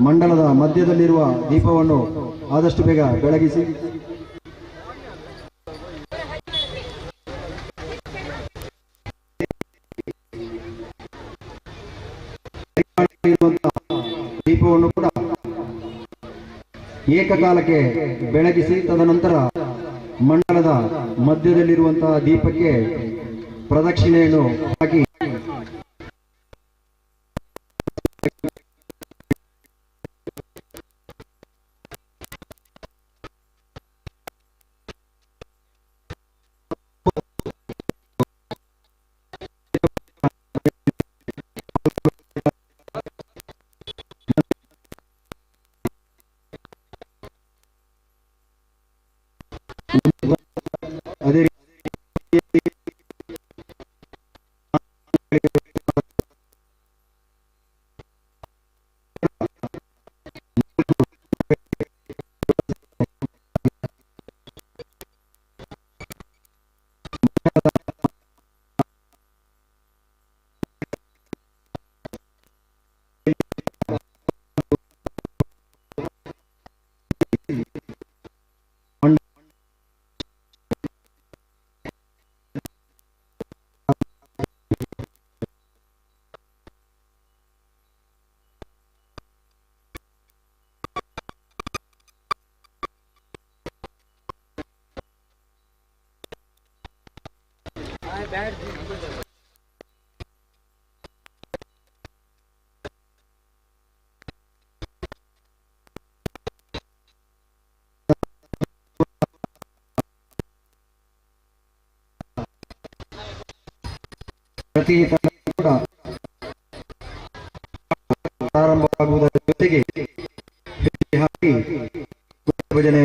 ಮಂಡಲದ ಮಧ್ಯದಲ್ಲಿರುವ ದೀಪವನ್ನು ಆದಷ್ಟು ಬೇಗ ಬೆಳಗಿಸಿ. ದೀಪವನ್ನು ಕೂಡ ಏಕಕಾಲಕ್ಕೆ ಬೆಳಗಿಸಿ ತದನಂತರ ಮಂಡಲದ ಮಧ್ಯದಲ್ಲಿರುವಂತಹ ದೀಪಕ್ಕೆ ಪ್ರದಕ್ಷಿಣೆಯನ್ನು ಹಾಕಿ ಅದೇ ಪ್ರತಿ ಕೂಡ ಪ್ರಾರಂಭವಾಗುವುದರ ಜೊತೆಗೆ ಹಾಕಿ ಭಜನೆ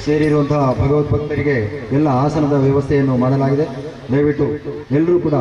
ಸೇರಿರುವಂತಹ ಭಗವದ್ಭಕ್ತರಿಗೆ ಎಲ್ಲ ಆಸನದ ವ್ಯವಸ್ಥೆಯನ್ನು ಮಾಡಲಾಗಿದೆ. ದಯವಿಟ್ಟು ಎಲ್ಲರೂ ಕೂಡ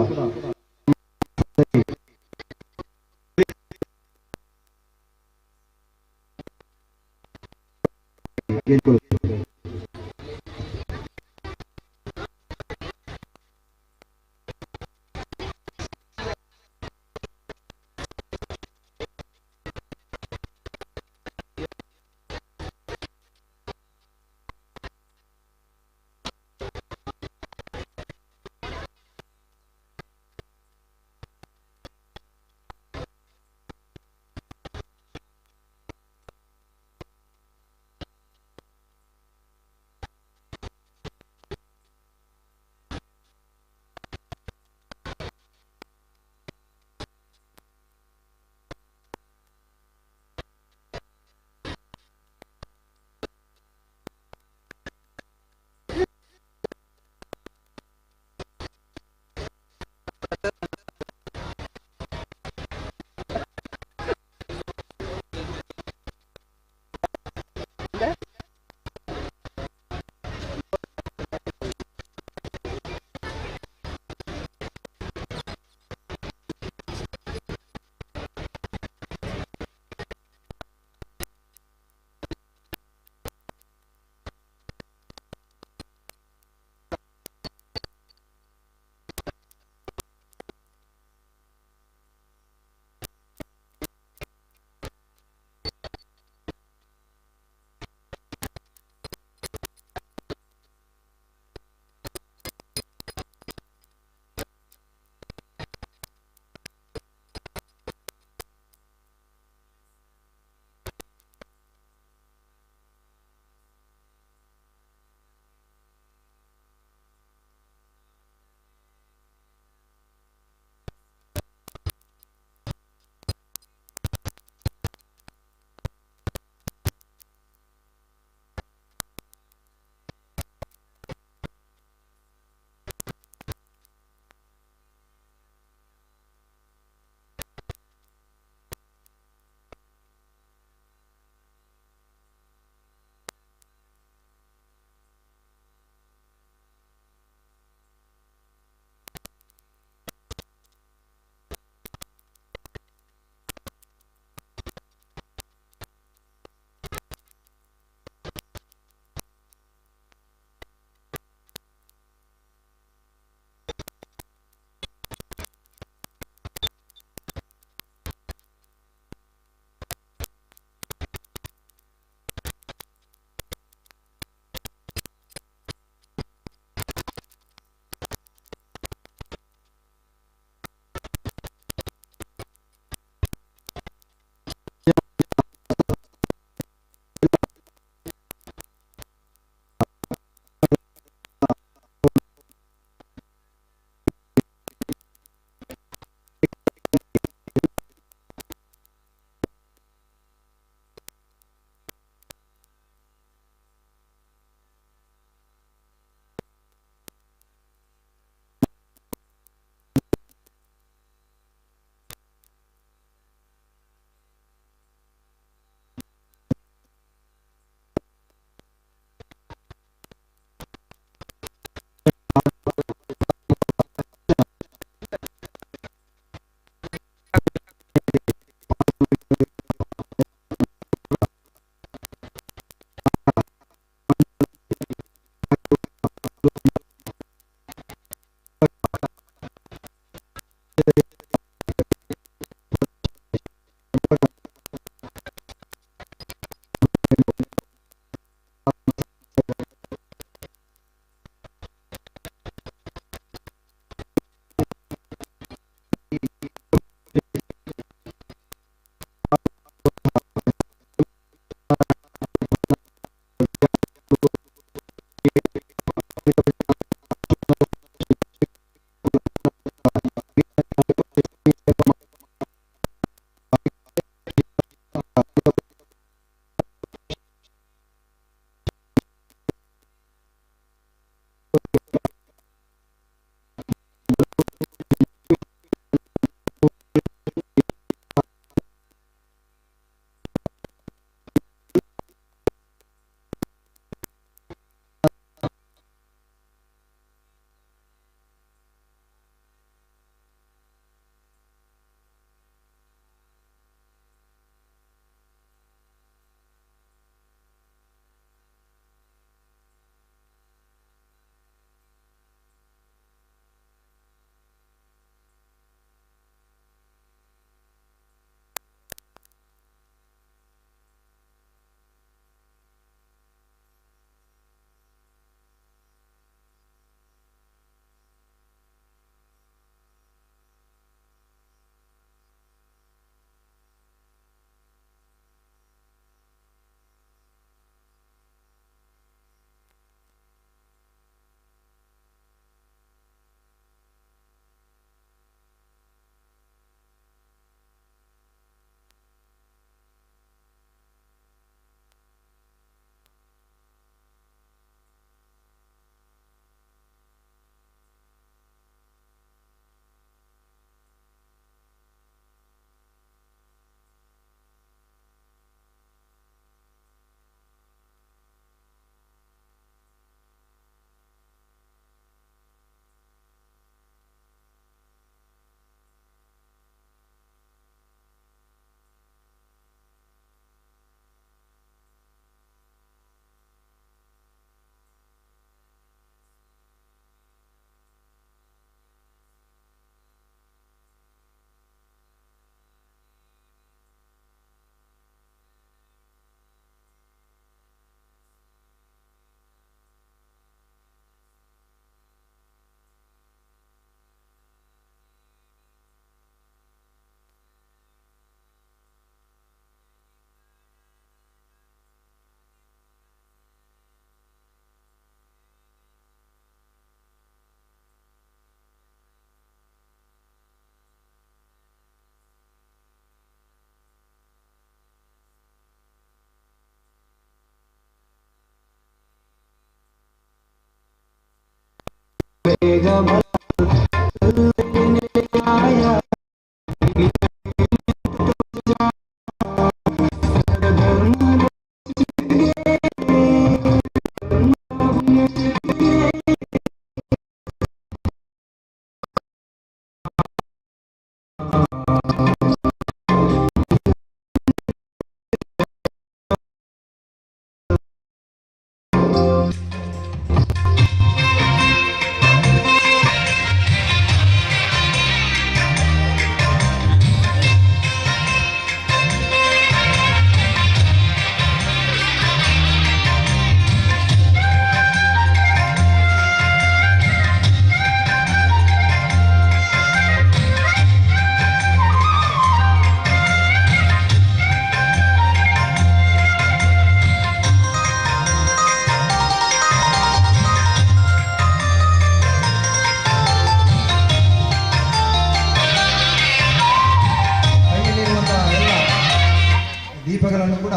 ದೀಪಗಳನ್ನು ಕೂಡ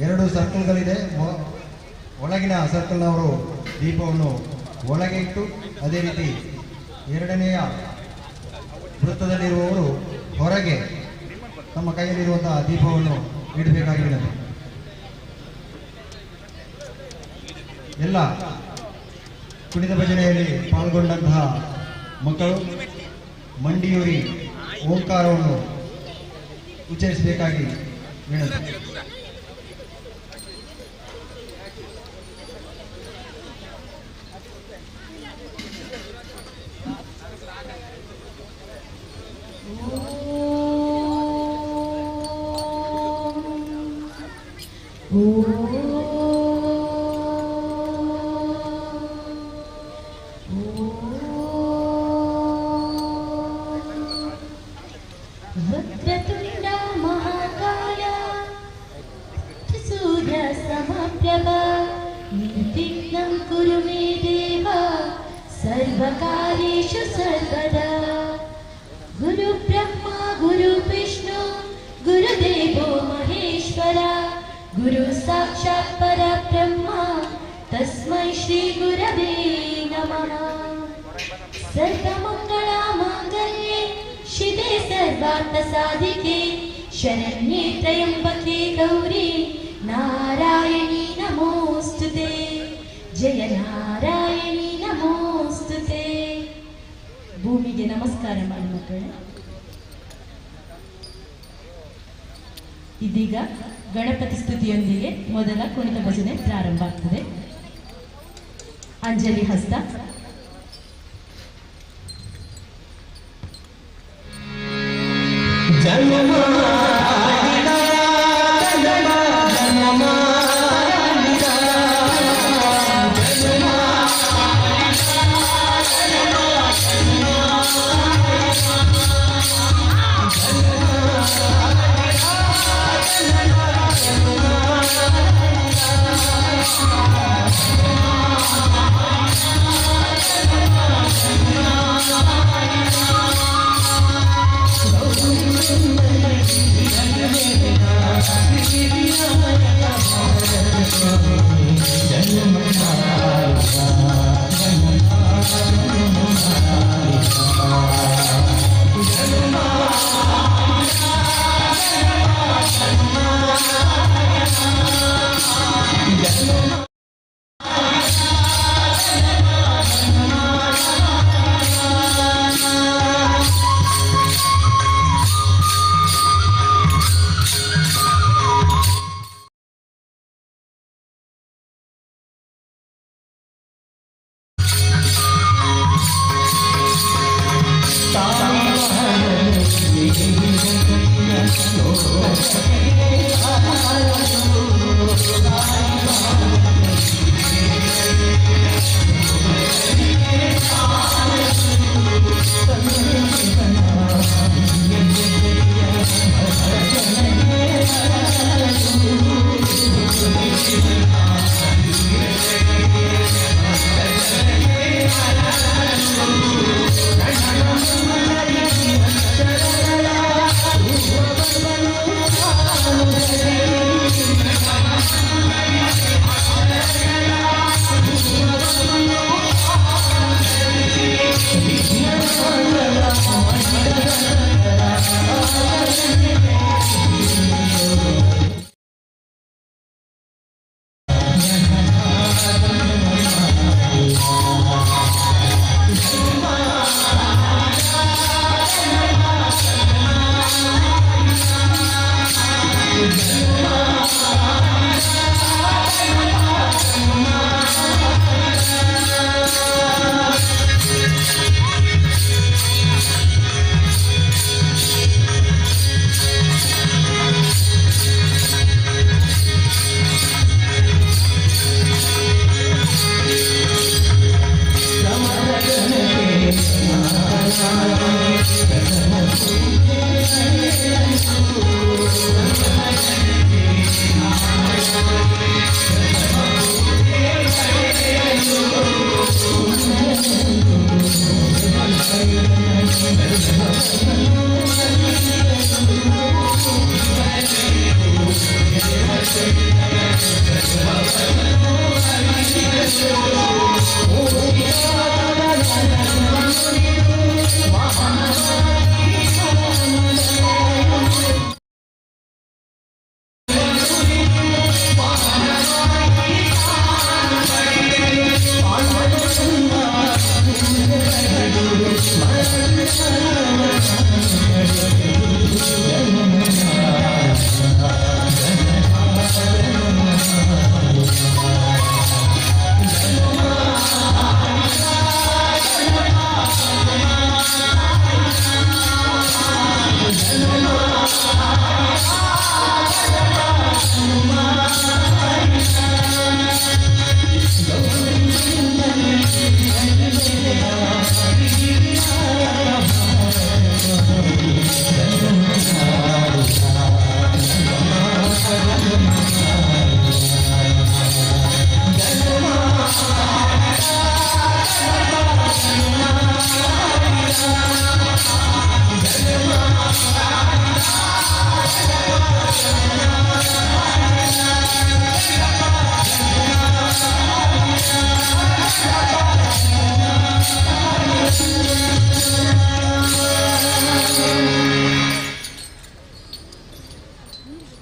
ಎರಡು ಸರ್ಕಲ್ಗಳಿದೆ. ಒಳಗಿನ ಸರ್ಕಲ್ನವರು ದೀಪವನ್ನು ಒಳಗೆ ಇಟ್ಟು, ಅದೇ ರೀತಿ ಎರಡನೆಯ ವೃತ್ತದಲ್ಲಿರುವವರು ಹೊರಗೆ ತಮ್ಮ ಕೈಯಲ್ಲಿರುವಂತಹ ದೀಪವನ್ನು ಇಡಬೇಕಾಗಿದೆ. ಎಲ್ಲ ಕುಣಿತ ಭಜನೆಯಲ್ಲಿ ಪಾಲ್ಗೊಂಡಂತಹ ಮಕ್ಕಳು ಮಂಡಿಯೂರಿ ಓಂಕಾರವನ್ನು ಉಚ್ಚರಿಸಬೇಕಾಗಿ ವಿನಂತಿ. वक्रतुण्ड महाकाय सूर्यसमप्रभ निर्विघ्नं कुरु मे देव सर्वकार्येषु सर्वदा। गुरुब्रह्मा गुरुविष्णु गुरुदेवो महेश्वरा गुरु साक्षात् परब्रह्म तस्मै श्री गुरवे नमः। सर्वमङ्गलमाङ्गल्ये शिवे सर्वार्थसाधिके शरण्ये त्र्यम्बके गौरी नारायणी नमोस्तुते। जय नारायणी नमोस्तुते। ಭೂಮಿಗೆ ನಮಸ್ಕಾರ ಮಾಡಿ ಮಕ್ಕಳೇ. ಇದೀಗ ಗಣಪತಿ ಸ್ತುತಿಯೊಂದಿಗೆ ಮೊದಲ ಕುಣಿತ ಭಜನೆ ಪ್ರಾರಂಭ ಆಗ್ತದೆ. ಅಂಜಲಿ ಹಸ್ತ.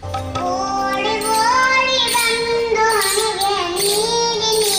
ಓಡಿ ಓಡಿ ಬಂದು ಹನಿಗೆ ನೀಡಿ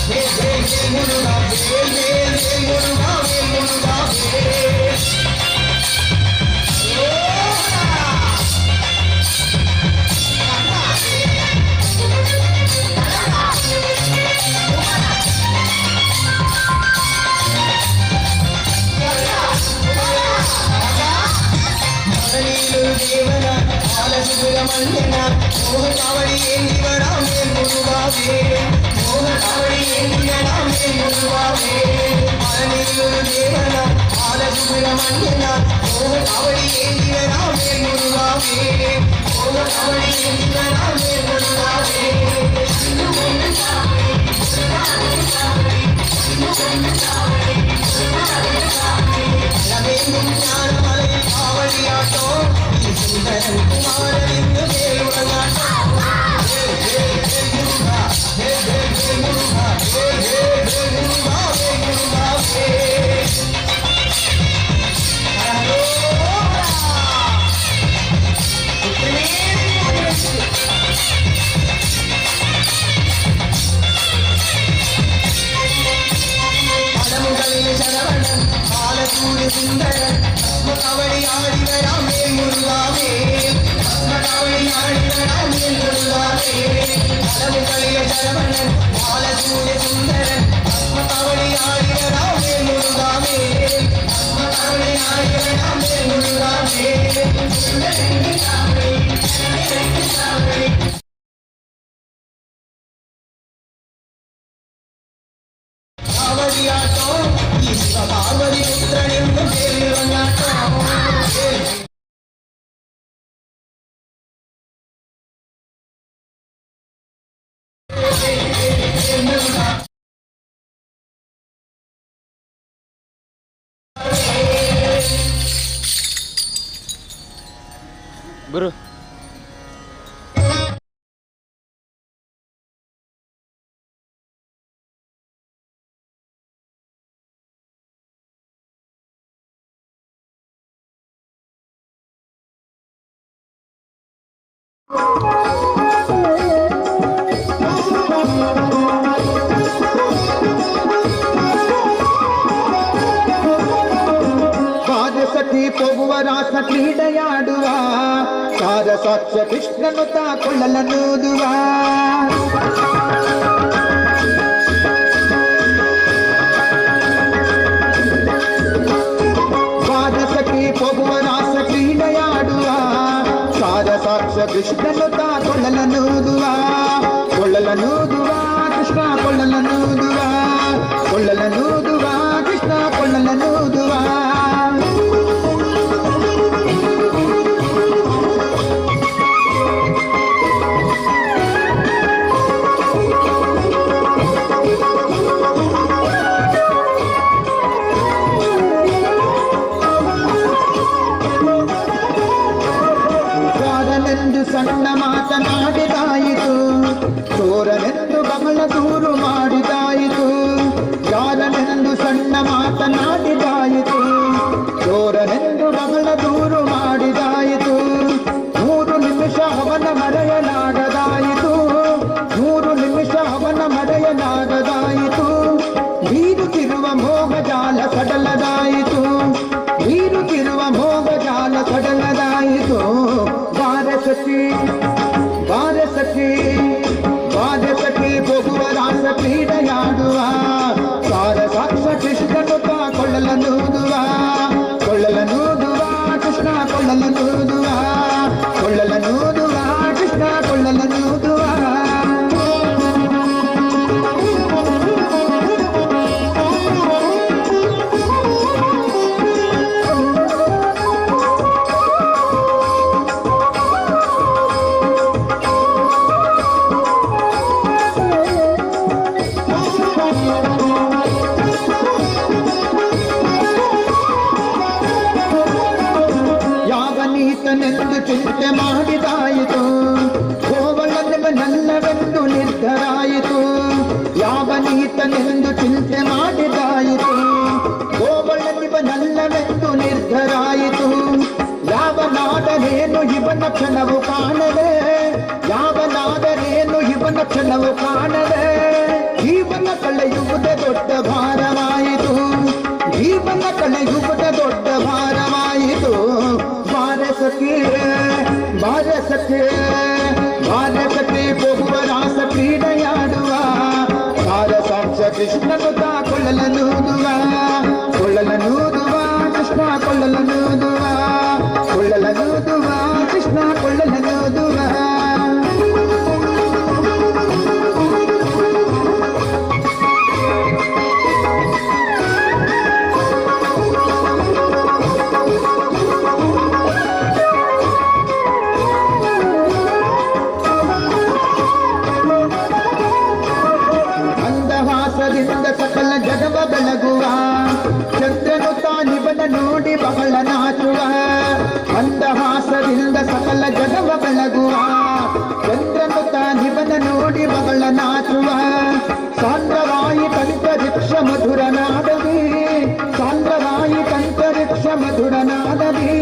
Hey, ದೇವನ ಬಾಲಸುಬ್ರಹ್ಮಣ್ಯನ ಮೋಹ ಕಾವಡಿ ಎಂದಿವರಾಮೆ ಮುರುಗಾವೆ ಮೋಹ ಕಾವಡಿ ಎಂದಿವರಾಮೆ ಮುರುಗಾವೆ ಬಾಲನೀಲೂರು ದೇವನ ಬಾಲಸುಬ್ರಹ್ಮಣ್ಯನ ಮೋಹ ಕಾವಡಿ ಎಂದಿವರಾಮೆ ಮುರುಗಾವೆ ಮೋಹ ಕಾವಡಿ ಎಂದಿವರಾಮೆ ಮುರುಗಾವೆ ಜ್ಞಾನಮಲೈ ಕಾವಡಿಯಾಟೋ ಈ ಸುಂದರ ಕುಮಾರನಿಂದ ಬೇರುಳಗಾಟೋ சரவணன் பாலசூரி சுந்தரன் பத்மகவடி ஆடிவராமே முருகாவே பத்மகவடி ஆடிவராமே முருகாவே பலமுகளிய சரவணன் பாலசூரி சுந்தரன் பத்மகவடி ஆடிவராமே முருகாவே பத்மகவடி ஆடிவராமே முருகாவே காவடியாட்டோ ஈஸ்வர பார்வதி புத்திரனின் பேரிழந்தாட்டோ ಗುರು ಸಖಿ ಪೋಗುವ ರಾಸ ಕ್ರೀಡೆಯಾಡುವ ಸಾರ ಸಾಕ್ಷ್ಯ ಕೃಷ್ಣನು ತಾಕೊಳ್ಳಲನೂದುವ ಸಖಿ ಪೋಗುವ ರಾಸ ಕ್ರೀಡೆಯಾಡುವ ಸಾರ ಸಾಕ್ಷ್ಯ ಕೃಷ್ಣನು ತಾಕೊಳ್ಳಲನೂದುವ ಕೊಳ್ಳಲನೂದುವ ಕೃಷ್ಣ ಕೊಳ್ಳಲನೂದುವ ಕೊಳ್ಳಲನೂದುವ ಕೃಷ್ಣ ಕೊಳ್ಳಲನೂದುವ ಸಣ್ಣ ಮಾತನಾಡಿದಾಯಿತು ಚೋರನೆಂದು ಬಹಳ ದೂರು ಮಾಡಿದಾಯಿತು ಯಾರನೆಂದು ಸಣ್ಣ ಮಾತನಾಡಿದಾಯಿತು ಚೋರನೆಂದು ಬಹಳ ದೂರು ಮಾಡಿದಾಯಿತು 3 ನಿಮಿಷ ಅವನ ಮರೆಯಲಾಗದಾಯಿತು 3 ನಿಮಿಷ ಅವನ ಮರೆಯಲಾಗದಾಯಿತು ಬೀರುತ್ತಿರುವ ಮೋಹಜಾಲ ಸಡಲದಾಯಿತು ಬೀರುತ್ತಿರುವ ಮೋಹಜಾಲ ಸಡಲದಾಯಿತು ಬಾರಸಖಿ ಹೋಗುವ ರಾಸ ಕ್ರೀಡೆಯಾಡುವ ಸಾರ ಸಾಕ್ಷ್ಯ ಕೃಷ್ಣನು ಕೊಳ್ಳಲನೂದುವ ಕೃಷ್ಣ ಕೊಳ್ಳಲನೂದುವ ಕೃಷ್ಣ ಕೊಳ್ಳಲನೂದುವ ಯಾವನೀತನೆಂದು ಚಿಂತೆ ಮಾಡಿದಾಯಿತು ಗೋವಳನಲ್ಲವೆಂದು ನಿರ್ಧರಾಯಿತು ಯಾವನೀತನೆಂದು ಚಿಂತೆ ಮಾಡಿದಾಯಿತು ಗೋವಳನಿವನಲ್ಲವೆಂದು ನಿರ್ಧರಾಯಿತು ಯಾವನಾದರೇನು ಇವನ ಕ್ಷಣವು ಕಾಣದೆ ಯಾವನಾದರೇನು ಇವನ ಕ್ಷಣವು ಕಾಣದೆ ಜೀವನ ಕಳೆಯುವುದೇ ದೊಡ್ಡ ಸಖಿ ಬಾರೆ ಸಖಿ ಹೋಗುವ ರಾಸ ಕ್ರೀಡೆಯಾಡುವ ತಾರ ಸಾಕ್ಷ ಕೃಷ್ಣನು ತಾ ಕೊಳ್ಳಲನೂದುವ ಕೊಳ್ಳಲನೂದುವ ಕೃಷ್ಣ ಕೊಳ್ಳಲನೂದುವ ಕೊಳ್ಳಲನೂದುವ ಕೃಷ್ಣ ಕೊಳ್ಳಲನೂದುವ ಸಕಲ ಜಗವ ಬೆಳಗುವ ಚಂದ್ರನು ತಾನಿವನ ನೋಡಿ ಬಹಳ ನಾಚುವ ಮಂದಹಾಸದಿಂದ ಸಕಲ ಜಗವ ಬೆಳಗುವ ಚಂದ್ರನು ತಾನಿವನ ನೋಡಿ ಬಹಳ ನಾಚುವ ಸಾಂದ್ರವಾಯಿ ತಂತರಿಕ್ಷ ಮಧುರನಾದವಿ ಸಾಂದ್ರವಾಯಿ ತಂತರಿಕ್ಷ ಮಧುರನಾದವಿ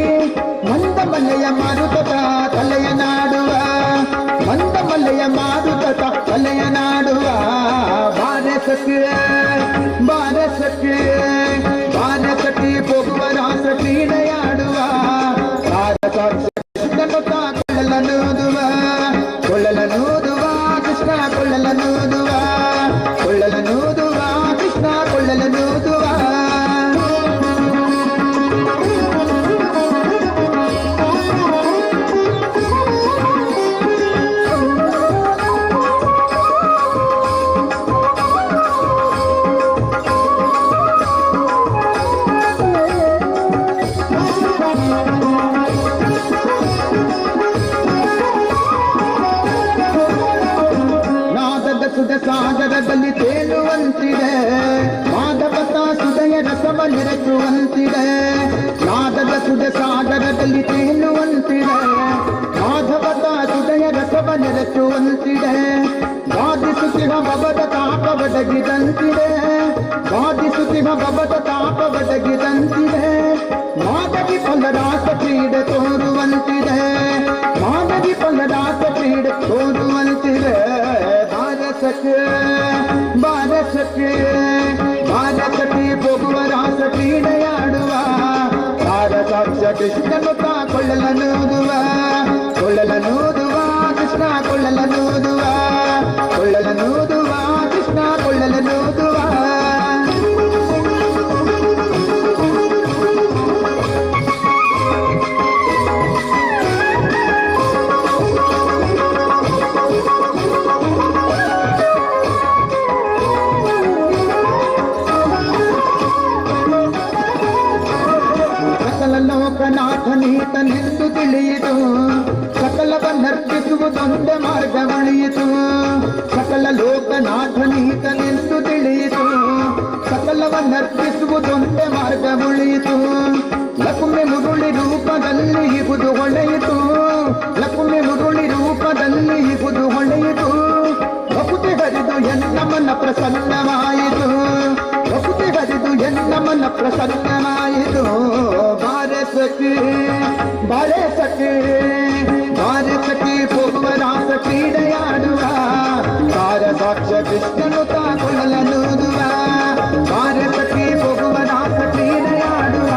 ಮಂದಮಲೆಯ ಮಾರುತದ ತಲೆಯ ನಾಡುವ ಮಂದಮಲೆಯ ಮಾರುತದ ತಲೆಯ ನಾಡುವ ಬಾರಸಕ್ಕೆ ಹೋಗುವ ರಾಸ ಕ್ರೀಡೆಯಾಡುವ ಕೊಳ್ಳಲನೂದುವ ಕೊಳ್ಳಲನೂದುವ ಕೃಷ್ಣ ಕೊಳ್ಳಲನೂದುವ ಕೊಳ್ಳಲನೂದುವ ಕೃಷ್ಣ ಕೊಳ್ಳಲನೂದುವ ಸಾಗರದಲ್ಲಿ ತೇಲುವಂತಿದೆ ಮಾಧವತ ಸುದಯ ರಸವ ನೆರೆಸುವಂತಿದೆ ನಾದದ ಸುದ ಸಾಗರದಲ್ಲಿ ತೇಲುವಂತಿದೆ ಮಾಧವತ ಸುದಯ ರಸವ ನೆರೆಸುವಂತಿದೆ ವಾದಿಸುತ್ತಿಹ ಭವದ ತಾಪ ಒದಗಿದಂತಿದೆ ವಾದಿಸುತ್ತಿಹ ಭವದ ತಾಪ ಒದಗಿದಂತಿದೆ ಮಾಧವಿ ಫಲರಾಸ ಕ್ರೀಡೆ ತೋರುವಂತಿದೆ ಮಾಧವಿ ಫಲರಾಸ ಕ್ರೀಡೆ ತೋರುವಂತಿದೆ ಬಾರಸಕ್ಕೆ ಹೋಗುವ ರಾಸ ಕ್ರೀಡೆಯಾಡುವ ತಾರ ಸಾಕ್ಷ ಕೃಷ್ಣನು ತಾ ಕೊಳ್ಳಲನೂದುವ ಕೊಳ್ಳಲನೂದುವ ಕೃಷ್ಣ ಕೊಳ್ಳಲನೂದುವ ಕೊಳ್ಳಲನೂದುವ ಕೃಷ್ಣ ಕೊಳ್ಳಲನೂದುವ ಲೋಕನಾಥನೀತನೆಂದು ತಿಳಿಯಿತು ಸಕಲವನ್ನರ್ಪಿಸುವುದೊಂದೇ ಮಾರ್ಗ ಉಳಿಯಿತು ಸಕಲ ಲೋಕನಾಥನೀತನೆಂದು ತಿಳಿಯಿತು ಸಕಲವನ್ನರ್ಪಿಸುವುದೊಂದೇ ಮಾರ್ಗ ಉಳಿಯಿತು ಲಕ್ಷ್ಮಿ ಮುರುಳಿ ರೂಪದಲ್ಲಿ ಇಹುದು ಹೊಳೆಯಿತು ಲಕ್ಷ್ಮಿ ಮುರುಳಿ ರೂಪದಲ್ಲಿ ಇಹುದು ಹೊಳೆಯಿತು ಭಕ್ತಿ ಹರಿದು ಎನ್ನ ಮನ ಪ್ರಸನ್ನವಾಯಿತು ಭಕ್ತಿ ಹರಿದು ಎನ್ನ ಮನ ಪ್ರಸನ್ನವಾಯಿತು ಬಾರಸಕ್ಕೆ ಹೋಗುವ ರಾಸ ಕ್ರೀಡೆಯಾಡುವ ತಾರ ಸಾಕ್ಷ ಕೃಷ್ಣನು ತಾ ಕೊಳ್ಳಲನೂದುವ ಬಾರಸಕ್ಕೆ ಹೋಗುವ ರಾಸ ಕ್ರೀಡೆಯಾಡುವ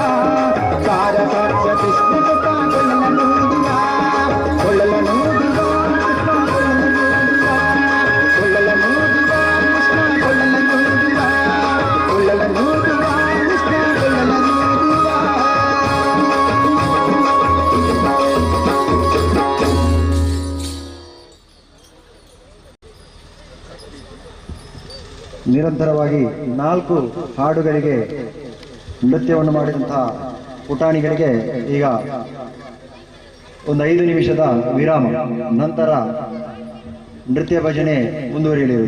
ತಾರ ಸಾಕ್ಷ ಕೃಷ್ಣನು ತಾ ಕೊಳ್ಳಲನೂದುವ ಕೊಳ್ಳಲನೂದುವ ಕೊಳ್ಳಲನೂದುವ ಕೃಷ್ಣ ಕೊಳ್ಳಲನೂದುವ ಕೊಳ್ಳಲನೂದುವ ಕೃಷ್ಣ ಕೊಳ್ಳಲನೂದುವ. ನಿರಂತರವಾಗಿ 4 ಹಾಡುಗಳಿಗೆ ನೃತ್ಯವನ್ನು ಮಾಡಿದಂತಹ ಪುಟಾಣಿಗಳಿಗೆ ಈಗ ಒಂದು 5 ನಿಮಿಷದ ವಿರಾಮ ನಂತರ ನೃತ್ಯ ಭಜನೆ ಮುಂದುವರಿಯಲಿದೆ.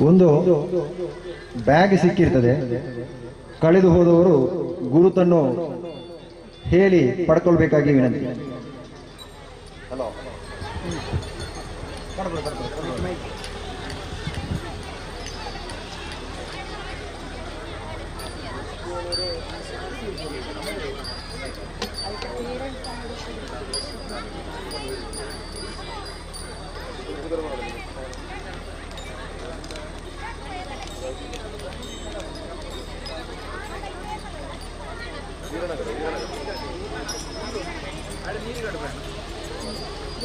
ಒಂದು ಬ್ಯಾಗ್ ಸಿಕ್ಕಿರ್ತದೆ. ಕಳೆದು ಹೋದವರು ಗುರುತನ್ನು ಹೇಳಿ ಪಡ್ಕೊಳ್ಬೇಕಾಗಿ ವಿನಂತಿ.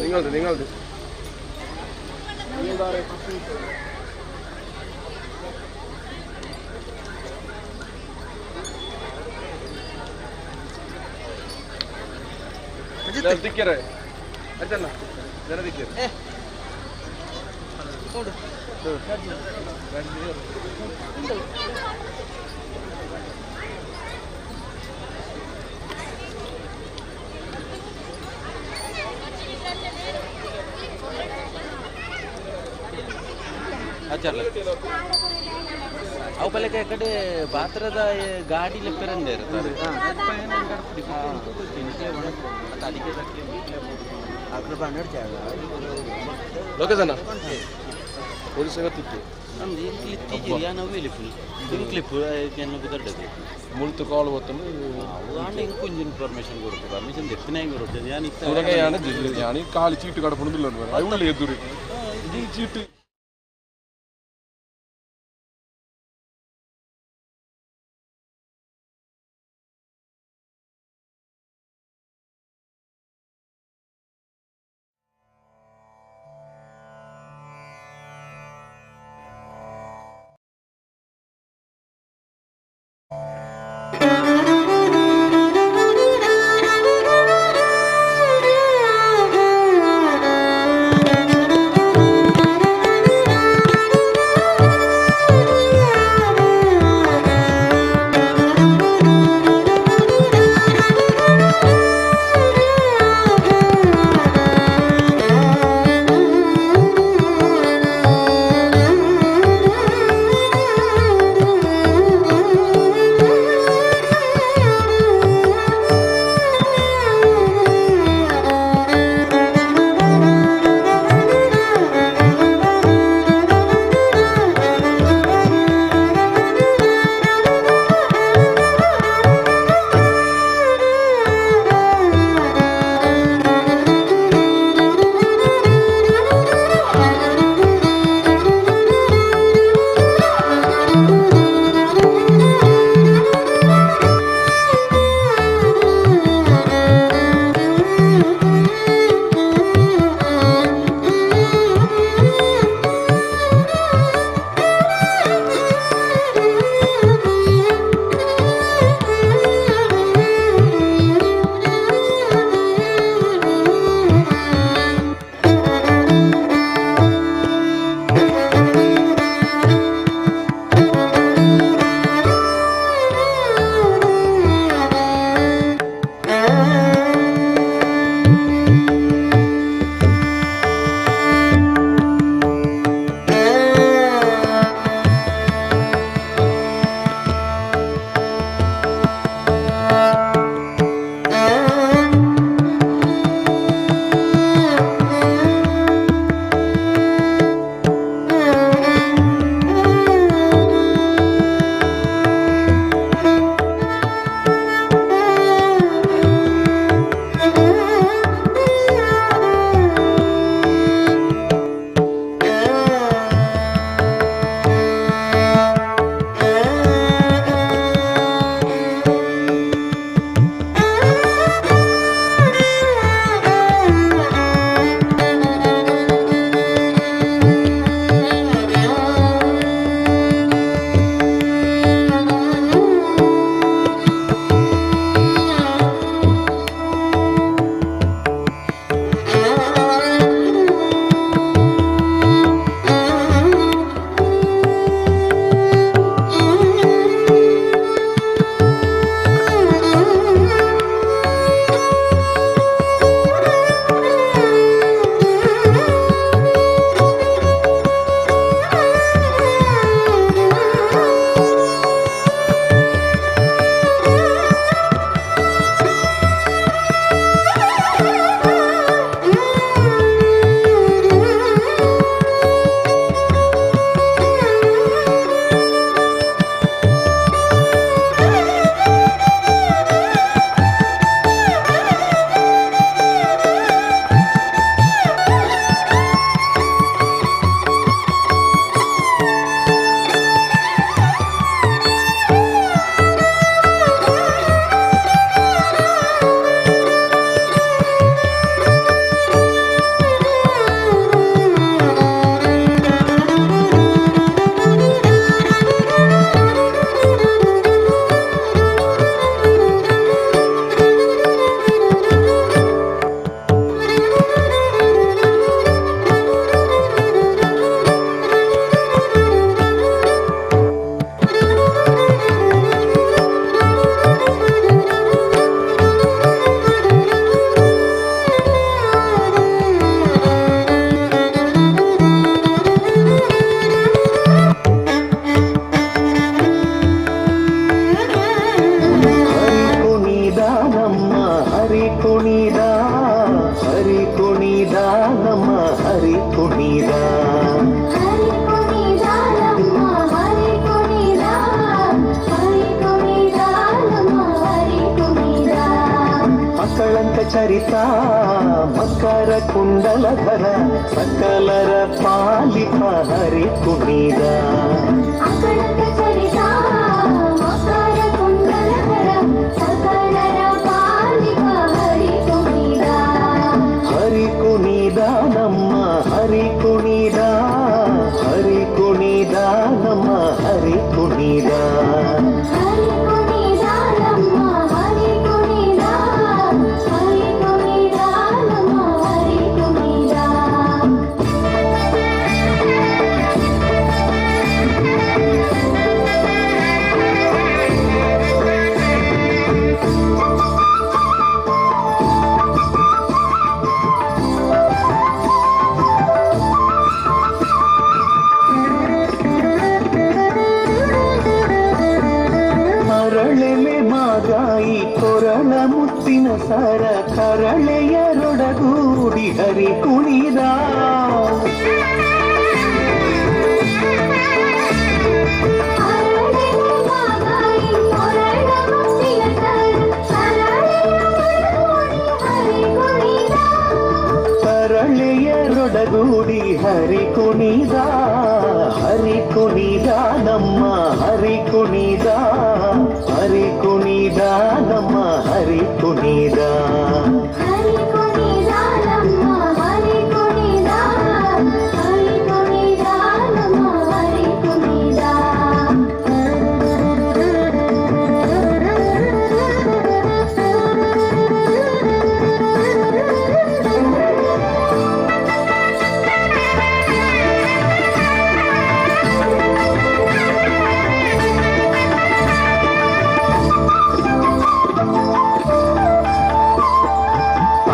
നിങ്ങളുടെ ദിക്കറേ അച്ഛന ജന ദിക്കറേ ಅವು ಬಳಿಕ ಕಡೆ ಪಾತ್ರದ ಗಾಡಿ ಲೆಪ್ಪರಂದೇ ಇರ್ತಾರೆ ಲೋಕೇಶನ ಪೊಲೀಸ್ മുഴുത്ത് കോൾ പോത്തുണ്ട് കുഞ്ഞു ഇൻഫർമേഷൻ കൊടുത്തു പെർമിഷൻ തെറ്റിനായി കൊടുത്തത് ഞാൻ ഈ കാലി ചീട്ട് കടപ്പുന്നില്ല അതുകൊണ്ടല്ലേ എത്തൂര് ഈ ചീട്ട് ನಿಷ್ಕಳಂಕ ಚರಿತ ಮಕರ ಕುಂಡಲಧರ ಸಕಲರ ಪಾಲಿಪ ಹರಿ ಕುಣಿದ ಅಕಳಂಕ ಚರಿತ ಮಕರ ಕುಂಡಲಧರ ಸಕಲರ ಪಾಲಿಪ ಹರಿ ಕುಣಿದ ಹರಿ ಕುಣಿದ ನಮ್ಮ ಹರಿ ಕುಣಿದ ಹರಿ ಕುಣಿದ ನಮ್ಮ ಹರಿ ಕುಣಿದ ಹರಿ ಕುಣಿದ ನಮ್ಮ ಹರಿ ಕುಣಿದ ಹರಿ ಕುಣಿದ ನಮ್ಮ ಹರಿ ಕುಣಿದ ಕರಳೆಲೆ ಮಾಗಾಯಿ ಕೊರಳ ಮುತ್ತಿನ ಸರ ಕರಳೆಯರೊಡಗೂಡಿ ಹರಿ ಕುಣಿದ ಕರಳೆಯರೊಡಗೂಡಿ ಹರಿ ಕುಣಿದ ಹರಿ ಕುಣಿದ ನಮ್ಮ ಹರಿ ಕುಣಿದ ಹರಿ ಕುಣಿದ ನಮ್ಮ ಹರಿ ಕುಣಿದ ಹರಿ ಕುಣಿದ ನಮ್ಮ ಹರಿ ಕುಣಿದ ಹರಿ ಕುಣಿದ ನಮ್ಮ ಹರಿ ಕುಣಿದ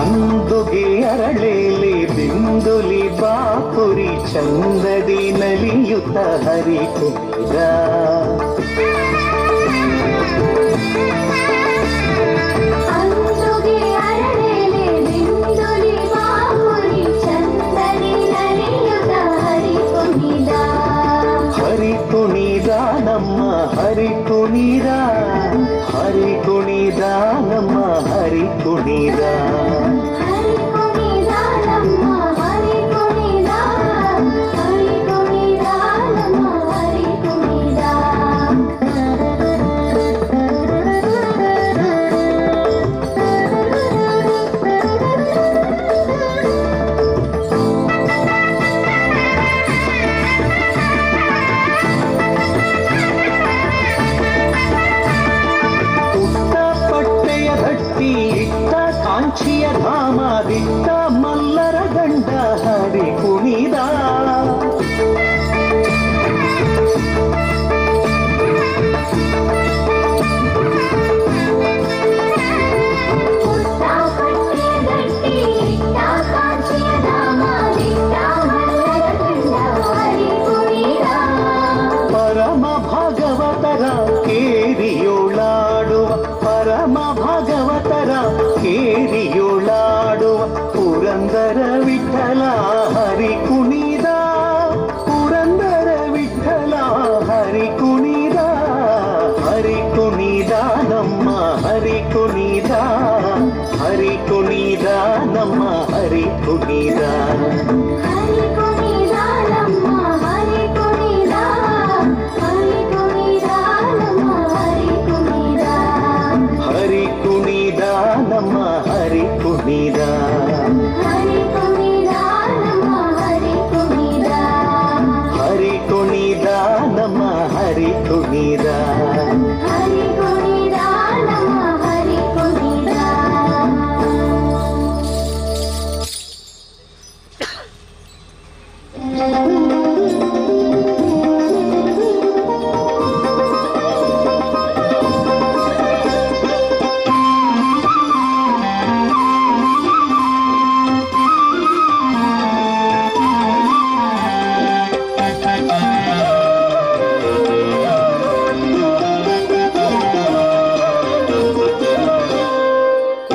ಅಂದುಗೆ ಅರಳೇಲಿ ಬಿಂದುಲಿ ಬಾಪುರಿ ಚಂದದಿ ನಲಿಯುತ್ತ ಹರಿ ಕುಣಿದ ಅಂದುಗೆ ಅರಳೇಲೆ ಬಿಂದುಲಿ ಬಾಹುರಿ ಚಂದದಿ ನಲಿಯುತ್ತ ಹರಿ ಕುಣಿದ ಹರಿ ಕುಣಿದ ನಮ್ಮ ಹರಿ ಕುಣಿದ ಹರಿ ಕುಣಿದ ನಮ್ಮ ಹರಿ ಕುಣಿದ ಹರಿ ಕುಣಿದ ನಮ್ಮ ಹರಿ ಕುಣಿದ ಹರಿ ಕುಣಿದ ನಮ್ಮ ಹರಿ ಕುಣಿದ ಪುಟ್ಟ ಪಟ್ಟೆಯ ಹಟ್ಟಿ ಇಟ್ಟ ಕಾಂಚಿಯ ಧಾಮ ದಿಟ್ಟ ಮಲ್ಲರ ಗಂಡ ಹರಿ ಕುಣಿದ ಪುಟ್ಟ ಪಟ್ಟೆ ಗಟ್ಟಿ ಇಟ್ಟ ಕಾಂಚಿಯ ಧಾಮ ದಿಟ್ಟ ಮಲ್ಲರ ಗಂಡ ಹರಿ ಕುಣಿದ ಪರಮ ಭಾಗವತರ ಕೇರಿಯೋಳಾಡುವ ಪರಮ ಭಾಗವತರ ಕೇರಿಯೋಳಾಡುವ ಪುರಂದರ ವಿಠಲ ಹರಿ ಕುಣಿದ ಪುರಂದರ ವಿಠಲ ಹರಿ ಕುಣಿದ ಹರಿ ಕುಣಿದ ನಮ್ಮ ಹರಿ ಕುಣಿದ ಹರಿ ಕುಣಿದ ನಮ್ಮ ಹರಿ ಕುಣಿದ ಹರಿ ಕುಣಿದ ನಮ್ಮ ಹರಿ ಕುಣಿದ ಹರಿ ಕುಣಿದ ನಮ್ಮ ಹರಿ ಕುಣಿದ ಹರಿ ಕುಣಿದ ನಮ್ಮ ಹರಿ ಕುಣಿದ ಹರಿ ಕುಣಿದ ನಮ್ಮ ಹರಿ ಕುಣಿದ ಹರಿ ಕುಣಿದ ನಮ್ಮ ಹರಿ ಕುಣಿದ ಹರಿ ಕುಣಿದ ನಮ್ಮ ಹರಿ ಕುಣಿದ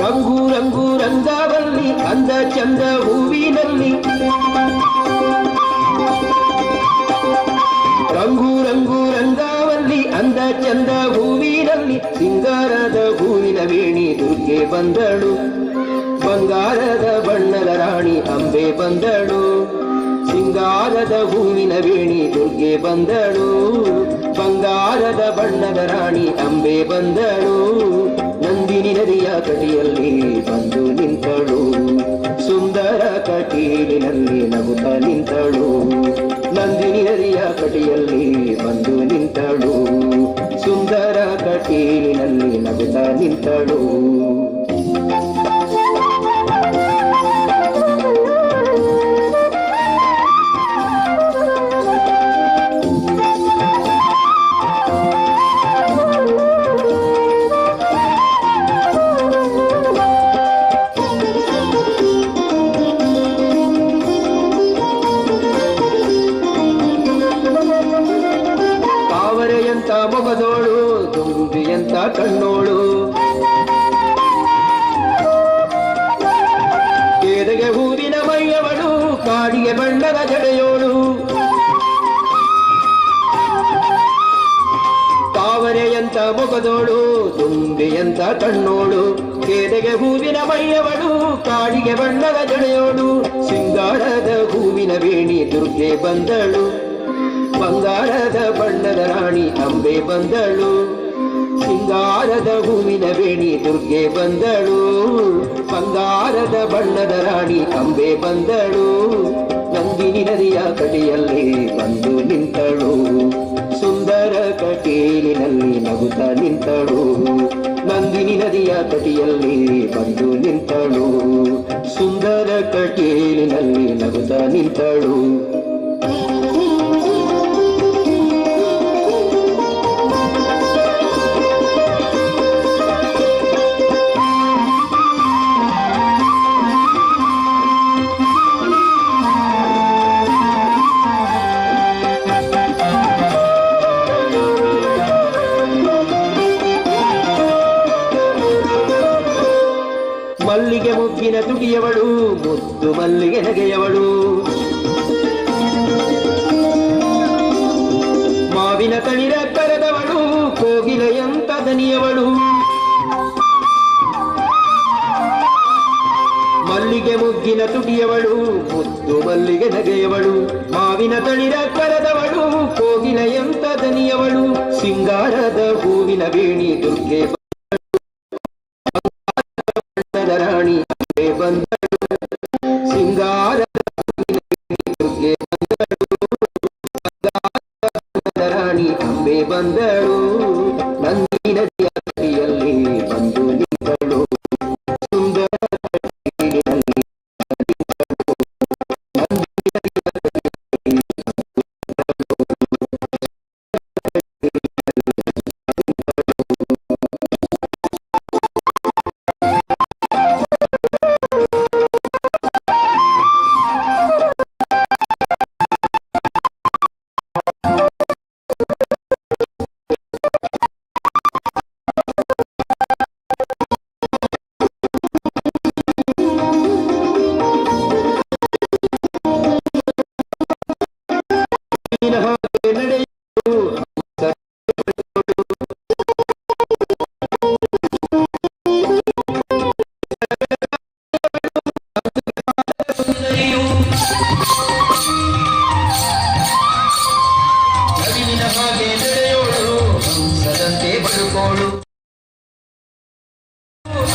ರಂಗು ರಂಗು ರಂಗವಲ್ಲಿ ಅಂದ ಚಂದ ಹೂವಿನಲ್ಲಿ ರಂಗು ರಂಗು ರಂಗವಲ್ಲಿ ಅಂದ ಚಂದ ಹೂವಿನಲ್ಲಿ ಸಿಂಗಾರದ ಹೂವಿನ ವೇಣಿ ದುರ್ಗೆ ಬಂದಳು ಬಂಗಾರದ ಬಣ್ಣದ ರಾಣಿ ಅಂಬೆ ಬಂದಳು ಸಿಂಗಾರದ ಹೂವಿನ ವೇಣಿ ದುರ್ಗೆ ಬಂದಳು ಬಂಗಾರದ ಬಣ್ಣದ ರಾಣಿ ಅಂಬೆ ಬಂದಳು ನಂದಿನಿ ನದಿಯ ಕಟಿಯಲ್ಲಿ ಬಂದು ನಿಂತಳು ಸುಂದರ ಕಟೀಲಿನಲ್ಲಿ ನಗುತ್ತ ನಿಂತಳು ನಂದಿನಿ ನದಿಯ ಕಟಿಯಲ್ಲಿ ಬಂದು ನಿಂತಳು ಸುಂದರ ಕಟೀಲಿನಲ್ಲಿ ನಗುತ್ತ ನಿಂತಳು ಮೊಗದೋಳು ದುಂಬಿಯಂತ ಕಣ್ಣೋಳು ಕೇದಗೆ ಹೂವಿನ ಮೈಯವಳು ಕಾಡಿಗೆ ಬಣ್ಣದ ಜಡೆಯೋಳು ತಾವರೆಯಂತ ಮೊಗದೋಳು ದುಂಬಿಯಂತ ಕಣ್ಣೋಳು ಕೇದಗೆ ಹೂವಿನ ಮೈಯವಳು ಕಾಡಿಗೆ ಬಣ್ಣದ ಜಡೆಯೋಳು ಸಿಂಗಾರದ ಹೂವಿನ ವೇಣಿ ದುರ್ಗೆ ಬಂದಳು ಬಂಗಾರದ ಬಣ್ಣದ ರಾಣಿ ಅಂಬೆ ಬಂದಳು ಸಿಂಗಾರದ ಹೂವಿನ ವೇಣಿ ದುರ್ಗೆ ಬಂದಳು ಬಂಗಾರದ ಬಣ್ಣದ ರಾಣಿ ಅಂಬೆ ಬಂದಳು ನಂದಿನಿ ನದಿಯ ಕಟಿಯಲ್ಲಿ ಬಂದು ನಿಂತಳು ಸುಂದರ ಕಟೀಲಿನಲ್ಲಿ ನಗುತ್ತ ನಿಂತಳು ನಂದಿನಿ ನದಿಯ ಕಟಿಯಲ್ಲಿ ಬಂದು ನಿಂತಳು ಸುಂದರ ಕಟೀಲಿನಲ್ಲಿ ನಗುತ್ತ ನಿಂತಳು ಮಲ್ಲಿಗೆ ಮುಗ್ಗಿನ ತುಟಿಯವಳು ಮುದ್ದು ಮಲ್ಲಿಗೆ ನಗೆಯವಳು ಮಾವಿನ ತಳಿರ ಕರೆದವಳು ಕೋಗಿಲೆಯಂತ ದನಿಯವಳು ಮಲ್ಲಿಗೆ ಮುಗ್ಗಿನ ತುಟಿಯವಳು ಮುದ್ದು ಮಲ್ಲಿಗೆ ನಗೆಯವಳು ಮಾವಿನ ತಳಿರ ಕರೆದವಳು ಕೋಗಿಲೆಯಂತ ದನಿಯವಳು ಸಿಂಗಾರದ ಹೂವಿನ ವೇಣಿ ದುರ್ಗೆ ರಾಣಿ ಅಂಬೆ ಬಂದಳು ಸಿಂಗಾರದ ದುರ್ಗೆ ಬಂದಳು ರಾಣಿ ಅಂಬೆ ಬಂದಳು ನಂದಿನಿ ನದಿಯ ಕಟಿಯಲ್ಲಿ ಬಂದು ನಿಂತಳು ಸುಂದರ ಕಟೀಲಿನಲ್ಲಿ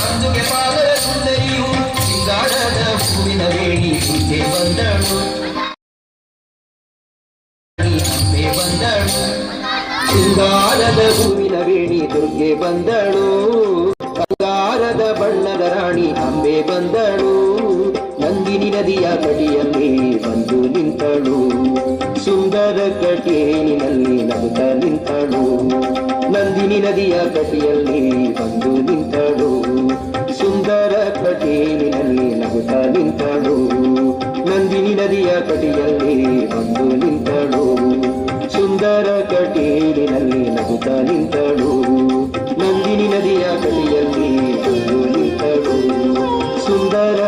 ಅಂದುಗೆ ಪಾದರ ಸುಂದರಿಯು ಸಿಂಗಾರದ ಹೂವಿನ ವೇಣಿ ದುರ್ಗೆ ಬಂದಳು ಅಂಬೆ ಬಂದಳು ಸಿಂಗಾರದ ಹೂವಿನ ವೇಣಿ ದುರ್ಗೆ ಬಂದಳು ಬಂಗಾರದ ಬಣ್ಣದ ರಾಣಿ ಅಂಬೆ ಬಂದಳು ನಂದಿನಿ ನದಿಯ ಕಟಿಯಲ್ಲಿ ಬಂದು ನಿಂತಳು ಸುಂದರ ಕಟೀಲಿನಲ್ಲಿ ನಗುತ್ತ ನಿಂತಳು ನಂದಿನಿ ನದಿಯ ಕಟಿಯಲ್ಲಿ ಬಂದು ನಿಂತಳು ಸುಂದರ ಕಟೀಲಿನಲ್ಲಿ ನಗುತ್ತ ನಿಂತಳು ನಂದಿನಿ ನದಿಯ ಕಟಿಯಲ್ಲಿ ಬಂದು ನಿಂತಳು ಸುಂದರ ಕಟೀಲಿನಲ್ಲಿ ನಗುತ್ತ ನಿಂತಳು ನಂದಿನಿ ನದಿಯ ಕಟಿಯಲ್ಲಿ ಬಂದು ನಿಂತಳು ಸುಂದರ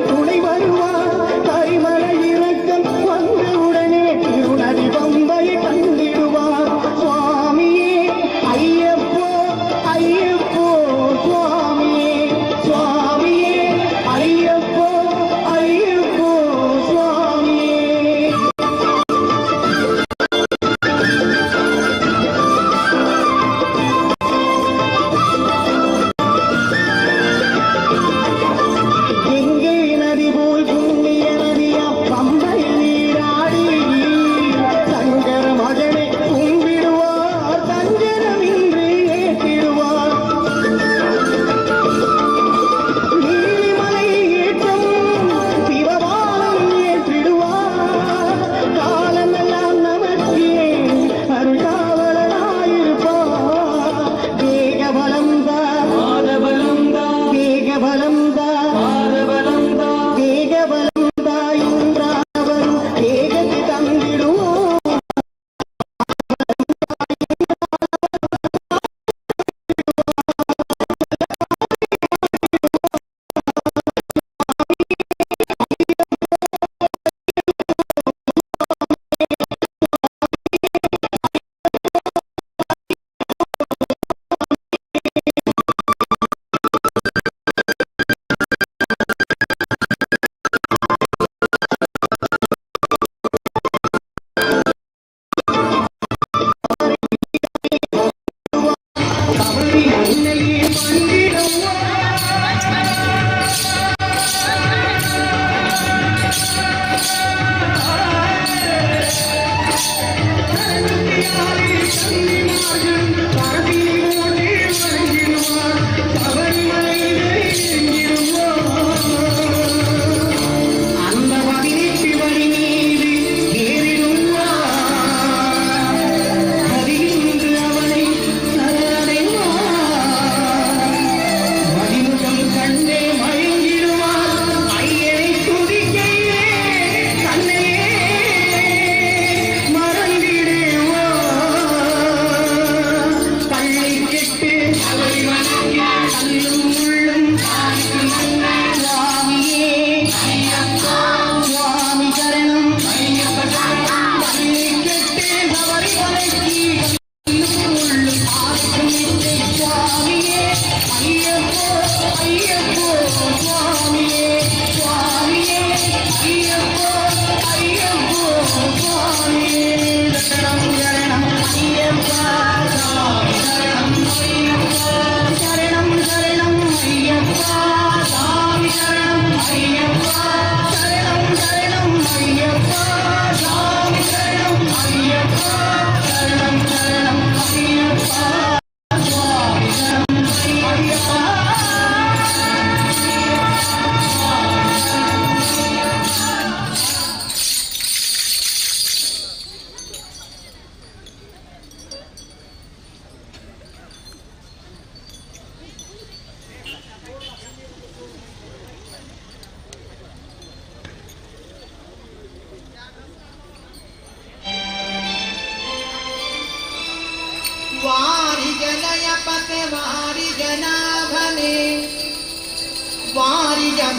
துணை வருவார் கரிமலை இறக்கம் வந்த உடனே திருநதி பம்பை கண்டிடுவார் சுவாமியே ஐயப்போ ஐயப்போ சுவாமியே சுவாமியே ஐயப்போ ஐயப்போ சுவாமியே கங்கை நதி போல்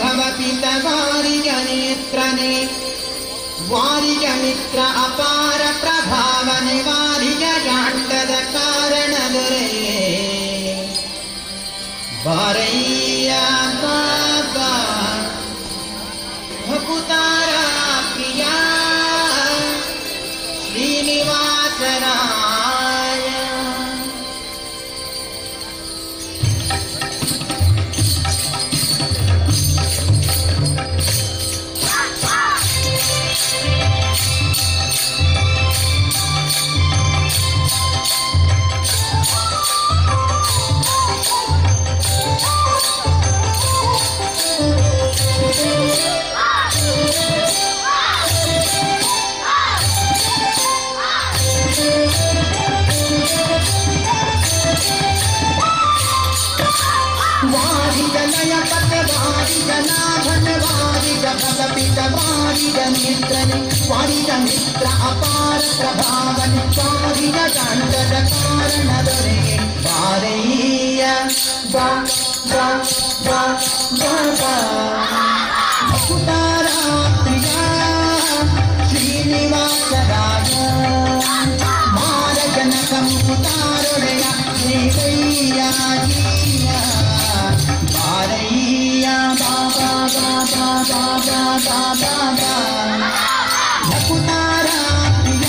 ಭವಪಿತ ವಾರಿಯ ನೇತ್ರನೆ ವಾರಿಯ ಮಿತ್ರ ಅಪಾರ ಪ್ರಭಾವನೆ ವಾರಿಯ ಜಾಂಡದ ಕಾರಣ ದೊರೆಯೇ ಬಾರಯ್ಯ ಬಾಬಾ ಭಕುತಾರ ಪ್ರಿಯ ಶ್ರೀನಿವಾಸರಾಯ ವಾರಿಗಲಯ ಪಥ ವಾರಿಗನಾಭನ ವಾರಿಗ ಭಗಪಿತ ವಾರಿಗ ನೇತ್ರನೆ ವಾರಿಗ ಮಿತ್ರ ಅಪಾರ ಪ್ರಭಾವನೆ ವಾರಿಗ ಜಾಂಡದ ಕಾರಣ ದೊರೆಯೇ ಬಾರಯ್ಯ ಬಾ ಬಾ ಬಾ ಬಾ ಬಾ ಭಕುತಾರ ಪ್ರಿಯ ಶ್ರೀನಿವಾಸರಾಯ ಮಾರಜನಕ ಮುಕುತಾರೊಡೆಯ ದೇವಯ್ಯ ಜೀಯ ಬಾರಯ್ಯ ಬಾಬಾ ಬಾಬಾ ಬಾಬಾ ಬಾಬಾ ಬಾ ಭಕುತಾರ ಪ್ರಿಯ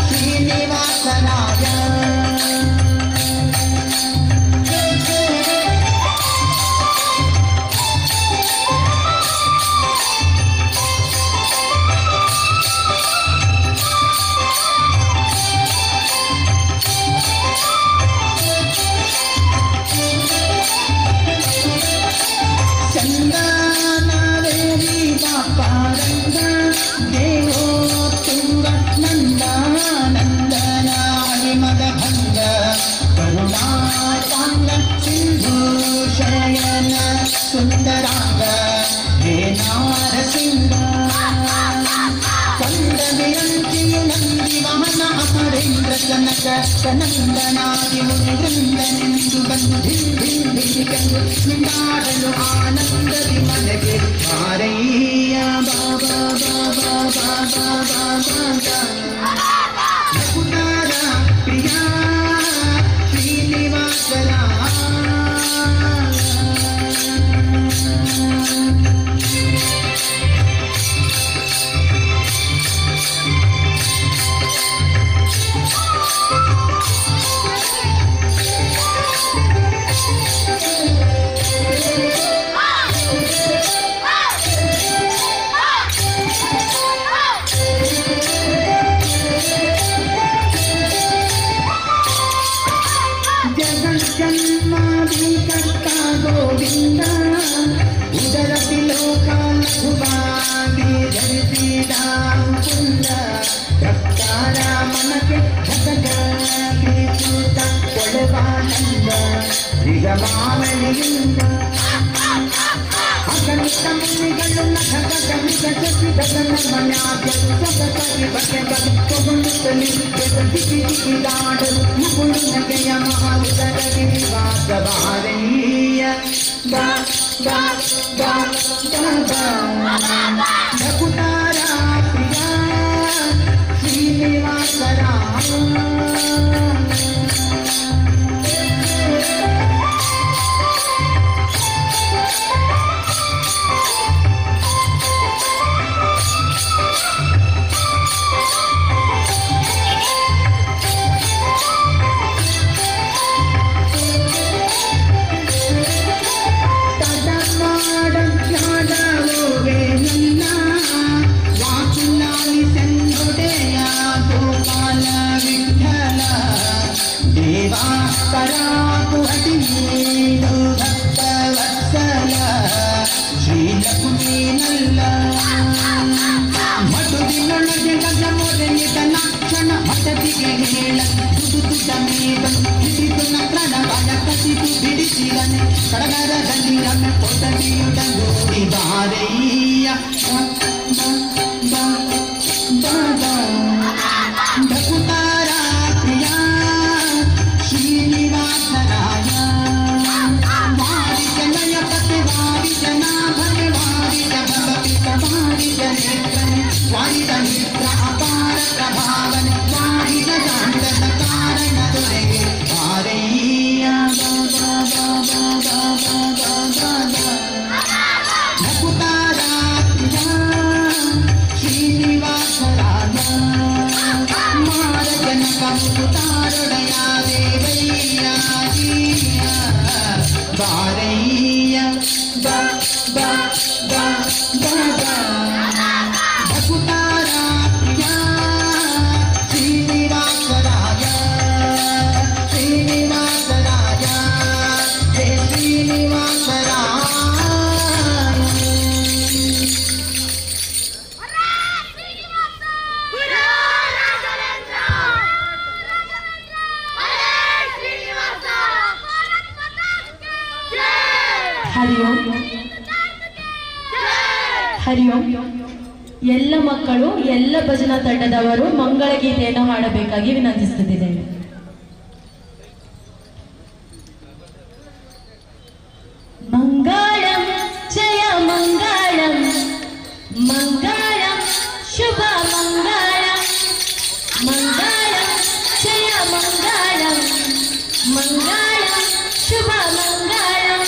ಶ್ರೀನಿವಾಸರಾಯ ಚಂದನವೇರಿ ಬಾಪಾರಂಗ ದೇವೋ ತುಂಗ ನಂದನಂದನ ಹರಿಮದ ಭಂಗ ಕರುಣಾತಾಂಗ ಸಿಂಧು ಶಯನ ಸುಂದರಾಂಗ ಹೇ ನಾರಸಿಂಗ ಕಂದವಿರಂಚಿಯು ನಂದಿ ವಾಹನ ಅಮರೇಂದ್ರ ಕನಕ ಕನಂದನಾದಿ ಮುನಿ ವೃಂದನೆಂದು ಬಂದು ಧಿಂಧಿಂಧಿಂಧಿಕೆಂದು ನಿಂದಾಡಲು ಆನಂದದಿ ಮನೆಗೆ ಬಾರಯ್ಯ ಬಾಬಾ ಬಾಬಾ ಬಾಬಾ ಬಾಬಾ ಭಕುತಾರ ಪ್ರಿಯ ಶ್ರೀನಿವಾಸರಾಯ ಜಗಜ್ಜನ್ಮಾದಿಕರ್ತ ಗೋವಿಂದ ಉದರತಿ ಲೋಕಾನುಭಾಗಿ ಧರಿಸಿದ ಕುಂದ ಭಕ್ತರ ಮನಕ್ಕೆ ಜಗಜಾಗಿ ಸೂತ ಕೊಳವಾನಂದ ನಿಗಮಾವಳಿಯಿಂದ ಅಗಣಿತ ಮುನಿಗಳು ನಖ ಗಣಿತ ಗಗನ ಮನ್ಯಾಗ ಸೊಗಸಾಗಿ ಬಗೆ ಬಗೆ ತೊಗೊಂಡುತ್ತಲಿ ದಿಕ್ಕಿ ದಿಕ್ಕಿದಾಡಲು ಮುಗುಳು ನಗೆಯ ಮಹಾವುದರ ಗಿರಿವಾಸ ಬಾರಯ್ಯ ಬಾ ಬಾ ಬಾ ಬಾ ಬಾ ಭಕುತಾರ ಪ್ರಿಯ ಶ್ರೀನಿವಾಸರಾಯ ಶ್ರೀಲಕ್ಷ್ಮೀನಲ್ಲ ಮಧುವಿನೊಳಗೆ ಗಜ ಮೊದಲಿದನ ಕ್ಷಣ ಹಠದಿಗೆ ಹೇಳ ತುದುದ ಮೇದ ಹಿಡಿದು ಪ್ರಣವನ ಕಸಿದು ಬಿಡಿಸಿದನೆ ಕಡಗರದಲ್ಲಿ ರಮ ಕೊಟ್ಟದಿಯುಡಗೂಡಿ ಬಾರಯ್ಯ ಭಕುತಾರ ಪ್ರಿಯ ಶ್ರೀನಿವಾಸರಾಯ ವಾರಿ ಜನಯ ಪತಿ ವಾರಿ ಜನ ಹರಿ ಓಂ ಹರಿ ಓಂ. ಎಲ್ಲ ಮಕ್ಕಳು ಎಲ್ಲ ಭಜನಾ ತಂಡದವರು ಮಂಗಳ ಗೀತೆಯನ್ನು ಹಾಡಬೇಕಾಗಿ ವಿನಂತಿಸುತ್ತಿದ್ದೇನೆ. ಮಂಗಳಂ ಜಯ ಮಂಗಳಂ ಮಂಗಳಂ ಶುಭ ಮಂಗಳಂ ಮಂಗಳಂ ಜಯ ಮಂಗಳಂ ಮಂಗಳಂ ಶುಭ ಮಂಗಳಂ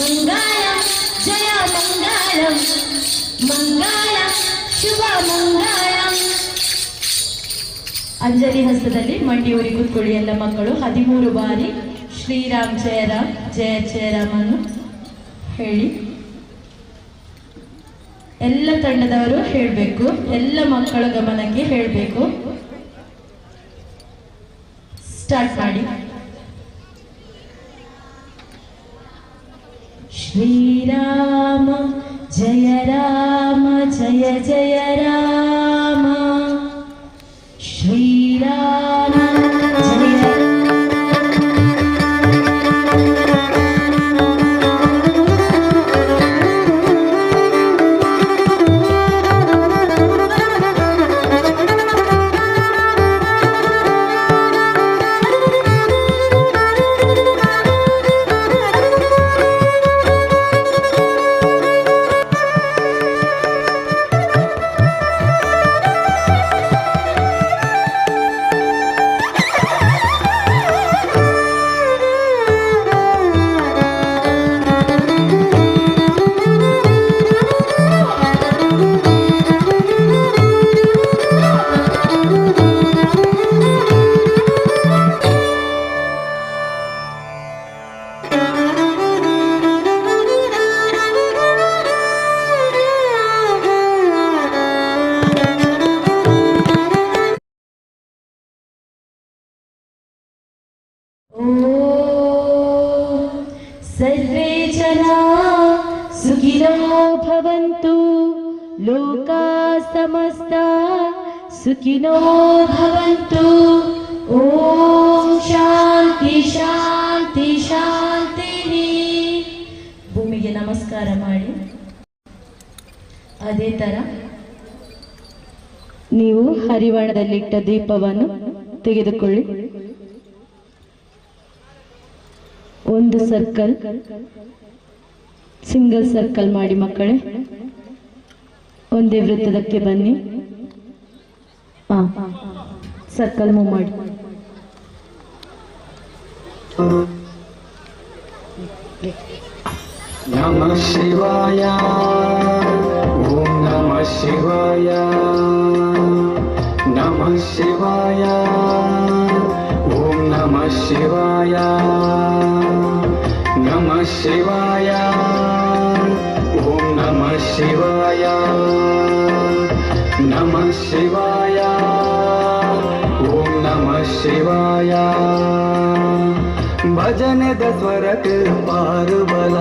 ಮಂಗಳಂ ಜಯ ಮಂಗಳಂ ಮಂಗಳಂ ಶುಭ ಮಂಗಳಂ. ಅಂಜಲಿ ಹಸ್ತದಲ್ಲಿ ಮಂಡಿಯೂರಿ ಕೂತ್ಕೊಳ್ಳಿ ಎಲ್ಲ ಮಕ್ಕಳು. 13 ಬಾರಿ ಶ್ರೀರಾಮ್ ಜಯ ರಾಮ್ ಜಯ ಜಯ ರಾಮ್ ಅನ್ನು ಹೇಳಿ. ಎಲ್ಲ ತಂಡದವರು ಹೇಳಬೇಕು, ಎಲ್ಲ ಮಕ್ಕಳ ಗಮನಕ್ಕೆ ಹೇಳಬೇಕು. ಸ್ಟಾರ್ಟ್ ಮಾಡಿ. ಶ್ರೀರಾಮ ಜಯ ರಾಮ ಜಯ ಜಯ ರಾಮ ಶ್ರೀರಾಮ ಜಯ. ಸರ್ವೇ ಜನ ಸುಖಿನೋ ಭವಂತು ಲೋಕಾ ಸಮಸ್ತ ಸುಖಿನೋ ಭವಂತು. ಓಂ ಶಾಂತಿ ಶಾಂತಿ ಶಾಂತಿ. ಭೂಮಿಗೆ ನಮಸ್ಕಾರ ಮಾಡಿ. ಅದೇ ತರ ನೀವು ಹರಿವಾಣದಲ್ಲಿಟ್ಟ ದೀಪವನ್ನು ತೆಗೆದುಕೊಳ್ಳಿ. ಒಂದು ಸರ್ಕಲ್, ಸಿಂಗಲ್ ಸರ್ಕಲ್ ಮಾಡಿ ಮಕ್ಕಳೇ. ಒಂದೇ ವೃತ್ತದಕ್ಕೆ ಬನ್ನಿ. ಸರ್ಕಲ್ ಮೂವ್ ಮಾಡಿ. ನಮಃ ಶಿವಾಯ ಓಂ ನಮಃ ಶಿವಾಯ ನಮಃ ಶಿವಾಯ ಓಂ ನಮಃ ಶಿವಾಯ ನಮಃ ಶಿವಾಯ ಓಂ ನಮಃ ಶಿವಾಯ ನಮಃ ಶಿವಾಯ ಓಂ ನಮಃ ಶಿವಾಯ. ಭಜನೆದ ಸ್ವರಕ್ಕೆ ಪಾರುಬಲ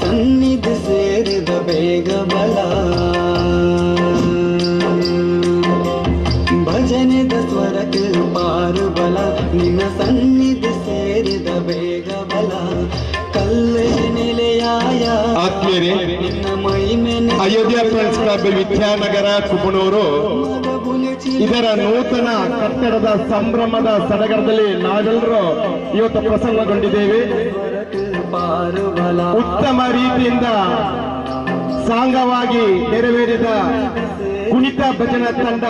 ಸನ್ನಿಧಿ ಸೇರಿದ ಬೇಗ ಬಲ. ಭಜನೆದ ಸ್ವರಕ್ಕೆ ಪಾರುಬಲ ನಿನ್ನ ಸನ್ನಿಧಿ ಸೇರಿದ ಬೇಗ ಬಲ. ಕಲ್ಲೆ ನೆಲೆಯಾಯ ಆತ್ಮೀಯರೇ, ನಿನ್ನ ಮಹಿಮೆನೆ ಅಯೋಧ್ಯ ಫ್ರೆಂಡ್ಸ್ ಕ್ಲಬ್ ವಿದ್ಯಾನಗರ ಕುಬಣೂರು ಇದರ ನೂತನ ಕಟ್ಟಡದ ಸಂಭ್ರಮದ ಸಡಗರದಲ್ಲಿ ನಾವೆಲ್ಲರೂ ಇವತ್ತು ಪ್ರಸನ್ನಗೊಂಡಿದ್ದೇವೆ. ಉತ್ತಮ ರೀತಿಯಿಂದ ಸಾಂಗವಾಗಿ ನೆರವೇರಿದ ಕುಣಿತ ಭಜನಾ ತಂಡ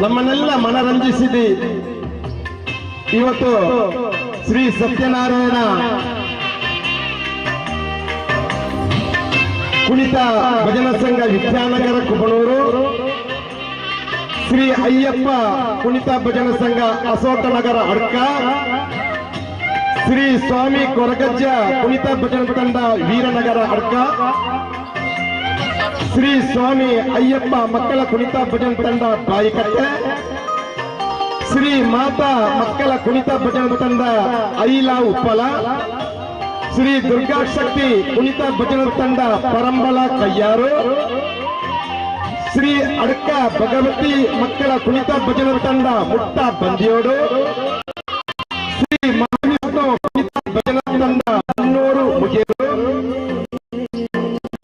ನಮ್ಮನ್ನೆಲ್ಲ ಮನರಂಜಿಸಿದೆ. ಇವತ್ತು ಶ್ರೀ ಸತ್ಯನಾರಾಯಣ ಕುಣಿತ ಭಜನಾ ಸಂಘ ವಿದ್ಯಾನಗರ ಕುಬಣೂರು, ಶ್ರೀ ಅಯ್ಯಪ್ಪ ಕುಣಿತ ಭಜನಾ ಸಂಘ ಅಶೋಕನಗರ ಅಡ್ಕ, ಶ್ರೀ ಸ್ವಾಮಿ ಕೊರಗಜ್ಜ ಕುಣಿತ ಭಜನೆ ತಂಡ ವೀರನಗರ ಅಡ್ಕ, ಶ್ರೀ ಸ್ವಾಮಿ ಅಯ್ಯಪ್ಪ ಮಕ್ಕಳ ಕುಣಿತ ಭಜನೆ ತಂಡ ಬಾಯಿಕಟ್ಟೆ, ಶ್ರೀ ಮಾತಾ ಮಕ್ಕಳ ಕುಣಿತ ಭಜನೆ ತಂಡ ಐಲ ಉಪ್ಪಲ, ಶ್ರೀ ದುರ್ಗಾ ಶಕ್ತಿ ಕುಣಿತ ಭಜನೆ ತಂಡ ಪರಂಬಲ ಕಯ್ಯಾರು, ಶ್ರೀ ಅಡ್ಕ ಭಗವತಿ ಮಕ್ಕಳ ಕುಣಿತ ಭಜನೆ ತಂಡ ಮುಟ್ಟ ಬಂದಿಯೋಡು, ಶ್ರೀ ಮಹಾವಿಷ್ಣು ಕುಣಿತ ಭಜನೆ ತಂಡ ಹನ್ನೂರು ಮುಗಿಯರು,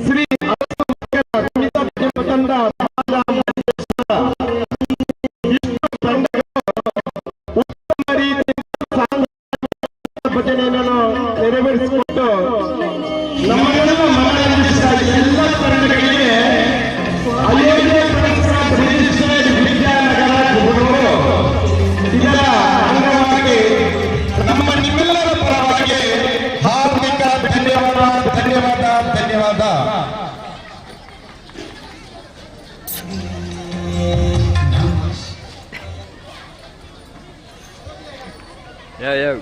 ಶ್ರೀ ಅರಸು ಮಕ್ಕಳ ಕುಣಿತ ಭಜನೆ ತಂಡ ಇಷ್ಟು ತಂಡಗಳು ಉತ್ತಮ ರೀತಿಯಿಂದ ಸಾಂಸ್ಕೃತಿಕ ಭಜನೆಯನ್ನು ನೆರವೇರಿಸಿಕೊಟ್ಟು ನಮ್ಮನ್ನೆಲ್ಲ ಮನರಂಜಿಸಿದ ಎಲ್ಲ ತಂಡಗಳಿಗೆ ಅಯೋಧ್ಯೆ ವಿದ್ಯಾನಗರ ಗುರುಗಳು ಇದರ ಅಂಗವಾಗಿ ನಮ್ಮ ನಿಮ್ಮೆಲ್ಲರ ಪರವಾಗಿ ಹಾರ್ದಿಕ ಧನ್ಯವಾದ ಧನ್ಯವಾದ ಧನ್ಯವಾದ. Yeah.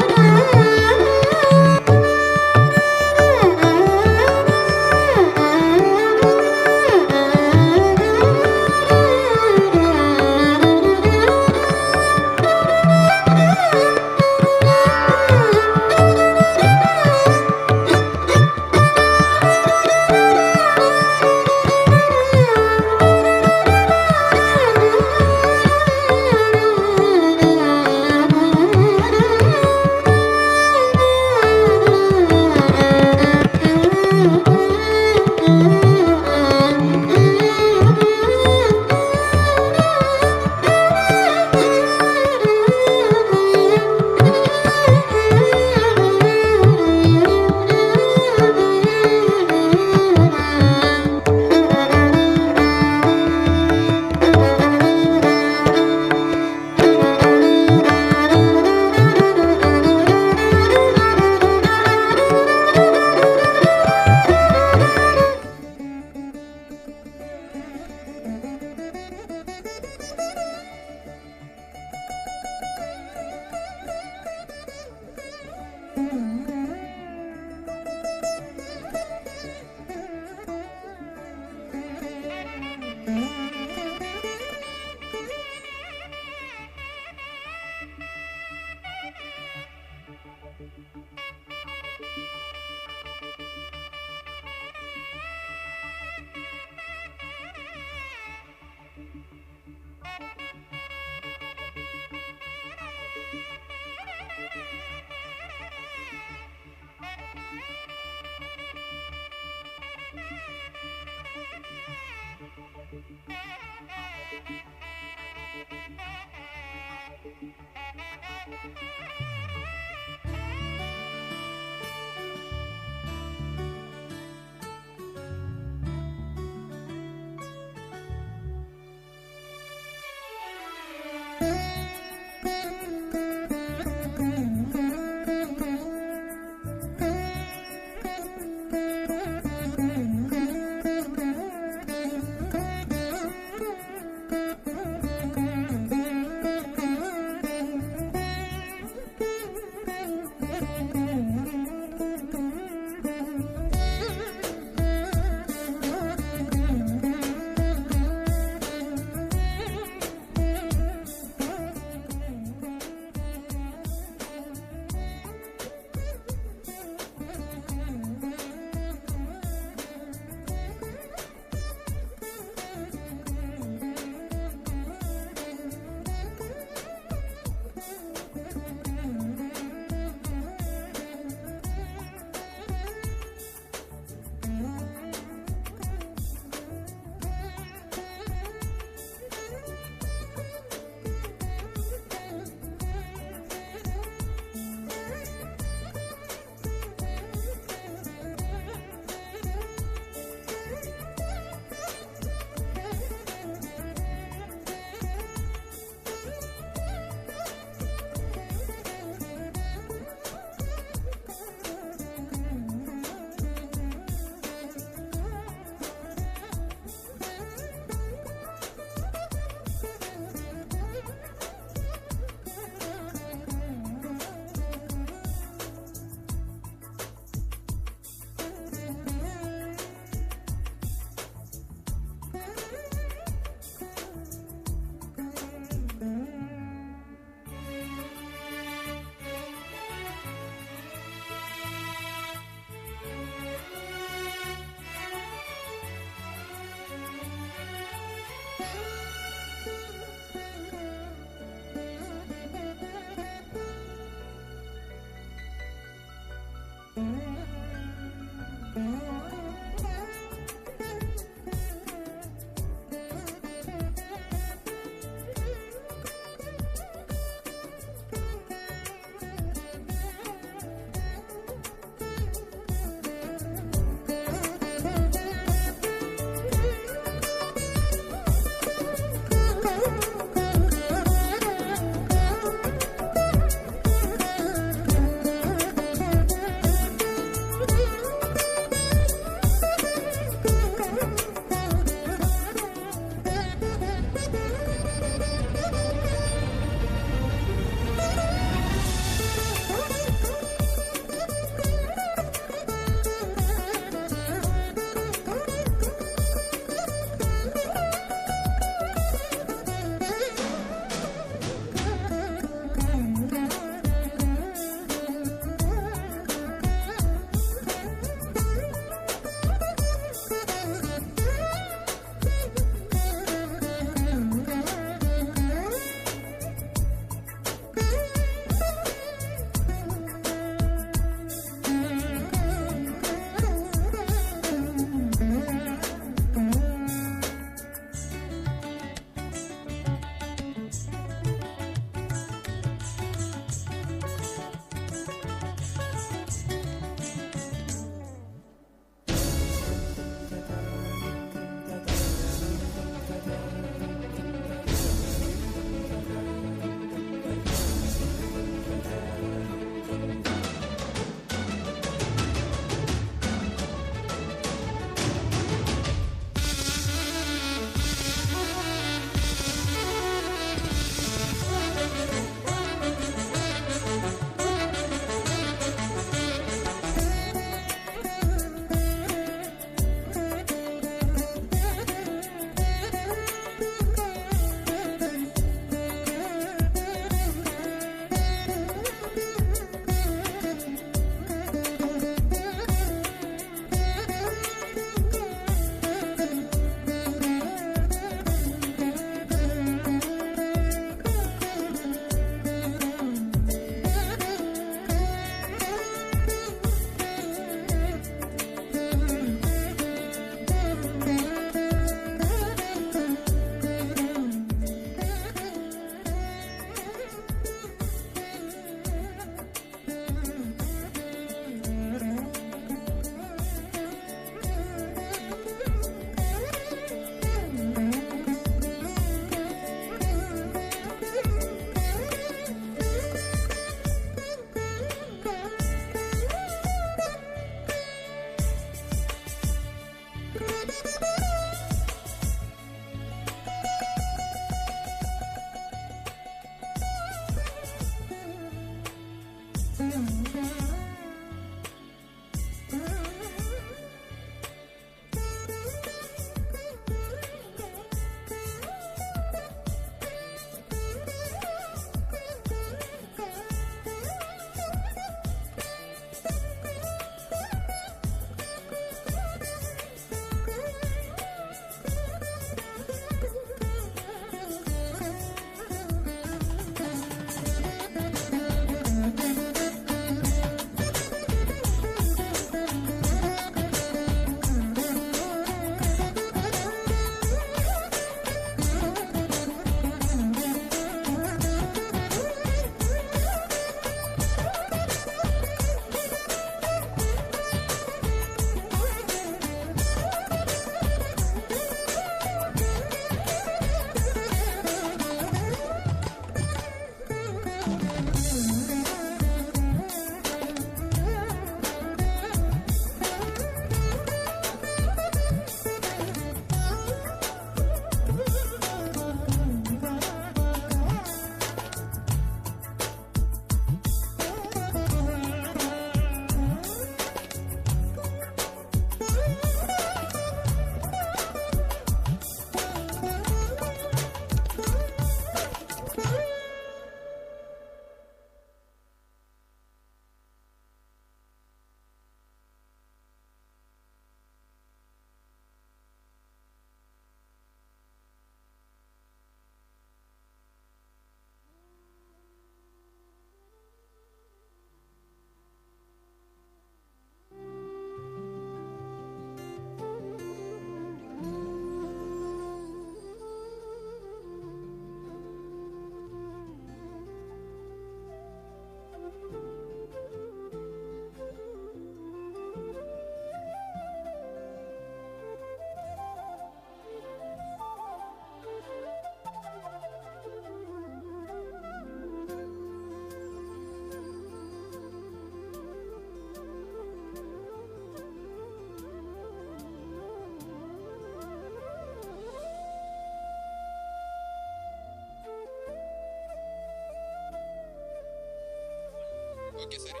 ಓಕೆ ಸರಿ.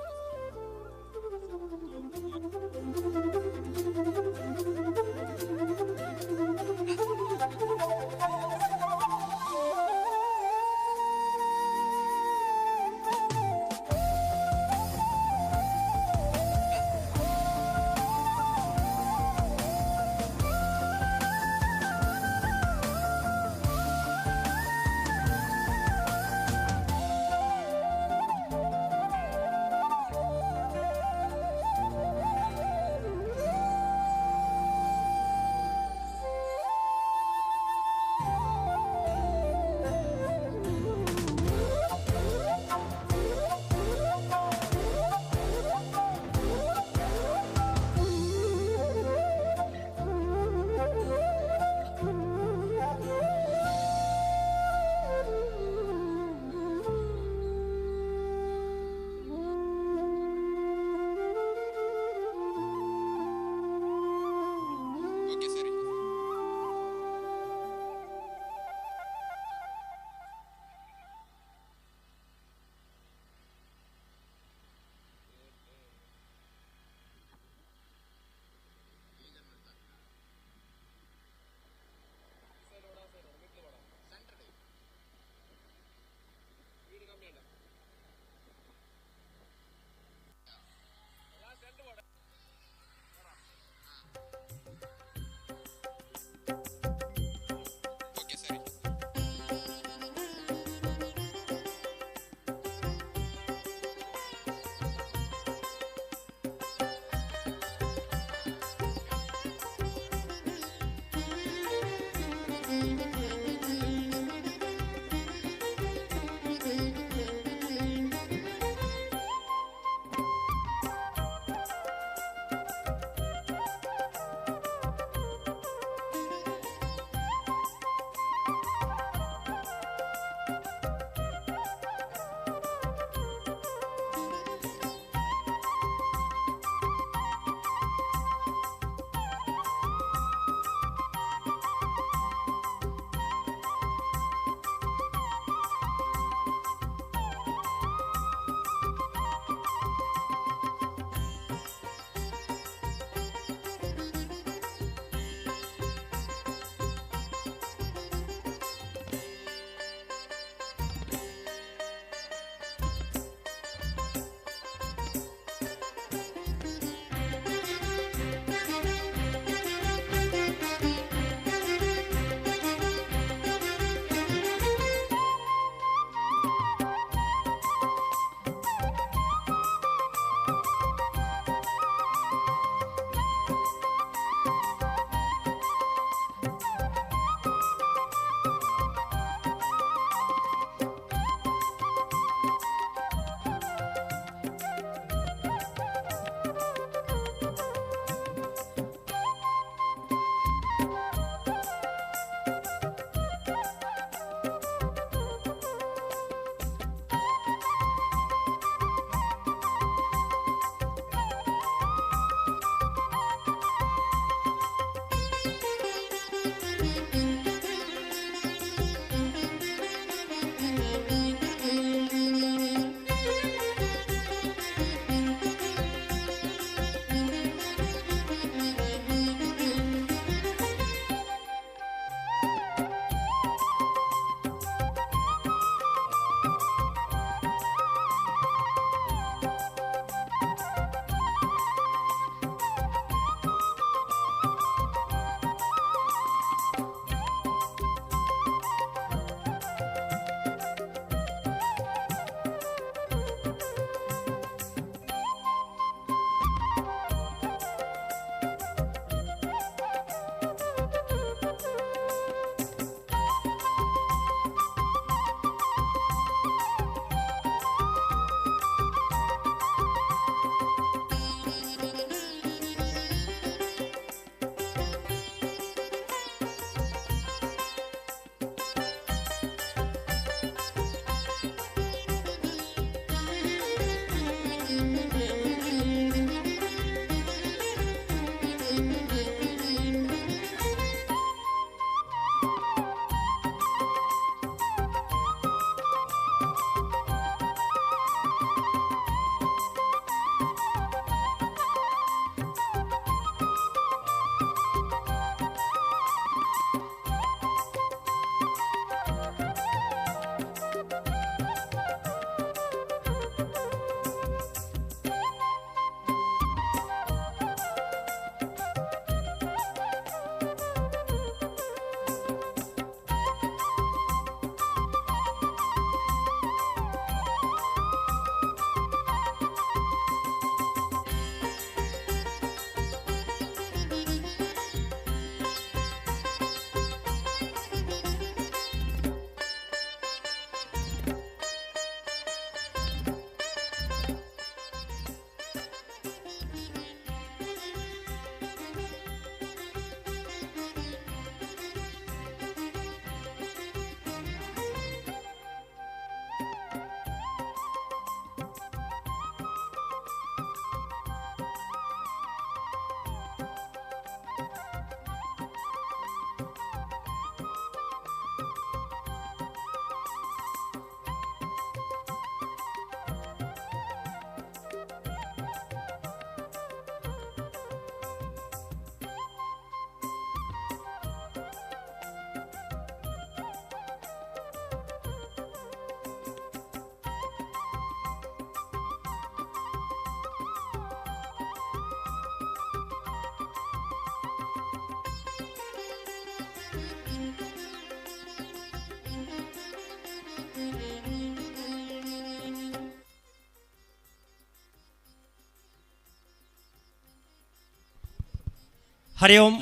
ಹರಿ ಓಂ.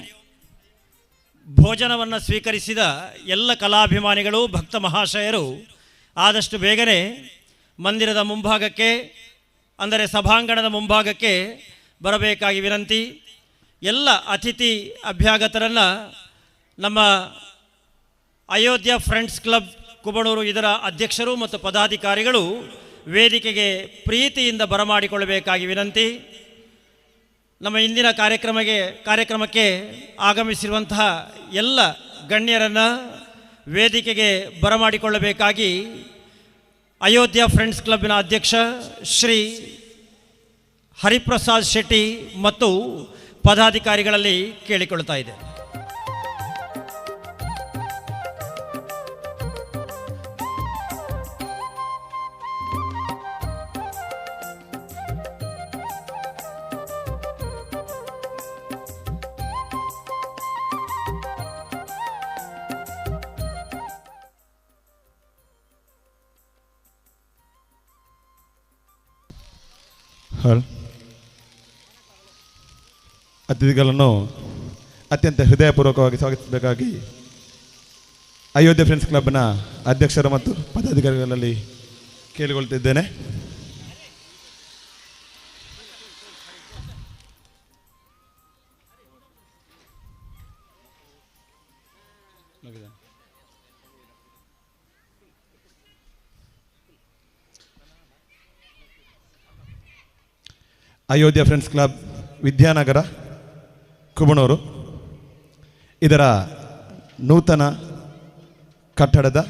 ಭೋಜನವನ್ನು ಸ್ವೀಕರಿಸಿದ ಎಲ್ಲ ಕಲಾಭಿಮಾನಿಗಳು ಭಕ್ತ ಮಹಾಶಯರು ಆದಷ್ಟು ಬೇಗನೆ ಮಂದಿರದ ಮುಂಭಾಗಕ್ಕೆ, ಅಂದರೆ ಸಭಾಂಗಣದ ಮುಂಭಾಗಕ್ಕೆ ಬರಬೇಕಾಗಿ ವಿನಂತಿ. ಎಲ್ಲ ಅತಿಥಿ ಅಭ್ಯಾಗತರನ್ನು ನಮ್ಮ ಅಯೋಧ್ಯ ಫ್ರೆಂಡ್ಸ್ ಕ್ಲಬ್ ಕುಬಣೂರು ಇದರ ಅಧ್ಯಕ್ಷರು ಮತ್ತು ಪದಾಧಿಕಾರಿಗಳು ವೇದಿಕೆಗೆ ಪ್ರೀತಿಯಿಂದ ಬರಮಾಡಿಕೊಳ್ಳಬೇಕಾಗಿ ವಿನಂತಿ. ನಮ್ಮ ಇಂದಿನ ಕಾರ್ಯಕ್ರಮಕ್ಕೆ ಆಗಮಿಸಿರುವಂತಹ ಎಲ್ಲ ಗಣ್ಯರನ್ನು ವೇದಿಕೆಗೆ ಬರಮಾಡಿಕೊಳ್ಳಬೇಕಾಗಿ ಅಯೋಧ್ಯ ಫ್ರೆಂಡ್ಸ್ ಕ್ಲಬ್ಬಿನ ಅಧ್ಯಕ್ಷ ಶ್ರೀ ಹರಿಪ್ರಸಾದ್ ಶೆಟ್ಟಿ ಮತ್ತು ಪದಾಧಿಕಾರಿಗಳಲ್ಲಿ ಕೇಳಿಕೊಳ್ಳುತ್ತಾ ಇದೆ. ಅತಿಥಿಗಳನ್ನು ಅತ್ಯಂತ ಹೃದಯಪೂರ್ವಕವಾಗಿ ಸ್ವಾಗತಿಸಬೇಕಾಗಿ ಅಯೋಧ್ಯೆ ಫ್ರೆಂಡ್ಸ್ ಕ್ಲಬ್ನ ಅಧ್ಯಕ್ಷರು ಮತ್ತು ಪದಾಧಿಕಾರಿಗಳಲ್ಲಿ ಕೇಳಿಕೊಳ್ತಿದ್ದೇನೆ. ಅಯೋಧ್ಯ ಫ್ರೆಂಡ್ಸ್ ಕ್ಲಬ್ ವಿದ್ಯಾನಗರ ಕುಬಣೂರು ಇದರ ನೂತನ ಕಟ್ಟಡದ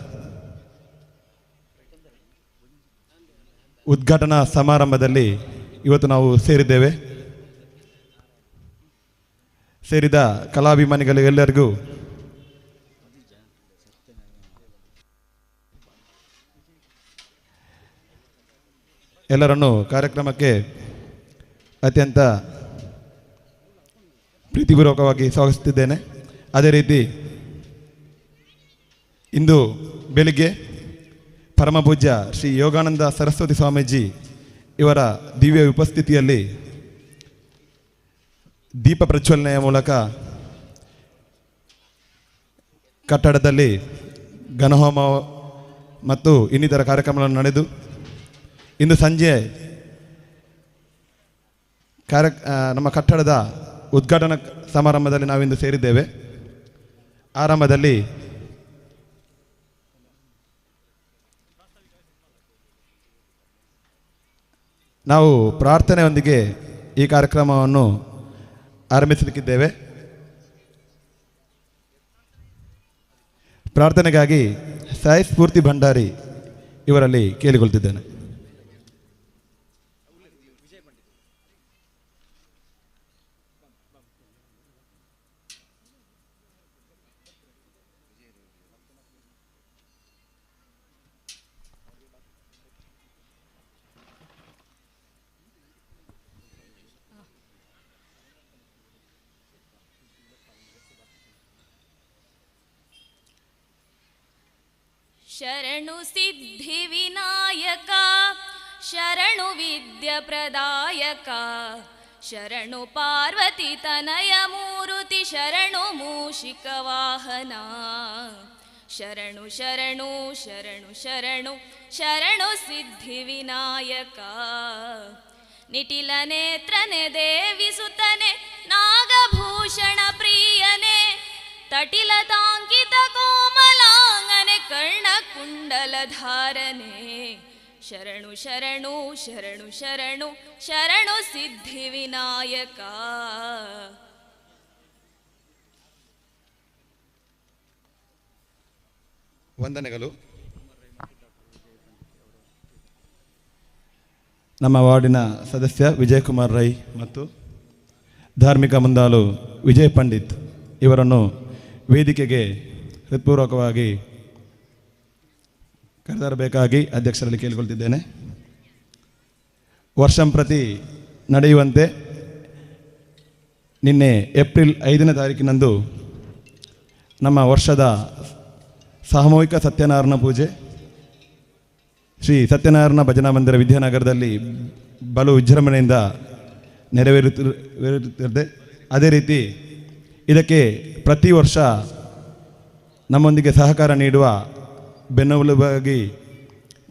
ಉದ್ಘಾಟನಾ ಸಮಾರಂಭದಲ್ಲಿ ಇವತ್ತು ನಾವು ಸೇರಿದ್ದೇವೆ. ಸೇರಿದ ಕಲಾಭಿಮಾನಿಗಳಿಗೆಲ್ಲರಿಗೂ ಎಲ್ಲರನ್ನು ಕಾರ್ಯಕ್ರಮಕ್ಕೆ ಅತ್ಯಂತ ಪ್ರೀತಿಪೂರ್ವಕವಾಗಿ ಸ್ವಾಗತಿಸುತ್ತಿದ್ದೇನೆ. ಅದೇ ರೀತಿ ಇಂದು ಬೆಳಿಗ್ಗೆ ಪರಮಪೂಜ್ಯ ಶ್ರೀ ಯೋಗಾನಂದ ಸರಸ್ವತಿ ಸ್ವಾಮೀಜಿ ಇವರ ದಿವ್ಯ ಉಪಸ್ಥಿತಿಯಲ್ಲಿ ದೀಪ ಪ್ರಜ್ವಲನೆಯ ಮೂಲಕ ಕಟ್ಟಡದಲ್ಲಿ ಘನಹೋಮ ಮತ್ತು ಇನ್ನಿತರ ಕಾರ್ಯಕ್ರಮಗಳನ್ನು ನಡೆದು ಇಂದು ಸಂಜೆ ನಮ್ಮ ಕಟ್ಟಡದ ಉದ್ಘಾಟನಾ ಸಮಾರಂಭದಲ್ಲಿ ನಾವಿಂದು ಸೇರಿದ್ದೇವೆ. ಆರಂಭದಲ್ಲಿ ನಾವು ಪ್ರಾರ್ಥನೆಯೊಂದಿಗೆ ಈ ಕಾರ್ಯಕ್ರಮವನ್ನು ಆರಂಭಿಸಲಿಕ್ಕಿದ್ದೇವೆ. ಪ್ರಾರ್ಥನೆಗಾಗಿ ಸಾಯಿ ಸ್ಫೂರ್ತಿ ಭಂಡಾರಿ ಇವರಲ್ಲಿ ಕೇಳಿಕೊಳ್ತಿದ್ದೇನೆ. ಶರಣು ಸಿದ್ಧಿ ವಿನಾಯಕ, ಶರಣು ವಿದ್ಯಾ ಪ್ರದಾಯಕ, ಶರಣು ಪಾರ್ವತಿ ತನಯ ಮೂರುತಿ, ಶರಣು ಮೂಷಿಕ ವಾಹನ, ಶರಣು ಶರಣು ಶರಣು ಶರಣು ಶರಣು ಸಿದ್ಧಿ ವಿನಾಯಕ. ನಿಟಿಲ ನೇತ್ರನೆ ದೇವಿಸುತ್ತನೆ, ನಾಗಭೂಷಣ ಪ್ರಿಯನೆ, ತಟಿಲತಾಂಕಿತ ಕೋಮಲಾಂಗನೆ, ಕರ್ಣ ಕುಂಡಲ ಧಾರನೆ, ಶರಣು ಶರಣು ಶರಣು ಶರಣು ಶರಣು ಸಿದ್ಧಿ ವಿನಾಯಕ. ವಂದನೆಗಳು. ನಮ್ಮ ವಾರ್ಡಿನ ಸದಸ್ಯ ವಿಜಯಕುಮಾರ್ ರೈ ಮತ್ತು ಧಾರ್ಮಿಕ ಮುಂದಾಳು ವಿಜಯ್ ಪಂಡಿತ್ ಇವರನ್ನು ವೇದಿಕೆಗೆ ಹೃತ್ಪೂರ್ವಕವಾಗಿ ಕರೆತರಬೇಕಾಗಿ ಅಧ್ಯಕ್ಷರಲ್ಲಿ ಕೇಳಿಕೊಳ್ತಿದ್ದೇನೆ. ವರ್ಷಂಪ್ರತಿ ನಡೆಯುವಂತೆ ನಿನ್ನೆ ಏಪ್ರಿಲ್ 5ನೇ ತಾರೀಕಿನಂದು ನಮ್ಮ ವರ್ಷದ ಸಾಮೂಹಿಕ ಸತ್ಯನಾರಾಯಣ ಪೂಜೆ ಶ್ರೀ ಸತ್ಯನಾರಾಯಣ ಭಜನಾ ಮಂದಿರ ವಿದ್ಯಾನಗರದಲ್ಲಿ ಬಲು ವಿಜೃಂಭಣೆಯಿಂದ ನೆರವೇರುತ್ತಿದೆ. ಅದೇ ರೀತಿ ಇದಕ್ಕೆ ಪ್ರತಿ ವರ್ಷ ನಮ್ಮೊಂದಿಗೆ ಸಹಕಾರ ನೀಡುವ ಬೆನ್ನೆಲುಬಾಗಿ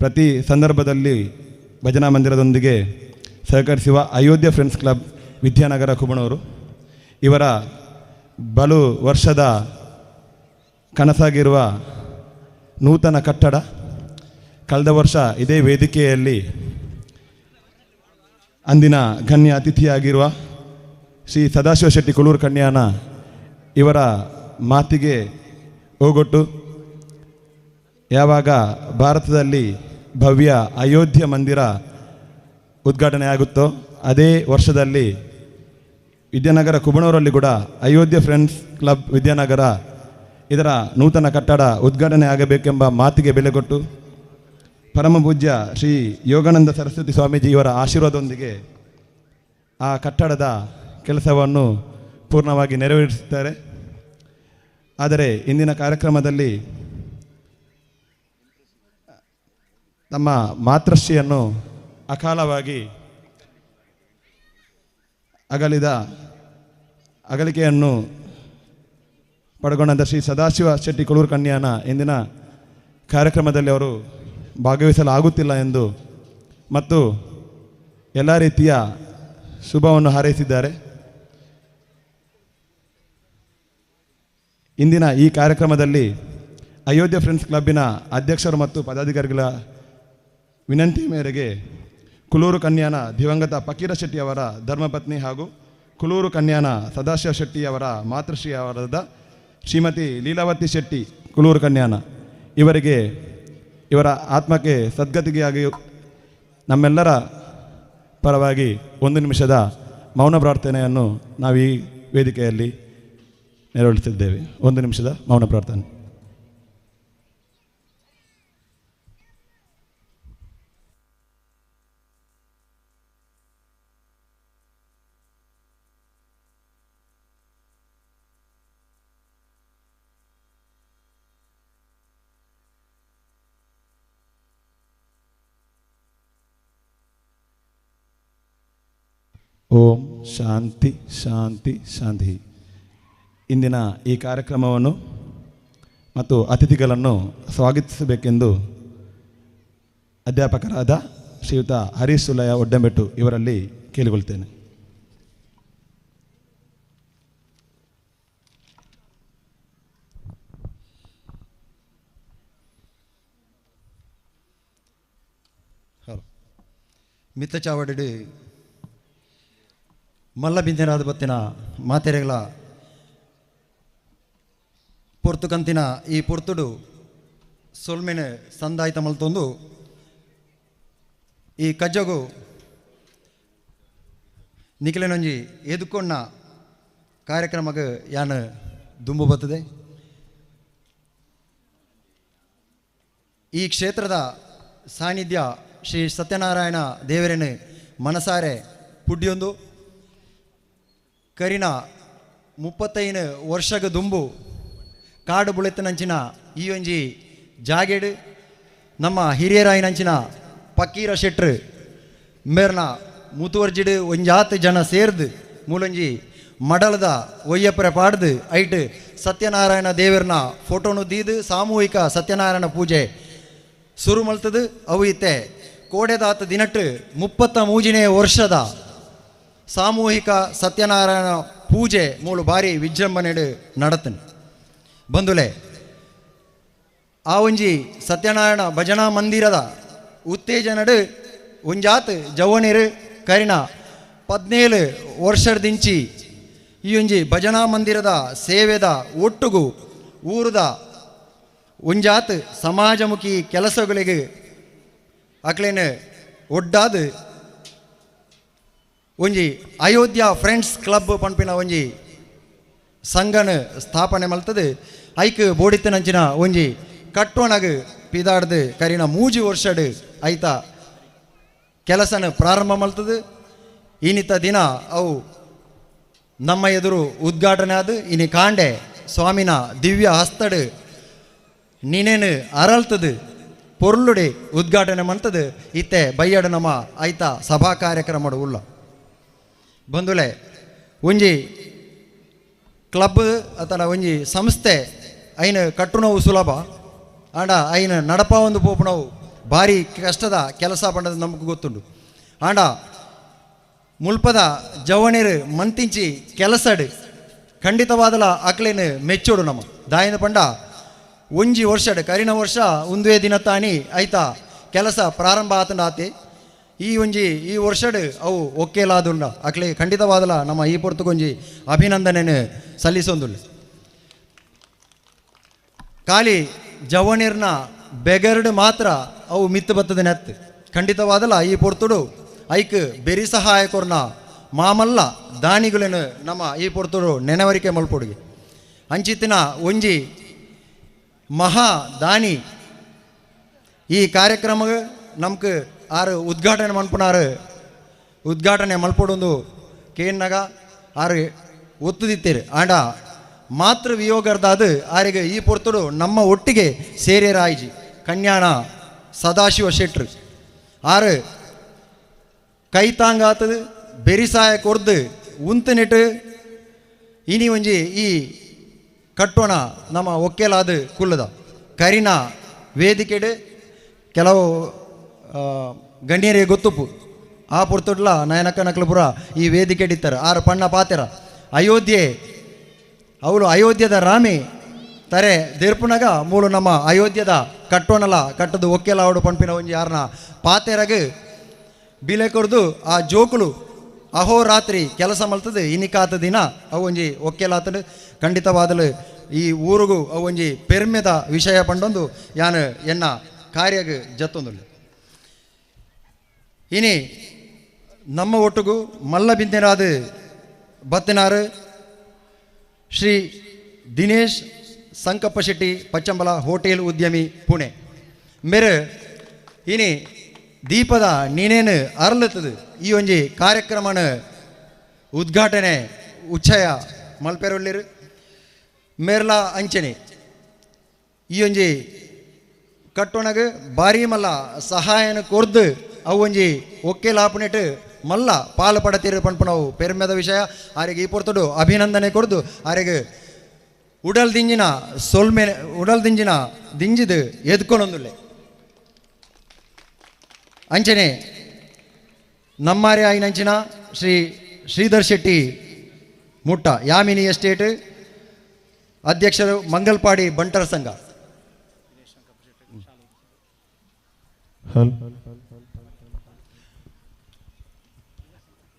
ಪ್ರತಿ ಸಂದರ್ಭದಲ್ಲಿ ಭಜನಾ ಮಂದಿರದೊಂದಿಗೆ ಸಹಕರಿಸುವ ಅಯೋಧ್ಯೆ ಫ್ರೆಂಡ್ಸ್ ಕ್ಲಬ್ ವಿದ್ಯಾನಗರ ಕುಬಣೂರು, ಇವರ ಬಲು ವರ್ಷದ ಕನಸಾಗಿರುವ ನೂತನ ಕಟ್ಟಡ ಕಳೆದ ವರ್ಷ ಇದೇ ವೇದಿಕೆಯಲ್ಲಿ ಅಂದಿನ ಗಣ್ಯ ಅತಿಥಿಯಾಗಿರುವ ಶ್ರೀ ಸದಾಶಿವ ಶೆಟ್ಟಿ ಕುಳೂರು ಕನ್ಯಾನ ಇವರ ಮಾತಿಗೆ ಹೋಗೊಟ್ಟು ಯಾವಾಗ ಭಾರತದಲ್ಲಿ ಭವ್ಯ ಅಯೋಧ್ಯೆ ಮಂದಿರ ಉದ್ಘಾಟನೆ ಆಗುತ್ತೋ ಅದೇ ವರ್ಷದಲ್ಲಿ ವಿದ್ಯಾನಗರ ಕುಬಣೂರಲ್ಲಿ ಕೂಡ ಅಯೋಧ್ಯೆ ಫ್ರೆಂಡ್ಸ್ ಕ್ಲಬ್ ವಿದ್ಯಾನಗರ ಇದರ ನೂತನ ಕಟ್ಟಡ ಉದ್ಘಾಟನೆ ಆಗಬೇಕೆಂಬ ಮಾತಿಗೆ ಬೆಲೆ ಕೊಟ್ಟು ಪರಮ ಪೂಜ್ಯ ಶ್ರೀ ಯೋಗಾನಂದ ಸರಸ್ವತಿ ಸ್ವಾಮೀಜಿ ಇವರ ಆಶೀರ್ವಾದದೊಂದಿಗೆ ಆ ಕಟ್ಟಡದ ಕೆಲಸವನ್ನು ಪೂರ್ಣವಾಗಿ ನೆರವೇರಿಸುತ್ತಾರೆ. ಆದರೆ ಇಂದಿನ ಕಾರ್ಯಕ್ರಮದಲ್ಲಿ ತಮ್ಮ ಮಾತೃಶ್ರೀಯನ್ನು ಅಕಾಲವಾಗಿ ಅಗಲಿಕೆಯನ್ನು ಪಡೆಗೊಂಡಂಥ ಶ್ರೀ ಸದಾಶಿವ ಶೆಟ್ಟಿ ಕುಳೂರು ಕನ್ಯಾನ ಇಂದಿನ ಕಾರ್ಯಕ್ರಮದಲ್ಲಿ ಅವರು ಭಾಗವಹಿಸಲಾಗುತ್ತಿಲ್ಲ ಎಂದು ಮತ್ತು ಎಲ್ಲ ರೀತಿಯ ಶುಭವನ್ನು ಹಾರೈಸಿದ್ದಾರೆ. ಇಂದಿನ ಈ ಕಾರ್ಯಕ್ರಮದಲ್ಲಿ ಅಯೋಧ್ಯೆ ಫ್ರೆಂಡ್ಸ್ ಕ್ಲಬ್ಬಿನ ಅಧ್ಯಕ್ಷರು ಮತ್ತು ಪದಾಧಿಕಾರಿಗಳ ವಿನಂತಿ ಮೇರೆಗೆ ಕುಳೂರು ಕನ್ಯಾನ ದಿವಂಗತ ಫಕೀರ ಶೆಟ್ಟಿಯವರ ಧರ್ಮಪತ್ನಿ ಹಾಗೂ ಕುಳೂರು ಕನ್ಯಾನ ಸದಾಶಿವ ಶೆಟ್ಟಿಯವರ ಮಾತೃಶ್ರೀಯವರಾದ ಶ್ರೀಮತಿ ಲೀಲಾವತಿ ಶೆಟ್ಟಿ ಕುಳೂರು ಕನ್ಯಾನ ಇವರಿಗೆ ಇವರ ಆತ್ಮಕ್ಕೆ ಸದ್ಗತಿಗಾಗಿ ನಮ್ಮೆಲ್ಲರ ಪರವಾಗಿ 1 ನಿಮಿಷದ ಮೌನ ಪ್ರಾರ್ಥನೆಯನ್ನು ನಾವು ಈ ವೇದಿಕೆಯಲ್ಲಿ ನೆರವೇರಿಸಿದ್ದೇವೆ. 1 ನಿಮಿಷದ ಮೌನ ಪ್ರಾರ್ಥನೆ. ಓಂ ಶಾಂತಿ ಶಾಂತಿ ಶಾಂತಿ. ಇಂದಿನ ಈ ಕಾರ್ಯಕ್ರಮವನ್ನು ಮತ್ತು ಅತಿಥಿಗಳನ್ನು ಸ್ವಾಗತಿಸಬೇಕೆಂದು ಅಧ್ಯಾಪಕರಾದ ಶ್ರೀಯುತ ಹರೀಶ್ ಸುಲಯ ಒಡ್ಡಂಬೆಟ್ಟು ಇವರಲ್ಲಿ ಕೇಳಿಕೊಳ್ತೇನೆ. ಮಿತ್ತ ಚಾವಡಿ ಮಲ್ಲ ಬಿಂದಿನಾದ ಬತ್ತಿನ ಮಾತೆರೆಗಳ ಪೊರ್ತು ಕಂತಿನ ಈ ಪೊರ್ತುಡು ಸೊಲ್ಮೆನೆ ಸಂದಾಯಿತ ಮಲ್ತೊಂದು ಈ ಕಜ್ಜಗು ನಿಖಿಲೆನೊಂಜಿ ಎದುಕೊಂಡ ಕಾರ್ಯಕ್ರಮಕ್ಕೆ ಯಾನು ದುಂಬು ಬರ್ತದೆ. ಈ ಕ್ಷೇತ್ರದ ಸಾನ್ನಿಧ್ಯ ಶ್ರೀ ಸತ್ಯನಾರಾಯಣ ದೇವರೇನು ಮನಸಾರೆ ಪುಡ್ಯೊಂದು ಕರಿನ 35 ವರ್ಷಗ ದುಂಬು ಕಾಡು ಬುಳೆತನಂಚಿನ ಈ ಒಂಜಿ ಜಾಗೇಡು ನಮ್ಮ ಹಿರಿಯರಾಯಿನಂಚಿನ ಫಕೀರ ಶೆಟ್ರು ಮೇರ್ನ ಮುತುವರ್ಜಿಡು ಒಂಜಾತ್ ಜನ ಸೇರ್ದು ಮೂಲೊಂಜಿ ಮಡಲದ ಒಯ್ಯಪ್ಪರೆ ಪಾಡ್ದು ಐಟ್ ಸತ್ಯನಾರಾಯಣ ದೇವರನ ಫೋಟೋನು ದೀದು ಸಾಮೂಹಿಕ ಸತ್ಯನಾರಾಯಣ ಪೂಜೆ ಶುರು ಮಲ್ತದು. ಅವು ಇತ್ತೆ ಕೋಡೆದಾತ ದಿನಟ್ಟು 33ನೇ ವರ್ಷದ ಸಾಮೂಹಿಕ ಸತ್ಯನಾರಾಯಣ ಪೂಜೆ ಮೂಳು ಭಾರಿ ವಿಜೃಂಭಣೆಡು ನಡತನು ಬಂದುಲೆ. ಆ ಒಂಜಿ ಸತ್ಯನಾರಾಯಣ ಭಜನಾ ಮಂದಿರದ ಉತ್ತೇಜನಡು ಒಂಜಾತ್ ಜವನಿರು ಕರಿನ 17 ವರ್ಷದಿಂಚಿ ಈ ಒಂಜಿ ಭಜನಾ ಮಂದಿರದ ಸೇವೆದ ಒಟ್ಟುಗು ಊರದ ಒಂಜಾತ್ ಸಮಾಜಮುಖಿ ಕೆಲಸಗಳಿಗೆ ಅಕ್ಲೇನು ಒಡ್ಡಾದು ಒಂಜಿ ಅಯೋಧ್ಯ ಫ್ರೆಂಡ್ಸ್ ಕ್ಲಬ್ ಪಂಪಿನ ಒಂಜಿ ಸಂಘನ ಸ್ಥಾಪನೆ ಮಲ್ತದು. ಐಕ್ ಬೋಡಿತ್ತನಂಚಿನ ಒಂಜಿ ಕಟ್ಟೋಣಗ ಪಿದಾಡ್ದು ಕರಿನ 3 ವರ್ಷಡು ಐತ ಕೆಲಸನ ಪ್ರಾರಂಭ ಮಲ್ತದು. ಇನ್ನಿತ ದಿನ ಅವು ನಮ್ಮ ಎದುರು ಉದ್ಘಾಟನೆ ಆದು ಇನಿ ಕಾಂಡೆ ಸ್ವಾಮಿನ ದಿವ್ಯ ಹಸ್ತಡು ನೀನೇನು ಅರಳ್ತದು ಪೊರ್ಲುಡೆ ಉದ್ಘಾಟನೆ ಮಲ್ತದು. ಇತ್ತೆ ಬೈಯಡು ನಮ್ಮ ಐತ ಸಭಾ ಕಾರ್ಯಕ್ರಮ ಉಲ್ಲ ಬಂದುಲೆ ಒಂಜಿ ಕ್ಲಬ್ ಅಥವಾ ಒಂಜಿ ಸಂಸ್ಥೆ ಐನ ಕಟ್ಟುನವು ಸುಲಭ ಆಂಡ ಐನ ನಡಪ ಒಂದು ಪೋಪುನವು ಭಾರಿ ಕಷ್ಟದ ಕೆಲಸ ಪಂಡದು ನಮಗೂ ಗೊತ್ತುಂಡು ಆಂಡ ಮುಲ್ಪದ ಜವಣೇರು ಮಂತಿಂಚಿ ಕೆಲಸಡು ಖಂಡಿತವಾದಲ ಅಕ್ಲೇನು ಮೆಚ್ಚೋಡು ನಮ್ಮ ದಾಯನ ಪಂಡ ಒಂಜಿ ವರ್ಷಡ್ ಕರಿನ ವರ್ಷ ಒಂದೇ ದಿನ ತಾಣಿ ಆಯ್ತಾ ಕೆಲಸ ಪ್ರಾರಂಭ ಆತಂಡಾತೆ ಈ ವರ್ಷಡ್ ಅವು ಒಕ್ಕೇಲಾದುಂಡ ಅಕ್ಲೆ ಖಂಡಿತವಾದಲ ನಮ್ಮ ಈ ಪೊರ್ತುಗೊಂಜಿ ಅಭಿನಂದನೆಯನ್ನು ಸಲ್ಲಿಸೊಂದುಲ್ಲ ಖಾಲಿ ಜವಣೀರ್ನ ಬೆಗರ್ಡ್ ಮಾತ್ರ ಅವು ಮಿತ್ತು ಬತ್ತದ ನೆತ್ ಖಂಡಿತವಾದಲ್ಲ ಈ ಪೊರ್ತುಡು ಐಕ್ ಬೆರಿ ಸಹಾಯಕರನ್ನ ಮಾಮಲ್ಲ ದಾನಿಗಳೇನು ನಮ್ಮ ಈ ಪೊರ್ತುಡು ನೆನವರಿಕೆ ಮಲ್ಪೊಡುಗೆ ಅಂಚಿತ್ತಿನ ಒಂಜಿ ಮಹಾ ದಾನಿ ಈ ಕಾರ್ಯಕ್ರಮ ನಮ್ಗೆ ಆರು ಉದ್ಘಾಟನೆ ಮನ್ಪುನಾರು ಉದ್ಘಾಟನೆ ಮಲ್ಪೊಡೊಂದು ಕೇನ್ನಾಗ ಆರು ಒತ್ತುದಿತ್ತೇರು ಆಂಡ ಮಾತೃ ವಿಯೋಗರ್ದಾದು ಆರಿಗೆ ಈ ಪೊರ್ತುಡು ನಮ್ಮ ಒಟ್ಟಿಗೆ ಸೇರಿರಾಯ್ಜಿ ಕನ್ಯಾಣ ಸದಾಶಿವ ಶೆಟ್ರು ಆರು ಕೈತಾಂಗಾತದು ಬೆರಿಸಾಯ ಕೊರ್ದು ಉಂತನೆಟ್ಟು ಇನಿ ಒಂಜಿ ಈ ಕಟ್ಟೋಣ ನಮ್ಮ ಒಕ್ಕೇಲಾದ ಕುಲ್ಲದ ಕರಿನ ವೇದಿಕೆಡು ಕೆಲವು ಗಣ್ಯರಿಗೆ ಗೊತ್ತುಪ್ಪು ಆ ಪುರ್ತುಡ್ಲ ನಯನಕ್ಕ ನಕ್ಲಪುರ ಈ ವೇದಿಕೆ ಇಡ್ತಾರೆ ಆರು ಪಣ್ಣ ಪಾತೆರ ಅಯೋಧ್ಯೆ ಅವಳು ಅಯೋಧ್ಯದ ರಾಮಿ ತರೆ ದೇರ್ಪುನಾಗ ಮೂಲು ನಮ್ಮ ಅಯೋಧ್ಯದ ಕಟ್ಟೋಣಲ ಕಟ್ಟದು ಒಕ್ಕೆಲ ಅವಡು ಪಂಪಿನ ಒಂಜಿ ಯಾರನ್ನ ಪಾತೆರಗ ಬಿಲೆ ಕೊರ್ದು ಆ ಜೋಕುಲು ಅಹೋರಾತ್ರಿ ಕೆಲಸ ಮಲ್ತದು ಇನಿಕಾತ ದಿನ ಅವು ಒಂಜಿ ಒಕ್ಕೆಲಾತಡು ಖಂಡಿತವಾದಲು ಈ ಊರಿಗೂ ಅವು ಒಂಜಿ ಪೆರ್ಮೆದ ವಿಷಯ ಪಂಡೊಂದು ಯಾನು ಎನ್ನ ಕಾರ್ಯಗ ಜತ್ತೊಂದುಲ್ಲ ಇನಿ ನಮ್ಮ ಒಟ್ಟಿಗೂ ಮಲ್ಲ ಬಿಂದೆನಾದ ಬತ್ತಿನಾರು ಶ್ರೀ ದಿನೇಶ್ ಸಂಕಪ್ಪ ಶೆಟ್ಟಿ ಪಚ್ಚಂಬಲ ಹೋಟೆಲ್ ಉದ್ಯಮಿ ಪುಣೆ ಮೇರೆ ಇನಿ ದೀಪದ ನೀನೇನು ಅರಲತ್ತದು ಈ ಒಂಜಿ ಕಾರ್ಯಕ್ರಮನ ಉದ್ಘಾಟನೆ ಉಚ್ಛಯ ಮಲ್ಪೆರೊಳ್ಳಿರು ಮೇರ್ಲಾ ಅಂಚನೆ ಈ ಒಂಜಿ ಕಟ್ಟೋಣಗ ಭಾರಿ ಮಲ್ಲ ಸಹಾಯನ ಕೊರ್ದು ಅವು ಒಂಜಿ ಒಕ್ಕೆಲಾಪುನೆಟ್ಟು ಮಲ್ಲ ಪಾಲು ಪಡತೀರು ಪಂಪನವು ಪೆರ್ಮೆದ ವಿಷಯ ಆರಿಗೆ ಈ ಪೊರ್ತುಡು ಅಭಿನಂದನೆ ಕೊರ್ದು ಆರಿಗೆ ಉಡಲ್ ದಿಂಜಿನ ದಿಂಜಿದು ಎದ್ಕೊಂಡೊಂದುಲ್ಲೆ ಅಂಚನೆ ನಮ್ಮಾರೆ ಆಯ್ನಂಚಿನ ಶ್ರೀಧರ್ ಶೆಟ್ಟಿ ಮುಟ್ಟ ಯಾಮಿನಿ ಎಸ್ಟೇಟ್ ಅಧ್ಯಕ್ಷರು ಮಂಗಲ್ಪಾಡಿ ಬಂಟರ ಸಂಘ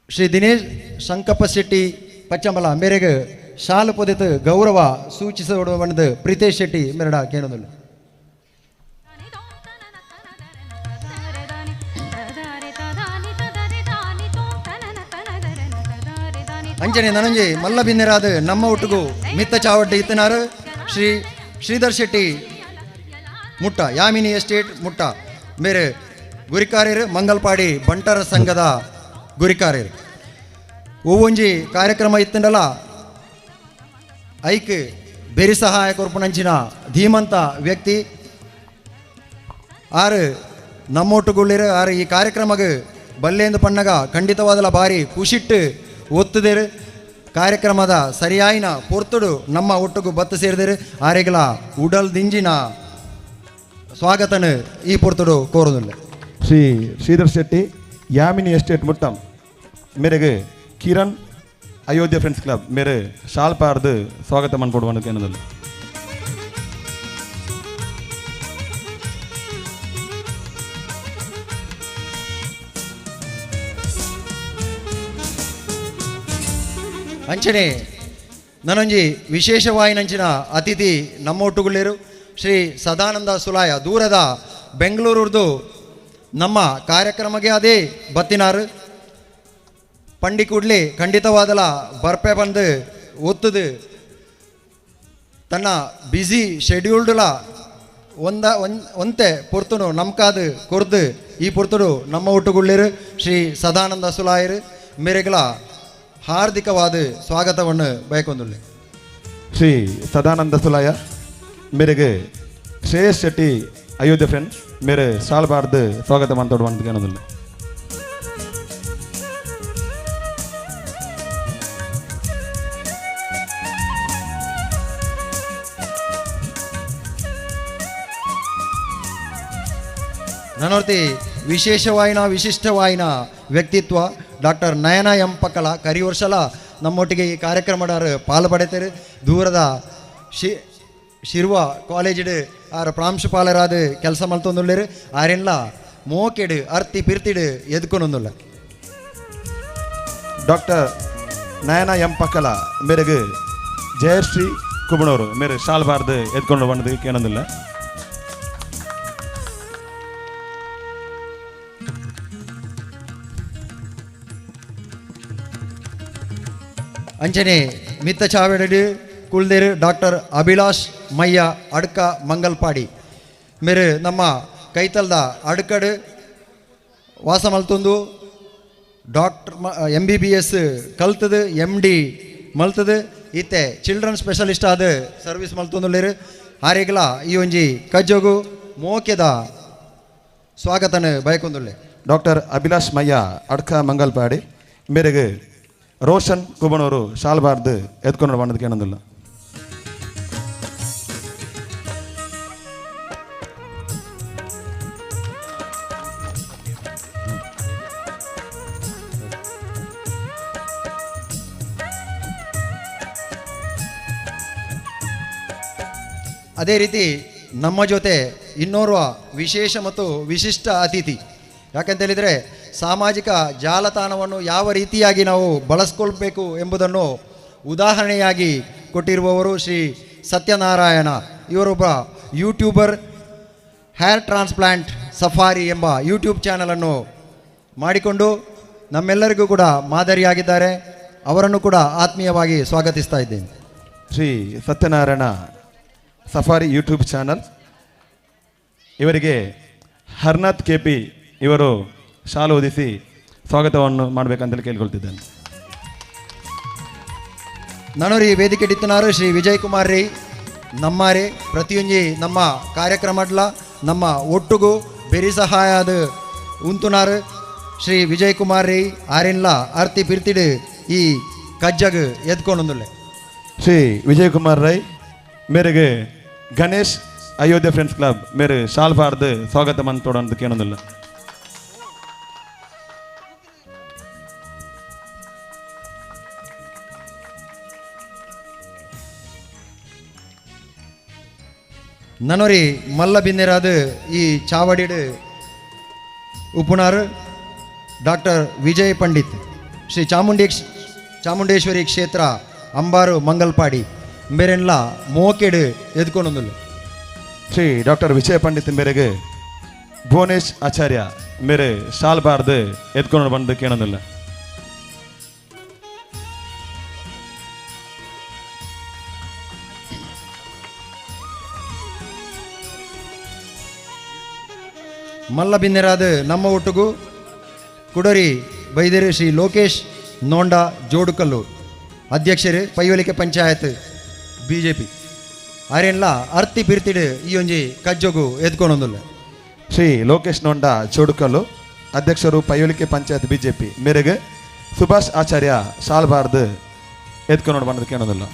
ಶ್ರೀ ದಿನೇಶ್ ಸಂಕಪ್ಪ ಶೆಟ್ಟಿ ಪಚ್ಚಂಬಲ ಮೇರೆಗೆ ಶಾಲು ಪೊದೆತು ಗೌರವ ಸೂಚಿಸುವುದು ಪ್ರೀತೇಶ್ ಶೆಟ್ಟಿ ಮೆರಡ ಕೇಳೋದಿಲ್ಲ ಅಂಚನೆ ನನಂಜಿ ಮಲ್ಲ ಬಿನ್ನೆರಾದ ನಮ್ಮ ಒಟ್ಟಿಗೂ ಮಿತ್ತ ಚಾವಡ್ಡಿ ಇತ್ತನಾರು ಶ್ರೀಧರ್ ಶೆಟ್ಟಿ ಮುಟ್ಟ ಯಾಮಿನಿ ಎಸ್ಟೇಟ್ ಮುಟ್ಟ ಮೇರೆ ಗುರಿಕಾರ್ಯರು ಮಂಗಲ್ಪಾಡಿ ಬಂಟರ ಸಂಘದ ಗುರಿಕಾರ್ಯರು ಒಂಜಿ ಕಾರ್ಯಕ್ರಮ ಇತ್ತಂಡಲ್ಲ ಐಕ್ ಬೆರಿ ಸಹಾಯ ಕೊರ್ಪುನಂಚಿನ ಧೀಮಂತ ವ್ಯಕ್ತಿ ಆರು ನಮ್ಮೊಟ್ಟುಗುಳ್ಳಿರು ಆರು ಈ ಕಾರ್ಯಕ್ರಮಕ್ಕೆ ಬಲ್ಲೆಂದು ಪಣ್ಣಗ ಖಂಡಿತವಾದಲ ಭಾರಿ ಖುಷಿಟ್ಟು ಒತ್ತುದೇರು ಕಾರ್ಯಕ್ರಮದ ಸರಿಯಾಯಿನ ಪೊರ್ತುಡು ನಮ್ಮ ಒಟ್ಟಿಗೂ ಬತ್ತು ಸೇರಿದೇರು ಆರೆಗಳ ಉಡಲ್ ದಿಂಜಿನ ಸ್ವಾಗತನು ಈ ಪೊರ್ತುಡು ಕೋರುದಿಲ್ಲ ಶ್ರೀಧರ್ ಶೆಟ್ಟಿ ಯಾಮಿನಿ ಎಸ್ಟೇಟ್ ಮುಟ್ಟಂ ಮೇರೆಗೆ ಕಿರಣ್ ಅಯೋಧ್ಯೆ ಫ್ರೆಂಡ್ಸ್ ಕ್ಲಬ್ ಮೇರೆ ಶಾಲ್ ಪಾರ್ದು ಸ್ವಾಗತ ಮಾಡ್ಕೊಡುವ ಏನದಲ್ಲ ಅಂಚನೆ ನನೊಂಜಿ ವಿಶೇಷವಾಯಿನಂಚಿನ ಅತಿಥಿ ನಮ್ಮೊಟ್ಟುಗುಳ್ಳೇರು ಶ್ರೀ ಸದಾನಂದ ಸುಲಾಯ ದೂರದ ಬೆಂಗಳೂರದು ನಮ್ಮ ಕಾರ್ಯಕ್ರಮಕ್ಕೆ ಅದೇ ಬತ್ತಿನಾರು ಪಂಡಿ ಕೂಡ್ಲಿ ಖಂಡಿತವಾದಲ ಬರ್ಪೆ ಬಂದು ಒತ್ತದು ತನ್ನ ಬ್ಯುಸಿ ಶೆಡ್ಯೂಲ್ಡ್ಲ ಒಂತೆ ಪೊರ್ತುನು ನಮ್ಕಾದು ಕೊರ್ದು ಈ ಪೊರ್ತುಡು ನಮ್ಮ ಒಟ್ಟುಗುಳ್ಳೇರು ಶ್ರೀ ಸದಾನಂದ ಸುಲಾಯರು ಮೇರೆಗಳ ಹಾರ್ದಿಕವಾದ ಸ್ವಾಗತವನ್ನು ಬಯಕೊಂದುಳ್ಳೆ ಶ್ರೀ ಸದಾನಂದ ಸುಲಾಯ ಮೇರೆಗೆ ಶ್ರೇಯಸ್ ಶೆಟ್ಟಿ ಅಯೋಧ್ಯೆ ಫ್ರೆಂಡ್ಸ್ ಮೇರೆ ಶಾಲ್ ಬಾರ್ದು ಸ್ವಾಗತ ಮಾತಾಡುವಂತ ಏನದಿಲ್ಲ ನನ್ನೊರ್ತಿ ವಿಶೇಷವಾಯಿನ ವಿಶಿಷ್ಟವಾಯಿನ ವ್ಯಕ್ತಿತ್ವ ಡಾಕ್ಟರ್ ನಯನ ಎಂ ಪಕ್ಕಲ ಕರಿ ವರ್ಷಲ ನಮ್ಮೊಟ್ಟಿಗೆ ಈ ಕಾರ್ಯಕ್ರಮದಾರ ಪಾಲು ಪಡೆತಾರೆ ದೂರದ ಶಿರ್ವ ಕಾಲೇಜಿಡ್ ಆರ ಪ್ರಾಂಶುಪಾಲರಾದ ಕೆಲಸ ಮಲ್ತೊಂದುಳ್ಳೇರು ಆರೆಲ್ಲ ಮೋಕೆಡು ಅರ್ತಿ ಪಿರ್ತಿಡು ಎದ್ಕೊಂಡೊಂದುಲ್ಲ ಡಾಕ್ಟರ್ ನಯನ ಎಂ ಪಕ್ಕಲ ಮೇರೆಗೆ ಜಯಶ್ರೀ ಕುಬಣವರು ಮೇರೆ ಶಾಲ್ ಬಾರ್ದು ಎದ್ಕೊಂಡು ಬಂದದ್ದು ಕೇಳೋದಿಲ್ಲ ಅಂಚನೆ ಮಿತ್ತ ಚಾವೆಡು ಕುಳ್ದೇರು ಡಾಕ್ಟರ್ ಅಭಿಲಾಷ್ ಮಯ್ಯ ಅಡ್ಕ ಮಂಗಲ್ಪಾಡಿ ಮೇರೆ ನಮ್ಮ ಕೈತಲ್ದ ಅಡ್ಕಡು ವಾಸ ಮಲ್ತೊಂದು ಡಾಕ್ಟರ್ MBBS ಕಲ್ತದು MD ಮಲ್ತದು ಇತ್ತೆ ಚಿಲ್ಡ್ರನ್ ಸ್ಪೆಷಲಿಸ್ಟ್ ಆದ ಸರ್ವಿಸ್ ಮಲ್ತೊಂದುಳ್ಳೇರು ಆರೆಗ್ಲ ಈ ಒಂಜಿ ಕಜ್ಜೋಗು ಮೋಕೆದ ಸ್ವಾಗತನ ಬಯಕೊಂದುಳ್ಳೆ ಡಾಕ್ಟರ್ ಅಭಿಲಾಷ್ ಮಯ್ಯ ಅಡ್ಕ ಮಂಗಲ್ಪಾಡಿ ಮೇರೆಗೆ ರೋಷನ್ ಕುಬಣವರು ಶಾಲ್ ಬಾರ್ದು ಎದ್ಕೊಂಡು ಬಂದದ್ದು ಕೇಳೋದಿಲ್ಲ ಅದೇ ರೀತಿ ನಮ್ಮ ಜೊತೆ ಇನ್ನೋರ್ವ ವಿಶೇಷ ಮತ್ತು ವಿಶಿಷ್ಟ ಅತಿಥಿ ಯಾಕಂತೇಳಿದರೆ ಸಾಮಾಜಿಕ ಜಾಲತಾಣವನ್ನು ಯಾವ ರೀತಿಯಾಗಿ ನಾವು ಬಳಸ್ಕೊಳ್ಬೇಕು ಎಂಬುದನ್ನು ಉದಾಹರಣೆಯಾಗಿ ಕೊಟ್ಟಿರುವವರು ಶ್ರೀ ಸತ್ಯನಾರಾಯಣ ಇವರೊಬ್ಬ YouTuber hair transplant safari YouTube ಯೂಟ್ಯೂಬ್ ಚಾನಲನ್ನು ಮಾಡಿಕೊಂಡು ನಮ್ಮೆಲ್ಲರಿಗೂ ಕೂಡ ಮಾದರಿಯಾಗಿದ್ದಾರೆ ಅವರನ್ನು ಕೂಡ ಆತ್ಮೀಯವಾಗಿ ಸ್ವಾಗತಿಸ್ತಾ ಇದ್ದೇನೆ Shri Satyanarayana safari YouTube channel ಇವರಿಗೆ ಹರ್ನಾಥ್ KP ಇವರು ಶಾಲು ಓದಿಸಿ ಸ್ವಾಗತವನ್ನು ಮಾಡಬೇಕಂತೇಳಿ ಕೇಳ್ಕೊಳ್ತಿದ್ದೇನೆ ನನರಿ ವೇದಿಕೆ ಡಿತ್ತನಾರು ಶ್ರೀ ವಿಜಯ್ ಕುಮಾರ್ ರೈ ನಮ್ಮಾರೆ ಪ್ರತಿಯೊಂಜಿ ನಮ್ಮ ಕಾರ್ಯಕ್ರಮಡ್ಲ ನಮ್ಮ ಒಟ್ಟುಗು ಬೆರಿ ಸಹಾಯದ ಉಂತುನಾರು ಶ್ರೀ ವಿಜಯ್ ಕುಮಾರ್ ರೈ ಆರೆನ್ಲ ಆರ್ತಿ ಪಿರ್ತಿಡು ಈ ಕಜ್ಜಗ್ ಎದ್ಕೊಂಡೊಂದುಲ್ಲೆ ಶ್ರೀ ವಿಜಯ್ ಕುಮಾರ್ ರೈ ಮೇರೆಗೆ ಗಣೇಶ್ ಅಯೋಧ್ಯೆ ಫ್ರೆಂಡ್ಸ್ ಕ್ಲಬ್ ಮೇರೆ ಶಾಲ್ ಬಾರ್ದು ಸ್ವಾಗತ ಮಂತೋಡ ಅಂತ ಕೇಳೋದಿಲ್ಲ ನನರಿ ಮಲ್ಲ ಬಿನ್ನೆರಾದ ಈ ಚಾವಡಿಡು ಉಪುನಾರು ಡಾಕ್ಟರ್ ವಿಜಯ್ ಪಂಡಿತ್ ಶ್ರೀ ಚಾಮುಂಡೇಶ್ವರಿ ಕ್ಷೇತ್ರ ಅಂಬಾರು ಮಂಗಲ್ಪಾಡಿ ಮೇರೆನ್ಲ ಮೋಕೆಡು ಎದ್ಕೊಂಡೊಂದುಲ್ಲೆ ಶ್ರೀ ಡಾಕ್ಟರ್ ವಿಜಯ್ ಪಂಡಿತ್ ಮೇರೆಗೆ ಭುವನೇಶ್ ಆಚಾರ್ಯ ಮೇರೆ ಶಾಲ್ ಬಾರ್ದು ಎದ್ಕೊಂಡು ಬಂದು ಕೇಳೋದಿಲ್ಲ ಮಲ್ಲ ಬಿನ್ನೆರಾದ ನಮ್ಮ ಒಟ್ಟುಗು ಕುಡರಿ ಬೈದೇರು ಶ್ರೀ ಲೋಕೇಶ್ ನೋಂಡ ಜೋಡುಕಲ್ಲು ಅಧ್ಯಕ್ಷರು ಪೈವಲಿಕೆ ಪಂಚಾಯತ್ BJP ಆರೆನ್ಲ ಅರ್ತಿ ಪಿರ್ತಿಡು ಈ ಒಂಜಿ ಕಜ್ಜೋಗು ಎದ್ಕೊಂಡೊಂದುಲ್ಲೆ ಶ್ರೀ ಲೋಕೇಶ್ ನೋಂಡ ಚೋಡುಕಲ್ಲು ಅಧ್ಯಕ್ಷರು ಪೈವಲಿಕೆ ಪಂಚಾಯತ್ BJP ಮೇರೆಗೆ ಸುಭಾಷ್ ಆಚಾರ್ಯ ಶಾಲ್ ಬಾರ್ದು ಎದ್ಕೊಂಡು ಬಂದು ಕೇಳೋದಿಲ್ಲ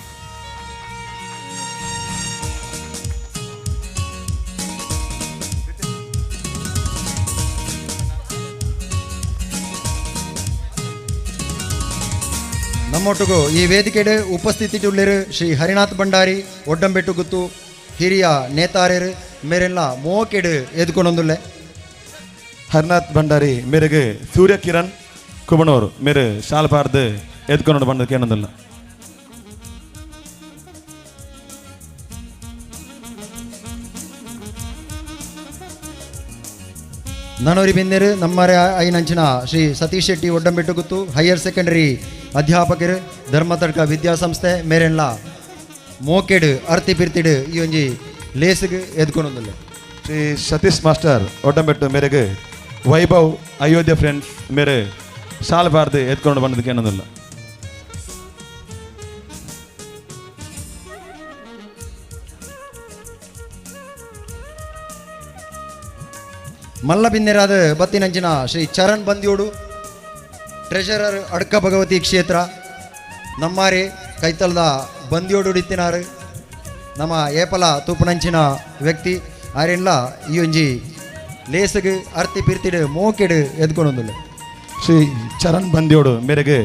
ನಮ್ಮೊಟ್ಟಿಗೂ ಈ ವೇದಿಕೆಡೆ ಉಪಸ್ಥಿತಿಯುಳ್ಳರು ಶ್ರೀ ಹರಿನಾಥ್ ಭಂಡಾರಿ ಒಡ್ಡಂಬೆಟ್ಟು ಗುತ್ತು ಹಿರಿಯ ನೇತಾರರು ಮೇರೆಲ್ಲ ಮೋಕೆಡು ಎದ್ಕೊಂಡೊಂದುಲ್ಲೆ ಹರಿನಾಥ್ ಭಂಡಾರಿ ಮೇರೆಗೆ ಸೂರ್ಯ ಕಿರಣ್ ಕುಬಣವರು ಮೇರೆ ಶಾಲ್ ಬಾರ್ದು ಎದ್ಕೊಂಡು ಬಂದು ಕೇಳೋದಿಲ್ಲ ನನೋರಿ ಬಿಂದೇರು ನಮ್ಮರೆ ಐನಂಚಿನ ಶ್ರೀ ಸತೀಶ್ ಶೆಟ್ಟಿ ಒಡ್ಡಂಬೆಟ್ಟು ಗುತ್ತು ಹೈಯರ್ ಸೆಕೆಂಡರಿ ಅಧ್ಯಾಪಕರು ಧರ್ಮತಡ್ಕ ವಿದ್ಯಾಸಂಸ್ಥೆ ಮೇರೆಲ್ಲ ಮೋಕೆಡು ಅರ್ತಿ ಪಿರ್ತಿಡು ಈ ಒಂಜಿ ಲೇಸಿಗೆ ಎದ್ಕೊಂಡೊಂದುಲ್ಲೆ ಶ್ರೀ ಸತೀಶ್ ಮಾಸ್ಟರ್ ಒಡ್ಡಂಬೆಟ್ಟು ಮೇರೆಗೆ ವೈಭವ್ ಅಯೋಧ್ಯೆ ಫ್ರೆಂಡ್ಸ್ ಮೇರೆ ಶಾಲ್ ಬಾರ್ದು ಎದ್ಕೊಂಡು ಬಂದು ಕೇಳೋದಿಲ್ಲ ಮಲ್ಲ ಬಿನ್ನೆರಾದ ಬತ್ತಿನಂಚಿನ ಶ್ರೀ ಚರಣ್ ಬಂದ್ಯೋಡು ಟ್ರೆಷರರ್ ಅಡ್ಕ ಭಗವತಿ ಕ್ಷೇತ್ರ ನಮ್ಮಾರೆ ಕೈತಲ್ದ ಬಂದ್ಯೋಡು ಇತ್ತಿನಾರು ನಮ್ಮ ಏಪಲ ತೂಪುನಂಚಿನ ವ್ಯಕ್ತಿ ಆರೆನ್ಲ ಈ ಒಂಜಿ ಲೇಸಗೆ ಅರ್ತಿ ಪಿರ್ತಿಡು ಮೋಕೆಡು ಎದ್ಕೊಂಡೊಂದುಲ್ಲ. ಶ್ರೀ ಚರಣ್ ಬಂದಿಯೋಡು ಮೇರೆಗೆ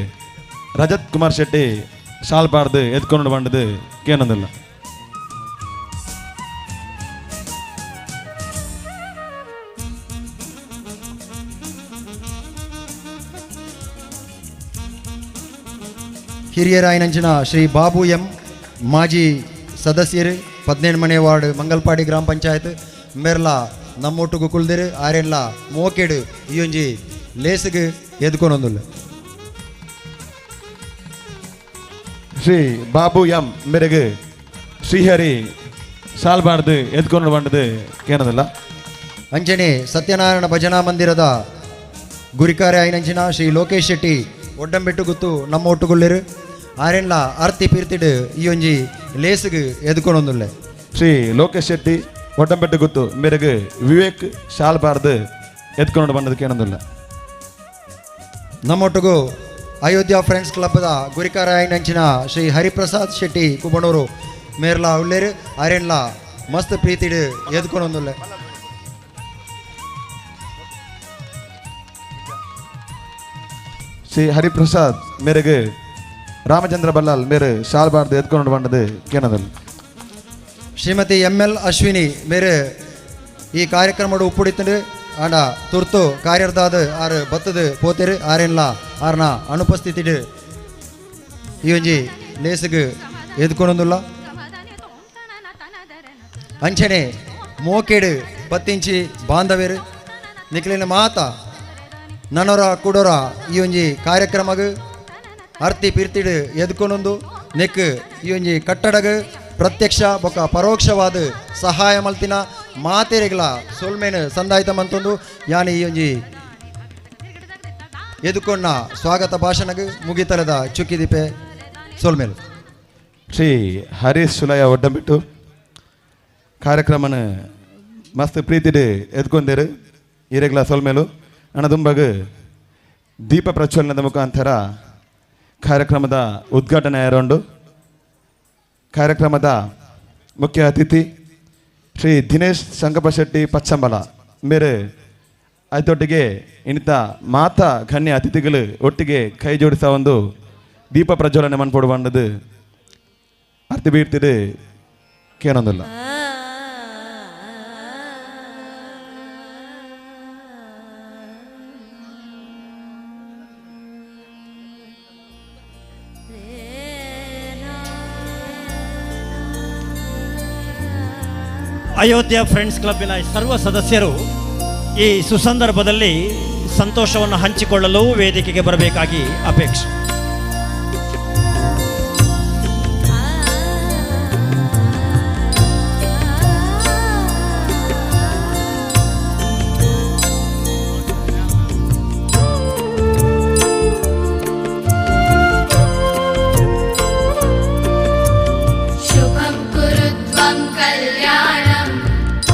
ರಜತ್ ಕುಮಾರ್ ಶೆಟ್ಟಿ ಶಾಲ್ ಪಾಡ್ದು ಎದ್ಕೊಂಡು ಬಂಡದು ಕೇನೊಂದಿಲ್ಲ. ಹಿರಿಯರಾಯನಂಚಿನ ಶ್ರೀ ಬಾಬು ಎಂ ಮಾಜಿ ಸದಸ್ಯರು 17 ಮನೆ ವಾರ್ಡ್ ಮಂಗಲ್ಪಾಡಿ ಗ್ರಾಮ ಪಂಚಾಯತ್ ಮೇರ್ಲ ನಮ್ಮೊಟ್ಟಿಗೂ ಕುಲ್ದಿರು ಆರೆಲ್ಲ ಮೋಕೆಡು ಈ ಒಂಜಿ ಲೇಸಿಗೆ ಎದ್ಕೊಂಡೊಂದುಲ್ಲ. ಶ್ರೀ ಬಾಬು ಎಂ ಮೇರೆಗೆ ಶ್ರೀಹರಿ ಶಾಲ್ ಪಾಡ್ದು ಎದ್ಕೊಂಡು ಬಂಡದು ಕೇನೋದಿಲ್ಲ. ಅಂಚನೆ ಸತ್ಯನಾರಾಯಣ ಭಜನಾ ಮಂದಿರದ ಗುರಿಕಾರೆ ಆಯ್ನಂಚಿನ ಶ್ರೀ ಲೋಕೇಶ್ ಶೆಟ್ಟಿ ಒಡ್ಡಂಬೆಟ್ಟು ಗುತ್ತು ನಮ್ಮ ಒಟ್ಟುಗೊಳ್ಳಿರು ಆರೆಲ್ಲ ಆರ್ತಿ ಪಿರ್ತಿಡು ಈ ಒಂಜಿ ಲೇಸಿಗೆ ಎದ್ಕೊಂಡೊಂದುಲ್ಲ. ಶ್ರೀ ಲೋಕೇಶ್ ಶೆಟ್ಟಿ ಒಡ್ಡಂಬೆಟ್ಟು ಗುತ್ತು ಮೇರೆಗೆ ವಿವೇಕ್ ಶಾಲ್ ಪಾಡ್ದು ಎದ್ಕೊಂಡು ಬಂಡದು ಕೇನೊಂದಿಲ್ಲ. ನಮ್ಮೊಟ್ಟಿಗೂ ಅಯೋಧ್ಯ ಫ್ರೆಂಡ್ಸ್ ಕ್ಲಬ್ದ ಗುರಿಕಾರ ಆಯ್ನಂಚಿನ ಶ್ರೀ ಹರಿಪ್ರಸಾದ್ ಶೆಟ್ಟಿ ಕುಬಣೂರು ಮೇರ್ಲ ಉಳ್ಳೇರು ಆರೆಲ್ಲ ಮಸ್ತ್ ಪ್ರೀತಿಡು ಎದ್ಕೊಂಡೊಂದುಲ್ಲ. ಶ್ರೀ ಹರಿಪ್ರಸಾದ್ ಮೇರೆಗೆ ರಾಮಚಂದ್ರ ಬಲ್ಲಾಲ್ ಮೇರೆ ಶಾಲ್ ಪಾಡ್ದು ಎದ್ಕೊಂಡು ಬಂಡದು ಕೇನೋದಿಲ್ಲ. ಶ್ರೀಮತಿ ML ಅಶ್ವಿನಿ ಮೇರೆ ಈ ಕಾರ್ಯಕ್ರಮ ಉಪ್ಪುಡಿತು ಆಂಡ ತುರ್ತು ಕಾರ್ಯರ್ದಾದ ಆರು ಬತ್ತದ ಪೋತೆರು ಆರೆಲ್ಲ ಆರ್ನ ಅನುಪಸ್ಥಿತಿಡು ಈ ಒಂಜಿ ಲೇಸಿಗೆ ಎದ್ಕೊಂಡೊಂದುಲ್ಲ. ಅಂಚನೆ ಮೋಕೆಡು ಪತ್ತಿಂಚಿ ಬಾಂಧವ್ಯರು ನಿಕ್ಲಿನ ಮಾತ ನನೊರ ಕುಡೋರ ಈ ಒಂಜಿ ಕಾರ್ಯಕ್ರಮಗ್ ಅರ್ತಿ ಪಿರ್ತಿಡು ಎದ್ಕೊಂಡೊಂದು ನೆಕ್ ಈ ಒಂಜಿ ಕಟ್ಟಡಗ್ ಪ್ರತ್ಯಕ್ಷ ಬೊಕ್ಕ ಪರೋಕ್ಷವಾದ ಸಹಾಯ ಮಲ್ತಿನ ಮಾತೆರೆಗಳ ಸೊಲ್ಮೇನು ಸಂದಾಯಿತ ಮಂತೊಂದು ಯಾನಿ ಈ ಒಂಜಿ ಎದುಕೊಂಡ ಸ್ವಾಗತ ಭಾಷಣಗ್ ಮುಗಿತಲದ ಚುಕ್ಕಿದೀಪೆ ಸೊಲ್ಮೇಲು. ಶ್ರೀ ಹರೀಶ್ ಸುಲಯ ಒಡ್ಡಂಬಿಟ್ಟು ಕಾರ್ಯಕ್ರಮನ ಮಸ್ತ್ ಪ್ರೀತಿಡು ಎದ್ಕೊಂಡೇರು ಈರೆಗ್ಲ ಸೊಲ್ಮೇಲು ಅಣ್ಣ ದುಂಬಗ್ ದೀಪ ಪ್ರಜ್ವಲನದ ಮುಖಾಂತರ ಕಾರ್ಯಕ್ರಮದ ಉದ್ಘಾಟನೆ ಆರೋಂಡು ಕಾರ್ಯಕ್ರಮದ ಮುಖ್ಯ ಅತಿಥಿ ಶ್ರೀ ದಿನೇಶ್ ಸಂಗಪ್ಪ ಶೆಟ್ಟಿ ಪಚ್ಚಂಬಲ ಮೇರೆ ಅದೊಟ್ಟಿಗೆ ಇನ್ನಿತ ಮಾತಾ ಗಣ್ಯ ಅತಿಥಿಗಳು ಒಟ್ಟಿಗೆ ಕೈ ಜೋಡಿಸ ಒಂದು ದೀಪ ಪ್ರಜ್ವಲನೆ ಮನ್ಪೊಡು ಬಂಡದು ಅರ್ತಿ ಬೀರ್ತಿಡು ಕೇನೊಂದಿಲ್ಲ. ಅಯೋಧ್ಯ ಫ್ರೆಂಡ್ಸ್ ಕ್ಲಬ್ಬಿನ ಸರ್ವ ಸದಸ್ಯರು ಈ ಸುಸಂದರ್ಭದಲ್ಲಿ ಸಂತೋಷವನ್ನು ಹಂಚಿಕೊಳ್ಳಲು ವೇದಿಕೆಗೆ ಬರಬೇಕಾಗಿ ಅಪೇಕ್ಷೆ. ಶುಭಂ ಕುರುತ್ವಂ ಕಲ್ಯಾಣಂ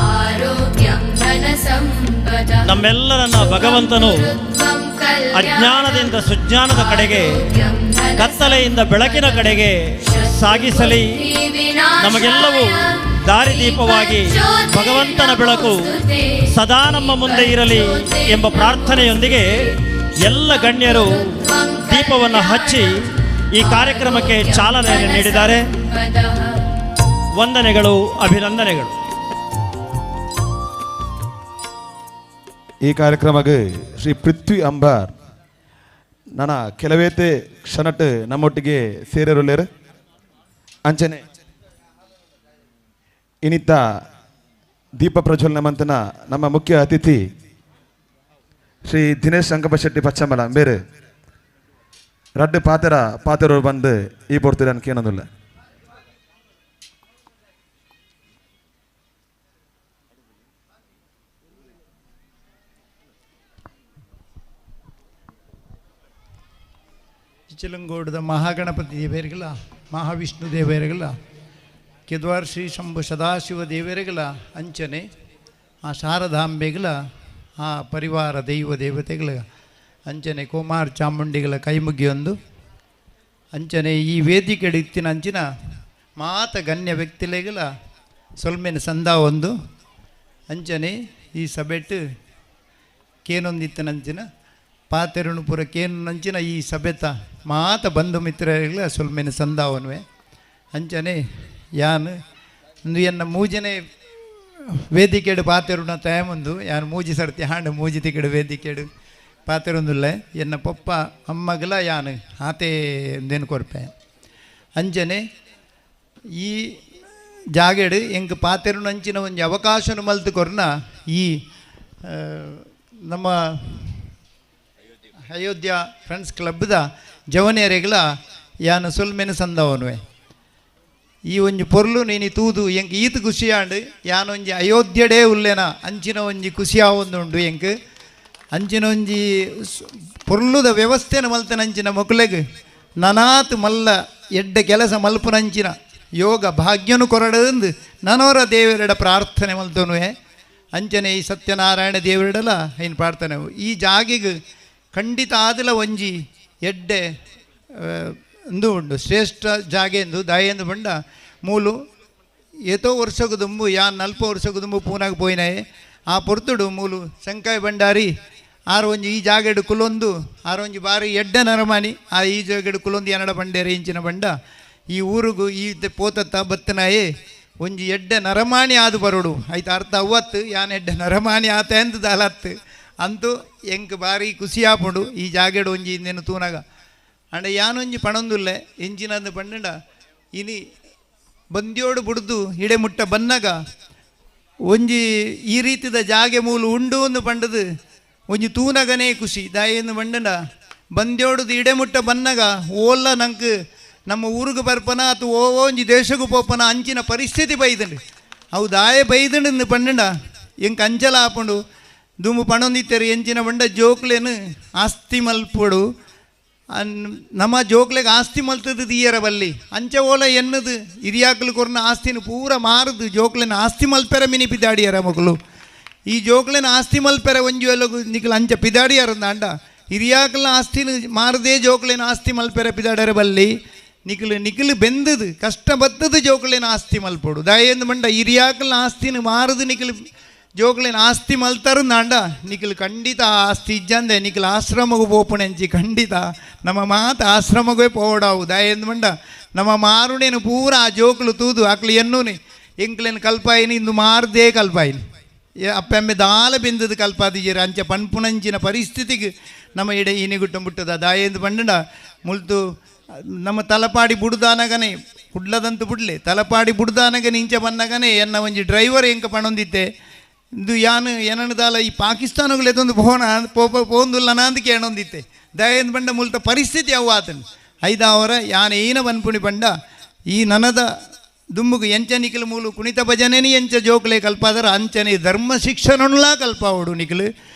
ಆರೋಗ್ಯಂ ಧನ ಸಂಪದ. ನಮ್ಮೆಲ್ಲರನ್ನ ಭಗವಂತನು ಅಜ್ಞಾನದಿಂದ ಸುಜ್ಞಾನದ ಕಡೆಗೆ ಕತ್ತಲೆಯಿಂದ ಬೆಳಕಿನ ಕಡೆಗೆ ಸಾಗಿಸಲಿ. ನಮಗೆಲ್ಲವೂ ದಾರಿದೀಪವಾಗಿ ಭಗವಂತನ ಬೆಳಕು ಸದಾ ನಮ್ಮ ಮುಂದೆ ಇರಲಿ ಎಂಬ ಪ್ರಾರ್ಥನೆಯೊಂದಿಗೆ ಎಲ್ಲ ಗಣ್ಯರು ದೀಪವನ್ನು ಹಚ್ಚಿ ಈ ಕಾರ್ಯಕ್ರಮಕ್ಕೆ ಚಾಲನೆ ನೀಡಿದ್ದಾರೆ. ವಂದನೆಗಳು, ಅಭಿನಂದನೆಗಳು. ಈ ಕಾರ್ಯಕ್ರಮಕ್ಕೆ ಶ್ರೀ ಪೃಥ್ವಿ ಅಂಬಾರ್ ನನ್ನ ಕೆಲವೇತೆ ಕ್ಷಣಟ್ ನಮ್ಮೊಟ್ಟಿಗೆ ಸೇರಿರುಳ್ಳೇರು. ಅಂಚನೆ ಇನ್ನಿತ್ತ ದೀಪ ಪ್ರಜ್ವಲನ ಮಂತನ ನಮ್ಮ ಮುಖ್ಯ ಅತಿಥಿ ಶ್ರೀ ದಿನೇಶ್ ಸಂಗಪ್ಪ ಶೆಟ್ಟಿ ಪಚ್ಚಂಬಲ ಬೇರೆ ರಡ್ಡು ಪಾತೆರವರು ಬಂದು ಈ ಪೊಡ್ತೀರ ಕೇನೋದಿಲ್ಲ. ಚಿಲಂಗೋಡದ ಮಹಾಗಣಪತಿ ದೇವರಿಗಳ ಮಹಾವಿಷ್ಣು ದೇವರಿಗಳ ಕೆದ್ವಾರ್ ಶ್ರೀ ಶಂಭು ಸದಾಶಿವ ದೇವರಿಗಳ ಅಂಚನೆ ಆ ಶಾರದಾಂಬೆಗಳ ಆ ಪರಿವಾರ ದೈವ ದೇವತೆಗಳ ಅಂಚನೆ ಕುಮಾರ್ ಚಾಮುಂಡಿಗಳ ಕೈ ಮುಗಿಯೊಂದು ಅಂಚನೆ ಈ ವೇದಿಕೆ ಇತ್ತಿನ ಅಂಚಿನ ಮಾತ ಗಣ್ಯ ವ್ಯಕ್ತಿಲೆಗಳ ಸೊಲ್ಮೆನ ಸಂದ ಒಂದು ಅಂಚನೆ ಈ ಸಭೆಟ್ ಕೇನೊಂದಿತ್ತನಂಚಿನ ಪಾತೆರುಣು ಪೂರ ಕೇನಂಚಿನ ಈ ಸಭೆತ ಮಾತ ಬಂಧು ಮಿತ್ರರಿಗಳ ಸೊಲ್ಮೆನ ಸಂದಾವನ್ವೆ ಅಂಚನೆ ಯಾನು ಒಂದು ಎನ್ನ ಮೂಜನೆ ವೇದಿಕೆಡು ಪಾತೆರುಣ ತಯಮಂದು ಯಾನು ಮೂಜಿ ಸರ್ತಿ ಹಾಂಡು ಮೂಜಿ ತಿಕಡು ವೇದಿಕೆಡು ಪಾತೆರೊಂದುಲ್ಲ ಎನ್ನ ಪಪ್ಪ ಅಮ್ಮಗಲ ಯಾನು ಆತೆ ಎಂದೇನು ಕೊರ್ಪೆ ಅಂಚನೆ ಈ ಜಾಗೆಡು ಎಂಗೆ ಪಾತೆರುಣಂಚಿನ ಒಂದು ಅವಕಾಶನು ಮಲ್ತು ಕೊರ್ನ ಈ ನಮ್ಮ ಅಯೋಧ್ಯ ಫ್ರೆಂಡ್ಸ್ ಕ್ಲಬ್ದ ಜವನೇರೆಗಳ ಯಾನು ಸೊಲ್ಮೆನು ಸಂದವನ್ವೆ ಈ ಒಂಜಿ ಪೊರ್ಲು ನೀನು ತೂದು ಎಂಗೆ ಈತ ಖುಷಿಯಾಂಡು ಯಾನೊಂಜಿ ಅಯೋಧ್ಯೆಡೇ ಉಲ್ಲೆನ ಅಂಚಿನ ಒಂಜಿ ಖುಷಿಯಾವೊಂದುಂಡು ಎಂಕ್ ಅಂಚಿನ ಒಂಜಿ ಪೊರ್ಲುದ ವ್ಯವಸ್ಥೆನ ಮಲ್ತನಂಚಿನ ಮಕ್ಕಳಿಗೆ ನನಾತ್ ಮಲ್ಲ ಎಡ್ಡ ಕೆಲಸ ಮಲ್ಪುನಂಚಿನ ಯೋಗ ಭಾಗ್ಯನು ಕೊರಡಂದು ನನವರ ದೇವರೆಡ ಪ್ರಾರ್ಥನೆ ಮಲ್ತನುವೆ ಅಂಚನೆ ಈ ಸತ್ಯನಾರಾಯಣ ದೇವರೆಡಲ ಏನು ಪ್ರಾರ್ಥನೆ ಈ ಜಾಗಿಗೆ ಖಂಡಿತ ಆದಲ ಒಂಜಿ ಎಡ್ಡೆ ಒಂದು ಉಂಡು ಶ್ರೇಷ್ಠ ಜಾಗೆಂದು ದಾಯೆಂದು ಬಂಡ ಮೂಲು ಏತೋ ವರ್ಷಕ್ಕೆ ದುಂಬು ಯಾನ್ 40 ವರ್ಷಕ್ಕೆ ದುಂಬು ಪೂನಾಗ ಪೋಯಿನಾಯೆ ಆ ಪೊರ್ತುಡು ಮೂಲು ಶಂಕಾಯ ಭಂಡಾರಿ ಆರು ಒಂಜಿ ಈ ಜಾಗೆಡು ಕುಲೊಂದು ಆರು ಒಂಜಿ ಬಾರಿ ಎಡ್ಡ ನರಮಾನಿ ಆ ಈ ಜಾಗೆಡು ಕುಲೊಂದು ಎನ್ನಡ ಬಂಡೇರೆ ಇಂಚಿನ ಬಂಡ ಈ ಊರಿಗೂ ಈ ಪೋತತ್ತ ಬತ್ತನಾಯೇ ಒಂಜಿ ಎಡ್ಡ ನರಮಾಣಿ ಆದು ಬರೋಡು ಆಯ್ತು ಅರ್ಥ ಅವತ್ತು ಯಾನ್ ಎಡ್ಡ ನರಮಾಣಿ ಆತ ಎಂದು ದಾಲತ್ತು ಅಂತೂ ಎಂಕ್ ಬಾರಿ ಖುಷಿಯಾಪುಂಡು ಈ ಜಾಗೆಡು ಒಂಜಿ ಇನ್ನೇನು ತೂನಾಗ ಅಂಡ ಯಾನೊಂಜಿ ಪಣೊಂದುಲ್ಲೆ ಎಂಚಿನಂದು ಪಂಡ ಇನಿ ಬಂದಿಯೋಡು ಬುಡ್ದು ಹಿಡೆ ಮುಟ್ಟ ಬನ್ನಗ ಒಂಜಿ ಈ ರೀತಿದ ಜಾಗೆ ಮೂಲು ಉಂಡು ಒಂದು ಪಂಡದು ಒಂಜಿ ತೂನಗನೇ ಖುಷಿ ದಾಯೆಂದು ಪಂಡ ಬಂದಿಯೋಡುದು ಹಿಡೆ ಮುಟ್ಟ ಬನ್ನಗ ಓಲ್ಲ ನಂಗೆ ನಮ್ಮ ಊರಿಗೆ ಬರ್ಪನ ಅಥವಾ ಒಂಜಿ ದೇಶಕ್ಕೂ ಪೋಪನ ಅಂಚಿನ ಪರಿಸ್ಥಿತಿ ಬೈದಂಡು ಅವು ದಾಯೆ ಬೈದಂಡು ಪಂಡ ಎಂಕ್ ಅಂಚಲ ಆಪುಂಡು ದುಂಬು ಪಣೊಂದಿತ್ತೇರು ಎಂಚಿನ ಬಂಡ ಜೋಕ್ಲೇನು ಆಸ್ತಿ ಮಲ್ಪಡು ನಮ್ಮ ಜೋಕ್ಲೆಗೆ ಆಸ್ತಿ ಮಲ್ತದ್ದು ಈಯರ ಬಲ್ಲಿ ಅಂಚೆ ಓಲ ಎನ್ನದು ಹಿರಿಯಾಕಲು ಕೊರ್ನ ಆಸ್ತಿನ ಪೂರ ಮಾರದು ಜೋಕ್ಲೆನ ಆಸ್ತಿ ಮಲ್ಪೆರ ಮಿನಿ ಪಿದಾಡಿಯರ ಮಕ್ಕಳು ಈ ಜೋಕ್ಲೆನ ಆಸ್ತಿ ಮಲ್ಪೆರ ಒಂಜು ಎಲ್ಲಗು ನಿಖಲು ಅಂಚೆ ಪಿದಾಡಿಯರಂದ ಅಂಡ ಹಿರಿಯಾಕಲ ಆಸ್ತಿನ ಮಾರದೇ ಜೋಕ್ಲೆನ ಆಸ್ತಿ ಮಲ್ಪೆರ ಪಿದಾಡ್ಯರ ಬಲ್ಲಿ ನಿಖಲು ಬೆಂದದು ಕಷ್ಟ ಬತ್ತದು ಜೋಕ್ಲೆನ ಆಸ್ತಿ ಮಲ್ಪಡು ದಾಯೆಂದು ಮಂಡ ಹಿರಿಯಾಕಲ ಆಸ್ತಿನ ಮಾರದು ನಿಖಲು ಜೋಕ್ಲೇನು ಆಸ್ತಿ ಮಲ್ತಾರು ನಾಂಡ ನಿಖಲು ಖಂಡಿತ ಆಸ್ತಿ ಇಜ್ಜಂದೆ ನಿಖಲು ಆಶ್ರಮಗೂ ಪೋಪುಣೆಂಚಿ ಖಂಡಿತ ನಮ್ಮ ಮಾತು ಆಶ್ರಮಗೇ ಪೋಡಾವು ದಾಯೆಂದು ಮಂಡ ನಮ್ಮ ಮಾರುಣೇನು ಪೂರ ಆ ಜೋಕ್ಲು ತೂದು ಆಕ್ಲು ಎನ್ನೂನಿ ಎಂಕ್ಲೇನು ಕಲ್ಪಾಯಿನಿ ಇಂದು ಮಾರದೇ ಕಲ್ಪಾಯಿನಿ ಅಪ್ಪೆಮ್ಮೆ ದಾಲ ಬೆಂದದು ಕಲ್ಪಾದಿಜೀರ ಅಂಚೆ ಪಣ್ಪುಣಂಚಿನ ಪರಿಸ್ಥಿತಿಗೆ ನಮ್ಮ ಇಡೆ ಇನಿಗುಟ್ಟ ಮುಟ್ಟದ ದಾಯೆಂದು ಪಂಡ ಮುಲ್ತು ನಮ್ಮ ತಲಪಾಡಿ ಬುಡ್ದಾನಗನೆ ಕುಡ್ಲದಂತೂ ಬುಡ್ಲೆ ತಲಪಾಡಿ ಬುಡ್ದಾನಗನೆ ಇಂಚೆ ಬನ್ನಗನೆ ಎನ್ನ ಒಂಜಿ ಡ್ರೈವರ್ ಎಂಕ ಪಣೊಂದಿತ್ತೆ ಇದು ಯಾನು ಏನದಾಲ ಈ ಪಾಕಿಸ್ತಾನಗಳೇದೊಂದು ಪೋಂದುಲ್ಲನ ಅಂತ ಕೇಳೊಂದಿತ್ತೆ ದಯೆಂದು ಬಂಡ ಮುಲ್ತ ಪರಿಸ್ಥಿತಿ ಅವು ಆತನು ಐದಾವರ ಯಾನ ಏನ ಬನ್ಪುಣಿ ಬಂಡ ಈ ನನದ ದುಂಬುಗು ಎಂಚ ನಿಖಲು ಮೂಲು ಕುಣಿತ ಭಜನೆನಿ ಎಂಚ ಜೋಕ್ಲೆ ಕಲ್ಪಾದರ ಅಂಚನೆ ಧರ್ಮ ಶಿಕ್ಷಣನುಲ ಕಲ್ಪಾವಡು ನಿಖಲು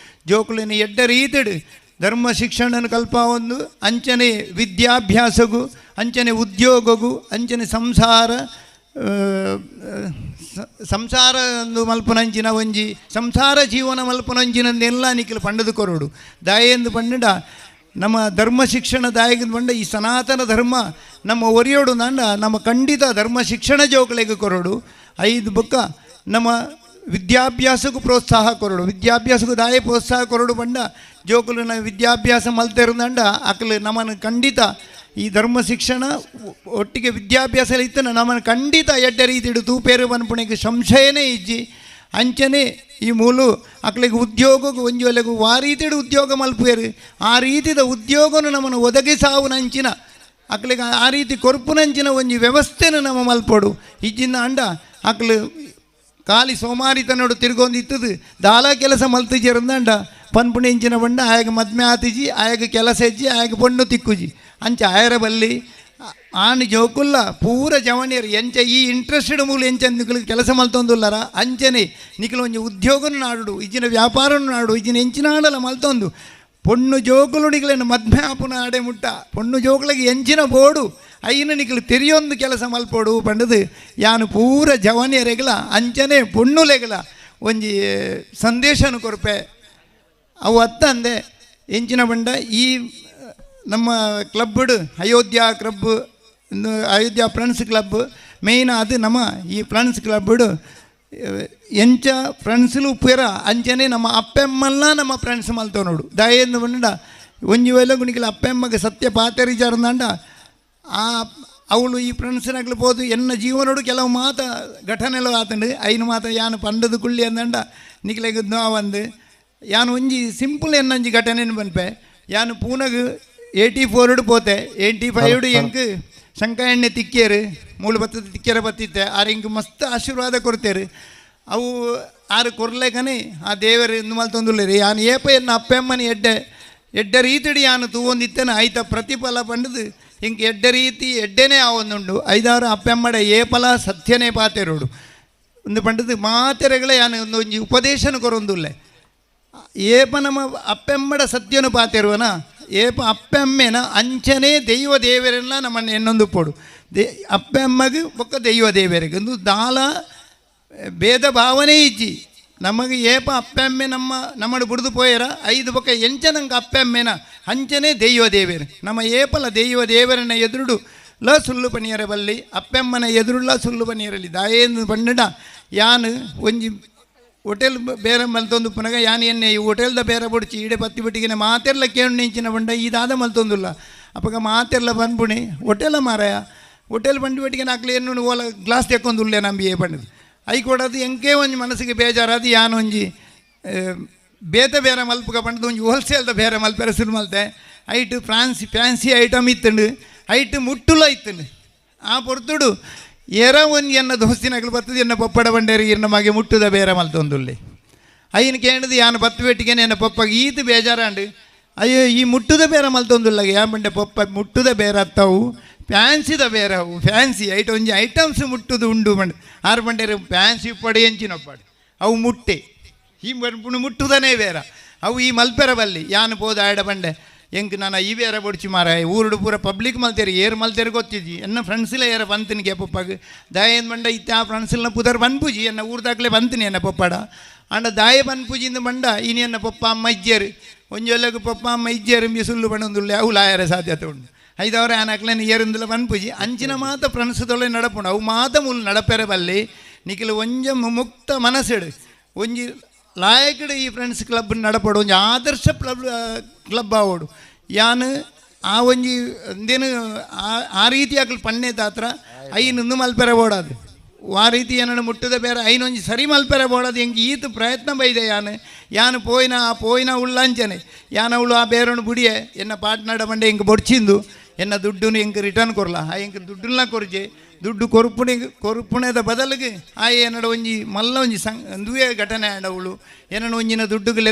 ಜೋಕ್ಲೆನ ಎಡ್ಡ ರೀತಿಡು ಧರ್ಮ ಶಿಕ್ಷಣನ ಕಲ್ಪಾವೊಂದು ಅಂಚನೆ ವಿದ್ಯಾಭ್ಯಾಸಗೂ ಅಂಚನೆ ಉದ್ಯೋಗಗೂ ಅಂಚನೆ ಸಂಸಾರ ಒಂದು ಮಲ್ಪನಂಚಿನ ಒಂಜಿ ಸಂಸಾರ ಜೀವನ ಮಲ್ಪನಂಚಿನಂದೆಲ್ಲ ನಿಖಲು ಪಂಡದು ಕೊರೋಡು ದಾಯೆಂದು ಪಂಡ ನಮ್ಮ ಧರ್ಮ ಶಿಕ್ಷಣ ದಾಯೆಂದು ಪಂಡ ಈ ಸನಾತನ ಧರ್ಮ ನಮ್ಮ ಒರಿಯೋಡು ನಂಡ ನಮ್ಮ ಖಂಡಿತ ಧರ್ಮ ಶಿಕ್ಷಣ ಜೋಕ್ಲೆಗೆ ಕೊರೋಡು ಐದು ಬೊಕ್ಕ ನಮ್ಮ ವಿದ್ಯಾಭ್ಯಾಸಕ್ಕೂ ಪ್ರೋತ್ಸಾಹ ಕೊರೋಡು ವಿದ್ಯಾಭ್ಯಾಸಕ್ಕೂ ದಾಯ ಪ್ರೋತ್ಸಾಹ ಕೊರೋಡು ಪಂಡ ಜೋಕುಲು ನಾವು ವಿದ್ಯಾಭ್ಯಾಸ ಮಲ್ತಿರಂದಂಡ ಅಕಲು ನಮ್ಮನ್ನು ಖಂಡಿತ ಈ ಧರ್ಮ ಶಿಕ್ಷಣ ಒಟ್ಟಿಗೆ ವಿದ್ಯಾಭ್ಯಾಸ ಇತ್ತನ ನಮ್ಮನ್ನು ಖಂಡಿತ ಎಡ್ಡ ರೀತಿಡು ತೂಪೇರು ಬನ್ಪುಣಿಗೆ ಸಂಶಯನೇ ಇಜ್ಜಿ ಅಂಚನೆ ಈ ಮೂಲು ಅಕ್ಳಿಗೆ ಉದ್ಯೋಗಕ್ಕೂ ಒಂಜೊಲೆಗೂ ಆ ರೀತಿಡು ಉದ್ಯೋಗ ಮಲ್ಪೇರು ಆ ರೀತಿದ ಉದ್ಯೋಗನು ನಮ್ಮನ್ನು ಒದಗಿಸಾವುನಂಚಿನ ಅಕ್ಳಿಗೆ ಆ ರೀತಿ ಕೊರ್ಪುನಂಚಿನ ಒಂಜಿ ವ್ಯವಸ್ಥೆನ ನಮ್ಮ ಮಲ್ಪಡು ಇಜ್ಜಿನ ಅಂಡ ಅಕ್ಲು ಖಾಲಿ ಸೋಮಾರಿತನೋಡು ತಿರ್ಗೊಂದಿತ್ತದು ದಾಲ ಕೆಲಸ ಮಲ್ತಿಜಿರಂದಂಡ ಪನ್ಪುಣಿ ಇಂಚಿನ ಬಂಡ ಆಯಾಗ ಮದ್ಮೆ ಆತಿಜಿ ಆಯಾಗ ಕೆಲಸ ಹೆಜ್ಜಿ ಆಯಾಗ ಪೊಣ್ಣು ತಿಕ್ಕುಜಿ ಅಂಚ ಆಯರ ಬಲ್ಲಿ ಆನ್ ಜೋಕುಲ್ಲ ಪೂರ ಜವಣಿಯರು ಎಂಚ ಈ ಇಂಟ್ರೆಸ್ಟೆಡ್ ಮೂಲ ಎಂಚ ನಿಖಲು ಕೆಲಸ ಮಲ್ತೊಂದುಲ್ಲರ ಅಂಚನೆ ನಿಖಲು ಒಂಜಿ ಉದ್ಯೋಗನು ನಾಡು ಇಜ್ಜಿನ ವ್ಯಾಪಾರನು ನಾಡು ಇಜ್ಜಿನ ಎಂಚಿನ ಆಡಲ್ಲ ಮಲ್ತೊಂದು ಪೊಣ್ಣು ಜೋಕುಲು ನಿಖಲೇನು ಮದ್ಮೆ ಆಪುನ ಆಡೆ ಮುಟ್ಟ ಪೊಣ್ಣು ಜೋಕುಲಿಗೆ ಎಂಚಿನ ಬೋಡು ಐನ ನಿಖಲು ತೆರಿಯೊಂದು ಕೆಲಸ ಮಲ್ಪೋಡು ಪಂಡದು ಯಾನು ಪೂರ ಜವಣಿಯರೆಗಳ ಅಂಚನೆ ಪೊಣ್ಣುಲೆಗಳ ಒಂಜಿ ಸಂದೇಶನು ಕೊರ್ಪೆ ಅವು ಅಂದೆ ಎಂಚಿನ ಬಂಡ ಈ ನಮ್ಮ ಕ್ಲಬ್ಡು Ayodhya club Ayodhya friends club ಮೇಯ್ನ್ ಅದು ನಮ್ಮ ಈ ಫ್ರೆಂಡ್ಸ್ ಕ್ಲಬ್ಡು ಎಂಚ ಫ್ರೆಂಡ್ಸ್ಲು ಉಪ್ಪೇರ ಅಂಚನೆ ನಮ್ಮ ಅಪ್ಪೆಮ್ಮಲ್ಲ ನಮ್ಮ ಫ್ರೆಂಡ್ಸ್ ಮಲ್ತವ ನೋಡು ದಯೆಂದು ಬಂಡ ಒಂಜಿ ವೇಳೆ ಗುಣಿಕಲ ಅಪ್ಪೆಮ್ಮಗೆ ಸತ್ಯ ಪಾತೆರಿಚಾರಂದಾಂಡ ಆ ಅವಳು ಈ ಫ್ರೆಂಡ್ಸಿನಾಗ್ಲಿ ಹೋದು ಎನ್ನ ಜೀವನೋಡು ಕೆಲವು ಮಾತ ಘಟನೆಲ್ಲ ಆತಂಡು ಐನು ಮಾತ ಯಾನು ಪಂಡದು ಕುಳ್ಳಿ ಅಂದಂಡ ನಿಕ್ಲೆಗೆ ನೋವಂದು ಯಾನು ಒಂಜಿ ಸಿಂಪಲ್ ಎನ್ನಂಜಿ ಘಟನೆಯನ್ನು ಬನ್ಪೆ ಯಾನು ಪೂನಗ್ 84 ಪೋತೆ 85 ಎಂಕ್ ಶಂಕ ಎಣ್ಣೆ ತಿಕ್ಕೇರು ಮೂಳು ಬತ್ತದ ತಿಕ್ಕೇರ ಬತ್ತಿತ್ತೆ ಆರು ಎಂಕ್ ಮಸ್ತ್ ಆಶೀರ್ವಾದ ಕೊಡ್ತೇರು ಅವು ಆರು ಕೊರ್ಲೇಕನೆ ಆ ದೇವರು ಇಂದು ಮಲ್ತೊಂದುಲ್ಲೇರಿ ಯಾನು ಏಪ ಎನ್ನ ಅಪ್ಪೆಮ್ಮನಿ ಎಡ್ಡ ರೀತಿಡಿ ಯಾನು ತೂವೊಂದಿತ್ತೇನೆ ಆಯ್ತ ಪ್ರತಿಫಲ ಪಂಡದು ಇಂಕ ಎಡ್ಡ ರೀತಿ ಎಡ್ಡೆನೇ ಆವೊಂದುಂಡು 5-6 ಅಪ್ಪೆಮ್ಮಡ ಏಪಲ ಸತ್ಯನೇ ಪಾತೆರೋಡು ಒಂದು ಪಂಡದು ಮಾತೆರೆಗಳೇ ಯಾನು ಒಂದೊಂಜಿ ಉಪದೇಶನ ಕೊರೊಂದುಲ್ಲೆ ಏಪ ನಮ್ಮ ಅಪ್ಪೆಮ್ಮಡ ಸತ್ಯನು ಪಾತೆರುವನ ಏಪ ಅಪ್ಪೆಮ್ಮೆನ ಅಂಚನೆ ದೈವ ದೇವರೆಲ್ಲ ನಮ್ಮನ್ನು ಎನ್ನೊಂದು ಪೋಡು ಅಪ್ಪೆಮ್ಮಗೆ ಒಕ್ಕ ದೈವ ದೇವರಿಗೆ ಒಂದು ದಾಲ ಭೇದ ಭಾವನೆ ಇಜ್ಜಿ ನಮಗೆ ಏಪ ಅಪ್ಪೆಮ್ಮೆ ನಮ್ಮಡು ಬುಡ್ದು ಪೋಯರ 5 ಪಕ್ಕ ಎಂಚ ನಂಗೆ ಅಪ್ಪೆಮ್ಮೆನ ಅಂಚನೆ ದೈವ ದೇವರು ನಮ್ಮ ಏಪಲ ದೈವ ದೇವರನ್ನ ಎದುರುಡು ಲ ಸುಳ್ಳು ಪನಿಯರ ಬಲ್ಲಿ ಅಪ್ಪೆಮ್ಮನ ಎದುರುಲ್ಲ ಸುಳ್ಳು ಪನಿಯರಲ್ಲಿ ದಾಯೇಂದು ಪಂಡಡ ಯಾನು ಒಂಜಿ ಹೋಟೆಲ್ ಬೇರೆ ಮಲ್ತೊಂದು ಪುನಗ ಯಾನು ಎನ್ನೆ ಈ ಹೋಟೆಲ್ದ ಬೇರೆ ಬುಡ್ಚಿ ಈಡೆ ಪತ್ತಿ ಬಿಟ್ಟಿಗೆ ಮಾತೆರ್ಲ ಕೇಳು ನೆಂಚಿನ ಬಂಡ ಇದಾದ ಮಲ್ತೊಂದುಲ್ಲ ಅಪ್ಪಗ ಮಾತೆರ್ಲ ಬಂದ್ಬಿಣಿ ಹೋಟೆಲ ಮಾರಾಯ ಹೋಟೆಲ್ ಬಂದು ಬಿಟ್ಟಿಗೆ ನಾಕ್ಲಿ ಏನು ಓಲ ಗ್ಲಾಸ್ ತೆಕ್ಕೊಂದುಲ್ಲೆ ನಂಬಿ ಪಂಡದು ಐ ಕೊಡೋದು ಎಂಕೆ ಒಂಜಿ ಮನಸ್ಸಿಗೆ ಬೇಜಾರದು ಯಾನು ಒಂಜಿ ಬೇರೆ ಮಲ್ಪಗ ಪಂಡದು ಒಂಜಿ ಹೋಲ್ಸೇಲ್ದ ಬೇರೆ ಮಲ್ಪೆರ ಶುರು ಮಲ್ತೆ ಐಟು ಫ್ಯಾನ್ಸಿ ಐಟಮ್ ಇತ್ತಂಡು ಐಟು ಮುಟ್ಟುಲ ಇತ್ತಂಡು ಆ ಪೊರ್ತುಡು ಏರ ಒಂದು ಎನ್ನ ದೋಸ್ತಿನಾಗಲು ಬರ್ತದೆ ಎನ್ನ ಪಪ್ಪಡ ಬಂಡೇರಿ ಎನ್ನ ಮಗೆ ಮುಟ್ಟುದ ಬೇರೆ ಮಲ್ತೊಂದುಲ್ಲೆ ಅಯ್ಯನ ಕೇಳಿದು ಯಾನು ಪತ್ತು ಬೆಟ್ಟಿಗೆ ಎನ್ನ ಪಪ್ಪಗೆ ಈತು ಬೇಜಾರಾಂಡು ಅಯ್ಯೋ ಈ ಮುಟ್ಟುದ ಬೇರೆ ಮಲ್ತೊಂದುಲ್ಲ ಯಾ ಬಂಡೆ ಪಪ್ಪ ಮುಟ್ಟುದ ಬೇರೆ ಅತ್ತವು ಫ್ಯಾನ್ಸಿದ ಬೇರೆ ಅವು ಫ್ಯಾನ್ಸಿ ಒಂಜಿ ಐಟಮ್ಸ್ ಮುಟ್ಟುದು ಉಂಡು ಬಂಡು ಆರು ಬಂಡೇರಿ ಫ್ಯಾನ್ಸಿ ಪಡಿ ಎಂಚಿನೊಪ್ಪಾಡು ಅವು ಮುಟ್ಟೆ ಈ ಬಂಡು ಮುಟ್ಟುದನೇ ಬೇರೆ ಅವು ಈ ಮಲ್ಪೆರ ಬಲ್ಲಿ ಯಾನು ಪೋದ ಆಡ ಬಂಡೆ ಎಂಕ್ ನಾನು ಈ ಬೇರೆ ಬೊಡ್ಚಿ ಮಾರ ಊರುಡು ಪೂರ ಪಬ್ಲಿಕ್ ಮಲ್ತೇರಿ ಏರು ಮಲ್ತೇರಿ ಗೊತ್ತಿದ್ದಿ ಎನ್ನ ಫ್ರೆಂಡ್ಸಿಲ್ಲ ಏರ ಬಂತಿನಿಗೆ ಪಪ್ಪಗೆ ದಾಯನ್ ಬಂಡ ಇತ್ತೆ ಆ ಫ್ರೆಂಡ್ಸಿಲ್ನ ಪುದರ್ ಬಂದ್ಪೂಜಿ ಎನ್ನ ಊರ್ದಾಗ್ಲೇ ಬಂತೀನಿ ಎನ್ನ ಪಪ್ಪಡ ಅಂಡ ದಾಯ ಬಂದ್ಪೂಜಿಂದ ಬಂಡ ಇನಿ ಎನ್ನ ಪಪ್ಪ ಅಮ್ಮ ಇಜ್ಜೇರು ಒಂಜೊಲ್ಲಗೆ ಪಪ್ಪ ಅಮ್ಮ ಇಜ್ಜೇರು ಮಿಸುಲ್ಲು ಬಂಡೊಂದುಲ್ಲೆ ಅವು ಲಾಯರ ಸಾಧ್ಯತೆ ಉಂಡು 5 ಅವರ ಆನಕ್ಲೇನು ಏರಿಂದಲ ಬಂದ್ಪೂಜಿ ಅಂಚಿನ ಮಾತ ಫ್ರೆಂಡ್ಸ್ದೊಳ್ಳೆ ನಡಪುಂಡು ಅವು ಮಾತ ಮೂಲ ನಡಪೆರೆ ಬಲ್ಲಿ ನಿಖಿಲು ಒಂಜ ಮುಕ್ತ ಮನಸ್ಸಿಡು ಒಂಜಿ ಲಾಯಕಡೆ ಈ ಫ್ರೆಂಡ್ಸ್ ಕ್ಲಬ್ ನಡಪಡು ಒಂಜಿ ಆದರ್ಶ ಕ್ಲಬ್ ಆವೋಡು ಯಾನು ಆ ಒಂಜಿ ಅಂದೇನು ಆ ರೀತಿ ಆಕಲು ಪಣ್ಣೆ ತಾತ್ರ ಐನು ಮಲ್ಪೆರೆ ಓಡಾದು ಆ ರೀತಿ ಏನನ್ನು ಮುಟ್ಟದ ಬೇರೆ ಐನೊಂಜಿ ಸರಿ ಮಲ್ಪೆರೆ ಓಡೋದು ಹೆಂಗೆ ಈತು ಪ್ರಯತ್ನ ಬೈದೆ ಯಾನು ಪೋಯಿನ ಉಳ್ಳಂಚನೆ ಯಾನು ಅವಳು ಆ ಬೇರನ್ನು ಬುಡಿಯೆ ಎನ್ನ ಪಾಟ್ನಾಡ ಬಂಡೆ ಹೆಂಗೆ ಬೊಡ್ಚಿಂದು ಎನ್ನ ದುಡ್ಡು ಹೆಂಗೆ ರಿಟರ್ನ್ ಕೊರಲ ಆ ಹೆಂಗೆ ದುಡ್ಡನ್ನ ಕೊರ್ಜೆ ದುಡ್ಡು ಕೊರುಪುಣದ ಬದಲಿಗೆ ಆ ಏನಡ ಒಂಜಿ ಮಲ್ಲ ಒಂಜಿ ದುವೆ ಘಟನೆ ಆಂಡವಳು ಏನೋ ಒಂಜಿನ ದುಡ್ಡುಗೆ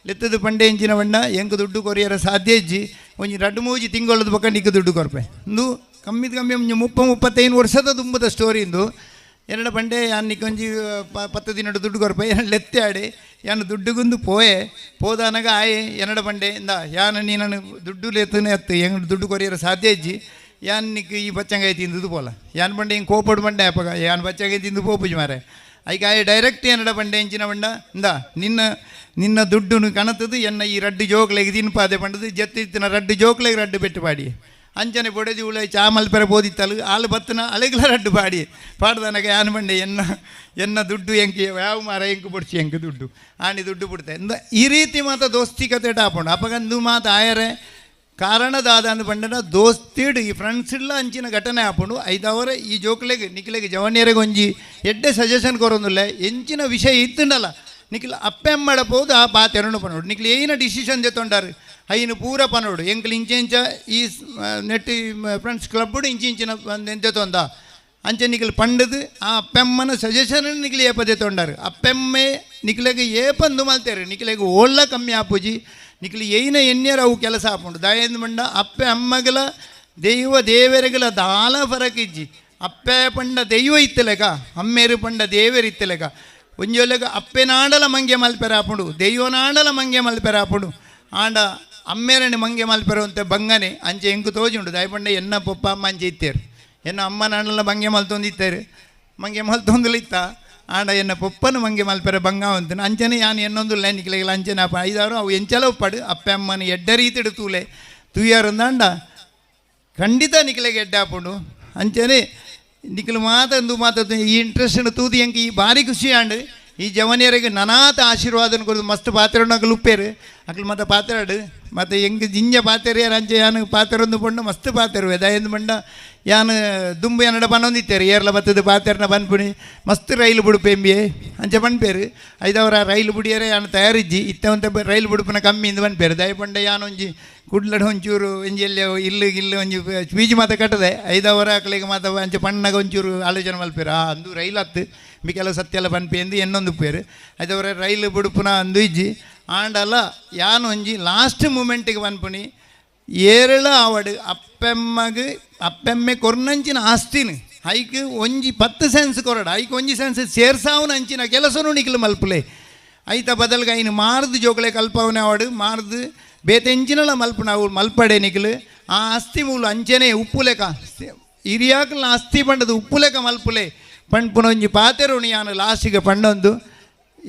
ಲೆತ್ತದ ಪಂಡೆ ಎಂಚಿನ ಬಣ್ಣ ಹೆಂಗೆ ದುಡ್ಡು ಕೊರಿಯರ ಸಾಧ್ಯ ಇಜ್ಜಿ ಒಂಜಿ 2-3 ತಿಂಗಳದ ಪಕ್ಕ ನಿಕ್ಕ ದುಡ್ಡು ಕೊರಪೆ ಇಂದು ಕಮ್ಮಿ ಒಂಜಿ 30-35 ವರ್ಷದ ತುಂಬದ ಸ್ಟೋರಿ ಇಂದು ಎರಡ ಪಂಡೆ ಯಾನಿಕ್ಕೆ ಒಂಜಿ 10 ದಿನದ ದುಡ್ಡು ಕೊರಪೆ ಲೆತ್ತೆ ಆಡೆ ಯಾನು ದುಡ್ಡುಗುಂದು ಪೋದಾನಾಗ ಆಯೆ ಎನ್ನಡ ಪಂಡೆ ಇಂದ ಯಾನು ನೀನು ದುಡ್ಡು ಲೆತ್ತನೇ ಹತ್ತು ಹೆಂಗೆ ದುಡ್ಡು ಕೊರಿಯರ ಸಾಧ್ಯ ಇಜ್ಜಿ ಯಾನಿಕ್ಕೆ ಈ ಬಚ್ಚಂಗಾಯಿ ತಿಂದು ಪೋಲ ಯಾನ್ ಬಂಡೆ ಹಿಂಗೆ ಕೋಪಡು ಬಂಡೆ ಅಪ್ಪಗ ಯಾನ್ ಬಚ್ಚಂಗಾಯಿ ತಿಂದು ಪೋಪುಜಿ ಮಾರೆ ಐಕ ಡೈರೆಕ್ಟ್ ಏನಡ ಬಂಡೆ ಎಂಚಿನ ಬಂಡ ಇಂದ ನಿನ್ನ ದುಡ್ಡು ಕಣತದು ಎನ್ನ ಈ ರಡ್ಡು ಜೋಕ್ಲೆಗೆ ತಿನ್ಪಾದೆ ಪಂಡದು ಜತ್ತಿನ ರಡ್ಡು ಜೋಕ್ಲೆಗೆ ರಡ್ಡು ಬೆಟ್ಟು ಪಾಡಿ ಅಂಚನೆ ಬೊಡೆದಿ ಉಳ ಚಾ ಮಲ್ಪೆರ ಬೋದಿತ್ತಲು ಆಳು ಬತ್ತನ ಅಲೆಗ್ಲ ರಡ್ಡು ಪಾಡಿ ಪಾಡ್ದನಗ ಯಾನು ಬಂಡೆ ಎನ್ನ ದುಡ್ಡು ಎಂಕೆ ಯಾವ ಮಾರ ಎಂಕು ಬೊಡ್ಸಿ ಎಂಕು ದುಡ್ಡು ಆಣಿ ದುಡ್ಡು ಬಿಡ್ತೆ ಇಂದ ಈ ರೀತಿ ಮಾತ ದೋಸ್ತಿಕತೆ ಟಾಪುಂಡು ಅಪ್ಪಗಂದು ಮಾತು ಆಯರೆ ಕಾರಣದಾದ ಅಂದು ಪಂಡನ ದೋಸ್ತಿಡು ಈ ಫ್ರೆಂಡ್ಸ್ ಇಲ್ಲ ಅಂಚಿನ ಘಟನೆ ಹಾಪುಂಡು 5 ಅವರ ಈ ಜೋಕ್ಲೆಗೆ ನಿಖಿಲೆಗೆ ಜವನಿಯರಿಗೆ ಒಂಜಿ ಎಡ್ಡೆ ಸಜೆಷನ್ ಕೊರೊಂದುಲ್ಲೆ ಎಂಚಿನ ವಿಷಯ ಇತ್ತುಂಡಲ್ಲ ನಿಖಿಲ್ ಅಪ್ಪೆಮ್ಮಡ ಪೋದು ಆ ಪಾತ್ ಎರಡು ಪನೋಡು ನಿಖಿಲ್ ಏನ ಡಿಸಿಷನ್ ಜೊತ್ತೊಂಡಾರು ಐನು ಪೂರ ಪನೋಡು ಎಂಕ್ಲು ಇಂಚ ಈ ನೆಟ್ ಫ್ರೆಂಡ್ಸ್ ಕ್ಲಬ್ಡು ಇಂಚಿನ ಎಂತೆತ್ತೊಂದ ಅಂಚೆ ನಿಖಿಲ್ ಪಂಡದು ಆ ಅಪ್ಪೆಮ್ಮನ ಸಜೆಷನ್ ನಿಖಿಲ್ ಏಪದೆ ತೊಂಡಾರು ಅಪ್ಪೆಮ್ಮೆ ನಿಖಿಲೆಗೆ ಏಪಂದು ಮಲ್ತೇರು ನಿಖಿಲೆಗೆ ಓಳ್ಳ ಕಮ್ಮಿ ಆಪುಜಿ ನಿಖಿಲ್ ಏನ ಎನ್ಯರ ಅವು ಕೆಲಸ ಹಾಪುಂಡು ದಾಯಂದು ಮಂಡ ಅಪ್ಪೆ ಅಮ್ಮಗಲ ದೈವ ದೇವರೆಗಲ ದಾಲ ಫರಕಿಜ್ಜಿ ಅಪ್ಪೆ ಪಂಡ ದೈವ ಇತ್ತಲೆಗ ಅಮ್ಮೇರು ಪಂಡ ದೇವರು ಇತ್ತಲೆಗ ಒಂಜೊಲೆಗ ಅಪ್ಪೆನಾಡಲ ಮಂಗೆ ಮಲ್ಪೆರ ಹಾಪುಂಡು ದೈವನಾಡಲ ಮಂಗೆ ಮಲ್ಪೆರ ಹಾಪುಂಡು ಆಂಡ ಅಮ್ಮೇರನೆ ಮಂಗೆ ಮಲ್ಪೆರು ಅಂತ ಬಂಗನೆ ಅಂಚೆ ಹೆಂಗೆ ತೋಜುಂಡು ದಾಯ ಪಂಡ ಎನ್ನ ಪಪ್ಪ ಅಮ್ಮ ಅಂಚೆ ಇತ್ತೇರು ಎನ್ನ ಅಮ್ಮನಾಡಲ ಮಂಗೆ ಮಲ್ತೊಂದಿತ್ತೇರು ಮಂಗೆ ಮಲ್ತೊಂದುಲಿತ್ತ ಆಂಡ ಎನ್ನ ಪಪ್ಪನು ಮಂಗೆ ಮಲ್ಪೆರ ಬಂಗ ಅಂತಾನೆ ಅಂಚನೆ ಯಾನು ಎನ್ನೊಂದು ನಿಕ್ಲೆಗಿಲ್ಲ ಅಂಚನೆ 5 ಅವರ ಅವು ಎಂಚಲ ಪಡು ಅಪ್ಪೆ ಅಮ್ಮನ ಎಡ್ಡ ರೀತಿಡು ತೂಲೆ ತೂಯಾರಂದಾಂಡ ಖಂಡಿತ ನಿಕ್ಲೆಗೆ ಎಡ್ಡೆ ಹಾಪುಂಡು ಅಂಚನೆ ನಿಖಲು ಮಾತಂದು ಈ ಇಂಟ್ರೆಸ್ಟ್ ತೂದಿ ಎಂಗೆ ಈ ಭಾರಿ ಖುಷಿಯಾಂಡು ಈ ಜವನಿಯರಿಗೆ ನನಾತ ಆಶೀರ್ವಾದನ ಕೊಡೋದು ಮಸ್ತ್ ಪಾತ್ರೆ ನಕಲು ಉಪ್ಪೇರು ಅಕ್ಲು ಮತ್ತೆ ಪಾತ್ರಾಡು ಮತ್ತು ಎಂಗೆ ಜಿಂಜ ಪಾತ್ರೆ ಅಂಚೆ ಯಾನು ಪಾತ್ರೆಂದು ಪಂಡು ಮಸ್ತ್ ಪಾತ್ರೆ ದಯಂದು ಬಂಡ ಯಾನು ದುಂಬು ಏನಡ ಪನ್ನೊಂದಿತ್ತೇರು ಏರ್ಲ ಬತ್ತದ ಪಾತ್ರೆನ ಬಂದ್ಪುಣಿ ಮಸ್ತ್ ರೈಲು ಬುಡುಪು ಎಂಬಿಯೆ ಅಂಚೆ ಬಂದ್ಪೇರು ಐದವರ ರೈಲು ಬುಡಿಯರೆ ಯಾನು ತಯಾರಿಜ್ಜಿ ಇತ್ತವಂತ ರೈಲು ಬುಡುಪುನ ಕಮ್ಮಿಯಿಂದ ಬಂದ್ಪೇರು ದಯ ಪಂಡ ಯಾನೊಂಜಿ ಕುಡ್ಲಡ ಒಂಚೂರು ಎಂಜೆಲ್ಲ ಇಲ್ಲು ಒಂಜಿ ಬೀಜಿ ಮಾತ ಕಟ್ಟದೆ ಐದವರ ಅಕ್ಳಿಗೆ ಮಾತ ಅಂಚೆ ಪಣ್ಣಗ ಒಂಚೂರು ಆಲೋಚನೆ ಮಲ್ಪೇರು ಅಂದು ರೈಲು ಹತ್ತು ಮಿಕ್ಕೆಲ್ಲ ಸತ್ಯೆಲ್ಲ ಪನ್ಪೇಂದು ಎನ್ನೊಂದು ಉಪ್ಪೇರು ಐದವರ ರೈಲು ಬುಡುಪುನ ಅಂದು ಇಜ್ಜಿ ಆಂಡಲ್ಲ ಯಾನು ಒಂಜಿ ಲಾಸ್ಟ್ ಮೂಮೆಂಟಿಗೆ ಪನ್ಪುಣಿ ಏರಳ ಆವಡು ಅಪ್ಪೆಮ್ಮೆ ಕೊರ್ನಂಚಿನ ಆಸ್ತಿನ ಐಕ್ ಒಂಜಿ 10 ಸೆನ್ಸ್ ಕೊರಡ ಐಕ್ ಒಂಜಿ ಸೆನ್ಸ್ ಸೇರ್ಸಾವನ ಅಂಚಿನ ಕೆಲಸನೂ ನಿಖಲು ಮಲ್ಪಲೆ ಐತ ಬದಲ್ಗ ಐನು ಮಾರ್ದು ಜೋಕಳೆ ಕಲ್ಪವನೆ ಆವಡು ಮಾರ್ದು ಬೇತೆಂಚಿನಲ್ಲ ಮಲ್ಪನ ಅವು ಮಲ್ಪಡೆ ನಿಖಲು ಆ ಆಸ್ತಿ ಮೂಲ ಅಂಚನೆ ಉಪ್ಪು ಲೆಕ್ಕ ಹಿರಿಯಾಕಲ್ನ ಆಸ್ತಿ ಪಂಡದು ಉಪ್ಪು ಲೆಕ್ಕ ಮಲ್ಪುಲೆ ಪಂಡ್ಪುನ ಒಂಜಿ ಪಾತೆರೋನು ಯಾನು ಲಾಸ್ಟಿಗೆ ಪಂಡೊಂದು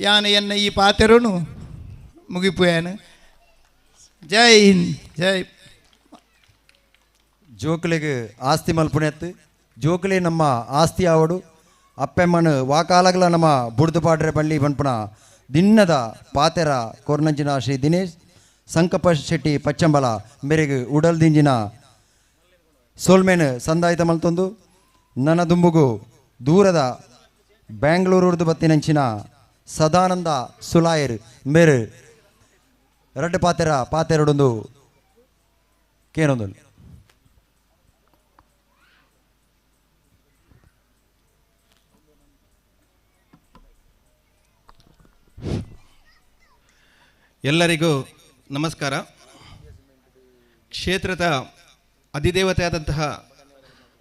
ಯಾನು ಎನ್ನ ಈ ಪಾತೆರೋನು ಮುಗಿಪು ಯಾನು ಜೈ ಹಿಂದ್ ಜೈ ಜೋಕುಲೆಗೆ ಆಸ್ತಿ ಮಲ್ಪುಣೆತ್ತು ಜೋಕುಲೆ ನಮ್ಮ ಆಸ್ತಿ ಆವಡು ಅಪ್ಪೆಮ್ಮನ ವಾಕಾಲಗಲ ನಮ್ಮ ಬುಡ್ದು ಪಾಡ್ರೆ ಬಳ್ಳಿ ಪಂಪುನ ದಿನ್ನದ ಪಾತೆರ ಕೊರ್ನಂಚಿನ ಶ್ರೀ ದಿನೇಶ್ ಸಂಕಪ್ಪ ಶೆಟ್ಟಿ ಪಚ್ಚಂಬಲ ಮೇರೆಗೆ ಉಡಲ್ ದಿಂಜಿನ ಸೋಲ್ಮೇನ್ ಸಂದಾಯಿತ ಮಲ್ತೊಂದು ನನ್ನ ದುಂಬುಗು ದೂರದ ಬ್ಯಾಂಗ್ಳೂರು ಬತ್ತಿನಂಚಿನ ಸದಾನಂದ ಸುಲಾಯರ್ ಮೇರೆ ಎರಡು ಪಾತೆರಡೊಂದು ಕೇನೊಂದು ಎಲ್ಲರಿಗೂ ನಮಸ್ಕಾರ. ಕ್ಷೇತ್ರದ ಅಧಿದೇವತೆಯಾದಂತಹ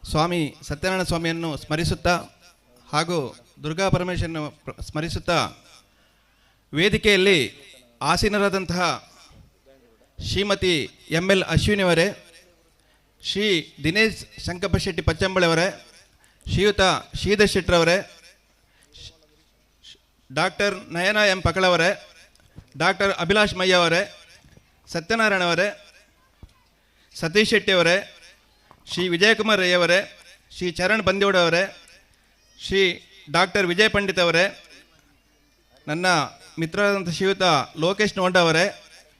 ಸ್ವಾಮಿ ಸತ್ಯನಾರಾಯಣ ಸ್ವಾಮಿಯನ್ನು ಸ್ಮರಿಸುತ್ತಾ ಹಾಗೂ ದುರ್ಗಾ ಪರಮೇಶ್ವರನ್ನು ಸ್ಮರಿಸುತ್ತಾ ವೇದಿಕೆಯಲ್ಲಿ ಆಸೀನರಾದಂತಹ ಶ್ರೀಮತಿ ಎಲ್ ಅಶ್ವಿನಿಯವರೇ, ಶ್ರೀ ದಿನೇಶ್ ಶಂಕಪ್ಪ ಶೆಟ್ಟಿ ಪಚ್ಚಂಬಳೆಯವರೇ, ಶ್ರೀಯುತ ಶ್ರೀಧರ್ ಶೆಟ್ಟರವರೇ, ಡಾಕ್ಟರ್ ನಯನ ಎಂ ಪಕಳವರೇ, ಡಾಕ್ಟರ್ ಅಭಿಲಾಷ್ ಮಯ್ಯ ಅವರೇ, ಸತ್ಯನಾರಾಯಣ ಅವರೇ, ಸತೀಶ್ ಶೆಟ್ಟಿಯವರೇ, ಶ್ರೀ ವಿಜಯಕುಮಾರ್ ರೈ ಅವರೇ, ಶ್ರೀ ಚರಣ್ ಬಂದಿಯೋಡವರೇ, ಶ್ರೀ ಡಾಕ್ಟರ್ ವಿಜಯ್ ಪಂಡಿತ್ ಅವರೇ, ನನ್ನ ಮಿತ್ರರಾದಂಥ ಶ್ರೀಯುತ ಲೋಕೇಶ್ ನೋಂಡ ಅವರೇ,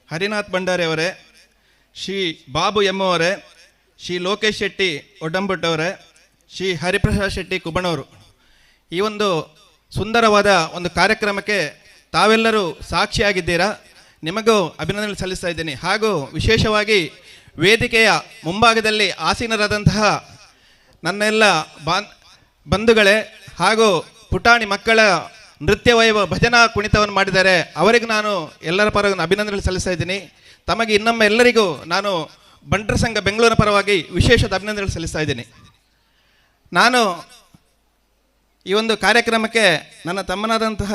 ಹರಿನಾಥ್ ಭಂಡಾರಿ ಅವರೇ, ಶ್ರೀ ಬಾಬು ಎಮ್ ಅವರೇ, ಶ್ರೀ ಲೋಕೇಶ್ ಶೆಟ್ಟಿ ಒಡ್ಡಂಬಟ್ಟವರೇ, ಶ್ರೀ ಹರಿಪ್ರಸಾದ್ ಶೆಟ್ಟಿ ಕುಬಣವರು, ಈ ಒಂದು ಸುಂದರವಾದ ಒಂದು ಕಾರ್ಯಕ್ರಮಕ್ಕೆ ತಾವೆಲ್ಲರೂ ಸಾಕ್ಷಿಯಾಗಿದ್ದೀರಾ. ನಿಮಗೂ ಅಭಿನಂದನೆ ಸಲ್ಲಿಸ್ತಾ ಇದ್ದೀನಿ. ಹಾಗೂ ವಿಶೇಷವಾಗಿ ವೇದಿಕೆಯ ಮುಂಭಾಗದಲ್ಲಿ ಆಸೀನರಾದಂತಹ ನನ್ನೆಲ್ಲ ಬಂಧುಗಳೇ ಹಾಗೂ ಪುಟಾಣಿ ಮಕ್ಕಳ ನೃತ್ಯ ವೈಭವ ಭಜನಾ ಕುಣಿತವನ್ನು ಮಾಡಿದ್ದಾರೆ. ಅವರಿಗೆ ನಾನು ಎಲ್ಲರ ಪರವಾಗಿ ಅಭಿನಂದನೆ ಸಲ್ಲಿಸ್ತಾ ಇದ್ದೀನಿ. ತಮಗೆ ಇನ್ನೊಮ್ಮೆ ಎಲ್ಲರಿಗೂ ನಾನು ಬಂಟರ ಸಂಘ ಬೆಂಗಳೂರಿನ ಪರವಾಗಿ ವಿಶೇಷದ ಅಭಿನಂದನೆ ಸಲ್ಲಿಸ್ತಾ ಇದ್ದೀನಿ. ನಾನು ಈ ಒಂದು ಕಾರ್ಯಕ್ರಮಕ್ಕೆ ನನ್ನ ತಮ್ಮನಾದಂತಹ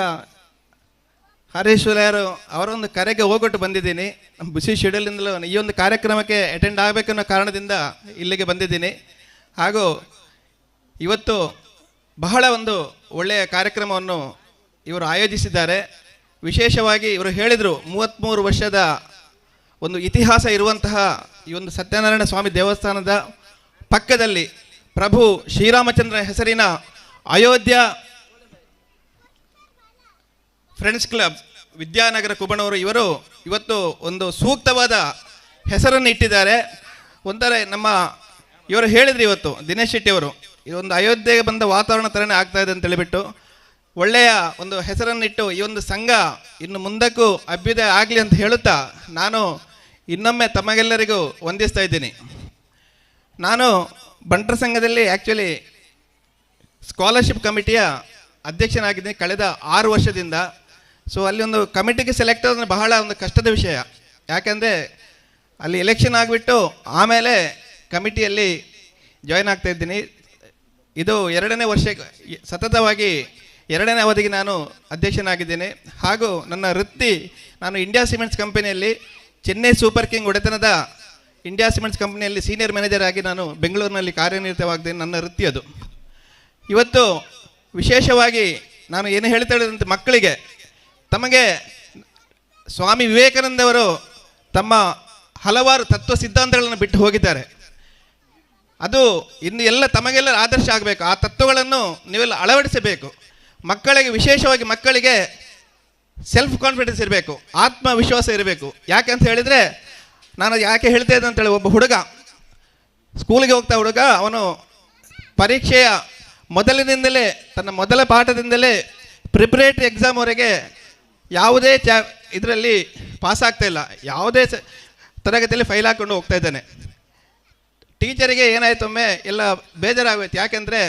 ಹರೀಶ್ವರರು ಅವರ ಒಂದು ಕರೆಗೆ ಹೋಗೊಟ್ಟು ಬಂದಿದ್ದೀನಿ. ನಮ್ಮ ಬಿಸಿ ಶೆಡ್ಯೂಲಿಂದಲೂ ಈ ಒಂದು ಕಾರ್ಯಕ್ರಮಕ್ಕೆ ಅಟೆಂಡ್ ಆಗಬೇಕನ್ನೋ ಕಾರಣದಿಂದ ಇಲ್ಲಿಗೆ ಬಂದಿದ್ದೀನಿ. ಹಾಗೂ ಇವತ್ತು ಬಹಳ ಒಂದು ಒಳ್ಳೆಯ ಕಾರ್ಯಕ್ರಮವನ್ನು ಇವರು ಆಯೋಜಿಸಿದ್ದಾರೆ. ವಿಶೇಷವಾಗಿ ಇವರು ಹೇಳಿದರು 33 ವರ್ಷದ ಒಂದು ಇತಿಹಾಸ ಇರುವಂತಹ ಈ ಒಂದು ಸತ್ಯನಾರಾಯಣ ಸ್ವಾಮಿ ದೇವಸ್ಥಾನದ ಪಕ್ಕದಲ್ಲಿ ಪ್ರಭು ಶ್ರೀರಾಮಚಂದ್ರ ಹೆಸರಿನ ಅಯೋಧ್ಯ ಫ್ರೆಂಡ್ಸ್ ಕ್ಲಬ್ ವಿದ್ಯಾನಗರ ಕುಬಣವರು ಇವರು ಇವತ್ತು ಒಂದು ಸೂಕ್ತವಾದ ಹೆಸರನ್ನು ಇಟ್ಟಿದ್ದಾರೆ. ಒಂಥರ ನಮ್ಮ ಇವರು ಹೇಳಿದ್ರು ಇವತ್ತು ದಿನೇಶ್ ಶೆಟ್ಟಿಯವರು ಈ ಒಂದು ಅಯೋಧ್ಯೆಗೆ ಬಂದ ವಾತಾವರಣ ಥರನೇ ಆಗ್ತಾ ಇದೆ ಅಂತ ಹೇಳಿಬಿಟ್ಟು ಒಳ್ಳೆಯ ಒಂದು ಹೆಸರನ್ನಿಟ್ಟು ಈ ಒಂದು ಸಂಘ ಇನ್ನು ಮುಂದಕ್ಕೂ ಅಭ್ಯುದಯ ಆಗಲಿ ಅಂತ ಹೇಳುತ್ತಾ ನಾನು ಇನ್ನೊಮ್ಮೆ ತಮಗೆಲ್ಲರಿಗೂ ವಂದಿಸ್ತಾ ಇದ್ದೀನಿ. ನಾನು ಬಂಟರ ಸಂಘದಲ್ಲಿ ಆ್ಯಕ್ಚುಲಿ ಸ್ಕಾಲರ್ಶಿಪ್ ಕಮಿಟಿಯ ಅಧ್ಯಕ್ಷನಾಗಿದ್ದೀನಿ ಕಳೆದ 6 ವರ್ಷದಿಂದ. ಸೊ ಅಲ್ಲಿ ಒಂದು ಕಮಿಟಿಗೆ ಸೆಲೆಕ್ಟ್ ಆಗೋದ್ರೆ ಬಹಳ ಒಂದು ಕಷ್ಟದ ವಿಷಯ. ಯಾಕೆಂದರೆ ಅಲ್ಲಿ ಎಲೆಕ್ಷನ್ ಆಗಿಬಿಟ್ಟು ಆಮೇಲೆ ಕಮಿಟಿಯಲ್ಲಿ ಜಾಯ್ನ್ ಆಗ್ತಾ ಇದ್ದೀನಿ. ಇದು 2ನೇ ವರ್ಷ ಸತತವಾಗಿ 2ನೇ ಅವಧಿಗೆ ನಾನು ಅಧ್ಯಕ್ಷನಾಗಿದ್ದೇನೆ. ಹಾಗೂ ನನ್ನ ವೃತ್ತಿ ನಾನು ಇಂಡಿಯಾ ಸಿಮೆಂಟ್ಸ್ ಕಂಪನಿಯಲ್ಲಿ ಚೆನ್ನೈ ಸೂಪರ್ ಕಿಂಗ್ ಒಡೆತನದ ಇಂಡಿಯಾ ಸಿಮೆಂಟ್ಸ್ ಕಂಪನಿಯಲ್ಲಿ ಸೀನಿಯರ್ ಮ್ಯಾನೇಜರ್ ಆಗಿ ನಾನು ಬೆಂಗಳೂರಿನಲ್ಲಿ ಕಾರ್ಯನಿರತವಾಗಿದ್ದೇನೆ. ನನ್ನ ವೃತ್ತಿ ಅದು. ಇವತ್ತು ವಿಶೇಷವಾಗಿ ನಾನು ಏನು ಹೇಳ್ತಾ ಹೇಳಿದಂತೆ ಮಕ್ಕಳಿಗೆ ತಮಗೆ ಸ್ವಾಮಿ ವಿವೇಕಾನಂದವರು ತಮ್ಮ ಹಲವಾರು ತತ್ವ ಸಿದ್ಧಾಂತಗಳನ್ನು ಬಿಟ್ಟು ಹೋಗಿದ್ದಾರೆ. ಅದು ಇನ್ನು ಎಲ್ಲ ತಮಗೆಲ್ಲ ಆದರ್ಶ ಆಗಬೇಕು. ಆ ತತ್ವಗಳನ್ನು ನೀವೆಲ್ಲ ಅಳವಡಿಸಬೇಕು. ಮಕ್ಕಳಿಗೆ, ವಿಶೇಷವಾಗಿ ಮಕ್ಕಳಿಗೆ ಸೆಲ್ಫ್ ಕಾನ್ಫಿಡೆನ್ಸ್ ಇರಬೇಕು, ಆತ್ಮವಿಶ್ವಾಸ ಇರಬೇಕು. ಯಾಕೆಂತ ಹೇಳಿದರೆ, ನಾನು ಯಾಕೆ ಹೇಳ್ತಾ ಇದ್ದೆ ಅಂತೇಳಿ, ಒಬ್ಬ ಹುಡುಗ ಸ್ಕೂಲಿಗೆ ಹೋಗ್ತಾ ಹುಡುಗ, ಅವನು ಪರೀಕ್ಷೆಯ ಮೊದಲಿನಿಂದಲೇ, ತನ್ನ ಮೊದಲ ಪಾಠದಿಂದಲೇ ಪ್ರಿಪರೇಟರಿ ಎಕ್ಸಾಮ್ವರೆಗೆ ಯಾವುದೇ ಇದರಲ್ಲಿ ಪಾಸ್ ಆಗ್ತಾ ಇಲ್ಲ, ಯಾವುದೇ ತರಗತಿಯಲ್ಲಿ ಫೈಲ್ ಹಾಕ್ಕೊಂಡು ಹೋಗ್ತಾ ಇದ್ದಾನೆ. ಟೀಚರಿಗೆ ಏನಾಯ್ತು, ಒಮ್ಮೆ ಎಲ್ಲ ಬೇಜಾರಾಗೋಯ್ತು. ಯಾಕೆಂದರೆ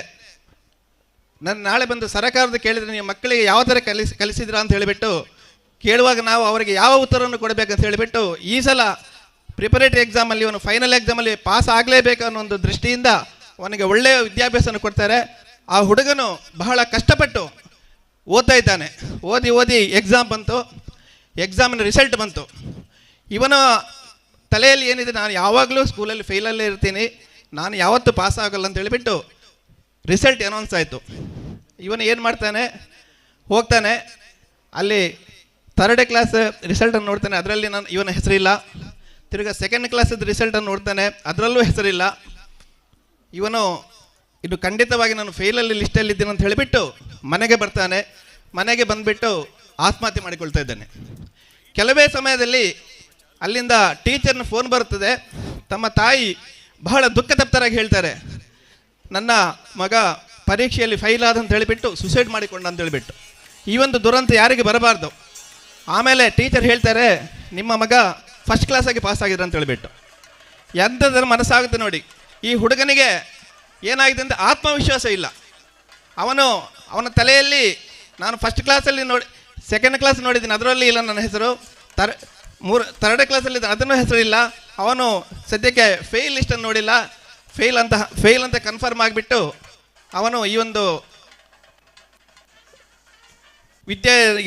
ನಾನು ನಾಳೆ ಬಂದು ಸರಕಾರದ ಕೇಳಿದರೆ ನೀವು ಮಕ್ಕಳಿಗೆ ಯಾವ ಥರ ಕಲಿಸಿದ್ರಾ ಅಂತ ಹೇಳಿಬಿಟ್ಟು ಕೇಳುವಾಗ ನಾವು ಅವರಿಗೆ ಯಾವ ಉತ್ತರವನ್ನು ಕೊಡಬೇಕಂತ ಹೇಳಿಬಿಟ್ಟು, ಈ ಸಲ ಪ್ರಿಪರೇಟರಿ ಎಕ್ಸಾಮಲ್ಲಿ ಅವನು ಫೈನಲ್ ಎಕ್ಸಾಮಲ್ಲಿ ಪಾಸ್ ಆಗಲೇಬೇಕು ಅನ್ನೋ ಒಂದು ದೃಷ್ಟಿಯಿಂದ ಅವನಿಗೆ ಒಳ್ಳೆಯ ವಿದ್ಯಾಭ್ಯಾಸನ ಕೊಡ್ತಾರೆ. ಆ ಹುಡುಗನು ಬಹಳ ಕಷ್ಟಪಟ್ಟು ಓದ್ತಾ ಇದ್ದಾನೆ. ಓದಿ ಎಕ್ಸಾಮ್ ಬಂತು, ಎಕ್ಸಾಮಿನ ರಿಸಲ್ಟ್ ಬಂತು. ಇವನ ತಲೆಯಲ್ಲಿ ಏನಿದೆ, ನಾನು ಯಾವಾಗಲೂ ಸ್ಕೂಲಲ್ಲಿ ಫೇಲಲ್ಲೇ ಇರ್ತೀನಿ, ನಾನು ಯಾವತ್ತೂ ಪಾಸ್ ಆಗೋಲ್ಲ ಅಂತ ಹೇಳಿಬಿಟ್ಟು ರಿಸಲ್ಟ್ ಅನೌನ್ಸ್ ಆಯಿತು. ಇವನು ಏನು ಮಾಡ್ತಾನೆ, ಹೋಗ್ತಾನೆ ಅಲ್ಲಿ 3rd ಕ್ಲಾಸ್ ರಿಸಲ್ಟನ್ನು ನೋಡ್ತಾನೆ, ಅದರಲ್ಲಿ ಇವನ ಹೆಸರಿಲ್ಲ. ತಿರ್ಗಾ 2nd ಕ್ಲಾಸದ ರಿಸಲ್ಟನ್ನು ನೋಡ್ತಾನೆ, ಅದರಲ್ಲೂ ಹೆಸರಿಲ್ಲ. ಇವನು ಇದು ಖಂಡಿತವಾಗಿ ನಾನು ಫೇಲಲ್ಲಿ ಲಿಸ್ಟಲ್ಲಿದ್ದೀನಿ ಅಂತ ಹೇಳಿಬಿಟ್ಟು ಮನೆಗೆ ಬರ್ತಾನೆ. ಮನೆಗೆ ಬಂದುಬಿಟ್ಟು ಆತ್ಮಹತ್ಯೆ ಮಾಡಿಕೊಳ್ತಾ ಇದ್ದಾನೆ. ಕೆಲವೇ ಸಮಯದಲ್ಲಿ ಅಲ್ಲಿಂದ ಟೀಚರ್ನ ಫೋನ್ ಬರುತ್ತದೆ. ತಮ್ಮ ತಾಯಿ ಬಹಳ ದುಃಖತಪ್ತರಾಗಿ ಹೇಳ್ತಾರೆ, ನನ್ನ ಮಗ ಪರೀಕ್ಷೆಯಲ್ಲಿ ಫೈಲ್ ಆದಂತ ಹೇಳಿಬಿಟ್ಟು ಸುಸೈಡ್ ಮಾಡಿಕೊಂಡ ಅಂತ ಹೇಳಿಬಿಟ್ಟು. ಈ ಒಂದು ದುರಂತ ಯಾರಿಗೆ ಬರಬಾರ್ದು. ಆಮೇಲೆ ಟೀಚರ್ ಹೇಳ್ತಾರೆ, ನಿಮ್ಮ ಮಗ ಫಸ್ಟ್ ಕ್ಲಾಸಾಗಿ ಪಾಸ್ ಆಗಿದ್ರು ಅಂತ ಹೇಳಿಬಿಟ್ಟು. ಎಂಥದ್ರ ಮನಸ್ಸಾಗುತ್ತೆ ನೋಡಿ. ಈ ಹುಡುಗನಿಗೆ ಏನಾಗಿದೆ ಅಂದರೆ ಆತ್ಮವಿಶ್ವಾಸ ಇಲ್ಲ. ಅವನ ತಲೆಯಲ್ಲಿ ನಾನು ಫಸ್ಟ್ ಕ್ಲಾಸಲ್ಲಿ 2nd ಕ್ಲಾಸ್ ನೋಡಿದ್ದೀನಿ, ಅದರಲ್ಲಿ ಇಲ್ಲ ನನ್ನ ಹೆಸರು, 3rd ಕ್ಲಾಸಲ್ಲಿ ಅದನ್ನು ಹೆಸರಿಲ್ಲ. ಅವನು ಸದ್ಯಕ್ಕೆ ಫೇಲ್ ಲಿಸ್ಟನ್ನು ನೋಡಿಲ್ಲ, ಫೇಲ್ ಅಂತ ಕನ್ಫರ್ಮ್ ಆಗಿಬಿಟ್ಟು ಅವನು ಈ ಒಂದು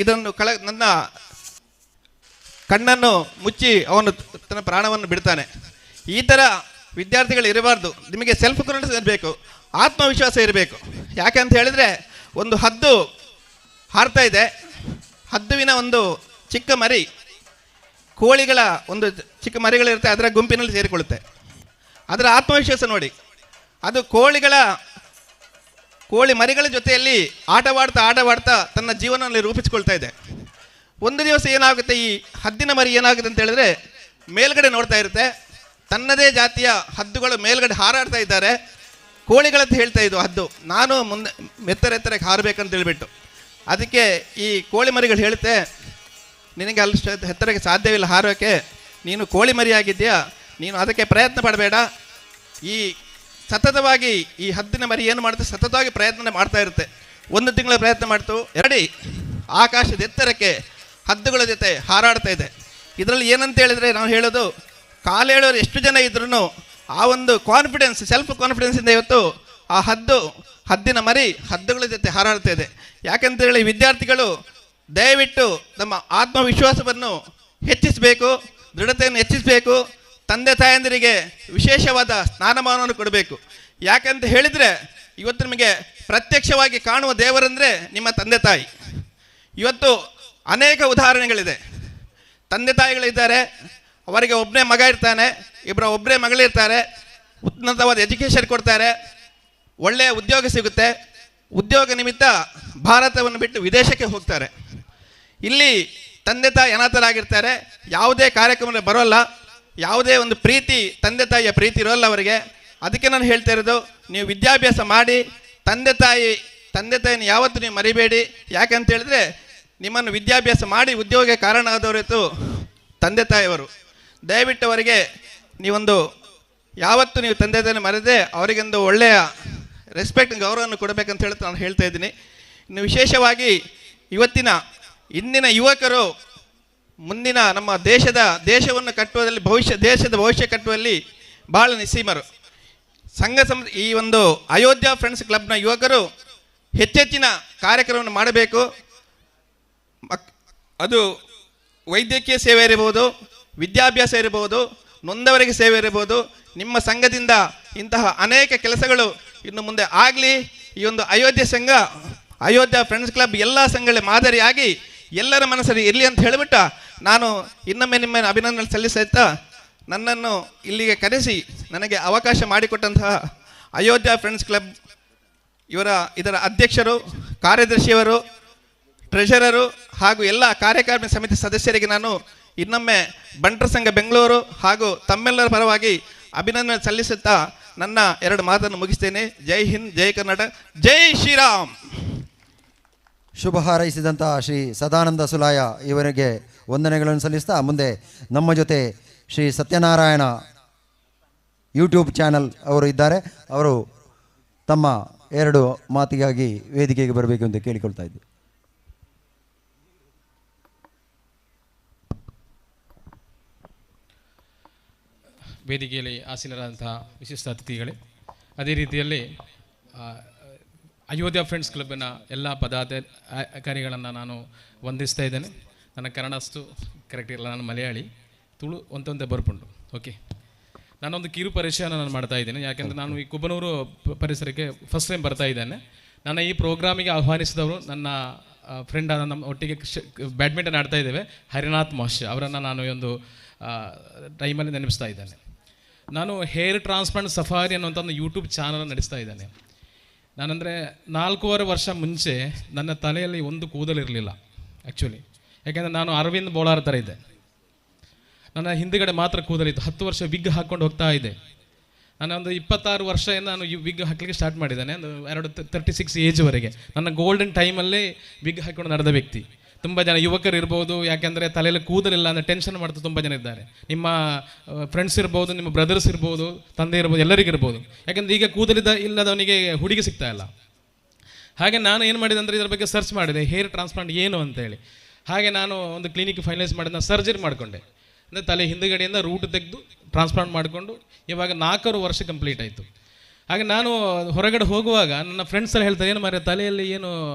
ಇದನ್ನು ನನ್ನ ಕಣ್ಣನ್ನು ಮುಚ್ಚಿ ಅವನು ತನ್ನ ಪ್ರಾಣವನ್ನು ಬಿಡ್ತಾನೆ. ಈ ಥರ ವಿದ್ಯಾರ್ಥಿಗಳು ಇರಬಾರ್ದು. ನಿಮಗೆ ಸೆಲ್ಫ್ ಕಾನ್ಫಿಡೆನ್ಸ್ ಇರಬೇಕು, ಆತ್ಮವಿಶ್ವಾಸ ಇರಬೇಕು. ಯಾಕೆ ಅಂತ ಹೇಳಿದರೆ, ಒಂದು ಹದ್ದು ಹಾರ್ತಾ ಇದೆ, ಹದ್ದುವಿನ ಒಂದು ಚಿಕ್ಕ ಮರಿ ಕೋಳಿಗಳ ಒಂದು ಚಿಕ್ಕ ಮರಿಗಳಿರುತ್ತೆ, ಅದರ ಗುಂಪಿನಲ್ಲಿ ಸೇರಿಕೊಳ್ಳುತ್ತೆ. ಅದರ ಆತ್ಮವಿಶ್ವಾಸ ನೋಡಿ. ಅದು ಕೋಳಿ ಮರಿಗಳ ಜೊತೆಯಲ್ಲಿ ಆಟವಾಡ್ತಾ ತನ್ನ ಜೀವನದಲ್ಲಿ ರೂಪಿಸಿಕೊಳ್ತಾ ಇದೆ. ಒಂದು ದಿವಸ ಏನಾಗುತ್ತೆ, ಈ ಹದ್ದಿನ ಮರಿ ಏನಾಗುತ್ತೆ ಅಂತ ಹೇಳಿದ್ರೆ, ಮೇಲ್ಗಡೆ ನೋಡ್ತಾ ಇರುತ್ತೆ, ತನ್ನದೇ ಜಾತಿಯ ಹದ್ದುಗಳು ಮೇಲ್ಗಡೆ ಹಾರಾಡ್ತಾ ಇದ್ದಾರೆ. ಕೋಳಿಗಳಂತ ಹೇಳ್ತಾ ಇದ್ದು ಹದ್ದು, ನಾನು ಮುಂದೆ ಎತ್ತರಕ್ಕೆ ಹಾರಬೇಕಂತ ಹೇಳ್ಬಿಟ್ಟು. ಅದಕ್ಕೆ ಈ ಕೋಳಿ ಮರಿಗಳು ಹೇಳುತ್ತೆ, ನಿನಗೆ ಅಲ್ಲಿ ಎತ್ತರಕ್ಕೆ ಸಾಧ್ಯವಿಲ್ಲ ಹಾರೋಕ್ಕೆ, ನೀನು ಕೋಳಿ ಮರಿಯಾಗಿದ್ದೀಯಾ, ನೀನು ಅದಕ್ಕೆ ಪ್ರಯತ್ನ ಪಡಬೇಡ. ಈ ಸತತವಾಗಿ ಈ ಹದ್ದಿನ ಮರಿ ಏನು ಮಾಡುತ್ತೆ, ಸತತವಾಗಿ ಪ್ರಯತ್ನ ಮಾಡ್ತಾ ಇರುತ್ತೆ. 1 ತಿಂಗಳ ಪ್ರಯತ್ನ ಮಾಡ್ತು, 2 ಆಕಾಶದ ಎತ್ತರಕ್ಕೆ ಹದ್ದುಗಳ ಜೊತೆ ಹಾರಾಡ್ತಾ ಇದೆ. ಇದರಲ್ಲಿ ಏನಂತ ಹೇಳಿದರೆ, ನಾವು ಹೇಳೋದು, ಕಾಲೇಳೋರು ಎಷ್ಟು ಜನ ಇದ್ರೂ ಆ ಒಂದು ಕಾನ್ಫಿಡೆನ್ಸ್, ಸೆಲ್ಫ್ ಕಾನ್ಫಿಡೆನ್ಸಿಂದ ಇವತ್ತು ಆ ಹದ್ದಿನ ಮರಿ ಹದ್ದುಗಳ ಜೊತೆ ಹಾರಾಡ್ತಾ ಇದೆ. ಯಾಕಂತೇಳಿ ವಿದ್ಯಾರ್ಥಿಗಳು ದಯವಿಟ್ಟು ನಮ್ಮ ಆತ್ಮವಿಶ್ವಾಸವನ್ನು ಹೆಚ್ಚಿಸಬೇಕು, ದೃಢತೆಯನ್ನು ಹೆಚ್ಚಿಸಬೇಕು. ತಂದೆ ತಾಯಂದಿರಿಗೆ ವಿಶೇಷವಾದ ಸ್ಥಾನಮಾನವನ್ನು ಕೊಡಬೇಕು. ಯಾಕಂತ ಹೇಳಿದರೆ, ಇವತ್ತು ನಿಮಗೆ ಪ್ರತ್ಯಕ್ಷವಾಗಿ ಕಾಣುವ ದೇವರಂದರೆ ನಿಮ್ಮ ತಂದೆ ತಾಯಿ. ಇವತ್ತು ಅನೇಕ ಉದಾಹರಣೆಗಳಿದೆ. ತಂದೆ ತಾಯಿಗಳಿದ್ದಾರೆ, ಅವರಿಗೆ ಒಬ್ಬನೇ ಮಗ ಇರ್ತಾನೆ, ಒಬ್ಬರೇ ಮಗಳಿರ್ತಾರೆ, ಉನ್ನತವಾದ ಎಜುಕೇಷನ್ ಕೊಡ್ತಾರೆ, ಒಳ್ಳೆಯ ಉದ್ಯೋಗ ಸಿಗುತ್ತೆ, ಉದ್ಯೋಗ ನಿಮಿತ್ತ ಭಾರತವನ್ನು ಬಿಟ್ಟು ವಿದೇಶಕ್ಕೆ ಹೋಗ್ತಾರೆ. ಇಲ್ಲಿ ತಂದೆ ತಾಯಿ ಅನಾಥರಾಗಿರ್ತಾರೆ, ಯಾವುದೇ ಕಾರ್ಯಕ್ರಮ ಬರೋಲ್ಲ, ಯಾವುದೇ ಒಂದು ಪ್ರೀತಿ, ತಂದೆ ತಾಯಿಯ ಪ್ರೀತಿ ಇರೋಲ್ಲ ಅವರಿಗೆ. ಅದಕ್ಕೆ ನಾನು ಹೇಳ್ತಾ ಇರೋದು, ನೀವು ವಿದ್ಯಾಭ್ಯಾಸ ಮಾಡಿ, ತಂದೆ ತಾಯಿನ ಯಾವತ್ತೂ ನೀವು ಮರಿಬೇಡಿ. ಯಾಕಂತ ಹೇಳಿದ್ರೆ, ನಿಮ್ಮನ್ನು ವಿದ್ಯಾಭ್ಯಾಸ ಮಾಡಿ ಉದ್ಯೋಗ ಕಾರಣ ಆದವರಿತ್ತು ತಂದೆ ತಾಯಿಯವರು. ದಯವಿಟ್ಟು ಅವರಿಗೆ ಯಾವತ್ತು ನೀವು ತಂದೆ ತಾಯಿನ ಮರೆದೇ ಅವರಿಗೊಂದು ಒಳ್ಳೆಯ ರೆಸ್ಪೆಕ್ಟ್, ಗೌರವವನ್ನು ಕೊಡಬೇಕಂತ ಹೇಳ್ತಾ ನಾನು ಹೇಳ್ತಾ ಇದ್ದೀನಿ. ಇನ್ನು ವಿಶೇಷವಾಗಿ ಇಂದಿನ ಯುವಕರು ಮುಂದಿನ ನಮ್ಮ ದೇಶವನ್ನು ಕಟ್ಟುವುದರಲ್ಲಿ, ದೇಶದ ಭವಿಷ್ಯ ಕಟ್ಟುವಲ್ಲಿ ಬಹಳ ನಿಸ್ಸೀಮರು. ಈ ಒಂದು ಅಯೋಧ್ಯ ಫ್ರೆಂಡ್ಸ್ ಕ್ಲಬ್ನ ಯುವಕರು ಹೆಚ್ಚೆಚ್ಚಿನ ಕಾರ್ಯಕ್ರಮವನ್ನು ಮಾಡಬೇಕು. ಅದು ವೈದ್ಯಕೀಯ ಸೇವೆ ಇರಬಹುದು, ವಿದ್ಯಾಭ್ಯಾಸ ಇರಬಹುದು, ನೊಂದವರಿಗೆ ಸೇವೆ ಇರಬಹುದು. ನಿಮ್ಮ ಸಂಘದಿಂದ ಇಂತಹ ಅನೇಕ ಕೆಲಸಗಳು ಇನ್ನು ಮುಂದೆ ಆಗಲಿ. ಈ ಒಂದು ಅಯೋಧ್ಯ ಫ್ರೆಂಡ್ಸ್ ಕ್ಲಬ್ ಎಲ್ಲ ಸಂಘಗಳ ಮಾದರಿಯಾಗಿ ಎಲ್ಲರ ಮನಸ್ಸಲ್ಲಿ ಇರಲಿ ಅಂತ ಹೇಳಿಬಿಟ್ಟು ನಾನು ಇನ್ನೊಮ್ಮೆ ನಿಮ್ಮ ಅಭಿನಂದನೆ ಸಲ್ಲಿಸುತ್ತಾ ನನ್ನನ್ನು ಇಲ್ಲಿಗೆ ಕರೆಸಿ ನನಗೆ ಅವಕಾಶ ಮಾಡಿಕೊಟ್ಟಂತಹ ಅಯೋಧ್ಯ ಫ್ರೆಂಡ್ಸ್ ಕ್ಲಬ್ ಇದರ ಅಧ್ಯಕ್ಷರು, ಕಾರ್ಯದರ್ಶಿಯವರು, ಟ್ರೆಷರರು ಹಾಗೂ ಎಲ್ಲ ಕಾರ್ಯಕಾರಿಣಿ ಸಮಿತಿ ಸದಸ್ಯರಿಗೆ ನಾನು ಇನ್ನೊಮ್ಮೆ ಬಂಟರ ಸಂಘ ಬೆಂಗಳೂರು ಹಾಗೂ ತಮ್ಮೆಲ್ಲರ ಪರವಾಗಿ ಅಭಿನಂದನೆ ಸಲ್ಲಿಸುತ್ತಾ ನನ್ನ 2 ಮಾತನ್ನು ಮುಗಿಸ್ತೇನೆ. ಜೈ ಹಿಂದ್, ಜೈ ಕರ್ನಾಟಕ, ಜೈ ಶ್ರೀರಾಮ್. ಶುಭ ಹಾರೈಸಿದಂತಹ ಶ್ರೀ ಸದಾನಂದ ಸುಲಾಯ ಇವರಿಗೆ ವಂದನೆಗಳನ್ನು ಸಲ್ಲಿಸ್ತಾ ಮುಂದೆ ನಮ್ಮ ಜೊತೆ ಶ್ರೀ ಸತ್ಯನಾರಾಯಣ ಯೂಟ್ಯೂಬ್ ಚಾನಲ್ ಅವರು ಇದ್ದಾರೆ. ಅವರು ತಮ್ಮ 2 ಮಾತಿಗಾಗಿ ವೇದಿಕೆಗೆ ಬರಬೇಕು ಅಂತ ಕೇಳಿಕೊಳ್ತಾ ಇದ್ದೆ. ವೇದಿಕೆಯಲ್ಲಿ ಆಸೀನರಾದಂತಹ ವಿಶಿಷ್ಟ ಅತಿಥಿಗಳೇ, ಅದೇ ರೀತಿಯಲ್ಲಿ ಅಯೋಧ್ಯ ಫ್ರೆಂಡ್ಸ್ ಕ್ಲಬ್ಬಿನ ಎಲ್ಲ ಪದಾಧಿಕಾರಿಗಳನ್ನು ನಾನು ವಂದಿಸ್ತಾ ಇದ್ದೇನೆ. ನನ್ನ ಕನ್ನಡ ಅಷ್ಟು ಕರೆಕ್ಟ್ ಇರಲ್ಲ, ನಾನು ಮಲಯಾಳಿ, ತುಳು ಒಂದೊಂದೇ ಬರ್ಪುಂಡು. ಓಕೆ, ನಾನೊಂದು ಕಿರು ಪರಿಚಯನ ನಾನು ಮಾಡ್ತಾ ಇದ್ದೇನೆ. ಯಾಕೆಂದರೆ ನಾನು ಈ ಕುಬನೂರು ಪರಿಸರಕ್ಕೆ ಫಸ್ಟ್ ಟೈಮ್ ಬರ್ತಾ ಇದ್ದೇನೆ. ನನ್ನ ಈ ಪ್ರೋಗ್ರಾಮಿಗೆ ಆಹ್ವಾನಿಸಿದವರು ನನ್ನ ಫ್ರೆಂಡ್ ಆದ ನಮ್ಮ ಒಟ್ಟಿಗೆ ಬ್ಯಾಡ್ಮಿಂಟನ್ ಆಡ್ತಾ ಇದ್ದೇವೆ ಹರಿನಾಥ್ ಮಾಸ್ಟರ್ ಅವರನ್ನು ನಾನು ಈ ಒಂದು ಟೈಮಲ್ಲಿ ನೆನಪಿಸ್ತಾ ಇದ್ದೇನೆ. ನಾನು ಹೇರ್ ಟ್ರಾನ್ಸ್ಪ್ಲಾಂಟ್ ಸಫಾರಿ ಅನ್ನುವಂಥ ಒಂದು ಯೂಟ್ಯೂಬ್ ಚಾನಲ್ ನಡೆಸ್ತಾ ಇದ್ದೇನೆ. ನಾನಂದರೆ 4.5 ವರ್ಷ ಮುಂಚೆ ನನ್ನ ತಲೆಯಲ್ಲಿ ಒಂದು ಕೂದಲಿರಲಿಲ್ಲ ಆ್ಯಕ್ಚುಲಿ. ಯಾಕೆಂದರೆ ನಾನು ಅರವಿಂದ್ ಬೋಳಾರ್ ಥರ ಇದ್ದೆ. ನನ್ನ ಹಿಂದುಗಡೆ ಮಾತ್ರ ಕೂದಲಿತ್ತು. 10 ವರ್ಷ ವಿಗ್ ಹಾಕ್ಕೊಂಡು ಹೋಗ್ತಾ ಇದ್ದೆ. ನಾನು ಒಂದು 26 ವರ್ಷದಿಂದ ನಾನು ವಿಗ್ ಹಾಕಲಿಕ್ಕೆ ಸ್ಟಾರ್ಟ್ ಮಾಡಿದ್ದೇನೆ. 36 ಏಜ್ವರೆಗೆ ನನ್ನ ಗೋಲ್ಡನ್ ಟೈಮಲ್ಲೇ ವಿಗ್ ಹಾಕ್ಕೊಂಡು ನಡೆದ ವ್ಯಕ್ತಿ. ತುಂಬ ಜನ ಯುವಕರು ಇರ್ಬೋದು, ಯಾಕೆಂದರೆ ತಲೆಯಲ್ಲಿ ಕೂದಲಿಲ್ಲ ಅಂದರೆ ಟೆನ್ಷನ್ ಮಾಡ್ತಾ ತುಂಬ ಜನ ಇದ್ದಾರೆ. ನಿಮ್ಮ ಫ್ರೆಂಡ್ಸ್ ಇರ್ಬೋದು, ನಿಮ್ಮ ಬ್ರದರ್ಸ್ ಇರ್ಬೋದು, ತಂದೆ ಇರ್ಬೋದು, ಎಲ್ಲರಿಗಿರ್ಬೋದು. ಯಾಕೆಂದರೆ ಈಗ ಇಲ್ಲದವನಿಗೆ ಹುಡುಗಿ ಸಿಗ್ತಾ ಇಲ್ಲ. ಹಾಗೆ ನಾನು ಏನು ಮಾಡಿದೆ ಅಂದರೆ ಇದರ ಬಗ್ಗೆ ಸರ್ಚ್ ಮಾಡಿದೆ, ಹೇರ್ ಟ್ರಾನ್ಸ್ಪ್ಲಾಂಟ್ ಏನು ಅಂತೇಳಿ. ಹಾಗೆ ನಾನು ಒಂದು ಕ್ಲಿನಿಕ್ ಫೈನಲೈಸ್ ಮಾಡಿದ, ನಾನು ಸರ್ಜರಿ ಮಾಡಿಕೊಂಡೆ. ಅಂದರೆ ತಲೆ ಹಿಂದುಗಡೆಯಿಂದ ರೂಟ್ ತೆಗೆದು ಟ್ರಾನ್ಸ್ಪ್ಲಾಂಟ್ ಮಾಡಿಕೊಂಡು ಇವಾಗ 4 ವರ್ಷ ಕಂಪ್ಲೀಟ್ ಆಯಿತು. ಹಾಗೆ ನಾನು ಹೊರಗಡೆ ಹೋಗುವಾಗ ನನ್ನ ಫ್ರೆಂಡ್ಸ್ ಎಲ್ಲ ಹೇಳ್ತಾರೆ, ಏನು ಮಾರ್ರೆ ತಲೆಯಲ್ಲಿ ಏನು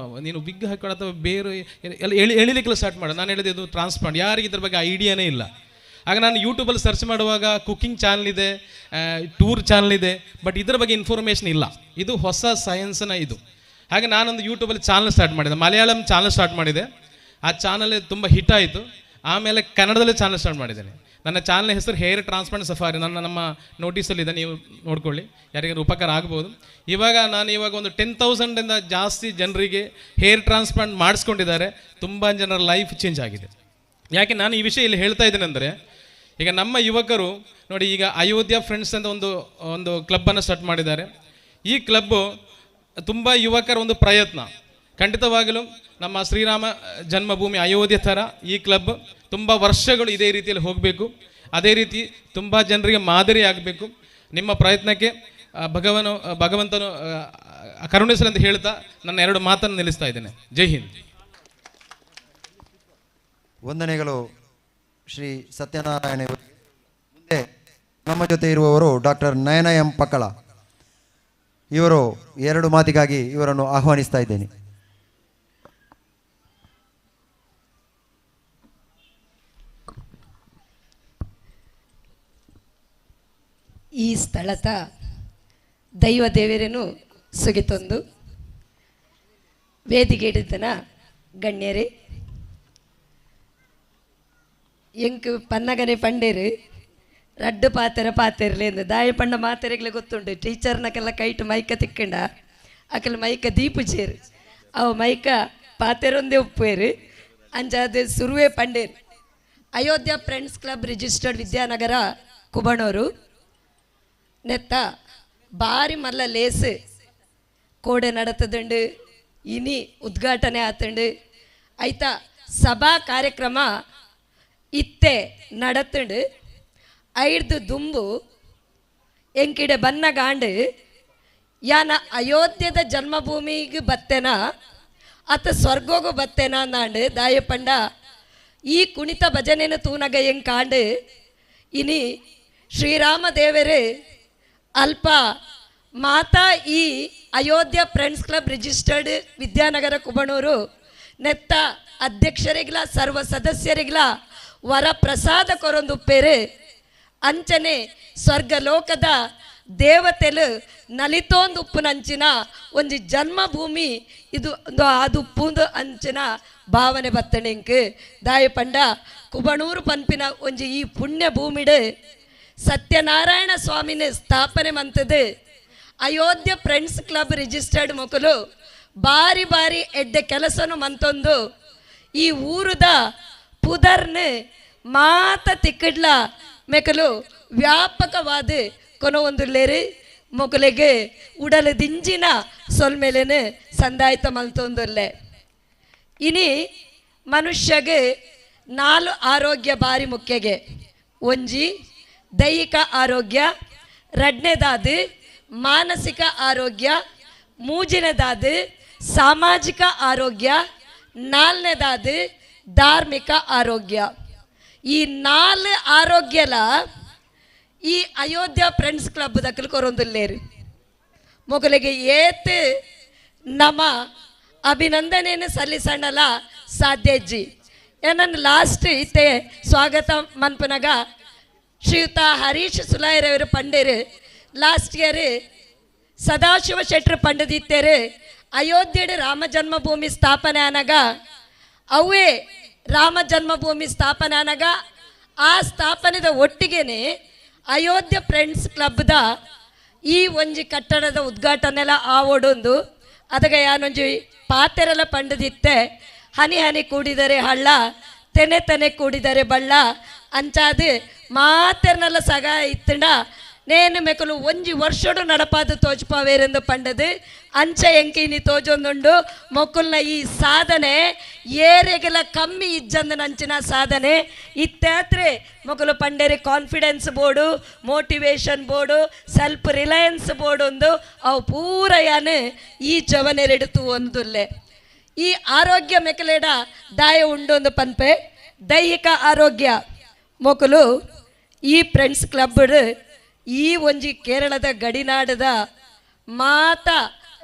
ನೀನು ಬಿಗ್ ಹಾಕೊಂಡು ಅಥವಾ ಬೇರೆ ಎಲ್ಲ ಎಳಿಲಿಕ್ಕೆಲ್ಲ ಸ್ಟಾರ್ಟ್ ಮಾಡ. ನಾನು ಹೇಳಿದೆ ಇದು ಟ್ರಾನ್ಸ್ಪ್ಲಾಂಟ್, ಯಾರಿಗೆ ಇದ್ರ ಬಗ್ಗೆ ಐಡಿಯಾನೇ ಇಲ್ಲ. ಆಗ ನಾನು ಯೂಟ್ಯೂಬಲ್ಲಿ ಸರ್ಚ್ ಮಾಡುವಾಗ ಕುಕ್ಕಿಂಗ್ ಚಾನಲ್ ಇದೆ, ಟೂರ್ ಚಾನಲ್ ಇದೆ, ಬಟ್ ಇದರ ಬಗ್ಗೆ ಇನ್ಫಾರ್ಮೇಷನ್ ಇಲ್ಲ. ಇದು ಹೊಸ ಸೈನ್ಸ್ನ ಇದು. ಹಾಗೆ ನಾನೊಂದು ಯೂಟ್ಯೂಬಲ್ಲಿ ಚಾನಲ್ ಸ್ಟಾರ್ಟ್ ಮಾಡಿದೆ, ಮಲಯಾಳಂ ಚಾನಲ್ ಸ್ಟಾರ್ಟ್ ಮಾಡಿದೆ. ಆ ಚಾನಲ್ ತುಂಬ ಹಿಟ್ ಆಯಿತು. ಆಮೇಲೆ ಕನ್ನಡದಲ್ಲೇ ಚಾನಲ್ ಸ್ಟಾರ್ಟ್ ಮಾಡಿದ್ದೇನೆ. ನನ್ನ ಚಾನಲ್ ಹೆಸರು ಹೇರ್ ಟ್ರಾನ್ಸ್ಪ್ಲಾಂಟ್ ಸಫಾರಿ. ನಮ್ಮ ನೋಟಿಸಲ್ಲಿದೆ, ನೀವು ನೋಡ್ಕೊಳ್ಳಿ, ಯಾರಿಗಾರು ಉಪಕಾರ ಆಗ್ಬೋದು. ನಾನು ಒಂದು 10,000ಇಂದ ಜಾಸ್ತಿ ಜನರಿಗೆ ಹೇರ್ ಟ್ರಾನ್ಸ್ಪ್ಲಾಂಟ್ ಮಾಡಿಸ್ಕೊಂಡಿದ್ದಾರೆ. ತುಂಬ ಜನರ ಲೈಫ್ ಚೇಂಜ್ ಆಗಿದೆ. ಯಾಕೆ ನಾನು ಈ ವಿಷಯ ಇಲ್ಲಿ ಹೇಳ್ತಾ ಇದ್ದೇನೆ ಅಂದರೆ, ಈಗ ನಮ್ಮ ಯುವಕರು ನೋಡಿ, ಈಗ ಅಯೋಧ್ಯ ಫ್ರೆಂಡ್ಸ್ ಅಂತ ಒಂದು ಕ್ಲಬ್ಬನ್ನು ಸ್ಟಾರ್ಟ್ ಮಾಡಿದ್ದಾರೆ. ಈ ಕ್ಲಬ್ಬು ತುಂಬ ಯುವಕರ ಒಂದು ಪ್ರಯತ್ನ. ಖಂಡಿತವಾಗಲೂ ನಮ್ಮ ಶ್ರೀರಾಮ ಜನ್ಮಭೂಮಿ ಅಯೋಧ್ಯೆ ಥರ ಈ ಕ್ಲಬ್ ತುಂಬ ವರ್ಷಗಳು ಇದೇ ರೀತಿಯಲ್ಲಿ ಹೋಗಬೇಕು. ಅದೇ ರೀತಿ ತುಂಬ ಜನರಿಗೆ ಮಾದರಿ ಆಗಬೇಕು. ನಿಮ್ಮ ಪ್ರಯತ್ನಕ್ಕೆ ಭಗವಂತನು ಕರುಣಿಸಲಿ ಅಂತ ಹೇಳ್ತಾ ನನ್ನ 2 ಮಾತನ್ನು ನಿಲ್ಲಿಸ್ತಾ ಇದ್ದೇನೆ. ಜೈ ಹಿಂದ್. ವಂದನೆಗಳು ಶ್ರೀ ಸತ್ಯನಾರಾಯಣ. ಮುಂದೆ ನಮ್ಮ ಜೊತೆ ಇರುವವರು ಡಾಕ್ಟರ್ ನಯನ ಎಂ ಪಕ್ಕಳ. ಇವರು 2 ಮಾತಿಗಾಗಿ ಇವರನ್ನು ಆಹ್ವಾನಿಸ್ತಾ ಇದ್ದೇನೆ. ಈ ಸ್ಥಳದ ದೈವ ದೇವರೇನು ಸುಗಿತೊಂದು ವೇದಿಕೆ ಹಿಡಿತನ ಗಣ್ಯರೇ, ಎಂಕ್ ಪನ್ನಗನೆ ಪಂಡೇರು ರಡ್ಡು ಪಾತೆರ್ಲೇಂದು ದಾಯ ಪಂಡ ಮಾತೆರೆಗ್ಲೆ ಗೊತ್ತುಂಡು. ಟೀಚರ್ನಕ್ಕೆಲ್ಲ ಕೈಟ್ ಮೈಕ ತಿಕ್ಕಂಡ ಅಕಲ್ ಮೈಕ ದೀಪು ಚೇರು ಅವು ಮೈಕ ಪಾತೆರೊಂದೇ ಉಪ್ಪೇರು ಅಂಜಾದ ಸುರುವೆ ಪಂಡೇರು. Ayodhya friends club registered Vidyanagar Kubanoor ನೆತ್ತ ಬಾರಿ ಮಲ್ಲ ಲೇಸು ಕೋಡೆ ನಡತದುಂಡು, ಇನಿ ಉದ್ಘಾಟನೆ ಆತುಂಡು. ಐತ ಸಭಾ ಕಾರ್ಯಕ್ರಮ ಇತ್ತೆ ನಡತುಂಡು. 5 ದುಂಬು ಎಂಕಿಡೆ ಬನ್ನಗಾಂಡು ಯಾನ ಅಯೋಧ್ಯದ ಜನ್ಮಭೂಮಿಗೆ ಬತ್ತೇನ ಅತ್ತ ಸ್ವರ್ಗೋಗು ಬತ್ತೇನ ಅಂದಾಂಡು ದಾಯ ಪಂಡ ಈ ಕುಣಿತ ಭಜನೆನ ತೂನಗ ಎಂಕಾಂಡು ಇನಿ ಶ್ರೀರಾಮ ದೇವರೇ ಅಲ್ಪ ಮಾತಾ ಈ Ayodhya friends club registered Vidyanagar Kubanoor ನೆತ್ತ ಅಧ್ಯಕ್ಷರಿಗ್ಲ ಸರ್ವ ಸದಸ್ಯರಿಗ್ಲ ವರ ಪ್ರಸಾದ ಕೊರೊಂದುಪ್ಪೇರು. ಅಂಚನೆ ಸ್ವರ್ಗಲೋಕದ ದೇವತೆಲು ನಲಿತೋಂದುಪ್ಪುನಂಚಿನ ಒಂದು ಜನ್ಮಭೂಮಿ ಇದು ಅದು ಉಪ್ಪುಂದು ಅಂಚಿನ ಭಾವನೆ ಬತ್ತಣೆಂಕ್ ದಾಯ ಪಂಡ ಕುಬಣೂರು ಪನ್ಪಿನ ಒಂಜಿ ಈ ಪುಣ್ಯ ಭೂಮಿಡು ಸತ್ಯನಾರಾಯಣ ಸ್ವಾಮಿನ ಸ್ಥಾಪನೆ ಮಂತದ್ದು ಅಯೋಧ್ಯ ಫ್ರೆಂಡ್ಸ್ ಕ್ಲಬ್ ರಿಜಿಸ್ಟರ್ಡ್ ಮೊಕಲು ಬಾರಿ ಬಾರಿ ಎಡ್ಡೆ ಕೆಲಸನು ಮಂತೊಂದು ಈ ಊರುದ ಪುದರ್ನ ಮಾತ ತಿಕ್ಕಡ್ಲ ಮೆಕಲು ವ್ಯಾಪಕವಾದ ಕೊನೊಂದುಲ್ಲೇರು ಮೊಗಲಿಗೆ ಉಡಲ ದಿಂಜಿನ ಸೊಲ್ಮೇಲೆನು ಸಂದಾಯಿತ ಮಲ್ತೊಂದುಲ್ಲೆ ಇನಿ ಮನುಷ್ಯಗೆ 4 ಆರೋಗ್ಯ ಬಾರಿ ಮುಖ್ಯಗೆ ಒಂಜಿ ದೈಹಿಕ ಆರೋಗ್ಯ, ರಡ್ನೆದಾದ ಮಾನಸಿಕ ಆರೋಗ್ಯ, ಮೂಜಿನೆದಾದ ಸಾಮಾಜಿಕ ಆರೋಗ್ಯ, ನಾಲ್ನೆದಾದ ಧಾರ್ಮಿಕ ಆರೋಗ್ಯ. ಈ 4 ಆರೋಗ್ಯಲ ಈ ಅಯೋಧ್ಯ ಫ್ರೆಂಡ್ಸ್ ಕ್ಲಬ್ ದಕ್ಕಲು ಕೊರೊಂದುಲ್ಲೇರು ಮೊಗಲಿಗೆ ಏತ್ ನಮ ಅಭಿನಂದನೆಯನ್ನು ಸಲ್ಲಿಸಣ್ಣಲ ಸಾಧ್ಯಜ್ಜಿ ಏನನ್ನು ಲಾಸ್ಟ್ ಇತ್ತೆ ಸ್ವಾಗತ ಮನ್ಪನಗ ಶ್ರೀಯುತ ಹರೀಶ್ ಸುಲಾಯರವರು ಪಂಡೇರು ಲಾಸ್ಟ್ ಇಯರ್ ಸದಾಶಿವ ಶೆಟ್ರು ಪಂಡದಿತ್ತೇರು ಅಯೋಧ್ಯೆಡು ರಾಮ ಜನ್ಮಭೂಮಿ ಸ್ಥಾಪನೆ ಆನಾಗ ಅವೇ ರಾಮ ಜನ್ಮಭೂಮಿ ಸ್ಥಾಪನೆ ಆನಾಗ ಆ ಸ್ಥಾಪನೆದ ಒಟ್ಟಿಗೆನೆ ಅಯೋಧ್ಯ ಫ್ರೆಂಡ್ಸ್ ಕ್ಲಬ್ದ ಈ ಒಂಜಿ ಕಟ್ಟಡದ ಉದ್ಘಾಟನೆಲ್ಲ ಆವೊಡೊಂದು ಅದಕ್ಕೆ ಯಾನೊಂಜಿ ಪಾತೆರೆಲ್ಲ ಪಂಡದಿತ್ತೆ ಹನಿ ಹನಿ ಕೂಡಿದರೆ ಹಳ್ಳ ತೆನೆ ತೆನೆ ಕೂಡಿದರೆ ಬಳ್ಳ ಅಂಚಾದು ಮಾತೆರ್ನೆಲ್ಲ ಸಗ ಇತ್ತಂಡ ನೇನು ಮೆಕಲು ಒಂಜಿ ವರ್ಷಡು ನಡಪಾದು ತೋಜ್ಪಾವೇರೆಂದು ಪಂಡದು ಅಂಚ ಎಂಕಿನಿ ತೋಜೊಂದುಂಡು ಮೊಕ್ಕಲ್ನ ಈ ಸಾಧನೆ ಏರೆಗೆಲ ಕಮ್ಮಿ ಇಜ್ಜಂದು ನಂಚಿನ ಸಾಧನೆ ಇತ್ತಾತ್ರೆ ಮೊಕ್ಕಲು ಪಂಡೇರಿ confidence board, motivation board, self reliance board ಒಂದು ಅವು ಪೂರ ಯಾನು ಈ ಜವನೆರೆಡುತ್ತು ಒಂದುಲ್ಲೆ. ಈ ಆರೋಗ್ಯ ಮೆಕಲೇಡ ದಾಯ ಉಂಡೊಂದು ಪನ್ಪೆ ದೈಹಿಕ ಆರೋಗ್ಯ ಮೊಕಲು ಈ ಫ್ರೆಂಡ್ಸ್ ಕ್ಲಬ್ ಈ ಒಂಜಿ ಕೇರಳದ ಗಡಿನಾಡದ ಮಾತ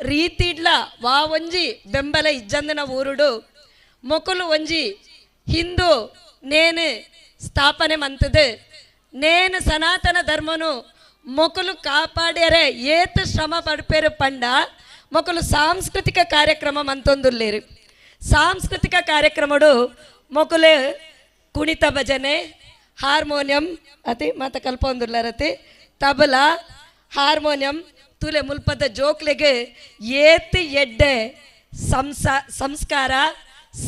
ರೀತಿಡ್ಲ ವಾ ಒಂಜಿ ಬೆಂಬಲ ಇಜ್ಜಂದನ ಊರುಡು ಮೊಕಲು ಒಂಜಿ ಹಿಂದೂ ನೇನು ಸ್ಥಾಪನೆ ಮಂತದು ನೇನು ಸನಾತನ ಧರ್ಮನು ಮೊಕಲು ಕಾಪಾಡ್ಯಾರೆ ಏತು ಶ್ರಮ ಪಡ್ಪೇರು ಪಂಡ ಮೊಕಲು ಸಾಂಸ್ಕೃತಿಕ ಕಾರ್ಯಕ್ರಮ ಮಂತೊಂದುಲ್ಲೇರು. ಸಾಂಸ್ಕೃತಿಕ ಕಾರ್ಯಕ್ರಮಡು ಮೊಕಲು ಕುಣಿತ ಭಜನೆ, ಹಾರ್ಮೋನಿಯಂ ಅತಿ ಮಾತ ಕಲ್ಪೊಂದುಲ್ಲರತಿ, ತಬಲಾ, ಹಾರ್ಮೋನಿಯಂ ತುಲೆ ಮುಲ್ಪದ ಜೋಕ್ಲೆಗೆ ಏತ್ ಎಡ್ಡೆ ಸಂಸ್ಕಾರ,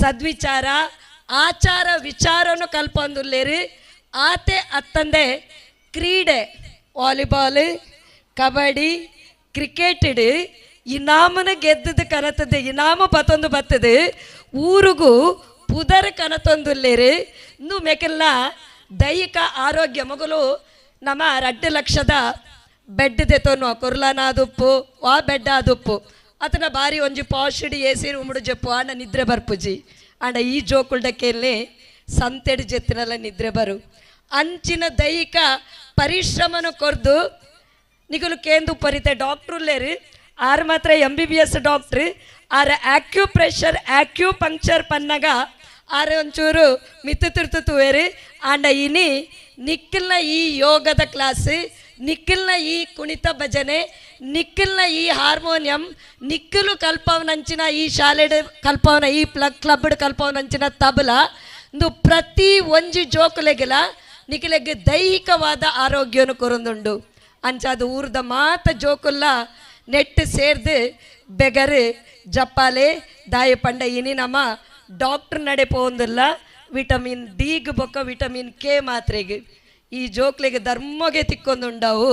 ಸದ್ವಿಚಾರ, ಆಚಾರ ವಿಚಾರನು ಕಲ್ಪೊಂದುಲ್ಲೇರು. ಆತೆ ಅತ್ತಂದೆ ಕ್ರೀಡೆ ವಾಲಿಬಾಲ್, ಕಬಡ್ಡಿ, ಕ್ರಿಕೆಟ್ ಇನಾಮನ ಗೆದ್ದದು ಕನತದೆ ಇನಾಮ ಪತ್ತೊಂದು ಬರ್ತದೆ ಊರಿಗೂ ಪುದರ್ ಕನತೊಂದುಲ್ಲೇರು. ಇನ್ನು ಮೆಕೆಲ್ಲ ದೈಹಿಕ ಆರೋಗ್ಯ ಮೊಗಲು ನಮ್ಮ 2 ಲಕ್ಷದ ಬೆಡ್ ದೆತೋನು ಕೊರ್ಲಾನಾದುಪ್ಪು ವಾ ಬೆಡ್ ಆದುಪ್ಪು ಅತನ ಬಾರಿ ಒಂಜಿ ಪಾಶಿಡಿ ಎಸಿ ರೂಮುಡು ಜಪ್ಪು ಆಂಡ ನಿದ್ರೆ ಬರ್ಪುಜಿ ಆಂಡ ಈ ಜೋಕುಲ್ಡಕ್ಕೆಲ್ಲಿ ಸಂತೆಡು ಜೆತ್ತಿನಲ್ಲ ನಿದ್ರೆ ಬರು ಅಂಚಿನ ದೈಹಿಕ ಪರಿಶ್ರಮನು ಕೊರ್ದು ನಿಗುಲು ಕೇಂದು ಪರಿತೆ ಡಾಕ್ಟ್ರುಲ್ಲೇರು ಆರು ಮಾತ್ರ MBBS ಡಾಕ್ಟ್ರು ಆರ ಆಕ್ಯುಪ್ರೆಷರ್ ಆಕ್ಯುಪಂಕ್ಚರ್ ಪನ್ನಗ ಆರ ಒಂಚೂರು ಮಿತ್ತು ತಿರ್ತುವೇರು ಆಂಡ ಇನಿ ನಿಖಿಲ್ನ ಈ ಯೋಗದ ಕ್ಲಾಸ್, ನಿಖಿಲ್ನ ಈ ಕುಣಿತ ಭಜನೆ, ನಿಖಿಲ್ನ ಈ ಹಾರ್ಮೋನಿಯಂ, ನಿಖಿಲು ಕಲ್ಪವನಂಚಿನ ಈ ಶಾಲೆಡ್ ಕಲ್ಪವನ ಈ ಕ್ಲಬ್ಡ್ ಕಲ್ಪವನಂಚಿನ ತಬಲ ಇಂದು ಪ್ರತಿ ಒಂಜಿ ಜೋಕುಲೆಗೆಲ ನಿಖಿಲೆಗೆ ದೈಹಿಕವಾದ ಆರೋಗ್ಯನು ಕೊರೊಂದುಂಡು. ಅಂಚಾದ ಊರ್ದ ಮಾತ ಜೋಕುಲ್ಲ ನೆಟ್ ಸೇರ್ದು ಬೆಗರು ಜಪ್ಪಾಲೆ ದಾಯ ಪಂಡ ಇನಿ ನಮ್ಮ ಡಾಕ್ಟ್ರ್ ನಡೆ ಪೋಂದಿಲ್ಲ ವಿಟಮಿನ್ ಡಿಗೆ ಬೊಕ್ಕ ವಿಟಮಿನ್ K ಮಾತ್ರೆಗೆ ಈ ಜೋಕ್ಲೆಗೆ ಧರ್ಮಗೆ ತಿಕ್ಕೊಂದುಂಡವು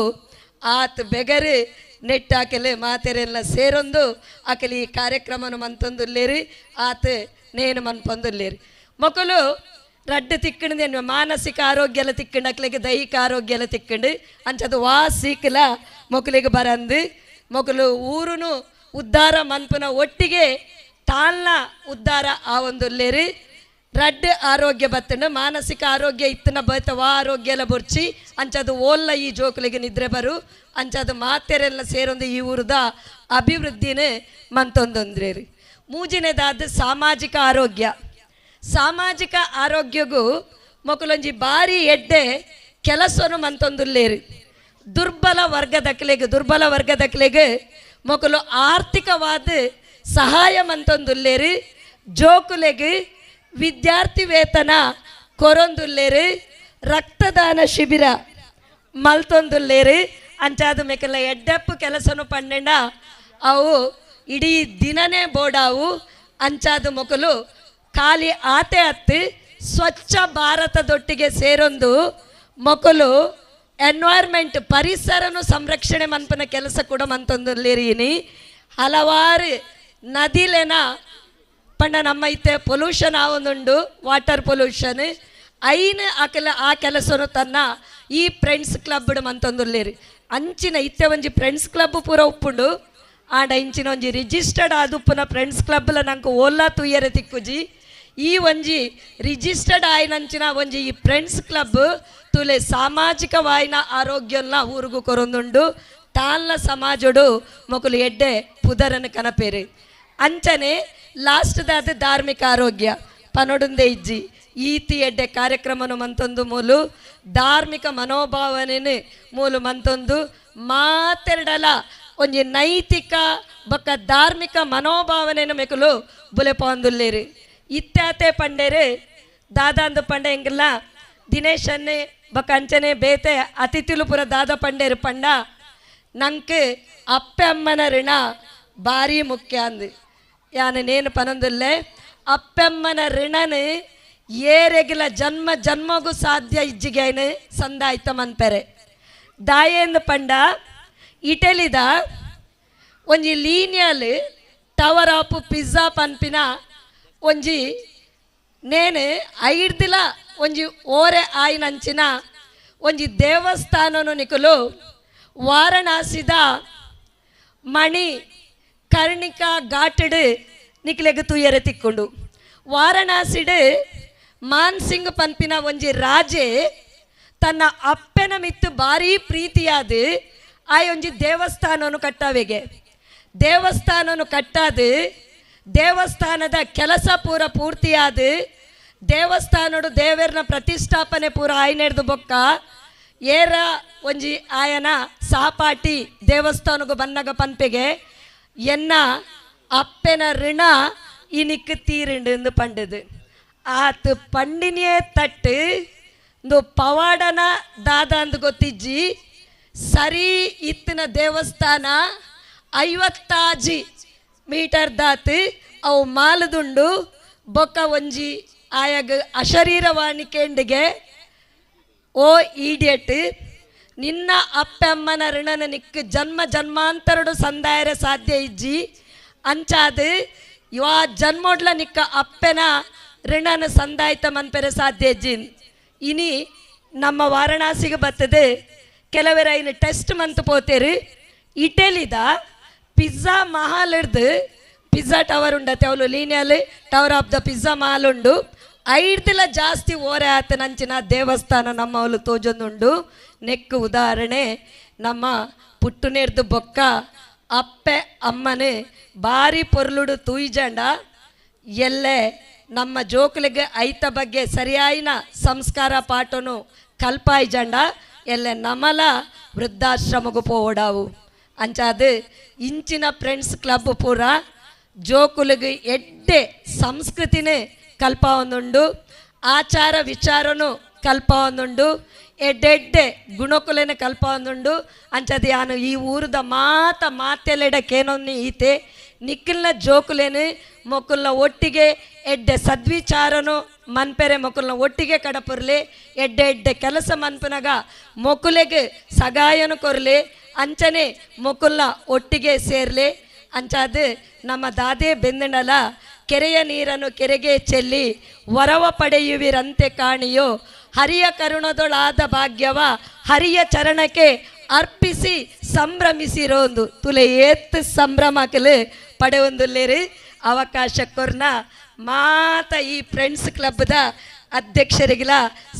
ಆತ್ ಬೆಗರು ನೆಟ್ ಹಾಕೆಲೆ ಮಾತೆರೆಲ್ಲ ಸೇರೊಂದು ಆಕೆಲಿ ಈ ಕಾರ್ಯಕ್ರಮನ ಮಂತೊಂದುಲ್ಲೇರು ಆತ್ ನೇನು ಮನ್ಪೊಂದುಲ್ಲೇರು ಮೊಕಲು ರಡ್ಡು ತಿಕ್ಕಂಡು ಮಾನಸಿಕ ಆರೋಗ್ಯಲ ತಿಕ್ಕಂಡು ಅಕ್ಲೆಗೆ ದೈಹಿಕ ಆರೋಗ್ಯಲ ತಿಕ್ಕಂಡು ಅಂಚದು ವಾ ಸೀಕಲ ಮೊಕಲಿಗೆ ಬರಂದು ಮೊಕಲು ಊರುನು ಉದ್ಧಾರ ಮನ್ಪುನ ಒಟ್ಟಿಗೆ ತಾಳ್ನ ಉದ್ಧಾರ ಆ ಒಂದುಲ್ಲೇರು. ರಡ್ಡು ಆರೋಗ್ಯ ಬತ್ತಂಡು ಮಾನಸಿಕ ಆರೋಗ್ಯ ಇತ್ತನ ಬತ್ತವಾ ಆರೋಗ್ಯಲ ಬೊರ್ಚಿ ಅಂಚದು ಓಲ್ಲ ಈ ಜೋಕುಲಿಗೆ ನಿದ್ರೆ ಬರು ಅಂಚದು ಮಾತೆರೆಲ್ಲ ಸೇರೊಂದು ಈ ಊರದ ಅಭಿವೃದ್ಧಿನೇ ಮಂತೊಂದೊಂದ್ರೇರು. ಮೂಜಿನೆದಾದ ಸಾಮಾಜಿಕ ಆರೋಗ್ಯ. ಸಾಮಾಜಿಕ ಆರೋಗ್ಯಗೂ ಮೊಕಲೊಂಜಿ ಬಾರಿ ಎಡ್ಡೆ ಕೆಲಸನು ಮಂತೊಂದುಲ್ಲೇರು. ದುರ್ಬಲ ವರ್ಗದಕ್ಲೆಗೆ ಮೊಕಲು ಆರ್ಥಿಕವಾದ ಸಹಾಯ ಮಂತೊಂದುಲ್ಲೇರು. ಜೋಕುಲೆಗೆ ವಿದ್ಯಾರ್ಥಿ ವೇತನ ಕೊರೊಂದುಲ್ಲೇರು. ರಕ್ತದಾನ ಶಿಬಿರ ಮಲ್ತೊಂದುಲ್ಲೇರು ಅಂಚಾದ ಮೇಕೆಲ್ಲ ಎಡ್ಡೆಪ್ಪು ಕೆಲಸನು ಪಂಡೆಂಡ ಅವು ಇಡೀ ದಿನನೇ ಬೋಡಾವು ಅಂಚಾದ ಮೊಕಲು ಖಾಲಿ ಆತೆ ಹತ್ತು ಸ್ವಚ್ಛ ಭಾರತದೊಟ್ಟಿಗೆ ಸೇರೊಂದು ಮೊಕಲು ಎನ್ವೈರ್ಮೆಂಟ್ ಪರಿಸರನು ಸಂರಕ್ಷಣೆ ಮನ್ಪನ ಕೆಲಸ ಕೂಡ ಮಂತೊಂದುಲ್ಲೇರಿನಿ ಹಲವಾರು ನದಿಲೆನ ಪಂಡ ನಮ್ಮ ಇತ್ತೆ ಪೊಲ್ಯೂಷನ್ ಆವೊಂದುಂಡು ವಾಟರ್ ಪೊಲ್ಯೂಷನ್ ಐನು ಆ ಕೆಲಸನು ತನ್ನ ಈ ಫ್ರೆಂಡ್ಸ್ ಕ್ಲಬ್ ಮಂತೊಂದುಲ್ಲೇರಿ ಅಂಚಿನ ಇತ್ತೆ ಒಂಜಿ ಫ್ರೆಂಡ್ಸ್ ಕ್ಲಬ್ ಪೂರ ಉಪ್ಪುಂಡು ಆಂಡ ಇಂಚಿನ ಒಂಜಿ ರಿಜಿಸ್ಟರ್ಡ್ ಆದುಪ್ಪುನ ಫ್ರೆಂಡ್ಸ್ ಕ್ಲಬ್ಲ ನಂಗೆ ಓಲಾ ತುಯ್ಯರೆ ತಿಕ್ಕುಜಿ ಈ ಒಂಜಿ ರಿಜಿಸ್ಟರ್ಡ್ ಆಯ್ನಂಚಿನ ಒಂಜಿ ಈ ಫ್ರೆಂಡ್ಸ್ ಕ್ಲಬ್ ತುಲೆ ಸಾಮಾಜಿಕವಾಯಿನ ಆರೋಗ್ಯನ ಊರುಗು ಕೊರೊಂದುಂಡು ತಾನ್ಲ ಸಮಾಜಡು ಮೊಕಲು ಎಡ್ಡೆ ಪುದರನ ಕನಪೇರೆ ಅಂಚನೆ ಲಾಸ್ಟ್ ದಾದ ಧಾರ್ಮಿಕ ಆರೋಗ್ಯ ಪನೊಡುಂದೆ ಇಜ್ಜಿ ಈತಿ ಎಡ್ಡೆ ಕಾರ್ಯಕ್ರಮನು ಮಂತೊಂದು ಮೂಲು ಧಾರ್ಮಿಕ ಮನೋಭಾವನೆನು ಮೂಲು ಮಂತೊಂದು ಮಾತೆರಡಲ ಒಂಜಿ ನೈತಿಕ ಬೊಕ್ಕ ಧಾರ್ಮಿಕ ಮನೋಭಾವನೆನು ಮೆಕುಲು ಬುಲೆ ಪೊಂದುಲ್ಲೇರು ಇತ್ಯಾತೆ ಪಂಡೇರು ದಾದಾಂದು ಪಂಡ ಹೆಂಗಿಲ್ಲ ದಿನೇಶನ್ನೇ ಬೊಕ್ಕ ಅಂಚನೆ ಬೇತೆ ಅತಿಥಿಲು ಪುರ ದಾದ ಪಂಡೇರು ಪಂಡ ನಂಗೆ ಅಪ್ಪೆ ಅಮ್ಮನ ಋಣ ಭಾರಿ ಮುಖ್ಯ ಅಂದು ಯಾನೇನು ಪನೊಂದುಲ್ಲೆ ಅಪ್ಪೆಮ್ಮನ ಋಣನು ಏರೆಗಿಲ ಜನ್ಮ ಜನ್ಮಗೂ ಸಾಧ್ಯ ಇಜ್ಜಿಗೇನು ಸಂದಾಯ್ತ ಮನ್ಪೆರೆ ದಾಯೇಂದು ಪಂಡ ಇಟಲಿದ ಒಂಜಿ ಲೀನಿಯಲ್ ಟವರ್ ಆಫ್ ಪಿಜ್ಜಾ ಪನ್ಪಿನ ಒಂಜಿ ನೇನು ಐಡ್ದಿಲ ಒಂಜಿ ಓರೆ ಆಯ್ನಂಚಿನ ಒಂಜಿ ದೇವಸ್ಥಾನನು ನಿಕುಲು ವಾರಣಾಸಿದ ಮಣಿ ಕರ್ಣಿಕಾ ಘಾಟಡ್ ನಿಕ್ಲೆಗ್ ತುಯ್ಯರೆ ತಿಕ್ಕೊಂಡು ವಾರಣಾಸಿಡ್ ಮಾನ್ಸಿಂಗ್ ಪನ್ಪಿನ ಒಂಜಿ ರಾಜೆ ತನ್ನ ಅಪ್ಪೆನ ಮಿತ್ತು ಭಾರಿ ಪ್ರೀತಿಯಾದ ಆಯ್ ಒಂಜಿ ದೇವಸ್ಥಾನನು ಕಟ್ಟಾವೆಗೆ ದೇವಸ್ಥಾನನು ಕಟ್ಟಾದ ದೇವಸ್ಥಾನದ ಕೆಲಸ ಪೂರ ಪೂರ್ತಿಯಾದ ದೇವಸ್ಥಾನಡು ದೇವರನ ಪ್ರತಿಷ್ಠಾಪನೆ ಪೂರ ಆಯ್ನೆಡ್ದು ಬೊಕ್ಕ ಏರ ಒಂಜಿ ಆಯನ ಸಹಪಾಠಿ ದೇವಸ್ಥಾನಗೂ ಬನ್ನಗ ಪನ್ಪೆಗೆ ಎನ್ನ ಅಪ್ಪೆನ ಋಣ ಇನಿಕ್ ತೀರಿಂಡು ಪಂಡದು ಆತು ಪಂಡಿನಿಯೇ ತಟ್ಟು ಒಂದು ಪವಾಡನ ದಾದ ಅಂದು ಗೊತ್ತಿಜ್ಜಿ ಸರಿ ಇತ್ತಿನ ದೇವಸ್ಥಾನ 50 ಮೀಟರ್ ದಾತು ಅವು ಮಾಲದುಂಡು ಬೊಕ್ಕ ಒಂಜಿ ಆಯಾಗ ಅಶರೀರವಾಣಿಕೆಂಡಿಗೆ ಓ ಈಡಿಯಟ್ ನಿನ್ನ ಅಪ್ಪೆ ಅಮ್ಮನ ಋಣನ ನಿಕ್ ಜನ್ಮ ಜನ್ಮಾಂತರಡು ಸಂದಾಯರೆ ಸಾಧ್ಯ ಇಜ್ಜಿ ಅಂಚಾದು ಇವಾ ಜನ್ಮೋಡ್ಲ ನಿಕ್ಕ ಅಪ್ಪೆನ ಋಣನ ಸಂದಾಯಿತ ಮನ್ಪೆರೆ ಸಾಧ್ಯ ಇಜ್ಜಿನ್ ಇನಿ ನಮ್ಮ ವಾರಣಾಸಿಗೆ ಬರ್ತದೆ ಕೆಲವರ ಇನ್ನು ಟೆಸ್ಟ್ ಮಂತ್ ಪೋತೇರು ಇಟಲಿದ ಪಿಜ್ಜಾ ಮಹಾಲ್ ಹಿಡ್ದು ಪಿಜ್ಜಾ ಟವರ್ ಉಂಡತೆ ಅವಳು ಲೀನಿಯಲ್ ಟವರ್ ಆಫ್ ದ ಪಿಜ್ಜಾ ಮಹಾಲ್ ಉಂಡು ಐಡ್ದಿಲ ಜಾಸ್ತಿ ಓರೆ ಆತ ನಂಚಿನ ದೇವಸ್ಥಾನ ನಮ್ಮ ಅವಳು ತೋಜೊಂದುಂಡು ನೆಕ್ಕು ಉದಾಹರಣೆ ನಮ್ಮ ಪುಟ್ಟುನೇರ್ದು ಬೊಕ್ಕ ಅಪ್ಪೆ ಅಮ್ಮನೆ ಭಾರಿ ಪೊರ್ಲುಡು ತೂಯ್ಜಂಡ ಎಲ್ಲೆ ನಮ್ಮ ಜೋಕುಲಿಗೆ ಐತ ಬಗ್ಗೆ ಸರಿಯಾಯಿನ ಸಂಸ್ಕಾರ ಪಾಠನು ಕಲ್ಪಾಯ್ಜಂಡ ಎಲ್ಲೆ ನಮಲ ವೃದ್ಧಾಶ್ರಮಗೂ ಪೋಡಾವು ಅಂಚಾದು ಇಂಚಿನ ಫ್ರೆಂಡ್ಸ್ ಕ್ಲಬ್ ಪೂರ ಜೋಕುಲಿಗೆ ಎಡ್ಡೆ ಸಂಸ್ಕೃತಿನೇ ಕಲ್ಪವೊಂದುಂಡು ಆಚಾರ ವಿಚಾರನು ಕಲ್ಪವೊಂದುಂಡು ಎಡ್ಡೆಡ್ಡೆ ಗುಣಕುಲೆನೆ ಕಲ್ಪವೊಂದುಂಡು ಅಂಚದು ಯಾನು ಈ ಊರದ ಮಾತೆಲೆಡಕ್ಕೇನೊಂದು ಈತೆ ನಿಖಿಲ್ನ ಜೋಕುಲೇನು ಮೊಕುಲ್ನ ಒಟ್ಟಿಗೆ ಎಡ್ಡೆ ಸದ್ವಿಚಾರನು ಮನ್ಪೆರೆ ಮೊಕುಲ್ನ ಒಟ್ಟಿಗೆ ಕಡಪುರ್ಲೆ ಎಡ್ಡೆ ಕೆಲಸ ಮನ್ಪನಗ ಮೊಕುಲೆಗೆ ಸಗಾಯನು ಕೊರ್ಲೆ ಅಂಚನೆ ಮೊಕುಲ್ನ ಒಟ್ಟಿಗೆ ಸೇರ್ಲೆ ಅಂಚಾದು ನಮ್ಮ ದಾದೆ ಬೆಂದಣಲ ಕೆರೆಯ ನೀರನ್ನು ಕೆರೆಗೆ ಚೆಲ್ಲಿ ವರವ ಪಡೆಯುವಿರಂತೆ ಕಾಣಿಯೋ ಹರಿಯ ಕರುಣದೊಳಾದ ಭಾಗ್ಯವ ಹರಿಯ ಚರಣಕ್ಕೆ ಅರ್ಪಿಸಿ ಸಂಭ್ರಮಿಸಿರೋಂದು ತುಲೆ ಏತ್ ಸಂಭ್ರಮಕಲು ಪಡೆಯೊಂದುಲ್ಲೇರು ಅವಕಾಶ ಕೊರ್ನ ಮಾತ ಈ ಫ್ರೆಂಡ್ಸ್ ಕ್ಲಬ್ದ ಅಧ್ಯಕ್ಷರಿಗಿಲ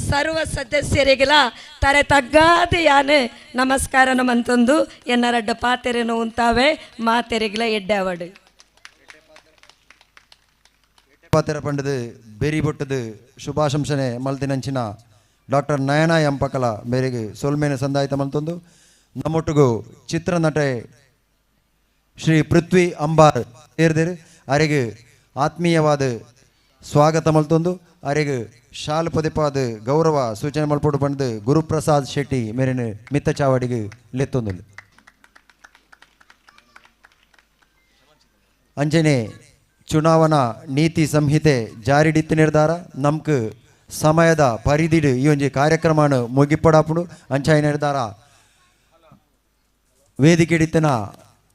ಸರ್ವ ಸದಸ್ಯರಿಗಿಲ ತರೆ ತಗ್ಗಾದ ಯಾನು ನಮಸ್ಕಾರನ ಮಂತೊಂದು ಎನ್ನರಡ್ಡ ಪಾತೆರೆನು ಉಂತಾವೆ ಮಾತೆರೆಗಿಲ ಎಡ್ಡೆ ಅವಡು ಪಾತೆರ ಪಂಡದು ಬೇರಿ ಬೊಟ್ಟದು ಶುಭಾಶಂಸನೆ ಮಲ್ತಿನಂಚಿನ ಡಾಕ್ಟರ್ ನಯನ ಎಂಪಕಲ ಮೇರೆಗೆ ಸೋಲ್ಮೇನೆ ಸಂದಾಯಿತ ಮಲ್ತೊಂದು ನಮ್ಮೊಟ್ಟಿಗೂ ಚಿತ್ರನಟೆ ಶ್ರೀ ಪೃಥ್ವಿ ಅಂಬಾರ್ ಸೇರಿದಿರು ಅವರಿಗೆ ಆತ್ಮೀಯವಾದ ಸ್ವಾಗತ ಮಲ್ತೊಂದು ಅರೆಗೆ ಶಾಲ್ ಪದಿಪಾದ ಗೌರವ ಸೂಚನೆ ಮಲ್ಪಟ್ಟು ಬಂದು ಗುರುಪ್ರಸಾದ್ ಶೆಟ್ಟಿ ಮೇರಿನ ಮಿತ್ತ ಚಾವಡಿಗೆ ಲೆತ್ತೊಂದು ಅಂಜನೆ ಚುನಾವಣಾ ನೀತಿ ಸಂಹಿತೆ ಜಾರಿಡಿತ್ತು ನಿರ್ಧಾರ ನಮ್ಗೆ ಸಮಯದ ಪರಿಧಿಡು ಈ ಒಂಜಿ ಕಾರ್ಯಕ್ರಮನ ಮುಗಿಪಡಾಪುಡು ಅಂಚಾಯಿ ನಿರ್ಧಾರ ವೇದಿಕೆ ಹಿಡಿತನ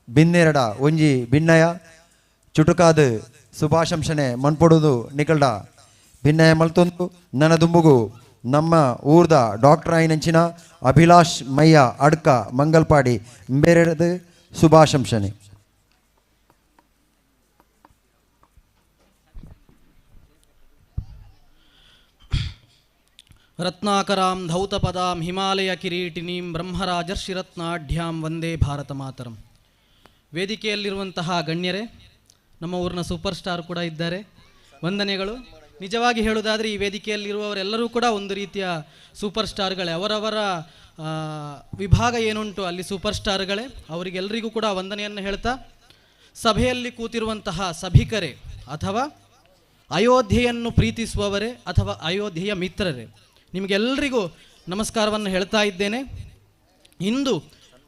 ಭಿನ್ನೆರಡ ಒಂಜಿ ಭಿನ್ನಯ ಚುಟುಕಾದ ಶುಭಾಶಂಸನೆ ಮನ್ಪೊಡುದು ನಿಕಲ್ಡ ಭಿನ್ನಯ ಮಲ್ತೊಂದು ನನ್ನ ದುಂಬುಗು ನಮ್ಮ ಊರ್ದ ಡಾಕ್ಟರ್ ಆಯ್ನಂಚಿನ ಅಭಿಲಾಷ್ ಮಯ್ಯ ಅಡ್ಕ ಮಂಗಲ್ಪಾಡಿ ಬೇರೆದು ಶುಭಾಶಂಸನೆ. ರತ್ನಾಕರಾಂ ಧೌತಪದಾಂ ಹಿಮಾಲಯ ಕಿರೀಟಿನೀಂ ಬ್ರಹ್ಮರಾಜರ್ಷಿರತ್ನಾಢ್ಯಾಂ ವಂದೇ ಭಾರತ ಮಾತರಂ. ವೇದಿಕೆಯಲ್ಲಿರುವಂತಹ ಗಣ್ಯರೇ, ನಮ್ಮ ಊರಿನ ಸೂಪರ್ ಸ್ಟಾರ್ ಕೂಡ ಇದ್ದಾರೆ, ವಂದನೆಗಳು. ನಿಜವಾಗಿ ಹೇಳುವುದಾದರೆ ಈ ವೇದಿಕೆಯಲ್ಲಿರುವವರೆಲ್ಲರೂ ಕೂಡ ಒಂದು ರೀತಿಯ ಸೂಪರ್ ಸ್ಟಾರ್ಗಳೇ. ಅವರವರ ವಿಭಾಗ ಏನುಂಟು ಅಲ್ಲಿ ಸೂಪರ್ ಸ್ಟಾರ್ಗಳೇ. ಅವರಿಗೆಲ್ಲರಿಗೂ ಕೂಡ ವಂದನೆಯನ್ನು ಹೇಳ್ತಾ, ಸಭೆಯಲ್ಲಿ ಕೂತಿರುವಂತಹ ಸಭಿಕರೇ ಅಥವಾ ಅಯೋಧ್ಯೆಯನ್ನು ಪ್ರೀತಿಸುವವರೇ ಅಥವಾ ಅಯೋಧ್ಯೆಯ ಮಿತ್ರರೇ, ನಿಮಗೆಲ್ಲರಿಗೂ ನಮಸ್ಕಾರವನ್ನು ಹೇಳ್ತಾ ಇದ್ದೇನೆ. ಇಂದು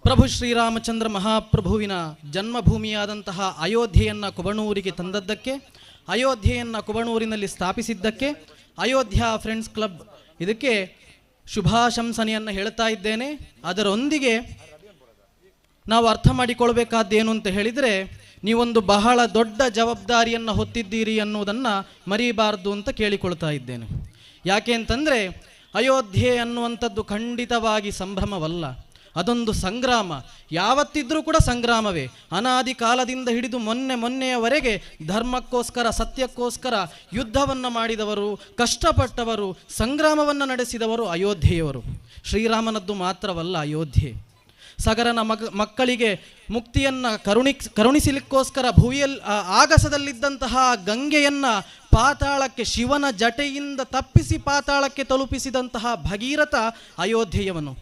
ಪ್ರಭು ಶ್ರೀರಾಮಚಂದ್ರ ಮಹಾಪ್ರಭುವಿನ ಜನ್ಮಭೂಮಿಯಾದಂತಹ ಅಯೋಧ್ಯೆಯನ್ನು ಕುಬಣೂರಿಗೆ ತಂದದ್ದಕ್ಕೆ, ಅಯೋಧ್ಯೆಯನ್ನು ಕುಬಣೂರಿನಲ್ಲಿ ಸ್ಥಾಪಿಸಿದ್ದಕ್ಕೆ ಅಯೋಧ್ಯಾ ಫ್ರೆಂಡ್ಸ್ ಕ್ಲಬ್ ಇದಕ್ಕೆ ಶುಭಾಶಂಸನೆಯನ್ನು ಹೇಳ್ತಾ ಇದ್ದೇನೆ. ಅದರೊಂದಿಗೆ ನಾವು ಅರ್ಥ ಮಾಡಿಕೊಳ್ಬೇಕಾದ್ದೇನು ಅಂತ ಹೇಳಿದರೆ, ನೀವೊಂದು ಬಹಳ ದೊಡ್ಡ ಜವಾಬ್ದಾರಿಯನ್ನು ಹೊತ್ತಿದ್ದೀರಿ ಅನ್ನುವುದನ್ನು ಮರೀಬಾರ್ದು ಅಂತ ಕೇಳಿಕೊಳ್ತಾ ಇದ್ದೇನೆ. ಯಾಕೆ ಅಂತಂದರೆ ಅಯೋಧ್ಯೆ ಅನ್ನುವಂಥದ್ದು ಖಂಡಿತವಾಗಿ ಸಂಭ್ರಮವಲ್ಲ, ಅದೊಂದು ಸಂಗ್ರಾಮ. ಯಾವತ್ತಿದ್ರೂ ಕೂಡ ಸಂಗ್ರಾಮವೇ. ಅನಾದಿ ಕಾಲದಿಂದ ಹಿಡಿದು ಮೊನ್ನೆಯವರೆಗೆ ಧರ್ಮಕ್ಕೋಸ್ಕರ, ಸತ್ಯಕ್ಕೋಸ್ಕರ ಯುದ್ಧವನ್ನು ಮಾಡಿದವರು, ಕಷ್ಟಪಟ್ಟವರು, ಸಂಗ್ರಾಮವನ್ನು ನಡೆಸಿದವರು ಅಯೋಧ್ಯೆಯವರು. ಶ್ರೀರಾಮನದ್ದು ಮಾತ್ರವಲ್ಲ ಅಯೋಧ್ಯೆ. ಸಗರನ ಮಕ್ಕಳಿಗೆ ಮುಕ್ತಿಯನ್ನು ಕರುಣಿಸಲಿಕ್ಕೋಸ್ಕರ ಭೂಮಿಯಲ್ಲಿ ಆಗಸದಲ್ಲಿದ್ದಂತಹ ಗಂಗೆಯನ್ನು ಪಾತಾಳಕ್ಕೆ, ಶಿವನ ಜಟೆಯಿಂದ ತಪ್ಪಿಸಿ ಪಾತಾಳಕ್ಕೆ ತಲುಪಿಸಿದಂತಹ ಭಗೀರಥ ಅಯೋಧ್ಯೆಯವನು.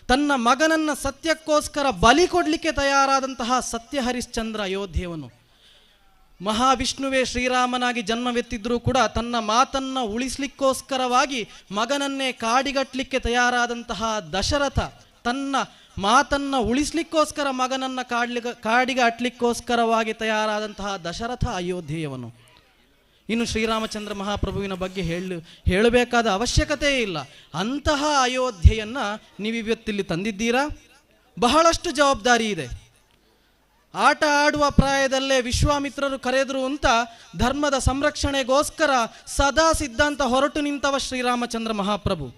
ತನ್ನ ಮಗನನ್ನು ಸತ್ಯಕ್ಕೋಸ್ಕರ ಬಲಿ ಕೊಡಲಿಕ್ಕೆ ತಯಾರಾದಂತಹ ಸತ್ಯ ಹರಿಶ್ಚಂದ್ರ ಅಯೋಧ್ಯೆಯವನು. ಮಹಾವಿಷ್ಣುವೇ ಶ್ರೀರಾಮನಾಗಿ ಜನ್ಮವೆತ್ತಿದ್ರೂ ಕೂಡ ತನ್ನ ಮಾತನ್ನು ಉಳಿಸ್ಲಿಕ್ಕೋಸ್ಕರವಾಗಿ ಮಗನನ್ನೇ ಕಾಡಿಗಟ್ಟಲಿಕ್ಕೆ ತಯಾರಾದಂತಹ ದಶರಥ, ತನ್ನ ಮಾತನ್ನು ಉಳಿಸ್ಲಿಕ್ಕೋಸ್ಕರ ಮಗನನ್ನು ಕಾಡಿಗೆ ಅಟ್ಲಿಕ್ಕೋಸ್ಕರವಾಗಿ ತಯಾರಾದಂತಹ ದಶರಥ ಅಯೋಧ್ಯೆಯವನು. ಇನ್ನು ಶ್ರೀರಾಮಚಂದ್ರ ಮಹಾಪ್ರಭುವಿನ ಬಗ್ಗೆ ಹೇಳಬೇಕಾದ ಅವಶ್ಯಕತೆ ಇಲ್ಲ. ಅಂತಹ ಅಯೋಧ್ಯೆಯನ್ನು ನೀವಿವತ್ತಿಲ್ಲಿ ತಂದಿದ್ದೀರಾ. ಬಹಳಷ್ಟು ಜವಾಬ್ದಾರಿ ಇದೆ. ಆಟ ಆಡುವ ಪ್ರಾಯದಲ್ಲೇ ವಿಶ್ವಾಮಿತ್ರರು ಕರೆದರು ಅಂತ ಧರ್ಮದ ಸಂರಕ್ಷಣೆಗೋಸ್ಕರ ಸದಾ ಸಿದ್ಧಾಂತ ಹೊರಟು ನಿಂತವ ಶ್ರೀರಾಮಚಂದ್ರ ಮಹಾಪ್ರಭು.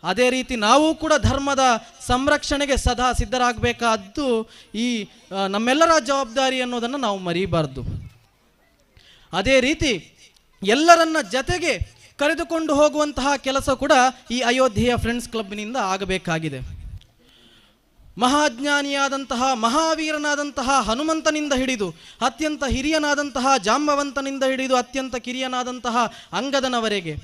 ಅದೇ ರೀತಿ ನಾವು ಕೂಡ ಧರ್ಮದ ಸಂರಕ್ಷಣೆಗೆ ಸದಾ ಸಿದ್ಧರಾಗಬೇಕಾದ್ದು ಈ ನಮ್ಮೆಲ್ಲರ ಜವಾಬ್ದಾರಿ ಅನ್ನೋದನ್ನು ನಾವು ಮರೀಬಾರ್ದು. ಅದೇ ರೀತಿ ಎಲ್ಲರನ್ನ ಜತೆಗೆ ಕರೆದುಕೊಂಡು ಹೋಗುವಂತಹ ಕೆಲಸ ಕೂಡ ಈ ಅಯೋಧ್ಯೆಯ ಫ್ರೆಂಡ್ಸ್ ಕ್ಲಬ್ನಿಂದ ಆಗಬೇಕಾಗಿದೆ. ಮಹಾಜ್ಞಾನಿಯಾದಂತಹ ಮಹಾವೀರನಾದಂತಹ ಹನುಮಂತನಿಂದ ಹಿಡಿದು ಅತ್ಯಂತ ಹಿರಿಯನಾದಂತಹ ಜಾಂಬವಂತನಿಂದ ಹಿಡಿದು ಅತ್ಯಂತ ಕಿರಿಯನಾದಂತಹ ಅಂಗದನವರೆಗೆ,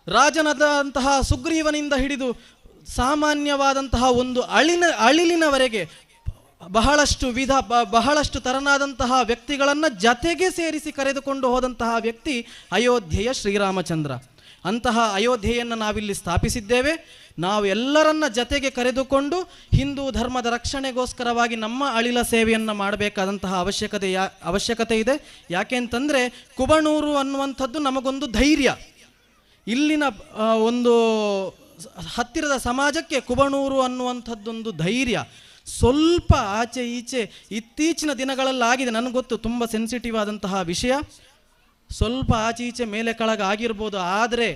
ರಾಜನಾದಂತಹ ಸುಗ್ರೀವನಿಂದ ಹಿಡಿದು ಸಾಮಾನ್ಯವಾದಂತಹ ಒಂದು ಅಳಿಲಿನವರೆಗೆ ಬಹಳಷ್ಟು ತರನಾದಂತಹ ವ್ಯಕ್ತಿಗಳನ್ನು ಜತೆಗೆ ಸೇರಿಸಿ ಕರೆದುಕೊಂಡು ಹೋದಂತಹ ವ್ಯಕ್ತಿ ಅಯೋಧ್ಯೆಯ ಶ್ರೀರಾಮಚಂದ್ರ. ಅಂತಹ ಅಯೋಧ್ಯೆಯನ್ನು ನಾವಿಲ್ಲಿ ಸ್ಥಾಪಿಸಿದ್ದೇವೆ. ನಾವು ಎಲ್ಲರನ್ನ ಜತೆಗೆ ಕರೆದುಕೊಂಡು ಹಿಂದೂ ಧರ್ಮದ ರಕ್ಷಣೆಗೋಸ್ಕರವಾಗಿ ನಮ್ಮ ಅಳಿಲ ಸೇವೆಯನ್ನು ಮಾಡಬೇಕಾದಂತಹ ಅವಶ್ಯಕತೆ ಇದೆ. ಯಾಕೆ ಅಂತಂದರೆ ಕುಬಣೂರು ಅನ್ನುವಂಥದ್ದು ನಮಗೊಂದು ಧೈರ್ಯ. ಇಲ್ಲಿನ ಒಂದು ಹತ್ತಿರದ ಸಮಾಜಕ್ಕೆ ಕುಬಣೂರು ಅನ್ನುವಂಥದ್ದೊಂದು ಧೈರ್ಯ. ಸ್ವಲ್ಪ ಆಚೆ ಈಚೆ ಇತ್ತೀಚಿನ ದಿನಗಳಲ್ಲಾಗಿದೆ, ನನಗೆ ಗೊತ್ತು ತುಂಬ ಸೆನ್ಸಿಟಿವ್ ಆದಂತಹ ವಿಷಯ, ಸ್ವಲ್ಪ ಆಚೆ ಈಚೆ ಮೇಲೆ ಕೆಳಗೆ ಆಗಿರ್ಬೋದು. ಆದರೆ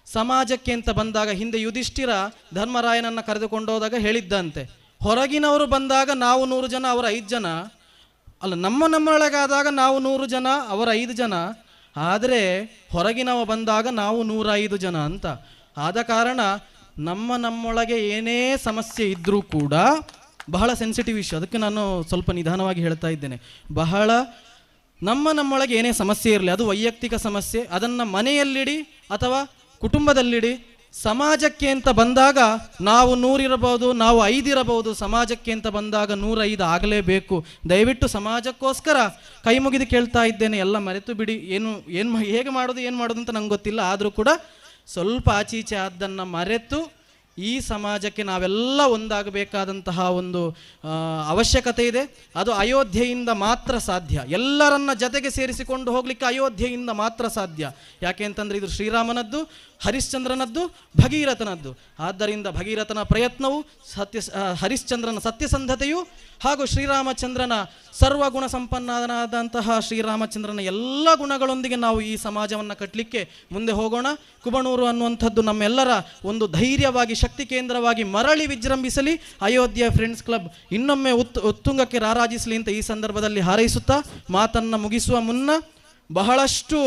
ಸಮಾಜಕ್ಕೆ ಅಂತ ಬಂದಾಗ ಹಿಂದೆ ಯುಧಿಷ್ಠಿರ ಧರ್ಮರಾಯನನ್ನು ಕರೆದುಕೊಂಡೋದಾಗ ಹೇಳಿದ್ದಂತೆ, ಹೊರಗಿನವರು ಬಂದಾಗ ನಾವು 100 ಜನ ಅವರ 5 ಜನ ಅಲ್ಲ, ನಮ್ಮೊಳಗಾದಾಗ ನಾವು 100 ಜನ ಅವರ 5 ಜನ, ಆದರೆ ಹೊರಗಿನವ ಬಂದಾಗ ನಾವು 105 ಜನ ಅಂತ. ಆದ ಕಾರಣ ನಮ್ಮೊಳಗೆ ಏನೇ ಸಮಸ್ಯೆ ಇದ್ದರೂ ಕೂಡ ಬಹಳ ಸೆನ್ಸಿಟಿವ್ ಇಶ್ಯೂ, ಅದಕ್ಕೆ ನಾನು ಸ್ವಲ್ಪ ನಿಧಾನವಾಗಿ ಹೇಳ್ತಾ ಇದ್ದೇನೆ. ನಮ್ಮೊಳಗೆ ಏನೇ ಸಮಸ್ಯೆ ಇರಲಿ, ಅದು ವೈಯಕ್ತಿಕ ಸಮಸ್ಯೆ, ಅದನ್ನು ಮನೆಯಲ್ಲಿಡಿ ಅಥವಾ ಕುಟುಂಬದಲ್ಲಿಡಿ, ಸಮಾಜಕ್ಕೆ ಅಂತ ಬಂದಾಗ ನಾವು 100 ಇರಬಹುದು, ನಾವು 5 ಇರಬಹುದು. ಸಮಾಜಕ್ಕೆ ಅಂತ ಬಂದಾಗ 105 ಆಗಲೇಬೇಕು. ದಯವಿಟ್ಟು ಸಮಾಜಕ್ಕೋಸ್ಕರ ಕೈ ಮುಗಿದು ಕೇಳ್ತಾ ಇದ್ದೇನೆ, ಎಲ್ಲ ಮರೆತು ಬಿಡಿ. ಹೇಗೆ ಮಾಡೋದು ಅಂತ ನಂಗೆ ಗೊತ್ತಿಲ್ಲ. ಆದರೂ ಕೂಡ ಸ್ವಲ್ಪ ಆಚೀಚೆ ಆದ್ದನ್ನು ಮರೆತು ಈ ಸಮಾಜಕ್ಕೆ ನಾವೆಲ್ಲ ಒಂದಾಗಬೇಕಾದಂತಹ ಒಂದು ಅವಶ್ಯಕತೆ ಇದೆ. ಅದು ಅಯೋಧ್ಯೆಯಿಂದ ಮಾತ್ರ ಸಾಧ್ಯ. ಎಲ್ಲರನ್ನ ಜೊತೆಗೆ ಸೇರಿಸಿಕೊಂಡು ಹೋಗಲಿಕ್ಕೆ ಅಯೋಧ್ಯೆಯಿಂದ ಮಾತ್ರ ಸಾಧ್ಯ. ಯಾಕೆ ಅಂತಂದರೆ ಇದು ಶ್ರೀರಾಮನದ್ದು, ಹರಿಶ್ಚಂದ್ರನದ್ದು, ಭಗೀರಥನದ್ದು. ಆದ್ದರಿಂದ ಭಗೀರಥನ ಪ್ರಯತ್ನವು ಹರಿಶ್ಚಂದ್ರನ ಸತ್ಯಸಂಧತೆಯು ಹಾಗೂ ಶ್ರೀರಾಮಚಂದ್ರನ ಸರ್ವಗುಣ ಸಂಪನ್ನನಾದಂತಹ ಶ್ರೀರಾಮಚಂದ್ರನ ಎಲ್ಲ ಗುಣಗಳೊಂದಿಗೆ ನಾವು ಈ ಸಮಾಜವನ್ನು ಕಟ್ಟಲಿಕ್ಕೆ ಮುಂದೆ ಹೋಗೋಣ. ಕುಬಣೂರು ಅನ್ನುವಂಥದ್ದು ನಮ್ಮೆಲ್ಲರ ಒಂದು ಧೈರ್ಯವಾಗಿ, ಶಕ್ತಿ ಕೇಂದ್ರವಾಗಿ ಮರಳಿ ವಿಜೃಂಭಿಸಲಿ. ಅಯೋಧ್ಯೆ ಫ್ರೆಂಡ್ಸ್ ಕ್ಲಬ್ ಇನ್ನೊಮ್ಮೆ ಉತ್ತುಂಗಕ್ಕೆ ರಾರಾಜಿಸಲಿ ಅಂತ ಈ ಸಂದರ್ಭದಲ್ಲಿ ಹಾರೈಸುತ್ತಾ ಮಾತನ್ನು ಮುಗಿಸುವ ಮುನ್ನ, ಬಹಳಷ್ಟು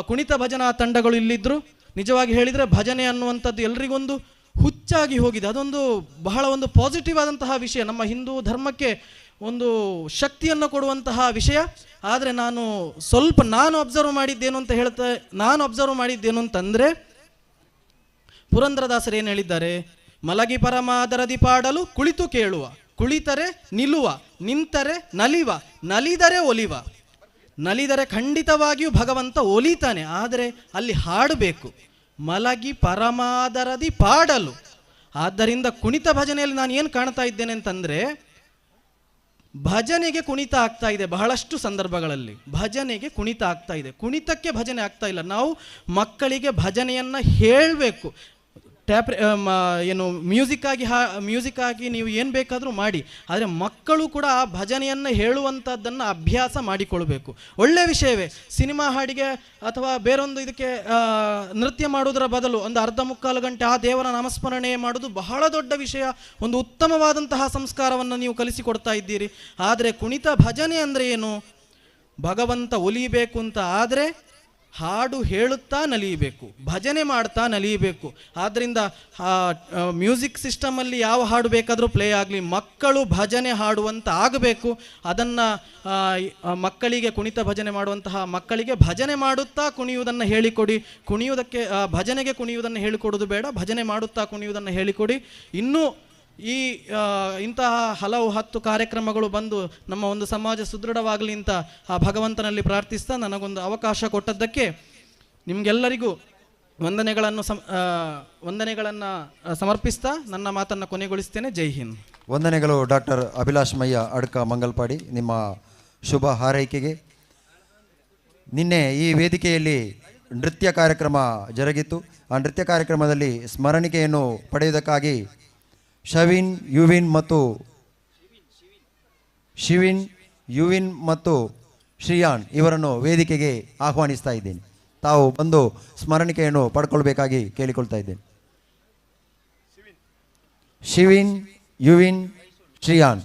ಕುಣಿತ ಭಜನಾ ತಂಡಗಳು ಇಲ್ಲಿದ್ದರು. ನಿಜವಾಗಿ ಹೇಳಿದರೆ ಭಜನೆ ಅನ್ನುವಂಥದ್ದು ಎಲ್ರಿಗೊಂದು ಹುಚ್ಚಾಗಿ ಹೋಗಿದೆ. ಅದೊಂದು ಬಹಳ ಒಂದು ಪಾಸಿಟಿವ್ ಆದಂತಹ ವಿಷಯ, ನಮ್ಮ ಹಿಂದೂ ಧರ್ಮಕ್ಕೆ ಒಂದು ಶಕ್ತಿಯನ್ನು ಕೊಡುವಂತಹ ವಿಷಯ. ಆದರೆ ನಾನು ಅಬ್ಸರ್ವ್ ಮಾಡಿದ್ದೇನು ಅಂತಂದರೆ, ಪುರಂದರದಾಸರು ಏನು ಹೇಳಿದ್ದಾರೆ? ಮಲಗಿ ಪರಮಾದರದಿ ಪಾಡಲು ಕುಳಿತು ಕೇಳುವ, ಕುಳಿತರೆ ನಿಲ್ಲುವ, ನಿಂತರೆ ನಲಿವ, ನಲಿದರೆ ಒಲಿವ. ನಲಿದರೆ ಖಂಡಿತವಾಗಿಯೂ ಭಗವಂತ ಒಲಿತಾನೆ, ಆದರೆ ಅಲ್ಲಿ ಹಾಡಬೇಕು. ಮಲಗಿ ಪರಮಾದರದಿ ಪಾಡಲು. ಆದ್ದರಿಂದ ಕುಣಿತ ಭಜನೆಯಲ್ಲಿ ನಾನು ಏನು ಕಾಣ್ತಾ ಇದ್ದೇನೆ ಅಂತಂದರೆ, ಭಜನೆಗೆ ಕುಣಿತ ಆಗ್ತಾ ಇದೆ. ಬಹಳಷ್ಟು ಸಂದರ್ಭಗಳಲ್ಲಿ ಭಜನೆಗೆ ಕುಣಿತ ಆಗ್ತಾ ಇದೆ, ಕುಣಿತಕ್ಕೆ ಭಜನೆ ಆಗ್ತಾ ಇಲ್ಲ. ನಾವು ಮಕ್ಕಳಿಗೆ ಭಜನೆಯನ್ನು ಹೇಳಬೇಕು. ಮ್ಯೂಸಿಕ್ ಆಗಿ ನೀವು ಏನು ಬೇಕಾದರೂ ಮಾಡಿ, ಆದರೆ ಮಕ್ಕಳು ಕೂಡ ಆ ಭಜನೆಯನ್ನು ಹೇಳುವಂಥದ್ದನ್ನು ಅಭ್ಯಾಸ ಮಾಡಿಕೊಳ್ಬೇಕು. ಒಳ್ಳೆಯ ವಿಷಯವೇ. ಸಿನಿಮಾ ಹಾಡಿಗೆ ಅಥವಾ ಬೇರೊಂದು ಇದಕ್ಕೆ ನೃತ್ಯ ಮಾಡೋದರ ಬದಲು ಒಂದು ಅರ್ಧ ಮುಕ್ಕಾಲು ಗಂಟೆ ಆ ದೇವರ ನಾಮಸ್ಮರಣೆ ಮಾಡೋದು ಬಹಳ ದೊಡ್ಡ ವಿಷಯ. ಒಂದು ಉತ್ತಮವಾದಂತಹ ಸಂಸ್ಕಾರವನ್ನು ನೀವು ಕಲಿಸಿಕೊಡ್ತಾ ಇದ್ದೀರಿ. ಆದರೆ ಕುಣಿತ ಭಜನೆ ಅಂದರೆ ಏನು? ಭಗವಂತ ಒಲಿಬೇಕು ಅಂತ ಆದರೆ ಹಾಡು ಹೇಳುತ್ತಾ ನಲಿಯಬೇಕು, ಭಜನೆ ಮಾಡ್ತಾ ನಲಿಯಬೇಕು. ಆದ್ದರಿಂದ ಮ್ಯೂಸಿಕ್ ಸಿಸ್ಟಮಲ್ಲಿ ಯಾವ ಹಾಡು ಬೇಕಾದರೂ ಪ್ಲೇ ಆಗಲಿ, ಮಕ್ಕಳು ಭಜನೆ ಹಾಡುವಂತ ಆಗಬೇಕು. ಅದನ್ನು ಮಕ್ಕಳಿಗೆ ಕುಣಿತ ಭಜನೆ ಮಾಡುವಂತಹ ಮಕ್ಕಳಿಗೆ ಭಜನೆ ಮಾಡುತ್ತಾ ಕುಣಿಯುವುದನ್ನು ಹೇಳಿಕೊಡಿ. ಭಜನೆಗೆ ಕುಣಿಯುವುದನ್ನು ಹೇಳಿಕೊಡೋದು ಬೇಡ, ಭಜನೆ ಮಾಡುತ್ತಾ ಕುಣಿಯುವುದನ್ನು ಹೇಳಿಕೊಡಿ. ಇನ್ನೂ ಇಂತಹ ಹಲವು 10 ಕಾರ್ಯಕ್ರಮಗಳು ಬಂದು ನಮ್ಮ ಒಂದು ಸಮಾಜ ಸುದೃಢವಾಗಲಿ ಅಂತ ಆ ಭಗವಂತನಲ್ಲಿ ಪ್ರಾರ್ಥಿಸ್ತಾ, ನನಗೊಂದು ಅವಕಾಶ ಕೊಟ್ಟದ್ದಕ್ಕೆ ನಿಮಗೆಲ್ಲರಿಗೂ ವಂದನೆಗಳನ್ನು ಸಮರ್ಪಿಸ್ತಾ ನನ್ನ ಮಾತನ್ನು ಕೊನೆಗೊಳಿಸ್ತೇನೆ. ಜೈ ಹಿಂದ್. ವಂದನೆಗಳು ಡಾಕ್ಟರ್ ಅಭಿಲಾಷ್ ಮಯ್ಯ ಅಡ್ಕ ಮಂಗಲ್ಪಾಡಿ, ನಿಮ್ಮ ಶುಭ ಹಾರೈಕೆಗೆ. ನಿನ್ನೆ ಈ ವೇದಿಕೆಯಲ್ಲಿ ನೃತ್ಯ ಕಾರ್ಯಕ್ರಮ ಜರುಗಿತ್ತು. ಆ ನೃತ್ಯ ಕಾರ್ಯಕ್ರಮದಲ್ಲಿ ಸ್ಮರಣಿಕೆಯನ್ನು ಪಡೆಯುವುದಕ್ಕಾಗಿ ಶಿವಿನ್ ಯುವಿನ್ ಮತ್ತು ಶ್ರೀಯಾನ್ ಇವರನ್ನು ವೇದಿಕೆಗೆ ಆಹ್ವಾನಿಸ್ತಾ ಇದ್ದೇನೆ. ತಾವು ಬಂದು ಸ್ಮರಣಿಕೆಯನ್ನು ಪಡ್ಕೊಳ್ಬೇಕಾಗಿ ಕೇಳಿಕೊಳ್ತಾ ಇದ್ದೇನೆ. ಶಿವಿನ್, ಯುವಿನ್, ಶ್ರೀಯಾನ್.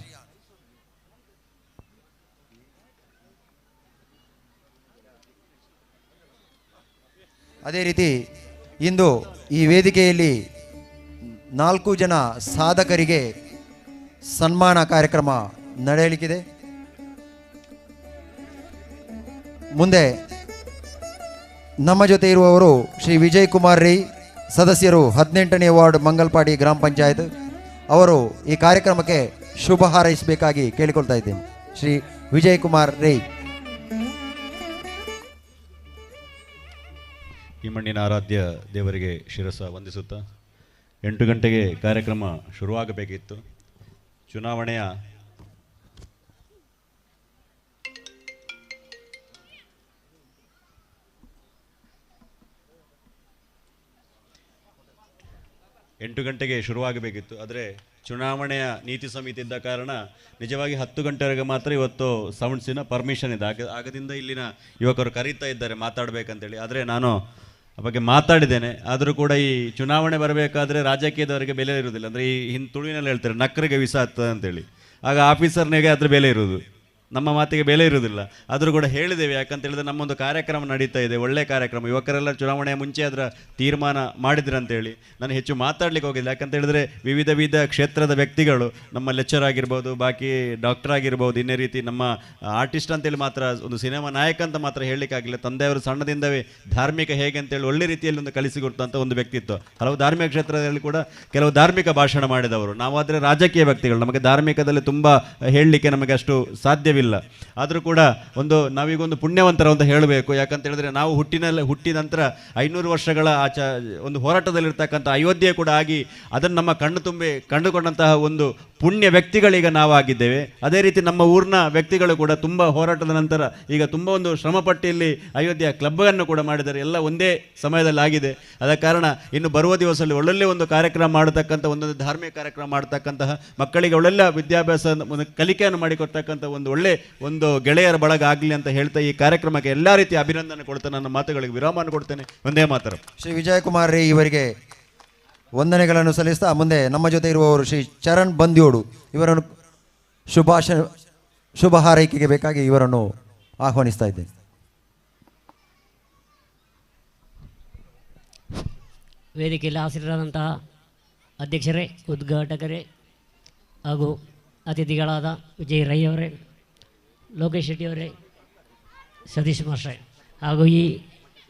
ಅದೇ ರೀತಿ ಇಂದು ಈ ವೇದಿಕೆಯಲ್ಲಿ 4 ಜನ ಸಾಧಕರಿಗೆ ಸನ್ಮಾನ ಕಾರ್ಯಕ್ರಮ ನಡೆಯಲಿಕ್ಕಿದೆ. ಮುಂದೆ ನಮ್ಮ ಜೊತೆ ಇರುವವರು ಶ್ರೀ ವಿಜಯ್ ಕುಮಾರ್ ರೈ, ಸದಸ್ಯರು 18ನೇ ವಾರ್ಡ್ ಮಂಗಲ್ಪಾಡಿ ಗ್ರಾಮ ಪಂಚಾಯತ್. ಅವರು ಈ ಕಾರ್ಯಕ್ರಮಕ್ಕೆ ಶುಭ ಹಾರೈಸಬೇಕಾಗಿ ಕೇಳಿಕೊಳ್ತಾ ಇದ್ದೇನೆ. ಶ್ರೀ ವಿಜಯ್ ಕುಮಾರ್ ರೈ. ಈ ಮಣ್ಣಿನ ಆರಾಧ್ಯ ದೇವರಿಗೆ ಶಿರಸ ವಂದಿಸುತ್ತಾ 8 ಗಂಟೆಗೆ ಕಾರ್ಯಕ್ರಮ ಶುರುವಾಗಬೇಕಿತ್ತು. ಚುನಾವಣೆಯ ಆದರೆ ಚುನಾವಣೆಯ ನೀತಿ ಸಮಿತಿ ಇದ್ದ ಕಾರಣ ನಿಜವಾಗಿ 10 ಗಂಟೆವರೆಗೆ ಮಾತ್ರ ಇವತ್ತು ಸೌಂಡ್ಸಿನ ಪರ್ಮಿಷನ್ ಇದೆ. ಆಗದಿಂದ ಇಲ್ಲಿನ ಯುವಕರು ಕರೀತಾ ಇದ್ದಾರೆ ಮಾತಾಡಬೇಕಂತೇಳಿ. ಆದರೆ ನಾನು ಆ ಬಗ್ಗೆ ಮಾತಾಡಿದ್ದೇನೆ. ಆದರೂ ಕೂಡ ಈ ಚುನಾವಣೆ ಬರಬೇಕಾದ್ರೆ ರಾಜಕೀಯದವರಿಗೆ ಬೆಲೆ ಇರುವುದಿಲ್ಲ. ಅಂದರೆ ಈ ತುಳುವಿನಲ್ಲಿ ಹೇಳ್ತಾರೆ ನಕ್ಕರಿಗೆ ವಿಷ ಆಗ್ತದೆ ಅಂತೇಳಿ. ಆಗ ಆಫೀಸರ್ನಿಗೆ ಅದ್ರ ಬೆಲೆ ಇರುವುದು. ನಮ್ಮ ಮಾತಿಗೆ ಬೆಲೆ ಇರುವುದಿಲ್ಲ. ಆದರೂ ಕೂಡ ಹೇಳಿದ್ದೇವೆ, ಯಾಕಂತ ಹೇಳಿದ್ರೆ ನಮ್ಮೊಂದು ಕಾರ್ಯಕ್ರಮ ನಡೀತಾ ಇದೆ, ಒಳ್ಳೆಯ ಕಾರ್ಯಕ್ರಮ. ಯುವಕರೆಲ್ಲ ಚುನಾವಣೆಯ ಮುಂಚೆ ಅದರ ತೀರ್ಮಾನ ಮಾಡಿದ್ರಂತೇಳಿ ನಾನು ಹೆಚ್ಚು ಮಾತಾಡ್ಲಿಕ್ಕೆ ಹೋಗಿಲ್ಲ. ಯಾಕಂತ ಹೇಳಿದ್ರೆ ವಿವಿಧ ಕ್ಷೇತ್ರದ ವ್ಯಕ್ತಿಗಳು, ನಮ್ಮ ಲೆಕ್ಚರ್ ಆಗಿರ್ಬೋದು, ಬಾಕಿ ಡಾಕ್ಟರ್ ಆಗಿರ್ಬೋದು, ಇನ್ನೇ ರೀತಿ ನಮ್ಮ ಆರ್ಟಿಸ್ಟ್ ಅಂತೇಳಿ ಮಾತ್ರ, ಒಂದು ಸಿನಿಮಾ ನಾಯಕ ಅಂತ ಮಾತ್ರ ಹೇಳಲಿಕ್ಕಾಗಿಲ್ಲ. ತಂದೆಯವರು ಸಣ್ಣದಿಂದವೇ ಧಾರ್ಮಿಕ ಹೇಗೆ ಅಂತೇಳಿ ಒಳ್ಳೆ ರೀತಿಯಲ್ಲಿ ಒಂದು ಕಲಿಸಿಕೊಟ್ಟಂಥ ಒಂದು ವ್ಯಕ್ತಿತ್ವ. ಹಲವು ಧಾರ್ಮಿಕ ಕ್ಷೇತ್ರದಲ್ಲಿ ಕೂಡ ಕೆಲವು ಧಾರ್ಮಿಕ ಭಾಷಣ ಮಾಡಿದವರು. ನಾವಾದರೆ ರಾಜಕೀಯ ವ್ಯಕ್ತಿಗಳು, ನಮಗೆ ಧಾರ್ಮಿಕದಲ್ಲಿ ತುಂಬ ಹೇಳಲಿಕ್ಕೆ ನಮಗೆ ಅಷ್ಟು ಸಾಧ್ಯವಿಲ್ಲ. ಆದರೂ ಕೂಡ ನಾವೀಗ ಒಂದು ಪುಣ್ಯವಂತರ ಅಂತ ಹೇಳಬೇಕು. ಯಾಕಂತ ಹೇಳಿದ್ರೆ ನಾವು ಹುಟ್ಟಿದ ನಂತರ 500 ವರ್ಷಗಳ ಒಂದು ಹೋರಾಟದಲ್ಲಿರ್ತಕ್ಕಂಥ ಅಯೋಧ್ಯೆ ಕೂಡ ಆಗಿ ಅದನ್ನು ನಮ್ಮ ಕಣ್ಣು ತುಂಬಿ ಕಂಡುಕೊಂಡಂತಹ ಒಂದು ಪುಣ್ಯ ವ್ಯಕ್ತಿಗಳೀಗ ನಾವಾಗಿದ್ದೇವೆ. ಅದೇ ರೀತಿ ನಮ್ಮ ಊರಿನ ವ್ಯಕ್ತಿಗಳು ಕೂಡ ತುಂಬ ಹೋರಾಟದ ನಂತರ ಈಗ ತುಂಬ ಒಂದು ಶ್ರಮಪಟ್ಟಿಯಲ್ಲಿ ಅಯೋಧ್ಯೆಯ ಕ್ಲಬ್ಬನ್ನು ಕೂಡ ಮಾಡಿದ್ದಾರೆ. ಎಲ್ಲ ಒಂದೇ ಸಮಯದಲ್ಲಿ ಆಗಿದೆ. ಆದ ಕಾರಣ ಇನ್ನು ಬರುವ ದಿವಸದಲ್ಲಿ ಒಳ್ಳೊಳ್ಳೆ ಒಂದು ಕಾರ್ಯಕ್ರಮ ಮಾಡತಕ್ಕಂಥ, ಒಂದೊಂದು ಧಾರ್ಮಿಕ ಕಾರ್ಯಕ್ರಮ ಮಾಡತಕ್ಕಂತಹ, ಮಕ್ಕಳಿಗೆ ಒಳ್ಳೆಯ ವಿದ್ಯಾಭ್ಯಾಸ ಒಂದು ಕಲಿಕೆಯನ್ನು ಮಾಡಿಕೊಡ್ತಕ್ಕಂಥ ಒಂದು ಗೆಳೆಯರ ಬಳಗ ಆಗಲಿ ಅಂತ ಹೇಳ್ತಾ ಈ ಕಾರ್ಯಕ್ರಮಕ್ಕೆ ಎಲ್ಲ ರೀತಿಯ ಅಭಿನಂದನೆ ಕೊಡ್ತಾ ನನ್ನ ಮಾತುಗಳಿಗೆ ವಿರಾಮವನ್ನು ಕೊಡ್ತೇನೆ. ಒಂದೇ ಮಾತರ. ಶ್ರೀ ವಿಜಯಕುಮಾರ್ ರೇ ಇವರಿಗೆ ವಂದನೆಗಳನ್ನು ಸಲ್ಲಿಸ್ತಾ ಮುಂದೆ ನಮ್ಮ ಜೊತೆ ಇರುವವರು ಶ್ರೀ ಚರಣ್ ಬಂದ್ಯೋಡು, ಇವರನ್ನು ಶುಭ ಹಾರೈಕೆಗೆ ಬೇಕಾಗಿ ಇವರನ್ನು ಆಹ್ವಾನಿಸ್ತಾ ಇದ್ದೇನೆ. ವೇದಿಕೆಯಲ್ಲಿ ಹಾಜರಾದಂತಹ ಅಧ್ಯಕ್ಷರೇ, ಉದ್ಘಾಟಕರೇ ಹಾಗೂ ಅತಿಥಿಗಳಾದ ವಿಜಯ್ ರೈ ಅವರೇ, ಲೋಕೇಶ್ ಶೆಟ್ಟಿಯವರೇ, ಸತೀಶ್ ಮಾಸ್ಟ್ರೇ ಹಾಗೂ ಈ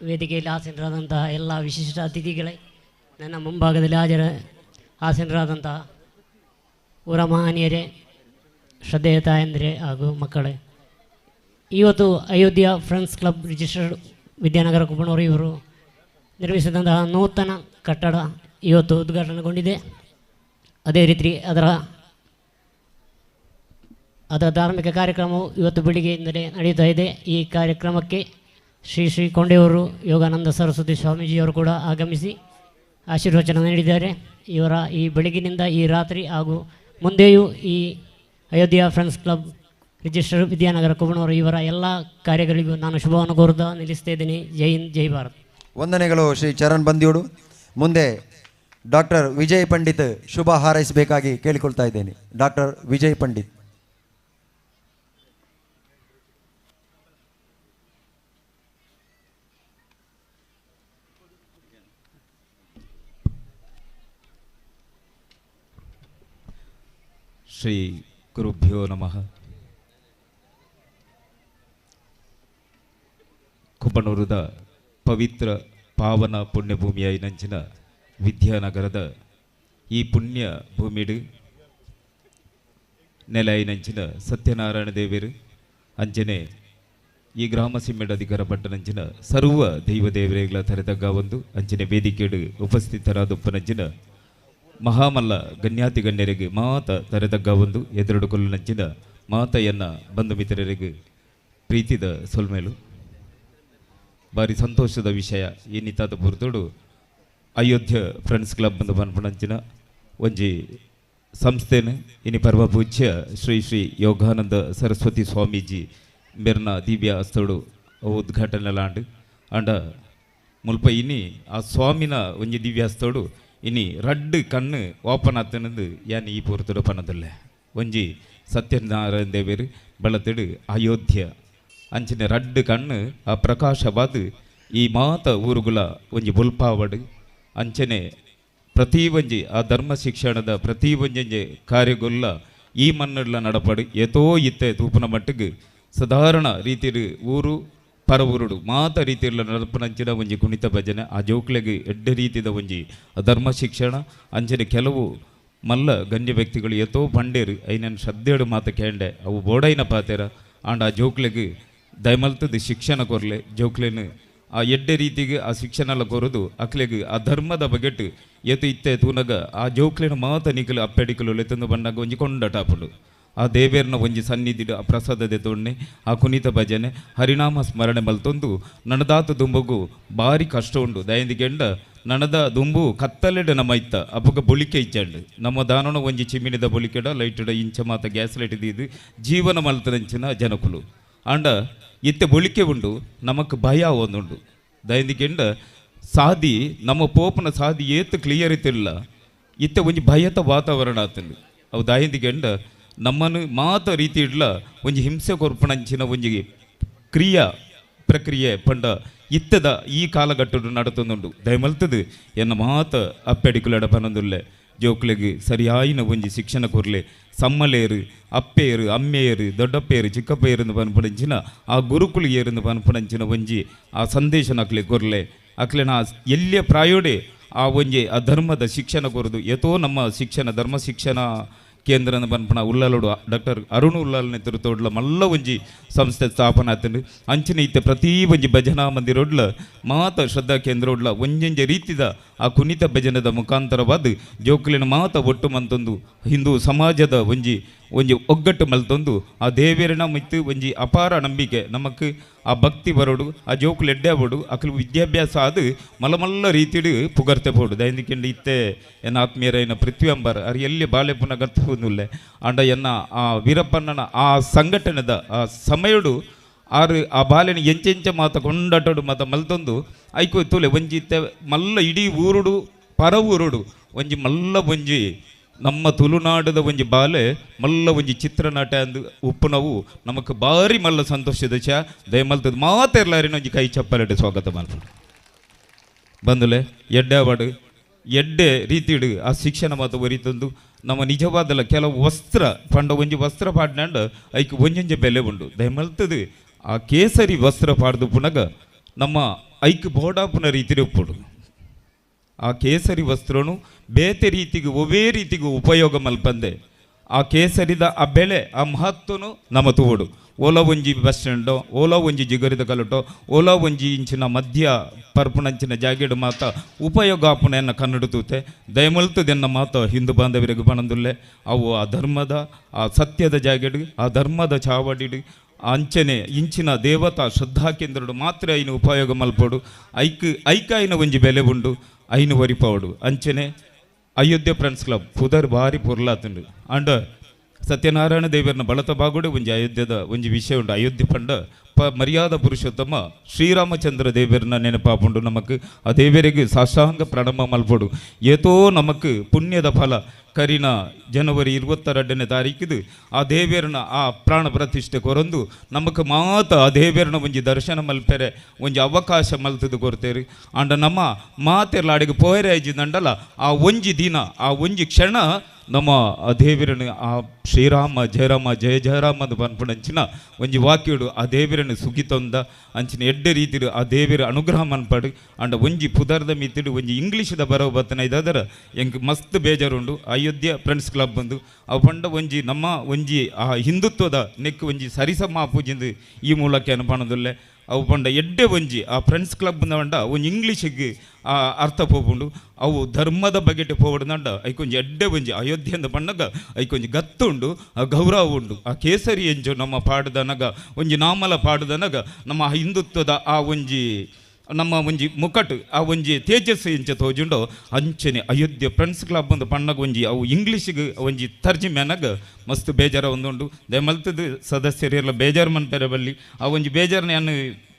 ವೇದಿಕೆಯಲ್ಲಿ ಹಾಜರಾದಂತಹ ಎಲ್ಲ ವಿಶಿಷ್ಟ ಅತಿಥಿಗಳೇ, ನನ್ನ ಮುಂಭಾಗದಲ್ಲಿ ಹಾಜರಾದಂತಹ ಊರ ಮಹನೀಯರೇ, ಶ್ರದ್ಧೆಯ ತಾಯಂದಿರೇ ಹಾಗೂ ಮಕ್ಕಳೇ, ಇವತ್ತು Ayodhya friends club registered Vidyanagar Kuppanoor ಇವರು ನಿರ್ಮಿಸಿದಂತಹ ನೂತನ ಕಟ್ಟಡ ಇವತ್ತು ಉದ್ಘಾಟನೆಗೊಂಡಿದೆ. ಅದೇ ರೀತಿ ಅದರ ಧಾರ್ಮಿಕ ಕಾರ್ಯಕ್ರಮವು ಇವತ್ತು ಬೆಳಿಗ್ಗೆಯಿಂದಲೇ ನಡೀತಾ ಇದೆ. ಈ ಕಾರ್ಯಕ್ರಮಕ್ಕೆ ಶ್ರೀ ಕೊಂಡೆಯವರು ಯೋಗಾನಂದ ಸರಸ್ವತಿ ಸ್ವಾಮೀಜಿಯವರು ಕೂಡ ಆಗಮಿಸಿ ಆಶೀರ್ವಚನ ನೀಡಿದ್ದಾರೆ. ಇವರ ಈ ಬೆಳಗಿನಿಂದ ಈ ರಾತ್ರಿ ಹಾಗೂ ಮುಂದೆಯೂ ಈ Ayodhya friends club register Vidyanagar Kubanur ಇವರ ಎಲ್ಲ ಕಾರ್ಯಗಳಿಗೂ ನಾನು ಶುಭವನ್ನು ಕೋರುತ್ತಾ ನಿಲ್ಲಿಸ್ತಾ ಇದ್ದೀನಿ. ಜೈ ಹಿಂದ್, ಜೈ ಭಾರತ್. ವಂದನೆಗಳು ಶ್ರೀ ಚರಣ್ ಬಂದ್ಯೋಡು. ಮುಂದೆ ಡಾಕ್ಟರ್ ವಿಜಯ್ ಪಂಡಿತ್ ಶುಭ ಹಾರೈಸಬೇಕಾಗಿ ಕೇಳಿಕೊಳ್ತಾ ಇದ್ದೇನೆ. ಡಾಕ್ಟರ್ ವಿಜಯ್ ಪಂಡಿತ್. ಶ್ರೀ ಗುರುಭ್ಯೋ ನಮಃ. ಕುಬ್ಬಣೂರದ ಪವಿತ್ರ ಪಾವನ ಪುಣ್ಯಭೂಮಿಯ ನಂಚಿನ ವಿದ್ಯಾನಗರದ ಈ ಪುಣ್ಯ ಭೂಮಿಡು ನೆಲ ನಂಚಿನ ಸತ್ಯನಾರಾಯಣ ದೇವರು ಅಂಚನೆ ಈ ಗ್ರಾಮ ಸಿಮ್ಮೆಡ್ ಅಧಿಕಾರ ಪಟ್ಟನಂಚಿನ ಸರ್ವ ದೈವ ದೇವರೆಗಳ ತರೆದಗ್ಗ ಒಂದು ಅಂಚನೆ ವೇದಿಕೆಡು ಉಪಸ್ಥಿತರಾದೊಪ್ಪನಂಚಿನ ಮಹಾಮಲ್ಲ ಗಣ್ಯಾತಿ ಗಣ್ಯರಿಗೆ ಮಾತ ತರೆದಗ್ಗ ಒಂದು ಎದುರುಡುಕೊಲ್ಲು ನಂಚಿನ ಮಾತೆಯನ್ನ ಬಂಧು ಮಿತ್ರರಿಗೆ ಪ್ರೀತಿದ ಸೊಲ್ಮೇಲು ಭಾರಿ ಸಂತೋಷದ ವಿಷಯ ಏನಿತ್ತಾದ ಪುರತೋಡು ಅಯೋಧ್ಯ ಫ್ರೆಂಡ್ಸ್ ಕ್ಲಬ್ ಬಂದು ಬಂದ್ಪಣಂಚಿನ ಒಂಜಿ ಸಂಸ್ಥೆನ ಇನಿ ಪರ್ವ ಪೂಜ್ಯ ಶ್ರೀ ಯೋಗಾನಂದ ಸರಸ್ವತಿ ಸ್ವಾಮೀಜಿ ಮೇರ್ನ ದಿವ್ಯ ಹಸ್ತೋಡು ಉದ್ಘಾಟನೆಲಾಂಡು ಅಂಡ ಮುಲ್ಪ ಇನಿ ಆ ಸ್ವಾಮಿನ ಒಂಜಿ ದಿವ್ಯ ಹಸ್ತೋಡು ಇನಿ ರಡ್ಡು ಕಣ್ಣು ಓಪನ್ ಆತನದು ಯಾನ್ ಈ ಪೂರತೋಡು ಪಣದಲ್ಲ ಒಂಜಿ ಸತ್ಯನಾರಾಯಣ ದೇವರು ಬಳತಡು ಅಯೋಧ್ಯ ಅಂಚಿನ ರಡ್ಡು ಕಣ್ಣು ಆ ಪ್ರಕಾಶವಾದ ಈ ಮಾತ ಊರುಗಳ ಒಂಜಿ ಬುಲ್ಪಾವಡು ಅಂಚನೆ ಪ್ರತಿ ಒಂಜಿ ಆ ಧರ್ಮ ಶಿಕ್ಷಣದ ಪ್ರತಿ ಒಂಜಿ ಕಾರ್ಯಗೊಲ್ಲ ಈ ಮಣ್ಣುಡ್ಲ ನಡಪಡು ಏತೋ ಇತ್ತೆ ತೂಪನ ಮಟ್ಟಿಗೆ ಸಾಧಾರಣ ರೀತಿಯ ಊರು ಪರವೂರುಡು ಮಾತ ರೀತಿಯ ನಡಪನಂಚಿನ ಒಂಜಿ ಕುಣಿತ ಭಜನೆ ಆ ಜೋಕ್ಲೆಗೆ ಎಡ್ಡ ರೀತಿಯ ಒಂಜಿ ಧರ್ಮ ಶಿಕ್ಷಣ ಅಂಚನೆ ಕೆಲವು ಮಲ್ಲ ಗಣ್ಯ ವ್ಯಕ್ತಿಗಳು ಏತೋ ಬಂಡೇರು ಐನನ್ನು ಶ್ರದ್ಧೆಡು ಮಾತ ಕೇಂಡೆ ಅವು ಬೋಡೈನ ಪಾತೆರ ಆಂಡ ಆ ಜೋಕ್ಲೆಗೆ ದಯಮಲ್ತದ ಶಿಕ್ಷಣ ಕೊರ್ಲೆ ಜೋಕ್ಲೆನು ಆ ಎಡ್ಡೆ ರೀತಿಗೆ ಆ ಶಿಕ್ಷಣ ಕೊರದು ಅಕ್ಲೆಗೆ ಆ ಧರ್ಮದ ಬಗೆಟ್ ಏತು ಇತ್ತೆ ತೂನಗ ಆ ಜೋಕ್ಲೆನ ಮಾತ ನಿಕಲು ಅಪ್ಪೆಡಿಕಲು ಲೆತ್ತಂದು ಬಂದಾಗ ಒಂಜಿ ಕೊಂಡಟಾಪುಡು ಆ ದೇವೇರ್ನ ಒಂಜಿ ಸನ್ನಿಧಿಡು ಆ ಪ್ರಸಾದದೆ ತೊಣ್ಣೆ ಆ ಕುಣಿತ ಭಜನೆ ಹರಿನಾಮ ಸ್ಮರಣೆ ಮಲ್ತೊಂದು ನನದಾತ ದುಂಬಗು ಭಾರಿ ಕಷ್ಟ ಉಂಡು ದಯಂದಿಗೆಂಡ ನನದ ದುಂಬು ಕತ್ತಲೆಡ ನಮ್ಮ ಇತ್ತ ಅಪ್ಪಗ ಬೊಳಿಕೆ ಇಚ್ಚಂಡು ನಮ್ಮ ದಾನೋಣ ಒಂಜಿ ಚಿಮಿನಿದ ಬೊಳಿಕೆಡ ಲೈಟಡ ಇಂಚ ಮಾತ ಗ್ಯಾಸ್ ಲೈಟ್ ಇದು ಜೀವನ ಮಲ್ತದಂಚಿನ ಜನಕುಲು ಆಂಡ ಇತ್ತೆ ಬೊಳಿಕೆ ಉಂಡು ನಮಕ್ ಭಯ ಒಂದುಂಡು ದಯಂದಿಗೆಂಡ ಸಾದಿ ನಮ್ಮ ಪೋಪನ ಸಾದಿ ಏತು ಕ್ಲಿಯರ್ ಇತ್ತಿಲ್ಲ ಇತ್ತೆ ಒಂಜಿ ಭಯತ ವಾತಾವರಣ ಆತಂದು ಅವು ದಯಂದಿಗೆಂಡ ನಮ್ಮನ್ನು ಮಾತ ರೀತಿ ಇಡ್ಲ ಒಂಜಿ ಹಿಂಸೆ ಕೊರ್ಪಣಂಚಿನ ಒಂಜಿ ಕ್ರಿಯಾ ಪ್ರಕ್ರಿಯೆ ಪಂಡ ಇತ್ತದ ಈ ಕಾಲಘಟ್ಟಡು ನಡತೊಂದುಂಡು ದಯಮಲ್ತದು ಎನ್ನ ಮಾತ ಅಪ್ಪೆಡಿಕುಲಡ ಪನೊಂದುಲ್ಲೆ ಜೋಕ್ಲೆಗ್ ಸರಿಯಾಯಿನ ಒಂಜಿ ಶಿಕ್ಷಣ ಕೊರ್ಲೆ ಸಮ್ಮಲೇರು ಅಪ್ಪೇರು ಅಮ್ಮೆಯರು ದೊಡ್ಡಪ್ಪೇರು ಚಿಕ್ಕಪ್ಪೇರು ಪನ್ಪುಣಂಚಿನ ಆ ಗುರುಕುಲು ಏರು ಪನ್ಪುಣಂಚಿನ ಒಂಜಿ ಆ ಸಂದೇಶ ನಕ್ಲೆ ಕೊರ್ಲೆ ಅಕ್ಲೆನ ಎಲ್ಲಿಯ ಪ್ರಾಯೋಡೆ ಆ ಒಂಜಿ ಆ ಧರ್ಮದ ಶಿಕ್ಷಣ ಕೊರದು ಎತೋ ನಮ್ಮ ಶಿಕ್ಷಣ ಧರ್ಮ ಶಿಕ್ಷಣ ಕೇಂದ್ರ ಪನ್ಪಣ ಉಳ್ಳಾಲೋಡು ಡಾಕ್ಟರ್ ಅರುಣ್ ಉಳ್ಳಾಲ್ ನೇತೃತ್ವಡ್ಲ ಮಲ್ಲ ಒಂಜಿ ಸಂಸ್ಥೆ ಸ್ಥಾಪನೆ ಆತಂಡು ಅಂಚಿನ ಇತ್ತೆ ಪ್ರತಿ ಒಂಜಿ ಭಜನಾ ಮಂದಿರೊಡ್ಲ ಮಾತ ಶ್ರದ್ಧಾ ಕೇಂದ್ರ ಒಡ್ಲ ಒಂಜೊಂಜೆ ರೀತಿದ ಆ ಕುಣಿತ ಭಜನದ ಮುಖಾಂತರವಾದ ಜೋಕುಲಿನ ಮಾತ ಒಟ್ಟು ಮಂತೊಂದು ಹಿಂದೂ ಸಮಾಜದ ಒಂಜಿ ಒಗ್ಗಟ್ಟು ಮಲ್ತೊಂದು ಆ ದೇವೇರನ ಮಿತ್ತು ಒಂಜಿ ಅಪಾರ ನಂಬಿಕೆ ನಮಕ್ ಆ ಭಕ್ತಿ ಬರೋಡು ಆ ಜೋಕುಲು ಎಡ್ಡೆ ಬೋಡು ಅಕಲು ವಿದ್ಯಾಭ್ಯಾಸ ಆದು ಮಲ್ಲ ರೀತಿಡು ಪುಗರ್ತೆ ಬೋಡು ದೈನಿಕೆಂಡು ಇತ್ತೆ ಎನ್ನ ಆತ್ಮೀಯರೈನ ಪೃಥ್ವಿ ಅಂಬರ್ ಅರಿ ಎಲ್ಲಿ ಬಾಳೆ ಪುನಃ ಗರ್ತುವುದಿಲ್ಲ ಅಂಡ ಎನ್ನ ಆ ವೀರಪ್ಪಣ್ಣನ ಆ ಸಂಘಟನೆದ ಆ ಸಮಯಡು ಆರು ಆ ಬಾಲೆನ ಎಂಚೆಂಚ ಮಾತ ಕೊಂಡಾಟೋಡು ಮಾತ ಮಲ್ತೊಂದು ಐಕು ತೂಲೆ ಒಂಜಿ ಇತ್ತೆ ಮಲ್ಲ ಇಡೀ ಊರುಡು ಪರ ಊರುಡು ಒಂಜಿ ಮಲ್ಲ ಒಂಜಿ ನಮ್ಮ ತುಳುನಾಡದ ಒಂಜಿ ಬಾಲೆ ಮಲ್ಲ ಒಂಜಿ ಚಿತ್ರನಾಟ ಅಂದು ಉಪ್ಪುನವು ನಮಕ್ ಬಾರಿ ಮಲ್ಲ ಸಂತೋಷದ ದಯಮಲ್ತದ ಮಾತೆರ್ಲಾರಿನ ಒಂಜಿ ಕೈ ಚಪ್ಪಲಡೆ ಸ್ವಾಗತ ಮಾಡ್ಬೋದು ಬಂದುಲೆ ಎಡ್ಡೆ ಅವಾರ್ಡ್ ಎಡ್ಡೆ ರೀತಿಡು ಆ ಶಿಕ್ಷಣ ಮಾತು ಒರಿತಂದು ನಮ್ಮ ನಿಜವಾದಲ್ಲ ಕೆಲವು ವಸ್ತ್ರ ಪಂಡ ಒಂಜಿ ವಸ್ತ್ರ ಪಾಡ್ನಂಡ ಐಕ್ ಒಂಜೊಂಜೆ ಬೆಲೆ ಉಂಡು ದಯಮಲ್ತದು ಆ ಕೇಸರಿ ವಸ್ತ್ರ ಪಾಡ್ದು ಪುನಗ ನಮ್ಮ ಐಕ್ ಬೋಡಾಪುನ ರೀತಿಡು ಉಪ್ಪುಡು ಆ ಕೇಸರಿ ವಸ್ತ್ರನು ಬೇತೆ ರೀತಿಗೆ ಒವೇ ರೀತಿಗೆ ಉಪಯೋಗ ಮಲ್ಪಂದೆ ಆ ಕೇಸರಿದ ಆ ಬೆಲೆ ಆ ಮಹತ್ವನು ನಮ್ಮ ತೂಡು ಓಲಾ ಒಂಜಿ ಬಸ್ ಸ್ಟ್ಯಾಂಡೋ ಓಲಾ ಒಂಜಿ ಜಿಗರಿದ ಕಲಟೋ ಓಲಾ ಒಂಜಿ ಇಂಚಿನ ಮಧ್ಯ ಪರ್ಪುನಂಚಿನ ಜಾಗೆಡು ಮಾತ ಉಪಯೋಗ ಆಪುನೆಯನ್ನು ಕನ್ನಡ ತೂತೆ ದಯಮಲ್ತದೆನ್ನ ಮಾತ ಹಿಂದೂ ಬಾಂಧವರಿಗೆ ಪಣಂದುಲ್ಲೆ ಅವು ಆ ಧರ್ಮದ ಆ ಸತ್ಯದ ಜಾಗೆಡು ಆ ಧರ್ಮದ ಚಾವಡಿಡು ಅಂಚನೆ ಇಂಚಿನ ದೇವತಾ ಶ್ರದ್ಧಾ ಕೇಂದ್ರಡು ಮಾತ್ರ ಐನು ಉಪಯೋಗ ಮಲ್ಪೋಡು ಐಕಾಯಿನ ಒಂಜಿ ಬೆಲೆ ಉಂಡು ಐನು ಒರಿಪವಡು ಅಂಚನೆ ಅಯೋಧ್ಯೆ ಫ್ರೆಂಡ್ಸ್ ಕ್ಲಬ್ ಪುದರ್ ಭಾರಿ ಪೊರ್ಲಾತುಂಡು ಅಂಡ್ ಸತ್ಯನಾರಾಯಣ ದೇವರನ ಬಳತ ಬಾಗುಡೆ ಒಂಜಿ ಅಯೋಧ್ಯದ ಒಂಜಿ ವಿಷಯ ಉಂಡು ಅಯೋಧ್ಯೆ ಪಂಡ ಮರ್ಯಾದ ಪುರುಷೋತ್ತಮ ಶ್ರೀರಾಮಚಂದ್ರ ದೇವರನ್ನ ನೆನಪಾಪುಂಡು ನಮಕ್ ಆ ದೇವರಿಗೆ ಸಾಷ್ಟಾಂಗ ಪ್ರಣಾಮ ಮಲ್ಪೋಡು ಏತೋ ನಮಕ್ ಪುಣ್ಯದ ಫಲ ಕರಿನ ಜನವರಿ 22ನೇ ತಾರೀಕಿದು ಆ ದೇವರನ ಆ ಪ್ರಾಣ ಪ್ರತಿಷ್ಠೆ ಕೊರಂದು ನಮಕ್ ಮಾತ ಆ ದೇವರನ ಒಂಜಿ ದರ್ಶನ ಮಲ್ಪೆರೆ ಒಂಜಿ ಅವಕಾಶ ಮಲ್ತದು ಕೊರ್ತೇರಿ ಅಂಡ ನಮ್ಮ ಮಾತೆರ್ಲ ಅಡಿಗೆ ಪೋಯರೆ ಐಜಿದಂಡಲ್ಲ ಆ ಒಂಜಿ ದಿನ ಆ ಒಂಜಿ ಕ್ಷಣ ನಮ್ಮ ಆ ದೇವರನ್ನು ಆ ಶ್ರೀರಾಮ ಜಯರಾಮ ಜಯ ಜಯರಾಮ ಅಂದು ಪನ್ಪುಣಂಚಿನ ಒಂಜಿ ವಾಕ್ಯಡು ಆ ದೇವರನ್ನು ಸುಗಿತೊಂದ ಅಂಚಿನ ಎಡ್ಡೆ ರೀತಿಡು ಆ ದೇವರ ಅನುಗ್ರಹ ಮನ್ಪಡು ಅಂಡ ಒಂಜಿ ಪುದರ್ದ ಮಿತ್ತಿಡು ಒಂಜಿ ಇಂಗ್ಲೀಷದ ಬರೋ ಬತ್ತನ ಇದಾದರ ಎಂಕ್ ಮಸ್ತ್ ಬೇಜಾರುಂಡು ಅಯೋಧ್ಯೆ ಫ್ರೆಂಡ್ಸ್ ಕ್ಲಬ್ ಬಂದು ಅವು ಪಂಡ ಒಂಜಿ ನಮ್ಮ ಒಂಜಿ ಆ ಹಿಂದುತ್ವದ ನೆಕ್ ಒಂಜಿ ಸರಿಸಮ ಪೂಜಿಂದು ಈ ಮೂಲಕ ಅನುಪಣದುಲ್ಲೆ ಅವು ಪಂಡ ಎಡ್ಡೆ ಒಂಜಿ ಆ ಫ್ರೆಂಡ್ಸ್ ಕ್ಲಬ್ ಪಂಡ ಒಂಜಿ ಇಂಗ್ಲೀಷಿಗೆ ಆ ಅರ್ಥ ಪೋಪುಂಡು ಅವು ಧರ್ಮದ ಬಗೆಟ್ ಪೋವಡ್ದಂಡ ಐಕೊಂಜಿ ಎಡ್ಡೆ ಒಂಜಿ ಅಯೋಧ್ಯೆ ಅಂದ ಪಂಡಗ ಐಕೊಂಜಿ ಗತ್ತುಂಡು ಆ ಗೌರವ ಉಂಡು ಆ ಕೇಸರಿ ಎಂಜು ನಮ್ಮ ಪಾಡ್ದನಗ ಒಂಜಿ ನಾಮಲ ಪಾಡ್ದನಗ ನಮ್ಮ ಹಿಂದುತ್ವದ ಆ ಒಂಜಿ ನಮ್ಮ ಒಂಜಿ ಮುಕಟ್ ಆ ಒಂಜಿ ತೇಜಸ್ಸು ಎಂಚ ತೋಜುಂಡೋ ಅಂಚನೆ ಅಯೋಧ್ಯೆ ಫ್ರೆಂಡ್ಸ್ ಕ್ಲಬ್ ಒಂದು ಪಣ್ಣಗ ಒಂಜಿ ಅವು ಇಂಗ್ಲೀಷಿಗೆ ಒಂಜಿ ತರ್ಜಿಮೆನಗ ಮಸ್ತ್ ಬೇಜಾರ ಒಂದುಂಡು ದಯಮಲ್ತದ ಸದಸ್ಯರೆಲ್ಲ ಬೇಜಾರು ಮನ್ಪೆರೆ ಬಲ್ಲಿ ಆ ಒಂಜಿ ಬೇಜಾರನ್ನ ನಾನು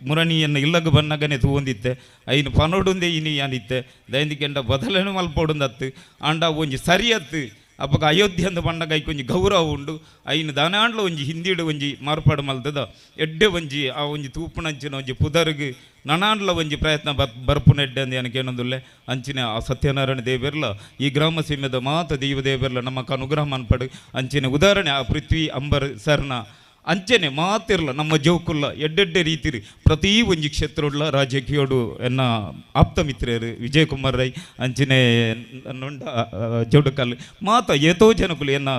ಮುರಣಿಯನ್ನು ಇಲ್ಲಗ ಬನ್ನಗನೆ ತೂಂದಿತ್ತೆ ಐನು ಪನೋಡುಂದೆ ಇನಿ ಯಾನಿತ್ತೆ ದೈನಿಕೆಂಡ ಬದಲನೆ ಮಲ್ಪೋಡುಂದತ್ತು ಅಂಡ ಒಂಜಿ ಸರಿಯತ್ತು ಅಪ್ಪಗ ಅಯೋಧ್ಯೆ ಅಂದ ಪಂಡಗ ಐಕೊಂಜಿ ಗೌರವ ಉಂಡು ಐನು ದಾನಾಂಡ್ಲ ಒಂಜಿ ಹಿಂದಿಡು ಒಂಜಿ ಮಾರ್ಪಾಡು ಮಲ್ತದ ಎಡ್ಡೆ ಒಂಜಿ ಆ ಒಂಜಿ ತೂಪುನಂಚಿನ ಒಂಜಿ ಪುದರ್ಗ್ ನನಾಂಡ್ಲ ಒಂಜಿ ಪ್ರಯತ್ನ ಬರ್ಪುನ ಎಡ್ಡೆ ಅಂದ ಏನಕ್ಕೆ ಏನೊಂದುಲ್ಲೆ ಅಂಚಿನ ಆ ಸತ್ಯನಾರಾಯಣ ದೇವೆರ್ಲ ಈ ಗ್ರಾಮ ಸೀಮೆದ ಮಾತ ದೈವ ದೇವೆರ್ಲ ನಮಕ್ ಅನುಗ್ರಹ ಮನ್ಪಡು ಅಂಚಿನ ಉದಾಹರಣೆ ಆ ಪೃಥ್ವಿ ಅಂಬರ್ ಸರ್ನ ಅಂಚನೆ ಮಾತಿರ್ಲ ನಮ್ಮ ಜೋಕುಲ್ಲ ಎಡ್ಡೆಡ್ಡೆ ರೀತಿರಿ ಪ್ರತಿ ಒಂಜಿ ಕ್ಷೇತ್ರಡ್ಲ ರಾಜಕೀಯೋಡು ಎನ್ನ ಆಪ್ತ ಮಿತ್ರರು ವಿಜಯ್ ಕುಮಾರ್ ರೈ ಅಂಚನೆ ನೊಂಡ ಜೋಡುಕಲ್ ಮಾತ ಏತೋ ಜನಕುಲು ಎನ್ನ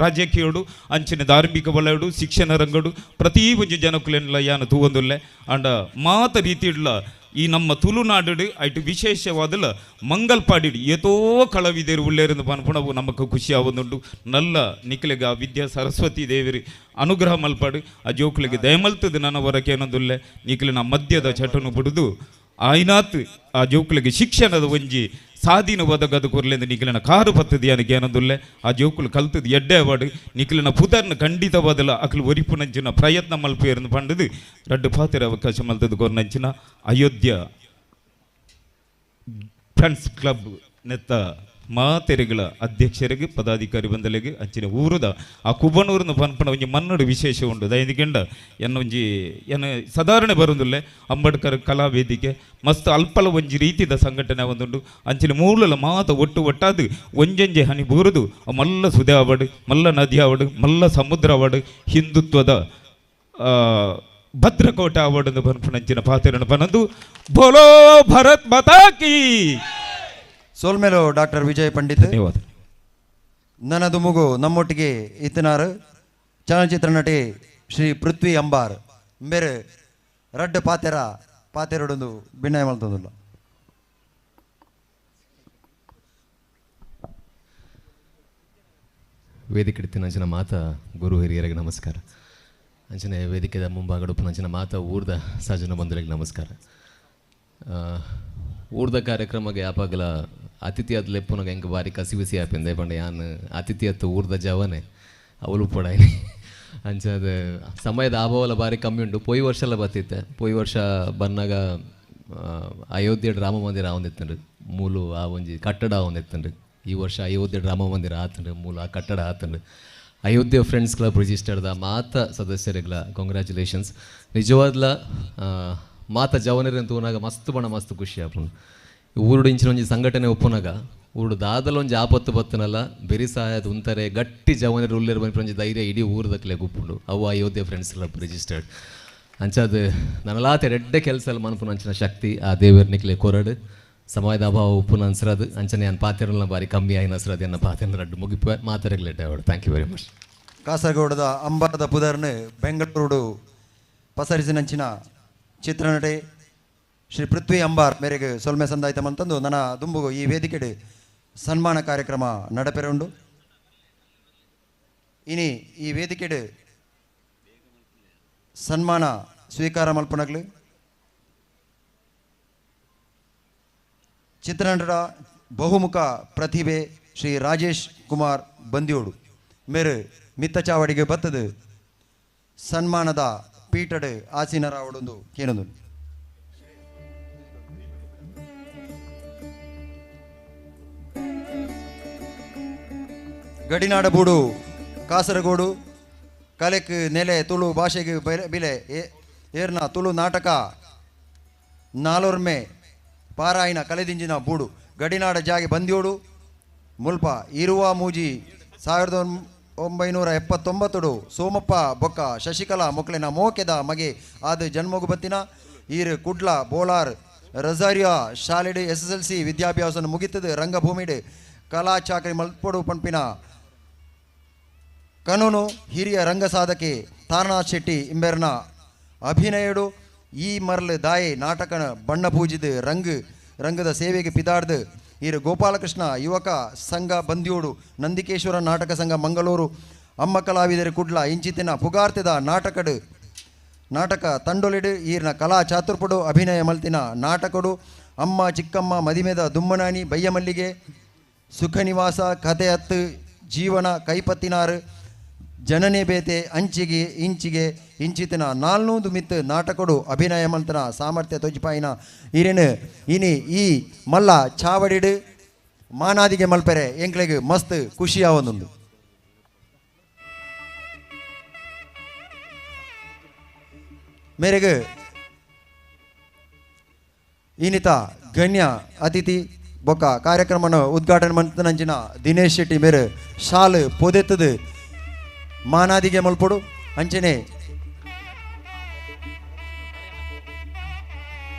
ರಾಜಕೀಯೋಡು ಅಂಚಿನ ಧಾರ್ಮಿಕ ವಲಯಡು ಶಿಕ್ಷಣ ರಂಗಡು ಪ್ರತಿ ಒಂಜಿ ಜನಕುಲೆನ್ಲ ಯಾನ ತೂವೊಂದುಲ್ಲೆ ಅಂಡ ಮಾತ ರೀತಿಡ್ಲ ಈ ನಮ್ಮ ತುಳುನಾಡು ಐಟು ವಿಶೇಷವಾದಲ್ಲ ಮಂಗಲ್ಪಾಡಿಡು ಏತೋ ಕಳವಿದೇರು ಉಳ್ಳೇರಿಂದ ಪನ್ಪುಣವು ನಮಕ್ ಖುಷಿ ಆವೊಂದುಂಡು ನಲ್ಲ ನಿಖಿಲೆಗೆ ಆ ವಿದ್ಯಾ ಸರಸ್ವತಿ ದೇವಿರಿ ಅನುಗ್ರಹ ಮಲ್ಪಾಡು ಆ ಜೋಕುಲಿಗೆ ದಯಮಲ್ತದ ನನ್ನ ಹೊರಕ್ಕೆ ಏನೊಂದುಲ್ಲೆ ನಿಖಿಲಿನ ಮದ್ಯದ ಚಟನು ಬಿಡುದು ಆಯ್ನಾತ್ ಆ ಜೋಕುಲಿಗೆ ಶಿಕ್ಷಣದ ಒಂಜಿ ಸಾಧೀನ ಒದಗದ ಕೊರ್ಲೆಂದು ನಿಖಿಲಿನ ಕಾರು ಪತ್ತದ ಏನಕ್ಕೆ ಏನೊಂದುಲ್ಲೆ ಆ ಜೋಕುಲು ಕಲ್ತದ್ದು ಎಡ್ಡೆ ಅವಾಡು ನಿಖಿಲಿನ ಪುದರ್ನ ಖಂಡಿತವಾದಲ್ಲ ಅಕ್ಲು ಒರಿಪುನಂಚಿನ ಪ್ರಯತ್ನ ಮಲ್ಪೇರನ್ನು ಪಂಡದು ರಡ್ಡು ಪಾತಿರ ಅವಕಾಶ ಮಲ್ತದ್ದು ಕೊರ್ನಂಚಿನ ಅಯೋಧ್ಯ ಫ್ರೆಂಡ್ಸ್ ಕ್ಲಬ್ ನೆತ್ತ ಮಾತೆರೆಗಳ ಅಧ್ಯಕ್ಷರಿಗೆ ಪದಾಧಿಕಾರಿ ಬಂದಲೆಗೆ ಅಂಚಿನ ಊರದ ಆ ಕುಬನೂರಿನ ಪನ್ಪನ ಒಂಜಿ ಮನ್ನಡು ವಿಶೇಷ ಉಂಡು ದೈನಿಗೆಂಡ ಎನ್ನ ಒಂಜಿ ಎನ್ನ ಸಾಧಾರಣ ಬರುವುದಿಲ್ಲ ಅಂಬೇಡ್ಕರ್ ಕಲಾ ವೇದಿಕೆ ಮಸ್ತ್ ಅಲ್ಪಲ ಒಂಜಿ ರೀತಿದ ಸಂಘಟನೆ ಒಂದುಂಡು ಅಂಚಿನ ಮೂಲಲ ಮಾತ ಒಟ್ಟಾದು ಒಂಜೊಂಜೆ ಹನಿ ಬೂರದು ಮಲ್ಲ ಸುದೆ ಆವಡು ಮಲ್ಲ ನದಿ ಆವಡು ಮಲ್ಲ ಸಮುದ್ರ ಆವಡು ಹಿಂದುತ್ವದ ಭದ್ರಕೋಟೆ ಆವಡನ್ನು ಪನ್ಪನಂಚಿನ ಪಾತೆರನ್ನು ಪನಂದು ಬೋಲೋ ಭರತ್ ಮಾತಾ ಕೀ. ಸೋಲ್ಮೇಲು ಡಾಕ್ಟರ್ ವಿಜಯ್ ಪಂಡಿತ್. ಧನ್ಯವಾದ. ನನ್ನದು ಮುಗು ನಮ್ಮೊಟ್ಟಿಗೆ ಇತ್ತನಾರು ಚಲನಚಿತ್ರ ನಟಿ ಶ್ರೀ ಪೃಥ್ವಿ ಅಂಬಾರ್ ಮೇರೆ ರಡ್ಡು ಪಾತೆರಡೊಂದು ಭಿನ್ನಯ ಮಲ್ತಂದಿಲ್ಲ. ವೇದಿಕೆ ಇಡ್ತೀನಿ ಅಂಚಿನ ಮಾತ ಗುರು ಹಿರಿಯರಿಗೆ ನಮಸ್ಕಾರ. ಅಂಚನೆ ವೇದಿಕೆದ ಮುಂಭಾಗಡು ಅಂಚಿನ ಮಾತ ಊರ್ದ ಸಜ್ಜನ ಬಂಧುಗಳಿಗೆ ನಮಸ್ಕಾರ. ಊರ್ದ ಕಾರ್ಯಕ್ರಮಕ್ಕೆ ಯಾಪಾಗಲ ಅತಿಥಿ ಆದ ಲೆಪ್ಪುನಾಗ ಹೆಂಗೆ ಭಾರಿ ಕಸಿವಿಸಿ ಆಪಿಂದೆ ಪಂಡ ಯಾನು ಅತಿಥಿ ಅತ್ತು ಊರ್ದ ಜವನೇ ಅವಳು ಪಡಾಯಿ ಅಂಚದ ಸಮಯದ ಅಭಾವಲ ಭಾರಿ ಕಮ್ಮಿ ಉಂಟು. ಪೊಯ್ ವರ್ಷ ಎಲ್ಲ ಬತ್ತಿತ್ತೆ. ಪೊಯ್ ವರ್ಷ ಬಂದಾಗ ಅಯೋಧ್ಯೆ ರಾಮ ಮಂದಿರ ಆವಂದಿತ್ತಂಡ್ರಿ ಮೂಲು ಆ ಒಂಜಿ ಕಟ್ಟಡ ಆವಂದಿತ್ತಂಡ್ರಿ. ಈ ವರ್ಷ ಅಯೋಧ್ಯೆ ರಾಮ ಮಂದಿರ ಆತಂಡ್ರಿ ಮೂಲ ಆ ಕಟ್ಟಡ ಆತಂಡ್ರಿ. ಅಯೋಧ್ಯೆ ಫ್ರೆಂಡ್ಸ್ ಕ್ಲಬ್ ರಿಜಿಸ್ಟರ್ದ ಮಾತ ಸದಸ್ಯರಿಗಳ ಕಾಂಗ್ರ್ಯಾಚುಲೇಷನ್ಸ್. ನಿಜವಾದ್ಲ ಮಾತ ಜವನರಿ ಅಂತ ಊನಾಗ ಮಸ್ತ್ ಬಣ ಮಸ್ತ್ ಖುಷಿ ಆಪುಂಡು. ಊರುಡು ಇಂಚಿನ ಒಂಜಿ ಸಂಘಟನೆ ಒಪ್ಪುನಾಗ ಊರುಡು ದಾದಲ ಒಂಜಿ ಆಪತ್ತು ಬತ್ತನಲ್ಲ ಬೆರಿ ಸಹಾಯದ ಉಂತಾರೆ ಗಟ್ಟಿ ಜವನರಿ ಉಳ್ಳೇರು ಬಂದು ಒಂಜಿ ಧೈರ್ಯ ಇಡೀ ಊರದಕ್ಲೆ ಗುಪ್ಪುಂಡು. ಅವು ಅಯೋಧ್ಯೆ ಫ್ರೆಂಡ್ಸ್ ಕ್ಲಬ್ ರಿಜಿಸ್ಟರ್ಡ್ ಅಂಚದು ನನಲಾತೆ ರೆಡ್ಡೆ ಕೆಲಸ ಎಲ್ಲ ಮನ್ಪುನ ಅಂಚಿನ ಶಕ್ತಿ ಆ ದೇವರ್ನಿಕ್ಲೆ ಕೊರಡು ಸಮಯದ ಅಭಾವ ಉಪ್ಪುನ ಅನ್ಸರದು ಅಂಚನೆ ನಾನು ಪಾತೆರಲ್ಲ ಬಾರಿ ಕಮ್ಮಿ ಆಯ್ನ ಅನ್ಸರದು ಎನ್ನ ಪಾತೆರ ರಡ್ಡು ಮುಗಿಪ ಮಾತಾಡಲೇಟ್ ಅವಡು. Thank you very much. ಕಾಸರಗೋಡದ ಅಂಬಾರದ ಪುದರ್ನ ಬೆಂಗಳೂರು ಪಸರಿಸಿನಂಚಿನ ಚಿತ್ರನಟಿ ಶ್ರೀ ಪೃಥ್ವಿ ಅಂಬಾರ್ ಮೇರೆಗೆ ಸೊಲ್ಮೆ ಸಂದಾಯಿತಮಂತಂದು ನನ್ನ ದುಂಬುಗು ಈ ವೇದಿಕೆಡೆ ಸನ್ಮಾನ ಕಾರ್ಯಕ್ರಮ ನಡಪೆರುಂಡು. ಇನಿ ಈ ವೇದಿಕೆಡೆ ಸನ್ಮಾನ ಸ್ವೀಕಾರ ಮಲ್ಪನಗ್ಲು ಚಿತ್ರನಟರ ಬಹುಮುಖ ಪ್ರತಿಭೆ ಶ್ರೀ ರಾಜೇಶ್ ಕುಮಾರ್ ಬಂದಿಯೋಡು ಮೇರೆ ಮಿತ್ತ ಚಾವಡಿಗೆ ಬತ್ತದು ಸನ್ಮಾನದ ಪೀಠಡ್ ಆಸೀನರಾವಡೊಂದು ಕೇನೊಂದು ಗಡಿನಾಡ ಬೂಡು ಕಾಸರಗೋಡು ಕಲೆಕ್ ನೆಲೆ ತುಳು ಭಾಷೆಗೆ ಬಿಲೆ ಏರ್ನ ತುಳು ನಾಟಕ ನಾಲೋರ್ಮೆ ಪಾರಾಯಣ ಕಲೆದಿಂಜಿನ ಬೂಡು ಗಡಿನಾಡ ಜಾಗೆ ಬಂದಿಯೋಡು ಮುಲ್ಪ ಇರುವ ಮೂಜಿ 1979 ಸೋಮಪ್ಪ ಬೊಕ್ಕ ಶಶಿಕಲಾ ಮೊಕ್ಲೆನ ಮೋಕೆದ ಮಗೆ ಆದ ಜನ್ಮಗು ಬತ್ತಿನ ಈರ್ ಕುಡ್ಲ ಬೋಲಾರ್ ರಜಾರಿಯಾ ಶಾಲೆಡ್ SSLC ವಿದ್ಯಾಭ್ಯಾಸ ಮುಗಿತದ ರಂಗಭೂಮಿಡ್ ಕಲಾ ಚಾಕರಿ ಮಲ್ಪೊಡು ಪಂಪಿನ ಕನೂನು ಹಿರಿಯ ರಂಗ ಸಾಧಕಿ ತಾರನಾಥ್ ಶೆಟ್ಟಿ ಇಂಬೆರ್ನ ಅಭಿನಯಡು ಈ ಮರ್ಲ್ ದಾಯೆ ನಾಟಕನ ಬಣ್ಣ ಪೂಜಿದ ರಂಗದ ಸೇವೆಗೆ ಪಿದಾಡ್ದು ಈರು ಗೋಪಾಲಕೃಷ್ಣ ಯುವಕ ಸಂಘ ಬಂದಿಯೋಡು ನಂದಿಕೇಶ್ವರ ನಾಟಕ ಸಂಘ ಮಂಗಳೂರು ಅಮ್ಮ ಕಲಾವಿದರು ಕುಡ್ಲ ಇಂಚಿತಿನ ಪುಗಾರ್ತಿದ ನಾಟಕ ತಂಡೊಲಿಡು ಈರ್ನ ಕಲಾ ಚಾತುರ್ಪಡು ಅಭಿನಯ ಮಲ್ತಿನ ನಾಟಕಡು ಅಮ್ಮ ಚಿಕ್ಕಮ್ಮ ಮದಿಮೆದ ದುಮ್ಮನಾನಿ ಬಯ್ಯಮಲ್ಲಿಗೆ ಸುಖ ನಿವಾಸ ಕತೆ ಹತ್ತು ಜೀವನ ಕೈಪತ್ತಿನಾರು ಜನನೇ ಬೇತೆ ಅಂಚಿಗೆ ಇಂಚಿತಿನ 400 ಮಿತ್ ನಾಟಕಡು ಅಭಿನಯ ಮಲ್ತನ ಸಾಮರ್ಥ್ಯ ತೊಜ್ಪಾಯಿನ ಇರೇನು ಇನಿ ಈ ಮಲ್ಲ ಚಾವಡಿಡು ಮಾನಾದಿಗೆ ಮಲ್ಪೆರೆ ಎಂಕ್ಲೆಗೆ ಮಸ್ತ್ ಖುಷಿಯಾವೊಂದು ಮೇರೆಗೆ ಇನ್ನಿತ ಗಣ್ಯ ಅತಿಥಿ ಬೊಕ್ಕ ಕಾರ್ಯಕ್ರಮನ ಉದ್ಘಾಟನೆ ಮಂತನಂಚಿನ ದಿನೇಶ್ ಶೆಟ್ಟಿ ಮೇರೆ ಶಾಲು ಪೊದೆತ್ತದು ಮಾನಾದಿಗೆ ಮಲ್ಪೊಡು ಅಂಚನೆ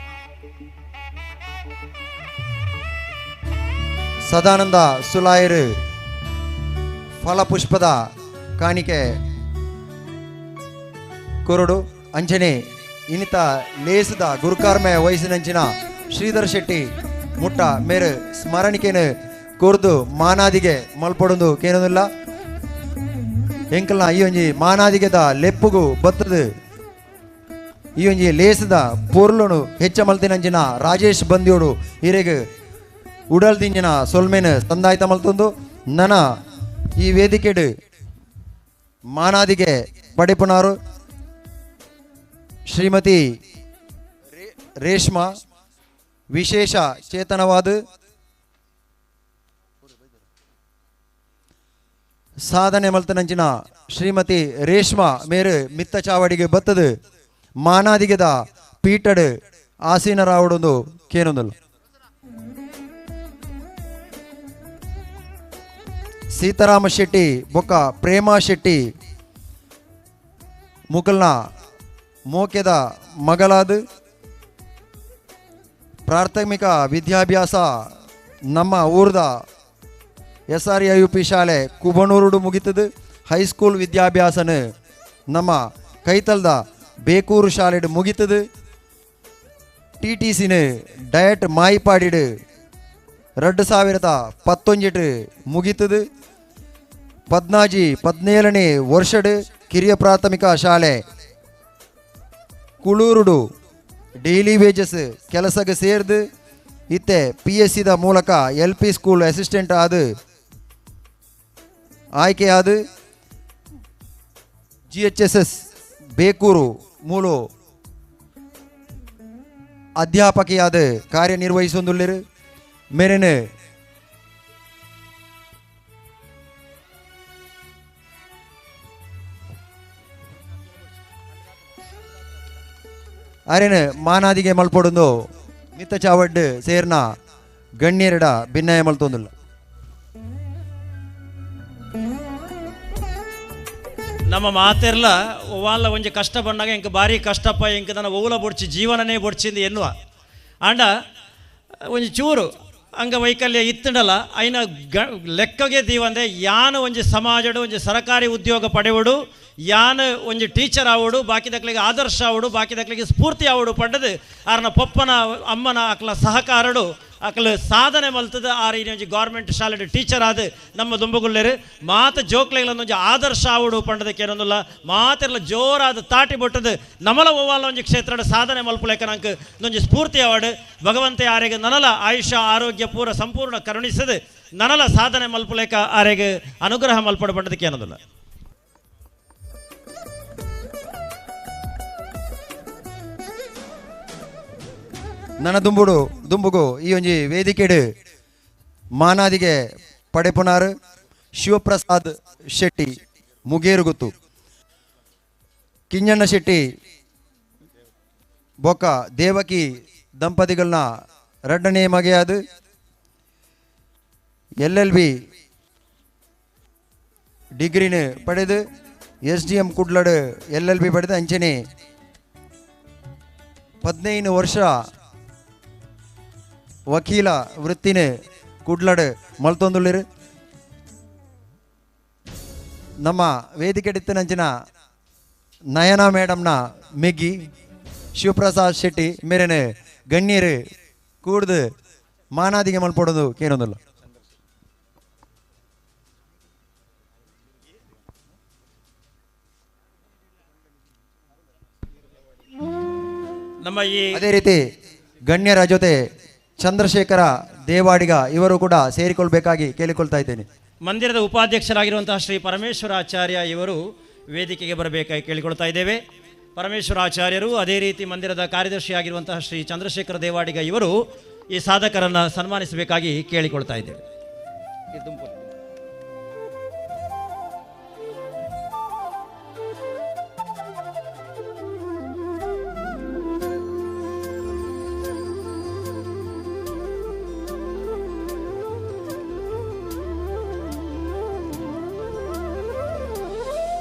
ಸದಾನಂದ ಸುಲಾಯರ್ ಫಲಪುಷ್ಪದ ಕಾಣಿಕೆ ಕೊರಡು ಅಂಚನೆ ಇನ್ನಿತ ಲೇಸದ ಗುರುಕಾರ್ಮೆ ವಯಸ್ಸಿನಂಚಿನ ಶ್ರೀಧರ್ ಶೆಟ್ಟಿ ಮುಟ್ಟ ಮೇರೆ ಸ್ಮರಣಿಕೆನ ಕೊರ್ದು ಮಾನಾದಿಗೆ ಮಲ್ಪೊಡೊಂದು ಕೇನೋದಿಲ್ಲ ಎಂಕಲ್ನ ಈ ಒಂಜಿ ಮಾನಾದಿಗೆದ ಲೆಪ್ಪುಗು ಬತ್ತದು ಈ ಒಂಜಿ ಲೇಸದ ಪೊರ್ಲುನು ಹೆಚ್ಚ ಮಲ್ತಿನಂಚಿನ ರಾಜೇಶ್ ಬಂದಿಯೋಡು ಹಿರೆಗೆ ಉಡಲ್ದಿಂಜಿನ ಸೊಲ್ಮೆನ್ ತಂದಾಯ್ತ ಮಲ್ತೊಂದು ನನ ಈ ವೇದಿಕೆಡು ಮಾನಾದಿಗೆ ಪಡೆಪುನಾರು ಶ್ರೀಮತಿ ರೇಷ್ಮಾ ವಿಶೇಷ ಚೇತನವಾದ ಸಾಧನೆ ಮಲ್ತನಂಚಿನ ಶ್ರೀಮತಿ ರೇಷ್ಮಾ ಮೇರು ಮಿತ್ತ ಚಾವಡಿಗೆ ಬತ್ತದು ಮಾನಾದಿಗೆದ ಪೀಟಡ್ ಆಸೀನರಾವಡೊಂದು ಕೇನೊಂದಲ್ಲ. ಸೀತಾರಾಮ ಶೆಟ್ಟಿ ಬೊಕ್ಕ ಪ್ರೇಮಾ ಶೆಟ್ಟಿ ಮುಕಲ್ನ ಮೋಕೆದ ಮಗಳಾದ ಪ್ರಾಥಮಿಕ ವಿದ್ಯಾಭ್ಯಾಸ ನಮ್ಮ ಊರ್ದ SRIUP ಶಾಲೆ ಕುಬಣೂರುಡು ಮುಗಿತದು. ಹೈಸ್ಕೂಲ್ ವಿದ್ಯಾಭ್ಯಾಸನ ನಮ್ಮ ಕೈತಲ್ದ ಬೇಕೂರು ಶಾಲೆಡು ಮುಗಿತದು. TTCನ ಡಯಟ್ ಮಾಯಿಪಾಡಿಡು 2019 ಮುಗಿತದು. 17ನೇ ವರ್ಷಡು ಕಿರಿಯ ಪ್ರಾಥಮಿಕ ಶಾಲೆ ಕುಳೂರುಡು ಡೈಲಿ ವೇಜಸ್ ಕೆಲಸಕ್ಕೆ ಸೇರಿದು ಇತ್ತೆ PSCದ ಮೂಲಕ LP ಸ್ಕೂಲ್ ಅಸಿಸ್ಟೆಂಟ್ ಆದ ಆಯ್ಕೆಯಾದ GHSS ಬೇಕೂರು ಮೂಲ ಅಧ್ಯಾಪಕಿಯಾದ ಕಾರ್ಯನಿರ್ವಹಿಸೊಂದುಳ್ಳರು. ಮೇರೆನೆ ಅರೇನು ಮಾನಾದಿಗೆ ಮಲ್ಪೊಡೊಂದು ಮಿತ್ತ ಚಾವಡ್ ಸೇರ್ನ ಗಣ್ಯರಡ ಭಿನ್ನಯ ಮಲ್ತೊಂದುಲ್ಲ. ನಮ್ಮ ಮಾತೆರ್ಲ వాళ్ళ ಒಂಜಿ ಕಷ್ಟ ಬಂದಾಗ ಇಂಕ ಭಾರಿ ಕಷ್ಟಪ್ಪ ಇಂಕ ನನ್ನ ಓಲ ಬೊಡ್ಚಿ ಜೀವನನೇ ಬೊಡ್ಚಿಂದು ಎನ್ನುವ ಆಂಡ ಒಂಜಿ ಚೂರು ಅಂಗವೈಕಲ್ಯ ಇತ್ತಡಲ್ಲ ಐನ ಲೆಕ್ಕಗೆ ದೀವಂದೆ ಯಾನು ಒಂಜಿ ಸಮಾಜಡು ಒಂಜಿ ಸರಕಾರಿ ಉದ್ಯೋಗ ಪಡೆವಡು ಯಾನು ಒಂಜಿ ಟೀಚರ್ ಆವಡು ಬಾಕಿದಕ್ಲಿಗೆ ಆದರ್ಶ ಆವಡು ಬಾಕಿದಕ್ಲಿಗೆ ಸ್ಫೂರ್ತಿ ಆವಡು ಪಡ್ಡದು ಆರ್ನ ಪಪ್ಪನ ಅಮ್ಮನ ಅಕ್ಲ ಸಹಕಾರಡು ಅಕ್ಲ ಸಾಧನೆ ಮಲ್ತದ ಆರ್ ಇನ್ನೊಂಜಿ ಗೌರ್ಮೆಂಟ್ ಶಾಲೆ ಟೀಚರ್ ಆದ ನಮ್ಮ ದುಂಬಗುಳ್ಳೇರು ಮಾತ ಜೋಕ್ಲೆಗಳನ್ನೊಂಜಿ ಆದರ್ಶ ಆವಡು ಪಂಡದಕ್ಕೆ ಏನೊಂದಿಲ್ಲ ಮಾತೆಲ್ಲ ಜೋರಾದ ತಾಟಿ ಬೊಟ್ಟದು ನಮಲ ಒವ್ವಾಲ ಒಂಜಿ ಕ್ಷೇತ್ರ ಸಾಧನೆ ಮಲ್ಪುಲೆಕ್ಕ ನಂಗೆ ಒಂಜಿ ಸ್ಫೂರ್ತಿ ಆವಡು ಭಗವಂತ ಆರೆಗೆ ನನಲ ಆಯುಷ್ಯ ಆರೋಗ್ಯ ಪೂರ ಸಂಪೂರ್ಣ ಕರುಣಿಸದು ನನಲ ಸಾಧನೆ ಮಲ್ಪುಲೆಕ್ಕ ಆರೆಗೆ ಅನುಗ್ರಹ ಮಲ್ಪಡ ಪಂಡದಕ್ಕೆ ಏನೊಂದಿಲ್ಲ. ನನ್ನ ದುಂಬುಗು ಈ ಒಂಜಿ ವೇದಿಕೆಡು ಮಾನಾದಿಗೆ ಪಡೆಪುನಾರು ಶಿವಪ್ರಸಾದ್ ಶೆಟ್ಟಿ ಮುಗೇರು ಗೊತ್ತು ಕಿಂಜಣ್ಣ ಶೆಟ್ಟಿ ಬೊಕ್ಕ ದೇವಕಿ ದಂಪತಿಗಳನ್ನ 2ನೇ ಮಗೆಯಾದ LLB ಡಿಗ್ರಿನ ಪಡೆದು SDM ಕುಡ್ಲಡ್ LLB ಪಡೆದು ಅಂಚನೆ 15 ವರ್ಷ ವಕೀಲ ವೃತ್ತಿನ ಕುಡ್ಲಡ್ ಮಲ್ತೊಂದುಳ್ಳಿರು. ನಮ್ಮ ವೇದಿಕೆ ನಂಚಿನ ನಯನಾ ಮೇಡಮ್ನ ಮೆಗ್ಗಿ ಶಿವಪ್ರಸಾದ್ ಶೆಟ್ಟಿ ಮೇರೆನೆ ಗಣ್ಯರು ಕೂಡ್ದು ಮಾನಾದಿಗೆ ಮಲ್ಪಡೋದು ಕೇನೊಂದಿಲ್ಲ. ನಮ್ಮ ಈ ಅದೇ ರೀತಿ ಗಣ್ಯರ ಜೊತೆ ಚಂದ್ರಶೇಖರ ದೇವಾಡಿಗ ಇವರು ಕೂಡ ಸೇರಿಕೊಳ್ಬೇಕಾಗಿ ಕೇಳಿಕೊಳ್ತಾ ಇದ್ದೇನೆ. ಮಂದಿರದ ಉಪಾಧ್ಯಕ್ಷರಾಗಿರುವಂತಹ ಶ್ರೀ ಪರಮೇಶ್ವರ ಆಚಾರ್ಯ ಇವರು ವೇದಿಕೆಗೆ ಬರಬೇಕಾಗಿ ಕೇಳಿಕೊಳ್ತಾ ಇದ್ದೇವೆ. ಪರಮೇಶ್ವರ ಆಚಾರ್ಯರು ಅದೇ ರೀತಿ ಮಂದಿರದ ಕಾರ್ಯದರ್ಶಿಯಾಗಿರುವಂತಹ ಶ್ರೀ ಚಂದ್ರಶೇಖರ ದೇವಾಡಿಗ ಇವರು ಈ ಸಾಧಕರನ್ನು ಸನ್ಮಾನಿಸಬೇಕಾಗಿ ಕೇಳಿಕೊಳ್ತಾ ಇದ್ದೇವೆ.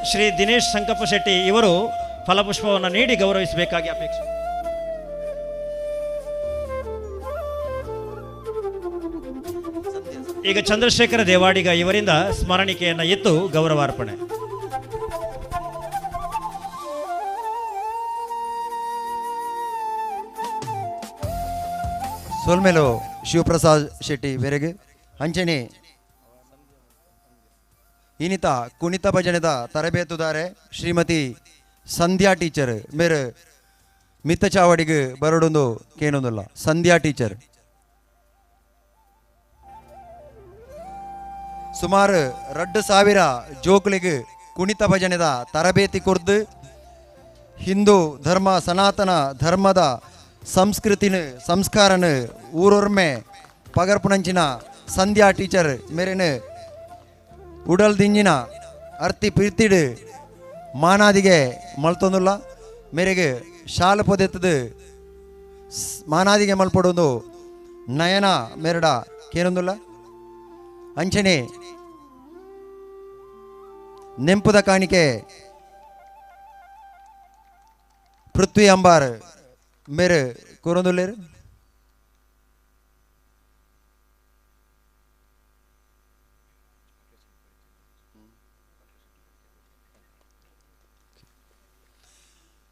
ಶ್ರೀ ದಿನೇಶ್ ಸಂಕಪ್ಪ ಶೆಟ್ಟಿ ಇವರು ಫಲಪುಷ್ಪವನ್ನು ನೀಡಿ ಗೌರವಿಸಬೇಕಾಗಿ ಅಪೇಕ್ಷೆ. ಈಗ ಚಂದ್ರಶೇಖರ ದೇವಾಡಿಗ ಇವರಿಂದ ಸ್ಮರಣಿಕೆಯನ್ನು ಎತ್ತು ಗೌರವಾರ್ಪಣೆ. ಸೋಲ್ಮೇಲು ಶಿವಪ್ರಸಾದ್ ಶೆಟ್ಟಿ ಬೆರೆಗೆ ಅಂಚನೆ ಇನ್ನಿತ ಕುಣಿತ ಭಜನೆದ ತರಬೇತುದಾರೆ ಶ್ರೀಮತಿ ಸಂಧ್ಯಾ ಟೀಚರ್ ಮೇರೆ ಮಿತ್ತ ಚಾವಡಿಗೆ ಬರೋಡೊಂದು ಕೇನೊಂದಿಲ್ಲ. ಸಂಧ್ಯಾ ಟೀಚರ್ ಸುಮಾರು 2,000 ಜೋಕ್ಲಿಗೆ ಕುಣಿತ ಭಜನೆದ ತರಬೇತಿ ಕೊರ್ದು ಹಿಂದೂ ಧರ್ಮ ಸನಾತನ ಧರ್ಮದ ಸಂಸ್ಕೃತಿನ ಸಂಸ್ಕಾರನ ಊರೊರ್ಮೆ ಪಗರ್ಪುನಂಚಿನ ಸಂಧ್ಯಾ ಟೀಚರ್ ಮೇರೆನು ಉಡಲ್ ದಿಂಜಿನ ಅರ್ತಿ ಪ್ರೀತಿಡು ಮಾನಾದಿಗೆ ಮಲ್ತೊಂದುಲ್ಲ ಮೇರೆಗೆ ಶಾಲೆ ಪೊದೆತ್ತದು ಮಾನಾದಿಗೆ ಮಲ್ಪಡೋದು ನಯನ ಮೇರಡ ಕೇರೊಂದುಲ್ಲ ಅಂಚನೆ ನೆಂಪುದ ಕಾಣಿಕೆ ಪೃಥ್ವಿ ಅಂಬಾರ್ ಮೇರೆ ಕೂರೊಂದುಲ್ಲೇರು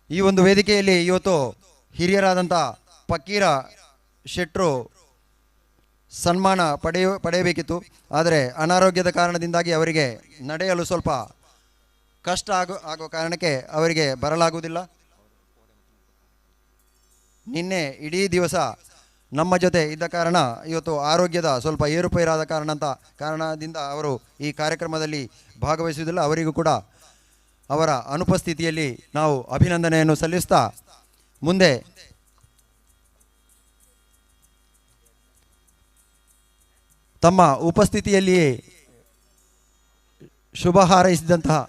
ಈ ಒಂದು ವೇದಿಕೆಯಲ್ಲಿ ಇವತ್ತು ಹಿರಿಯರಾದಂಥ ಫಕೀರ ಶೆಟ್ರು ಸನ್ಮಾನ ಪಡೆಯಬೇಕಿತ್ತು. ಆದರೆ ಅನಾರೋಗ್ಯದ ಕಾರಣದಿಂದಾಗಿ ಅವರಿಗೆ ನಡೆಯಲು ಸ್ವಲ್ಪ ಕಷ್ಟ ಆಗೋ ಕಾರಣಕ್ಕೆ ಅವರಿಗೆ ಬರಲಾಗುವುದಿಲ್ಲ. ನಿನ್ನೆ ಇಡೀ ದಿವಸ ನಮ್ಮ ಜೊತೆ ಇದ್ದ ಕಾರಣ ಇವತ್ತು ಆರೋಗ್ಯದ ಸ್ವಲ್ಪ ಏರುಪೇರಾದ ಕಾರಣದಿಂದ ಅವರು ಈ ಕಾರ್ಯಕ್ರಮದಲ್ಲಿ ಭಾಗವಹಿಸುವುದಿಲ್ಲ. ಅವರಿಗೂ ಕೂಡ ಅವರ ಅನುಪಸ್ಥಿತಿಯಲ್ಲಿ ನಾವು ಅಭಿನಂದನೆಯನ್ನು ಸಲ್ಲಿಸ್ತಾ ಮುಂದೆ ತಮ್ಮ ಉಪಸ್ಥಿತಿಯಲ್ಲಿಯೇ ಶುಭ ಹಾರೈಸಿದಂತಹ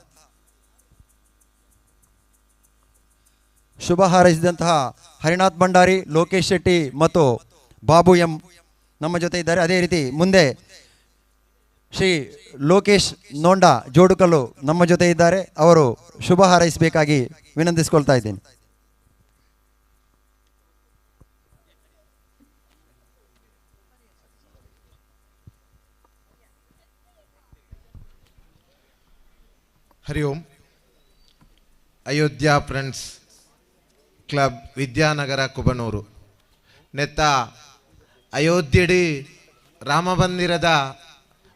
ಹರಿನಾಥ್ ಭಂಡಾರಿ, ಲೋಕೇಶ್ ಶೆಟ್ಟಿ ಮತ್ತು ಬಾಬು ಎಂ ನಮ್ಮ ಜೊತೆ ಇದ್ದಾರೆ. ಅದೇ ರೀತಿ ಮುಂದೆ ಶ್ರೀ ಲೋಕೇಶ್ ನೋಂಡ ಜೋಡುಕಲ್ಲು ನಮ್ಮ ಜೊತೆ ಇದ್ದಾರೆ. ಅವರು ಶುಭ ಹಾರೈಸಬೇಕಾಗಿ ವಿನಂತಿಸಿಕೊಳ್ತಾ ಇದ್ದೇನೆ. ಹರಿ ಓಂ. ಅಯೋಧ್ಯ ಫ್ರೆಂಡ್ಸ್ ಕ್ಲಬ್ ವಿದ್ಯಾನಗರ ಕುಬನೂರು ನೆತ್ತ ಅಯೋಧ್ಯೆಡಿ ರಾಮಮಂದಿರದ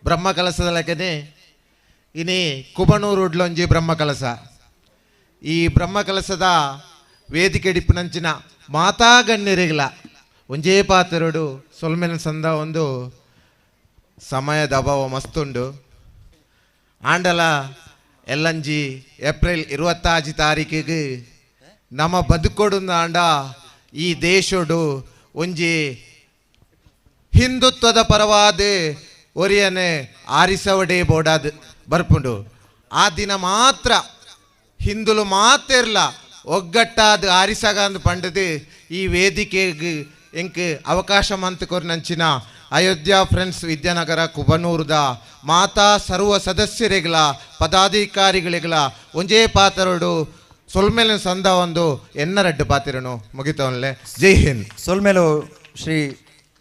ಬ್ರಹ್ಮಕಲಸದೊಳಗನೆ ಇನಿ ಕುಬನೂರು ಉಡ್ಲೊಂಜಿ ಬ್ರಹ್ಮಕಲಸ. ಈ ಬ್ರಹ್ಮಕಲಸದ ವೇದಿಕೆ ಡಿಪ್ಪುನಂಚಿನ ಮಾತಾ ಗಣ್ಯರಿಗಲ ಒಂಜೇ ಪಾತ್ರೆಡು ಸೊಲ್ಮೆನ ಸಂದ ಒಂದು ಸಮಯದ ಅಭಾವ ಮಸ್ತುಂಡು. ಆಂಡಲ ಎಲ್ಲಂಜಿ ಏಪ್ರಿಲ್ 25 ತಾರೀಕಿಗೆ ನಮ್ಮ ಬದುಕೊಡು ಆಂಡ ಈ ದೇಶಡು ಒಂಜಿ ಹಿಂದುತ್ವದ ಪರವಾದ ಒರಿಯನೆ ಆರಿಸವಡೇ ಬೋಡಾದ ಬರ್ಪುಂಡು. ಆ ದಿನ ಮಾತ್ರ ಹಿಂದುಲು ಮಾತ್ರ ಇರಲ ಒಗ್ಗಟ್ಟಾದ ಆರಿಸಗಂದು ಪಂಡದು ಈ ವೇದಿಕೆಗೆ ಎಂಕ್ ಅವಕಾಶ ಮಂತಕೊರ್ ನಂಚಿನ ಅಯೋಧ್ಯ ಫ್ರೆಂಡ್ಸ್ ವಿದ್ಯಾನಗರ ಕುಬನೂರದ ಮಾತಾ ಸರ್ವ ಸದಸ್ಯರಿಗಳ ಪದಾಧಿಕಾರಿಗಳಿಗಳ ಒಂಜೇ ಪಾತ್ರಡು ಸೊಲ್ಮೇಲೆ ಸಂದ ಒಂದು ಎನ್ನರಡ್ಡು ಪಾತಿರನು ಮುಗಿತವನ್ಲೆ. ಜೈ ಹಿಂದ್. ಸೊಲ್ಮೇಲು ಶ್ರೀ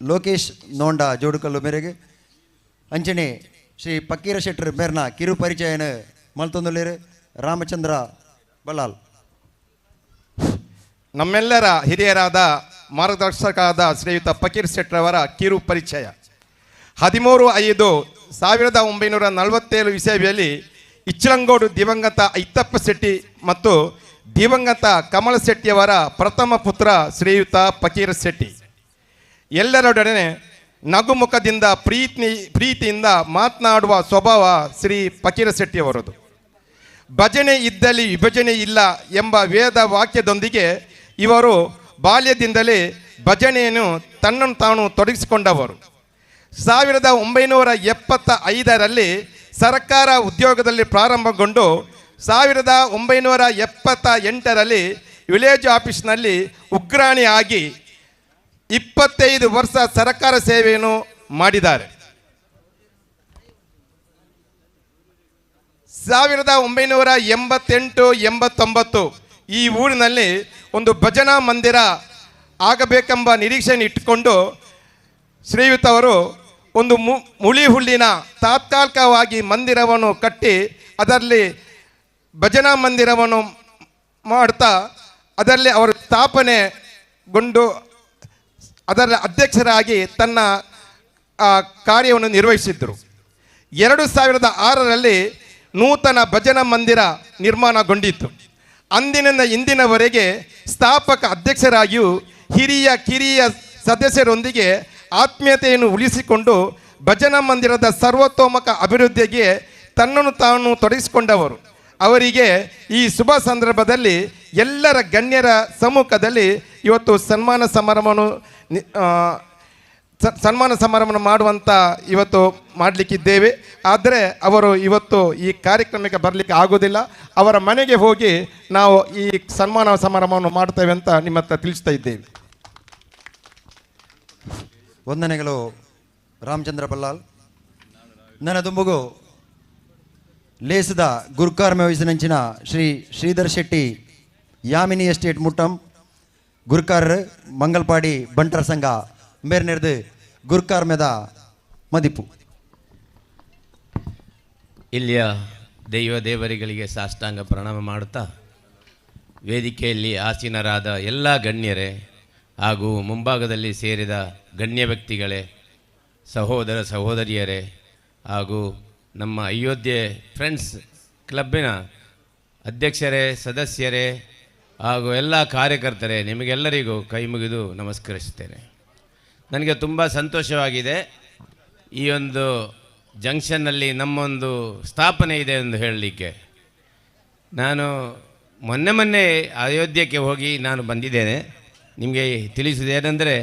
ಲೋಕೇಶ್ ನೋಂಡ ಜೋಡುಕಲ್ಲು ಮೇರೆಗೆ ಅಂಚನೆ ಶ್ರೀ ಫಕೀರ ಶೆಟ್ರ್ ಮೇರ್ನ ಕಿರು ಪರಿಚಯನ ಮಲ್ತೊಂದುಲ್ಲೇರು ರಾಮಚಂದ್ರ ಬಲ್ಲಾಲ್. ನಮ್ಮೆಲ್ಲರ ಹಿರಿಯರಾದ ಮಾರ್ಗದರ್ಶಕರಾದ ಶ್ರೀಯುತ ಫಕೀರ್ ಶೆಟ್ರವರ ಕಿರು ಪರಿಚಯ. 13/5/1947 ಇಸವಿಯಲ್ಲಿ ಇಚ್ಚಲಂಗೋಡು ದಿವಂಗತ ಐತಪ್ಪ ಶೆಟ್ಟಿ ಮತ್ತು ದಿವಂಗತ ಕಮಲ ಶೆಟ್ಟಿಯವರ ಪ್ರಥಮ ಪುತ್ರ ಶ್ರೀಯುತ ಫಕೀರ ಶೆಟ್ಟಿ. ಎಲ್ಲರೊಡನೆ ನಗುಮುಖದಿಂದ ಪ್ರೀತಿಯಿಂದ ಮಾತನಾಡುವ ಸ್ವಭಾವ ಶ್ರೀ ಫಕೀರ ಶೆಟ್ಟಿಯವರದು. ಭಜನೆ ಇದ್ದಲ್ಲಿ ವಿಭಜನೆ ಇಲ್ಲ ಎಂಬ ವೇದ ವಾಕ್ಯದೊಂದಿಗೆ ಇವರು ಬಾಲ್ಯದಿಂದಲೇ ಭಜನೆಯನ್ನು ತನ್ನನ್ನು ತಾನು ತೊಡಗಿಸಿಕೊಂಡವರು. 1975ರಲ್ಲಿ ಸರ್ಕಾರ ಉದ್ಯೋಗದಲ್ಲಿ ಪ್ರಾರಂಭಗೊಂಡು 1978ರಲ್ಲಿ ವಿಲೇಜ್ ಆಫೀಸ್ನಲ್ಲಿ ಉಗ್ರಾಣಿ ಆಗಿ 25 ವರ್ಷ ಸರ್ಕಾರ ಸೇವೆಯನ್ನು ಮಾಡಿದ್ದಾರೆ. 1988-89 ಈ ಊರಿನಲ್ಲಿ ಒಂದು ಭಜನಾ ಮಂದಿರ ಆಗಬೇಕೆಂಬ ನಿರೀಕ್ಷೆಯನ್ನು ಇಟ್ಟುಕೊಂಡು ಶ್ರೀಯುತವರು ಒಂದು ಮುಳಿ ಹುಲ್ಲಿನ ತಾತ್ಕಾಲಿಕವಾಗಿ ಮಂದಿರವನ್ನು ಕಟ್ಟಿ ಅದರಲ್ಲಿ ಭಜನಾ ಮಂದಿರವನ್ನು ಮಾಡ್ತಾ ಅದರಲ್ಲಿ ಅವರು ಸ್ಥಾಪನೆಗೊಂಡು ಅದರ ಅಧ್ಯಕ್ಷರಾಗಿ ತನ್ನ ಕಾರ್ಯವನ್ನು ನಿರ್ವಹಿಸಿದ್ದರು. 2006ರಲ್ಲಿ ನೂತನ ಭಜನಾ ಮಂದಿರ ನಿರ್ಮಾಣಗೊಂಡಿತ್ತು. ಅಂದಿನಿಂದ ಇಂದಿನವರೆಗೆ ಸ್ಥಾಪಕ ಅಧ್ಯಕ್ಷರಾಗಿಯೂ ಹಿರಿಯ ಕಿರಿಯ ಸದಸ್ಯರೊಂದಿಗೆ ಆತ್ಮೀಯತೆಯನ್ನು ಉಳಿಸಿಕೊಂಡು ಭಜನಾ ಮಂದಿರದ ಸರ್ವತೋಮುಖ ಅಭಿವೃದ್ಧಿಗೆ ತನ್ನನ್ನು ತಾನು ತೊಡಗಿಸಿಕೊಂಡವರು. ಅವರಿಗೆ ಈ ಶುಭ ಸಂದರ್ಭದಲ್ಲಿ ಎಲ್ಲರ ಗಣ್ಯರ ಸಮ್ಮುಖದಲ್ಲಿ ಇವತ್ತು ಸನ್ಮಾನ ಸಮಾರಂಭವನ್ನು ಸನ್ಮಾನ ಸಮಾರಂಭ ಮಾಡುವಂಥ ಇವತ್ತು ಮಾಡಲಿಕ್ಕಿದ್ದೇವೆ. ಆದರೆ ಅವರು ಇವತ್ತು ಈ ಕಾರ್ಯಕ್ರಮಕ್ಕೆ ಬರಲಿಕ್ಕೆ ಆಗೋದಿಲ್ಲ. ಅವರ ಮನೆಗೆ ಹೋಗಿ ನಾವು ಈ ಸನ್ಮಾನ ಸಮಾರಂಭವನ್ನು ಮಾಡ್ತೇವೆ ಅಂತ ನಿಮ್ಮ ಹತ್ರ ತಿಳಿಸ್ತಾ ಇದ್ದೇವೆ. ವಂದನೆಗಳು ರಾಮಚಂದ್ರ ಬಲ್ಲಾಲ್. ನನ್ನ ದುಂಬುಗು ಲೇಸದ ಗುರುಕಾರ್ಮ ವಯಸ್ಸಿನಂಚಿನ ಶ್ರೀ ಶ್ರೀಧರ್ ಶೆಟ್ಟಿ ಯಾಮಿನಿ ಎಸ್ಟೇಟ್ ಮುಟ್ಟಂ ಗುರುಕಾರ್ ಮಂಗಲ್ಪಾಡಿ ಬಂಟರ ಸಂಘ ಮೇರ್ನೆರ್ದು ಗುರುಕಾರ್ಮೆದ ಮದಿಪು. ಇಲ್ಲಿಯ ದೇವರಿಗೆ ಸಾಷ್ಟಾಂಗ ಪ್ರಣಾಮ ಮಾಡುತ್ತಾ, ವೇದಿಕೆಯಲ್ಲಿ ಆಸೀನರಾದ ಎಲ್ಲ ಗಣ್ಯರೇ ಹಾಗೂ ಮುಂಭಾಗದಲ್ಲಿ ಸೇರಿದ ಗಣ್ಯ ವ್ಯಕ್ತಿಗಳೇ, ಸಹೋದರ ಸಹೋದರಿಯರೇ ಹಾಗೂ ನಮ್ಮ ಅಯೋಧ್ಯೆ ಫ್ರೆಂಡ್ಸ್ ಕ್ಲಬ್ಬಿನ ಅಧ್ಯಕ್ಷರೇ, ಸದಸ್ಯರೇ ಹಾಗೂ ಎಲ್ಲ ಕಾರ್ಯಕರ್ತರೇ, ನಿಮಗೆಲ್ಲರಿಗೂ ಕೈ ಮುಗಿದು ನಮಸ್ಕರಿಸುತ್ತೇನೆ. ನನಗೆ ತುಂಬ ಸಂತೋಷವಾಗಿದೆ. ಈ ಒಂದು ಜಂಕ್ಷನ್ನಲ್ಲಿ ನಮ್ಮೊಂದು ಸ್ಥಾಪನೆ ಇದೆ ಎಂದು ಹೇಳಲಿಕ್ಕೆ. ನಾನು ಮೊನ್ನೆ ಅಯೋಧ್ಯಕ್ಕೆ ಹೋಗಿ ನಾನು ಬಂದಿದ್ದೇನೆ. ನಿಮಗೆ ತಿಳಿಸುವುದೇನೆಂದರೆ,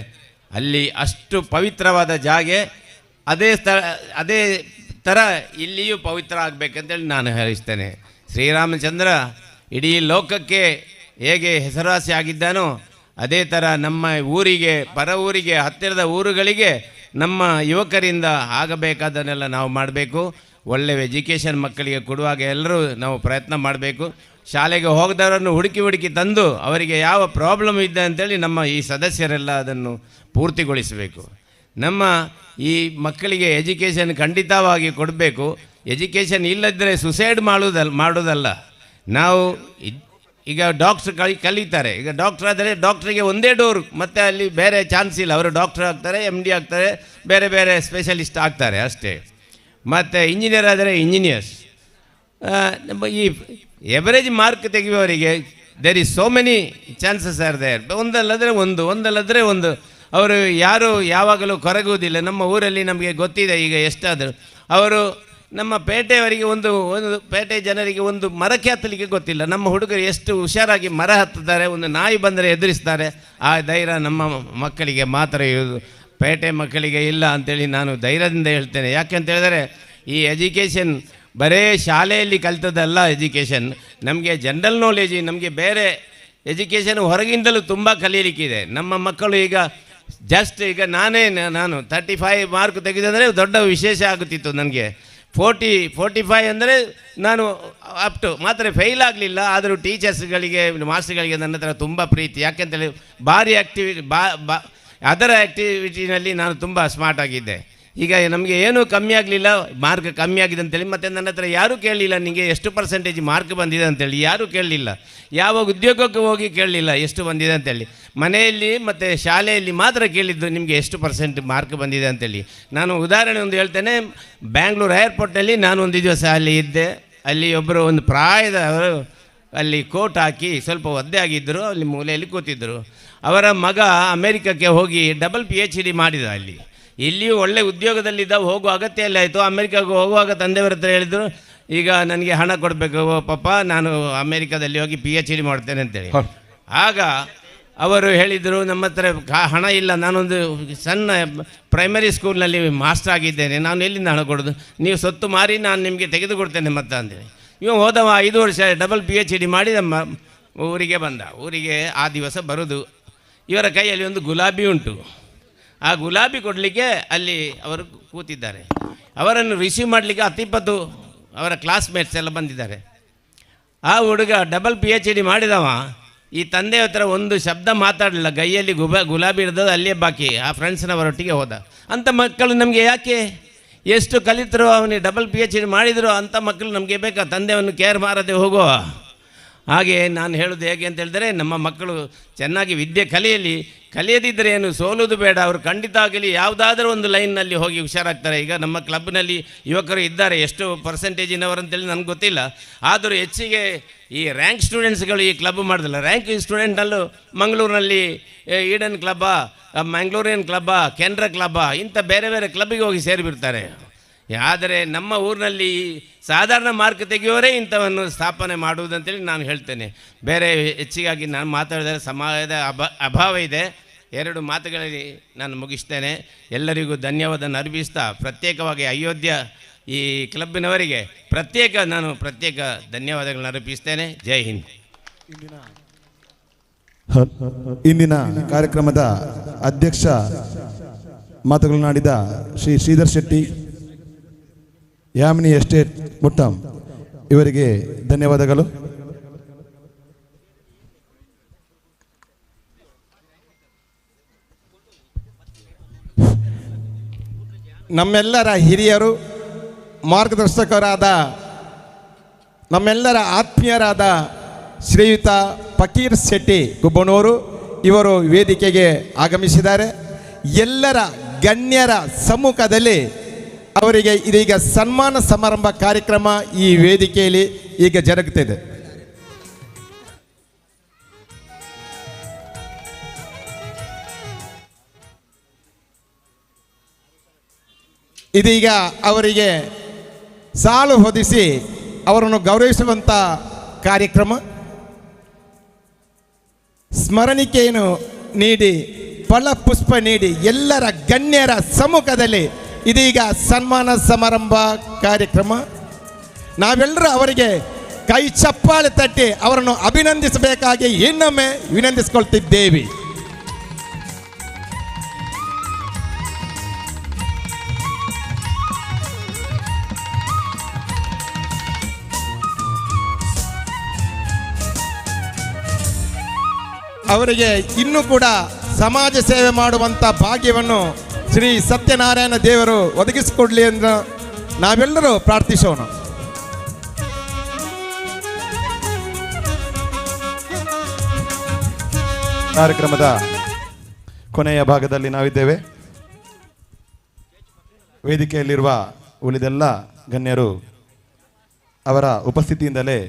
ಅಲ್ಲಿ ಅಷ್ಟು ಪವಿತ್ರವಾದ ಜಾಗೆ ಅದೇ ಥರ ಇಲ್ಲಿಯೂ ಪವಿತ್ರ ಆಗಬೇಕಂತೇಳಿ ನಾನು ಹೇಳಿಸ್ತೇನೆ. ಶ್ರೀರಾಮಚಂದ್ರ ಇಡೀ ಲೋಕಕ್ಕೆ ಹೇಗೆ ಹೆಸರುವಾಸಿ ಆಗಿದ್ದಾನೋ ಅದೇ ಥರ ನಮ್ಮ ಊರಿಗೆ, ಪರ ಊರಿಗೆ, ಹತ್ತಿರದ ಊರುಗಳಿಗೆ ನಮ್ಮ ಯುವಕರಿಂದ ಆಗಬೇಕಾದನ್ನೆಲ್ಲ ನಾವು ಮಾಡಬೇಕು. ಒಳ್ಳೆಯ ಎಜುಕೇಷನ್ ಮಕ್ಕಳಿಗೆ ಕೊಡುವಾಗ ಎಲ್ಲರೂ ನಾವು ಪ್ರಯತ್ನ ಮಾಡಬೇಕು. ಶಾಲೆಗೆ ಹೋಗದವರನ್ನು ಹುಡುಕಿ ತಂದು ಅವರಿಗೆ ಯಾವ ಪ್ರಾಬ್ಲಮ್ ಇದೆ ಅಂತೇಳಿ ನಮ್ಮ ಈ ಸದಸ್ಯರೆಲ್ಲ ಅದನ್ನು ಪೂರ್ತಿಗೊಳಿಸಬೇಕು. ನಮ್ಮ ಈ ಮಕ್ಕಳಿಗೆ ಎಜುಕೇಷನ್ ಖಂಡಿತವಾಗಿ ಕೊಡಬೇಕು. ಎಜುಕೇಷನ್ ಇಲ್ಲದಿದ್ದರೆ ಸುಸೈಡ್ ಮಾಡೋದಲ್ಲ. ನಾವು ಈಗ ಡಾಕ್ಟ್ರ್ ಕಲಿತಾರೆ. ಈಗ ಡಾಕ್ಟ್ರ್ ಆದರೆ ಡಾಕ್ಟ್ರಿಗೆ ಒಂದೇ ಡೋರ್, ಮತ್ತು ಅಲ್ಲಿ ಬೇರೆ ಚಾನ್ಸ್ ಇಲ್ಲ. ಅವರು ಡಾಕ್ಟ್ರ್ ಆಗ್ತಾರೆ, MD ಆಗ್ತಾರೆ, ಬೇರೆ ಬೇರೆ ಸ್ಪೆಷಲಿಸ್ಟ್ ಆಗ್ತಾರೆ ಅಷ್ಟೇ. ಮತ್ತು ಇಂಜಿನಿಯರ್ ಆದರೆ ಇಂಜಿನಿಯರ್ಸ್. ನಮ್ಮ ಈ ಎವರೇಜ್ ಮಾರ್ಕ್ ತೆಗೆಯುವವರಿಗೆ there is so many chances are there. ಒಂದಲ್ಲದ್ರೆ ಒಂದು ಅವರು ಯಾರು ಯಾವಾಗಲೂ ಕೊರಗುವುದಿಲ್ಲ. ನಮ್ಮ ಊರಲ್ಲಿ ನಮಗೆ ಗೊತ್ತಿದೆ. ಈಗ ಎಷ್ಟಾದರೂ ಅವರು ನಮ್ಮ ಪೇಟೆಯವರಿಗೆ ಒಂದು ಪೇಟೆ ಜನರಿಗೆ ಒಂದು ಮರಕ್ಕೆ ಹತ್ತಲಿಕ್ಕೆ ಗೊತ್ತಿಲ್ಲ. ನಮ್ಮ ಹುಡುಗರು ಎಷ್ಟು ಹುಷಾರಾಗಿ ಮರ ಹತ್ತುತ್ತಾರೆ. ಒಂದು ನಾಯಿ ಬಂದರೆ ಎದುರಿಸ್ತಾರೆ. ಆ ಧೈರ್ಯ ನಮ್ಮ ಮಕ್ಕಳಿಗೆ ಮಾತ್ರ ಇರೋದು, ಪೇಟೆ ಮಕ್ಕಳಿಗೆ ಇಲ್ಲ ಅಂತೇಳಿ ನಾನು ಧೈರ್ಯದಿಂದ ಹೇಳ್ತೇನೆ. ಯಾಕೆಂತ ಹೇಳಿದರೆ ಈ ಎಜುಕೇಷನ್ ಬರೇ ಶಾಲೆಯಲ್ಲಿ ಕಲಿತದ್ದಲ್ಲ. ಎಜುಕೇಷನ್ ನಮಗೆ ಜನರಲ್ ನಾಲೆಜ್, ನಮಗೆ ಬೇರೆ ಎಜುಕೇಷನ್ ಹೊರಗಿಂದಲೂ ತುಂಬ ಕಲೀಲಿಕ್ಕಿದೆ. ನಮ್ಮ ಮಕ್ಕಳು ಈಗ ಈಗ ನಾನು 35 ಮಾರ್ಕ್ ತೆಗೆದಂದರೆ ದೊಡ್ಡ ವಿಶೇಷ ಆಗುತ್ತಿತ್ತು ನನಗೆ. 45 ಅಂದರೆ ನಾನು ಮಾತ್ರ ಫೇಲ್ ಆಗಲಿಲ್ಲ. ಆದರೂ ಟೀಚರ್ಸ್ಗಳಿಗೆ, ಮಾಸ್ಟರ್ಗಳಿಗೆ ನನ್ನ ಹತ್ರ ತುಂಬ ಪ್ರೀತಿ. ಯಾಕೆಂತೇಳಿ ಭಾರಿ ಅದರ ಆ್ಯಕ್ಟಿವಿಟಿನಲ್ಲಿ ನಾನು ತುಂಬ ಸ್ಮಾರ್ಟ್ ಆಗಿದ್ದೆ. ಈಗ ನಮಗೆ ಏನೂ ಕಮ್ಮಿ ಆಗಲಿಲ್ಲ, ಮಾರ್ಕ್ ಕಮ್ಮಿ ಆಗಿದೆ ಅಂತೇಳಿ. ಮತ್ತು ನನ್ನ ಹತ್ರ ಯಾರೂ ಕೇಳಲಿಲ್ಲ ನಿಮಗೆ ಎಷ್ಟು ಪರ್ಸೆಂಟೇಜ್ ಮಾರ್ಕ್ ಬಂದಿದೆ ಅಂತೇಳಿ. ಯಾರೂ ಕೇಳಲಿಲ್ಲ. ಯಾವ ಉದ್ಯೋಗಕ್ಕೆ ಹೋಗಿ ಕೇಳಲಿಲ್ಲ ಎಷ್ಟು ಬಂದಿದೆ ಅಂತೇಳಿ. ಮನೆಯಲ್ಲಿ ಮತ್ತು ಶಾಲೆಯಲ್ಲಿ ಮಾತ್ರ ಕೇಳಿದ್ದು ನಿಮಗೆ ಎಷ್ಟು ಪರ್ಸೆಂಟ್ ಮಾರ್ಕ್ ಬಂದಿದೆ ಅಂತೇಳಿ. ನಾನು ಉದಾಹರಣೆ ಒಂದು ಹೇಳ್ತೇನೆ. ಬ್ಯಾಂಗ್ಳೂರು ಏರ್ಪೋರ್ಟಲ್ಲಿ ನಾನು ಒಂದು ದಿವಸ ಅಲ್ಲಿ ಇದ್ದೆ. ಅಲ್ಲಿ ಒಬ್ಬರು ಒಂದು ಪ್ರಾಯದವರು ಅಲ್ಲಿ ಕೋಟ್ ಹಾಕಿ ಸ್ವಲ್ಪ ಒದ್ದೆ ಆಗಿದ್ದರು. ಅಲ್ಲಿ ಮೂಲೆಯಲ್ಲಿ ಕೂತಿದ್ದರು. ಅವರ ಮಗ ಅಮೇರಿಕಕ್ಕೆ ಹೋಗಿ PhD ಮಾಡಿದ. ಇಲ್ಲಿಯೂ ಒಳ್ಳೆ ಉದ್ಯೋಗದಲ್ಲಿದ್ದ, ಹೋಗುವ ಅಗತ್ಯ ಇಲ್ಲ ಆಯಿತು. ಅಮೇರಿಕಾಗೆ ಹೋಗುವಾಗ ತಂದೆಯವರ ಹತ್ರ ಹೇಳಿದರು, ಈಗ ನನಗೆ ಹಣ ಕೊಡಬೇಕು ಪಾಪ, ನಾನು ಅಮೇರಿಕಾದಲ್ಲಿ ಹೋಗಿ PhD ಮಾಡ್ತೇನೆ ಅಂತೇಳಿ. ಆಗ ಅವರು ಹೇಳಿದರು, ನಮ್ಮ ಹತ್ರ ಹಣ ಇಲ್ಲ, ನಾನೊಂದು ಸಣ್ಣ ಪ್ರೈಮರಿ ಸ್ಕೂಲ್ನಲ್ಲಿ ಮಾಸ್ಟರ್ ಆಗಿದ್ದೇನೆ, ನಾನು ಎಲ್ಲಿಂದ ಹಣ ಕೊಡೋದು, ನೀವು ಸೊತ್ತು ಮಾರಿ ನಾನು ನಿಮಗೆ ತೆಗೆದುಕೊಡ್ತೇನೆ ಮತ್ತೆ ಅಂತೇಳಿ. ಇವ ಹೋದವ 5 ವರ್ಷ PhD ಮಾಡಿ ನಮ್ಮ ಊರಿಗೆ ಬಂದ. ಊರಿಗೆ ಆ ದಿವಸ ಬರೋದು. ಇವರ ಕೈಯಲ್ಲಿ ಒಂದು ಗುಲಾಬಿ ಉಂಟು. ಆ ಗುಲಾಬಿ ಕೊಡಲಿಕ್ಕೆ ಅಲ್ಲಿ ಅವರು ಕೂತಿದ್ದಾರೆ. ಅವರನ್ನು ರಿಸೀವ್ ಮಾಡಲಿಕ್ಕೆ 10-20 ಅವರ ಕ್ಲಾಸ್ಮೇಟ್ಸ್ ಎಲ್ಲ ಬಂದಿದ್ದಾರೆ. ಆ ಹುಡುಗ PhD ಮಾಡಿದವ ಈ ತಂದೆ ಹತ್ರ ಒಂದು ಶಬ್ದ ಮಾತಾಡಲಿಲ್ಲ. ಕೈಯಲ್ಲಿ ಗುಲಾಬಿ ಇರೋದು ಅಲ್ಲಿಯೇ ಬಾಕಿ. ಆ ಫ್ರೆಂಡ್ಸ್ನವರೊಟ್ಟಿಗೆ ಹೋದ. ಅಂಥ ಮಕ್ಕಳು ನಮಗೆ ಯಾಕೆ? ಎಷ್ಟು ಕಲಿತರು, ಅವನಿಗೆ PhD ಮಾಡಿದರು ಅಂಥ ಮಕ್ಕಳು ನಮಗೆ ಬೇಕಾ? ತಂದೆಯನ್ನು ಕೇರ್ ಮಾಡದೆ ಹೋಗುವ ಹಾಗೆ ನಾನು ಹೇಳೋದು ಹೇಗೆ ಅಂತ ಹೇಳಿದರೆ, ನಮ್ಮ ಮಕ್ಕಳು ಚೆನ್ನಾಗಿ ವಿದ್ಯೆ ಕಲಿಯದಿದ್ದರೆ ಏನು ಸೋಲೋದು ಬೇಡ. ಅವರು ಖಂಡಿತ ಆಗಲಿ ಯಾವುದಾದ್ರೂ ಒಂದು ಲೈನ್ನಲ್ಲಿ ಹೋಗಿ ಹುಷಾರಾಗ್ತಾರೆ. ಈಗ ನಮ್ಮ ಕ್ಲಬ್ನಲ್ಲಿ ಯುವಕರು ಇದ್ದಾರೆ, ಎಷ್ಟು ಪರ್ಸೆಂಟೇಜಿನವರು ಅಂತೇಳಿ ನನಗೆ ಗೊತ್ತಿಲ್ಲ. ಆದರೂ ಹೆಚ್ಚಿಗೆ ಈ ರ್ಯಾಂಕ್ ಸ್ಟೂಡೆಂಟ್ಸ್ಗಳು ಈ ಕ್ಲಬ್ ಮಾಡೋದಿಲ್ಲ. ರ್ಯಾಂಕ್ ಸ್ಟೂಡೆಂಟಲ್ಲೂ ಮಂಗಳೂರಿನಲ್ಲಿ ಈಡನ್ ಕ್ಲಬ್ಬ, ಮ್ಯಾಂಗ್ಳೂರಿಯನ್ ಕ್ಲಬ್ಬ, ಕೆನರಾ ಕ್ಲಬ್ಬ, ಇಂಥ ಬೇರೆ ಬೇರೆ ಕ್ಲಬ್ಬಿಗೆ ಹೋಗಿ ಸೇರಿಬಿಡ್ತಾರೆ. ಆದರೆ ನಮ್ಮ ಊರಿನಲ್ಲಿ ಸಾಧಾರಣ ಮಾರ್ಕ್ ತೆಗೆಯುವವರೇ ಇಂಥವನ್ನು ಸ್ಥಾಪನೆ ಮಾಡುವುದಂತೇಳಿ ನಾನು ಹೇಳ್ತೇನೆ. ಬೇರೆ ಹೆಚ್ಚಿಗಾಗಿ ನಾನು ಮಾತಾಡಿದರೆ ಸಮಯದ ಅಭಾವ ಇದೆ. 2 ಮಾತುಗಳಲ್ಲಿ ನಾನು ಮುಗಿಸ್ತೇನೆ. ಎಲ್ಲರಿಗೂ ಧನ್ಯವಾದ ಅರ್ಪಿಸ್ತಾ ಪ್ರತ್ಯೇಕವಾಗಿ ಅಯೋಧ್ಯ ಈ ಕ್ಲಬ್ಬಿನವರಿಗೆ ಪ್ರತ್ಯೇಕ ಧನ್ಯವಾದಗಳನ್ನು ಅರ್ಪಿಸ್ತೇನೆ. ಜೈ ಹಿಂದ್. ಇಂದಿನ ಕಾರ್ಯಕ್ರಮದ ಅಧ್ಯಕ್ಷ ಮಾತುಗಳನ್ನಾಡಿದ ಶ್ರೀ ಶ್ರೀಧರ್ ಶೆಟ್ಟಿ, ಯಾಮಿನಿ ಎಸ್ಟೇಟ್ ಮುಟ್ಟಂ ಇವರಿಗೆ ಧನ್ಯವಾದಗಳು. ನಮ್ಮೆಲ್ಲರ ಹಿರಿಯರು, ಮಾರ್ಗದರ್ಶಕರಾದ, ನಮ್ಮೆಲ್ಲರ ಆತ್ಮೀಯರಾದ ಶ್ರೀಯುತ ಫಕೀರ್ ಶೆಟ್ಟಿ ಗುಬ್ಬನೂರು ಇವರು ವೇದಿಕೆಗೆ ಆಗಮಿಸಿದ್ದಾರೆ. ಎಲ್ಲರ ಗಣ್ಯರ ಸಮ್ಮುಖದಲ್ಲಿ ಅವರಿಗೆ ಇದೀಗ ಸನ್ಮಾನ ಸಮಾರಂಭ ಕಾರ್ಯಕ್ರಮ ಈ ವೇದಿಕೆಯಲ್ಲಿ ಈಗ ಜರುಗುತ್ತಿದೆ. ಇದೀಗ ಅವರಿಗೆ ಸಾಲು ಹೊದಿಸಿ ಅವರನ್ನು ಗೌರವಿಸುವಂಥ ಕಾರ್ಯಕ್ರಮ. ಸ್ಮರಣಿಕೆಯನ್ನು ನೀಡಿ ಫಲಪುಷ್ಪ ನೀಡಿ ಎಲ್ಲರ ಗಣ್ಯರ ಸಮ್ಮುಖದಲ್ಲಿ ಇದೀಗ ಸನ್ಮಾನ ಸಮಾರಂಭ ಕಾರ್ಯಕ್ರಮ. ನಾವೆಲ್ಲರೂ ಅವರಿಗೆ ಕೈ ಚಪ್ಪಾಳೆ ತಟ್ಟಿ ಅವರನ್ನು ಅಭಿನಂದಿಸಬೇಕಾಗಿ ಇನ್ನೊಮ್ಮೆ ವಿನಂತಿಸಿಕೊಳ್ತಿದ್ದೇವೆ. ಅವರಿಗೆ ಇನ್ನೂ ಕೂಡ ಸಮಾಜ ಸೇವೆ ಮಾಡುವಂಥ ಭಾಗ್ಯವನ್ನು ಶ್ರೀ ಸತ್ಯನಾರಾಯಣ ದೇವರು ಒದಗಿಸಿಕೊಡಲಿ ಎಂದು ನಾವೆಲ್ಲರೂ ಪ್ರಾರ್ಥಿಸೋಣ. ಕಾರ್ಯಕ್ರಮದ ಕೊನೆಯ ಭಾಗದಲ್ಲಿ ನಾವಿದ್ದೇವೆ. ವೇದಿಕೆಯಲ್ಲಿರುವ ಉಳಿದೆಲ್ಲ ಗಣ್ಯರು ಅವರ ಉಪಸ್ಥಿತಿಯಿಂದಲೇ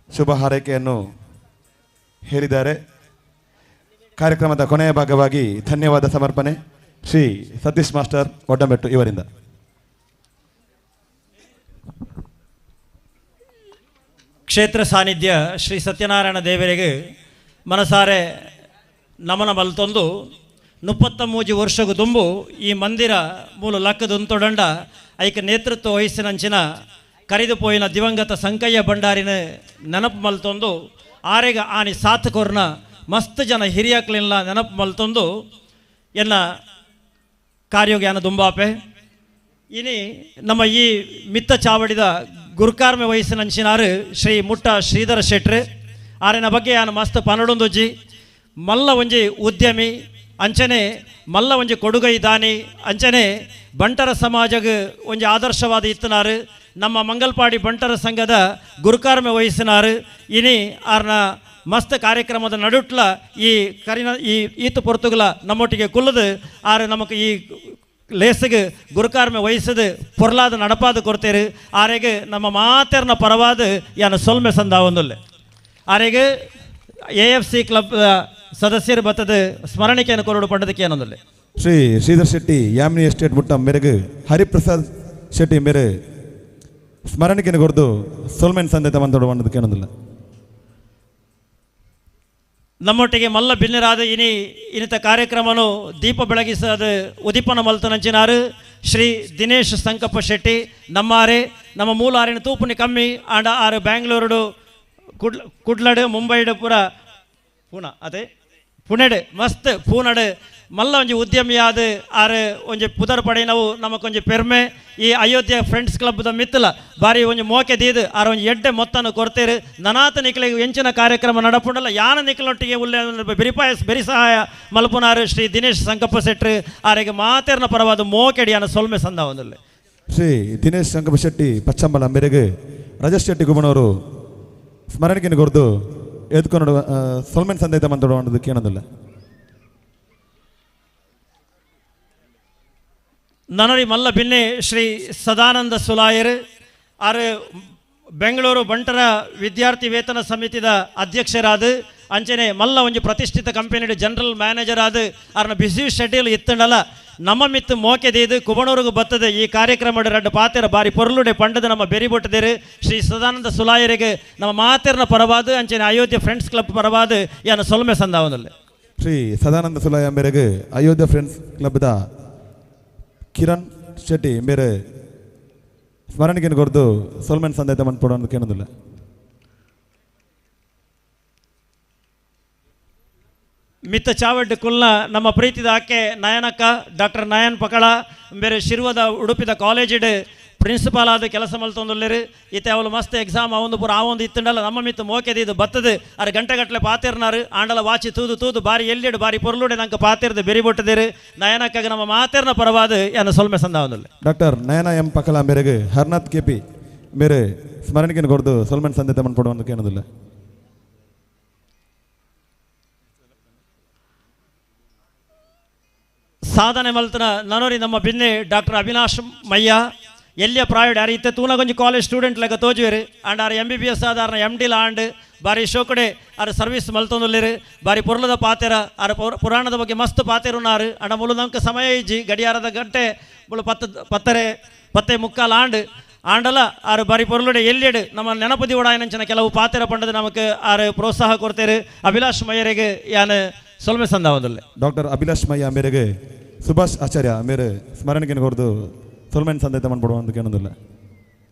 ಶುಭ ಹಾರೈಕೆಯನ್ನು ಹೇಳಿದ್ದಾರೆ. ಕಾರ್ಯಕ್ರಮದ ಕೊನೆಯ ಭಾಗವಾಗಿ ಧನ್ಯವಾದ ಸಮರ್ಪಣೆ ಶ್ರೀ ಸತೀಶ್ ಮಾಸ್ಟರ್ ಒಡ್ಡಂಬೆಟ್ಟು ಇವರಿಂದ. ಕ್ಷೇತ್ರ ಸಾನ್ನಿಧ್ಯ ಶ್ರೀ ಸತ್ಯನಾರಾಯಣ ದೇವರಿಗೆ ಮನಸಾರೆ ನಮನ ಮಲ್ತೊಂದು 33 ವರ್ಷಗೂ ತುಂಬು ಈ ಮಂದಿರ ಮೂಲ ಲಕ್ಕದೊಂತೊಡಂಡ ಐಕ ನೇತೃತ್ವ ವಹಿಸಿನಂಚಿನ ಕರೆದುಪೋಯಿನ ದಿವಂಗತ ಸಂಕಯ್ಯ ಭಂಡಾರಿನ ನೆನಪು ಮಲ್ತೊಂದು ಆರೆಗ ಆನಿ ಸಾತ್ಕೋರ್ನ ಮಸ್ತ್ ಜನ ಹಿರಿಯಕ್ಲೆಲ್ಲ ನೆನಪು ಮಲ್ತೊಂದು ಎನ್ನ ಕಾರ್ಯೋಗ್ಯಾನ ದುಂಬಾಪೆ ಇನಿ ನಮ್ಮ ಈ ಮಿತ್ತ ಚಾವಡಿದ ಗುರುಕಾರ್ಮೆ ವಯಸ್ಸಿನಂಚಿನಾರು ಶ್ರೀ ಮುಟ್ಟ ಶ್ರೀಧರ ಶೆಟ್ರು ಆರಿನ ಬಗ್ಗೆ ಯಾನು ಮಸ್ತ್ ಪನಡೊಂದುಜ್ಜಿ ಮಲ್ಲ ಒಂಜಿ ಉದ್ಯಮಿ ಅಂಚನೆ ಮಲ್ಲ ಒಂಜಿ ಕೊಡುಗೈ ದಾನಿ ಅಂಚನೆ ಬಂಟರ ಸಮಾಜಗ ಒಂಜಿ ಆದರ್ಶವಾದ ಇತ್ತನಾರು ನಮ್ಮ ಮಂಗಲ್ಪಾಡಿ ಬಂಟರ ಸಂಘದ ಗುರುಕಾರ್ಮೆ ವಹಿಸಿನಾರು ಇನಿ ಆರ್ನ ಮಸ್ತ್ ಕಾರ್ಯಕ್ರಮದ ನಡುಟ್ಲ ಈ ಈತ ಪೊರ್ತುಗಳ ನಮ್ಮೊಟ್ಟಿಗೆ ಕುಲ್ಲದು ಆರು ನಮಗೆ ಈ ಲೇಸಿಗೆ ಗುರುಕಾರ್ಮೆ ವಹಿಸದು ಪೊರ್ಲಾದ ನಡಪಾದ ಕೊಡ್ತೇರು ಆರೆಗೆ ನಮ್ಮ ಮಾತೆರ್ನ ಪರವಾದ ಯಾನು ಸೊಲ್ಮೆ ಸಂದಾವೊಂದುಲ್ಲೆ ಆರೆಗೆ AFC ಕ್ಲಬ್ ಸದಸ್ಯರು ಬತ್ತದ ಸ್ಮರಣಿಕೆಯನ್ನು ಕೊರಡು ಪಂಡದಕ್ಕೆ ಏನೊಂದಿಲ್ಲ. ಶ್ರೀ ಶ್ರೀಧರ್ ಶೆಟ್ಟಿ ಯಾಮಿನಿ ಎಸ್ಟೇಟ್ ಮುಟ್ಟ ಮೇರೆಗೆ ಹರಿಪ್ರಸಾದ್ ಶೆಟ್ಟಿ ಮೇರೆ ಸ್ಮರಣಿಕೆಯನ್ನು ಕೊರದು ಸೊಲ್ಮೆನ್ ಸಂದೇತ ಬಂದೋಡು ಪಂಡದಕ್ಕೆ ಏನೊಂದಿಲ್ಲ. ನಮ್ಮೊಟ್ಟಿಗೆ ಮಲ್ಲ ಭಿನ್ನರಾದ ಇನಿತ ಕಾರ್ಯಕ್ರಮನು ದೀಪ ಬೆಳಗಿಸದ ಉದಿಪನ ಮಲ್ತನಂಚಿನಾರು ಶ್ರೀ ದಿನೇಶ್ ಸಂಕಪ್ಪ ಶೆಟ್ಟಿ ನಮ್ಮಾರೆ ನಮ್ಮ ಮೂಲ ಆರಿನ ತೂಪುನಿ ಕಮ್ಮಿ ಆಂಡ ಆರು ಬ್ಯಾಂಗ್ಳೂರು ಕುಡ್ಲಡ್ ಮುಂಬೈಡ್ ಪೂರ ಪೂನಾ ಅದೇ ಪುಣೆಡ್ ಮಸ್ತ್ ಪೂನಡ್ ಮಲ್ಲ ಒಂಜಿ ಉದ್ಯಮಿಯಾದ ಆರು ಒಂಜಿ ಪುದರ್ ಪಡೆ ನಾವು ನಮಕೊಂಜಿ ಪೆರ್ಮೆ ಈ ಅಯೋಧ್ಯ ಫ್ರೆಂಡ್ಸ್ ಕ್ಲಬ್ದ ಮಿತ್ತಲ ಬಾರಿ ಒಂಜಿ ಮೋಕೆ ದೀದು ಆರು ಒಂಜಿ ಎಡ್ಡೆ ಮೊತ್ತನ ಕೊರ್ತೇರು ನನಾತ ನಿಖಲಿಗೆ ಎಂಚಿನ ಕಾರ್ಯಕ್ರಮ ನಡಪುಂಡಲ್ಲ ಯಾನ ನಿಖಲೊಟ್ಟಿಗೆ ಉಲ್ಲೆ ಬೆರಿ ಸಹಾಯ ಮಲ್ಪುನಾರು ಶ್ರೀ ದಿನೇಶ್ ಸಂಕಪ್ಪ ಶೆಟ್ರು ಆರೆಗೆ ಮಾತೆರ್ನ ಪರವಾದ ಮೋಕೆಡಿ ಅನ್ನ ಸೊಲ್ಮೆ ಸಂದ ಒಂದಲ್ಲೇ. ಶ್ರೀ ದಿನೇಶ್ ಸಂಕಪ್ಪ ಶೆಟ್ಟಿ ಪಚ್ಚಂಬಲ ಮೇರೆಗೆ ರಜತ್ ಶೆಟ್ಟಿ ಗುಮ್ಮನವರು ಸ್ಮರಣಿಕೆಯನ್ನು ಕೊರದು ಎದ್ಕೊಂಡು ಸೊಲ್ಮೆನ್ ಸಂದೇತ ಮಂದೋಡು ಅನ್ನೋದಕ್ಕೆ ಏನೊಂದಿಲ್ಲ. ನನರಿ ಮಲ್ಲ ಭಿನ್ನೆ ಶ್ರೀ ಸದಾನಂದ ಸುಲಾಯರ್ ಆರು ಬೆಂಗಳೂರು ಬಂಟರ ವಿದ್ಯಾರ್ಥಿ ವೇತನ ಸಮಿತಿದ ಅಧ್ಯಕ್ಷರಾದ ಅಂಚನೆ ಮಲ್ಲ ಒಂಜಿ ಪ್ರತಿಷ್ಠಿತ ಕಂಪನಿಯ ಜನರಲ್ ಮ್ಯಾನೇಜರ್ ಆದ ಅವ್ರನ್ನ ಬಿಸಿ ಶೆಡ್ಯೂಲ್ ಇತ್ತಂಡಲ್ಲ ನಮ್ಮ ಮಿತ್ತು ಮೋಕೆದೀದು ಕುಬಣೂರಿಗೆ ಬರ್ತದೆ ಈ ಕಾರ್ಯಕ್ರಮದ ಎರಡು ಪಾತೆರ ಬಾರಿ ಪೊರ್ಲುಡೆ ಪಂಡದ ನಮ್ಮ ಬೆರಿಬೊಟ್ಟದೇರು ಶ್ರೀ ಸದಾನಂದ ಸುಲಾಯರಿಗೆ ನಮ್ಮ ಮಾತೆರ್ನ ಪರವಾದ ಅಂಚನೆ ಅಯೋಧ್ಯೆ ಫ್ರೆಂಡ್ಸ್ ಕ್ಲಬ್ ಪರವಾದ ಯಾನು ಸೊಲ್ಮೆ ಸಂದಾವನಲ್ಲೇ. ಶ್ರೀ ಸದಾನಂದ ಸುಲಯ ಮೇರೆಗೆ ಅಯೋಧ್ಯೆ ಫ್ರೆಂಡ್ಸ್ ಕ್ಲಬ್ದ ಕಿರಣ್ ಶೆಟ್ಟಿ ಮೇರೆ ಸ್ಮರಣೆಗೆ ಕೊರ್ದು ಸೊಲ್ಮೆನ್ ಸಂದೇಶ ಮನ್ಪೋಡು ಅಂತ ಕೇಳೋದಿಲ್ಲ. ಮಿತ್ತ ಚಾವಡ್ ಕುಲ್ನ ನಮ್ಮ ಪ್ರೀತಿದ ಆಕೆ ನಯನಕ್ಕ ಡಾಕ್ಟರ್ ನಯನ್ ಪಕಳ ಬೇರೆ ಶಿರ್ವದ ಉಡುಪಿದ ಕಾಲೇಜಿಡ್ ಪ್ರಿನ್ಸಿಪಾಲ್ ಆದ ಕೆಲಸ ಮಲ್ತೊಂದುಲ್ಲೇರು ಇತ್ತೆ ಅವಳು ಮಸ್ತ್ ಎಕ್ಸಾಮ್ ಅವೊಂದು ಪೂರ ಆವೊಂದು ಇತ್ತಂಡಲ್ಲ ನಮ್ಮ ಮಿತ್ತು ಮೋಕೆದು ಇದು ಬತ್ತದು ಅರೆ ಗಂಟೆಗಟ್ಟಲೆ ಪಾತಿರ್ನಾರು ಆಂಡಲ ವಾಚಿ ತೂದು ಬಾರಿ ಎಲ್ಲಿಡು ಬಾರಿ ಪೊರ್ಲುಡೆ ನಂಗೆ ಪಾತಿರ್ದು ಬೆರಿ ಬೊಟ್ಟದೇರು ನಯನಕ್ಕಾಗ ನಮ್ಮ ಮಾತೇರ್ನ ಪರವಾದ ಏನು ಸೊಲ್ಮೆ ಸಂದಾವನಲ್ಲ. ಡಾಕ್ಟರ್ ನಯನ ಎಂ ಪಕಲ ಮೇರೆಗೆ ಹರ್ನಾಥ್ ಕೆಪಿ ಮೇರೆ ಸ್ಮರಣೆಗೆ ಕೊರ್ದು ಸೊಲ್ಮೆನ್ ಸಂದೇಶ ಮನ್ಪೋಡು ಅಂತ ಕೇಳೋದಿಲ್ಲ. ಸಾಧನೆ ಮಲ್ತನ ನನೋರಿ ನಮ್ಮ ಬಿನ್ನೆ ಡಾಕ್ಟರ್ ಅವಿನಾಶ್ ಮಯ್ಯ ಎಲ್ಲಿಯ ಪ್ರಾಯಡ್ ಯಾರು ಇತ್ತೆ ತೂನಗೊಂಜಿ ಕಾಲೇಜ್ ಸ್ಟೂಡೆಂಟ್ ಲೆಕ್ಕ ತೋಜುವೆರು ಆಂಡ್ ಆರು MBBS ಆಧಾರನ MD ಆಂಡ್ ಬಾರಿ ಶೋಕಡೆ ಆರು ಸರ್ವಿಸ್ ಮಲ್ತೊಂದುಲ್ಲೇರು ಬಾರಿ ಪೊರ್ಲದ ಪಾತೆರ ಆರು ಪುರಾಣದ ಬಗ್ಗೆ ಮಸ್ತ್ ಪಾತೆರುನಾರು ಅಂಡ ಮುಳು ನಮ್ಗೆ ಸಮಯ ಇಜ್ಜಿ ಗಡಿಯಾರದ ಗಂಟೆ ಮುಳು ಪತ್ತೆ ಮುಕ್ಕಾಲು ಆಂಡಲ ಆರು ಬಾರಿ ಪೊರ್ಲುಡೆ ಎಲ್ಲಿಡು ನಮ್ಮ ನೆನಪದಿ ಓಡಾಯನಂಚಿನ ಕೆಲವು ಪಾತೆರ ಪಂಡದ ನಮಗೆ ಆರು ಪ್ರೋತ್ಸಾಹ ಕೊಡ್ತೇರು ಅಭಿಲಾಷ್ ಮಯ್ಯರಿಗೆ ಯಾನು ಸೊಲ್ಮೆ ಸಂದಾವದಲ್ಲೇ. ಡಾಕ್ಟರ್ ಅಭಿಲಾಷ್ ಮಯ್ಯ ಮೇರೆಗೆ ಸುಭಾಷ್ ಆಚಾರ್ಯ ಮೇರೆ ಸ್ಮರಣೆಗೆ ಕೊರ್ದು ಸೊಲ್ಮೆನ್ ಸಂದೇಶ ಮನ್ಪೋಡು ಅಂತ ಕೇಳೋದಿಲ್ಲ.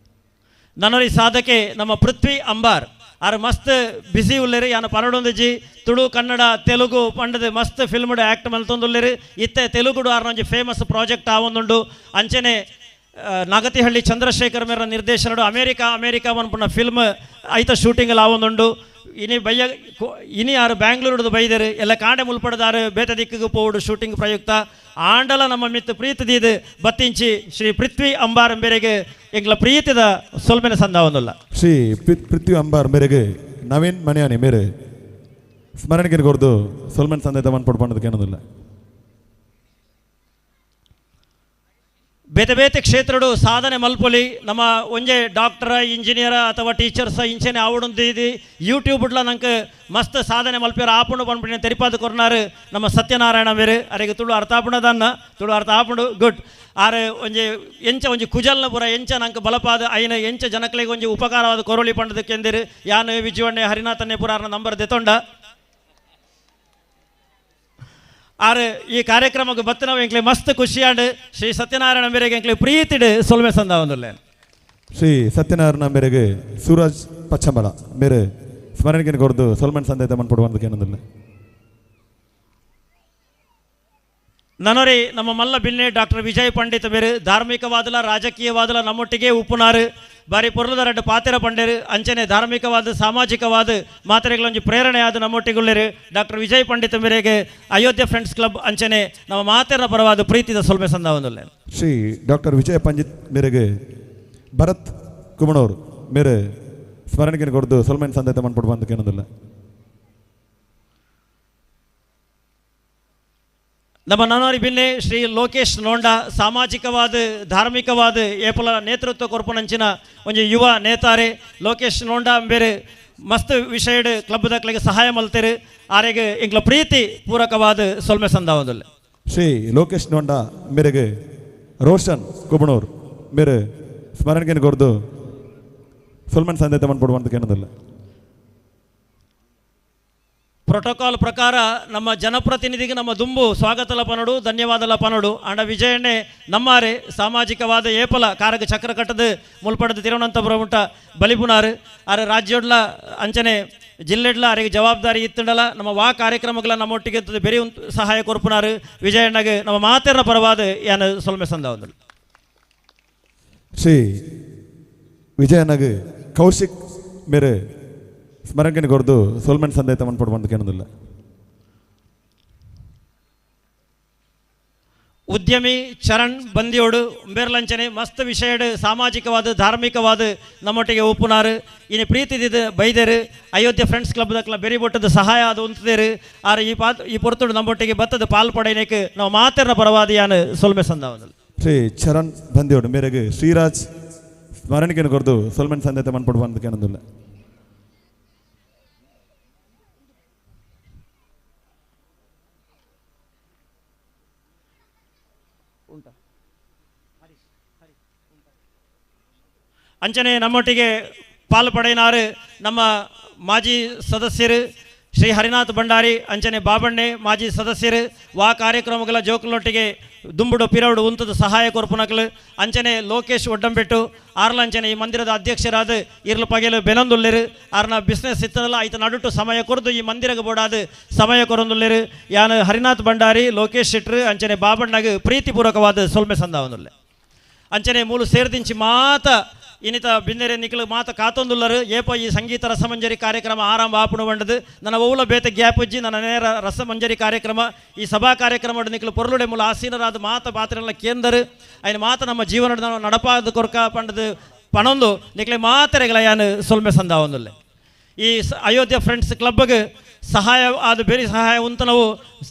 ನನರಿ ಸಾಧಕೆ ನಮ್ಮ ಪೃಥ್ವಿ ಅಂಬಾರ್ ಆರು ಮಸ್ತ್ ಬಿಸಿ ಉಳ್ಳೇರು ಯಾನು ಪರಡೊಂದಿಜಿ ತುಳು ಕನ್ನಡ ತೆಲುಗು ಪಂಡದ ಮಸ್ತ್ ಫಿಲ್ಮ್ಡ್ ಆ್ಯಕ್ಟ್ ಮಲ್ತೊಂದುಲ್ಲೇರು ಇತ್ತೆ ತೆಲುಗುಡು ಆರ್ನೊಂಜಿ ಫೇಮಸ್ ಪ್ರಾಜೆಕ್ಟ್ ಆವೊಂದುಂಡು ಅಂಚನೆ ನಾಗತಿಹಳ್ಳಿ ಚಂದ್ರಶೇಖರ್ ಮೇರ ನಿರ್ದೇಶನಡು ಅಮೇರಿಕಾ ಮನ್ಪುಣ್ಣ ಫಿಲ್ಮ್ ಐತ ಶೂಟಿಂಗ್ ಆವೊಂದುಂಡು ಇನಿ ಆರು ಬ್ಯಾಂಗ್ಳೂರ್ದು ಬೈದರು ಎಲ್ಲ ಕಾಂಡೆ ಮುಲ್ಪಡದಾರು ಬೇತ ದಿಕ್ಕಿಗೆ ಪೋಡು ಶೂಟಿಂಗ್ ಪ್ರಯುಕ್ತ ಆಂಡಲ ನಮ್ಮ ಮಿತ್ತು ಪ್ರೀತಿದಿದು ಬತ್ತಿಂಚಿ ಶ್ರೀ ಪೃಥ್ವಿ ಅಂಬಾರ್ ಮೇರೆಗೆ ಎಂಗ್ಲ ಪ್ರೀತಿದ ಸೊಲ್ಮೆನ ಸಂದಾವನಲ್ಲ. ಶ್ರೀ ಪೃಥ್ವಿ ಅಂಬಾರ್ ಮೇರೆಗೆ ನವೀನ್ ಮಣಿಯಾನಿ ಮೇರೆ ಸ್ಮರಣೆಗೆ ಕೊರ್ದು ಸೊಲ್ಮೆನ್ ಸಂದೇಶ ಮನ್ಪೋಡು ಪಂಡದು ಕೇಳೋದಿಲ್ಲ. ಬೇತೆ ಬೇತೆ ಕ್ಷೇತ್ರಡು ಸಾಧನೆ ಮಲ್ಪೊಲಿ ನಮ್ಮ ಒಂಜೆ ಡಾಕ್ಟರ ಇಂಜಿನಿಯರ ಅಥವಾ ಟೀಚರ್ಸ ಇಂಚೆನೆ ಆವಡೊಂದು ಯೂಟ್ಯೂಬ್ಡ್ಲ ನಂಗೆ ಮಸ್ತ್ ಸಾಧನೆ ಮಲ್ಪಿಯರ ಆಪುಂಡು ಪನ್ಪಿನ ತೆರಿಪಾದ ಕೊರ್ನಾರು ನಮ್ಮ ಸತ್ಯನಾರಾಯಣ ಬೇರೆ ಅರೆಗೆ ತುಳು ಅರ್ಥ ಆಪುಣದನ್ನ ತುಳು ಅರ್ಥ ಆಪುಂಡು ಗುಡ್ ಆರೆ ಒಂಜಿ ಕುಜಲ್ನ ಪುರ ಎಂಚ ನಂಗೆ ಬಲಪಾದ ಐನ ಎಂಚ ಜನಕ್ಲೆಗೆ ಒಂಜಿ ಉಪಕಾರವಾದ ಕೊರಳಿ ಪಂಡದಕ್ಕೆಂದಿರು ಯಾನು ವಿಜಯವಣ್ಣೆ ಹರಿನಾಥನ್ನೇ ಪುರ ಅರ್ನ ನಂಬರ್ ದೆತೊಂಡ ಆರು ಈ ಕಾರ್ಯಕ್ರಮಕ್ಕೆ ಬತ್ತನವ ಎಂಕ್ಲೆ ಮಸ್ತ್ ಖುಷಿಯಾಡು ಶ್ರೀ ಸತ್ಯನಾರಾಯಣ ಮೇರೆಗೆ ಎಂಕ್ಲೆ ಪ್ರೀತಿಡು ಸೊಲ್ಮೆ ಸಂದಾವನಲ್ಲ. ಶ್ರೀ ಸತ್ಯನಾರಾಯಣ ಮೇರೆಗೆ ಸೂರಜ್ ಪಚ್ಚಂಬಲ ಮೇರೆ ಸ್ಮರಣೆಗೆ ಕೊರ್ದು ಸೊಲ್ಮೆನ್ ಸಂದೇಶ ಮನ್ಪೋಡು ಅಂತ ಕೇಳೋದಿಲ್ಲ. ನನರಿ ನಮ್ಮ ಮಲ್ಲ ಬಿನ್ನೆ ಡಾಕ್ಟರ್ ವಿಜಯ್ ಪಂಡಿತ್ ಬೇರೆ ಧಾರ್ಮಿಕವಾದಲ ರಾಜಕೀಯವಾದಲ ನಮ್ಮೊಟ್ಟಿಗೆ ಉಪ್ಪುನಾರು ಬಾರಿ ಪೊರ್ಲದ ಎರಡು ಪಾತೆರ ಪಂಡೇರು ಅಂಚನೆ ಧಾರ್ಮಿಕವಾದ ಸಾಮಾಜಿಕವಾದ ಮಾತ್ರೆಗಳೊಂದು ಪ್ರೇರಣೆಯಾದ ನಮ್ಮೊಟ್ಟಿಗುಳ್ಳೇರು ಡಾಕ್ಟರ್ ವಿಜಯ್ ಪಂಡಿತ್ ಮೇರೆಗೆ ಅಯೋಧ್ಯೆ ಫ್ರೆಂಡ್ಸ್ ಕ್ಲಬ್ ಅಂಚನೆ ನಮ್ಮ ಮಾತೆರ ಪರವಾದ ಪ್ರೀತಿದ ಸೊಲ್ಮೆ ಸಂದಾವನಲ್ಲ. ಶ್ರೀ ಡಾಕ್ಟರ್ ವಿಜಯ್ ಪಂಡಿತ್ ಮೇರೆಗೆ ಭರತ್ ಕುಮಣೂರ್ ಮೇರೆ ಸ್ಮರಣೆಗೆ ಕೊರ್ದು ಸೊಲ್ಮೆನ್ ಸಂದೇಶ ಮನ್ಪೋಡು ಅಂತ ಕೇಳೋದಿಲ್ಲ. ನಮ್ಮ ನನೋರಿ ಬಿನ್ನೆ ಶ್ರೀ ಲೋಕೇಶ್ ನೋಂಡ ಸಾಮಾಜಿಕವಾದ ಧಾರ್ಮಿಕವಾದ ಏಪಲ ನೇತೃತ್ವ ಕೊರ್ಪುನಂಚಿನ ಒಂಜಿ ಯುವ ನೇತಾರೆ ಲೋಕೇಶ್ ನೋಂಡ ಬೇರೆ ಮಸ್ತ್ ವಿಷಯಡ್ ಕ್ಲಬ್ ದಕ್ಲೆಗೆ ಸಹಾಯ ಮಲ್ತೇರು ಆರೆಗೆ ಇಂಗ್ಲ ಪ್ರೀತಿ ಪೂರಕವಾದ ಸೊಲ್ಮೆ ಸಂದಾವದಲ್ಲ. ಶ್ರೀ ಲೋಕೇಶ್ ನೋಂಡ ಮೇರೆಗೆ ರೋಷನ್ ಕುಬಣೂರ್ ಮೇರೆ ಸ್ಮರಣೆಗೆ ಕೊರ್ದು ಸೊಲ್ಮೆನ್ ಸಂದೇಶ ಮನ್ಪೋಡು ಅಂತ ಕೇಳೋದಿಲ್ಲ. ಪ್ರೋಟೋಕಾಲ್ ಪ್ರಕಾರ ನಮ್ಮ ಜನಪ್ರತಿನಿಧಿಗೆ ನಮ್ಮ ದುಂಬು ಸ್ವಾಗತಲ ಪನಡು ಧನ್ಯವಾದಲ ಪನಡು ಅಂಡ ವಿಜಯಣ್ಣೆ ನಮ್ಮಾರೆ ಸಾಮಾಜಿಕವಾದ ಏಪಲ ಕಾರಕ ಚಕ್ರ ಕಟ್ಟದು ಮುಲ್ಪಡದ ತಿರುವನಂತಪುರ ಮುಟ್ಟ ಬಲಿಪುನಾರು ಆರೆ ರಾಜ್ಯೋಡ್ಲ ಅಂಚನೆ ಜಿಲ್ಲೆಡ್ಲ ಅರೆಗೆ ಜವಾಬ್ದಾರಿ ಇತ್ತಂಡಲ ನಮ್ಮ ಕಾರ್ಯಕ್ರಮಗಳ ನಮ್ಮೊಟ್ಟಿಗೆ ಬೇರೆ ಸಹಾಯ ಕೊರ್ಪುನಾರು ವಿಜಯಣ್ಣಗೆ ನಮ್ಮ ಮಾತೆರ ಪರವಾದ ಏನು ಸೊಲ್ಮೆ ಸಂದಾವದಲ್ಲ. ಶ್ರೀ ವಿಜಯಣ್ಣಗೆ ಕೌಶಿಕ್ ಮೇರೆ ಸ್ಮರಣೆಗೆ ಕೊರ್ದು ಸೊಲ್ಮೆನ್ ಸಂದೇಶ ಮನ್ಪೋಡು ಅಂತ ಕೇಳೋದಿಲ್ಲ. ಉದ್ಯಮಿ ಚರಣ್ ಬಂದಿಯೋಡು ಬೇರ್ಲಂಚನೆ ಮಸ್ತ್ ವಿಷಯಡ್ ಸಾಮಾಜಿಕವಾದ ಧಾರ್ಮಿಕವಾದ ನಮ್ಮೊಟ್ಟಿಗೆ ಉಪ್ಪುನಾರು ಇನ್ನು ಪ್ರೀತಿದಿದ್ದು ಬೈದೇರು ಅಯೋಧ್ಯೆ ಫ್ರೆಂಡ್ಸ್ ಕ್ಲಬ್ ದಕ್ಲ ಬೆರಿ ಬೊಟ್ಟದ ಸಹಾಯ ಅದು ಉಂತದೇರು ಆರು ಈ ಪೊರ್ತುಡು ನಮ್ಮೊಟ್ಟಿಗೆ ಬತ್ತದ ಪಾಲ್ಪಡೆಯಕ್ಕೆ ನಾವು ಮಾತೆರ್ನ ಪರವಾದ ಯಾನು ಸೊಲ್ಮೆ ಸಂದಾವನಲ್ಲ. ಶ್ರೀ ಚರಣ್ ಬಂದಿಯೋಡು ಮೇರೆಗೆ ಶ್ರೀರಾಜ್ ಸ್ಮರಣೆಗೆ ಕೊರ್ದು ಸೊಲ್ಮೆನ್ ಸಂದೇಶ ಮನ್ಪೋಡು ಅಂತ ಕೇಳೋದಿಲ್ಲ. ಅಂಚನೆ ನಮ್ಮೊಟ್ಟಿಗೆ ಪಾಲ್ಪಡೆನಾರು ನಮ್ಮ ಮಾಜಿ ಸದಸ್ಯರು ಶ್ರೀ ಹರಿನಾಥ್ ಭಂಡಾರಿ ಅಂಚನೆ ಬಾಬಣ್ಣೆ ಮಾಜಿ ಸದಸ್ಯರು ವಾ ಕಾರ್ಯಕ್ರಮಗಳ ಜೋಕುಲೊಟ್ಟಿಗೆ ದುಂಬುಡು ಪಿರೌಡು ಉಂತದ ಸಹಾಯ ಕೊರ್ಪುನಕಲು ಅಂಚನೆ ಲೋಕೇಶ್ ಒಡ್ಡಂಬೆಟ್ಟು ಆರ್ಲ ಅಂಚನೆ ಈ ಮಂದಿರದ ಅಧ್ಯಕ್ಷರಾದ ಇರ್ಲು ಪಗೆಲು ಬೆನೊಂದುಲ್ಲೆರು ಆರ್ನ ಬಿಸ್ನೆಸ್ ಇತ್ತದಲ್ಲ ಆಯ್ತು ನಡುಟು ಸಮಯ ಕೊರದು ಈ ಮಂದಿರಗೆ ಬೋಡಾದ ಸಮಯ ಕೊರೊಂದುಲ್ಲೆರು ಯಾನು ಹರಿನಾಥ್ ಭಂಡಾರಿ ಲೋಕೇಶ್ ಶೆಟ್ರು ಅಂಚನೆ ಬಾಬಣ್ಣಗೆ ಪ್ರೀತಿಪೂರ್ವಕವಾದ ಸೊಲ್ಮೆ ಸಂದಾವನುಲ್ಲೆ ಅಂಚನೆ ಮೂಲು ಸೇರ್ದಿಂಚಿ ಮಾತ ಇನ್ನಿತ ಬಿಂದೆರೆ ನಿಖಲು ಮಾತ ಕಾತೊಂದುಲ್ಲರು ಏಪ ಈ ಸಂಗೀತ ರಸಮಂಜರಿ ಕಾರ್ಯಕ್ರಮ ಆರಂಭ ಆಪುಣ ಬಂಡದು ನನ್ನ ಓಲ ಬೇತೆ ಗ್ಯಾಪುಜ್ಜಿ ನನ್ನ ನೇರ ರಸಮಂಜರಿ ಕಾರ್ಯಕ್ರಮ ಈ ಸಭಾ ಕಾರ್ಯಕ್ರಮ ನಿಖಲು ಪೊರ್ಲುಡೆ ಮೂಲ ಆಸೀನರಾದ ಮಾತ ಪಾತ್ರೆಲ್ಲ ಕೇಂದರು ఆయన ಮಾತ ನಮ್ಮ ಜೀವನದ ನಡಪಾದ ಕೊರಕ ಪಂಡದು ಪಣೊಂದು ನಿಖಲೆ ಮಾತೆರೆಗಳ ಯಾನು ಸೊಲ್ಮೆ ಸಂದಾವೊಂದುಲ್ಲೆ ಈ ಅಯೋಧ್ಯ ಫ್ರೆಂಡ್ಸ್ ಕ್ಲಬ್ಗೆ ಸಹಾಯ ಆದ ಬೇರೆ ಸಹಾಯ ಉಂತ ನಾವು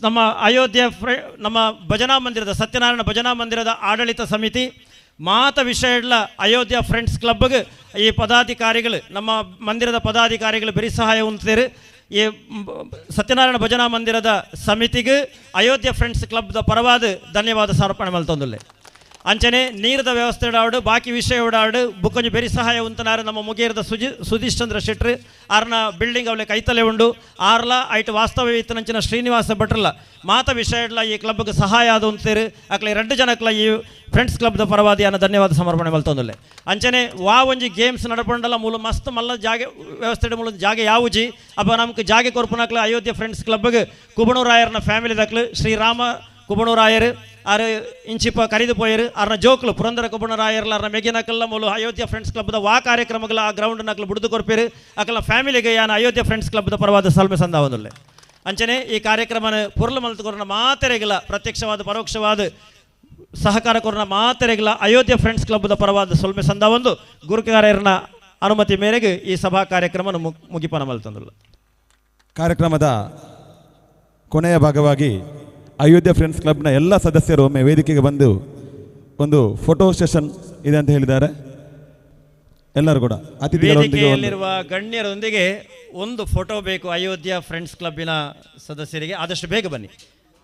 ನಮ್ಮ ಅಯೋಧ್ಯ ನಮ್ಮ ಭಜನಾ ಮಂದಿರದ ಸತ್ಯನಾರಾಯಣ ಭಜನಾ ಮಂದಿರದ ಆಡಳಿತ ಸಮಿತಿ ಮಾತ ವಿಷಯಗಳ ಅಯೋಧ್ಯ ಫ್ರೆಂಡ್ಸ್ ಕ್ಲಬ್ಗೆ ಈ ಪದಾಧಿಕಾರಿಗಳು ನಮ್ಮ ಮಂದಿರದ ಪದಾಧಿಕಾರಿಗಳು ಬರೀ ಸಹಾಯ ಉಂಟರು ಈ ಸತ್ಯನಾರಾಯಣ ಭಜನಾ ಮಂದಿರದ ಸಮಿತಿಗೆ ಅಯೋಧ್ಯ ಫ್ರೆಂಡ್ಸ್ ಕ್ಲಬ್ದ ಪರವಾದ ಧನ್ಯವಾದ ಸಮರ್ಪಣೆ ಮಲ್ತೊಂದುಲ್ಲೆ ಅಂಚನೆ ನೀರದ ವ್ಯವಸ್ಥೆ ಉಡಾಡು ಬಾಕಿ ವಿಷಯ ಉಡಾಡು ಬುಕ್ಕೊಂಜಿ ಬೆರಿ ಸಹಾಯ ಉಂತನಾರು ನಮ್ಮ ಮುಗೇರದ ಸುಧೀಶ್ ಚಂದ್ರ ಶೆಟ್ರು ಆರ್ನ ಬಿಲ್ಡಿಂಗ್ ಅವಳೆ ಕೈತಲೆ ಉಂಡು ಆರ್ಲ ಐಟ್ ವಾಸ್ತವ ಇತ್ತನಂಚಿನ ಶ್ರೀನಿವಾಸ ಭಟ್ರಲ್ಲ ಮಾತ ವಿಷಯಡ್ಲ ಈ ಕ್ಲಬ್ಗೆ ಸಹಾಯ ಆದ ಉಂತೇರು ಅಕ್ಲೆ 2 ಜನಕ್ಲ ಈ ಫ್ರೆಂಡ್ಸ್ ಕ್ಲಬ್ದ ಪರವಾದಿ ಅನ್ನೋ ಧನ್ಯವಾದ ಸಮರ್ಪಣೆ ಮಲ್ತೊಂದುಲ್ಲೆ ಅಂಚನೆ ವಾ ಒಂಜಿ ಗೇಮ್ಸ್ ನಡಪಂಡಲ್ಲ ಮೂಲ ಮಸ್ತ್ ಮಲ್ಲ ಜಾಗೆ ವ್ಯವಸ್ಥೆ ಮೂಲ ಜಾಗೆ ಯಾವುಜಿ ಅಪ್ಪ ನಮ್ಗೆ ಜಾಗೆ ಕೊರ್ಪುನಕ್ಲ ಅಯೋಧ್ಯ ಫ್ರೆಂಡ್ಸ್ ಕ್ಲಬ್ಗೆ ಕುಬಣೂರಾಯರ್ನ ಫ್ಯಾಮಿಲಿ ದಕ್ಲು ಶ್ರೀರಾಮ ಕುಬಣೂರಾಯರು ಆರು ಇಂಚಿಪ್ಪ ಕರಿದು ಪೋಯರು ಅರ್ನ ಜೋಕ್ಲು ಪುರಂದರ ಕುಬಣರಾಯರ್ಲ ಅರ್ನ ಮೆಗಿನಕಲ್ಲ ಮೂಲ ಅಯೋಧ್ಯ ಫ್ರೆಂಡ್ಸ್ ಕ್ಲಬ್ದ ವಾ ಕಾರ್ಯಕ್ರಮಗಳ ಆ ಗ್ರೌಂಡ್ ನಕ್ಲು ಬಿಡುದು ಕೊರ್ಪೇರು ಅಕಲ ಫ್ಯಾಮಿಲಿಗೆ ಯಾನ ಅಯೋಧ್ಯ ಫ್ರೆಂಡ್ಸ್ ಕ್ಲಬ್ದ ಪರವಾದ ಸಲ್ಮೆ ಸಂದಾವನುಲ್ಲೆ ಅಂಚನೆ ಈ ಕಾರ್ಯಕ್ರಮನ ಪುರ್ಲು ಮಲ್ತುಕೊರನ ಮಾತೆರೆಗಿಲ ಪ್ರತ್ಯಕ್ಷವಾದ ಪರೋಕ್ಷವಾದ ಸಹಕಾರ ಕೊರನ ಮಾತೆರೆಗಿಲ ಅಯೋಧ್ಯ ಫ್ರೆಂಡ್ಸ್ ಕ್ಲಬ್ದ ಪರವಾದ ಸೊಲ್ಮೆ ಸಂದಾವೊಂದು ಗುರುಕಾರ್ಯರ್ನ ಅನುಮತಿ ಮೇರೆಗೆ ಈ ಸಭಾ ಕಾರ್ಯಕ್ರಮ ಮುಗಿಪನ ಮಲ್ತಂದುಲ್ಲ ಕಾರ್ಯಕ್ರಮದ ಕೊನೆಯ ಭಾಗವಾಗಿ ಅಯೋಧ್ಯ ಫ್ರೆಂಡ್ಸ್ ಕ್ಲಬ್ನ ಎಲ್ಲ ಸದಸ್ಯರು ಒಮ್ಮೆ ವೇದಿಕೆಗೆ ಬಂದು ಒಂದು ಫೋಟೋ ಸೆಷನ್ ಇದೆ ಅಂತ ಹೇಳಿದ್ದಾರೆ. ಎಲ್ಲರೂ ಕೂಡ ವೇದಿಕೆಯಲ್ಲಿರುವ ಗಣ್ಯರೊಂದಿಗೆ ಒಂದು ಫೋಟೋ ಬೇಕು ಅಯೋಧ್ಯ ಫ್ರೆಂಡ್ಸ್ ಕ್ಲಬ್ಬಿನ ಸದಸ್ಯರಿಗೆ. ಆದಷ್ಟು ಬೇಗ ಬನ್ನಿ,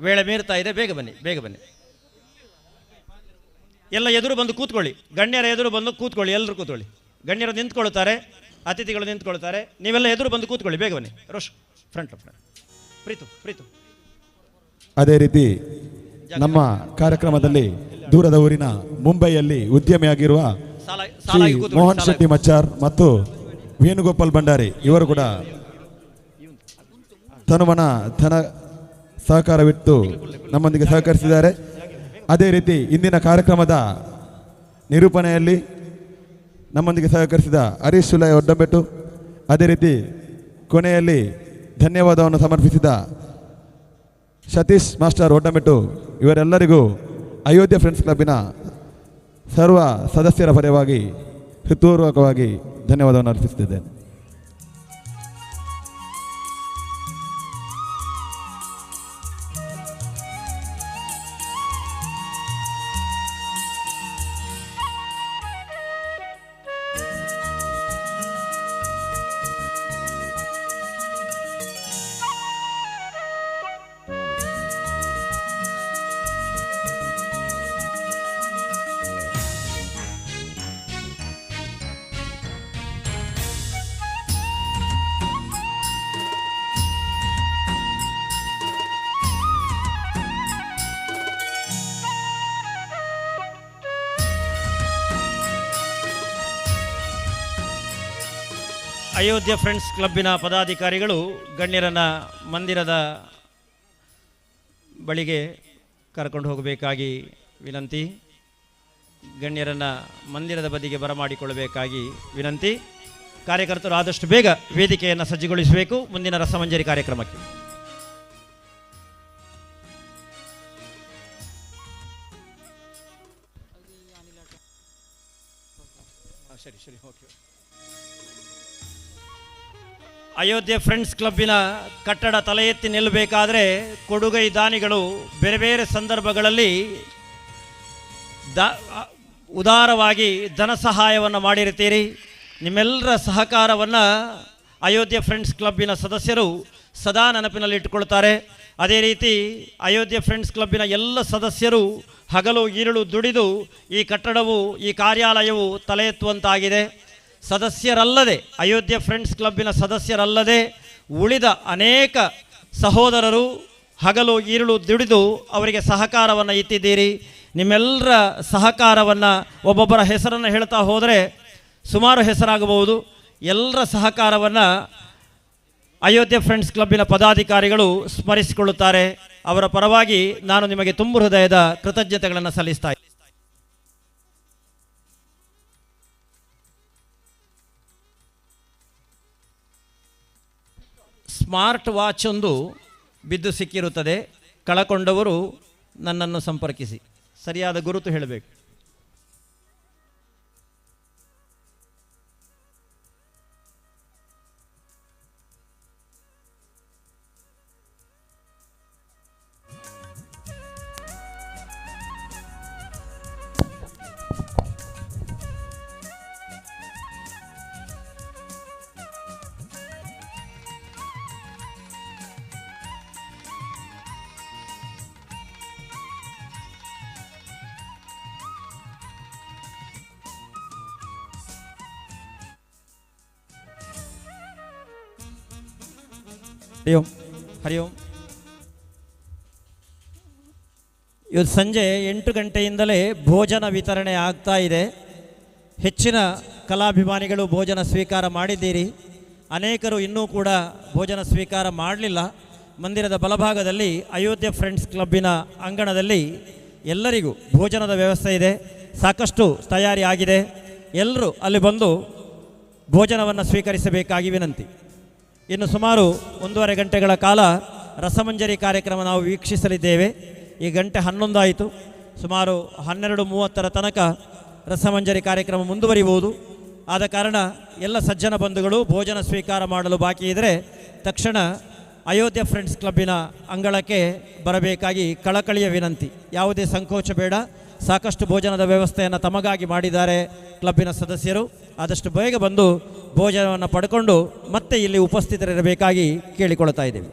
ವೇಳೆ ಮೀರ್ತಾ ಇದೆ, ಬೇಗ ಬನ್ನಿ, ಬೇಗ ಬನ್ನಿ. ಎಲ್ಲ ಎದುರು ಬಂದು ಕೂತ್ಕೊಳ್ಳಿ, ಗಣ್ಯರ ಎದುರು ಬಂದು ಕೂತ್ಕೊಳ್ಳಿ, ಎಲ್ಲರೂ ಕೂತ್ಕೊಳ್ಳಿ. ಗಣ್ಯರು ನಿಂತ್ಕೊಳ್ತಾರೆ, ಅತಿಥಿಗಳು ನಿಂತ್ಕೊಳ್ತಾರೆ, ನೀವೆಲ್ಲ ಎದುರು ಬಂದು ಕೂತ್ಕೊಳ್ಳಿ, ಬೇಗ ಬನ್ನಿ. ರೋಷ್ ಫ್ರಂಟ್ ಪ್ರೀತು. ಅದೇ ರೀತಿ ನಮ್ಮ ಕಾರ್ಯಕ್ರಮದಲ್ಲಿ ದೂರದ ಊರಿನ ಮುಂಬೈಯಲ್ಲಿ ಉದ್ಯಮಿಯಾಗಿರುವ ಶ್ರೀ ಮೋಹನ್ ಶೆಟ್ಟಿ ಮಚ್ಚಾರ್ ಮತ್ತು ವೇಣುಗೋಪಾಲ್ ಭಂಡಾರಿ ಇವರು ಕೂಡ ತನುಮನ ಧನ ಸಹಕಾರವಿಟ್ಟು ನಮ್ಮೊಂದಿಗೆ ಸಹಕರಿಸಿದ್ದಾರೆ. ಅದೇ ರೀತಿ ಇಂದಿನ ಕಾರ್ಯಕ್ರಮದ ನಿರೂಪಣೆಯಲ್ಲಿ ನಮ್ಮೊಂದಿಗೆ ಸಹಕರಿಸಿದ ಹರೀಶ್ ಸುಲೈ ಒಡ್ಡಂಬೆಟ್ಟು, ಅದೇ ರೀತಿ ಕೊನೆಯಲ್ಲಿ ಧನ್ಯವಾದವನ್ನು ಸಮರ್ಪಿಸಿದ ಸತೀಶ್ ಮಾಸ್ಟರ್ ಒಡ್ಡಂಬೆಟ್ಟು, ಇವರೆಲ್ಲರಿಗೂ ಅಯೋಧ್ಯ ಫ್ರೆಂಡ್ಸ್ ಕ್ಲಬ್ಬಿನ ಸರ್ವ ಸದಸ್ಯರ ಪರವಾಗಿ ಹೃತ್ಪೂರ್ವಕವಾಗಿ ಧನ್ಯವಾದವನ್ನು ಅರ್ಪಿಸುತ್ತಿದ್ದೇನೆ. ಅಯೋಧ್ಯ ಫ್ರೆಂಡ್ಸ್ ಕ್ಲಬ್ಬಿನ ಪದಾಧಿಕಾರಿಗಳು ಗಣ್ಯರನ್ನು ಮಂದಿರದ ಬಳಿಗೆ ಕರ್ಕೊಂಡು ಹೋಗಬೇಕಾಗಿ ವಿನಂತಿ. ಗಣ್ಯರನ್ನು ಮಂದಿರದ ಬದಿಗೆ ಬರಮಾಡಿಕೊಳ್ಳಬೇಕಾಗಿ ವಿನಂತಿ. ಕಾರ್ಯಕರ್ತರು ಆದಷ್ಟು ಬೇಗ ವೇದಿಕೆಯನ್ನು ಸಜ್ಜುಗೊಳಿಸಬೇಕು ಮುಂದಿನ ರಸಮಂಜರಿ ಕಾರ್ಯಕ್ರಮಕ್ಕೆ. ಸರಿ ಓಕೆ. ಅಯೋಧ್ಯೆ ಫ್ರೆಂಡ್ಸ್ ಕ್ಲಬ್ಬಿನ ಕಟ್ಟಡ ತಲೆ ಎತ್ತಿ ನಿಲ್ಲಬೇಕಾದರೆ ಕೊಡುಗೈ ದಾನಿಗಳು ಬೇರೆ ಬೇರೆ ಸಂದರ್ಭಗಳಲ್ಲಿ ಉದಾರವಾಗಿ ಧನ ಸಹಾಯವನ್ನು ಮಾಡಿರ್ತೀರಿ. ನಿಮ್ಮೆಲ್ಲರ ಸಹಕಾರವನ್ನು ಅಯೋಧ್ಯೆ ಫ್ರೆಂಡ್ಸ್ ಕ್ಲಬ್ಬಿನ ಸದಸ್ಯರು ಸದಾ ನೆನಪಿನಲ್ಲಿಟ್ಟುಕೊಳ್ತಾರೆ. ಅದೇ ರೀತಿ ಅಯೋಧ್ಯೆ ಫ್ರೆಂಡ್ಸ್ ಕ್ಲಬ್ಬಿನ ಎಲ್ಲ ಸದಸ್ಯರು ಹಗಲು ಈರುಳು ದುಡಿದು ಈ ಕಟ್ಟಡವು, ಈ ಕಾರ್ಯಾಲಯವು ತಲೆ ಎತ್ತುವಂತಾಗಿದೆ. ಸದಸ್ಯರಲ್ಲದೆ, ಅಯೋಧ್ಯ ಫ್ರೆಂಡ್ಸ್ ಕ್ಲಬ್ಬಿನ ಸದಸ್ಯರಲ್ಲದೆ ಉಳಿದ ಅನೇಕ ಸಹೋದರರು ಹಗಲು ಈರುಳು ದುಡಿದು ಅವರಿಗೆ ಸಹಕಾರವನ್ನು ಇತ್ತಿದ್ದೀರಿ. ನಿಮ್ಮೆಲ್ಲರ ಸಹಕಾರವನ್ನು ಒಬ್ಬೊಬ್ಬರ ಹೆಸರನ್ನು ಹೇಳ್ತಾ ಹೋದರೆ ಸುಮಾರು ಹೆಸರಾಗಬಹುದು. ಎಲ್ಲರ ಸಹಕಾರವನ್ನು ಅಯೋಧ್ಯೆ ಫ್ರೆಂಡ್ಸ್ ಕ್ಲಬ್ಬಿನ ಪದಾಧಿಕಾರಿಗಳು ಸ್ಮರಿಸಿಕೊಳ್ಳುತ್ತಾರೆ. ಅವರ ಪರವಾಗಿ ನಾನು ನಿಮಗೆ ತುಂಬು ಹೃದಯದ ಕೃತಜ್ಞತೆಗಳನ್ನು ಸಲ್ಲಿಸ್ತಾ ಇದ್ದೀನಿ. ಸ್ಮಾರ್ಟ್ ವಾಚ್ ಒಂದು ಬಿದ್ದು ಸಿಕ್ಕಿರುತ್ತದೆ. ಕಳಕೊಂಡವರು ನನ್ನನ್ನು ಸಂಪರ್ಕಿಸಿ. ಸರಿಯಾದ ಗುರುತು ಹೇಳಬೇಕು. ಹರಿ ಓಂ ಹರಿ ಓಂ. ಇವತ್ತು ಸಂಜೆ 8 ಗಂಟೆಯಿಂದಲೇ ಭೋಜನ ವಿತರಣೆ ಆಗ್ತಾ ಇದೆ. ಹೆಚ್ಚಿನ ಕಲಾಭಿಮಾನಿಗಳು ಭೋಜನ ಸ್ವೀಕಾರ ಮಾಡಿದ್ದೀರಿ. ಅನೇಕರು ಇನ್ನೂ ಕೂಡ ಭೋಜನ ಸ್ವೀಕಾರ ಮಾಡಲಿಲ್ಲ. ಮಂದಿರದ ಬಲಭಾಗದಲ್ಲಿ ಅಯೋಧ್ಯೆ ಫ್ರೆಂಡ್ಸ್ ಕ್ಲಬ್ಬಿನ ಅಂಗಣದಲ್ಲಿ ಎಲ್ಲರಿಗೂ ಭೋಜನದ ವ್ಯವಸ್ಥೆ ಇದೆ. ಸಾಕಷ್ಟು ತಯಾರಿ ಆಗಿದೆ. ಎಲ್ಲರೂ ಅಲ್ಲಿ ಬಂದು ಭೋಜನವನ್ನು ಸ್ವೀಕರಿಸಬೇಕಾಗಿ ವಿನಂತಿ. ಇನ್ನು ಸುಮಾರು 1.5 ಗಂಟೆಗಳ ಕಾಲ ರಸಮಂಜರಿ ಕಾರ್ಯಕ್ರಮ ನಾವು ವೀಕ್ಷಿಸಲಿದ್ದೇವೆ. ಈ ಗಂಟೆ 11 ಆಯಿತು. ಸುಮಾರು 12:30 ತನಕ ರಸಮಂಜರಿ ಕಾರ್ಯಕ್ರಮ ಮುಂದುವರಿಯುವುದು. ಆದ ಕಾರಣ ಎಲ್ಲ ಸಜ್ಜನ ಬಂಧುಗಳು ಭೋಜನ ಸ್ವೀಕಾರ ಮಾಡಲು ಬಾಕಿ ಇದ್ದರೆ ತಕ್ಷಣ ಅಯೋಧ್ಯೆ ಫ್ರೆಂಡ್ಸ್ ಕ್ಲಬ್ಬಿನ ಅಂಗಳಕ್ಕೆ ಬರಬೇಕಾಗಿ ಕಳಕಳಿಯ ವಿನಂತಿ. ಯಾವುದೇ ಸಂಕೋಚ ಬೇಡ. ಸಾಕಷ್ಟು ಭೋಜನದ ವ್ಯವಸ್ಥೆಯನ್ನು ತಮಗಾಗಿ ಮಾಡಿದ್ದಾರೆ ಕ್ಲಬ್ಬಿನ ಸದಸ್ಯರು. ಆದಷ್ಟು ಬೇಗ ಬಂದು ಭೋಜನವನ್ನು ಪಡ್ಕೊಂಡು ಮತ್ತೆ ಇಲ್ಲಿ ಉಪಸ್ಥಿತರಿರಬೇಕಾಗಿ ಕೇಳಿಕೊಳ್ತಾ ಇದ್ದೀವಿ.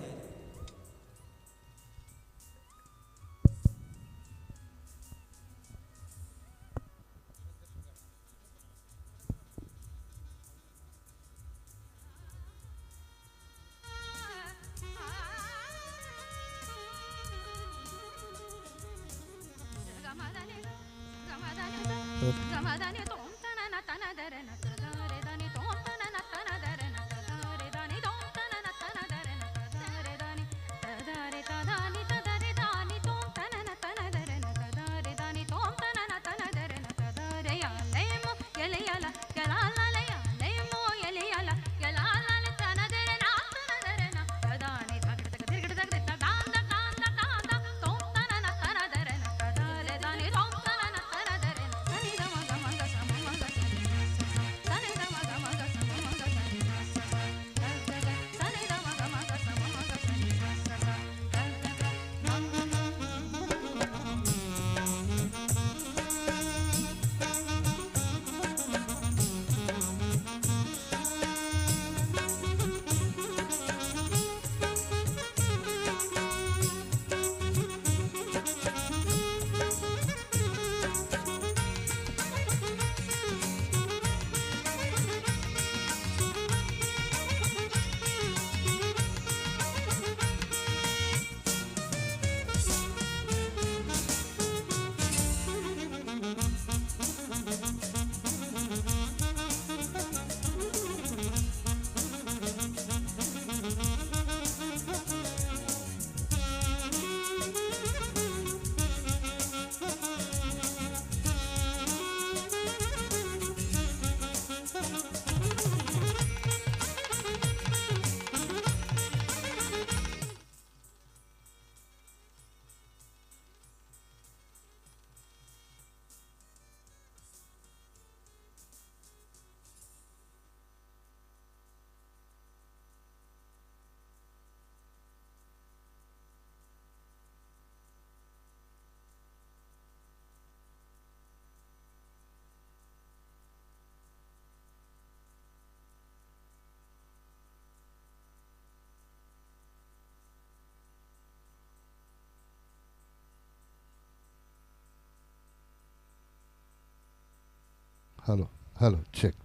Hello, check.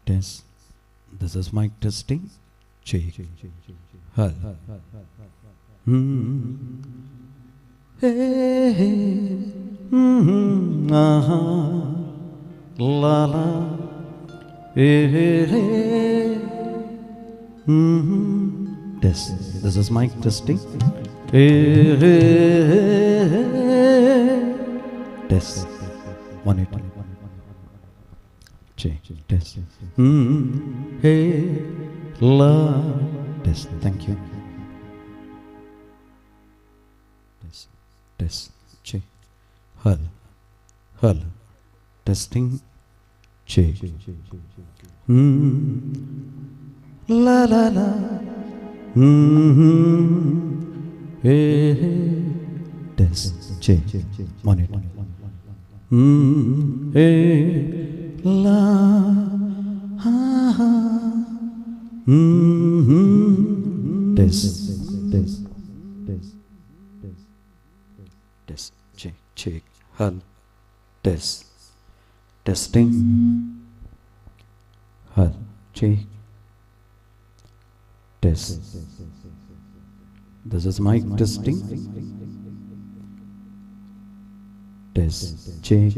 Test. This is mic testing. Check. Hal. Hey, hey. Aha. La la. Hey, hey, hey. Test. This is mic testing. Hey, hey, hey. Test. 1 8. Check. Test. Hey, la. Test. Thank you. Test. Test. Check. Hal. Hal. Testing. Check. La la la. Hey, hey. Test. Check. Monitor. Hey. La ha ha. Test. Test. Test. Test. Test. Check. Check. Hal. Test. Testing. Hal. Check. Test. This is mic testing. Test. Check.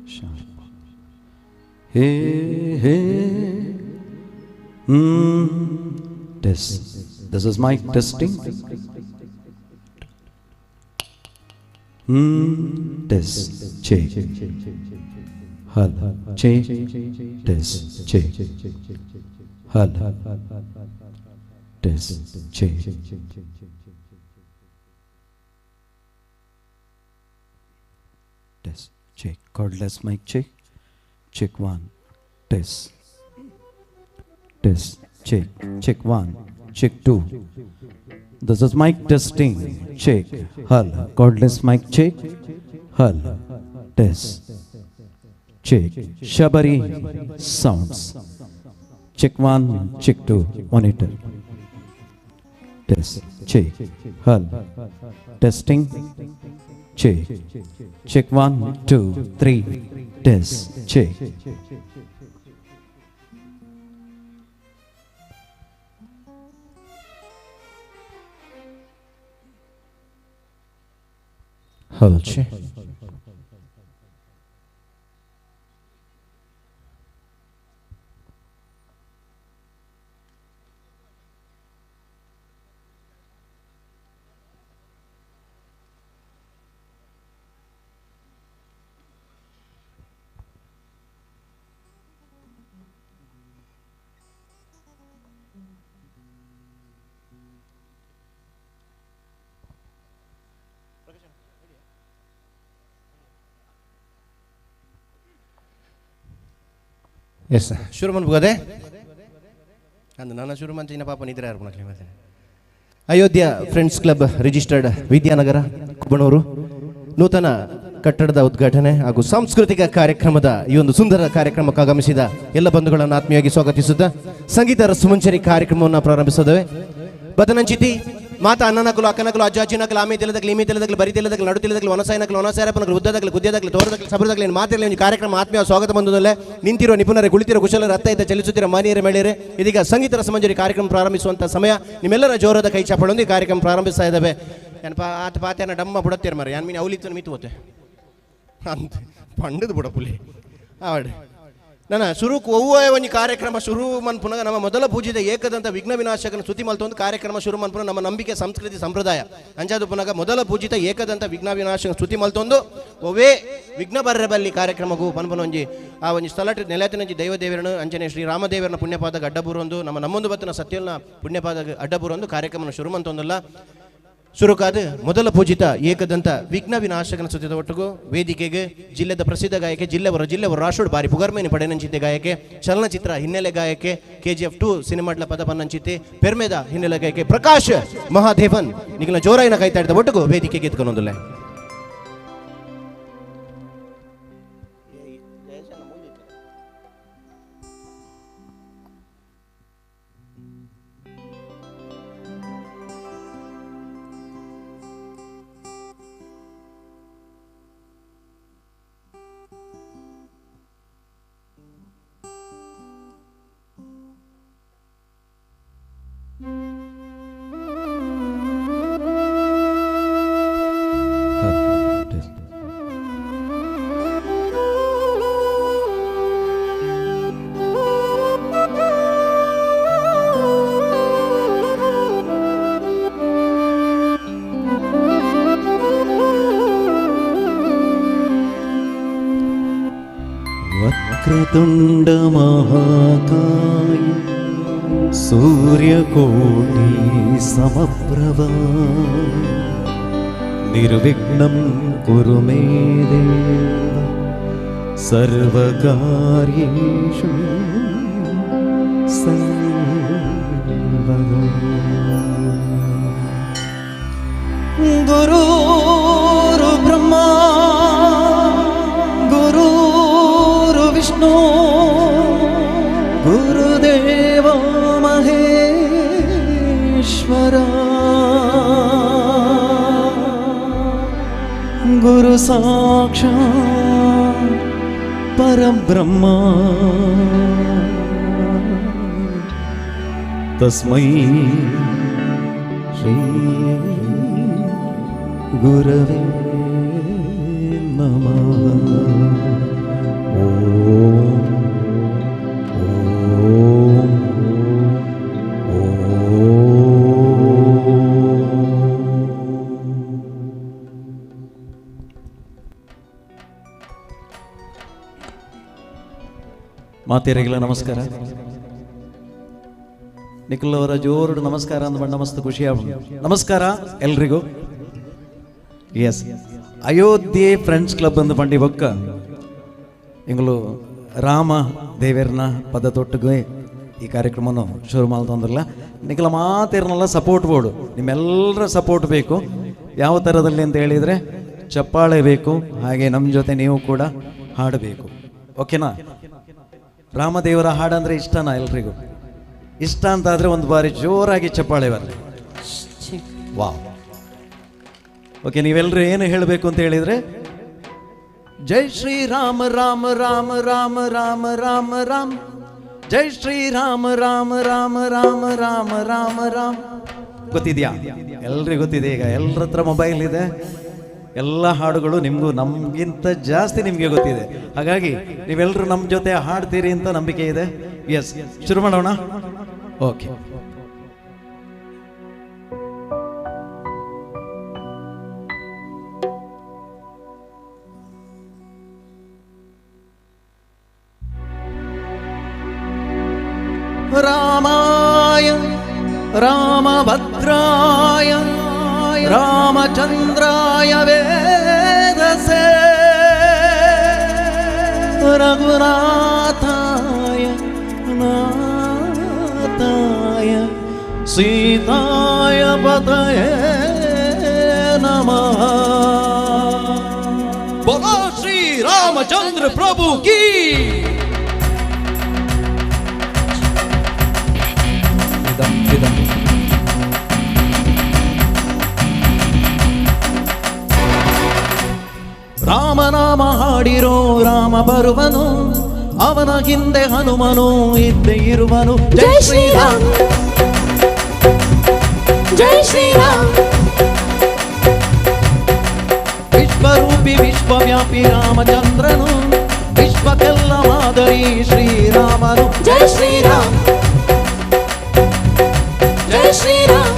Sharp. Hey, hey. Test. This is mic testing. Test. Check. Hal. Check. Test. Check. Hal. Test. Check. Test. Check. Cordless mic check. Check 1. Test. Test. Check. Check 1. Check 2. This is mic testing. Check. Hal. Cordless mic check. Hal. Test. Check. Shabari sounds. Check 1. Check 2. Monitor. Test. Check. Hal. Testing. Check. Check 1, 2, 3. Test. Check. Hal. Check. Yes ಶುರು ಮಾಡ್ಬೋದೆ ಅಂದು ನಾನು ಶುರು ಮಾಡ್ತೀನಿ ಪಾಪ ನಿದ್ರೆ ಯಾರು ಮಾಡ್ಲಿ ಮತ್ತೆ Ayodhya friends club registered Vidyanagar Kubanur ನೂತನ ಕಟ್ಟಡದ ಉದ್ಘಾಟನೆ ಹಾಗೂ ಸಾಂಸ್ಕೃತಿಕ ಕಾರ್ಯಕ್ರಮದ ಈ ಒಂದು ಸುಂದರ ಕಾರ್ಯಕ್ರಮಕ್ಕೆ ಆಗಮಿಸಿದ ಎಲ್ಲ ಬಂಧುಗಳನ್ನು ಆತ್ಮೀಯವಾಗಿ ಸ್ವಾಗತಿಸುತ್ತಾ ಸಂಗೀತ ರಸಮಂಜರಿ ಕಾರ್ಯಕ್ರಮವನ್ನು ಪ್ರಾರಂಭಿಸಿದ್ದೇವೆ ಬದನಂಚಿತಿ ಮಾತಾ ಅಣ್ಣನಕಲು ಅಕ್ಕನಕಲು ಅಜ್ಜಾಚಿನಕಲು ಆಮೆ ತಿಲ್ಲದಕ್ಕೆ ಲೀಮೆ ತಿಲ್ಲದಕ್ಕೆ ಬರಿ ತಿಲ್ಲದಕ್ಕೆ ನಡು ತಿಲ್ಲದಕ್ಕೆ ಒನಸಾಯನಕಲು ಒನಸಾಯರಪ್ಪನಕಲು ಉದ್ದದಕ್ಕೆ ಗುದ್ದದಕ್ಕೆ ತೋರದಕ್ಕೆ ಸಬರದಕ್ಕೆ ಮಾತಿರಲಿ ಒಂದು ಕಾರ್ಯಕ್ರಮ ಆತ್ಮೀಯ ಸ್ವಾಗತ ಬಂಧುದಲ್ಲೇ ನಿಂತಿರುವ ನಿಪುಣರೇ ಕುಳಿತಿರೋ ಕುಶಲರ ರತ್ತ ಇದ್ದ ಚಲಿಸುತ್ತಿರೋ ಮಾನಿಯರೇ ಮೇಳೆಯರೇ ಇದೀಗ ಸಂಗೀತ ರಸಮಂಜರಿ ಕಾರ್ಯಕ್ರಮ ಪ್ರಾರಂಭಿಸುವಂಥ ಸಮಯ ನಿಮ್ಮೆಲ್ಲರ ಜೋರದ ಕೈ ಚಾಪಳೊಂದಿಗೆ ಕಾರ್ಯಕ್ರಮ ಪ್ರಾರಂಭಿಸ್ತಾ ಇದ್ದಾವೆ ಏನಪ್ಪ ಆತ ಪಾತ್ಯನ ಡಮ್ಮ ಬುಡತ್ತೀರ ಮರ ಯಾನ್ ಮೀನು ಅವಲಿತ್ತು ಮಿತ್ತು ಹೋತೆ ಅಂತ ಪಂಡದು ಬುಡ ಪುಲಿ ಆವಡ್ ನನ್ನ ಶುರುಕು ಒವ್ವೇ ಒಂದು ಕಾರ್ಯಕ್ರಮ ಶುರು ಮನ್ಪುನಗ ನಮ್ಮ ಮೊದಲ ಪೂಜಿತ ಏಕದಂತ ವಿಘ್ನ ವಿನಾಶಕನ ಸ್ತುತಿ ಮಲ್ತೊಂದು ಕಾರ್ಯಕ್ರಮ ಶುರು ಮನ್ಪುನ ನಮ್ಮ ನಂಬಿಕೆ ಸಂಸ್ಕೃತಿ ಸಂಪ್ರದಾಯ ಅಂಜಾದು ಪುನಗ ಮೊದಲ ಪೂಜಿತ ಏಕದಂತ ವಿಘ್ನ ವಿನಾಶಕನ ಸ್ತುತಿ ಮಲ್ತೊಂದು ಒವ್ವೇ ವಿಘ್ನ ಬರ್ರಬಲ್ಲಿ ಕಾರ್ಯಕ್ರಮಗೂ ಪನ್ಪನೊಂಜಿ ಆ ಒಂದು ಸ್ಥಳ ನೆಲೆತಿನಂಜಿ ದೈವದೇವರನ್ನು ಅಂಜನೆ ಶ್ರೀ ರಾಮದೇವರನ ಪುಣ್ಯಪಾದಕ್ಕೆ ಅಡ್ಡಬೂರೊಂದು ನಮ್ಮ ನಮ್ಮೊಂದು ಬತ್ತಿನ ಸತ್ಯಲ್ನ ಪುಣ್ಯಪಾದಕ್ಕೆ ಅಡ್ಡಬೂರೊಂದು ಕಾರ್ಯಕ್ರಮ ಶುರು ಮಂತೊಂದಲ್ಲ ಶುರುಕಾದ ಮೊದಲ ಪೂಜಿತ ಏಕದಂತ ವಿಘ್ನ ವಿನಾಶಕನ ಸ್ತುತಿದ ಒಟ್ಟಿಗೂ ವೇದಿಕೆಗೆ ಜಿಲ್ಲೆದ ಪ್ರಸಿದ್ಧ ಗಾಯಕಿ ಜಿಲ್ಲೆವರು ರಾಶೋಡ್ ಬಾರಿ ಪುಗರ್ಮೇನಿ ಪಡೆನಂಚಿತೆ ಗಾಯಕೆ ಚಲನಚಿತ್ರ ಹಿನ್ನೆಲೆ ಗಾಯಕೆ KGF 2 ಸಿನಿಮಾಡ್ಲ ಪದ ಪನ್ನಂಚಿತೆ ಪೆರ್ಮೆದ ಹಿನ್ನೆಲೆ ಗಾಯಕೆ ಪ್ರಕಾಶ್ ಮಹಾದೇವನ್ ನಿಗಲ ಜೋರಾಯಿನ ಕೈತಾಡಿದ ಒಟ್ಟಿಗೂ ವೇದಿಕೆಗೆ ಎತ್ಕೊಂಡೊಂದಿಲ್ಲ ವಕ್ರತುಂಡ ಮಹಾಕಾಯ ಸೂರ್ಯಕೋಟಿ ಸಮಪ್ರಭ ನಿರ್ವಿಘ್ನಂ ಕುರು ಮೇ ದೇವ ಸರ್ವಕಾರ್ಯೇಷು ಸರ್ವದಾ. ಗುರು ಬ್ರಹ್ಮ ಗುರು ವಿಷ್ಣು ಗುರುದೇವ ಮಹೇಶ್ವರ ಗುರು ಸಾಕ್ಷಾತ್ ಪರಬ್ರಹ್ಮ ತಸ್ಮೈ ಶ್ರೀ ಗುರವೇ ನಮಃ. ಓಂ ಓಂ ಮಾತೆಯರಿಗೆಲ್ಲ ನಮಸ್ಕಾರ. ನಿಖಿಲ್ ಅವರ ಜೋರು ನಮಸ್ಕಾರ ಅಂದ್ಬಂಡ ಮಸ್ತ್ ಖುಷಿ ನಮಸ್ಕಾರ ಎಲ್ರಿಗೂ. ಎಸ್ ಅಯೋಧ್ಯೆ ಫ್ರೆಂಡ್ಸ್ ಕ್ಲಬ್ ಅಂದು ಪಂಡಿ ಬೊಕ್ಕ ಇಂಗ್ಲು ರಾಮ ದೇವೇರ್ನ ಪದ ತೊಟ್ಟಿಗೆ ಈ ಕಾರ್ಯಕ್ರಮವನ್ನು ಶುರು ಮಾಡ್ತಂದ್ರಲ್ಲ ನಿಖಿಲ ಮಾತೇರ್ನೆಲ್ಲ ಸಪೋರ್ಟ್ ಬೋರ್ಡು ನಿಮ್ಮೆಲ್ಲರ ಸಪೋರ್ಟ್ ಬೇಕು. ಯಾವ ಥರದಲ್ಲಿ ಅಂತ ಹೇಳಿದರೆ ಚಪ್ಪಾಳೆ ಬೇಕು, ಹಾಗೆ ನಮ್ಮ ಜೊತೆ ನೀವು ಕೂಡ ಹಾಡಬೇಕು. ಓಕೆನಾ? ರಾಮದೇವರ ಹಾಡಂದರೆ ಇಷ್ಟನಾ ಎಲ್ರಿಗೂ? ಇಷ್ಟ ಅಂತಾದರೆ ಒಂದು ಬಾರಿ ಜೋರಾಗಿ ಚಪ್ಪಾಳೆ ಬರಲಿ. ವಾವ್. ಓಕೆ, ನೀವೆಲ್ಲರೂ ಏನು ಹೇಳಬೇಕು ಅಂತ ಹೇಳಿದರೆ ಜೈ ಶ್ರೀ ರಾಮ ರಾಮ ರಾಮ ರಾಮ ರಾಮ ರಾಮ ರಾಮ ಜೈ ಶ್ರೀ ರಾಮ ರಾಮ ರಾಮ ರಾಮ ರಾಮ ರಾಮ ರಾಮ. ಗೊತ್ತಿದೆಯಾ? ಎಲ್ರಿಗೂ ಗೊತ್ತಿದೆ. ಈಗ ಎಲ್ಲರ ಹತ್ರ ಮೊಬೈಲ್ ಇದೆ, ಎಲ್ಲ ಹಾಡುಗಳು ನಿಮಗೂ ನಮಗಿಂತ ಜಾಸ್ತಿ ನಿಮಗೆ ಗೊತ್ತಿದೆ. ಹಾಗಾಗಿ ನೀವೆಲ್ಲರೂ ನಮ್ಮ ಜೊತೆ ಹಾಡ್ತೀರಿ ಅಂತ ನಂಬಿಕೆ ಇದೆ. ಎಸ್, ಶುರು ಮಾಡೋಣ. ಓಕೆ. ರಾಮಾಯ ರಾಮಭದ್ರಾಯ ರಾಮಚಂದ್ರಾಯ ವೇದಸೇ ರಘುನಾಥಾಯ ನಾಥಾಯ ಸೀತಾಯ ಪತಯೇ ನಮಃ. बोलो श्री रामचंद्र प्रभु की. ರಾಮನಾಮ ಹಾಡಿರೋ ರಾಮ ಬರುವನು, ಅವನ ಹಿಂದೆ ಹನುಮನು ಇದ್ದೇ ಇರುವನು. ಜೈ ಶ್ರೀರಾಮ್ ಜೈ ಶ್ರೀರಾಮ್. ವಿಶ್ವರೂಪಿ ವಿಶ್ವವ್ಯಾಪಿ ರಾಮಚಂದ್ರನು, ವಿಶ್ವಕ್ಕೆಲ್ಲ ಮಾದರಿ ಶ್ರೀರಾಮನು. ಜೈ ಶ್ರೀರಾಮ್ ಜೈ ಶ್ರೀರಾಮ್.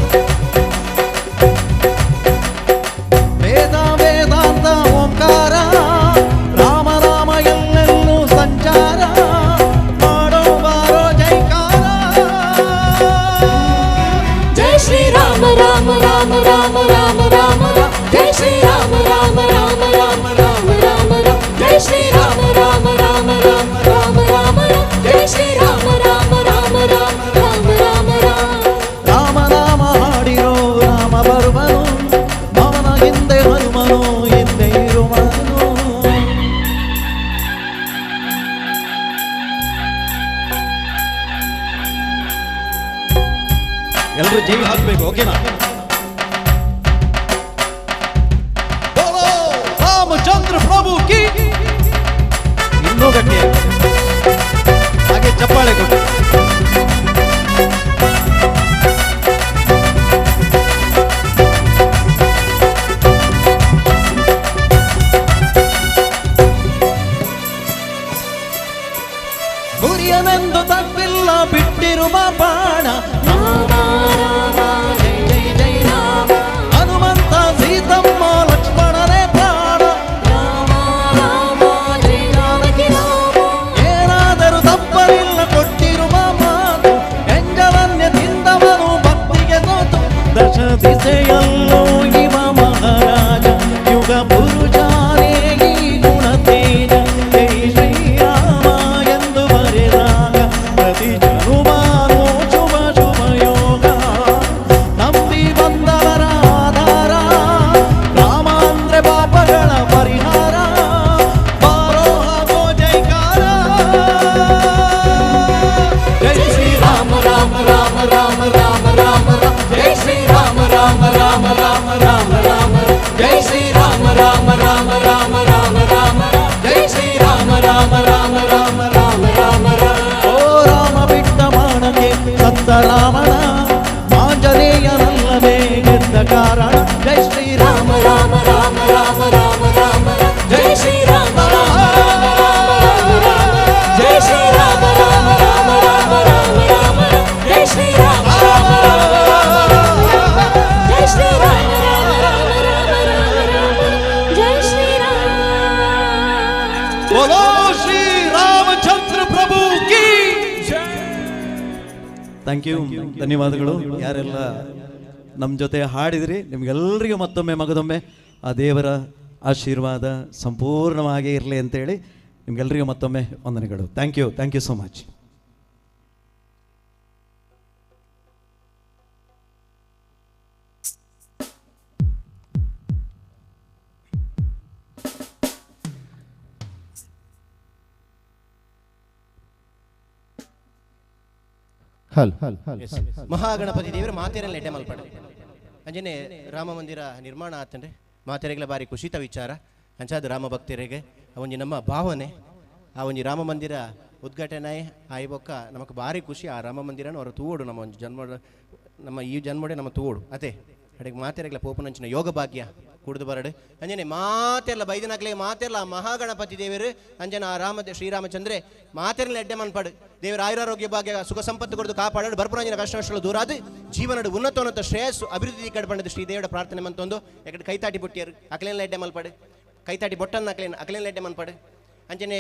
ವೇದ ವೇದಾಂತ ಓಂಕಾರ ರಾಮನಾಮ ಎಲ್ಲೆಲ್ಲೂ ಸಂಚಾರ ಮಾಡೋ ಬಾರೋ ಜೈಕಾರ. ಜೈ ಶ್ರೀರಾಮ ರಾಮ ರಾಮ ರಾಮ ರಾಮ ರಾಮ ಜೈ ಶ್ರೀರಾಮ ರಾಮ ರಾಮ ರಾಮ ರಾಮ ರಾಮ ಜೈ ಶ್ರೀರಾಮ ರಾಮ ರಾಮ ರಾಮ ರಾಮ ರಾಮ ಜೈ ಶ್ರೀರಾಮ ರಾಮ ರಾಮ ರಾಮ ರಾಮ ರಾಮ ರಾಮನಾಮ ಹಾಡಿರೋ ರಾಮ ಬರುವನು, ಅವನ ಹಿಂದೆ ಹನುಮನು ಹಿಂದೆ ಇರುವನು. ಎಲ್ಲರೂ ಜೈ ಹಾಕ್ಬೇಕು. ಓಕೆನಾ? ರಾಮಚಂದ್ರ ಪ್ರಭು ಕಿ. ಇನ್ನೂ ಗಟ್ಟಿ ಹಾಗೆ ಚಪ್ಪಾಳೆ ಕೊಟ್ಟು. ಗುರಿಯನೆಂದು ತಪ್ಪಿಲ್ಲ ಬಿಟ್ಟಿರುವ ಬಾಣ ಜೈ ಜೈ ಜೈ ರಾಮ. ಹನುಮಂತ ಸೀತಮ್ಮ ಲಕ್ಷ್ಮಣನೇ ಪ್ರಾಣ. ರಾಮ ರಾಮ ಜೈ ಜಾನಕಿ ರಾಮ. ರಾವಣ ಆಂಜನೇಯನಲ್ಲವೇ ಗೆದ್ದ ಕಾರಣ. ಜೈ ಶ್ರೀರಾಮ ರಾಮ ರಾಮ ರಾಮ ರಾಮ ರಾಮ ಜೈ ಶ್ರೀರಾಮ ರಾಮ ಜೈ ಶ್ರೀರಾಮ ರಾಮ ರಾಮ ರಾಮ ರಾಮ ರಾಮ ಜೈ ಶ್ರೀರಾಮ ರಾಮ ಜೈ ಶ್ರೀರಾಮ ರಾಮ ರಾಮ ರಾಮ ರಾಮ ಜೈ ಶ್ರೀರಾಮ. ಬೋಲೋ ಶ್ರೀ ರಾಮಚಂದ್ರ ಪ್ರಭು ಕಿ ಜೈ. ಥ್ಯಾಂಕ್ ಯು, ಧನ್ಯವಾದಗಳು. ಯಾರೆಲ್ಲ ನಮ್ಮ ಜೊತೆ ಹಾಡಿದ್ರಿ ನಿಮ್ಗೆಲ್ಲರಿಗೂ ಮತ್ತೊಮ್ಮೆ ಮಗದೊಮ್ಮೆ ಆ ದೇವರ ಆಶೀರ್ವಾದ ಸಂಪೂರ್ಣವಾಗಿ ಇರಲಿ ಅಂತೇಳಿ ನಿಮ್ಗೆಲ್ಲರಿಗೂ ಮತ್ತೊಮ್ಮೆ ವಂದನೆಗಳು. Thank you so much. ಮಹಾಗಣಪತಿ ದೇವರು ಮಾತೇರಲ್ಲಿ ಎಡ್ಡೆ ಮಲ್ಪಡೆ ಅಂಜನೆ ರಾಮ ಮಂದಿರ ನಿರ್ಮಾಣ ಆತಂದ್ರೆ ಮಾತೆರೆಗಳ ಬಾರಿ ಖುಷಿತ ವಿಚಾರ ಅಂಚಾದ ರಾಮ ಭಕ್ತರಿಗೆ ಒಂಜಿ ನಮ್ಮ ಭಾವನೆ ಆ ಒಂಜಿ ರಾಮ ಮಂದಿರ ಉದ್ಘಾಟನೆ ಆಯ್ಬೊಕ್ಕ ನಮಕ್ ಭಾರಿ ಖುಷಿ. ಆ ರಾಮ ಮಂದಿರನ ಅವರ ತೂವೋಡು ನಮ್ಮ ಒಂದು ಜನ್ಮ ನಮ್ಮ ಈ ಜನ್ಮಡೆ ನಮ್ಮ ತೂವೋಡು ಅದೇ ಅಡೆಗೆ ಮಾತೆರೆಗಳ ಪೋಪನಂಚಿನ ಯೋಗ ಭಾಗ್ಯ ಕುಡಿದು ಬರಡು ಅಂಜನೆ ಮಾತೆಲ್ಲ ಬೈದಿನಾಗ್ಲೇ ಮಾತೆಲ್ಲ ಮಹಾಗಣಪತಿ ದೇವರು ಅಂಜನ ಆ ಶ್ರೀರಾಮಚಂದ್ರೆ ಮಾತೆರಲ್ಲ ಎಡ್ಡೆ ಮನ್ಪಡು ದೇವರ ಆಯುರಾರೋಗ್ಯ ಭಾಗ್ಯ ಸುಖ ಸಂಪತ್ತು ಕೊಡದು ಕಾಪಾಡೋದು ಬರ್ಪುರಂಜಿನ ಕಷ್ಟ ನಷ್ಟಗಳು ದೂರ ಅದು ಜೀವನದ ಉನ್ನತ ಶ್ರೇಯಸ್ಸು ಅಭಿವೃದ್ಧಿ ಕಡೆ ಬಂದದ್ದು ಶ್ರೀದೇವರ ಪ್ರಾರ್ಥನೆ ಮಂತೊಂದು ಯಾಕಡೆ ಕೈತಾಟಿ ಬುಟ್ಟಿಯರು ಅಕ್ಲೇನ ಎಡ್ಡೆ ಮಲ್ಪಡು ಕೈತಾಟಿ ಬೊಟ್ಟನ್ನು ಅಕ್ಲೇನ ಎಡ್ಡೆ ಮನ್ಪಡು ಅಂಜನೆ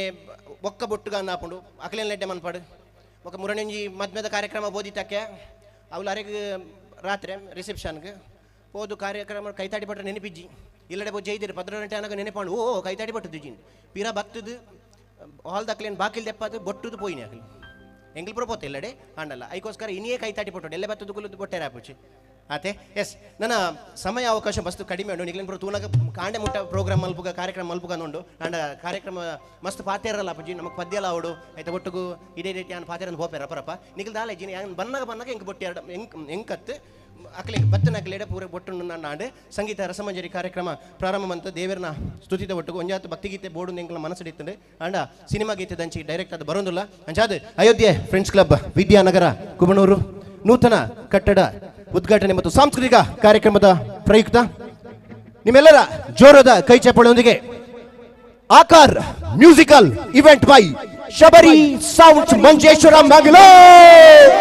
ಒಕ್ಕ ಬೊಟ್ಟುಗ ಹಾಕೊಂಡು ಅಕ್ಲೇನ ಎಡ್ಡೆ ಮನ್ಪಡು ಒಕ್ಕ ಮುರಣಂಜಿ ಮದ್ಮೆದ ಕಾರ್ಯಕ್ರಮ ಬೋದಿತಕ್ಕೆ ಅವಳು ಅರೆಗೆ ರಾತ್ರಿ ರಿಸೆಪ್ಷನ್ಗೆ ಹೋದು ಕಾರ್ಯಕ್ರಮ ಕೈತಾಡಿ ಬಟ್ಟ ನೆನಪಿಜ್ಜಿ ಇಲ್ಲಡೆ ಬೋ ಜೈದಿರಿ 10 ಗಂಟೆ ಅನ್ನೋ ನೆನಪಾಂಡು ಓ ಕೈತಾಡಿ ಬಟ್ಟದು ಜಿನ್ ಪೀರಾ ಭಕ್ತದು ಹಾಲ್ ದಕ್ಲೇನು ಬಾಕಿಲ್ ದೆಪ್ಪದು ಬೊಟ್ಟದು ಪೋಯಿನಿ ಆಗಲಿ ಎಂಗ್ಲು ಪುರ ಪೋತೆ ಇಲ್ಲಡೆ ಆಂಡಲ್ಲ ಐಕೋಸ್ಕರ ಇನ್ನೇ ಕೈತಾಟಿ ಬೊಟ್ಟು ಎಲ್ಲ ಬತ್ತದು ಕುಲ್ಲದು ಬೊಟ್ಟೆ ರಾಪುಚಿ ಆತೆ ಎಸ್ ನನ್ನ ಸಮಯ ಅವಕಾಶ ಮಸ್ತ್ ಕಡಿಮೆ ಉಂಟು ನಿಗ್ಲೇನು ಪುರ ತೂನಗ ಕಾಂಡೆ ಮುಟ್ಟ ಪ್ರೋಗ್ರಾಮ್ ಮಲ್ಪುಗ ಕಾರ್ಯಕ್ರಮ ಮಲ್ಪುಗ ಉಂಡು ಅಂಡ ಕಾರ್ಯಕ್ರಮ ಮಸ್ತ್ ಪಾತೇರಲ್ಲ ಅಪ್ಪಜಿ ನಮಗೆ ಪದ್ಯಲ್ಲ ಅವಡು ಆಯ್ತಾ ಒಟ್ಟಿಗೂ ಇಡೇ ಡೇಟ್ ಯಾನು ಪಾತೇರ ಹೋಪೇರ ಪರಪ್ಪ ನಿಗಲ್ ದಾಲೆ ಜಿನಿ ಬನ್ನಾಗ ಎಂಕ್ ಬೊಟ್ಟೆ ಎರಡು ಎಂಕತ್ತು ಅಕ್ಲೆ ಬತ್ತನಕ್ಲೆಡೆ ಪೂರ ಬೊಟ್ಟು ನಾಡು ಸಂಗೀತ ರಸಮಂಜರಿ ಕಾರ್ಯಕ್ರಮ ಪ್ರಾರಂಭ ಮಂತ ದೇವರನ ಸ್ತುತಿತ ಒಟ್ಟಿಗೆ ಒಂಜಾತು ಭಕ್ತಿಗೀತೆ ಬೋರ್ಡು ಎಂಕ್ಲ ಮನಸ್ಸಿಡಿತ್ತಂಡೆ ಅಂಡ ಸಿನಿಮಾ ಗೀತೆ ದಂಚಿ ಡೈರೆಕ್ಟ್ ಅದು ಬರೋದಿಲ್ಲ ಅಂಚಾದ ಅಯೋಧ್ಯೆ ಫ್ರೆಂಡ್ಸ್ ಕ್ಲಬ್ ವಿದ್ಯಾನಗರ ಕುಬಣೂರು ನೂತನ ಕಟ್ಟಡ ಉದ್ಘಾಟನೆ ಮತ್ತು ಸಾಂಸ್ಕೃತಿಕ ಕಾರ್ಯಕ್ರಮದ ಪ್ರಯುಕ್ತ ನಿಮ್ಮೆಲ್ಲರ ಜೋರದ ಕೈ ಚಪ್ಪಳೊಂದಿಗೆ Aakar musical event by Shabari sounds Manjeshwar Mangaluru.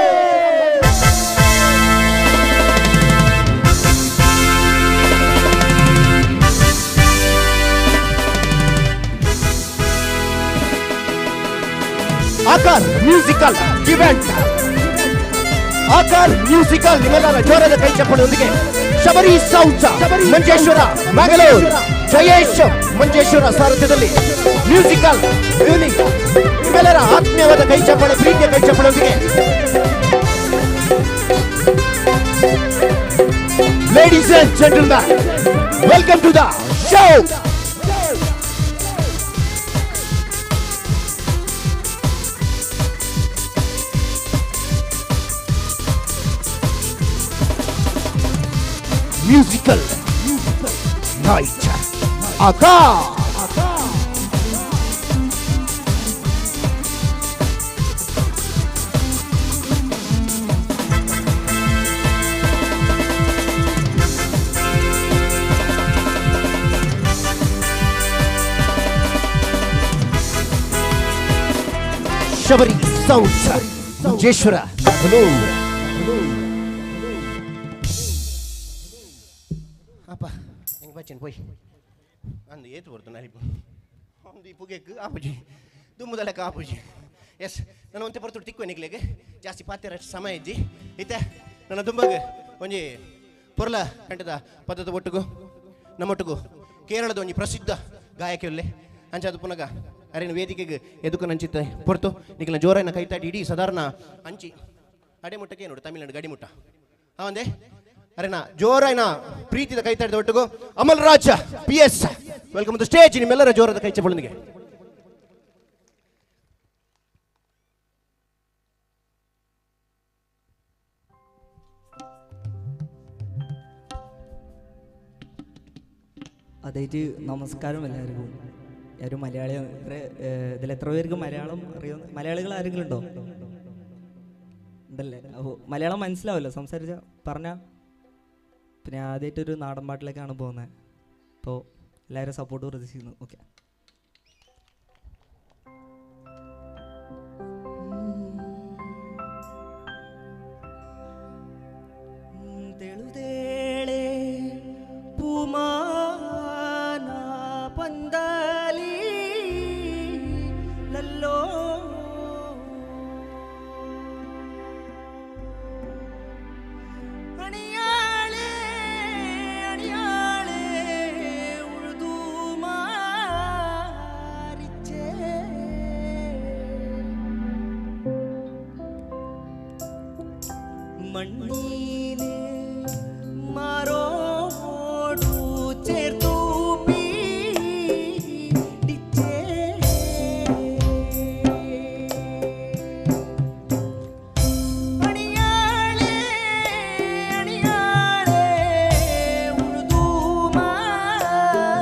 Aakar musical event Aakar musical ನಿಮ್ಮೆಲ್ಲರ ಜೋರದ ಕೈ ಚಪ್ಪಳೊಂದಿಗೆ ಶಬರಿ ಸೌಂಡ್ಸ್ ಮಂಜೇಶ್ವರ ಮಂಗಳೂರು ಜಯೇಶ್ ಮಂಜೇಶ್ವರ ಸಾರಥ್ಯದಲ್ಲಿ ಮ್ಯೂಸಿಕಲ್ ಈವ್ನಿಂಗ್ ನಿಮ್ಮೆಲ್ಲರ ಆತ್ಮೀಯವಾದ ಕೈ ಚಪ್ಪಳೆ ಪ್ರೀತಿಯ ಕೈ ಚಪ್ಪಳೊಂದಿಗೆ ladies and gentleman welcome to the show. Musical Night Aka Shabari Sounds Jeshwara Hello పోయి అందు ఏತು పడుతున్నారు ఇప్పుడు ಪುಗೆಕ್ ಆಪುಜಿ ದುಮ್ಮದಲಕ್ಕೆ ಆಪುಜಿ ಎಸ್ ನಾನು ಒಂತೆ ಪಡ್ತು ತಿಕ್ಕು ನಿಗ್ಲೆಗೆ ಜಾಸ್ತಿ ಪಾತ್ರೆ ಸಮಯ ಇದ್ದಿ ಐತೆ ನನ್ನ ದುಂಬಗೆ ಒಂಜಿ ಪೊರ್ಲ ಕಂಟದ ಪದ್ಧತಿ ಒಟ್ಟಿಗೂ ನಮ್ಮೊಟ್ಟಿಗೂ ಕೇರಳದ ಒಂಜಿ ಪ್ರಸಿದ್ಧ ಗಾಯಕಿಯಲ್ಲೇ ಅಂಚಾದ ಪುನಗ ಅರೇನು ವೇದಿಕೆಗೆ ಎದುಕು ನಂಚಿತ್ತೆ ಪೊರ್ತು ನಿಗ್ಲ ಜೋರನ್ನ ಕೈತಾಡಿ ಇಡೀ ಸಾಧಾರಣ ಅಂಚಿ ಅಡೆಮುಟ್ಟಕ್ಕೆ ನೋಡು ತಮಿಳ್ನಾಡು ಗಡಿಮುಟ್ಟ ಅವಂದೆ ಅರೆನಾ ಜೋರೈನ ಪ್ರೀತಿದ ಕೈತಾಡಿದ ಒಟ್ಟಿಗೂ ಅಮಲ್ ರಾಜ PS ವೆಲ್ಕಮ್ ಟು ಸ್ಟೇಜ್. ನಿಮ್ಮೆಲ್ಲರ ಜೋರದ ಕೈ ಚಪ್ಪಳೊಂದಿಗೆ അതായിട്ട് നമസ്കാരം എല്ലാവർക്കും. ഒരു മലയാളി ഇതിൽ എത്ര പേർക്ക് മലയാളം അറിയാം? മലയാളികൾ ആരെങ്കിലും ഉണ്ടോ? ഉണ്ടല്ലേ? ഓ, മലയാളം മനസ്സിലാവല്ലോ സംസാരിച്ച പറഞ്ഞാൽ. പിന്നെ ആദ്യമായിട്ടൊരു നാടൻ പാട്ടിലേക്കാണ് പോകുന്നത്. അപ്പോൾ എല്ലാവരും സപ്പോർട്ട് പ്രതീക്ഷിക്കുന്നു. ഓക്കെ. ತೆಳುದೇಳೆ ಪುಮಾನ ಪಂದಲಿ ಲಲ್ಲೋ ಅಣಿಯಾಳೆ ಅಣಿಯಾಳೆ ಉಳಿದು ಮಾರಿಚ್ಚೆ മണ്ണീനെ മാറോടു ചേർത്തു പീഡിച്ചേ അണിയാളെ അണിയാളെ ഉഴുതു മാറിച്ചേ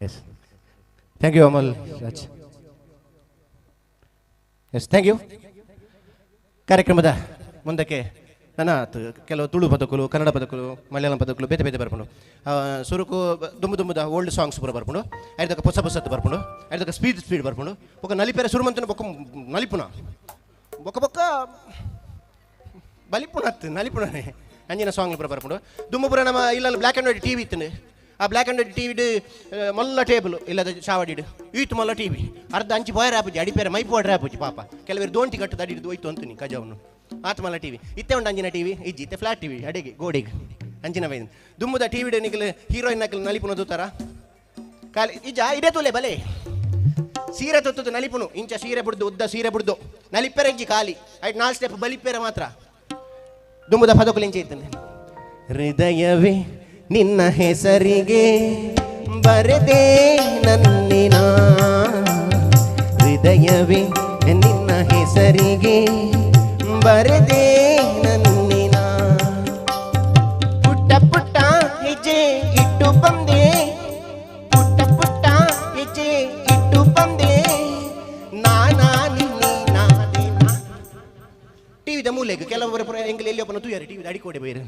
Yes. Thank you, Amal Raj. Yes, thank you. ಕಾರ್ಯಕ್ರಮದ ಮುಂದಕ್ಕೆ ನನ್ನ ಕೆಲವು ತುಳು ಪದಕಗಳು, ಕನ್ನಡ ಪದಕಗಳು, ಮಲಯಾಳಂ ಪದಕಗಳು ಬೇತೆ ಬೇತೆ ಬರ್ಕೊಂಡು ಸುರುಕು ದುಮ್ಮದ ಓಲ್ಡ್ ಸಾಂಗ್ಸ್ ಪೂರ ಬರ್ಕೊಂಡು ಐದಕ್ಕ ಹೊಸ ಹೊಸತ್ತು ಬರ್ಕೊಂಡು ಐದಕ್ಕ ಸ್ಪೀಡ್ ಬರ್ಕೊಂಡು ఒక నలిపేర సురుమంతుని బొక్క నలిపున బొక్క బొక్క బలిపునత్తు నలిపుననే అంజిన సాంగ్లు పూర ಬರ್ಕೊಂಡು ದುಮ್ಮಪುರ ನಮ್ಮ ಇಲ್ಲ black and white T V ಇತ್ತು. ಆ black and white T V ಮೊಲ್ಲ ಟೇಬಲ್ ಇಲ್ಲದ ಚಾವಡಿಡು ಈತು ಮೊಲ್ಲ ಟಿ ವಿ ಅರ್ಧ ಅಂಚಿ ಬಾಯರ್ ಆಪುಜಿ ಅಡಿಪೇರ ಮೈಪೋಡ್ರೆ ಆಪುಜಿ ಪಾಪ ಕೆಲವರು ದೋಂಟಿ ಕಟ್ಟದ ಅಡಿದು ಹೋಯ್ತು ಅಂತೀನಿ ಕಜಾವನು ಆತ ಮಲ್ಲ ಟಿ ವಿ ಇತ್ತೆ ಉಂಟು ಅಂಜಿನ ಟಿ ವಿ ಇಜ್ಜಿ ಇತ್ತೆ ಫ್ಲಾಟ್ ಟಿ ವಿ ಅಡಿಗೆ ಗೋಡೆಗೆ ಅಂಚಿನ ಬೈದು ದುಮ್ಮದ ಟಿ ವಿಡ್ ನಿಖಲ್ ಹೀರೋಯಿನ್ ನಕಲ್ ನಲಿಪುನ ದೂತಾರ ಕಾಲಿ ಇಜ್ಜ ಇದೇ ತುಲೆ ಬಲೆ ಸೀರೆ ತೊತ್ತದು ನಲಿಪುನು ಇಂಚ ಸೀರೆ ಬಿಡ್ದು ಉದ್ದ ಸೀರೆ ಬಿಡ್ದು ನಲಿಪೆರ ಇಜ್ಜಿ ಖಾಲಿ ಐಟ್ 4 ಸ್ಟೆಪ್ ಬಲಿಪೇರ ಮಾತ್ರ ದುಮ್ಮದ ಪದಕಲು ಇಂಚೆ ಇರ್ತದೆ. ಹೃದಯವೇ ನಿನ್ನ ಹೆಸರಿಗೆ ಬರೆದೆ ನನ್ನಿನ ಹೃದಯವೇ ನಿನ್ನ ಹೆಸರಿಗೆ ಬರೆದೆ ನನ್ನಿನ ಪುಟ್ಟ ಪುಟ್ಟ ಹೆಜ್ಜೆ ಇಟ್ಟು ಬಂದೆ ಪುಟ್ಟ ಪುಟ್ಟ ಹೆಜ್ಜೆ ಇಟ್ಟು ಬಂದೆ ನಾನಾ ನಿನ್ನ ಟಿವಿದ ಮೂಲೆಗೆ ಕೆಲವೊಬ್ಬರು ಎಂಗಲ್ ಎಲ್ಲಿ ಒಬ್ಬನ ತೂಯಾರಿ ಟಿವಿದ ಅಡಿಕೋಡೆ ಬೇರೆ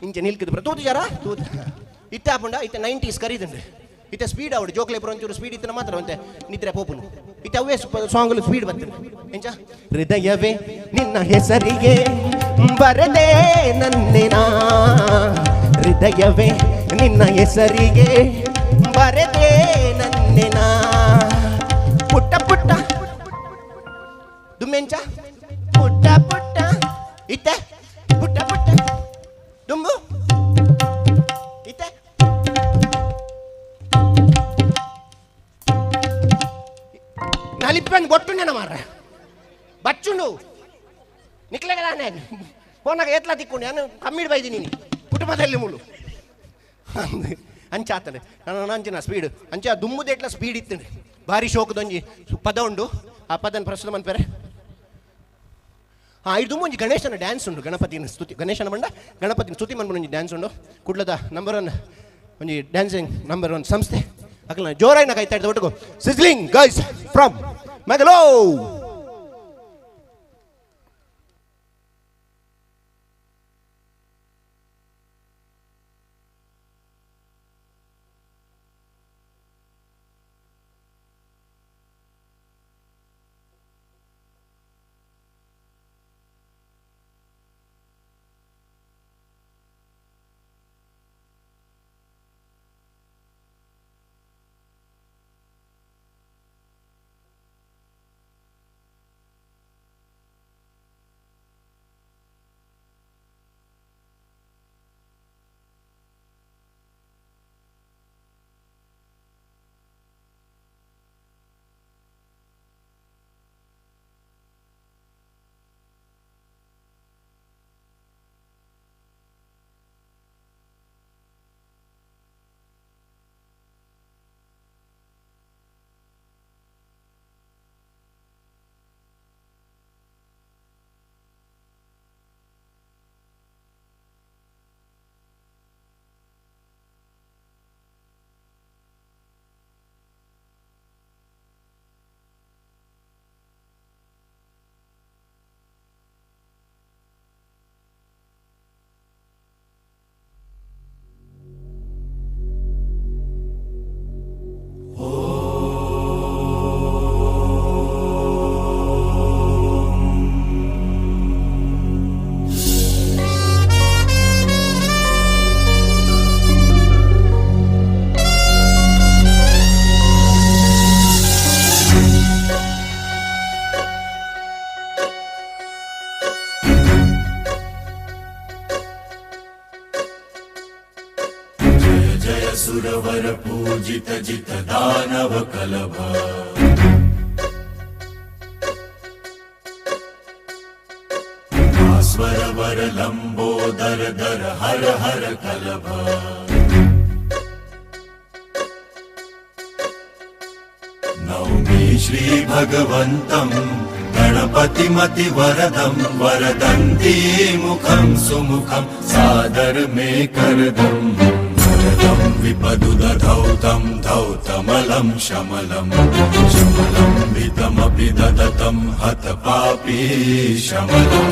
ಇಂಚೆ ನಿಲ್ಕಿದ್ ಬರ ತೂತು ಜಾರ ತೂತು ಇತ್ತ ಹಾಪುಂಡ ಇತ್ತ 90s ಕರೀದುಂಡು ಇತ್ತ ಸ್ಪೀಡ್ ಆವಡು ಜೋಕ್ಲೆ ಪುರ ಒಂಚೂರು ಸ್ಪೀಡ್ ಇತ್ತನ ಮಾತ್ರ ಅಂತೆ ನಿದ್ರೆ ಪೋಪುನು ಇತ್ತ ಅವೇ ಸಾಂಗ್ಲು ಸ್ಪೀಡ್ ಬರ್ತದೆ ಎಂಚ ಹೃದಯವೇ ನಿನ್ನ ಹೆಸರಿಗೆ ಬರದೆ ನನ್ನಿನ ಹೃದಯವೇ ನಿನ್ನ ಹೆಸರಿಗೆ ಬರದೆ ನನ್ನಿನ ಪುಟ್ಟ ಪುಟ್ಟ ದುಮ್ಮೆ ದುಮ್ಮೆಂಚ ಪುಟ್ಟ ಪುಟ್ಟ ಇತ್ತೆ ಪುಟ್ಟ ಪುಟ್ಟ ದುಂಬು ಇತ್ತೆ నలిపాను బొట్టుండేనా మార బచ్చుండు నిక్లే కదా నేను పోనాక ఎట్లా తిక్కుండే అని కమ్మిడి బైది నేను కుటుంబ తల్లి ముళ్ళు ಅಂಚೆ ಆತಂಡೆ ನಾನು ಅಂಚಿನ ಸ್ಪೀಡ್ ಅಂಚೆ ಆ ದುಮ್ಮುದು ಎಟ್ಲ ಸ್ಪೀಡ್ ಇತ್ತಂಡೆ ಭಾರಿ ಶೋಕದೊಂಜಿ ಪದ ಉಂಡು ಆ ಪದನ ಪ್ರಸ್ತುತ ಮನ್ಪೇರೆ ಇದು ಮುಂಜಿ ಗಣೇಶನ ಡ್ಯಾನ್ಸ್ ಉಂಡು ಗಣಪತಿನ ಸ್ತುತಿ ಗಣೇಶನ ಬಂಡ ಗಣಪತಿನ ಸ್ತುತಿ ಮನ್ಪುಂಡು ಡ್ಯಾನ್ಸ್ ಉಂಡು ಕುಡ್ಲದ ನಂಬರ್ 1 ಒಂಜಿ ಡ್ಯಾನ್ಸಿಂಗ್ ನಂಬರ್ 1 ಸಂಸ್ಥೆ ಅಕಲ್ನ ಜೋರಾಯಿನ ಕೈತಾ ಇಡ್ದ ಒಟ್ಟಿಗೂ ಸಿಜ್ಲಿಂಗ್ ಗೈಸ್ ಫ್ರಮ್ ಮೆಗಲೋ ಸುರವರ ಪೂಜಿತ ಜಿತ ದಾನವ ಕಲಭ ಸ್ವರವರ ಲಂಬೋದರ ದರ ಹರ ಹರ ಕಲಭ ನೌಮಿ ಶ್ರೀ ಭಗವಂತಂ ಗಣಪತಿ ಮತಿ ವರದಂ ವರದಂತಿ ಮುಖಂ ಸುಮುಖಂ ಸಾದರ ಮೇ ಕರದಂ ವಿಪದುದಧೌ ತಂ ಧೌತಮಲಂ ಶಮಲಂ ಶಮಲಂ ವಿತಮಪಿ ದದತಂ ಹತ ಪಾಪಿ ಶಮಲಂ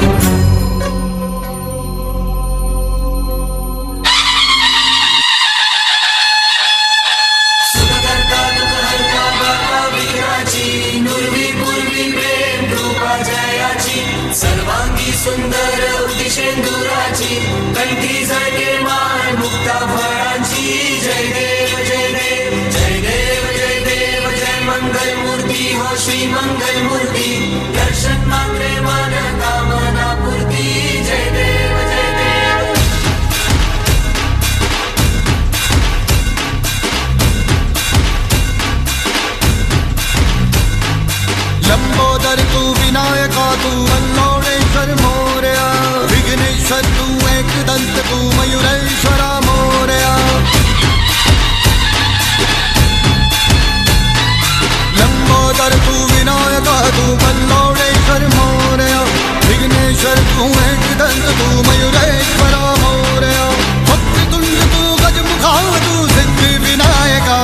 सर्वांगी सुंदर उदिशेंदुराची कंठी झळके माळ मुक्ता फळांची जय देव जय देव जय देव जय देव जय मंगल मूर्ती हो श्री मंगल मूर्ती दर्शन मात्रे मन कामना पूर्ती जय देव जय देव लंबोदर तू विनायका तू अल्लोणेश्वर मोरया विघ्नेश्वर तू एकदंत तू मयूरेश्वरा मोरया लंबोदर तू विनायका तू अल्लोणेश्वर मोरया विघ्नेश्वर तू एकदंत तू मयूरेश्वरा मोरया वक्रतुंड तू गजमुखा तू सिद्धि विनायका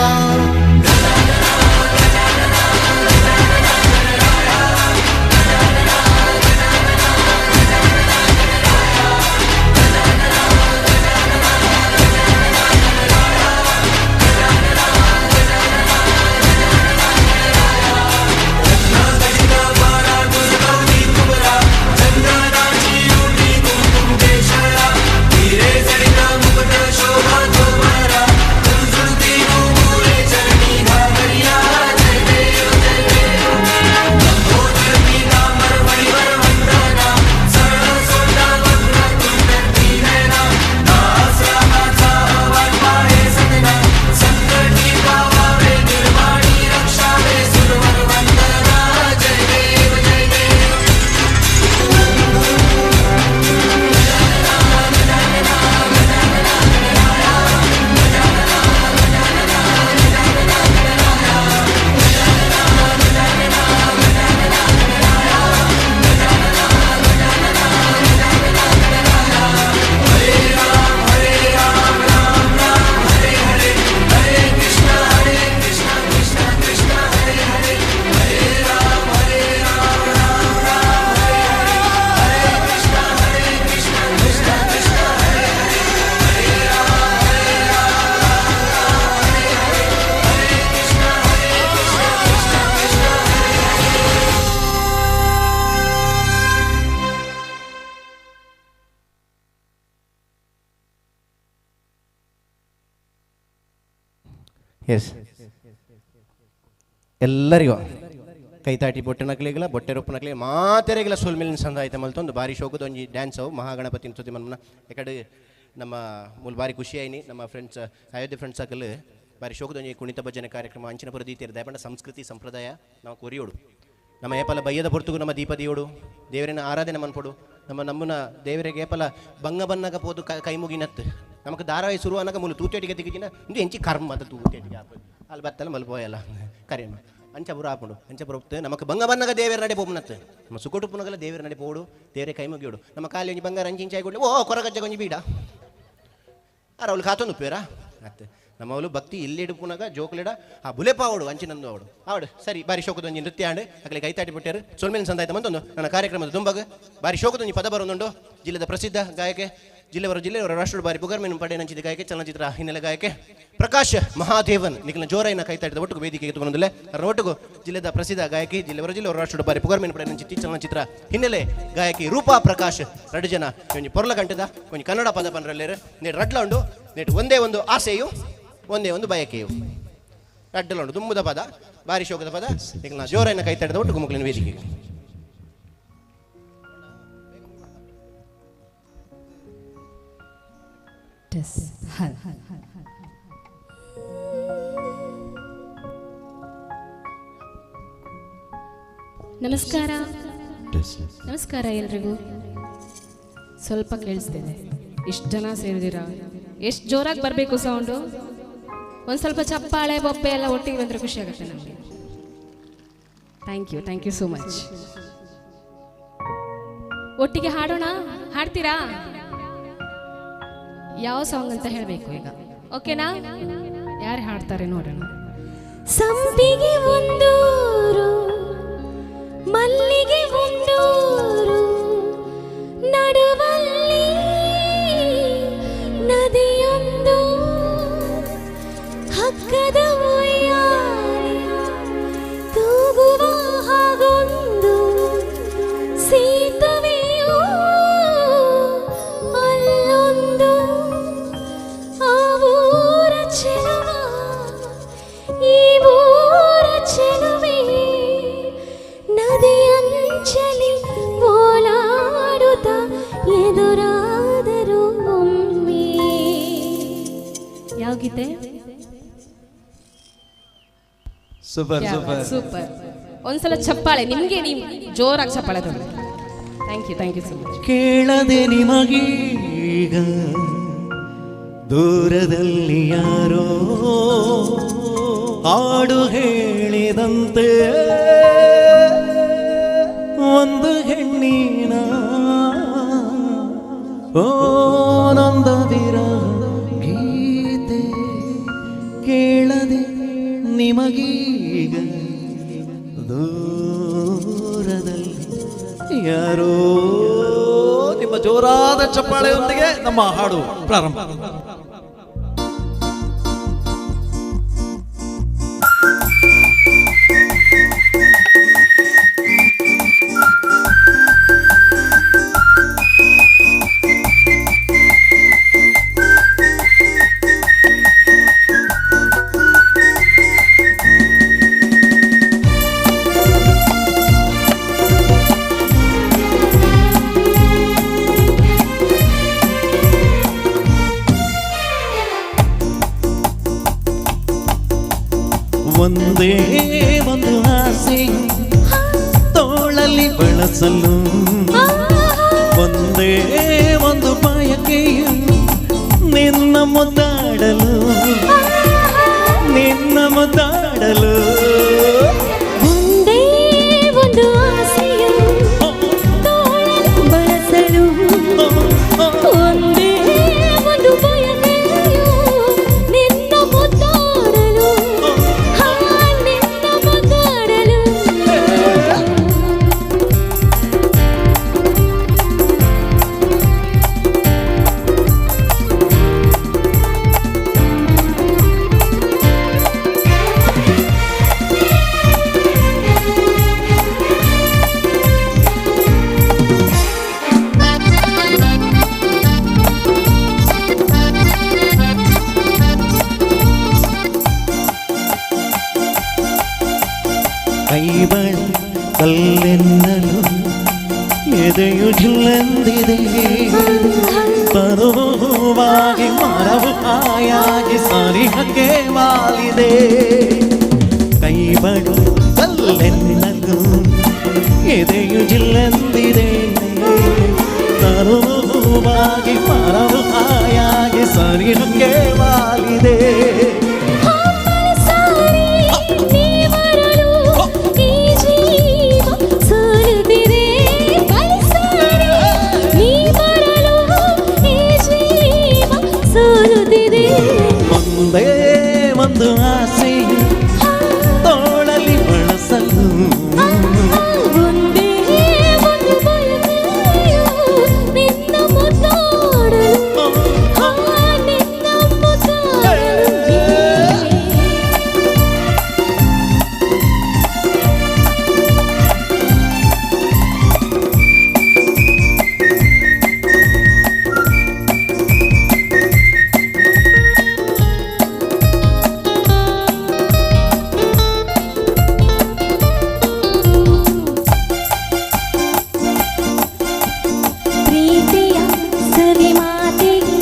चंद्रनाची उठी कुंकुम केशरा ಎಸ್ ಎಲ್ಲರಿಗೂ ಕೈತಾಟಿ ಬೊಟ್ಟೆನಕ್ಲಿಗಿಲ್ಲ ಬೊಟ್ಟೆ ರೊಪ್ಪನಕ್ಲಿಗೆ ಮಾತೆರೆಗಿಲ್ಲ ಸೋಲ್ಮೇಲಿನ ಸಂದ ಆಯ್ತು ಮಲ್ತೊಂದು ಬಾರಿ ಶೋಕದ ಒಂಜಿ ಡ್ಯಾನ್ಸ್ ಅವು ಮಹಾಗಣಪತಿನ ಸ್ತುತಿ ಮನ್ಮನ ಯಾಕಡೆ ನಮ್ಮ ಮೂಲ ಬಾರಿ ಖುಷಿ ಆಯ್ನಿ ನಮ್ಮ ಫ್ರೆಂಡ್ಸ್ ಅಯೋಧ್ಯೆ ಫ್ರೆಂಡ್ಸ್ ಸರ್ಕಲ್ ಬಾರಿ ಶೋಕದ ಒಂಜಿ ಕುಣಿತ ಭಜನೆ ಕಾರ್ಯಕ್ರಮ ಅಂಚಿನಪುರ ದೀತಿಯರು ದಯಪಂಡ ಸಂಸ್ಕೃತಿ ಸಂಪ್ರದಾಯ ನಾವು ಕೊರಿಯೋಡು ನಮ್ಮ ಏಪಲ ಬಯ್ಯದ ಪೊರ್ತುಗು ನಮ್ಮ ದೀಪ ದಿಯೋಡು ದೇವರಿನ ಆರಾಧನೆ ಮನ್ಪೊಡು ನಮ್ಮನ್ನ ದೇವರಿಗೆ ಏಪಲ ಬಂಗ ಬನ್ನಗ ಪೋದು ಕೈ ಮುಗಿನತ್ತು ನಮಗೆ ಧಾರಾವಾಹಿ ಶುರು ಅನ್ನಗ ಮೂಲ ತೂತೇಟಿಗೆ ತೆಗಿಜಿನ ಇಂದು ಎಂಚಿ ಕರ್ಮ ಅದು ತೂತೇಟಿಗೆ ಅಲ್ಲಿ ಬತ್ತಲ್ಲ ಮಲ್ಪೋಯಲ್ಲ ಕರೆಯಮ್ಮ ಅಂಚಪುರ ಹಾಕೊಂಡು ಅಂಚಪುರ ಹೋಗ್ತು ನಮಗೆ ಬಂಗ ಬನ್ನಗ ದೇವರ ನಡೆ ಪೋನತ್ತು ನಮ್ಮ ಸುಕೋಟು ಪುನಗಲ ದೇವರ ನಡೆ ಪೋಡು ದೇವರೇ ಕೈ ಮುಗಿಯೋಡು ನಮ್ಮ ಕಾಲಿ ಒಂಜಿ ಬಂಗಾರ ಅಂಚಿಂಚಾಯಿ ಕೊಡ್ಲಿ ಓ ಕೊರಗಜ್ಜ ಕೊಂಜಿ ಬೀಡ ಅವ್ಳು ಕಾತೊಂದು ಉಪ್ಪೇರಾ ಅತ್ತೆ ನಮ್ಮವಳು ಭಕ್ತಿ ಇಲ್ಲಿಡು ಪುನಗ ಜೋಕ್ಲಿಡ ಆ ಬುಲೆಪಾವಡು ಅಂಚಿನಂದು ಅವಡು ಸರಿ ಬಾರಿ ಶೋಕದೊಂಜಿ ನೃತ್ಯ ಆಂಡು ಅಕಲೆ ಕೈತಾಟಿ ಬಿಟ್ಟಾರು ಸೊಲ್ಮೇಲೆ ಸಂದಾಯ್ತ ಮಂತೊಂದು ನನ್ನ ಕಾರ್ಯಕ್ರಮದ ತುಂಬಾಗ ಬಾರಿ ಶೋಕದೊಂಜಿ ಪದ ಬರೋದುಂಡು ಜಿಲ್ಲೆದ ಪ್ರಸಿದ್ಧ ಗಾಯಕೆ ಜಿಲ್ಲೆಯವರ ರಾಷ್ಟ್ರ ಬಾರಿ ಪುಗರ್ಮೇನು ಪಡೆ ನಂಚಿದ ಗಾಯಕೆ ಚಲನಚಿತ್ರ ಹಿನ್ನೆಲೆ ಗಾಯಕೆ ಪ್ರಕಾಶ್ ಮಹಾದೇವನ್ ನಿಖಿಲ ಜೋರೈನ ಕೈತಾಟಿದ ಒಟ್ಟಿಗೆ ವೇದಿಕೆಗೆ ತಗೊಂಡಿಲ್ಲ ಅದರ ಒಟ್ಟಿಗೂ ಜಿಲ್ಲೆದ ಪ್ರಸಿದ್ಧ ಗಾಯಕಿ ಜಿಲ್ಲೆಯವರ ರಾಷ್ಟ್ರ ಬಾರಿ ಪುಗರ್ಮೇನು ಪಡೆ ನಂಚಿತಿ ಚಲನಚಿತ್ರ ಹಿನ್ನೆಲೆ ಗಾಯಕಿ ರೂಪಾ ಪ್ರಕಾಶ್ 2 ಜನ ಕೊಂಚ ಪೊರ್ಲ ಗಂಟದ ಕೊಂಚ ಕನ್ನಡ ಪದ ಪಂದ್ರಲ್ಲೇರು ನೇಟು ರಡ್ಲ ಉಂಡು ನೇಟು ಒಂದೇ ಒಂದು ಆಸೆಯು ಒಂದೇ ಒಂದು ಬಯಕೆಯು ಅಡ್ಡಲ ಉಂಟು ತುಂಬುದ ಪದ ಬಾರಿ ಶೋಕದ ಪದ ಈಗ ನಾ ಜೋರೈನ ಕೈತಾಡಿದ ಒಟ್ಟು ಗುಮ್ಮಕ್ಲಿನ ವೇದಿಕೆಗೆ ನಮಸ್ಕಾರ ನಮಸ್ಕಾರ ಎಲ್ರಿಗೂ. ಸ್ವಲ್ಪ ಕೇಳಿಸ್ತಿದೆ, ಇಷ್ಟು ಜನ ಸೇರಿದಿರಾ, ಎಷ್ಟು ಜೋರಾಗಿ ಬರಬೇಕು ಸೌಂಡು. ಒಂದು ಸ್ವಲ್ಪ ಚಪ್ಪಾಳೆ ಬೊಪ್ಪೆ ಎಲ್ಲ ಒಟ್ಟಿಗೆ ಬಂದರೆ ಖುಷಿ ಆಗುತ್ತೆ ನಮಗೆ. Thank you so much. ಒಟ್ಟಿಗೆ ಹಾಡೋಣ, ಹಾಡ್ತೀರಾ? ಯಾವ ಸಾಂಗ್ ಅಂತ ಹೇಳಬೇಕು ಈಗ, ಓಕೆನಾ? ಯಾರು ಹಾಡ್ತಾರೆ ನೋಡೋಣ. ಸಂಪಿಗೆ ಒಂದೂರು, ಮಲ್ಲಿಗೆ ಒಂದೂರು, ನಡುವಲ್ಲಿ ನದಿಯೊಂದು, ಹಕ್ಕದ ಉಯ್ಯಾಲೆ ತೂಗುವ ಹಾಗೊಂದು ಸೀತವೆಯೋ ಅಲ್ಲೊಂದು, ಆ ಊರ ಚೆಲುವ ಈ ಊರ ಚೆಲುವೆ, ನದಿಯಂಚಲಿ ಓಲಾಡುತ್ತ ಎದುರಾದರು ಒಮ್ಮೆ. ಯಾವ ಗೀತೆ? Super super super. ಒಂದ್ಸಲ ಚಪ್ಪಾಳೆ ನಿಮ್ಗೆ, ನೀವು ಜೋರಾಗಿ ಚಪ್ಪಾಳೆ ತಗೊಳ್ಳಿ. Thank you so much. ಕೇಳದೆ ನಿಮಗೀಗ ದೂರದಲ್ಲಿ ಯಾರೋ ಹಾಡು ಹೇಳಿದಂತೆ, ಒಂದು ಹೆಣ್ಣಿನ ನೊಂದ ವಿರಹ ಗೀತೆ. ಕೇಳದೆ ನಿಮಗೀಗ ದೂರದಲ್ಲಿ ಯಾರೋ. ನಿಮ್ಮ ಜೋರಾದ ಚಪ್ಪಾಳೆಯೊಂದಿಗೆ ನಮ್ಮ ಹಾಡು ಪ್ರಾರಂಭ. ಒಂದೇ ಒಂದು ಆಸೆ ತೋಳಲ್ಲಿ ಬಳಸಲು, ಒಂದೇ ಒಂದು ಬಯಕೆಯು ನಿನ್ನ ಮುದ್ದಾಡಲು, ನಿನ್ನ ಮುದ್ದಾಡಲು. ಒಂದೇ ಒಂದು ಆಸೆಯು ತೋಳಲ್ಲಿ ಬಳಸಲು, ಒಂದೇ ಒಂದು ಬಯಕೆಯು ನಿನ್ನ ಮುದ್ದಾಡಲು, ನಿನ್ನ ಮುದ್ದಾಡಲು. ಬಳಿ ಕಲ್ಲೆನ್ನಲು ಎದೆಯು ಜಿಲ್ಲೆಂದಿದೆ ತರುವಾಗಿ ಮರವು ಹಾಯಾಗಿ ಸರಿಹಕ್ಕೆ ವಾಲಿದೆ ಕೈ ಬಳಿ ಕಲ್ಲೆನ್ನಲು ಎದೆಯು ಜಿಲ್ಲೆಂದಿದೆ ತರುವಾಗಿ ಮರವು ಹಾಯಾಗಿ ಸರಿಹಕ್ಕೆ ವಾಲಿದೆ ಒಂದೇ ಒಂದು ಆಸೆ ತೋಳಲಿ ಬಳಸಲು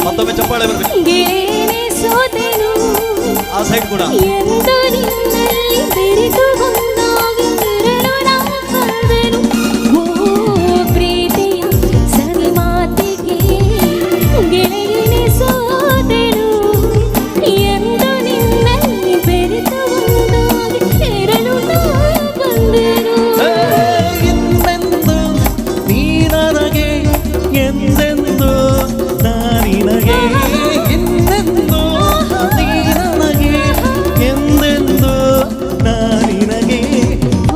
ಮತ್ತೊಮ್ಮೆ ಚಪ್ಪಾಳೆ ಬರಬೇಕು. ಆ ಸೈಡ್ ಕೂಡ ಇನ್ನೆಂದು ನೀ ನನಗೆ ಎಂದೆಂದು ನಾನಿನಗೆ ಇನ್ನೆಂದು ನೀ ನನಗೆ ಎಂದೆಂದು ನಾನಿನಗೆ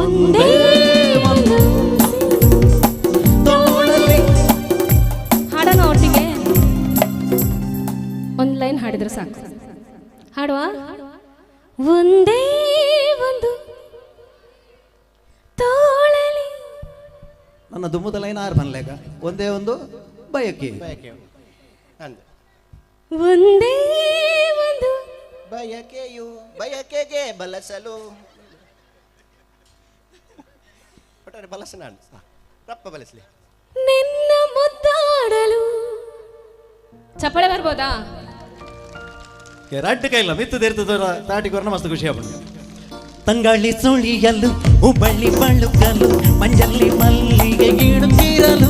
ಒಂದೇ ಒಂದು ತೋಳಲ್ಲಿ. ಹಾಡೋಣ ಒಟ್ಟಿಗೆ ಒಂದು ಲೈನ್ ಹಾಡಿದ್ರೆ ಸಾಕು. ಹಾಡುವ ಒಂದೇ ಒಂದು ತೋಳಲಿ. ನನ್ನ ದುಮ್ಮದ ಲೈನ್ ಆರು ಬನ್ಲೇಗ ಒಂದೇ ಒಂದು ಬಯಕೆ ಒಂದೇ ಒಂದು ಬಯಕೆಯು ಬಯಕೆಗೆ ಬಳಸಲು ಒಟ್ಟಾರೆ ಬಳಸ ನಾನು ರಪ್ಪ ಬಳಸಲಿ ನಿನ್ನ ಮುದ್ದಾಡಲು. ಚಪ್ಪಳೆ ಬರ್ಬೋದಾ? ರಡ್ಡು ಕೈಲ್ಲ ಮಿತ್ತು ತೆರ್ತದ ತಾಟಿಗೋರ್ನ ಮಸ್ತ್ ಖುಷಿ ಆಗ್ಬಿಟ್ಟು ತಂಗಾಳಿ ಸುಳಿಯಲು ಉಬಳ್ಳಿ ಬಳುಕಲು ಮಂಜಲ್ಲಿ ಮಲ್ಲಿಗೆ ಗೀಡುತ್ತಿರಲು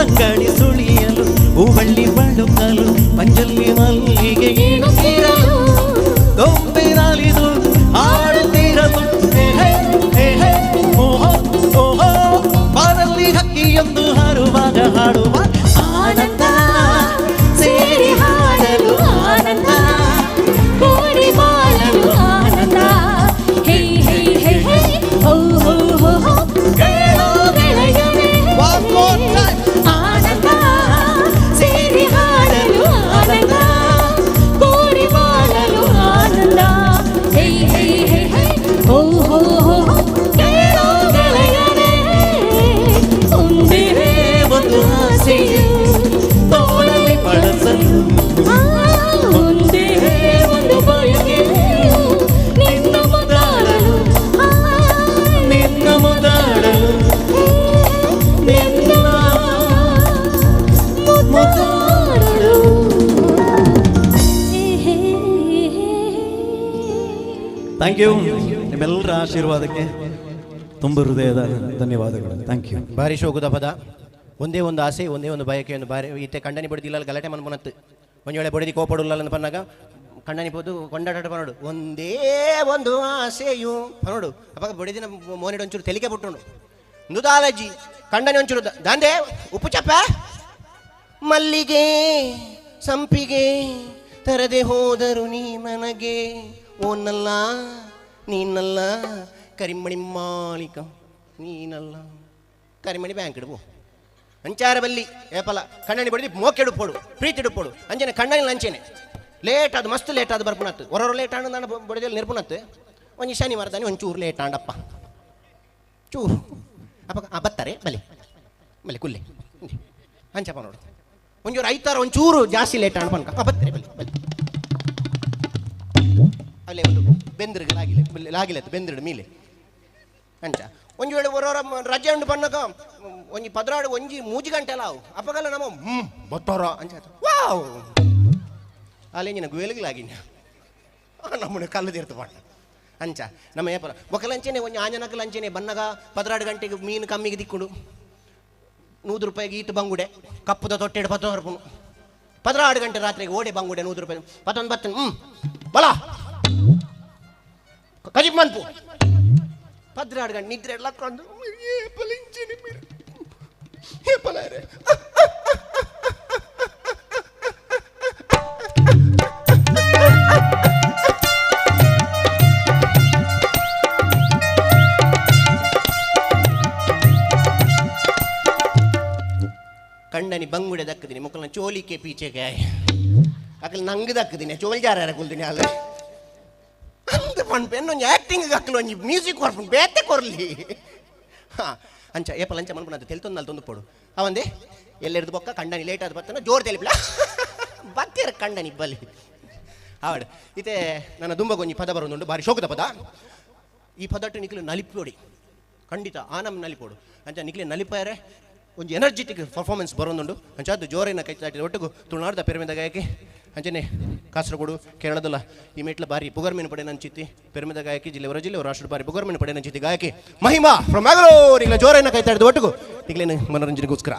ತಂಗಾಳಿ ಸುಳಿಯಲು ಉಬಳ್ಳಿ ಬಳುಕಲು ಮಂಜಲ್ಲಿ ಮಲ್ಲಿಗೆ ಗೀಡುತ್ತಿರಲು ಗೊಂಬೆನಾಲಿದು ಆಡುತ್ತಿರಲು ಓಹೋ ಓಹೋ ಬಾರಲ್ಲಿ ಹಕ್ಕಿಯೊಂದು ಹಾರುವಾಗ ಹಾಡುವ ಆನಂದ ಸೇರಿ ಹಾಡಲು ಆನಂದ ಕೂಡಿ ಬಾಳಲು ಆನಂದ ಹೇ ಹೇ ಹೇ ಹೇ ಹೋ ಹೋ ಹೋ ಹೋ ಕೇಳೋ ಗೆಳೆಯನೇ ಆನಂದ ಸೇರಿ ಹಾಡಲು ಆನಂದ ಕೂಡಿ ಬಾಳಲು ಆನಂದ ಹೇ ಹೇ ಹೇ ಹೇ ಹೋ ಹೋ ಹೋ ಕೇಳೋ ಗೆಳೆಯನೇ ಒಂದೇ ಒಂದು ಆಸೆಯು ತೋಳಲಿ ಬಳಸಲು ಒಂದೇ ಒಂದು ಬಯಕೆಯು ನಿನ್ನ ಮುದ್ದಾಡಲು ನಿನ್ನ ಮುದ್ದಾಡಲು ನಿನ್ನ ಮುದ್ದಾಡಲು. Thank you. ನಿಮ್ಮೆಲ್ಲರ ಆಶೀರ್ವಾದಕ್ಕೆ ತುಂಬ ಹೃದಯದ ಧನ್ಯವಾದಗಳು. Thank you. ಭಾರಿ ಶೋಕದ ಪದ ಒಂದೇ ಒಂದು ಆಸೆ ಒಂದೇ ಒಂದು ಬಯಕೆಯನ್ನು ಬಾರಿ ಈತೆ ಕಂಡನಿ ಬಡಿದಿಲ್ಲ ಗಲಾಟೆ ಮನ್ಪುನತ್ತು ಒಂದು ವೇಳೆ ಬಡಿದಿ ಕೋಪಡುಲ್ಲ ಅಂತ ಪನ್ನಾಗ ಕಂಡನಿ ಪೋದು ಕೊಂಡಾಟ ಪನೋಡು ಒಂದೇ ಒಂದು ಆಸೆಯು ಪನೋಡು ಅಪ್ಪ ಬಡಿದಿನ ಮೋನಿಡು ಒಂಚೂರು ತೆಲಿಕೆ ಬಿಟ್ಟುಂಡು ನುದಾಲಜ್ಜಿ ಕಂಡನಿ ಒಂಚೂರು ದಾಂದೆ ಉಪ್ಪು ಚಪ್ಪ ಮಲ್ಲಿಗೆ ಸಂಪಿಗೆ ತರದೆ ಹೋದರು ನೀ ನನಗೆ ಓನಲ್ಲ ನೀನಲ್ಲ ಕರಿಮಣಿ ಮಾಲೀಕ ನೀನಲ್ಲ ಕರಿಮಣಿ ಬ್ಯಾಂಕ್ ಇಡ್ಬೋ ಅಂಚಾರ ಬಲ್ಲಿ ಏಪಲ ಕಣ್ಣನಿ ಬಡಿದು ಮೋಕೆಡುಪೋಡು ಪ್ರೀತಿ ಇಡುಪೋಡು ಅಂಜನೆ ಕಣ್ಣನಿ ಲಂಚೆನೆ ಲೇಟ್ ಅದು ಮಸ್ತ್ ಲೇಟ್ ಅದು ಬರ್ಪುನತ್ತು ಹೊರವರು ಲೇಟ್ ಆಂಡು ನಾನು ಬಡಿದಲ್ಲಿ ನಿರ್ಪುನತ್ತು ಒಂಜಿ ಶನಿವಾರದಾನಿ ಒಂಚೂರು ಲೇಟ್ ಆಂಡಪ್ಪ ಚೂರು ಅಪ್ಪ ಬತ್ತಾರೆ ಬಲೆ ಬಲೆ ಕುಲ್ಲೆ ಅಂಚಪ್ಪ ನೋಡು ಒಂಚೂರು ಐತಾರ ಒಂಚೂರು ಜಾಸ್ತಿ ಲೇಟ್ ಆಂಡು ಪನ್ಕ ಬತ್ತಾರೆ ಬಲೆ ಬಲೆ ಅಲ್ಲೇ ಒಂದು ಬೆಂದ್ರಿಗೆ ಲಾಗಿಲ್ಲ ಬೆಂದ್ರಿಡು ಮೀಲೆ ಅಂಚ ಒಂಜಿ ವೇಳೆ ಬರೋರ ರಜೆ ಉಂಡು ಬನ್ನಕ ಒಂಜಿ 16 ಒಂಜಿ 3 ಗಂಟೆ ಅಲ್ಲ ಅವು ಅಪ್ಪಗಲ್ಲ ನಮ್ಮ ಬತ್ತೋರ ಅಂಚ ವಾವ್ ಅಲ್ಲಿಂಜಿನ ಗುವೆಲಿಗ್ಲಾಗಿನ ನಮ್ಮನೆ ಕಲ್ಲು ತೀರ್ತು ಪಾಠ ಅಂಚ ನಮ್ಮ ಏಪರ ಒಕ್ಕಲಂಚೆನೆ ಒಂಜಿ ಆಂಜನಕ ಲಂಚೆನೆ ಬನ್ನಗ 16 ಗಂಟೆಗೆ ಮೀನು ಕಮ್ಮಿಗೆ ದಿಕ್ಕುಡು 100 ರೂಪಾಯಿಗೆ ಈಟು ಬಂಗುಡೆ ಕಪ್ಪುದ ತೊಟ್ಟೆಡು 10 ರೂಪಾಯಿ 16 ಗಂಟೆ ರಾತ್ರಿಗೆ ಓಡೆ ಬಂಗುಡೆ 100 ರೂಪಾಯಿ 11 ಬಲ ಕಜಿಪ್ ಮನ್ಪು 16 ಗಂಟೆ ನಿದ್ರೆ ಲಕ್ಕೊಂಡು ಕಂಡನಿ ಬಂಗುಡೆ ದಕ್ಕದಿನಿ ಮಕ್ಕಳನ್ನ ಚೋಲಿಕೆ ಪೀಚೆಗೆ ಅಕಲ್ ನಂಗೆ ದಕ್ಕದಿನಿ ಚೋಲ್ ಜಾರ ಕುಲ್ದಿನಿ ಅಲ್ಲ ಅಂತ ಪಣ್ಪೆನ್ ಒಂಜಿ ಆ್ಯಕ್ಟಿಂಗ್ ಹಾಕಲು ಒಂಜಿ ಮ್ಯೂಸಿಕ್ ಕೊರ್ಪು ಬೇತೆ ಕೊರ್ಲಿ ಹಾಂ ಅಂಚ ಏಪ ಲಂಚ ಮನ್ಪುನಂತ ತೆಲ್ತೊಂದು ತಂದು ಪೋಡು ಅವಂದೆ ಎಲ್ಲೆಡ್ದು ಬೊಕ್ಕ ಕಂಡನಿ ಲೇಟ್ ಆದ ಬರ್ತಾನೆ ಜೋರು ತೆಲಿಪಿಲ್ಲ ಬತ್ತೀರ ಕಂಡನಿ ಬಲ್ಲಿ ಆವಡ್ ಇತೆ ನನ್ನ ದುಂಬಗೊಂಜಿ ಪದ ಬರೋದುಂಡು ಭಾರಿ ಶೋಕದ ಪದ ಈ ಪದಟ್ಟು ನಿಕ್ಲು ನಲಿಪೋಡಿ ಖಂಡಿತ ಆನಮ್ ನಲಿಪೋಡು ಅಂಚ ನಿಕ್ಲೆ ನಲಿಪಾಯರೆ ಒಂಜಿ ಎನರ್ಜೆಟಿಕ್ ಪರ್ಫಾರ್ಮೆನ್ಸ್ ಬರೋದುಂಡು ಅಂಚಾದ್ದು ಜೋರಿನ ಕೈ ಚಾಟಿದ ಒಟ್ಟಿಗೂ ತುಳುನಾಡ್ದ ಪೆರಮಿದ ಗಾಯಕಿ ಅಂಚನೆ ಕಾಸರಗೋಡು ಕೇರಳದಲ್ಲ ಈ ಮೇಟ್ಲ ಬಾರಿ ಪುಗರ್ಮೀನು ಪಡೆ ನಂಚಿತ್ತಿ ಪೆರಮಿದ ಗಾಯಕಿ ಜಿಲ್ಲೆವರ ರಾಷ್ಟ್ರ ಬಾರಿ ಪುಗರ್ಮೀನು ಪಡೆ ನಂಚಿತ್ತಿ ಗಾಯಕಿ ಮಹಿಮಾ ಫ್ರಮ್ ಮ್ಯಾಂಗ್ಳೂರ್ ಈಗ ಜೋರಿನ ಕೈ ಚಾಟಿದ ಒಟ್ಟಿಗೂ ಈಗಲೇನು ಮನೋರಂಜನೆಗೋಸ್ಕರ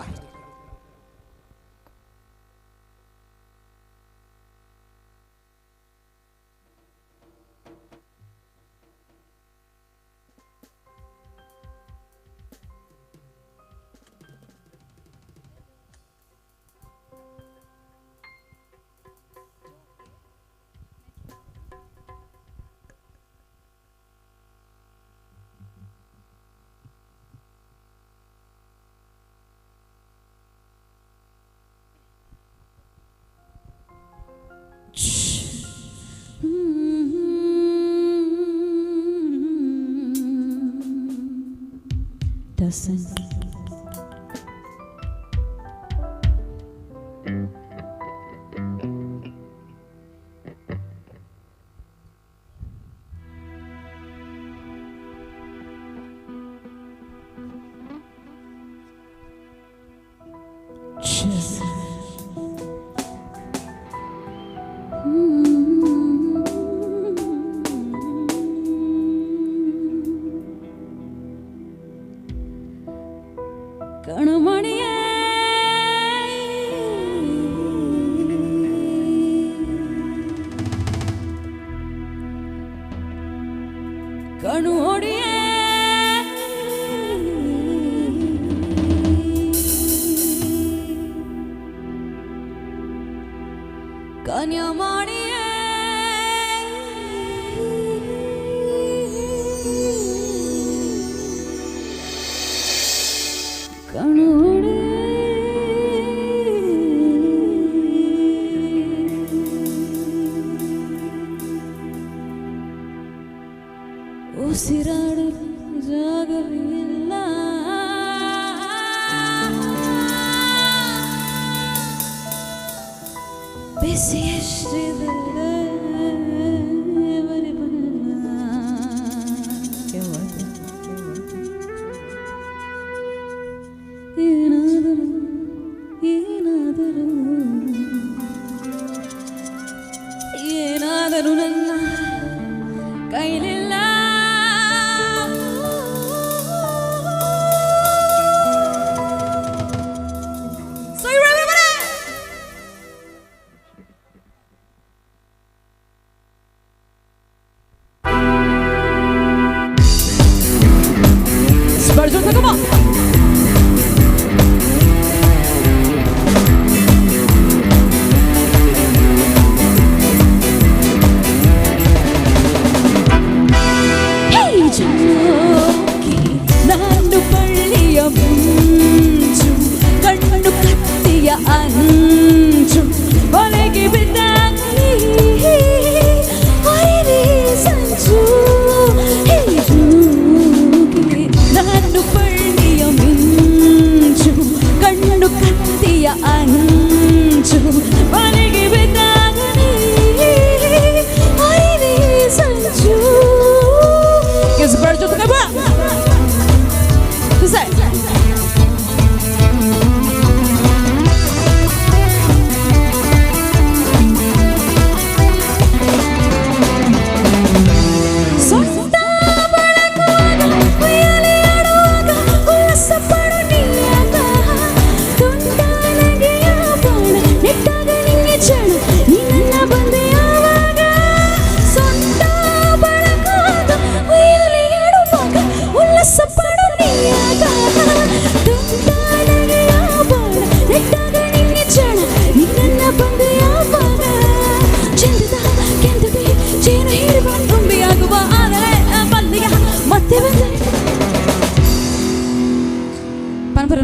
ನಾನು ಪಳ್ಳಿ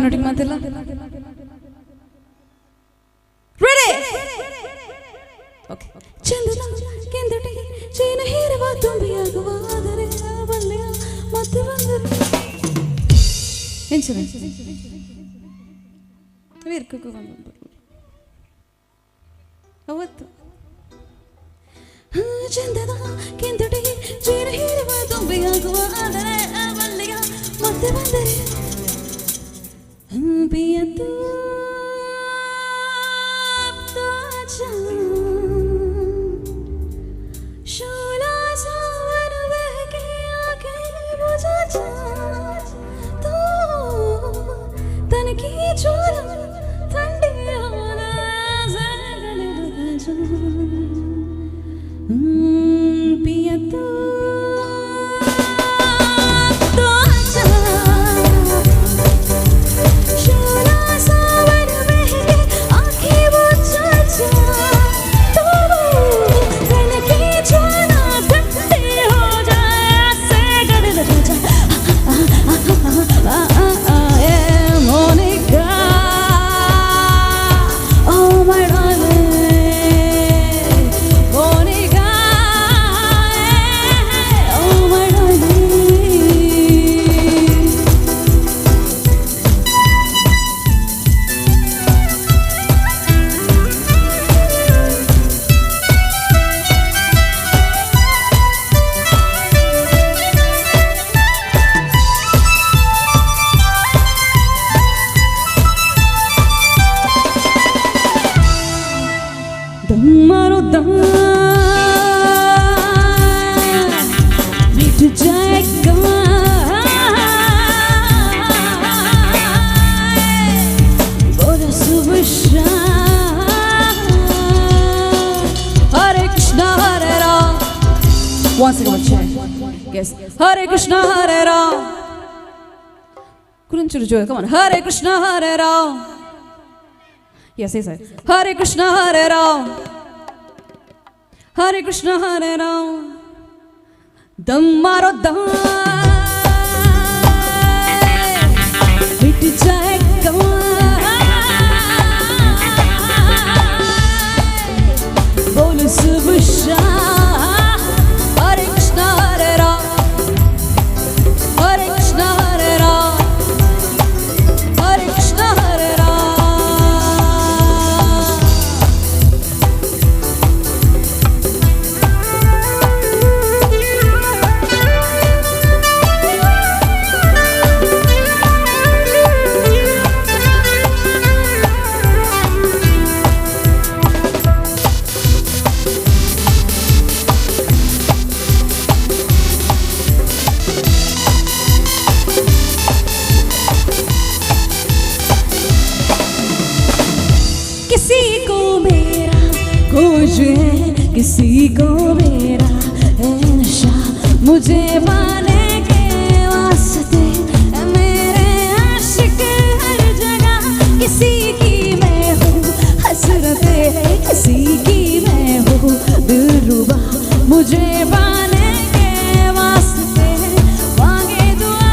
ಪನ್ನೊಟ್ಟಿಗೆ ಮಾತಿಲ್ಲ ರೆಡಿ ಓಕೆ ಚಂದನ ಕೆಂದಟಿಗೆ ಚೈನ ಹೇರುವ ತುಂಬಿಯಾಗುವ ಆದರೆ ಬಲ್ಲೆಯ ಮತ್ತೆ ಬಂದರೆ ಎಂಚನೆ ವೀರ್ಕಕ್ಕೂ ಬಂದು ಅವತ್ತು ಚಂದನ ಕೆಂದಟಿಗೆ ಚೈನ ಹೇರುವ ತುಂಬಿಯಾಗುವ ಆದರೆ ಬಲ್ಲೆಯ ಮತ್ತೆ ಬಂದರೆ पियतू तो अच्छा शोला सावन बह के आंखें बुझा जा तो तन की चोला ठंडी होना जगने लगा जा पियतू तो अच्छा Once again, check. Yes. Hare Krishna, Hare Ram. Couldn't you join? Come on. Hare Krishna, Hare Ram. Yes, yes, yes. Hare Krishna, Hare Ram. Hare Krishna, Hare Ram. Dam maro dam. Mit jaye gam. Bol subh sham. किसी को मेरा है नशा मुझे पाने के वास्ते मेरे आशिक हर जगह किसी की मैं हूँ हसरते किसी की मैं हूँ दिलरुबा मुझे पाने के वास्ते मांगे दुआ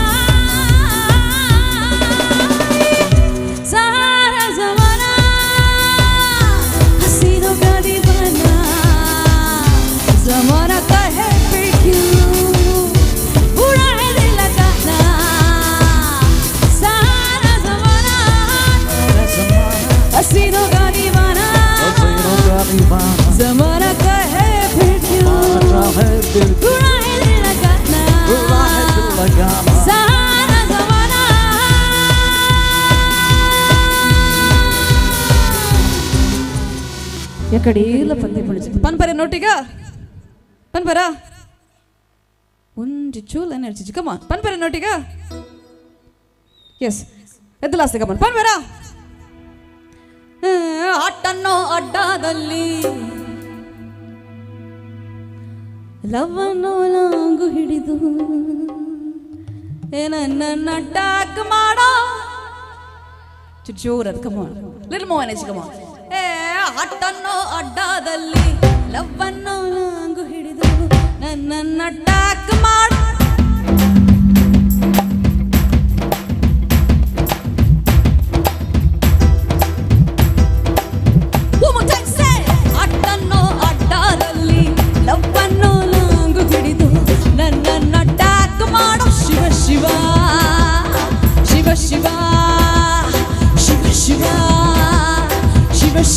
सारा ज़माना हसीनों का दीवाना ज़माना कहे फिर क्यों बुरा है दिल लगाना सारा ज़माना हसीनों का दीवाना ज़माना कहे फिर क्यों बुरा है दिल लगाना सारा ज़माना ఎక్కడేళ్ళ పంది పొడిచింది పనిపరే నోటిగా పనిపరా ఉంచి చూలని నడిచి కమాన్ పనిపరే నోటిగా ఎస్ ಎದ್ದಲಾಸ್ತಿ ಕಮಾನ್ ಪನ್ಬೇರಾ ಆಟನ್ನೋ ಅಡ್ಡಾದಲ್ಲಿ ಲವ್ವನ್ನೋ ಲಾಂಗು ಹಿಡಿದು ಏನನ್ನ ಅಟ್ಟಾಕ್ ಮಾಡೋ ಜೋರದ್ ಕಮಾನ್ ಲಿಟಲ್ ಮೋರ್ ಎನರ್ಜಿ ಕಮಾನ್ ಆಟನ್ನೋ ಅಡ್ಡಾದಲ್ಲಿ ಲವ್ವನ್ನೋ ಲಾಂಗು ಹಿಡಿದು ನನ್ನನ್ನ ಅಟ್ಟಾಕ್ ಮಾಡೋ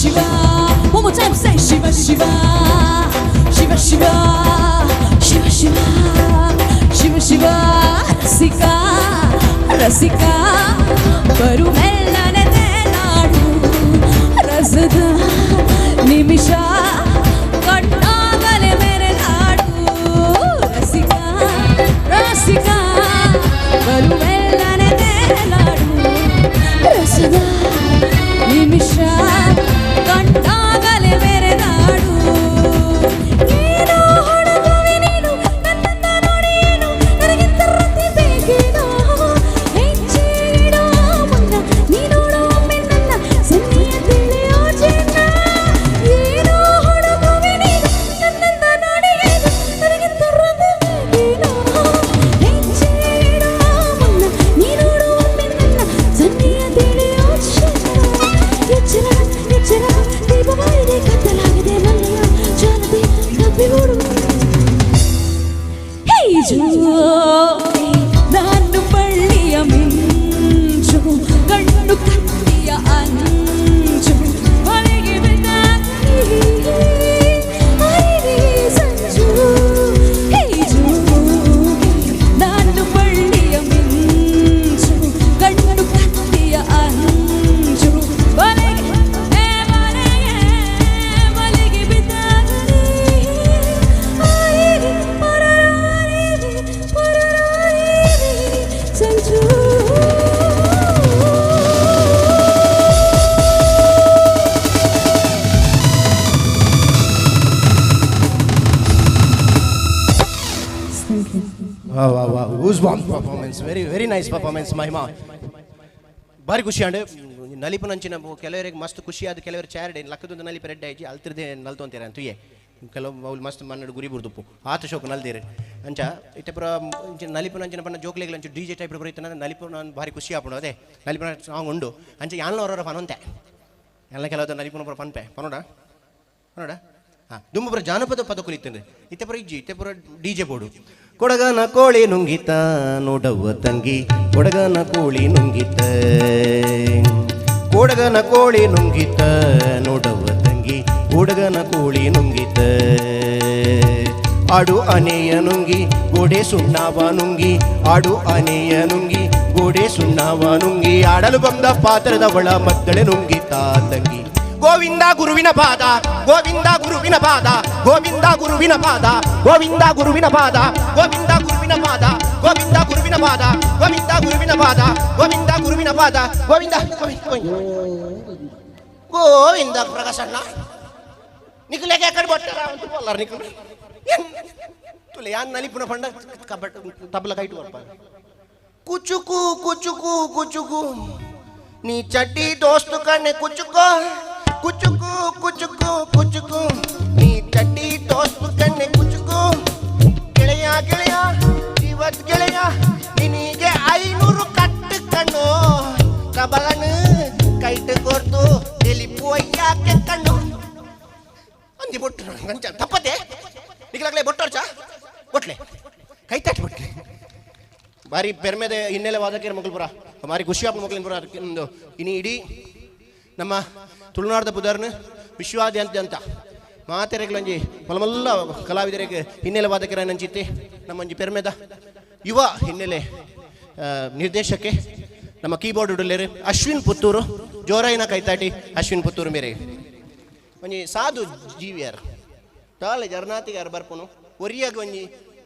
Shiva. One more time, say Shiva Shiva. Shiva Shiva. Shiva Shiva. Shiva Shiva. Rasika, Rasika. Baru mellane naadu. Rasada nimisha. Kattagale mere naadu. Rasika, Rasika. Baru mellane naadu. Rasada ನಿಮಿಷ ಕಂಡಾಗಲೇ ಮೆರೆದಾಡು ಏನೋ ಹೊಡೆದುವೆ ನೀನು ನನ್ನನ್ನ ನೋಡಿ ಏನು ನನಗಿಂತ ರತಿ ಬೇಕೇನೋ ಹೆಜ್ಜೆ ಇಡೋ ಮುನ್ನ ನೀ ನೋಡೋ ಒಮ್ಮೆ ನನ್ನ ಸನ್ನಿಯ ತಿಳಿಯೋ ಚೆನ್ನ ಏನೋ ಹೊಡೆದುವೆ ನೀನು ನನ್ನನ್ನ ನೋಡಿ ಏನು ನನಗಿಂತ ರತಿ ಬೇಕೇನೋ ಹೆಜ್ಜೆ ಇಡೋ ಮುನ್ನ ನೀ ನೋಡೋ ಒಮ್ಮೆ ನನ್ನ ಸನ್ನಿಯ ತಿಳಿಯೋ ಚೆನ್ನ ಎಚ್ಚರ ಎಚ್ಚರ ದೀಪವಾಗಿದೆ ಕತ್ತಲಾಗಿದೆ ಮನೆಯ ಜಾಲದೆ ತಪ್ಪಿಗೂಡು ಹೇ ಜೋಡಿ ನಾನು ಬಳ್ಳಿಯ ಮಿಂಚು ಕಣ್ಣು ಕತ್ತಿಯ ಅಂಚು ಮಳೆಗೆ ಬೆದ್ದಾಗಿ ಸಂಜು ಹೇ ಜೋಡಿ ನಾನು ಬಳ್ಳಿಯ ಮಿಂಚು ಕಣ್ಣು ಕತ್ತಿಯ ಅಂಚು ಮಲೆಗೆ ಬಿದ್ದಾಗಲಿ Sanju Goosebumps performance, very nice performance, Mahima. ಭಾರಿ ಖುಷಿ ಅಂಡ್ ನಲಿಪು ನಂಚಿನ ಕೆಲವರಿಗೆ ಮಸ್ತ್ ಖುಷಿ ಆದ ಕೆಲವರು ಚಾರ್ಡ್ ಲಕ್ಕದೊಂದು ನಲಿಪು ರೆಡ್ ಆಯ್ತು ಅಲ್ತಿರ್ದೆ ನಲ್ತೊಂತೀರ ಅಂತೂ ಕೆಲವು ಅವ್ಲು ಮಸ್ತ್ ಮನ್ನಡು ಗುರಿ ಬುರ್ದುಪ್ಪು ಆತ ಶೋಕು ನಲ್ದೇರಿ ಅಂಚ ಇತ್ತೆ ಪುರ ನಲಿಪು ನಂಚಿನ ಪನ್ನ ಜೋಕ್ಲೆಗಳು ಅಂಚು DJ ಟೈಪ್ ಬರೀತಾನೆ ನಲಿಪು ನಾನು ಭಾರಿ ಖುಷಿ ಆಪುಂಡು ಅದೇ ನಲಿಪುನ ಸಾಂಗ್ ಉಂಡು ಅಂಚೆ ಯಾನ್ಲವರ ಪನೊಂತೆ ಎಲ್ಲ ಕೆಲವು ನಲಿಪುನ ಪುರ ಪನ್ಪೆ ಪನೋಡ ಪನೋಡ ಹಾಂ ದುಂಬುಪುರ ಜಾನಪದ ಪದ ಕುಲಿತಂದ್ರೆ ಇತ್ತೆ ಪುರ ಇಜ್ಜಿ ಇತ್ತೆ ಪುರ DJ ಬೋಡು ಕೊಡಗನ ಕೋಳಿ ನುಂಗಿತ ನೋಡವ್ವ ತಂಗಿ ಕೊಡಗನ ಕೋಳಿ ನುಂಗಿತ ಕೊಡಗನ ಕೋಳಿ ನುಂಗಿತ ನೋಡವ್ವ ತಂಗಿ ಕೊಡಗನ ಕೋಳಿ ನುಂಗಿತ ಆಡು ಆನೆಯ ನುಂಗಿ ಗೋಡೆ ಸುಣ್ಣವ ನುಂಗಿ ಆಡು ಆನೆಯ ನುಂಗಿ ಗೋಡೆ ಸುಣ್ಣವ ನುಂಗಿ ಆಡಲು ಬಂದ ಪಾತ್ರದವಳ ಮಕ್ಕಳೆ ನುಂಗಿತ ತಂಗಿ ಗೋವಿಂದ ಗುರುವಿನ ಪಾದ ಗೋವಿಂದ ಗುರುವಿನ ಪಾದ ಗೋವಿಂದ ಗುರುವಿನ ಪಾದ ಗೋವಿಂದ ಗುರುವಿನ ಪಾದ ಗೋವಿಂದ ಗುರುವಿನ ಪಾದ ಗೋವಿಂದ ಗುರುವಿನ ಪಾದ ಗೋವಿಂದ ಗುರುವಿನ ಪಾದ ಗೋವಿಂದ ಗುರುವಿನ ಪಾದ ಗೋವಿಂದ ಗೋವಿಂದ ಪ್ರಕಾಶಣ್ಣ ನಿಖಿಲೆಗೆ ಯಾಕಡೆ ಬಟ್ಟಾರ ಅಂತ ಬೋಲಾರ ನಿಖಿಲ್ ತುಲೆ ಯಾನ್ ನಲಿಪುನ ಪಂಡ ಕಬಟ್ ತಬಲ ಕೈಟು ಬರ್ಪ ಕುಚುಕು ಕುಚುಕು ಕುಚುಕು ನೀ ಚಡ್ಡಿ ದೋಸ್ತು ಕಣ್ಣೆ ಕುಚುಕೋ ಕುಚುಕು ಕುಚುಕು ಕುಚುಕು ನೀ ಚಡ್ಡಿ ದೋಸ್ತು ಕಣ್ಣೆ ಕುಚುಕು ಗೆಳೆಯ ಗೆಳೆಯ ಇವತ್ ಗೆಳೆಯ ನಿನಗೆ 500 ಕಟ್ಟು ಕಣ್ಣು ಕಬಲನು ಕೈಟ್ ಕೊರ್ತು ಎಲಿಪು ಅಯ್ಯಾಕೆ ಕಣ್ಣು ಅಂದಿ ಬೊಟ್ಟು ಗಂಚ ತಪ್ಪತೆ ನಿಖಲಾಗ್ಲೇ ಬೊಟ್ಟೋರ್ಚ ಬೊಟ್ಲೆ ಕೈ ತಟ್ಟಿ ಬೊಟ್ಲೆ ಭಾರಿ ಪೆರ್ಮೆದೆ ಹಿನ್ನೆಲೆ ವಾದಕರ ಮಕ್ಕಳುಪುರ ಭಾರಿ ಖುಷಿ ಆಪ ಮಕ್ಕಳಿನ ಒಂದು ಇನ್ನು ಇಡೀ ನಮ್ಮ ತುಳುನಾಡದ ಪುದರ್ನ ವಿಶ್ವಾದ್ಯಂತ ಮಾತೆರೆಗಳಂಜಿ ಮಲಮಲ್ಲ ಕಲಾವಿದರಿಗೆ ಹಿನ್ನೆಲೆ ವಾದಕರ ನಂಚಿತ್ತೆ ನಮ್ಮಂಜಿ ಪೆರ್ಮೆದ ಯುವ ಹಿನ್ನೆಲೆ ನಿರ್ದೇಶಕ್ಕೆ ನಮ್ಮ ಕೀಬೋರ್ಡ್ ಉಡಲೇರು ಅಶ್ವಿನ್ ಪುತ್ತೂರು ಜೋರಾಯಿನ ಕೈತಾಟಿ ಅಶ್ವಿನ್ ಪುತ್ತೂರು ಮೇರೆ ಒಂಜಿ ಸಾಧು ಜೀವಿಯಾರ ತಾಳೆ ಜರ್ನಾತಿಗಾರ ಬರ್ಪನು ಒರಿಯಾಗ ಒಂಜಿ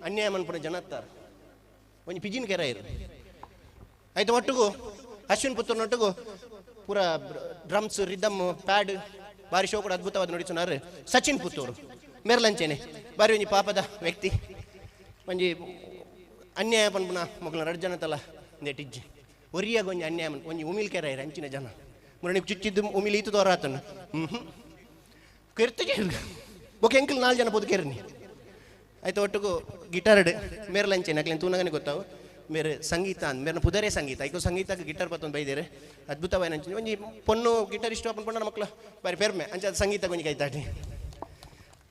ಅನ್ಯಾಯ ಮನ್ಪುನ ಜನತ್ತಾರ ಒಂಜಿ ಪಿಜಿನ್ ಕೆರ ಇರು ಆಯ್ತು ಒಟ್ಟಿಗೂ ಅಶ್ವಿನ್ ಪುತ್ತೂರ್ನೊಟ್ಟಿಗೂ ಪೂರ ಡ್ರಮ್ಸ್ ರಿದಮ್ ಪ್ಯಾಡ್ ಬಾರಿ ಶೋ ಕೂಡ ಅದ್ಭುತವಾದ ನುಡಿಸುನಾರು ಸಚಿನ್ ಪುತ್ತೂರು ಮೇರ್ಲಂಚೇನೆ ಬಾರಿ ಒಂಜಿ ಪಾಪದ ವ್ಯಕ್ತಿ ಒಂಜಿ ಅನ್ಯಾಯ ಪನ್ಪುನ ಮಕ್ಕಳ ರಡ್ ಜನ ತಲ ನೆಟ್ಟಿಜ್ಜಿ ಒರಿಯಾಗ ಒಂಜಿ ಅನ್ಯಾಯ ಒಂಜಿ ಉಮಿಲ್ ಕೆರ ಇರು ಅಂಚಿನ ಜನ ಮುರಣಿಗೆ ಚುಚ್ಚಿದ್ದು ಉಮಿಲ್ ಈತು ತೋರಾತನು ಕೆರ್ತಿಗೆ ಓಕೆ ಎಂಕಲ್ 4 ಜನ ಪೋದು ಕೆರ್ನಿ ಆಯ್ತು ಒಟ್ಟಿಗೂ ಗಿಟಾರ್ಡ್ ಮೇರ್ಲಂಚೇನೆ ಅಕ್ಲೇನು ತೂನಗನೆ ಗೊತ್ತಾವು ಮೇರೆ ಸಂಗೀತ ಅಂದ್ ಮೇರೆ ಪುದರೇ ಸಂಗೀತ ಐಕೋ ಸಂಗೀತಕ್ಕೆ ಗಿಟಾರ್ ಪತ್ತೊಂದು ಬೈದೇರೆ ಅದ್ಭುತವಾದ ಅಂಚೆ ಒಂಜಿ ಪೊನ್ನು ಗಿಟಾರ್ ಇಷ್ಟ ಪಂಡ ಮಕ್ಕಳು ಬಾರಿ ಪೆರ್ಮೆ ಅಂಚೆ ಅದು ಸಂಗೀತ ಕೊಂಜಿ ಕೈತಾಟಿ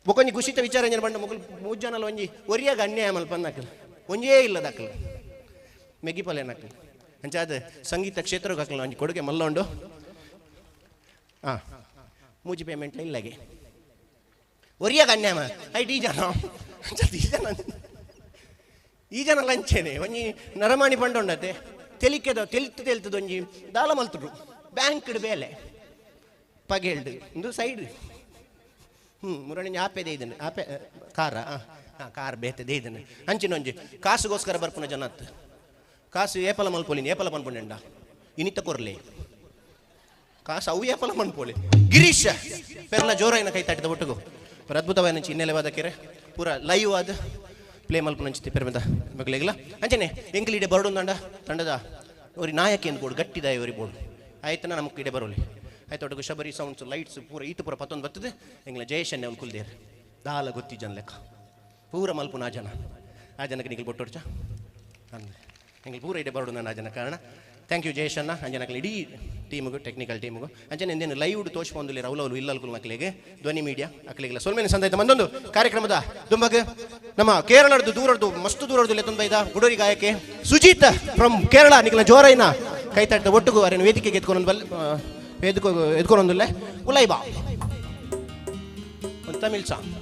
ಬೊಕೊಂಜಿ ಖುಷಿತ ವಿಚಾರ ಎಂಜನ ಬಂಡ ಮಕ್ಕಳು 3 ಜನಲ್ಲ ಒಂಜಿ ಒರಿಯಾಗ ಅನ್ಯಾಯ ಮಲ್ಪ ಅಂದಾಕಲ್ ಒಂಜೇ ಇಲ್ಲದ ಅಕ್ಕಲ್ ಮೆಗಿಪಲ್ ಏನಕ್ಕಲ್ ಅಂಚೆ ಅದು ಸಂಗೀತ ಕ್ಷೇತ್ರಕ್ಕೆ ಹಾಕಲ್ಲ ಒಂಜಿ ಕೊಡುಗೆ ಮಲ್ಲ ಉಂಡು ಹಾಂ ಮೂಜಿ ಪೇಮೆಂಟ್ ಇಲ್ಲಗೆ ಒರಿಯ ಕನ್ಯಾಮ ಐಟ್ ಈ ಜನ ಈ ಜನ ಲಂಚೇನೆ ಒಂಜಿ ನರಮಾಣಿ ಪಂಡೊಂಡತೆ ತೆಲ್ತದ ಒಂಜಿ ದಾಲ ಮಲ್ತರು ಬ್ಯಾಂಕ್ ಬೇಲೆ ಪಗೇಳ್ದು ಇಂದು ಸೈಡ್ ಮುರಣಿ ಆಪೆದೆ ಇದನ್ನು ಆಪೆ ಕಾರ ಕಾರ್ ಬೇತದೆ ಇದನ್ನು ಅಂಚಿನೊಂಜಿ ಕಾಸುಗೋಸ್ಕರ ಬರ್ಪುನ ಜನತ್ ಕಾಸು ಏಪಲ ಮಲ್ಪೊಲಿನಿ ಏಪಲ ಪನ್ಪುಂಡ ಇನಿತ ಕೊರ್ಲೆ ಕಾಸು ಅವು ಏಪಲ ಮನ್ಪೋಳಿ ಗಿರೀಶ್ ಪೆರ್ಲ ಜೋರಾಯಿನ ಕೈ ತಟ್ಟಿದ ಒಟ್ಟಿಗೂ ಪರ ಅದ್ಭುತವಾದ ಹಿನ್ನೆಲೆ ಕೆರೆ ಪೂರ ಲೈವ್ ಆದ ಪ್ಲೇ ಮಲ್ಪನಂಚಿತಿ ಪೆರ್ಮೆದ ಮಕ್ಕಳಿಗಿಲ್ಲ ಅಂಚನೆ ಎಂಕಲಿಡೆ ಬರಡು ತಂಡದ ಅವ್ರಿ ನಾಯಕಿ ಎಂದು ಬೋಡು ಗಟ್ಟಿದ ಇವರಿ ಬೋಡು ಆಯ್ತನ ನಮಗೆ ಇಡೆ ಬರೋಲಿ ಆಯ್ತು ಒಟ್ಟಿಗೆ ಶಬರಿ ಸೌಂಡ್ಸ್ ಲೈಟ್ಸ್ ಪೂರ ಈತು ಪೂರ ಪತ್ತೊಂದು ಬರ್ತದೆ ಎಂಗ್ಲ ಜಯಶನ್ಯ ಅವ್ನು ಕುಲ್ದೇರು ದಾಲ ಗೊತ್ತಿ ಜನ ಲೆಕ್ಕ ಪೂರ ಮಲ್ಪುನ ಆ ಜನಕ್ಕೆ ನಿಗಲ್ ಬೊಟ್ಟೋಡ್ಚ ಅಂದ್ರೆ ಎಂಗ್ಲ ಪೂರ ಇಡೆ ಬರಡು ನಾನು ಆ ಜನ ಕಾರಣ ಥ್ಯಾಂಕ್ ಯು ಜಯೇಶನ್ನ ಅಂಜನಕ್ಕೆ ಇಡೀ ಟೀಮಿಗೂ ಟೆಕ್ನಿಕಲ್ ಟೀಮಿಗೂ ಅಂಜನೆ ಎಂದೇನು ಲೈವ್ ತೋರಿಸ್ಕೊಂದಿಲ್ಲ ರೌಲವ್ರು ಇಲ್ಲಲ್ಕುಲ್ ಮಕ್ಕಳಿಗೆ ಧ್ವನಿ ಮೀಡಿಯಾ ಅಕ್ಕಳಿಗೆಲ್ಲ ಸೊಲ್ಮೇನೆ ಸಂದೈತ ಮಂದೊಂದು ಕಾರ್ಯಕ್ರಮದ ದುಂಬಗೆ ನಮ್ಮ ಕೇರಳದ್ದು ದೂರದ್ದು ಮಸ್ತು ದೂರದ್ದು ಲೆತ್ತೊಂದೈದ ಗುಡೋರಿ ಗಾಯಕ್ಕೆ ಸುಜೀತ್ ಫ್ರಮ್ ಕೇರಳ ನಿಖಲ ಜೋರೈನ ಕೈ ತಟ್ಟಿದ ಒಟ್ಟಿಗೂ ಅವರನ್ನು ವೇದಿಕೆಗೆ ಎತ್ಕೊಂಡೊಂದಿಲ್ಲ ಉಲೈಬಾ ಒಂದು ತಮಿಳ್ ಸಾಂಗ್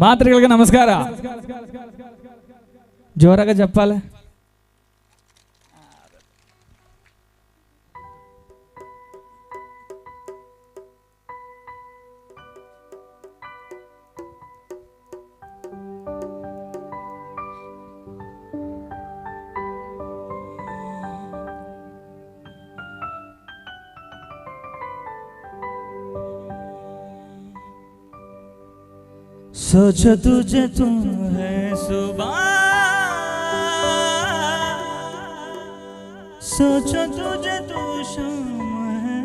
మాతృಗಳಿಗೆ నమస్కార జోరాగా చెప్పాలి सोचो तुझे तुम है सुबह सोचो तुझे तू शाम है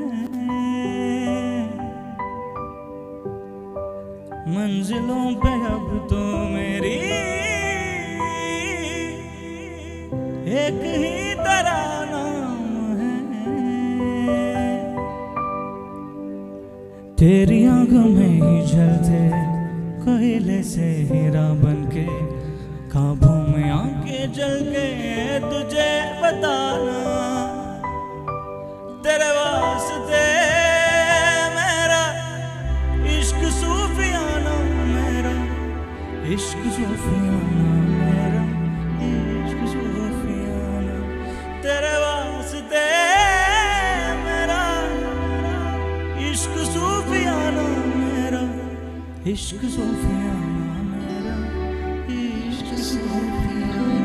मंजिलों पे अब तो मेरी एक ही तेरा नाम है तेरी आंखों में ही जलते कोयले से हीरा बनके काबू में आके जल के तुझे बताना तेरे वास्ते मेरा इश्क सूफियाना मेरा इश्क सूफियाना मेरा इश्क सूफियाना तेरे वास्ते मेरा इश्क सूफियाना मेरा इश्क सूफियाना मेरा इश्क सूफियाना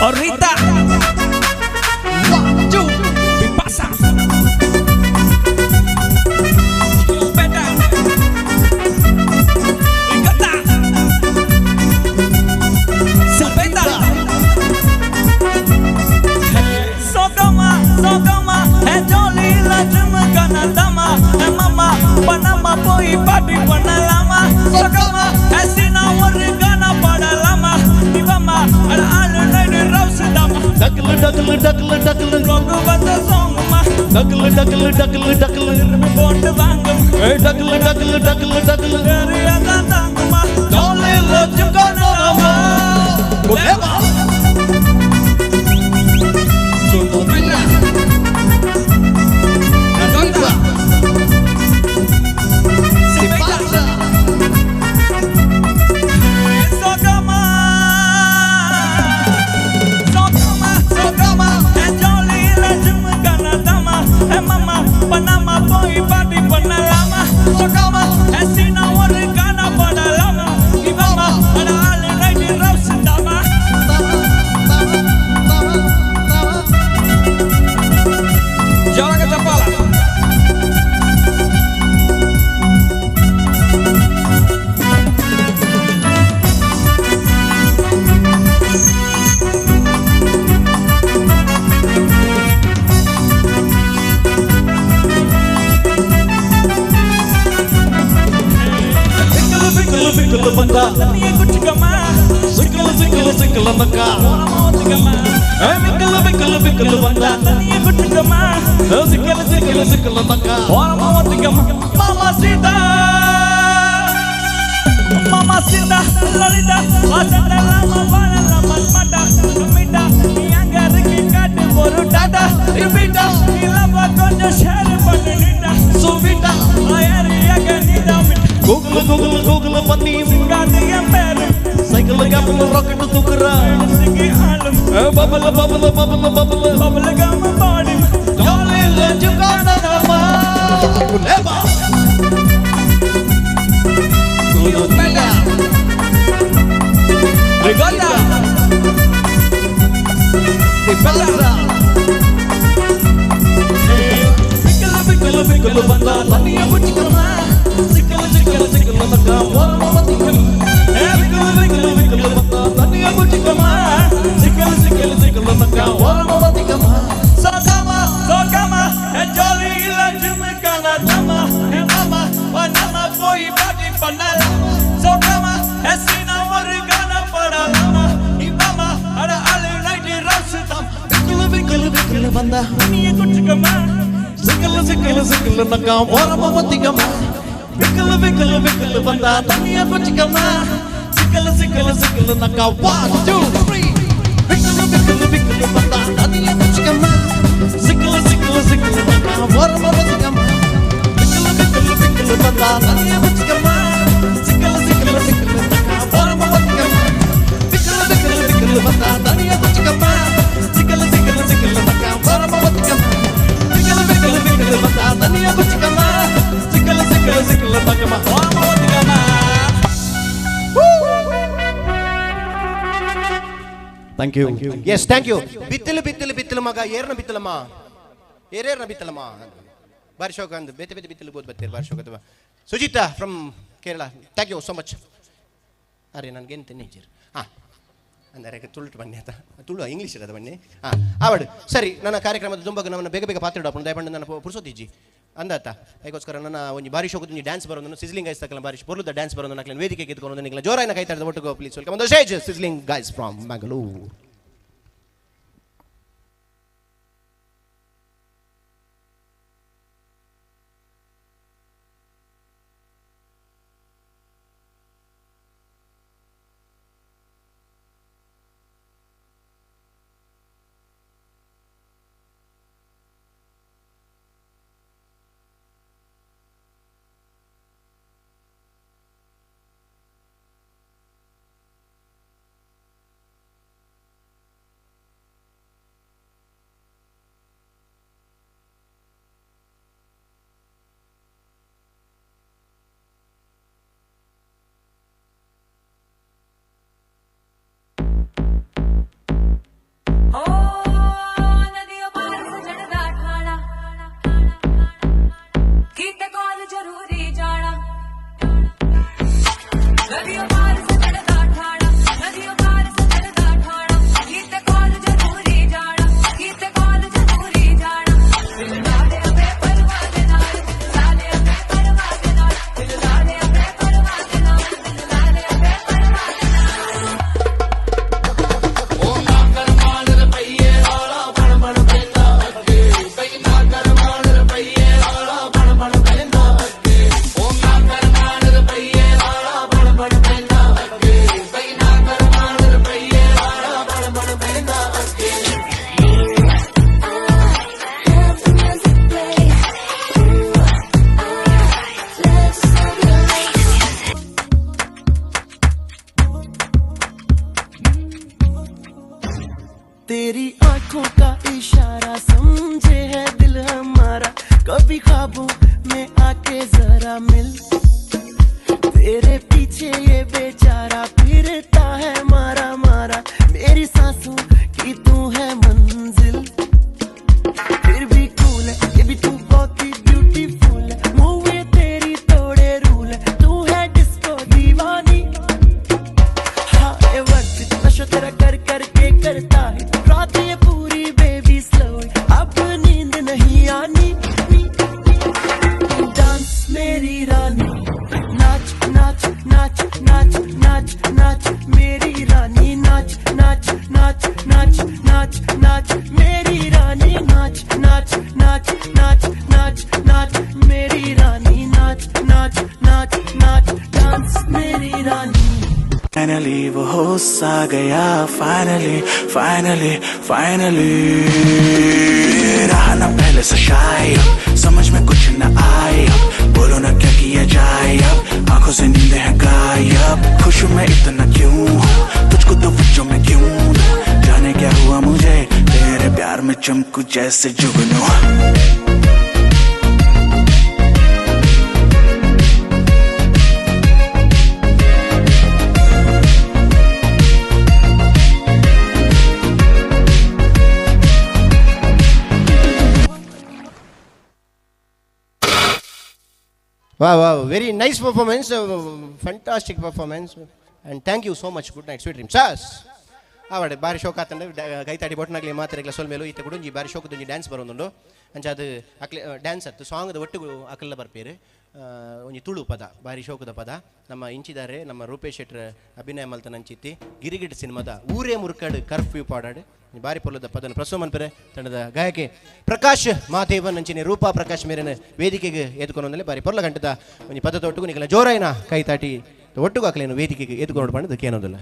और Rita pasa Chupeta Ricota Chupeta Sodoma Hai jolly la jumkana dama Hai mama Panama poi party panalama Sodoma Hai sina organa padalama Divama Ada alu nai rausi dama Dakle dakle dakle dakle Rogu bata song ma Dakle dakle dakle dakle Irme bonde vangam Hey dakle dakle dakle dakle Dari aga tangma Jolly la jumkana dama Golema Sodoma Nadonda Sipasa Sodoma Sodoma Sodoma And jolly la jumkana சிக்கல மக்கா ஓரமா ஒத்துக்கம்மா விக்கல வந்தா தனிய குட்டுக்கம்மா சிக்கல மக்கா ஓரமா ஒத்துக்கம்மா Mamacita, Lolita, Wasata Lama, Vala Lama, Mata, Mita, Yanga, Ricky, Kati, Boru, Tata, Ivita, Ilava, Konja, Shari, Patanita, Suvita, Ayari, Yaganita, Google, Pati, Gandhi, and Mary, Cycle, Gapple, Rocket, Tukura, Singing Harlem, Bubble, Gama, Body, Jolly, Jugana, Never. Regatta Piccolo banda taniya kuchikama Sikala taka warma watikam Piccolo banda taniya kuchikama Sikala taka warma watikam Sokama jolly ila jimkana tama mama panama boy body panala Sokama esina morgana padalama ibama ada ale night rastam Piccolo banda taniya kuchikama Sikala naka warma watikama Piccolo banda taniya kuchikama Sikala naka 1 2 3 Piccolo banda taniya kuchikama Sikala naka warma watikama Piccolo banda taniya kuchikama Sikala naka warma watikama Piccolo banda taniya kuchikama Sikala naka warma watikama Thank you. Yes, thank you. Bittilu maga yerna bittilama. Ererna bittilama. Barshokand bete bittilu both batter barshokatwa. Sujita from Kerala. Thank you so much. Are nange ente nature. ಅಂದರೆ ತುಳು ಬನ್ನಿ ಆತ Tulu English ಇರೋದು ಬನ್ನಿ ಆವಡು ಸರಿ ನನ್ನ ಕಾರ್ಯಕ್ರಮದ ದುಂಬಗ ನಮ್ಮನ್ನು ಬೇಗ ಪಾತ್ರಿಡಪ್ಪ ದಯಪಂಡು ನನ್ನ ಪುರ್ಸೋತಿಜ್ಜಿ ಅಂದಾತ ಅದಕ್ಕೋಸ್ಕರ ನನ್ನ ಒಂದು ಬಾರಿ ಶೋಕದ ನೀವು ಡ್ಯಾನ್ಸ್ ಬರೋದು ಸಿಸ್ಲಿಂಗ್ ಗೈಸ್ ತಕ್ಕಲ ಬಾರಿ ಪೊರ್ಲುದ ಡ್ಯಾನ್ಸ್ ಬರೋದು ನಾಲ್ಕು ವೇದಿಕೆಗೆ ಎತ್ಕೊಂಡು ನಿಂಗೆ ಜೋರಾಯಿನ ಕೈ ತಡೆದ ಒಟ್ಟಿಗೆ please welcome on the stage sizzling guys from Mangaluru तेरी आंखों का इशारा समझे है दिल हमारा कभी ख्वाबों में आके जरा मिल तेरे पीछे ये बेचारा फिरता है मारा मारा मेरी सांसों की तू है मंजिल फिर भी कूल है ये भी तू बहुत ही ब्यूटीफुल है मूव ये तेरी तोड़े रूल है तू है डिस्को दीवानी हाँ ये वर्क नशा तेरा कर करके करता है रात ये पूरी बेबी स्लो अब नींद नहीं आनी डांस मेरी रानी नाच नाच नाच नाच नाच नाच मेरी रानी नाच नाच आ गया फाइनली फाइनली फाइनली रहा ना पहले से शायद समझ में कुछ न आए अब बोलो ना क्या किया जाए अब आंखों से नींदें हैं गायब खुश मैं इतना क्यों हूँ तुझको तो वजह में क्यों दूं जाने क्या हुआ मुझे तेरे प्यार में चमकू जैसे जुगनू Wow, very nice performance, fantastic performance, and thank you so much. Good night, sweet dreams. Sas. ಅವಡೆ ಬಾರಿ ಶೋಕ ಆತಂಡ ಗೈತಾಡಿ ಬೊಟ್ನಾಗ್ಲಿ ಮಾತ್ರೆಗ್ಲ ಸೊಲ್ ಮೇಲೂ ಈತ ಕುಡುಂಜಿ ಬಾರಿ ಶೋಕದೊಂಜಿ ಡ್ಯಾನ್ಸ್ ಬರೋದುಂಡು ಅಂಚ ಅದು ಅಕ್ಲೆ ಡ್ಯಾನ್ಸ್ ಅತ್ತು ಸಾಂಗ್ದ ಒಟ್ಟಿಗೆ ಅಕಲ್ಲ ಬರ್ಪೇರು ಒಂಜಿ ತುಳು ಪದ ಬಾರಿ ಶೋಕದ ಪದ ನಮ್ಮ ಇಂಚಿದಾರೆ ನಮ್ಮ ರೂಪೇಶ್ ಶೆಟ್ರ್ ಅಭಿನಯ ಮಲ್ತನ ಅಂಚಿತ್ತಿ ಗಿರಿಗಿಡ್ ಸಿನಿಮಾದ ಊರೇ ಮುರುಕಾಡು ಕರ್ಫ್ಯೂ ಪಾಡಾಡು ಬಾರಿ ಪೊಲ್ಲದ ಪದನ ಪ್ರಸ್ತುತ ಮನ್ಪರೆ ತಂಡದ ಗಾಯಕಿ ಪ್ರಕಾಶ್ ಮಾದೇವನ್ ಅಂಚಿನ ರೂಪಾ ಪ್ರಕಾಶ್ ಮೇರನ ವೇದಿಕೆಗೆ ಎದ್ಕೊಂಡೇ ಬಾರಿ ಪೊರ್ಲ ಗಂಟದ ಒಂಜಿ ಪದದ ಒಟ್ಟಿಗೂ ನಿಖಲ ಜೋರಾಯಿನ ಕೈ ತಾಟಿ ಒಟ್ಟಿಗೂ ಹಾಕಲೇನು ವೇದಿಕೆಗೆ ಎದ್ಕೊಂಡು ಬಂದು ಅದಕ್ಕೆ ಏನೋದಿಲ್ಲ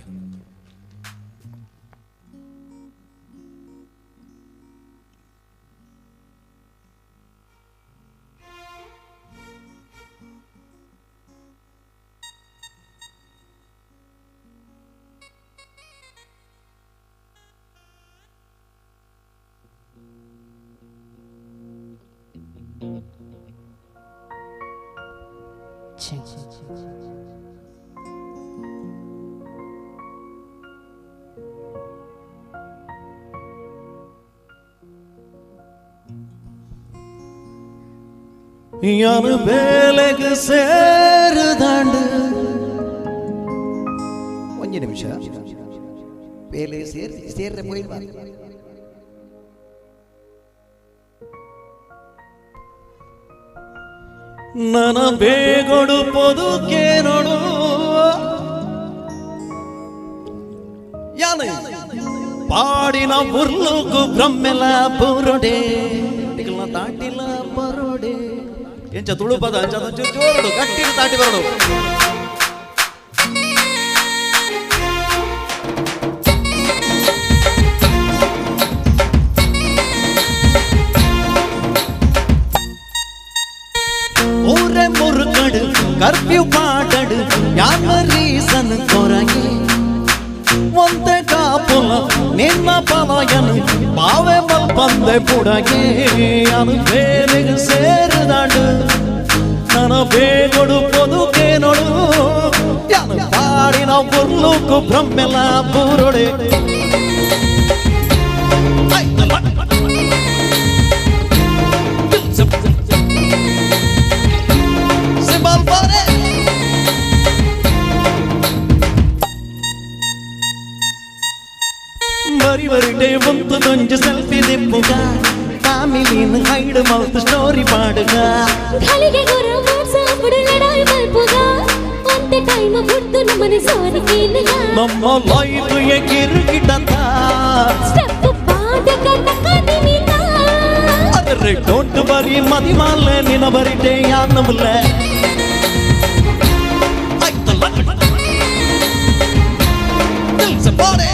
ಯಾರು ಬೇಲೆಗೆ ಸೇರಿದಂಡು ಒಂಜಿ ನಿಮಿಷ ಬೇಲೆ ಸೇರ್ರೆ ಪೋಯಿಲ್ಲ ನನ ಬೇಗೊಡು ಪೊದುಕೆ ನೋಡು ಯಾನ ಪಾಡಿನ ಬುರ್ಲುಕು ಬ್ರಹ್ಮೆಲ ಬುರುಡೆ ತಾಟಿಲ ಬರೋಡೆ ಎಂಚ ತುಳು ಪದ ಅಂಚ ಜೋರಡು ಗಟ್ಟಿನ ತಾಟಿ ಬರೋಡು ಊರೆ ಮುರುಕಡು ಕರ್ಫ್ಯೂ ಪಾಡಡು ಯಾವ ರೀಸನ್ ಕೊರಗೆ ಒಂದೆ ಕಾಪುಲ ನಿನ್ನ ಪಲಯನು ಬಾವೆ ಮಲ್ಪಂದೆ ಪುಡಗೆ ಅದು ಬೇಲಿಗೆ ಸೇರಿದಾಡು ನನ್ನ ಬೇಗೊಡು ಪೊದುಕೆ ನೋಡು ಯಾನು ಪಾಡಿನ ಬುರ್ಲುಕು ಬ್ರಹ್ಮೆಲ ಬುರುಡೆ ಬರಿ ಬರಿಟೆ ಒಂದು ದೊಂಜು ಸೆಲ್ಫಿ ದಿಪ್ಪುಗ ಫ್ಯಾಮಿಲಿನ ಹೈಡ್ ಮೌತ್ ಸ್ಟೋರಿ ಮಾಡುಗ ಖಾಲಿಗೆ ಗುರು ವಾಟ್ಸಾಪ್ ಲಡಾಯಿ ಮಲ್ಪುಗ ಒಂದೇ ಟೈಮ್ ಬಿಟ್ಟು ನಮ್ಮನೆ ಸೋರಿ ಕೇನುಗ ನಮ್ಮ ಲೈಫ್ ಗೆ ಕಿರುಕಿಟಂತ ಸ್ಟೆಪ್ ಪಾಡಕ ತಕದಿನಿತ ಅದರ ಡೋಂಟ್ ಬರಿ ಮದಿಮಾಲೆ ನಿನ ಬರಿಟೆ ಯಾನಮುಲೆ Somebody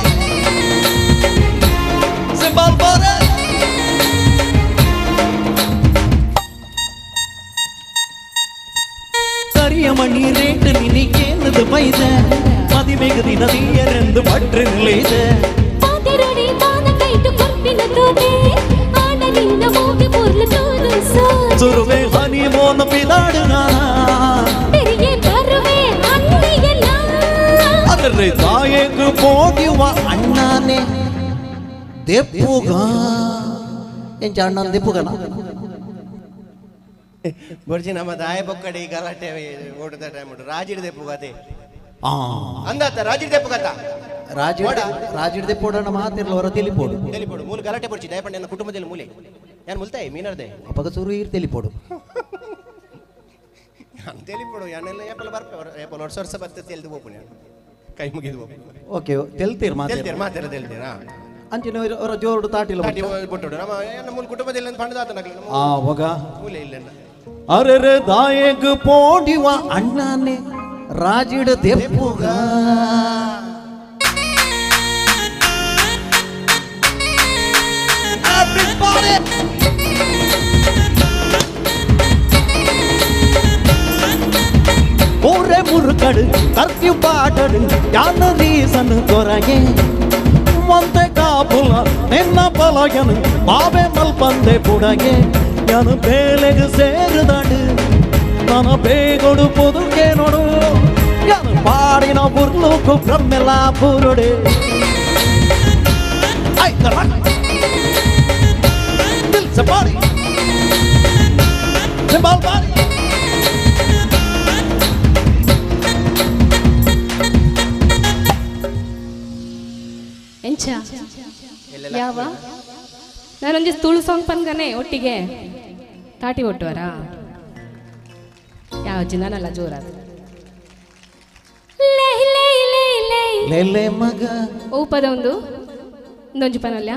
ಕರಿಯ ಮಣಿ ರೇಟ್ ನಿನಗೇನದು ಬೈದ ಮದಿಮೆಗ ದಿನ ನೀಯರೆಂದು ಭಟ್ರೆ ನಿಲ್ಲಿದೆ ಪಾದರಡಿ ಪಾದ ಕೈಟು ಕೊರ್ಪಿನ ತೋದೆ ಆಡ ನಿನ್ನ ಮೋಗೆ ಪೂರ್ಲ ತೋರಿಸೋ ಸುರುವೆ ಹನಿ ಮೋನ ಪಿದಾಡುಗ ತೆರಿಗೆ ಬರುವೆ ಅಂದಿಗೆಲ್ಲ ಅದರ ತಾಯಿಗೂ ಹೋಗಿವ ಅಣ್ಣನೇ ದೆಪ್ಪುಗ ಎಂಚ ಅಣ್ಣನ ದೆಪ್ಪುಗನ ಬರ್ಜಿ ನಮ್ಮ ದಾಯ ಬೊಕ್ಕಡಿ ಗಲಾಟೆ ಓಡದ ಟೈಮ್ ರಾಜಿಡ್ ದೆಪ್ಪುಗತೆ ಅಂದಾತ ರಾಜಿಡ್ ದೆಪ್ಪುಗತ ರಾಜಿಡ್ ದೆಪ್ಪೋಡನ ಮಾತಿರ್ಲ ಹೊರ ತಿಳಿಪೋಡು ಮೂಲ ಗಲಾಟೆ ಬರ್ಚಿ ದಯಪಂಡ ನನ್ನ ಕುಟುಂಬದಲ್ಲಿ ಮೂಲೆ ನಾನು ಮುಲ್ತಾಯಿ ಮೀನರ್ದೆ ಅಪಗ ಸುರು ಇರ್ ತಿಳಿಪೋಡು ತಿಳಿಪೋಡು ಯಾನೆಲ್ಲ ಏಪಲ ಬರ್ಪೆ ಏಪಲ ವರ್ಷ ಬರ್ತದೆ ತೆಲ್ದು ಹೋಗ್ತೀನಿ ಕೈ ಮುಗಿದು ಓಕೆ ತೆಲ್ತೀರ್ ಮಾತಾಡ್ತೀರಾ ಅಂಚಿನ ಅವರ ಜೋರು ತಾಟಿಲ್ಲ ಬಿಟ್ಟೋಡು ನಮ್ಮ ಮೂಲ ಕುಟುಂಬದಲ್ಲಿ ಪಂಡದಾತನಾಗಲಿ ಹೋಗ ಮೂಲೆ ಇಲ್ಲ ಅರೆ ದಾಯಗ್ ಪೋಡಿವ ಅಣ್ಣನೇ ರಾಜಿಡ ದೆಪ್ಪುಗ ಕಡು ಕರ್ಕ್ಯೂ ಪಾಟಡು ಯಾನ ರೀಸನ್ ಕೊರಗೆ ಒಂತೆ ಕಾಪುಲ ನಿನ್ನ ಪಲಗನು ಬಾಬೆ ಮಲ್ಪಂದೆ ಪುಡಗೆ ಯಾನು ಬೇಲೆಗೆ ಸೇರಿದಾಡು ನನ್ನ ಬೇಗೊಡು ಪೊದುಕೆ ನೋಡು ಯಾನು ಪಾಡಿನ ಬುರ್ಲುಕು ಬ್ರಹ್ಮೆಲ್ಲ ಪುರುಡೆ ಆಯ್ತಲ್ಲ ದಿಲ್ ಸೆ ಬಾಡಿ ಸಿಂಬಲ್ ಬಾಡಿ ಎಂಚ ಯಾವ ನಾನೊಂದು ತುಳು ಸಾಂಗ್ ಪನ್ಗನೆ ಒಟ್ಟಿಗೆ ತಾಟಿ ಒಟ್ಟುವರ ಯಾವ ನಾನಲ್ಲ ಜೋರಾದ ಲೇಲೆ ಮಗ ಓ ಪದ ಒಂದು ಇನ್ನೊಂದು ಪನಲ್ಯ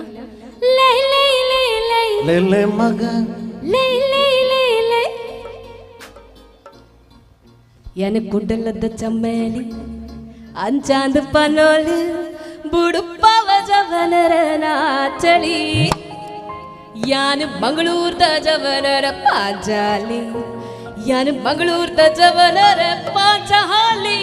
ಲೇಲೆ ಮಗ ಎನ ಕುಡ್ಡಲದ ಚಮ್ಮೇಲಿ ಅಂಚಾಂದು ಪನೋಲಿ ಬುಡುಪ್ಪವ ಜವನರ ನಾಚಳಿ ಯಾನು ಮಂಗಳೂರ್ದ ಜವನರ ಪಾಂಚಾಲಿ ಯಾನು ಮಂಗಳೂರ್ದ ಜವನರ ಪಾಂಚಾಲಿ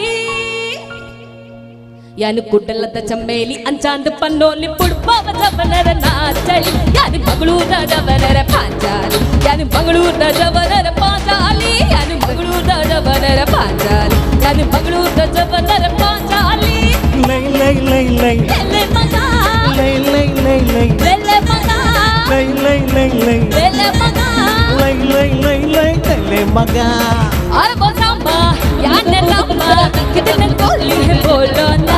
ಯಾನು ಕುಡ್ಡಲದ ಚಮ್ಮೇಲಿ ಅಂಚಾಂದು ಪನ್ನೋಲಿ ಬುಡುಪ್ಪವ ಜವನರ ನಾಚಳಿ ಯಾನು ಮಂಗಳೂರ್ದ ಜವನರ ಪಾಂಚಾಲಿ ಯಾನು ಮಂಗಳೂರ್ದ ಜವನರ ಪಾಂಚಾಲಿ ಯಾನು ಮಂಗಳೂರ್ದ ಜವನರ ಪಾಂಚಾಲಿ ಯಾನು ಮಂಗಳೂರ್ದ ಜವನರ ಪಾಂಚಾಲಿ ಲೈ ಲೈ ಲೈ ಲೈ ಲೆಲೆ ಮಗ ಲೈ ಲೈ ಲೈ ಲೈ ಲೆಲೆ ಮಗ ಲೈ ಲೈ ಲೈ ಲೈ ಲೆಲೆ ಮಗ ಲೈ ಲೈ ಲೈ ಲೈ ಲೇಲೆ ಮಗ अरे वो सामा याने लम्बा कितने कोली है बोलो ना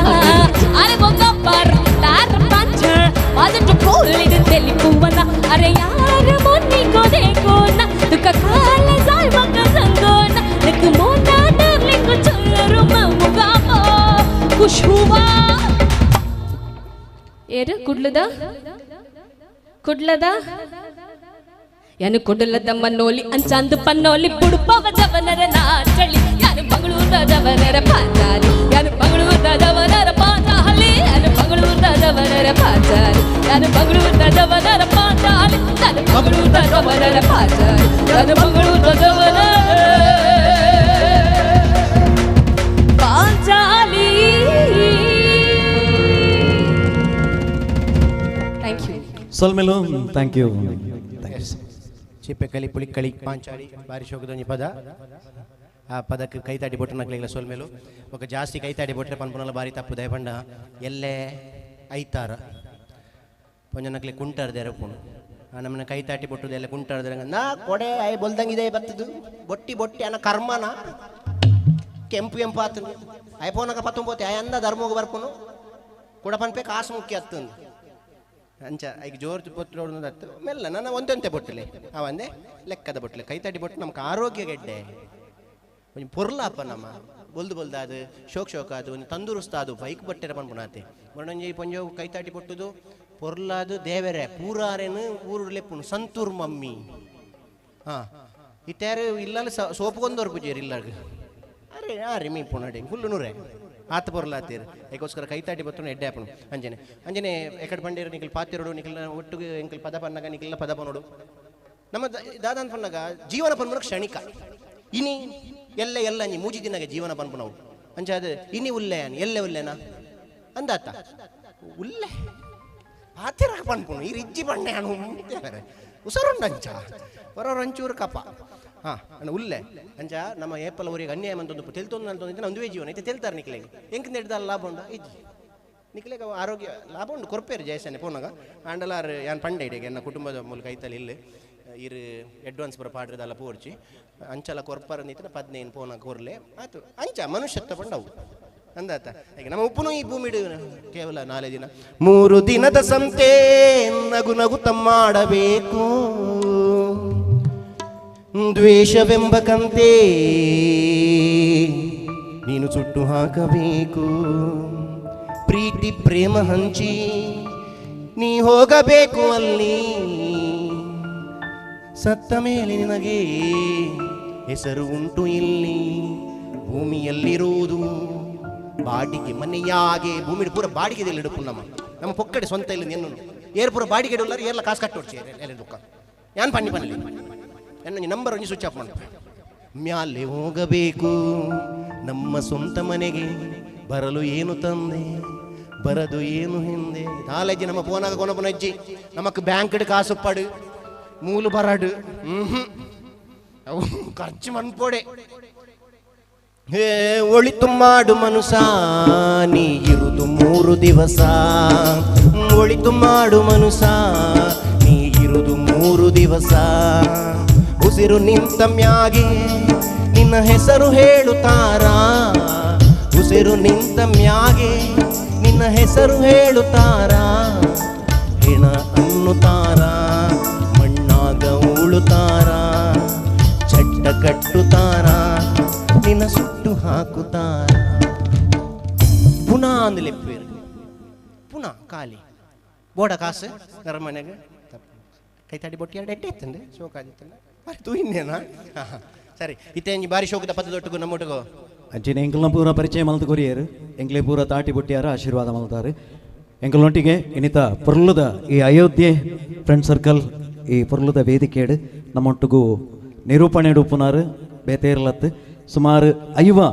अरे वो कपर तार पंचर आज तो कोली दे तेली कुवना अरे यार मोनी को देखो ना तू का खाले साल मका संगो ना एक मोना डार्लिंग को चलो ममुगा मो खुश हुआ ಏರು ಕುಡ್ಲದ ಯಾನು ಕುಡ್ಲದ ಮನ್ನೋಲಿ ಅಂಚಾಂದು ಪನ್ನೋಲಿ ಬುಡುಪವ ಜವನರ ನಾಚಳಿ ಯಾನು ಮಂಗಳೂರದ ಜವನರ ಪಾಂಚಾಲಿ ಯಾನು ಮಂಗಳೂರದ ಜವನರ ಪಾಂಚಾಲಿ ಯಾನು ಮಂಗಳೂರದ ಜವನರ ಪಾಂಚಾಲಿ ಯಾನು ಮಂಗಳೂರದ ಜವನರ ಪಾಂಚಾಲಿ ಯಾನು ಮಂಗಳೂರದ ಜವನರ ಪಾಂಚಾಲಿ ಯಾನು ಮಂಗಳೂರದ ಜವನರ ಪಾಂಚಾಲಿ ಥ್ಯಾಂಕ್ ಯು ಸೊಲ್ಮೆಲು ಥ್ಯಾಂಕ್ ಯು ಚಿಪ್ಪೆಕಲಿ ಪುಳಿಕಳಿ ಪಾಂಚಾಳಿ ಬಾರಿ ಶೋಕದೊಂದು ಪದ ಆ ಪದಕ್ಕೆ ಕೈತಾಡಿ ಬೊಟ್ಟು ನಕ್ಲಿಲ್ಲ ಸೋಲ್ಮೇಲು ఒక ಜಾಸ್ತಿ ಕೈತಾಡಿ ಬೊಟ್ಟರೆ ಪನ್ಪುನಲ್ಲ ಬಾರಿ ತಪ್ಪು ದಯಪಂಡ ಎಲ್ಲೇ ಐತಾರ ಪೊಂಜ ನಕ್ಲಿ ಕುಂಟಾರ್ದೆ ಎರಪುಣು ನಮ್ಮನ್ನ ಕೈತಾಟಿ ಬೊಟ್ಟುದು ಎಲ್ಲ ಕುಂಟಾರ್ದೆ ನಾ ಕೊಡೆ ಐ ಬೊಲ್ದಂಗಿದೆ ಬತ್ತದು ಬೊಟ್ಟಿ ಬೊಟ್ಟಿ ಅನ್ನ ಕರ್ಮನ ಕೆಂಪು ಎಂಪು ಆತು ಐ ಪೋನಕ ಪತ್ತೊಂಬೋತಿ ಐ ಅಂದ ಧರ್ಮೋಗ ಬರ್ಪುನು ಕೂಡ ಪನ್ಪೆ ಕಾಸು ಮುಖ್ಯ ಆತಂದು ಅಂಚ ಈಗ ಜೋರು ಬೊಟ್ಟು ನೋಡೋದು ಮೆಲ್ಲ ನನ್ನ ಒಂದೊಂತೆ ಬೊಟ್ಟಲೆ ಅವಂದೆ ಲೆಕ್ಕದ ಬೊಟ್ಟಲೆ ಕೈತಾಡಿ ಬೊಟ್ಟು ನಮ್ಗೆ ಆರೋಗ್ಯ ಗೆಡ್ಡೆ ಒಂಚ ಪೊರ್ಲಾಪ ನಮ್ಮ ಬೊಲ್ದು ಅದು ಶೋಕ್ ಅದು ಒಂದು ತಂದೂರುಸ್ತಾ ಅದು ಬೈಕ್ ಬಟ್ಟೆರ ಪನ್ಪುನಾತೆ ಮೊನ್ನೊಂಜಿ ಪೊಂಜೋ ಕೈತಾಟಿ ಬೊಟ್ಟುದು ಪೊರ್ಲಾದು ದೇವರೆ ಪೂರಾರೆನು ಊರು ಲೆಪ್ಪುನು ಸಂತೂರ್ ಮಮ್ಮಿ ಹಾಂ ಇತ್ಯಾರು ಇಲ್ಲಲ್ಲ ಸೋಪುಗೊಂದವ್ರು ಪೂಜೆರು ಇಲ್ಲಾಗ ಅರೆ ಅರೆ ಮೀ ಪುನಡೆ ಫುಲ್ಲು ನೂರೇ ಆತ ಪೊರ್ಲಾತೀರು ಏಕೋಸ್ಕರ ಕೈತಾಟಿ ಬತ್ತು ಎಡ್ಡೆ ಆಪನು ಅಂಜನೆ ಎಕಡೆ ಬಂಡೇರು ನಿಖಿಲ್ ಪಾತಿರೋಡು ನಿಖಿಲ್ ಒಟ್ಟಿಗೆ ಎಂಕಲ್ ಪದ ಪನ್ನಗ ನಿಖಿಲ್ನ ಪದ ಪನ್ನೋಡು ನಮ್ಮ ದಾದಾನ್ ಪನ್ನಗ ಜೀವನ ಪನ್ಪುನ ಕ್ಷಣಿಕ ಇನಿ ಎಲ್ಲ ನೀ ಮೂಜಿ ದಿನಗೆ ಜೀವನ ಪನ್ಪುನವು ಅಂಚ ಅದು ಇನಿ ಉಲ್ಲೆಯನ್ ಎಲ್ಲೆ ಉಲ್ಲೆನಾ ಅಂದಾತ ಉಲ್ಲೆ ಆತಿರ ಪನ್ಪುನು ಈ ರಿಜ್ಜಿ ಬಂಡೆ ಅನು ಉಸರುಂಡಂಚ ಹೊರೊಂಚೂರು ಕಪ ಹಾಂ ಉಲ್ಲೆ ಅಂಚ ನಮ್ಮ ಏಪಲ್ ಅವರಿಗೆ ಅನ್ಯಾಯ ಅಂತಂದು ತೆಲ್ತೊಂದು ಅಂತಂದಿದ್ದೆ ಒಂದುವೇ ಜೀವನ ಐತೆ ತೆಲ್ತಾರೆ ನಿಕ್ಲೆಗೆ ಎಂಕ್ ನೆಡ್ದಲ್ಲ ಲಾಭ ಉಂಡ ಇಜ್ಜಿ ನಿಕ್ಲೆಗೆ ಆರೋಗ್ಯ ಲಾಭ ಉಂಡು ಕೊರ್ಪೇರು ಜಯಸನೆ ಪೋನಾಗ ಆಂಡಲಾರ್ ಯಾನ್ ಪಂಡೆ ಇಡೆಗೆ ನನ್ನ ಕುಟುಂಬದ ಮೂಲಕ ಐತಲ್ಲಿ ಇಲ್ಲಿ ಇರು ಅಡ್ವಾನ್ಸ್ ಬರ ಪಾಡ್ರದಲ್ಲ ಪೋರ್ಚಿ ಅಂಚಲ ಕೊರ್ಪರ ನಿಂತ 15 ಪೋನ ಕೋರ್ಲೆ ಆಯ್ತು ಅಂಚ ಮನುಷ್ಯತ್ವ ಪಂಡವು ಅಂದಾತ ಈಗ ನಮ್ಮ ಉಪ್ಪುನು ಈ ಭೂಮಿ ಕೇವಲ 4 ದಿನ 3 ದಿನದ ಸಂತೆ ನಗು ನಗುತ್ತ ಮಾಡಬೇಕು ದ್ವೇಷವೆಂಬ ಕಂತೆ ನೀನು ಸುಟ್ಟು ಹಾಕಬೇಕು ಪ್ರೀತಿ ಪ್ರೇಮ ಹಂಚಿ ನೀ ಹೋಗಬೇಕು ಅಲ್ಲಿ ಸತ್ತ ಮೇಲೆ ನಿನಗೆ ಹೆಸರು ಉಂಟು ಇಲ್ಲಿ ಭೂಮಿಯಲ್ಲಿರುವುದು ಬಾಡಿಗೆ ಮನೆಯಾಗೆ ಭೂಮಿ ಪೂರ ಬಾಡಿಗೆದಲ್ಲಿ ಇಡುಪು ನಮ್ಮ ಪೊಕ್ಕಡೆ ಸ್ವಂತ ಇಲ್ಲ ಏನು ಏರ್ ಪೂರ ಬಾಡಿಗೆ ಇಡೋಲ್ಲ ಏರ್ಲ ಕಾಸು ಕಟ್ಟೋಡ್ಸಿ ಎಲ್ಲ ದುಃಖ ಯಾನ್ ಪಣ್ಣಿ ಪನ್ನಲ್ಲಿ ನನ್ನ ನಂಬರ್ ಒಂಜಿ ಸ್ವಿಚ್ ಆಫ್ ಮಾಡ ಮ್ಯಾಲೆ ಹೋಗಬೇಕು ನಮ್ಮ ಸ್ವಂತ ಮನೆಗೆ ಬರಲು ಏನು ತಂದೆ ಬರದು ಏನು ಹಿಂದೆ ನಾಲೆಜ್ಜಿ ನಮ್ಮ ಫೋನಾಗ ಕೊನಪನಜ್ಜಿ ನಮಕ್ ಬ್ಯಾಂಕ್ ಕಾಸು ಪಡು ಮೂಲು ಬರಡು ಅವು ಖರ್ಚು ಮನ್ಪೋಡೆ ಹೇ ಒಳಿತು ಮಾಡು ಮನುಸ ನೀ ಇರುದು 3 ದಿವಸ ಒಳಿತು ಮಾಡು ಮನುಸ ನೀ ಇರುದು 3 ದಿವಸ ಉಸಿರು ನಿಂತ ಮ್ಯಾಗೆ ನಿನ್ನ ಹೆಸರು ಹೇಳುತ್ತಾರ ಉಸಿರು ನಿಂತ ಮ್ಯಾಗೆ ನಿನ್ನ ಹೆಸರು ಹೇಳುತ್ತಾರ ಹೆಣ ಅನ್ನುತ್ತಾರ ಮಣ್ಣಾಗ ಉಳುತ್ತಾರ ಚಟ್ಟ ಕಟ್ಟುತ್ತಾರ ನಿನ್ನ ಸುಟ್ಟು ಹಾಕುತ್ತಾರ ಪುನಃ ಅಂದಲೆಪ್ಪೇರು ಪುನಃ ಖಾಲಿ ಬೋಡ ಕಾಸು ನರ ಮನೆಗೆ ಕೈ ತಾಡಿ ಬೊಟ್ಟಿ ಎರಡು ಎಟ್ಟೆ ಇತ್ತಂದೆ ಶೋಕಾದಿತ್ತಲ್ಲ ಬರ್ತು ಇನ್ನೇನಾ ಸರಿ ಇತ್ತೇಂಜಿ ಬಾರಿ ಶೋಕದ ಪದದೊಟ್ಟಿಗೂ ನಮ್ಮೊಟ್ಟಿಗೂ ಅಂಚಿನ ಎಂಕಲ್ನ ಪೂರ ಪರಿಚಯ ಮಲ್ತು ಕೊರಿಯರು ಎಂಕ್ಲೆ ಪೂರ ತಾಟಿ ಬುಟ್ಟಿಯಾರ ಆಶೀರ್ವಾದ ಮಲ್ತಾರೆ ಎಂಕಲ್ನೊಟ್ಟಿಗೆ ಇನ್ನಿತ ಪೊರ್ಲುದ ಈ ಅಯೋಧ್ಯೆ ಫ್ರೆಂಡ್ ಸರ್ಕಲ್ ಈ ಪೊರ್ಲುದ ವೇದಿಕೆಡು ನಮ್ಮೊಟ್ಟಿಗೂ ನಿರೂಪಣೆ ಉಪ್ಪುನಾರು ಬೇತೇರ್ಲತ್ತು ಸುಮಾರು 5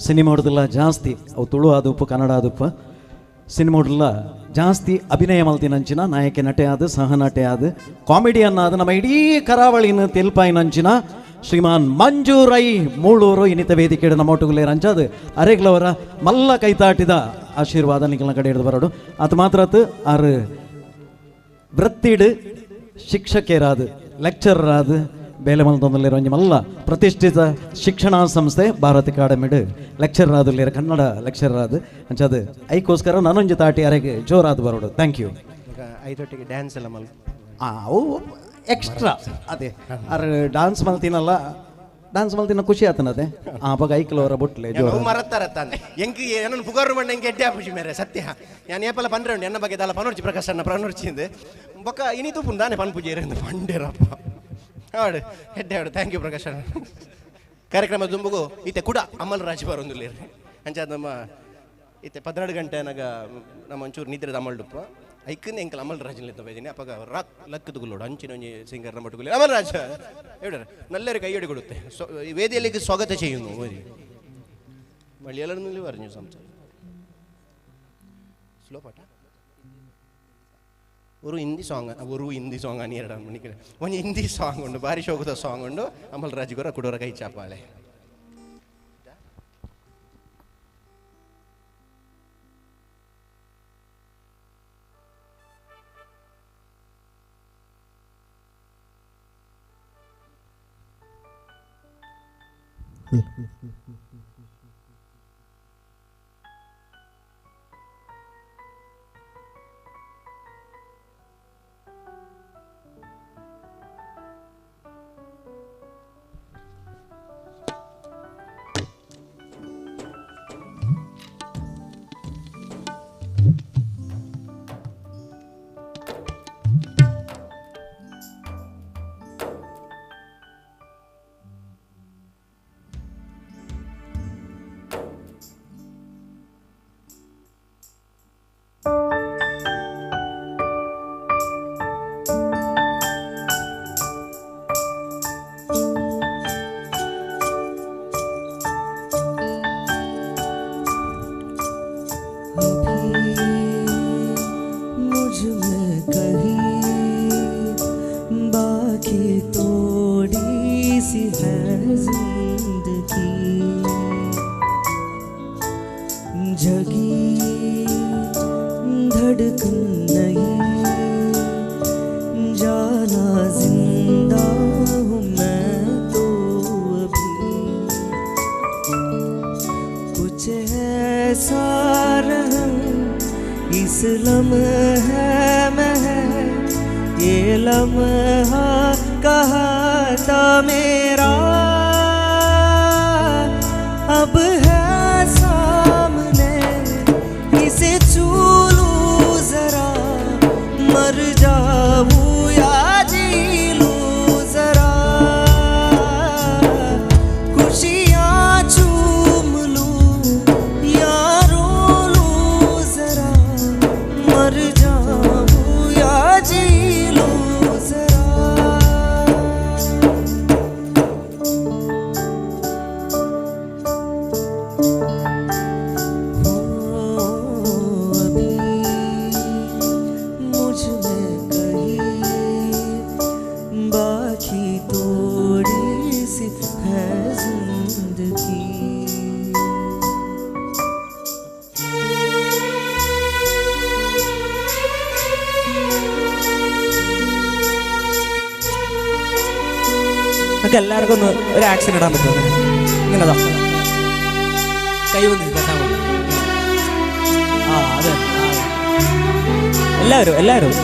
ಸಿನಿಮಾಡ್ದಲ್ಲ ಜಾಸ್ತಿ ಅವು ತುಳು ಆದುಪ್ಪು ಕನ್ನಡ ಆದುಪ್ಪ ಸಿನಿಮಾಡ್ಲ ಜಾಸ್ತಿ ಅಭಿನಯ ಮಲ್ತಿನಂಚಿನ ನಾಯಕ ನಟೆ ಆದ ಸಹನಟೆ ಆದ ಕಾಮಿಡಿಯನ್ ಆದ ನಮ್ಮ ಇಡೀ ಕರಾವಳಿನ ತೆಲ್ಪಾಯಿನಂಚಿನ ಶ್ರೀಮಾನ್ ಮಂಜೂರೈ ಮೂಳೂರು ಇನ್ನಿತ ವೇದಿಕೆ ನಮ್ಮೊಟ್ಟುಗುಲೇ ರಂಚಾದು ಅರೆಗ್ಲವರ ಮಲ್ಲ ಕೈತಾಟಿದ ಆಶೀರ್ವಾದ ನಿಖಲ್ನ ಕಡೆ ಹಿಡಿದು ಬರೋಡು ಅದು ಮಾತ್ರ ಆರು ವೃತ್ತಿಡು ಶಿಕ್ಷಕರಾದು ಲೆಕ್ಚರರ್ ಆದ ಬೇಲೆ ಮಲ್ತೊಂದಲ್ಲಿರೋ ಮಲ್ಲ ಪ್ರತಿಷ್ಠಿತ ಶಿಕ್ಷಣ ಸಂಸ್ಥೆ ಭಾರತ ಅಕಾಡೆಮಿಡ್ ಲೆಕ್ಚರರ್ ಆದಲ್ಲಿರ ಕನ್ನಡ ಲೆಕ್ಚರರ್ ಆದ ಅಂಚದು ಐಕೋಸ್ಕರ ನಾನೊಂದು ತಾಟಿ ಅರೆಗೆ ಜೋರಾದ ಬರೋಡು ಥ್ಯಾಂಕ್ ಯು ಐದೊಟ್ಟಿಗೆ ಡ್ಯಾನ್ಸ್ ಎಲ್ಲ ಮಲ್ ಅವು ಎಕ್ಸ್ಟ್ರಾ ಅದೇ ಅರೆ ಡಾನ್ಸ್ ಮಲ್ತಿನಲ್ಲ ಡಾನ್ಸ್ ಮಲ್ತಿನ ಖುಷಿ ಆತನದೆ ಆವಾಗ ಐಕ್ಲವರ ಬೊಟ್ಲೆ ಜೋರ ಮರತ್ತಾರತ್ತಾನೆ ಎಂಕಿ ಏನನ್ನು ಪುಗಾರು ಮಣ್ಣ ಎಂಗೆ ಎಡ್ಡೆ ಆಪುಜಿ ಮೇರೆ ಸತ್ಯ ಯಾನ್ ಏಪಲ ಪಂಡ್ರೆ ಉಂಡು ಎನ್ನ ಬಗ್ಗೆ ದಾಲ ಪನೋರ್ಚಿ ಪ್ರಕಾಶನ ಪ್ರನೋರ್ಚಿಂದು ಬೊಕ್ಕ ಇನಿತು ಪುಂದಾನೆ ಪನ್ಪುಜಿ ಇರಂದು ಪಂಡೇರಪ್ಪ ಹಾಡು ಹೆಡ್ಡೆ ಹಾಡು ಥ್ಯಾಂಕ್ ಯು ಪ್ರಕಾಶನ ಕಾರ್ಯಕ್ರಮ ದುಂಬುಗು ಈತೆ ಕೂಡ ಅಮಲ್ ರಾಜ್ ಬರೋಂದಿಲ್ಲ ಅಂಚಾದ ನಮ್ಮ ಈತೆ 12 ಗಂಟೆ ನಾಗ ನಮ್ಮ ಒಂಚೂರು ನಿದ್ರೆ ಅಮಲ್ಡುಪ್ಪ ಐಕನ್ ಎಂಕಲ್ ಅಮಲ್ ರಾಜನಿಂದ ಬೈದಿನಿ ಅಪ್ಪಾಗ ರಾಕ್ ಲಕ್ಕದ ಗುಲ್ಲೋಡು ಅಂಚಿನೊಂಜಿ ಸಿಂಗರ್ ಮಟ್ಟುಗುಲಿ ಅಮಲ್ ರಾಜ ಹೇಳಿದ್ರೆ ನಲ್ಲರು ಕೈಯಡಿ ಕೊಡುತ್ತೆ ಈ ವೇದಿಯಲ್ಲಿ ಸ್ವಾಗತ ചെയ്യുന്നു മലയാളത്തിൽ പറഞ്ഞു സംസാരിക്കും സ്ലോ പാട്ടാ ഒരു ഹിന്ദി സോങ് ആണ് ಎರಡು ಮಣಿಕೆ ಒಂದು ಹಿಂದಿ ಸಾಂಗ್ ಉಂಡು ಬಾರಿ ಶೋಕದ ಸಾಂಗ್ ಉಂಡು ಅಮಲ್ ರಾಜ್ ಗೊರ ಕುಡೋರ ಕೈ ಚಾಪಾಳೆ നിങ്ങൾക്ക് എല്ലാവർക്കും ഒന്ന് ഒരു ആക്ഷൻ ഇടാൻ പറ്റും. ഇങ്ങനെതാ കൈ വന്നിട്ട് ആ അതെ എല്ലാവരും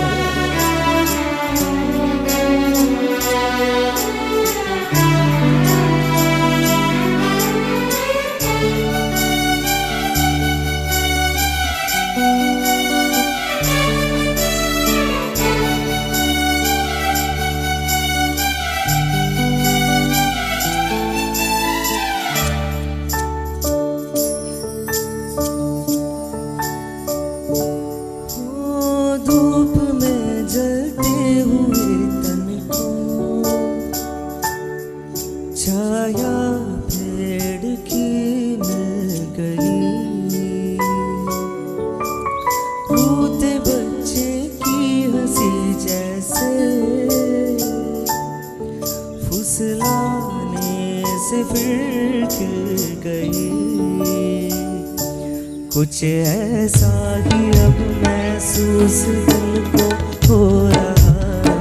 कुछ ऐसा ही अब महसूस दिल को हो रहा है,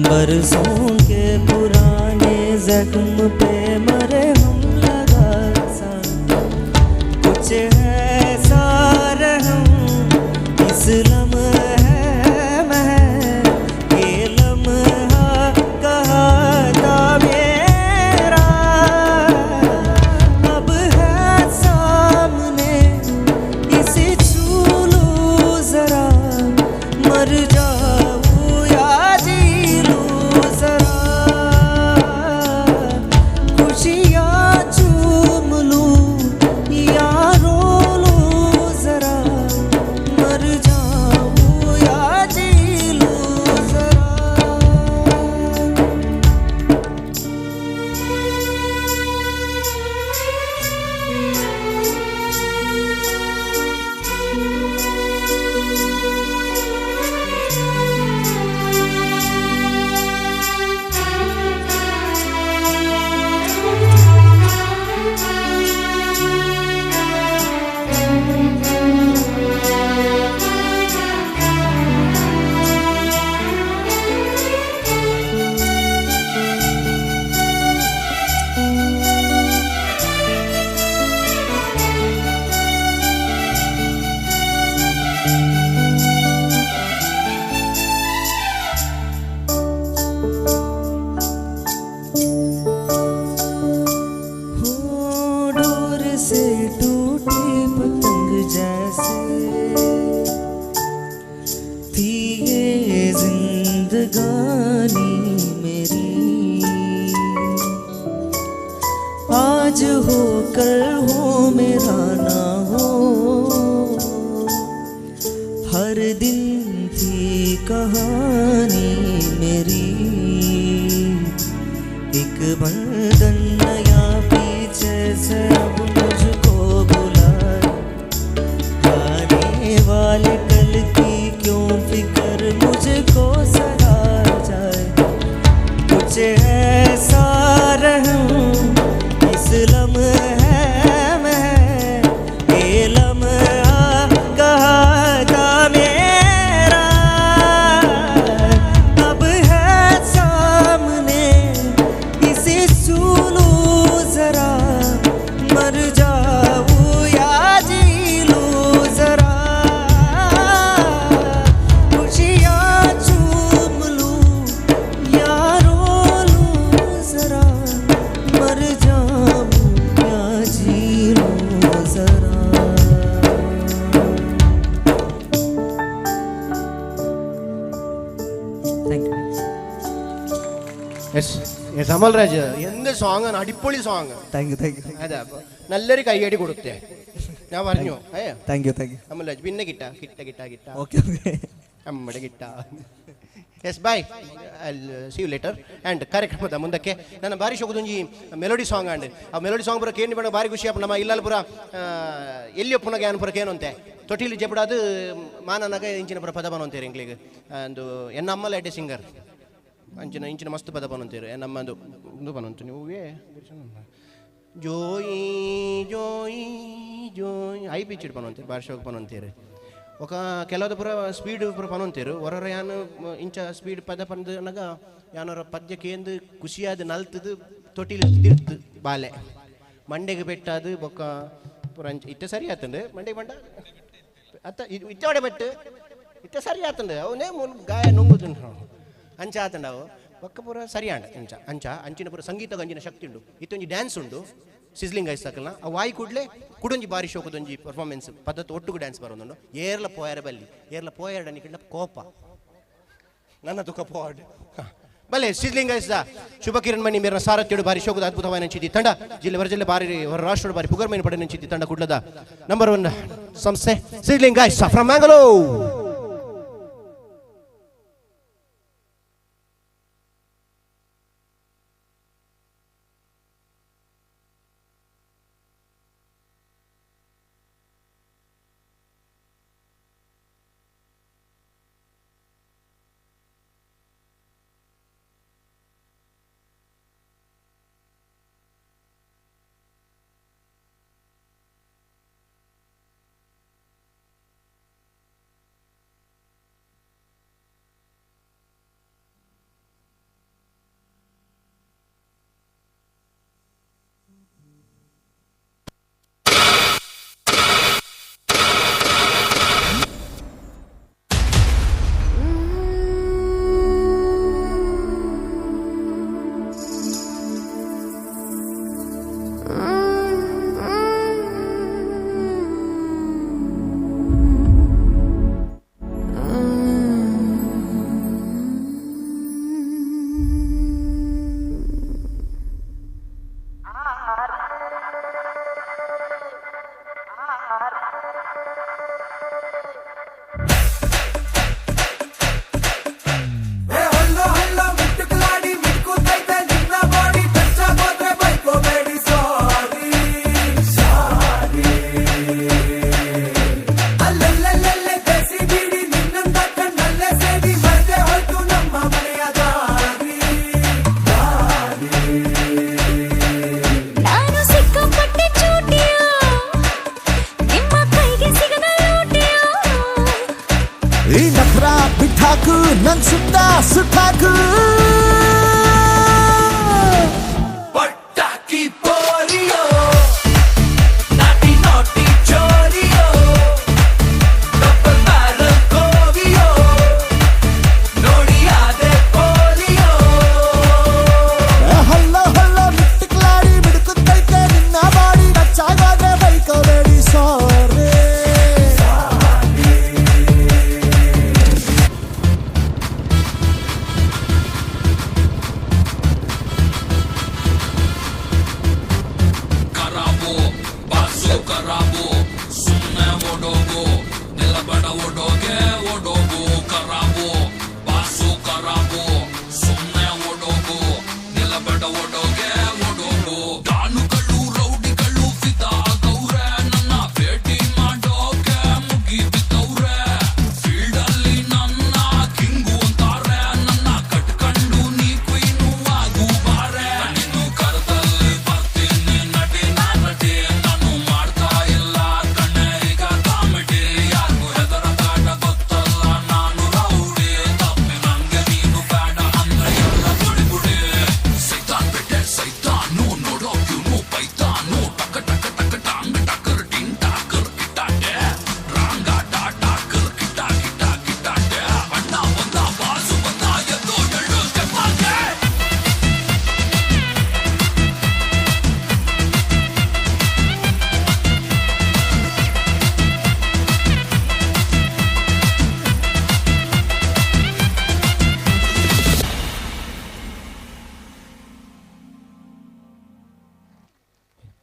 बरसों के पुराने जख्म पे मरे हम लगा सा। कुछ ऐसा रहम इस लम्हे में ये लम्हा कहा था मेरा, अब है सामने इसे छू लो जरा, मर जाऊं या जी लूं जरा, खुशियाँ चूम लूं या रो लूं जरा, मर जाऊं या जी लूं जरा। डोर से टूटी पतंग जैसे थी ये जिंदगानी मेरी, आज हो कल हो मेरा ना हो, हर दिन थी कहानी मेरी, एक बंधन नया पीछे से अब मुझको बुलाए, आने वाले कल की क्यों फिक्र मुझको सदा जाए। कुछ ऐसा रहूं इस लम्हे में ये लम्हा कहा था मेरा, अब है सामने इसे छू लूं जरा, मर जाऊं या जी लूं जरा, खुशियाँ चूम लूं या रो लूं जरा, मर जाऊं या जी लूं जरा। യെസ് അമൽരാജ് എന്ത് സോങ്ങാണ്, അടിപൊളി സോങ്. താങ്ക് യു അതെ, നല്ലൊരു കൈയടി കൊടുത്തേ, ഞാൻ പറഞ്ഞു. താങ്ക് യു അമൽരാജ് പിന്നെ കിട്ടാ ഓക്കെ നമ്മുടെ കിട്ടാ. Yes bye, I see you later. And ಕಾರ್ಯಕ್ರಮದ ಮುಂದಕ್ಕೆ ನನ್ನ ಭಾರಿ ಶೋಕದೊಂಜಿ ಮೆಲೋಡಿ ಸಾಂಗ್ ಆಂಡ್ ಆ ಮೆಲೋಡಿ ಸಾಂಗ್ ಪೂರ ಕೇಳಿ ಬಣ್ಣ ಭಾರಿ ಖುಷಿ ಆಪ. ನಮ್ಮ ಇಲ್ಲಲ್ಲಿ ಪೂರ ಎಲ್ಲಿ ಒಪ್ಪುನಾಗ ಏನು ಪೂರ ಕೇನಂತೆ ತೊಟ್ಟಿಲಿ ಜಪಡಾದು ಮಾನನಾಗ ಇಂಚಿನ ಪೂರ ಪದ ಬನಂತೀರಿ ಇಂಗ್ಲಿಗೆ ಅಂದು ಎನ್ನ ಅಮ್ಮಲ ಎಡ್ಡೆ ಸಿಂಗರ್ ಇಂಚಿನ ಮಸ್ತ್ ಪದ ಬನಂತೀರಿ ನಮ್ಮದು ಇದು ಬನಂತು ನೀವೇ ಜೋಯಿ ಜೋಯಿ ಜೋಯಿ ಐ ಪಿಚ್ಚಿಡ್ ಬನಂತೀರಿ ಭಾರಿ ಶೋಕ ಬನಂತೀರಿ. ఒక ಕೆಲವದ ಪುರ ಸ್ಪೀಡ್ ಪುರ ಪನೊಂತೇರು ಹೊರ ಯಾನು ಇಂಚ ಸ್ಪೀಡ್ ಪದ ಪಂದು ಅನ್ನಗ ಯಾನರ ಪದ್ಯಕ್ಕೇಂದು ಖುಷಿಯಾದ ನಲ್ತದು ತೊಟ್ಟಿಲಿ ತಿರ್ತು ಬಾಲೆ ಮಂಡೆಗೆ ಬೆಟ್ಟಾದು ಬೊಕ್ಕ ಪುರ ಇತ್ತೆ ಸರಿ ಆತಂಡು ಮಂಡೆಗೆ ಬಂಡ ಅತ್ತ ಇತ್ತೋಡೆ ಬೆಟ್ಟು ಇತ್ತೆ ಸರಿ ಆತಂಡು ಅವನೇ ಗಾಯ ನುಂಗುದು ಅಂಚ ಆತಂಡ ಅವು ಬೊಕ್ಕ ಪೂರ ಸರಿ ಆಂಡ ಅಂಚಿನ ಪೂರ ಸಂಗೀತ ಗಂಜಿನ ಶಕ್ತಿ ಉಂಡು ಇತ್ತೊಂಜಿ ಡ್ಯಾನ್ಸ್ ಉಂಡು ಸಿಸ್ಲಿಂಗ್ ಐಸ್ ತಕಲ್ನ ಆ ವಾಯಿ ಕೂಡಲೇ ಕುಡೊಂಜಿ ಬಾರಿ ಶೋಕದೊಂಜಿ ಪರ್ಫಾರ್ಮೆನ್ಸ್ ಪದ್ಧತಿ ಒಟ್ಟುಗು ಡ್ಯಾನ್ಸ್ ಬರೋದುಂಡು ಏರ್ಲ ಪೋಯರ ಬಲ್ಲಿ ಏರ್ಲ ಪೋಯರ ನಿಕಂಡ ಕೋಪ ನನ್ನ ದುಃಖ ಪೋಡ್ ಬಲೆ ಸಿಸ್ಲಿಂಗ್ ಐಸ್ ಶುಭ ಕಿರಣ್ ಮಣಿ ಮೇರ ಸಾರಥ್ಯಡು ಬಾರಿ ಶೋಕದ ಅದ್ಭುತವಾದ ನೆಂಚಿದ್ದಿ ತಂಡ ಹೊರ ಜಿಲ್ಲೆ ಬಾರಿ ಹೊರ ರಾಷ್ಟ್ರದ ಬಾರಿ ಪುಗರ್ಮೈನ ಪಡೆ ನೆಂಚಿದ್ದಿ ತಂಡ ಕುಡ್ಲದ ನಂಬರ್ 1 ಸಂಸ್ಥೆ sizzling ice from Mangalore.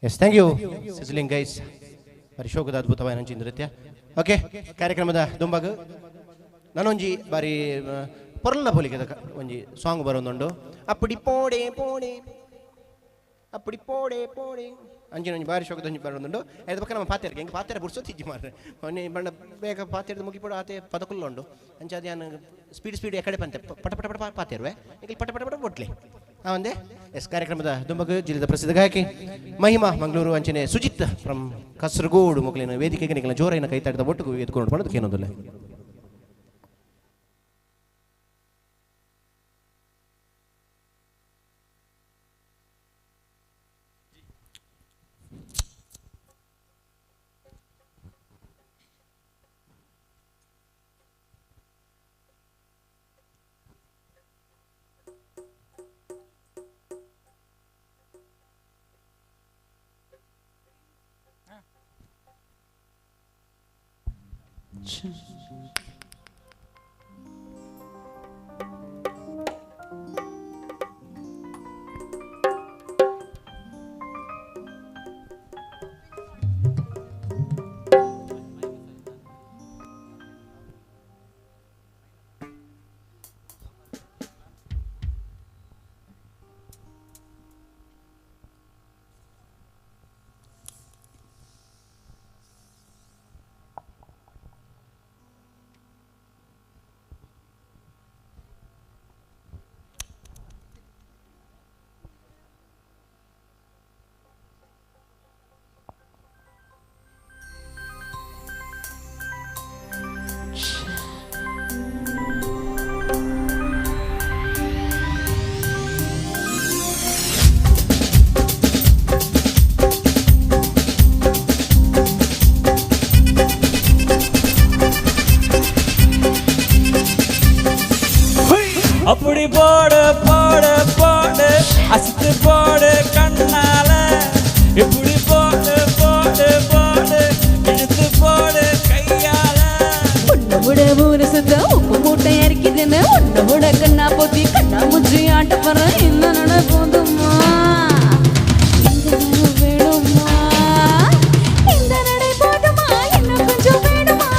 Yes thank you sizzling guys ಬಾರಿ ಶೋಕದ ಅದ್ಭುತವಾದ ನಂಚಿ ನೃತ್ಯ. ಓಕೆ ಕಾರ್ಯಕ್ರಮದ ದುಂಬಾಗ ನಾನೊಂಜಿ ಬಾರಿ ಪೊರ್ಲ ಪೊಲಿಕೆದ ಒಂಜಿ ಸಾಂಗ್ ಬರೋದುಂಡು. ಅಪ್ಪಡಿ ಪೋಡೆ ಪೋಡೆ ಅಪ್ಪಡಿ ಪೋಡೆ ಪೋಡೆ ಅಂಚಿನ ಒಂಜಿ ಬಾರಿ ಶೋಕದ ಒಂಜಿ ಬರೋದುಂಡು. ಅದ್ರ ಪಕ್ಕ ನಮ್ಮ ಪಾತ್ರೆಗೆ ಹಿಂಗೆ ಪಾತ್ರೆ ಬುಡ್ಸೋದು ಇಜ್ಜಿ ಮಾರ್ರೆ ಮೊನ್ನೆ ಬಣ್ಣ ಬೇಗ ಪಾತ್ರೆದು ಮುಗಿಪೋಡು ಆತೆ ಪದಕುಲ್ಲ ಉಂಡು ಅಂಚ ಅದು ನಾನು ಸ್ಪೀಡ್ ಎಕಡೆ ಪಂತೆ ಪಟ ಪಟ ಪಟ ಪಾತ್ರೆವೆ ಈಗ ಪಟ ಪಟ ಪಟ ಬೊಟ್ಲೆ ಒಂದೇ ಎಸ್ ಕಾರ್ಯಕ್ರಮದ ದುಂಬಕು ಜಿಲ್ಲೆದ ಪ್ರಸಿದ್ಧ ಗಾಯಕಿ ಮಹಿಮಾ ಮಂಗಳೂರು ಅಂಚನೆ ಸುಜಿತ್ ಫ್ರಮ್ ಕಾಸರಗೋಡು ಮಕ್ಕಳಿನ ವೇದಿಕೆಗೆ ನಿಗಳ ಜೋರೈನ ಕೈ ತಾಡಿದ ಒಟ್ಟಿಗೆ ಎದ್ಕೊಂಡು ಮಾಡೋದಕ್ಕೆ ಏನೊಂದಿಲ್ಲ. அப்படி போடு போடு போடு அசித்து போடு கண்ணால இப்படி போடு போடு போடு இழுத்து போடு கையால உன்னோட ஊரு சுத்த உப்பு மூட்டை அரிக்குதுன்னு உன்னோட கண்ணா போத்தி கண்ணா முச்சி ஆட்ட போற இந்த நட போதுமா இந்த நட வேணுமா இந்த நடை போதுமா இன்னும் கொஞ்சம் வேணுமா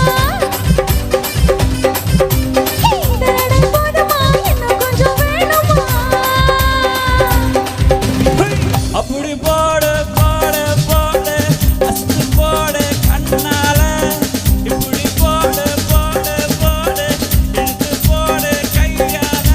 இந்த நடை போதுமா இன்னும் கொஞ்சம் வேணுமா அப்படி போடு போடு போடு அசித்து போடு கண்ணால இப்படி போடு போடு போடு இழுத்து போடு கையால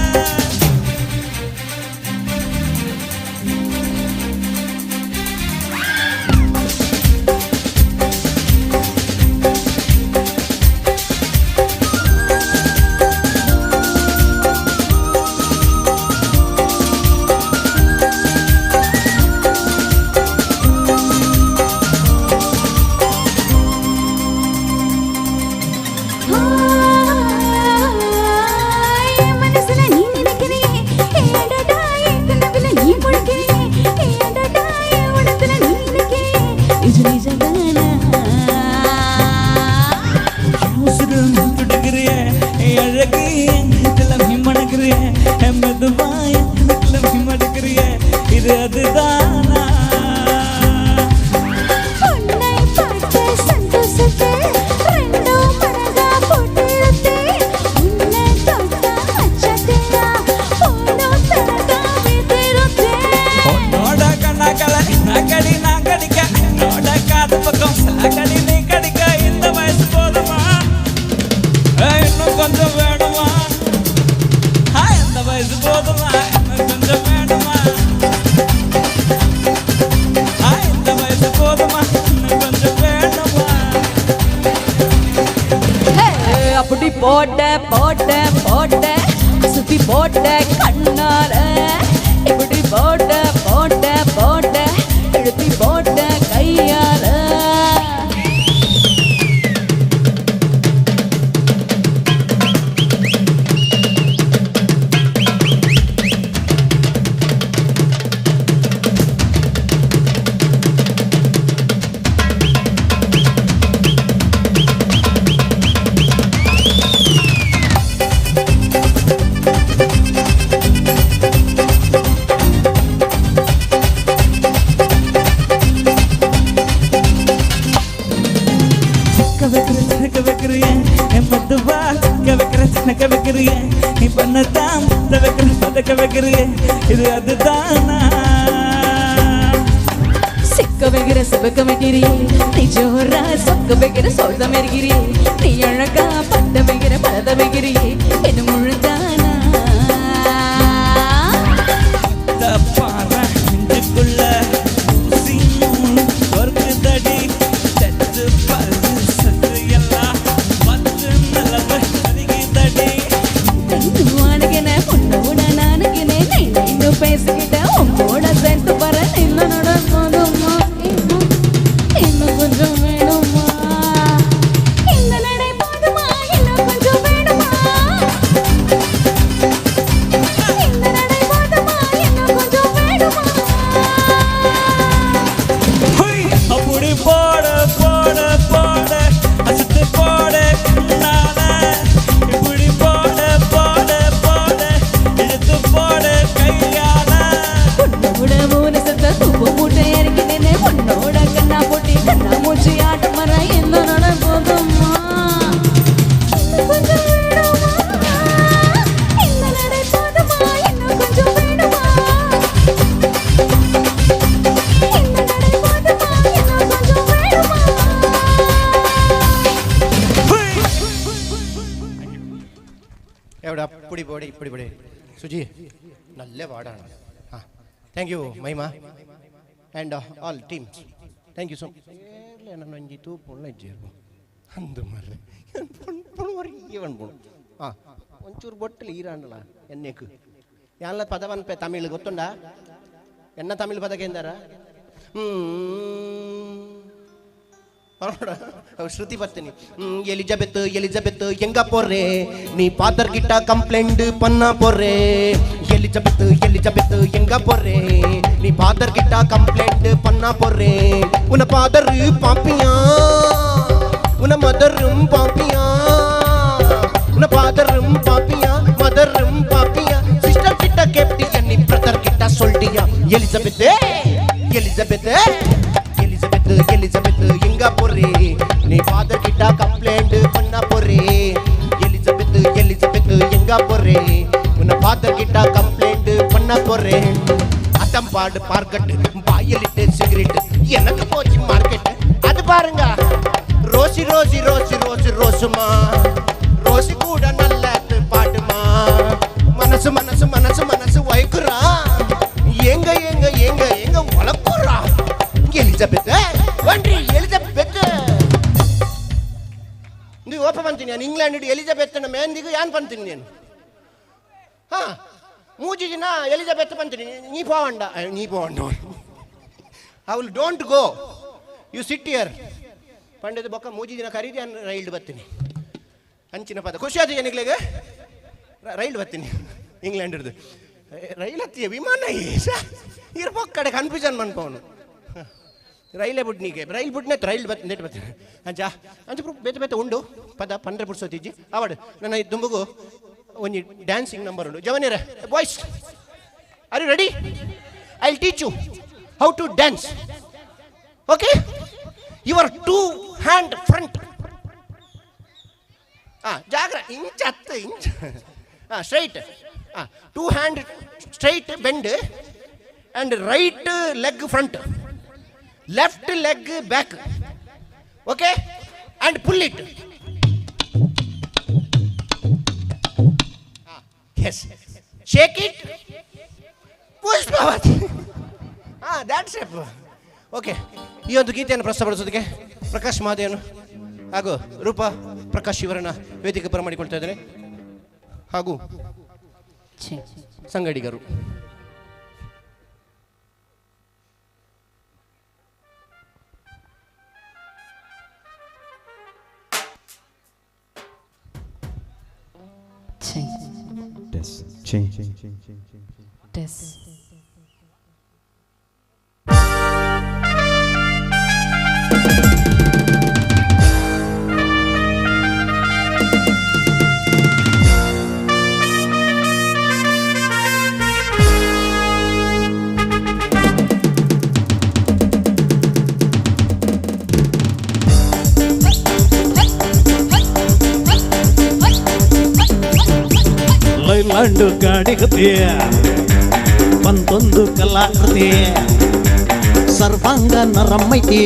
மனசுல நீ நினைக்கிறியே ஏடடா என் கனவுல நீ முழிக்கிறியே ஏடடா என் உடம்புல நீ நினைக்கிறியே இது நிஜதானா உசுரு துடுக்கிறியே அழகு எங்கத்துல நீ மணக்கிறியே மெதுவாய நீ மடக்கிறியே இது அதுதானா உன்னை பார்த்த சந்தோஷத்தில் ரெண்டும் மனதா போட்டிருத்தே உன்னை தொட்ட அச்சத்திலா போனோம் தரதா விதிருத்தே நோட கண்ணாக்கல நகடி நான் கடிக்க நோட காது பக்கம் சாக்கடி நீ கடிக்க இந்த வயசு போதுமா இன்னும் கொஞ்சம் வேணுமா இந்த வயசு போதுமா இன்னும் கொஞ்சம் வேணுமா இந்த வயசு போதுமா இன்னும் கொஞ்சம் வேணுமா அப்படி போட்ட போட்ட போட்ட சுத்தி போட்ட கண்ணால இப்படி போட்ட போட்ட போட்ட எழுப்பி போட்ட கையால நீ பண்ணத்தான் பதக்க வைக்கிறியே இது அதுதானா சிக்க வைக்கிற சிவக்க வைக்கிறியே நீ ஜோரா சொக்க வைக்கிற சொல்ல மெருகிறியே நீ அழகா பட்ட வைக்கிற பலத வைக்கிறியே என்ன முழுதானா എവിടെ അപ്പടി പോടെ ഇപ്പടി പോടെ സുജി നല്ല പാടാണ്. ആ thank you മൈമ and all teams thank you so much. ಅಂದು ಮರ್ರೆ ಇವನ್ ಬೋಣು ಒಂಚೂರು ಬೊಟ್ಟಲು ಈರಾಂಡಲ ಎನ್ನೆಕು ಎಲ್ಲ ಪದವನ್ ತಮಿಳ್ ಗೊತ್ತುಂಡ ಎನ್ನ ತಮಿಳ್ ಪದಕ್ಕೆ ಎಂದಾರ ಶ್ರುತಿ ಬರ್ತೀನಿ. ಎಲಿಜಬೆತ್ ಎಲಿಜಬೆತ್ ಎಂಗ ಪೊರ್ರೆ ನೀ ಪಾದರ್ ಗಿಟ್ಟ ಕಂಪ್ಲೇಂಟ್ ಪನ್ನ ಪೊರ್ರೆ. ಎಲಿಜಬೆತ್ ಎಲಿಜಬೆತ್ ಎಂಗ ಪೊರ್ರೆ ನೀ ಪಾದರ್ ಗಿಟ್ಟ ಕಂಪ್ಲೇಂಟ್ ಪನ್ನ ಪೊರ್ರೆ. ಉನ ಪಾದರ್ ಪಾಪಿಯಾ உன மதரும் பாப்பியா உன பாதரும் பாப்பியா மதரும் பாப்பியா சிஸ்டர் கிட்ட கேப்டியா நீ பிரதர் கிட்ட சொல்லியா. எலிசபெத் எலிசபெத் எலிசபெத் எலிசபெத் எங்க போறே நீ ஃபாதர் கிட்ட கம்ப்ளைண்ட் பண்ண போறே. எலிசபெத் எலிசபெத் எங்க போறே உன ஃபாதர் கிட்ட கம்ப்ளைண்ட் பண்ண போறே. அடம் பாடு பார்க்கட்டு பாயலிட்டு சிகரெட் எனக்கு போச்சு மார்க்கெட். அது பாருங்க ரோசி ரோசி ரோசி ரோசி ரோசுமா ரோசி கூட நல்ல பாட்டுமா. மனசு மனசு மனசு மனசு வைக்குறா எங்க எங்க எங்க எங்க வளர்க்குறா. எலிசபெத் ஒன்றி எலிசபெத் ನೀವು ಓಪ ಬಂತೀನಿ ನಾನು ಇಂಗ್ಲೆಂಡ್ ಎಲಿಜಬೆತ್ನ ಮೆಹಂದಿಗೂ ಯಾನ್ ಬಂತೀನಿ ನೀನು. ಹಾಂ 3 ದಿನ ಎಲಿಜಬೆತ್ ಬಂತೀನಿ ನೀ ಪೋವಂಡ ಅವಳು don't go you sit here ಪಂಡದ ಬೊಕ್ಕ 3 ದಿನ ಖರೀದಿ ನಾನು ರೈಲ್ಡ್ ಬರ್ತೀನಿ ಅಂಚಿನ ಪದ ಖುಷಿ ಆದ ಏನಿಗ್ಲಿಗೆ ರೈಲ್ಡ್ ಬರ್ತೀನಿ ಇಂಗ್ಲೆಂಡ್ದು ರೈಲ್ ಹತ್ತಿಯ ವಿಮಾನ ಇರ್ಬೇಕು ಕಡೆ ಕನ್ಫ್ಯೂಷನ್ ಮಾಡ್ಕೋನು ರೈಲೇ ಬಿಡ್ನಿಗೆ ರೈಲ್ ಬಿಡ್ನೆ ರೈಲ್ ನೆಟ್ ಬರ್ತೀನಿ ಅಂಚ ಅಂಚ ಬೇತೆ ಬೇತೆ ಉಂಡು ಪದ ಪಂಡ್ರೆ ಪುಡ್ಸೋತಿಜ್ಜಿ ಅವಡು ನನ್ನ ದುಂಬುಗು ಒಂದು ಡ್ಯಾನ್ಸಿಂಗ್ ನಂಬರ್ ಉಂಡು. ಜವನಿರ boys are you ready? I will teach you how to dance. Okay your 2 hand front. ಜಾಗ್ರ ಇಂಚ್ ಹತ್ತು ಇಂಚ್ straight 2 hand straight bend and right leg front, left leg back. Okay, and pull it. Yes, shake it, Pushpavati. That's it. Okay ಈ ಒಂದು ಗೀತೆಯನ್ನು ಪ್ರಸ್ತುತಪಡಿಸೋದಕ್ಕೆ ಪ್ರಕಾಶ್ ಮಹಾದೇವನು ಹಾಗೂ ರೂಪಾ ಪ್ರಕಾಶ್ ಇವರನ್ನು ವೇದಿಕೆ ಬರಮಾಡಿಕೊಳ್ತಾ ಇದ್ದೇನೆ ಹಾಗೂ ಸಂಗಡಿಗರು. ಲೈಲ್ಯಾಂಡ್ ಗಾಡಿಗತಿ ಬಂತೊಂದು ಕಲಾಕೃತಿ ಸರ್ವಾಂಗ ನರಮ್ಮೈತಿ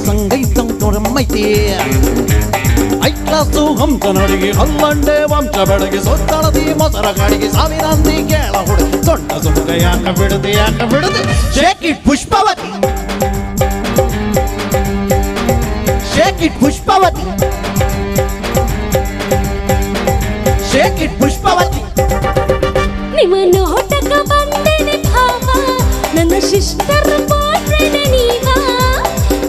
ಸಂಗೀತ ತೊರಮ್ಮೈತಿ ಐ ಕ್ಲಾಸು ಹಂಸ ನಡಿಗೆ ಹಲ್ಲಂಡೆ ವಂಶ ಬೆಳಗ್ಗೆ ಸೊತ್ತಳದಿ ಮೊಸರ ಗಾಡಿಗೆ ಸಾವಿರಾಂತಿ ಕೇಳ ಹುಡುಗಿ ಸೊಂಟ ಸುಮುಗ ಯಾಕ ಬಿಡದೆ shake it Pushpavathi shake it Pushpavathi shake it Pushpavathi. ನಿಮ್ಮನ್ನು ಹೊಟ್ಟಕ ಬಂದೇನೆ ಭಾವ ನನ್ನ ಸಿಸ್ಟರ್ ಬಾಯ್ಫ್ರೆಂಡ್ ನೀವ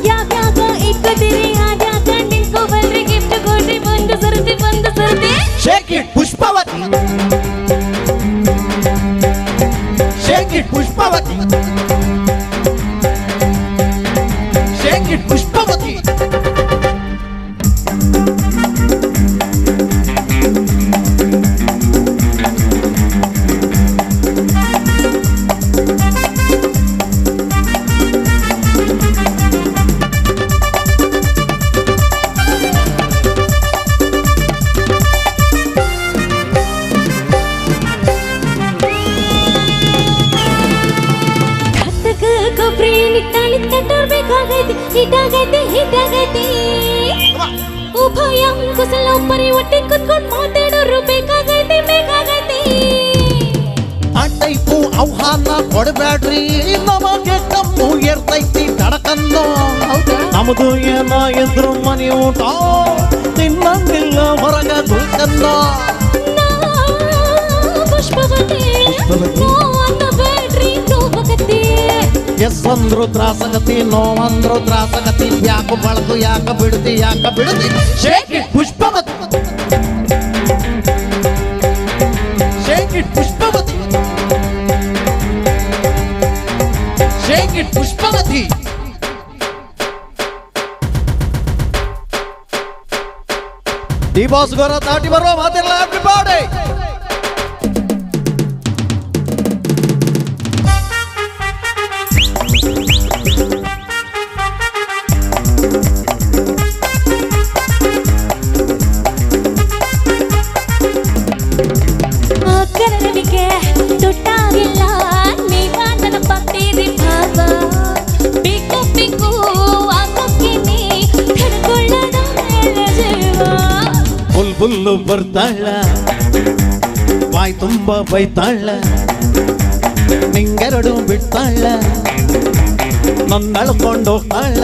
ಯಾವ್ಯಾಗ ಇಕ್ಕದಿರಿ ಆದ್ಯಾಗ ನಿಂತ್ಕೊಬಲ್ರಿ ಗಿಫ್ಟ್ ಕೊಡ್ರಿ ಒಂದು ಸರ್ತಿ shake it Pushpavathi shake it Pushpavathi shake it Pushpavathi. ಉಭಯ ಕುಸಲ ಒಬ್ಬರಿ ಒಟ್ಟಿ ಕುತ್ಕೊಂಡು ಮಾತಾಡೋರು ಅನ್ನ ಕೊಡಬೇಡ್ರಿ ನಮಗೆ ಕಮ್ಮು ಇರ್ತೈತಿ ತಡಕನ್ನು ನಮ್ದು ಏನ ಇದ್ರು ಮನೆ ಊಟ ತಿನ್ನಂಗಿಲ್ಲ ಹೊರಗ ದುಡ್ಕನ್ನ ಎಸ್ ಅಂದ್ರು ತ್ರಾಸಗತಿ ನೋ ಅಂದ್ರು ತ್ರಾಸಗತಿ ಯಾಕ ಬಳದು ಯಾಕ ಬಿಡ್ತಿ shake it Pushpavathi shake it Pushpavathi shake it Pushpavathi D boss ಗೋರ ತಾಟಿ ಬರುವ ಮಾತಿರಲ್ಲ ಎವ್ರಿಬಾಡಿ ಕರಡಿಗೆ ತೊಟ್ಟಾಗಿಲ್ಲ ನೀವ ನನ್ನ ಪತ್ತೀರಿ ಭಾವ ಬಿಕ್ಕು ಬಿಕ್ಕು ಆಗೋಕ್ಕಿನಿ ಕಡ್ಕೊಳ್ಳೋಣ ಜೀವ ಬುಲ್ಬುಲ್ಲು ಬರ್ತಾಳ ಬಾಯ್ ತುಂಬ ಬೈತಾಳ ನಿಂಗೆರಡು ಬಿಡ್ತಾಳ ನನ್ನಳ್ಕೊಂಡು ಹೋಗ್ತಾಳ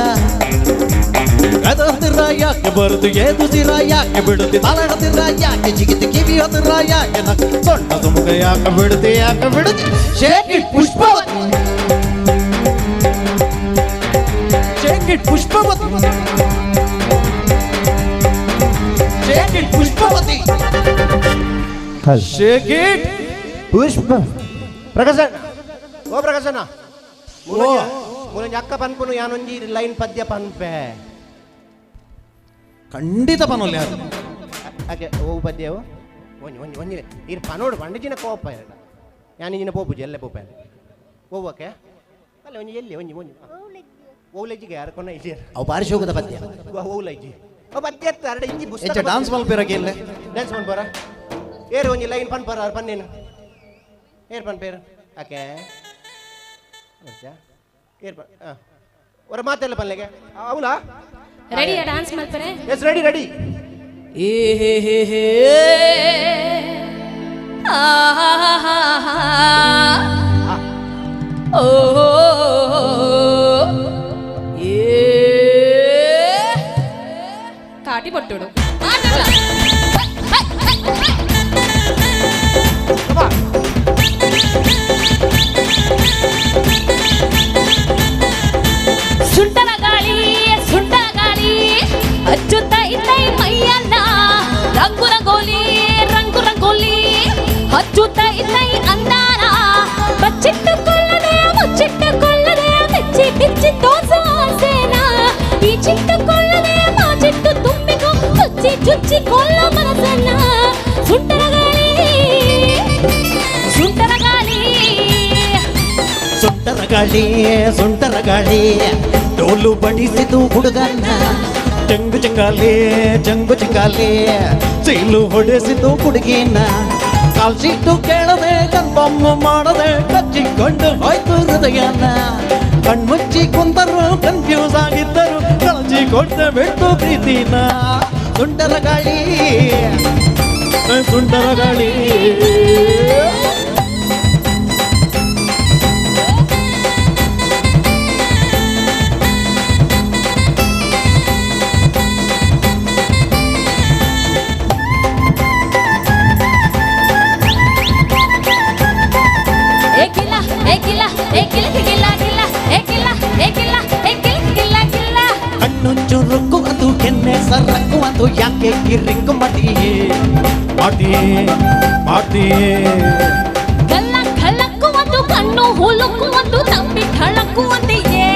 ಎದರ್ದಿರ ಯಾಕೆ ಬರುದು ಏದುದಿರ ಯಾಕೆ ಬಿಡುತ್ತಿ ತಲೆಡದಿರ ಯಾಕೆ ಜಿಗಿತಿ ಕಿವಿ ಹೋದಿರ ಯಾಕೆ ಸೊಂಟ ತುಮಗ ಯಾಕೆ ಬಿಡುತ್ತಿ shake it Pushpavathi shake it Pushpavathi shake it Pushpavathi shake it Pushpa ಪ್ರಕಾಶನ ಓ ಪ್ರಕಾಶನ ಮುನ ಅಕ್ಕ ಪನ್ಪುನು ಯಾನೊಂಜಿ ಲೈನ್ ಪದ್ಯ ಪನ್ಪೆ ಖಂಡಿತ ಪನೋಲ್ಲ ಯಾರು ಹಾಗೆ ಓ ಪದ್ಯವು ಒಂಜಿ ಇರ್ ಪನೋಡು ಪಂಡಿಜಿನ ಕೋಪ ಇರಲ್ಲ ಯಾನಿಜಿನ ಪೋಪುಜಿ ಎಲ್ಲ ಪೋಪ ಓವಕ್ಕೆ ಅಲ್ಲ ಒಂಜಿ ಎಲ್ಲಿ ಒಂಜಿ ಓಲಜ್ಜಿಗೆ ಯಾರು ಕೊನ ಇಲ್ಲಿ ಅವು ಬಾರಿ ಶೋಕದ ಪದ್ಯ ಓಲಜ್ಜಿ ಓ ಪದ್ಯ ಇರ್ತ ಅರಡ ಇಂಜಿ ಹೆಚ್ಚ ಡಾನ್ಸ್ ಮಲ್ಪೇರಕ್ಕೆ ಇಲ್ಲ ಡ್ಯಾನ್ಸ್ ಮಾಡ್ಬಾರ ಏರು ಒಂಜಿ ಲೈನ್ ಪನ್ಪರ ಪನ್ನೇನು ಏರ್ ಪನ್ಪೇರು ಯಾಕೆ ಏರ್ ಪನ್ ಅವರ ಮಾತೆಲ್ಲ ಪನ್ಲೆಗೆ ಅವಲಾ ರೆಡಿಯಾ ಡ್ಯಾನ್ಸ್ ಮಾಡ್ತಾರೆ ಎಸ್ ರೆಡಿ ಏ ಹೇ ಹೇ ಹೇ ಓ ಏ ಕಾಟಿ ಪಟ್ಟುಡು ಸುಂಟರ ಗಾಳಿ ಅಚ್ಚುತ್ತ ಇತ್ತೈ ಮೈಯನ್ನ ರಂಗು ರಂಗೋಲಿ ಹಚ್ಚುತ್ತ ಇತ್ತೈ ಅಂದಾನ ಬಚ್ಚಿಟ್ಟುಕೊಳ್ಳದೆ ಮುಚ್ಚಿಟ್ಟುಕೊಳ್ಳದೆ ಬಿಚ್ಚಿ ಬಿಚ್ಚಿ ತೋರ್ಸೋ ಆಸೆನ ಬೀಚಿಟ್ಟುಕೊಳ್ಳದೆ ಮಾಚಿಟ್ಟು ತುಂಬಿಕೊ ಚುಚ್ಚಿ ಚುಚ್ಚಿ ಕೊಲ್ಲೋ ಮನಸ್ಸನ್ನ ಸುಂಟರ ಗಾಳಿ ಡೋಲು ಬಡಿಸಿತು ಹುಡುಗನ್ನ ಜಂಗು ಚಂಗಾಲಿ ಸೀಲು ಹೊಡೆಸಿತು ಹುಡುಗಿನ ಕಾಲ್ಸಿಟ್ಟು ಕೇಳದೆ ಕನ್ಫರ್ಮ್ ಮಾಡದೆ ಕಚ್ಚಿಕೊಂಡು ಹೋಯ್ತು ಹೃದಯನ ಕಣ್ಮುಚ್ಚಿ ಕುಂತರು ಕನ್ಫ್ಯೂಸ್ ಆಗಿದ್ದರು ಕಳಚಿ ಕೊಡ್ತ ಬಿಟ್ಟು ಪ್ರೀತಿನ ಸುಂಟರ ಗಾಳಿ ಕಣ್ಣುಂಚು ರುಕ್ಕು ಅದು ಕೆನ್ನೆ ಸರ್ರಕ್ಕು ಅದು ಯಾಕೆ ಕಿರಿಕ್ಕು ಮಾಡಿಯೇ ಕಲ್ಲಕ್ಕು ಒಂದು ಕಣ್ಣು ಹುಳುಕು ಒಂದು ತಂಬಿ ಠಳಕ್ಕು ಅಂತೆಯೇ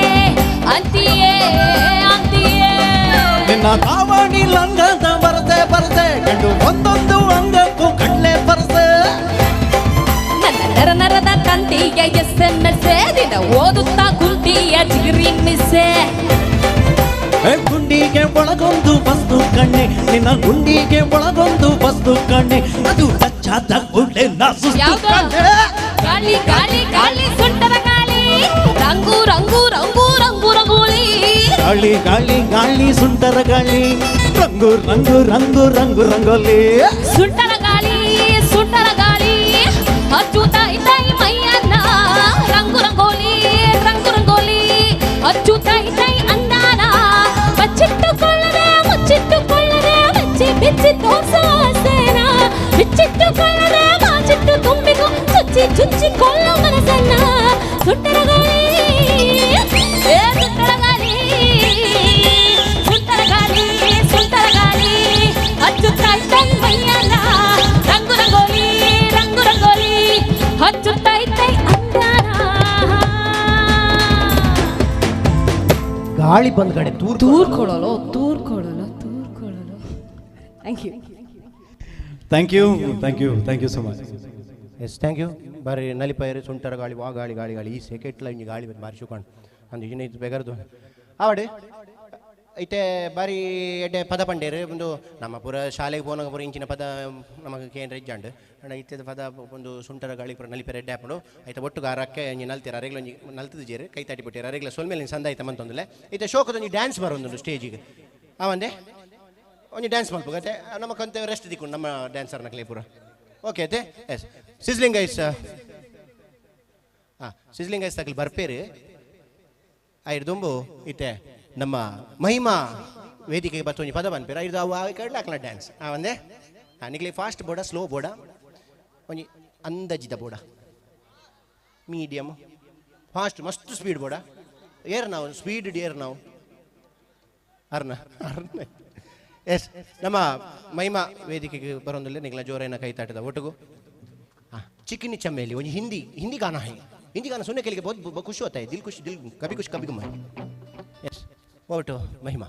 ನಿನ್ನ ಕಾವಣಿ ಲಂಗದ ಬರದೆ ಗಂಡು ಒಂದೊಂದು ಅಂಗಕ್ಕೂ ಕಡ್ಲೆ ಬರದೆ ನನ್ನ ನರದ ತಂತಿಯ SMS ದಿನ ಓದುತ್ತಾ ಕುಂತಿಯ ಜಿಗಿರಿ ಮಿಸ್ಸೆ ಗುಂಡಿಗೆ ಒಳಗೊಂದು ಬಸ್ತು ಕಣ್ಣೆ ನಿನ್ನ ಗುಂಡಿಗೆ ಒಳಗೊಂದು ಬಸ್ತು ಕಣ್ಣೆ ಅದು ಟಚ್ಚಾದ ಕೂಡಲೇ ನಾ ಸುಸ್ತು ಗಾಳಿ ಗಾಳಿ ಗಾಳಿ ಸುಂಟರ ಗಾಳಿ ರಂಗು ರಂಗು ರಂಗು ರಂಗು ರಂಗೋಲಿ ಗಾಳಿ ಗಾಳಿ ಗಾಳಿ ಸುಂಟರ ಗಾಳಿ ರಂಗು ರಂಗು ರಂಗು ರಂಗು ರಂಗೋಲಿ ಸುಂಟರ ಗಾಳಿ ಹಚ್ಚುತ್ತಾ ಇದ್ದ ಮೈಯನ್ನ ಗಾಳಿ ಬಂದ ಕಡೆ ತೂರ್ ಕೊಡೋಲ್ಲ thank you thank you so much. Yes thank you. ಬಾರಿ ನಲಿಪೈರಿ ಸುಂಟರ ಗಾಳಿ ವಾ ಗಾಳಿ ಗಾಳಿ ಗಾಳಿ ಈ ಸೆಕೆಟ್ಲ ಇಂಜಿ ಗಾಳಿ ಬಂದು ಬಾರಿ ಶುಕಾಣ್ ಅಂದು ಇನ್ನು ಇದು ಬೇಗರದು ಆವಡೆ ಐತೆ ಬಾರಿ ಎಡ್ಡೆ ಪದ ಪಂಡೇರು ಒಂದು ನಮ್ಮ ಪೂರ ಶಾಲೆಗೆ ಹೋನಾಗ ಪೂರ ಇಂಚಿನ ಪದ ನಮಗೆ ಕೇಂದ್ರ ಇಜ್ಜಾಂಡು ಅಣ್ಣ ಇತ್ತದ ಪದ ಒಂದು ಸುಂಟರ ಗಾಳಿ ಪೂರ ನಲಿಪೇರು ಎಡ್ಡೆ ಹಾಕೊಂಡು ಐತೆ ಒಟ್ಟು ಗಾರಕ್ಕೆ ಒಂಜಿ ನಲ್ತೀರ ಅರೆಗ್ಲ ಒಂಜಿ ನಲ್ತದ ಜೇರು ಕೈ ತಾಟಿ ಬಿಟ್ಟಿರ ಅರೆಗ್ಲ ಸೊಲ್ ಮೇಲೆ ಸಂದ ಐತೆ ಮಂತೊಂದಿಲ್ಲ ಐತೆ ಶೋಕದೊಂದು ಡ್ಯಾನ್ಸ್ ಬರೋದು ಸ್ಟೇಜಿಗೆ ಅವಂದೆ ಒಂಜಿ ಡ್ಯಾನ್ಸ್ ಮಾಡ್ಬೇಕತ್ತೆ ನಮಗಂತ ರೆಸ್ಟ್ ದಿಕ್ಕು ನಮ್ಮ ಡ್ಯಾನ್ಸರ್ನ ಕ್ಲೇ ಪೂರ ಓಕೆ ಐತೆ yes sizzling ice sizzling ice ತಗಲಿ ಬರ್ಪೇರು ಐರ್ದುಂಬು ಇತ್ತೆ ನಮ್ಮ ಮಹಿಮಾ ವೇದಿಕೆಗೆ ಬತ್ತು ಒಂಜಿ ಪದ ಬನ್ಪೇರು ಐದು ಅವು ಕಡ್ಲಾಕ್ಲ ಡ್ಯಾನ್ಸ್ ಒಂದೇ ನಿಕ್ಲಿ ಫಾಸ್ಟ್ ಬೋಡ ಸ್ಲೋ ಬೋಡ ಒಂಜಿ ಅಂದಾಜಿದ ಬೋಡ ಮೀಡಿಯಮ್ ಫಾಸ್ಟ್ ಮಸ್ತ್ ಸ್ಪೀಡ್ ಬೋಡ ಏರ್ ನಾವು ಸ್ಪೀಡ್ ಏರ್ ನಾವು ಅರ್ನ ಎಸ್ ನಮ್ಮ ಮಹಿಮಾ ವೇದಿಕೆಗೆ ಬರೋದಿಲ್ಲ ನಿಗ್ಲ ಜೋರೈನ ಕೈ ತಾಟದ ಒಟ್ಟಿಗೂ चिकनी चमेली वो हिंदी गाना है हिंदी गाना सुनने के लिए बहुत खुश होता है दिल कभी कुछ कभी गुम है यस ओवर टू महिमा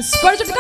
Spurs of the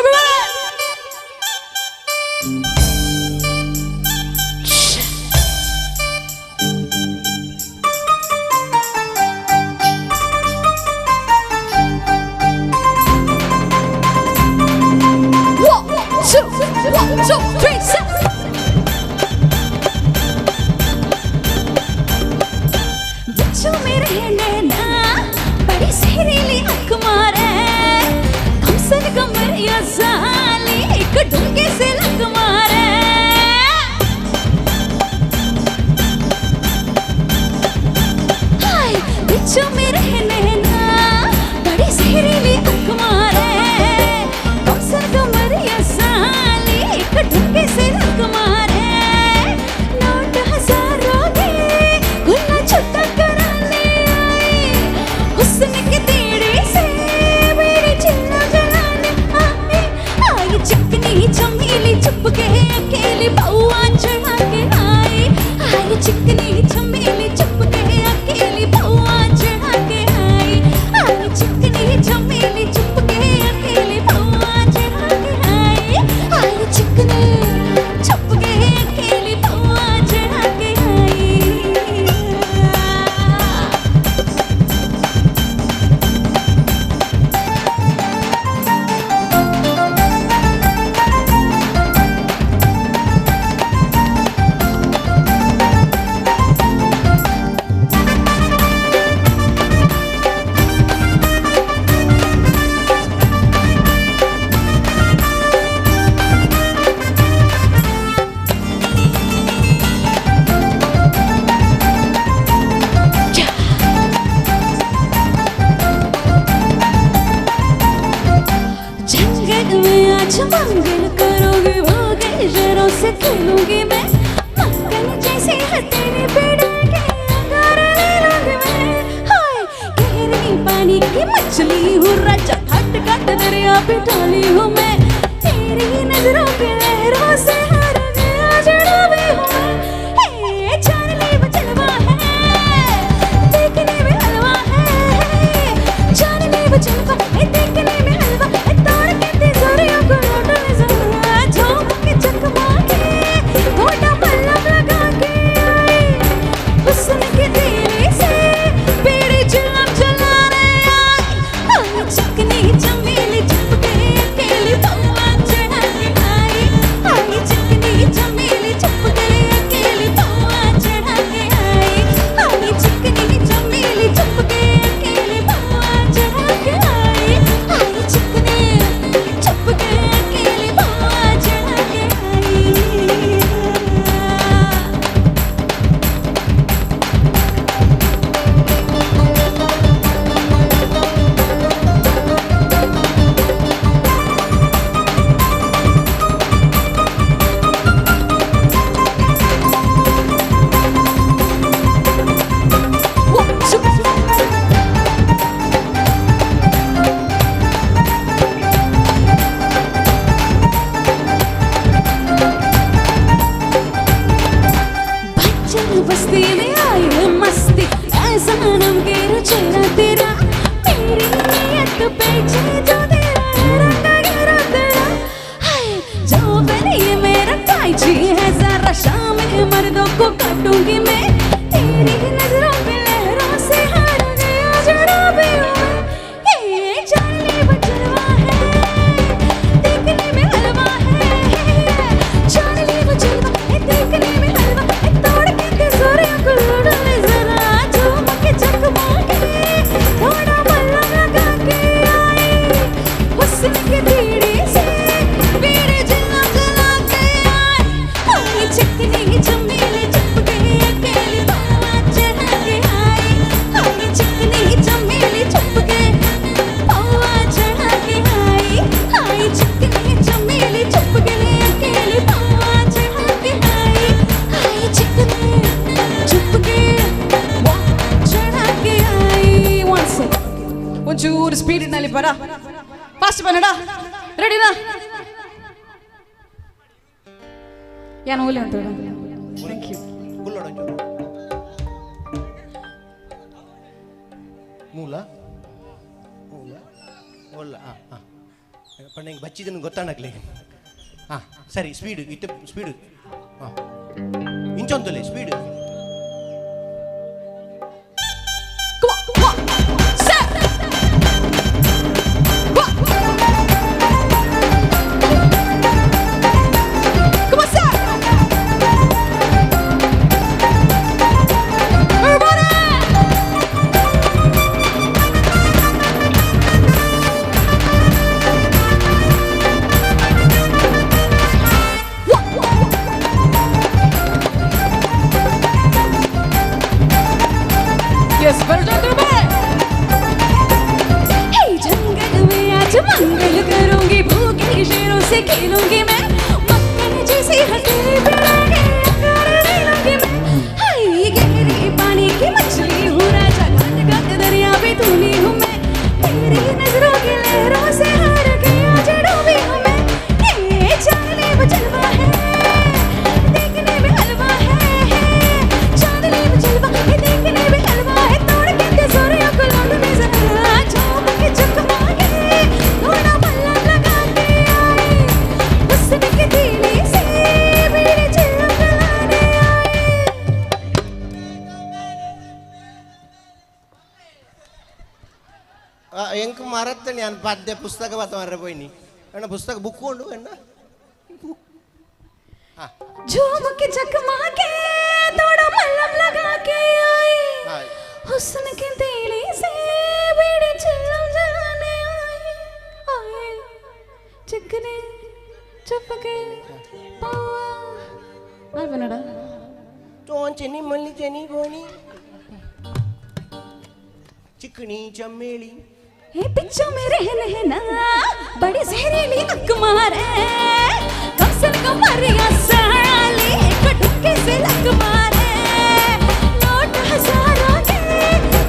खेलूंगी मैं मंगल जैसे है तेरे बेड़ा के अंगार ले पानी की मछली हूँ राजा हट कट दरिया पे डाली हूँ मैं तेरी नजरों के लहरों से हर गया जड़ा भी हूँ मैं जानने में जलवा है देखने में हलवा है जानने में जलवा है देखने में हलवा है तोड़ के तिजोरियों को लौटने जरा झोंक के चकमा के थोड़ा पल्लम लगा के आई हुस्न के तेरे से बेड़ी जुलम जलाने आई चिकनी चमेली चुप के अकेली पौआ चढ़ा के आई चिकनी चमेली चुप के अकेली पौआ चढ़ा के आई चिकनी चमेली चुप के अकेली पौआ चढ़ा के आई चिकनी चुप के अकेली पौआ चढ़ा के आई बस्ती में आई है मस्ती ऐसा नम के रुचेरा तेरा मेरी नियत पे जो तेरा रंगा गिरा तेरा हाय जो पहले ये मेरा काजी है जरा शाम है मर्दों को काटूंगी मैं तेरी नजरों पे लहरों से हार गया जड़ा भी हूँ ये जानने में जलवा है देखने में हलवा है जानने में जलवा है देखने में हलवा है तोड़ के तिजोरियों को लौटने जरा झूम के चकमा के थोड़ा पल्लम लगा के आई हुस्न के तीरे से बेड़ी जुलम जला के आई चिकनी चमेली चुप के अकेली पौआ चढ़ा के आई चिकनी चमेली चुप के पौआ चढ़ा के आई चिकनी चमेली चुप के अकेली पौआ चढ़ा के आई चिकनी चुप के चढ़ा के आई once ಒಂಚೂರು ಸ್ಪೀಡಿನಲ್ಲಿ ಬರ ಫಾಸ್ಟ್ ಬನ್ನಡ ರೆಡಿನಾ ಯಾನು ಓಲಿ ಅಂತ ಥ್ಯಾಂಕ್ ಯು ಮೂಲ ಮೂಲ ಒಲ್ಲ ಪಂಡ ಹಿಂಗೆ ಬಚ್ಚಿದನ್ನು ಗೊತ್ತಾಣಕ್ಲಿ ಹಾಂ ಸರಿ ಸ್ಪೀಡು ಇತ್ತು ಸ್ಪೀಡು ಹಾಂ ಇಂಚೊಂತಲೆ speed Yes, better do it. Hey, जंगल में आज मंगल करूंगी भूखे शेरों से खेलूंगी मैं मक्खन जैसी हथेली पे लगे करने लगी मैं हाय गहरे पानी की मछली हूँ राजा घाट घाट दरिया पे धुली हूँ मैं तेरी नजरों की लहरों से हार गया जड़ों में हूँ मैं ये जानने में जलवा है देखने में हलवा है जानने में जलवा है देखने में हलवा है तोड़ के तिजोरियों को लौटने जरा झोंक के चकमा के थोड़ा पल्लम लगा के आई हुस्न के तीले से बेड़ी जुलम जलाने आई ಎಂಕ್ ಮರತ್ತೆ ನಾನು ಪದ್ಯ ಪುಸ್ತಕ ಬತ್ತ ಮರ್ರೆ ಪೋಯ್ನಿ ಅಣ್ಣ ಪುಸ್ತಕ ಬುಕ್ ಉಂಡು ಅಣ್ಣ झूम के चकमा के थोड़ा पल्लम लगा के आई हुस्न के तीले से बेड़ी जुलम जलाने आई चिकने चुपके पौआ आई बनड़ा तो चनी मल्ली चनी गोनी चिकनी चमेली हे पिच्चो मेरे रहना बड़ी जहरीली अकमार है कमसन कमरिया साली कटुके से लग मारे नोट हजारों के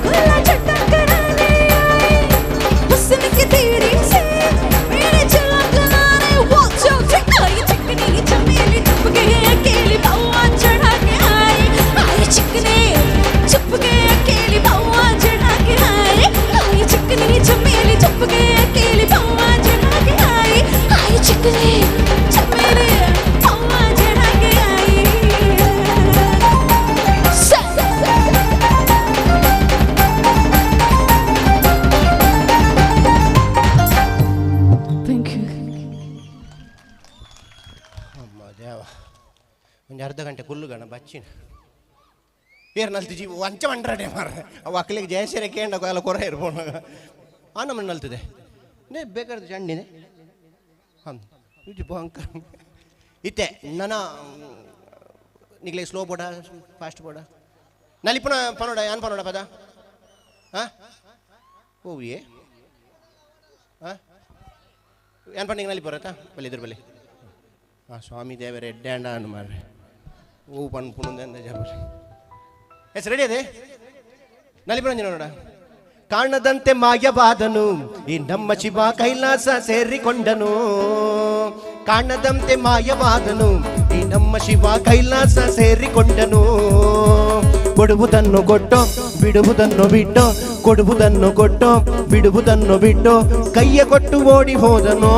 खुला चट्टा कराने आई ಒಂದು ಅರ್ಧ ಗಂಟೆ ಕುಲ್ಲುಗಣ ಬಚ್ಚಿನ ಏರ್ ನಲ್ತಿ ಜೀವ ಅಂಚ ಮಂಡ್ರಡೆ ಮಾರ ಅವು ಅಕ್ಕಲಿಗೆ ಜಯಸೇರೆ ಕೇಂಡ ಎಲ್ಲ ಕೊರ ಇರ್ಬೋಣ ಆ ನಮ್ಮನ್ನು ನಲ್ತಿದೆ ನೇ ಬೇಕಾದ ಚಂಡಿದೆ ಹಾಂ ಇದು ಭಯಂಕರ ಇತ್ತೆ ನನ್ನ ನಿಗ್ಲೆ ಸ್ಲೋ ಬೋಡ ಫಾಸ್ಟ್ ಬೋಡ ನಲಿಪುನ ಪನೋಡ ಯಾನ್ ಪನೋಡ ಪದ ಹಾಂ ಹೋಗಿಯೇ ಹಾಂ ಏನ್ ಪಂಡಿಗೆ ನಲ್ಲಿ ಬರತ್ತಾ ಬಲ್ಲಿ ಇದ್ರ ಬಲ್ಲಿ ಹಾಂ ಸ್ವಾಮಿ ದೇವರ ಎಡ್ಡೆ ಅಂಡ ಅನ್ನು ಮಾರ್ರೆ ಹೂ ಪಣ್ ಪುಣಂದ ಅಂದ ಜಬರ್ ಎಸ್ ರೆಡಿ ಅದೇ ನಲ್ಲಿ ಬರಂಜಿ ನೋಡ ಕಾಣದಂತೆ ಮಾಯವಾದನು ಈ ನಮ್ಮ ಶಿವ ಕೈಲಾಸ ಸೇರಿಕೊಂಡನು ಕಾಣದಂತೆ ಮಾಯವಾದನು ಈ ನಮ್ಮ ಶಿವ ಕೈಲಾಸ ಸೇರಿಕೊಂಡನು ಕೊಡುವುದನ್ನು ಕೊಟ್ಟು ಬಿಡುವುದನ್ನು ಬಿಟ್ಟು ಕೊಡುವುದನ್ನು ಕೊಟ್ಟು ಬಿಡುವುದನ್ನು ಬಿಟ್ಟು ಕೈಯ ಕೊಟ್ಟು ಓಡಿ ಹೋದನು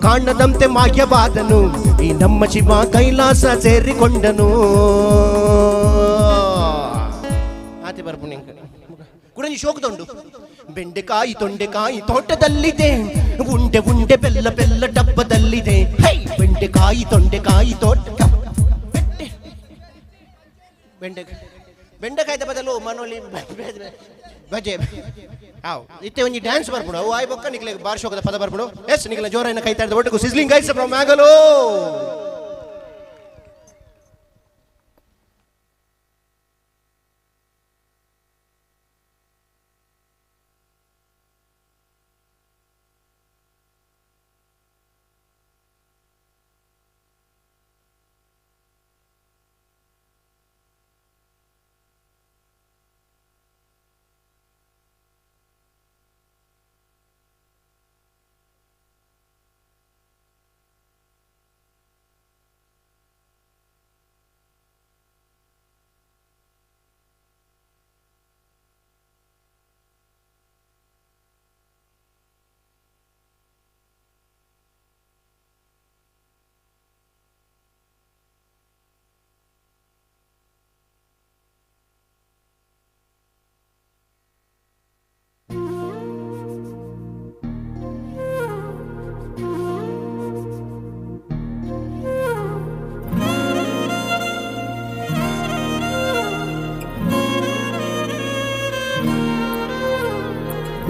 ಕಾಣದಂತೆ ಮಾಯವಾದನು ಈ ನಮ್ಮ ಶಿವ ಕೈಲಾಸ ಸೇರಿಕೊಂಡನು ಆತೆ ಬರ್ಪುಣಿ ಕುಡಂಜಿ ಶೋಕದುಂಡು ಬೆಂಡೆಕಾಯಿ ತೊಂಡೆಕಾಯಿ ತೋಟದಲ್ಲಿದೆ ಉಂಡೆ ಉಂಡೆ ಬೆಲ್ಲ ಬೆಲ್ಲ ಡಬ್ಬದಲ್ಲಿದೆ ಹೈ ಬೆಂಡೆಕಾಯಿ ತೊಂಡೆಕಾಯಿ ತೋಟ ಬೆಂಡೆಕಾಯ್ದ ಬದಲು ಮನೋಲಿ ಬಜೆ ಹಾವ್ ಇತ್ತೆ ಒಂಜಿ ಡ್ಯಾನ್ಸ್ ಬರ್ಬಿಡು ಅವು ಆಯ್ ಬೊಕ್ಕ ನಿಕ್ಲೆ ಬಾರ್ ಶೋಕದ ಪದ ಬರ್ಬಿಡು ಎಸ್ ನಿಕ್ಲೆ ಜೋರನ್ನ ಕೈತಾ ಇದ್ದ ಒಟ್ಟಿಗೂ ಸಿಸ್ಲಿಂಗ್ ಗೈಸ್ ಫ್ರಮ್ ಮ್ಯಾಂಗಲೋ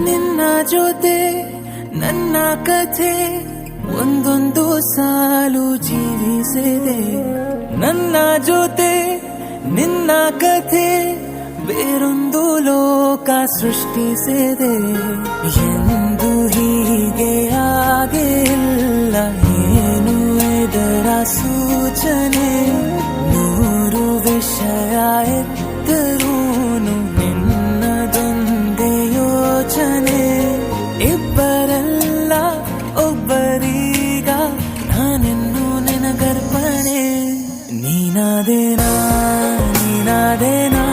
ನಿನ್ನ ಜೊತೆ ನನ್ನ ಕಥೆ ಒಂದೊಂದು ಸಾಲು ಜೀವಿಸಿದೆ ನನ್ನ ಜೊತೆ ನಿನ್ನ ಕಥೆ ಬೇರೊಂದು ಲೋಕ ಸೃಷ್ಟಿಸಿದೆ ಎಂದು ಹೀಗೆ ಆಗಿಲ್ಲ ಏನು ಇದರ ಸೂಚನೆ ನೂರು ವಿಷಯ ಎತ್ತರೂನು ನಿನ್ನದೊಂದೇ ಯೋಚನೆ ಇಬ್ಬರಲ್ಲ ಒಬ್ಬರೀಗ ನಾನಿನ್ನು ನಿನಗರ್ಪಣೆ ನೀನಾದೇನಾ ನೀನಾದೇನಾ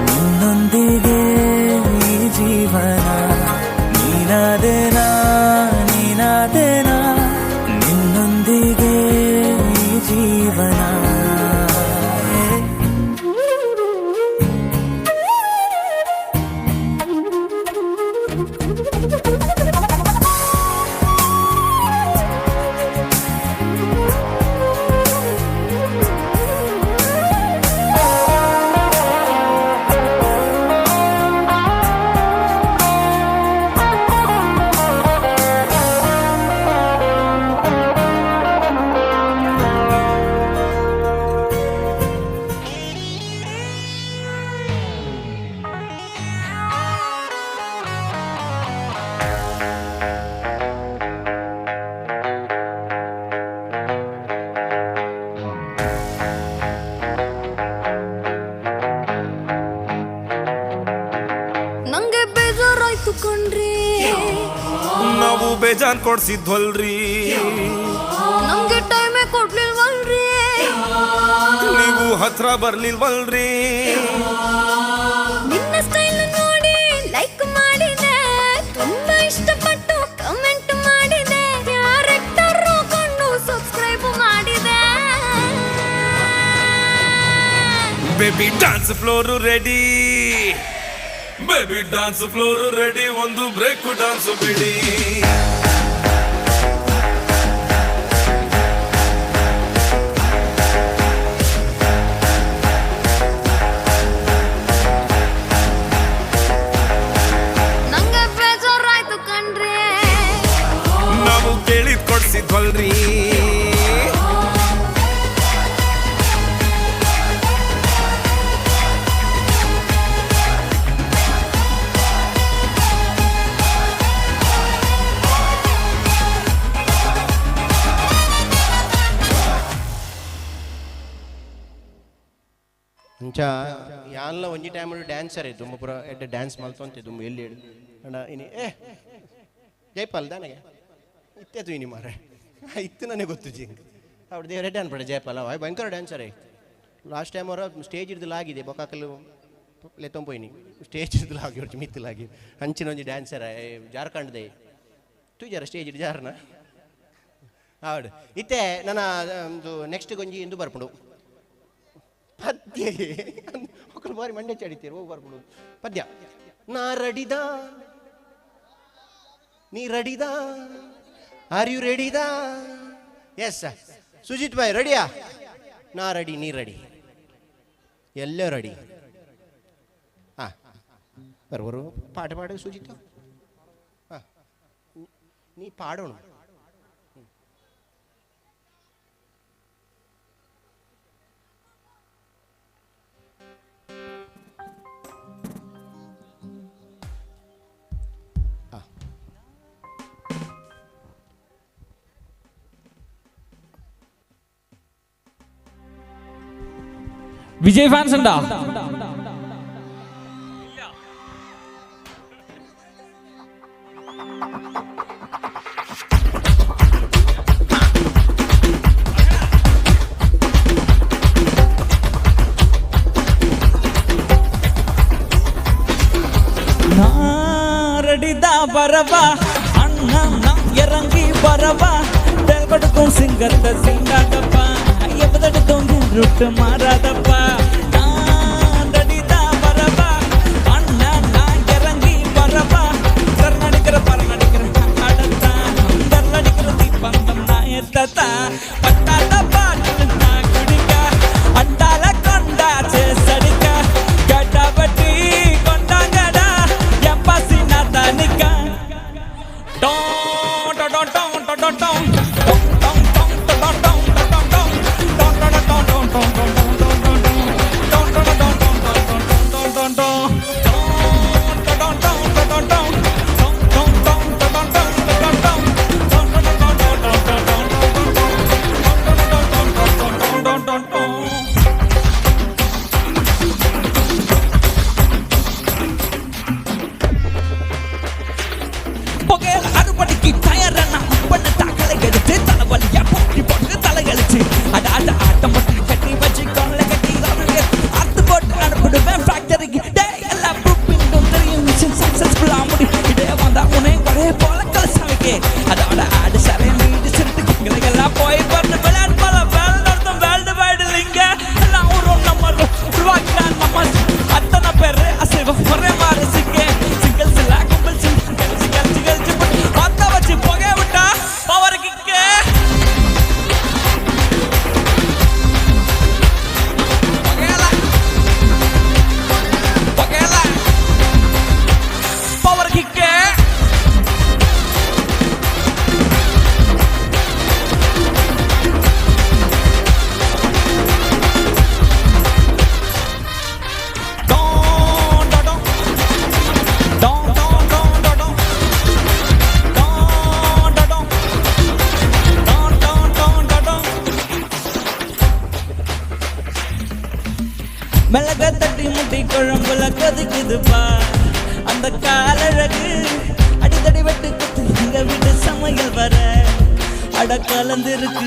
ನಿನ್ನೊಂದಿಗೆ ಈ ಜೀವನ ನೀನಾದೇನಾ ನೀನಾದೇನಾ ನಿನ್ನೊಂದಿಗೆ ಈ ಜೀವನ ನಂಗೆ ಬೇಜಾರಾಯ್ತು ಕಣ್ರಿ ನಾವು ಬೇಜಾನ್ ಕೊಡ್ಸಿದ್ವಲ್ರಿ ನಮ್ಗೆ ಟೈಮೇ ಕೊಡ್ಲಿಲ್ವಲ್ರಿ ನೀವು ಹತ್ರ ಬರ್ಲಿಲ್ವಲ್ರಿ ನಿನ್ನ ಸ್ಟೈಲ್ ನೋಡಿ ಲೈಕ್ ಮಾಡಿದೆ ತುಂಬಾ ಇಷ್ಟಪಟ್ಟು ಕಮೆಂಟ್ ಮಾಡಿದೆ ಕ್ಯಾರೆಕ್ಟರ್ ಕೊಂಡು ಸಬ್ಸ್ಕ್ರೈಬ್ ಮಾಡಿದೆ baby dance floor ready baby dance floor ready ಒಂದು ಬ್ರೇಕ್ ಡಾನ್ಸ್ ಬಿಡಿ ಅಂಚ ಯಾನ್ಲ ಒಂಜಿ ಟೈಮ್ ಡ್ಯಾನ್ಸರ್ ಆಯ್ತು ತುಂಬ ಪೂರ ಎಡ್ಡೆ ಡ್ಯಾನ್ಸ್ ಮಲ್ತೊಂತೆ ತುಂಬ ಎಲ್ಲಿ ಹೇಳಿ ಅಣ್ಣ ಇನಿ ಜೈಪಾಲ್ ದಾನಗೆ ಇತ್ತೇತು ಇನಿ ಮಾರೆ ಇತ್ತು ನನಗೆ ಗೊತ್ತು ಜಿಂಗ್ ಅವ್ರು ದೇವರೇ ಡ್ಯಾನ್ ಪಡೆ ಜೈಪಾಲ್ ಅವ ಭಯಂಕರ ಡ್ಯಾನ್ಸರ್ ಆಯ್ತು ಲಾಸ್ಟ್ ಟೈಮ್ ಅವರ ಸ್ಟೇಜ್ ಇರ್ದಲಾಗಿದೆ ಬೊಕ್ಕಾಕಲ್ಲು ಲೆತ್ತೊಂಪೋಯ್ನಿ ಸ್ಟೇಜ್ ಇರ್ದಲಾಗಿ ಹೊರಚು ಮಿತ್ತಲಾಗಿ ಹಂಚಿನ ಒಂಜಿ ಡ್ಯಾನ್ಸರ್ ಜಾರ್ಖಂಡ್ದೆ ತು ಜರ ಸ್ಟೇಜ್ ಇಡ್ ಜಾರನ ಹೌದು ಇತ್ತೆ ನನ್ನ ಒಂದು ನೆಕ್ಸ್ಟ್ ಗೊಂಜಿ ಎಂದು ಬರ್ಪುಡು ಪದ್ಯ ಒಕ್ಕಲು ಬಾರಿ ಮಂಡ್ಯ ಚಡಿತೀರಿ ಹೋಗಿ ಬರ್ಬಿಡು ಪದ್ಯ ನಾ ರಡಿದ ನೀ ರಡಿದ ಆರ್ ಯು ರೆಡಿದ ಎಸ್ ಸುಜಿತ್ ಭಾಯ್ ರೆಡಿಯಾ ನಾ ರೆಡಿ ನೀ ರೆಡಿ ಎಲ್ಲ ರೆಡಿ ಹಾಂ ಬರ್ಬರು ಪಾಠ ಪಾಡ ಸುಜಿತ್ ಹಾಂ ನೀ ಪಾಡೋಣ വിജയ് ഫാൻസ് ഉണ്ടോ? நாரடிதா பரவா அண்ணா நான் இறங்கி பரவா தெல்கொடுக்கும் சிங்கத்தை சிங்காதப்பா எவதெடுத்தும் ரூட்டு மாறாதப்பா நாரடிதா பரவா அண்ணா நான் இறங்கி பரவா கர்நாடிக்கிற பரநாடிக்கிற அடத்தா கர்நாடிக்கிற தீபந்தம் நாயத்தா பட்டாதப்பா நான் குடிக்க அண்டால கொண்டா சேசடிக்க கட்டாபட்டி கொண்டாங்கடா எம்பாசி நாதானிக்க டோ டோ டோ டோ டோ டோ மிளக தட்டி முட்டி குழம்புல கொதிக்குதுப்பா அந்த காலழகு அடித்தடி வெட்டு குத்து எங்க வீட்டு சமையல் வர அட கலந்துருக்கு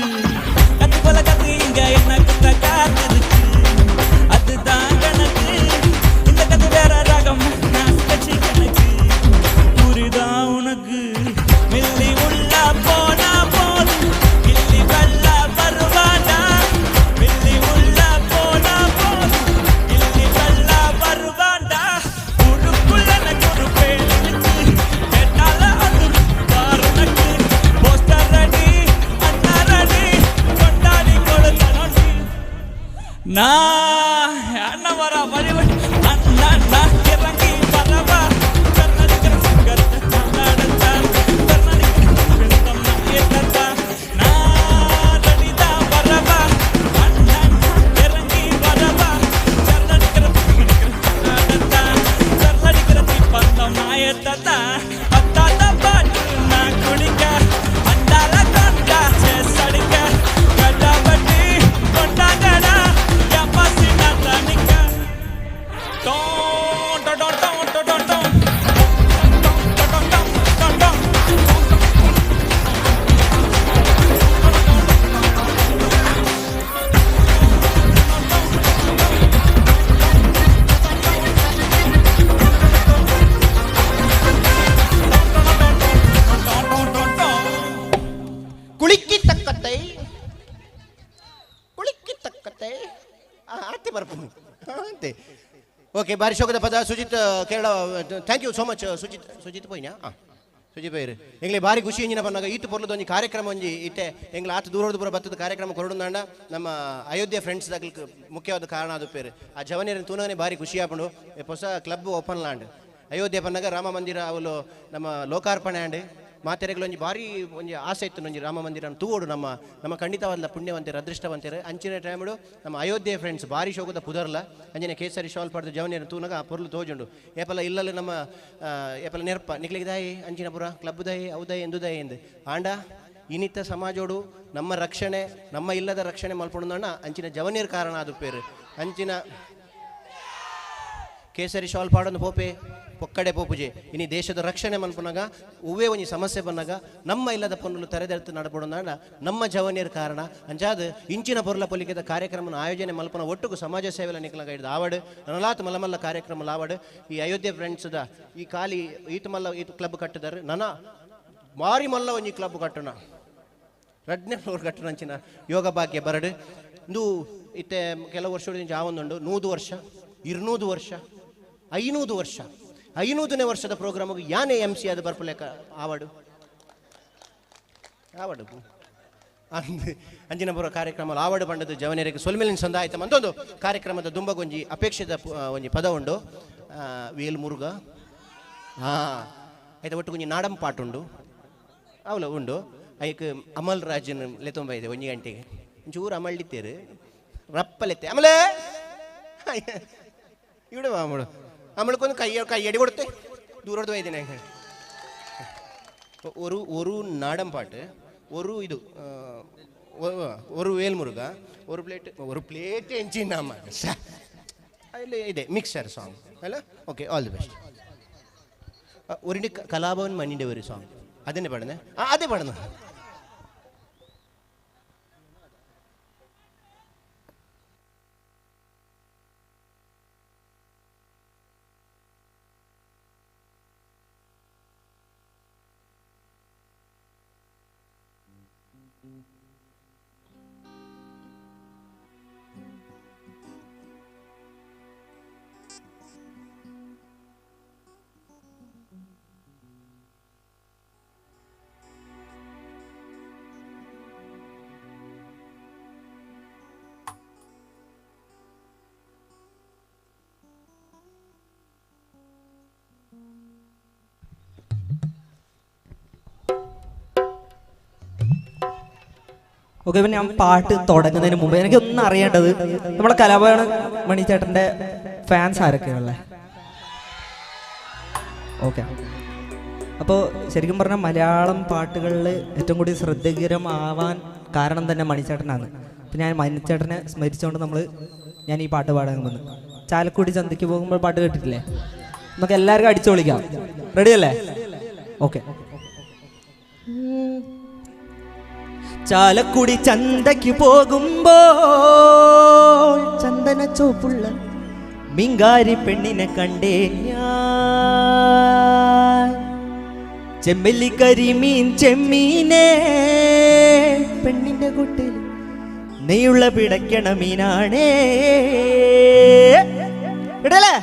கத்து போல கத்து இங்க என்ன குத்த காத்திருக்கு அதுதான் கணக்கு இந்த கத்து வேற ரகம் நான் கட்சி கணக்கு புரிதா உனக்கு மில்லி உள்ள போனா போதும் கில்லி வெள்ள வருவாடா மில்லி உள்ள போனா போதும் கில்லி வெள்ள வருவாடா உடுக்குள்ள ஒரு பேருக்கு கேட்டால அது காரணக்கு போஸ்டர் ரெடி அண்ணா ரெடி கொண்டாடி கொடுத்தனோடி நான் அண்ணா வரா வழிவடி அண்ணா நான் இறங்கி வரவா கர்நாடிக்கிற சிங்கத்தை கொண்டாடத்தா கர்நாடிக்கிற பிடித்தம் நான் ஏத்தத்தா நான் ரெடிதா வரவா அண்ணா நான் இறங்கி வரவா கர்நாடிக்கிற கொண்டாடத்தா கர்நாடிக்கிற தீபந்தம் நான் ஏத்தத்தா பத்தாத பாட்டு நான் குடிக்க அண்டால கொண்டா சேசடிக்க கட்டாபட்டி கொண்டாங்கடா எம்பாசி ಕುಳಿಕ್ಕಿತಕ್ಕತ್ತೆ ಕುಳಿಕ್ಕಿತಕ್ಕತ್ತೆ ಆರ್ತಿ ಬರ್ಬೋದು ಅಂತೆ. ಓಕೆ, ಬಾರಿ ಶೋಕದ ಪದ Sujith Kerala. Thank you so much Sujith ಪೋಯ್ನಾ ಸುಜಿತ್ ಪೋಯ್ರು ಎಂಗ್ಲೆ ಬಾರಿ ಖುಷಿ ಎಂಜಿನ ಬಂದಾಗ ಈತು ಪೊರ್ಲದ ಒಂಜಿ ಕಾರ್ಯಕ್ರಮ ಒಂಜಿ ಇಟ್ಟೆ ಎಂಗ್ಲ ಆತು ದೂರದ ಪೂರ ಬತ್ತದ ಕಾರ್ಯಕ್ರಮ ಕೊರಡುಂದಾಂಡ ನಮ್ಮ ಅಯೋಧ್ಯೆ ಫ್ರೆಂಡ್ಸ್ ದಾಗಲಿಕ್ಕೆ ಮುಖ್ಯವಾದ ಕಾರಣ ಅದು ಪೇರು ಆ ಜವನಿಯರನ್ನು ತೂನಗನೆ ಬಾರಿ ಖುಷಿ ಆಪಂಡು ಹೊಸ ಕ್ಲಬ್ ಓಪನ್ ಲಾಂಡ್ ಅಯೋಧ್ಯೆ ಪನ್ನಗ ರಾಮ ಮಂದಿರ ಅವಳು ನಮ್ಮ ಲೋಕಾರ್ಪಣೆ ಆಂಡ್ ಮಾತೆರೆಗಳು ಒಂಜಿ ಬಾರಿ ಒಂಜಿ ಆಸೆ ಇತ್ತು ಒಂಜಿ ರಾಮ ಮಂದಿರ ತೂಗೋಡು ನಮ್ಮ ಖಂಡಿತವಾದ ಪುಣ್ಯವಂತರು ಅದೃಷ್ಟವಂತರು ಅಂಚಿನ ಟೈಮಡು ನಮ್ಮ ಅಯೋಧ್ಯೆ ಫ್ರೆಂಡ್ಸ್ ಬಾರಿ ಶೋಕದ ಪುದರ್ಲ ಅಂಜನೆ ಕೇಸರಿ ಶಾಲ್ ಪಡೆದು ಜವನಿಯರು ತೂನಗ ಆ ಪೊರ್ಲು ತೋಜುಂಡು ಏಪಲ ಇಲ್ಲಲ್ಲಿ ನಮ್ಮ ಏಪಲ ನೆರ್ಪ ನಿಕ್ಲಿಗೆ ದಾಯಿ ಅಂಚಿನ ಪುರ ಕ್ಲಬ್ ದಾಯಿ ಔದಾಯಿ ಎಂದು ದಾಯಿ ಎಂದು ಆಂಡ ಇನ್ನಿತ್ತ ಸಮಾಜೋಡು ನಮ್ಮ ರಕ್ಷಣೆ ನಮ್ಮ ಇಲ್ಲದ ರಕ್ಷಣೆ ಮಲ್ಪೊಂಡು ಅಂಚಿನ ಜವನಿಯರ್ ಕಾರಣ ಅದು ಪೇರು ಅಂಚಿನ ಕೇಸರಿ ಶಾಲ್ ಪಾಡೊಂದು ಪೋಪೆ ಪೊಕ್ಕಡೆ ಪೋಪುಜೆ ಇನಿ ದೇಶದ ರಕ್ಷಣೆ ಮಲ್ಪನಾಗ ಉವೇ ಒಂಜಿ ಸಮಸ್ಯೆ ಬಂದಾಗ ನಮ್ಮ ಇಲ್ಲದ ಪೊನ್ನುಲು ತೆರೆದೆರ್ತು ನಡಪಡೋಣ ನಮ್ಮ ಜವನಿಯರ್ ಕಾರಣ ಅಂಚಾದ ಇಂಚಿನ ಪೊರ್ಲ ಪೊಲಿಕೆದ ಕಾರ್ಯಕ್ರಮ ಆಯೋಜನೆ ಮಲ್ಪನ ಒಟ್ಟುಗು ಸಮಾಜ ಸೇವೆಲ ನಿಕ್ಲಾಗ ಹಿಡಿದು ಆವಡ್ ನನಲಾತ್ ಮಲ್ಲಮಲ್ಲ ಕಾರ್ಯಕ್ರಮ ಆವಡ್ ಈ ಅಯೋಧ್ಯೆ ಫ್ರೆಂಡ್ಸ್ದ ಈ ಖಾಲಿ ಈತು ಮಲ್ಲ ಈತು ಕ್ಲಬ್ ಕಟ್ಟಿದಾರೆ ನನ್ನ ಮಾರಿ ಮಲ್ಲ ಒಂಜಿ ಕ್ಲಬ್ ಕಟ್ಟೋಣ ರಡ್ನೆ ಫ್ಲೋರ್ ಕಟ್ಟೋಣ ಅಂಚಿನ ಯೋಗ ಭಾಗ್ಯ ಬರಡು ಇಂದು ಇತ್ತೆ ಕೆಲವು ವರ್ಷದಿಂದ ಜಾವೊಂದುಂಡು 100 ವರ್ಷ 200 ವರ್ಷ 500 ವರ್ಷ 500ನೇ ವರ್ಷದ ಪ್ರೋಗ್ರಾಮಿಗೆ ಯಾನೇ MC ಅದು ಬರ್ಪಲೇಕ ಆವಡು ಅಂಜಿನ ಬರೋ ಕಾರ್ಯಕ್ರಮ ಆವಡು ಬಂಡದ ಜವನಿಯರಿಗೆ ಸೊಲ್ಮೇಲಿನ ಸಂದ ಆಯ್ತು ಮತ್ತೊಂದು ಕಾರ್ಯಕ್ರಮದ ದುಂಬಗೊಂಜಿ ಅಪೇಕ್ಷಿತ ಒಂಜಿ ಪದ ಉಂಡು ವೇಲ್ ಮುರುಗ ಆಯ್ತು ಒಟ್ಟುಗೊಂಜಿ ನಾಡಂ ಪಾಠ ಉಂಡು ಅವಲ ಉಂಡು ಐಕ್ ಅಮಲ್ ರಾಜನ್ ಲೆತೊಂಬ ಇದೆ 1 ಗಂಟೆಗೆ ಒಂಚೂರು ಅಮಳ್ಳಿತ್ತೇರು ರಪ್ಪಲೆತ್ತೆ ಅಮಲೇ ഇവിടെ വാമോള് നമ്മൾക്കൊന്ന് കൈ അടി കൊടുത്ത് ദൂരോട്ട് പോയതിനെ ഒരു നാടൻ പാട്ട് ഒരു വേൽമുരുക ഒരു പ്ലേറ്റ് എഞ്ചിനാമ അതിൽ ഇതേ മിക്സർ സോങ് അല്ല ഓക്കെ ഓൾ ദി ബെസ്റ്റ് ഒരു കലാഭവൻ മണ്ണിൻ്റെ ഒരു സോങ് അതെന്നെ പാടുന്നത് അതേ പാടുന്നത് ഓക്കെ, പിന്നെ ഞാൻ പാട്ട് തുടങ്ങുന്നതിന് മുമ്പ് എനിക്കൊന്നും അറിയേണ്ടത് നമ്മുടെ കലാഭവൻ മണിച്ചേട്ടൻ്റെ ഫാൻസ് ആരൊക്കെയാണുള്ളത്? ഓക്കെ, അപ്പോൾ ശരിക്കും പറഞ്ഞാൽ മലയാളം പാട്ടുകളിൽ ഏറ്റവും കൂടി ശ്രദ്ധേയമാവാൻ കാരണം തന്നെ മണിച്ചേട്ടനാണ്. അപ്പോൾ ഞാൻ മണിച്ചേട്ടനെ സ്മരിച്ചുകൊണ്ട് ഞാൻ ഈ പാട്ട് പാടാൻ വന്നു. ചാലക്കുടി ചന്തയ്ക്ക് പോകുമ്പോൾ പാട്ട് കേട്ടിട്ടില്ലേ? നമുക്ക് എല്ലാവർക്കും അടിച്ചു പൊളിക്കാം. റെഡിയല്ലേ? ഓക്കെ. ചാലക്കുടി ചന്തയ്ക്ക് പോകുമ്പോൾ ചന്ദന ചോപ്പുള്ള മിങ്കാരി പെണ്ണിനെ കണ്ടേ ഞാൻ. ചെമ്മല്ലി കരിമീൻ ചെമ്മീനെ പെണ്ണിന്റെ കുട്ടിൽ നെയ്യുള്ള പിടയ്ക്കണ മീനാണേ. ഇടല്ലേ?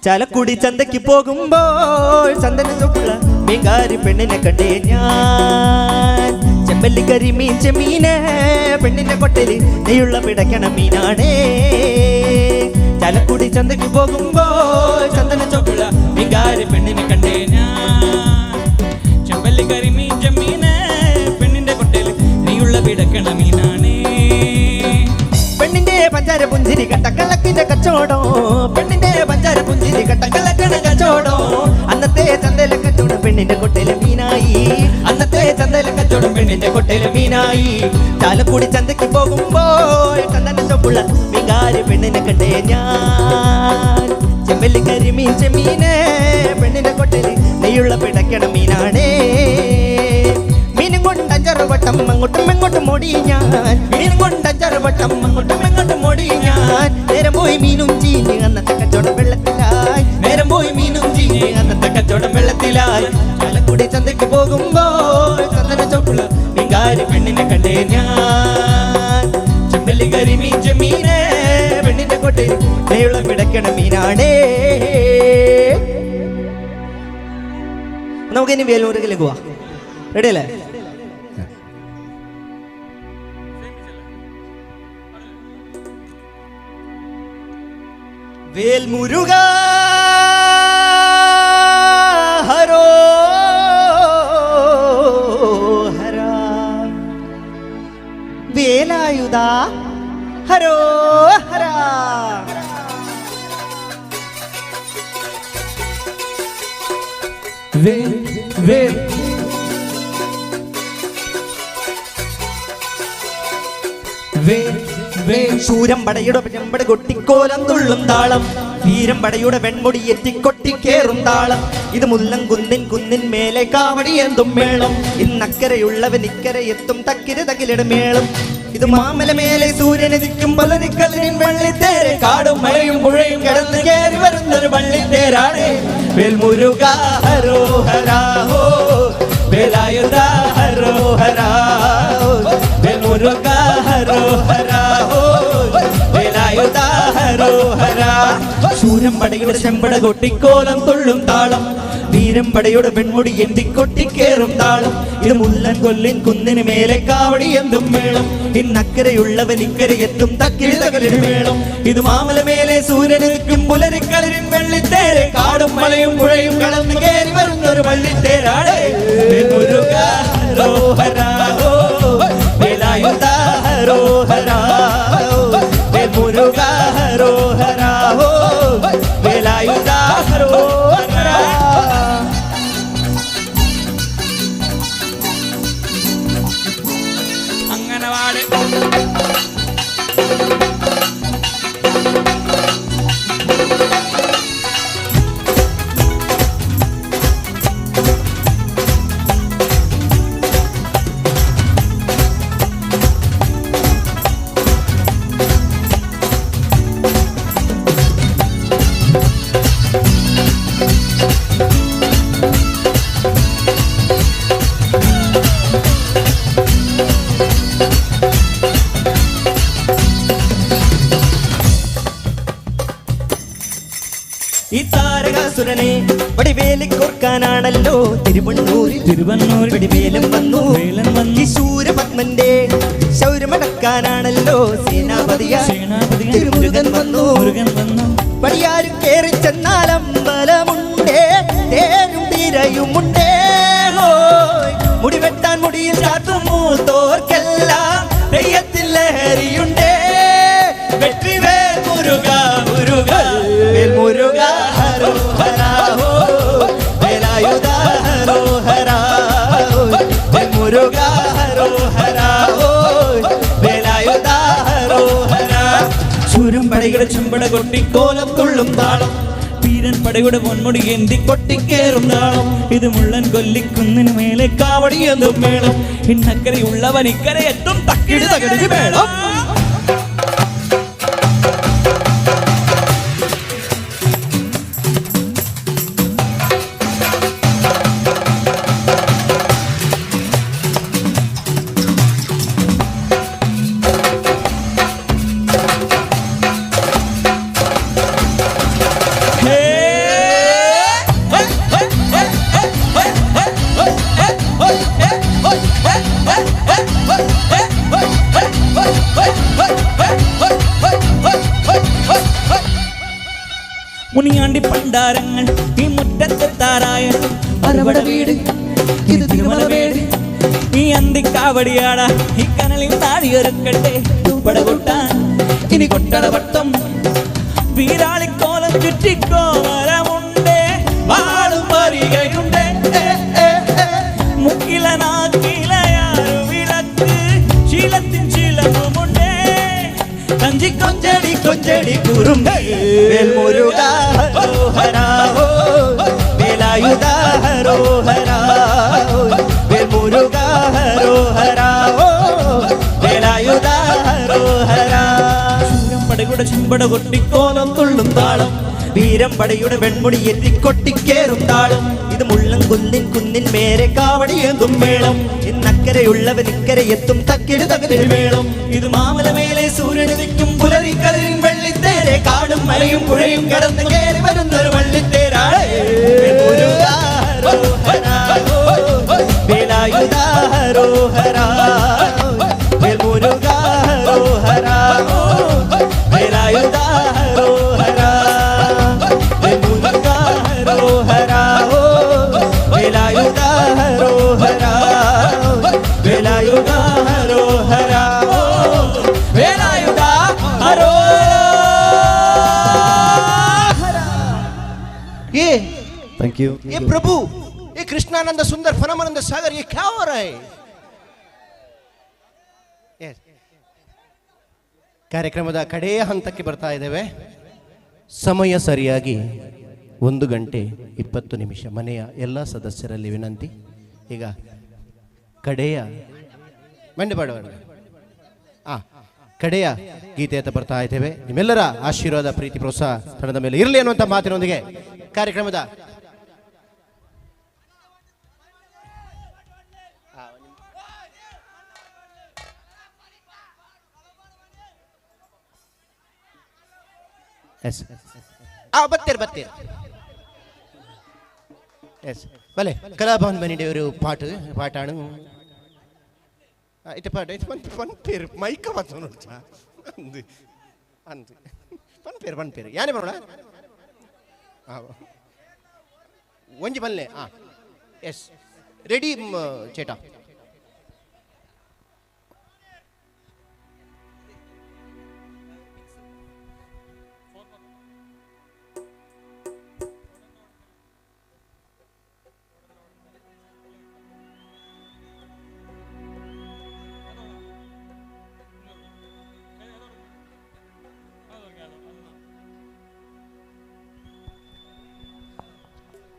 ചാലക്കുടി ചന്തയ്ക്ക് പോകുമ്പോൾ ചന്ദന ചോപ്പുള്ള മിങ്കാരി പെണ്ണിനെ കണ്ടേ ഞാൻ. ചെമ്പല്ലി കരിമീൻ ചെമ്മീനെ പെണ്ണിന്റെ കൊട്ടലി നെയ്യുള്ള പിടയ്ക്കണ മീനാണേ. ചാലക്കുടി ചന്തയ്ക്ക് പോകുമ്പോൾ ചന്ദന ചോപ്പുള്ള മിങ്കാരി പെണ്ണിനെ കണ്ടേ ഞാൻ. ചെമ്പല്ലി കരിമീൻ ചെമ്മീനെ പെണ്ണിന്റെ കൊട്ടലി നെയ്യുള്ള പിടയ്ക്കണ മീനാണേ. പെണ്ണിന്റെ പഞ്ചാര പുഞ്ചിരി കട്ടക്കള്ളക്കിന്റെ കച്ചോടോ, പെണ്ണിന്റെ പഞ്ചാര പുഞ്ചിരി കട്ടക്കള്ളക്കണ കച്ചോടോ. അന്നത്തെ ചന്തല കച്ചോടം പെണ്ണിന്റെ കൊട്ടയിലെ മീനായി. അന്നത്തെ ചന്തല കച്ചോടം പെണ്ണിന്റെ കൊട്ടയിലെ മീനായി. ചാലക്കുടി ചന്തയ്ക്ക് പോകുമ്പോൾ ചന്ദന ചോപ്പുള്ള മിങ്കാരി പെണ്ണിനെ കണ്ടേ ഞാൻ. ചെമ്പല്ലി കരിമീൻ ചെമ്മീനെ പെണ്ണിന്റെ കൊട്ടയില് നെയ്യുള്ള പിടയ്ക്കണ മീനാണേ. മീനും കൊണ്ട് 5-6 വട്ടം അങ്ങോട്ടും ഇങ്ങോട്ടും ഓടി ഞാൻ. മീനും കൊണ്ട് 5-6 വട്ടം അങ്ങോട്ടും ഇങ്ങോട്ടും ഓടി ഞാൻ. നേരം പോയി മീനും ചീഞ്ഞ് അന്നത്തെ കച്ചവടം വെള്ളത്തിലായി. നേരം പോയി മീനും ചീഞ്ഞ് അന്നത്തെ കച്ചവടം വെള്ളത്തിലായി. ചാലക്കുടി ചന്തയ്ക്ക് പോകുമ്പോൾ ചന്ദന തേരാണേ. നമുക്കിനി വേലൂരിലേക്ക് പോവാം. റെഡി അല്ലേ? വേൽമുരുക ഹരോ ഹര, വേലായുധ ഹരോ ഹര. വേൽ വേൽ വേൽ വേൽ ശൂരം പടയുടെ ചെമ്പട കൊട്ടിക്കോലം തുള്ളും താളം, വീരം പടയുടെ വെൺമുടി എത്തിക്കൊട്ടിക്കേറും താളം. ഇത് മുല്ലം കുന്നിൻ മേലെ കാവടി എന്തും മേളം. ഇന്നക്കരയുള്ളവൻ ഇക്കര എത്തും തക്കിര തകിലിട മേളം. ഇത് മാമല മേലെ സൂര്യനെതിക്കും പലനിക്കല്ലിൻ വള്ളിത്തേരെ, കാടും മഴയും പുഴയും കടന്നു കയറി വരുന്നൊരു വള്ളിത്തേരാണ്. വേൽമുരുക ഹരോ ഹരാ ഹോ, വേലായുധ ഹരോ ഹരാ, വേൽമുരുക ഹരോ ഹരാ ഹോ, വേലായുധ ഹരോ ഹരാ. ശൂരം പടയുടെ ചെമ്പട കൊട്ടിക്കോലം തുള്ളും താളം, വീരം പടയുടെ പെൺമുടി എന്തിക്കൊട്ടിക്കേറും താളം. ഇത് മുല്ലൻ കൊല്ലിൻ കുന്നിന് മേലെ കാവടി എന്തും മേളം. ഇന്നക്കരയുള്ളവൻ ഇക്കര എത്തും തക്കിരി തകലിന് മേളം. ഇത് മാമല മേലെ സൂര്യനിരിക്കും പുലരിക്കളിരിൻ വെള്ളിത്തേരെ, കാടും മലയും പുഴയും കടന്നു കയറി വരുന്നൊരു വള്ളിത്തേരാണ്. വേൽമുരുക ഹരോ ഹരാ ഹോ, വേലായുധ ഹരോ ഹരാ, വേൽമുരുക ഹരോ ഹരാ ഹോ, വേലായുധ ഹരോ ഹരാ. അങ്ങനെ പാട്. ഈ താരകാസുരനെ വടിവേലിക്കൊർക്കാനാണല്ലോ തിരുവണ്ണൂരിൽ വടിവേലം വന്നു. ഈ ശൂരപത്മന്റെ ശൗര്യമടക്കാനാണല്ലോ സേനാപതിയായി തിരുമുരുകൻ വന്നു. പടിയാരും കേറി ചെന്നാലമ്പലമുണ്ടേ, തേരും തിരയുമുണ്ടേ. മുടിവെട്ടാൻ മുടിയിൽ ചാത്തും മൂത്തോർക്കെല്ലാം തെയ്യത്തിൽ ലഹരിയുണ്ടേ. വെற்றிവേൽ മുരുക മുരുക, വേൽമുരുക ഹരോ ഹരാ ഹോ, വേലായുധ ഹരോ ഹരാ, വേൽമുരുക ഹരോ ഹരാ ഹോ, വേലായുധ ഹരോ ഹരാ. ശൂരം പടയുടെ ചെമ്പട കൊട്ടിക്കോലം തുള്ളും താളം, വീരൻ പടയുടെ പൊന്മുടി എന്തി കൊട്ടിക്കേറും താളം. ഇത് മുള്ളൻ കൊല്ലിക്കുന്നിന് മേലെ കാവടി എന്തും മേളം. ഇന്നക്കരയുള്ളവൻ ഇക്കര എത്തും തക്കിടി തകടി മേളം. മുനിയാണ്ടി പണ്ടാരങ്ങൾ ഈ മുറ്റത്തെ താരായ അരവട വീട്, ഇത് തിരുമല വീട്. ഈ അന്തിക്കാവടിയാട ഈ കനലിൽ താടിയൊരുക്കട്ടെ പടകൊട്ടാൻ ഇനി കൊട്ടടവട്ടം. വീരാളിക്കോലം ചുറ്റിക്കോമരമുണ്ടേ, വാളും വരികയുണ്ടേ. മുക്കിലനാക്കിലയാറു വിളക്ക്, ശീലത്തിൻ ശീലവുമുണ്ടേ. കഞ്ചി കൊഞ്ചടി കൊഞ്ചടി കുറുമ്പേ. വേൽമുരുക ഹരോ ഹരാ ഹോ, വേലായുധ ഹരോ ഹരാ, വേൽമുരുക ഹരോ ഹരാ ഹോ, വേലായുധ ഹരോ ഹരാ. ശൂരം പടയുടെ ചെമ്പട കൊട്ടിക്കോലം തുള്ളും താളം, വീരം പടയുടെ വെൺമുടി എത്തിക്കൊട്ടിക്കേറും താളം. ഇത് മുള്ളം കുന്നിൻ മേരെ കാവടി എന്തും മേളം. ഇന്നക്കരയുള്ളവൻ ഇക്കര എത്തും തക്കിടി തകലിൽ മേളം. ഇത് മാമല മേലെ സൂര്യനുദിക്കും പുലരിക്കലിൻ വെള്ളിത്തേരെ, കാടും മലയും പുഴയും കടന്ന് കയറി വരുന്നൊരു വള്ളിത്തേരാളെ വേലായുധാരോഹരാ വേൽമുരുകാരോഹരാ വേലായുധാരോഹരാ വേൽമുരുകാരോഹരാ വേലായുധാരോഹരാ വേലായുധാരോഹരാ വേലായുധാരോഹരാ. ये ಥ್ಯಾಂಕ್ ಯು. ये प्रभु, ये कृष्णानंद सुंदर फनामानंद सागर, ये क्या हो रहा है? ಕಾರ್ಯಕ್ರಮದ ಕಡೆಯ ಹಂತಕ್ಕೆ ಬರ್ತಾ ಇದ್ದೇವೆ. ಸಮಯ ಸರಿಯಾಗಿ 1 ಗಂಟೆ 20 ನಿಮಿಷ. ಮನೆಯ ಎಲ್ಲ ಸದಸ್ಯರಲ್ಲಿ ವಿನಂತಿ, ಈಗ ಕಡೆಯ ಕಡೆಯ ಗೀತೆ ಅಂತ ಬರ್ತಾ ಇದ್ದೇವೆ. ನಿಮ್ಮೆಲ್ಲರ ಆಶೀರ್ವಾದ, ಪ್ರೀತಿ, ಪ್ರೋತ್ಸಾಹ ತಂಡದ ಮೇಲೆ ಇರಲಿ ಅನ್ನುವಂಥ ಮಾತಿನೊಂದಿಗೆ ಕಾರ್ಯಕ್ರಮದ ബത്തേർ ഭലേ കലാഭവൻ മണിയുടെ ഒരു പാട്ടാണ്. പേര് മൈക്ക പേര് ഞാനേ പറഞ്ഞ ഒഞ്ച് പല്ലേ. ആ യെസ്, റെഡി ചേട്ടാ.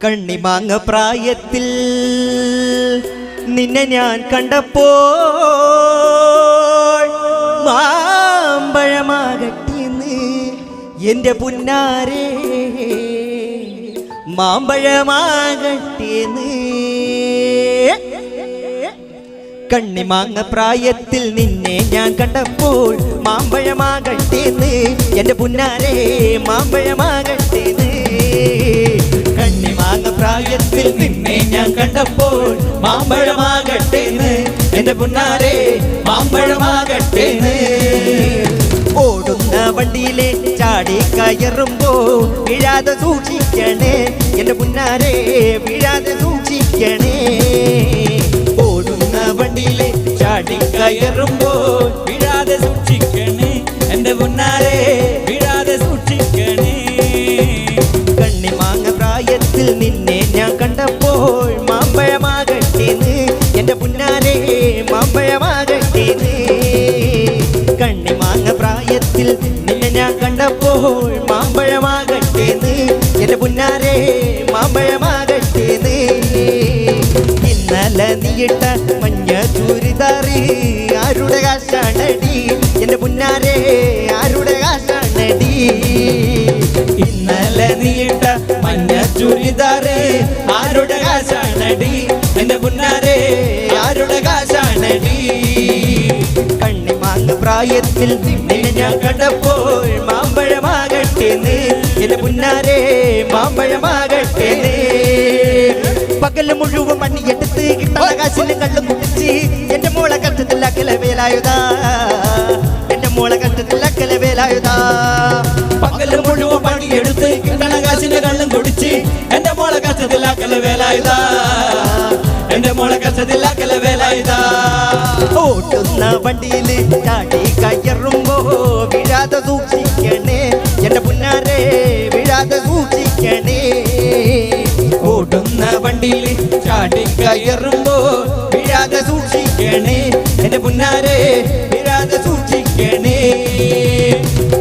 കണ്ണിമാങ്ങ പ്രായത്തിൽ നിന്നെ ഞാൻ കണ്ടപ്പോൾ മാമ്പഴമാകട്ടിന്ന് എൻ്റെ പുന്നാരേ, മാമ്പഴമാകട്ടിന്ന്. കണ്ണിമാങ്ങ പ്രായത്തിൽ നിന്നെ ഞാൻ കണ്ടപ്പോൾ മാമ്പഴമാകട്ടേന്ന് എൻ്റെ പുന്നാരേ, മാമ്പഴമാകട്ടേന്ന്. കണ്ണിമാങ്ങ പ്രായത്തിൽ നിന്നെ ഞാൻ കണ്ടപ്പോൾ മാമ്പഴമാകട്ടേന്ന് എൻ്റെ പുന്നാരേ, മാമ്പഴമാകട്ടേന്ന്. ഓടുന്ന വണ്ടിയിലെ ചാടി കയറുമ്പോ വീഴാതെ സൂക്ഷിക്കണേ എൻ്റെ പുന്നാരേ, വീഴാതെ സൂക്ഷിക്കണേ. ഓടുന്ന വണ്ടിയിലെ ചാടി കയറുമ്പോ വീഴാതെ സൂക്ഷിക്കണേ എൻ്റെ പുന്നാരേ, വീഴാതെ സൂക്ഷിക്കണേ. കണ്ണിമാങ്ങ പ്രായത്തിൽ നിന്നെ ഞാൻ കണ്ടപ്പോൾ മാമ്പഴമാകട്ടേന്ന് എൻ്റെ പുന്നാരേ, മാമ്പഴമാകട്ടേന്ന്. കണ്ണിമാങ്ങ പ്രായത്തിൽ നിന്നെ ഞാൻ കണ്ടപ്പോൾ മാമ്പഴമാകട്ടേന്ന് എൻ്റെ പുന്നാരേ, മാമ്പഴമാകട്ടേന്ന്. ഇന്നലെ നീയിട്ട മഞ്ഞ ചൂരിദാറ് ആരുടെ കാശാണടി എൻ്റെ പുന്നാരേ, ആരുടെ കാശാണടി. ഇന്നലെ നീയിട്ട മഞ്ഞ ചൂരിദാറ് ആരുടെ കാശാണടി എൻ്റെ പുന്നാരേ, ആരുടെ കാശാണടി. കണ്ണിമാങ്ങ പ്രായത്തിൽ നിന്നെ ഞാൻ കണ്ടപ്പോൾ മാമ്പഴമാകട്ടേന്ന് എൻ്റെ പുന്നാരേ, മാമ്പഴമാകട്ടേന്ന്. പകല് മുഴുവൻ പണിയെടുത്ത് കിട്ടുന്ന കാശിന് കള്ളും കുടിച്ച് എൻ്റെ മോളെ കഷ്ടത്തിലാക്കല വേലായുധാ, എൻ്റെ മോളെ കഷ്ടത്തിലാക്കല വേലായുധാ. പകല് മുഴുവൻ പണിയെടുത്ത് കിട്ടണ കാശിന് കള്ളും കുടിച്ച് എൻ്റെ മോളെ കഷ്ടത്തിലാക്കല വേലായുധാ, എൻ്റെ മോളെ കഷ്ടത്തിലാക്കല വേലായുധാ. ഓട്ടുന്ന വണ്ടിയിൽ ചാടി കയറുമ്പോ വീഴാതെ സൂക്ഷിക്കണേ എൻ്റെ പുന്നാരേ, വീഴാതെ സൂക്ഷിക്കണേ. ഓടുന്ന വണ്ടിയിൽ ചാടി കയറുമ്പോ വീഴാതെ സൂക്ഷിക്കണേ എൻ്റെ പുന്നാരേ, വീഴാതെ സൂക്ഷിക്കണേ.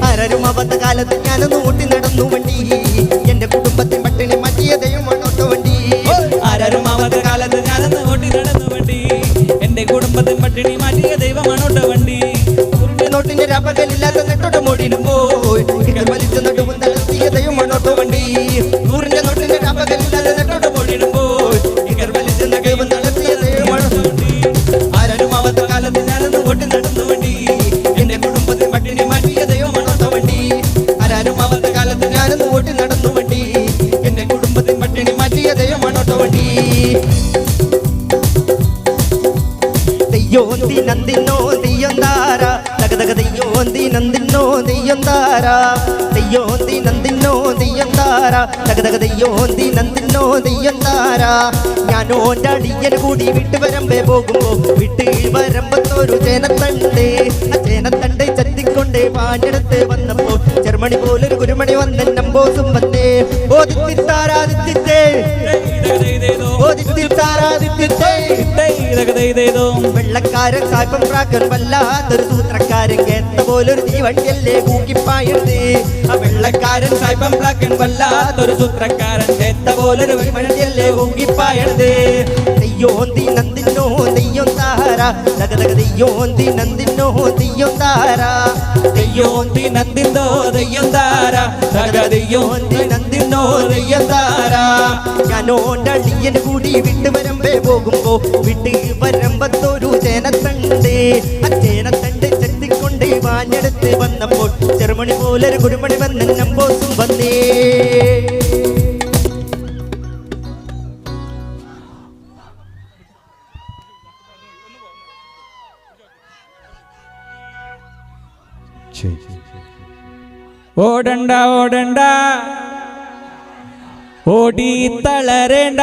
ആരും അവത്ത കാലത്ത് ഞാനൊന്ന് ഓട്ടി നടന്നു വണ്ടി, എൻ്റെ കുടുംബത്തെ പട്ടിണി മാറ്റിയ ദൈവമാണോട്ടോ വണ്ടി. ആരും അവത്ത കാലത്ത് ഞാനൊന്ന് ഓട്ടി നടന്നു വണ്ടി, എൻ്റെ കുടുംബത്തെ പട്ടിണി മാറ്റിയ ദൈവമാണോട്ടോ വണ്ടി. നോട്ടിന്റെ രാപ്പകലില്ലാത്ത നെട്ടോട്ട് മോടിടുമ്പോ വലിച്ചു നടുവും തളർത്തിയ ദൈവമാണോട്ടോ വണ്ടി. നൂറിന്റെ നോട്ടിന്റെ രാപ്പകലില്ലാത്ത നെട്ടോട്ട് മോടിടുമ്പോ വലിച്ചു നടുവും തളർത്തിയ ദൈവമാണോട്ടോ വണ്ടി. ആരും അവത്ത കാലത്ത് ഞാനൊന്ന് ഓട്ടി നടന്നു വണ്ടി, എൻ്റെ കുടുംബത്തെ പട്ടിണി മാറ്റിയ ദൈവമാണോട്ടോ വണ്ടി. ആരും ದೆಯ್ಯೋಂದಿ ನಂದಿನ್ನೋ ದೆಯ್ಯೊಂದಾರ ತಗದಗ ದೆಯ್ಯೋಂದಿ ನಂದಿನ್ನೋ ದೆಯ್ಯೊಂದಾರ ദെയ്യോന്തി നന്ദിന്നോ ദെയ്യന്താര തകതക ദെയ്യോന്തി നന്ദിന്നോ ദെയ്യന്താര ഞാനോൻ്റെ അടിയന് കൂടി വിട്ട് വരമ്പേ പോകുമ്പോ വിട്ട് വരമ്പത്തൊരു ചേനത്തണ്ട് ആ ചേനത്തണ്ട് ചത്തിക്കൊണ്ട് പാഞ്ഞെടുത്ത് വന്നപ്പോ ചെറുമണി പോലൊരു കുരുമണി വന്ന നമ്പോസും വന്നേ ഓദിത്തിത്താരാദിത്യത്തെ വെള്ളക്കാരൻ സായ്പം പ്രാക്കൻ വല്ലാത്തൊരു സൂത്രക്കാരൻ കേട്ട പോലൊരു തീവണ്ടിയല്ലേ കൂക്കിപ്പായത് ആ വെള്ളക്കാരൻ സായ്പം പ്രാക്കൻ വല്ലാത്തൊരു സൂത്രക്കാരൻ കേട്ട പോലൊരു വണ്ടിയല്ലേ കൂക്കിപ്പായത് ദെയ്യോന്തി നന്ദിന്നോ ദെയ്യൊന്താര തകതക ദെയ്യോന്തി നന്ദിന്നോ ദെയ്യൊന്താര ദെയ്യോന്തി നന്ദിന്നോ ദെയ്യൊന്താര തക ദെയ്യോന്തി നന്ദിന്നോ ദെയ്യൊന്താര ഞാനോൻ്റെ അടിയന് കൂടി വിട്ട് വരമ്പേ പോകുമ്പോ വിട്ട് വരമ്പത്തൊരു ചേനത്തണ്ട് ആ ചേനത്തണ്ട് ചെത്തിക്കൊണ്ട് വാഞ്ഞെടുത്ത് വന്നപ്പോൾ ചെറുമണി പോലൊരു കുരുമണി വന്ന നമ്പോസും വന്നേ ഓടണ്ട ഓടണ്ട ഓടി തളരേണ്ട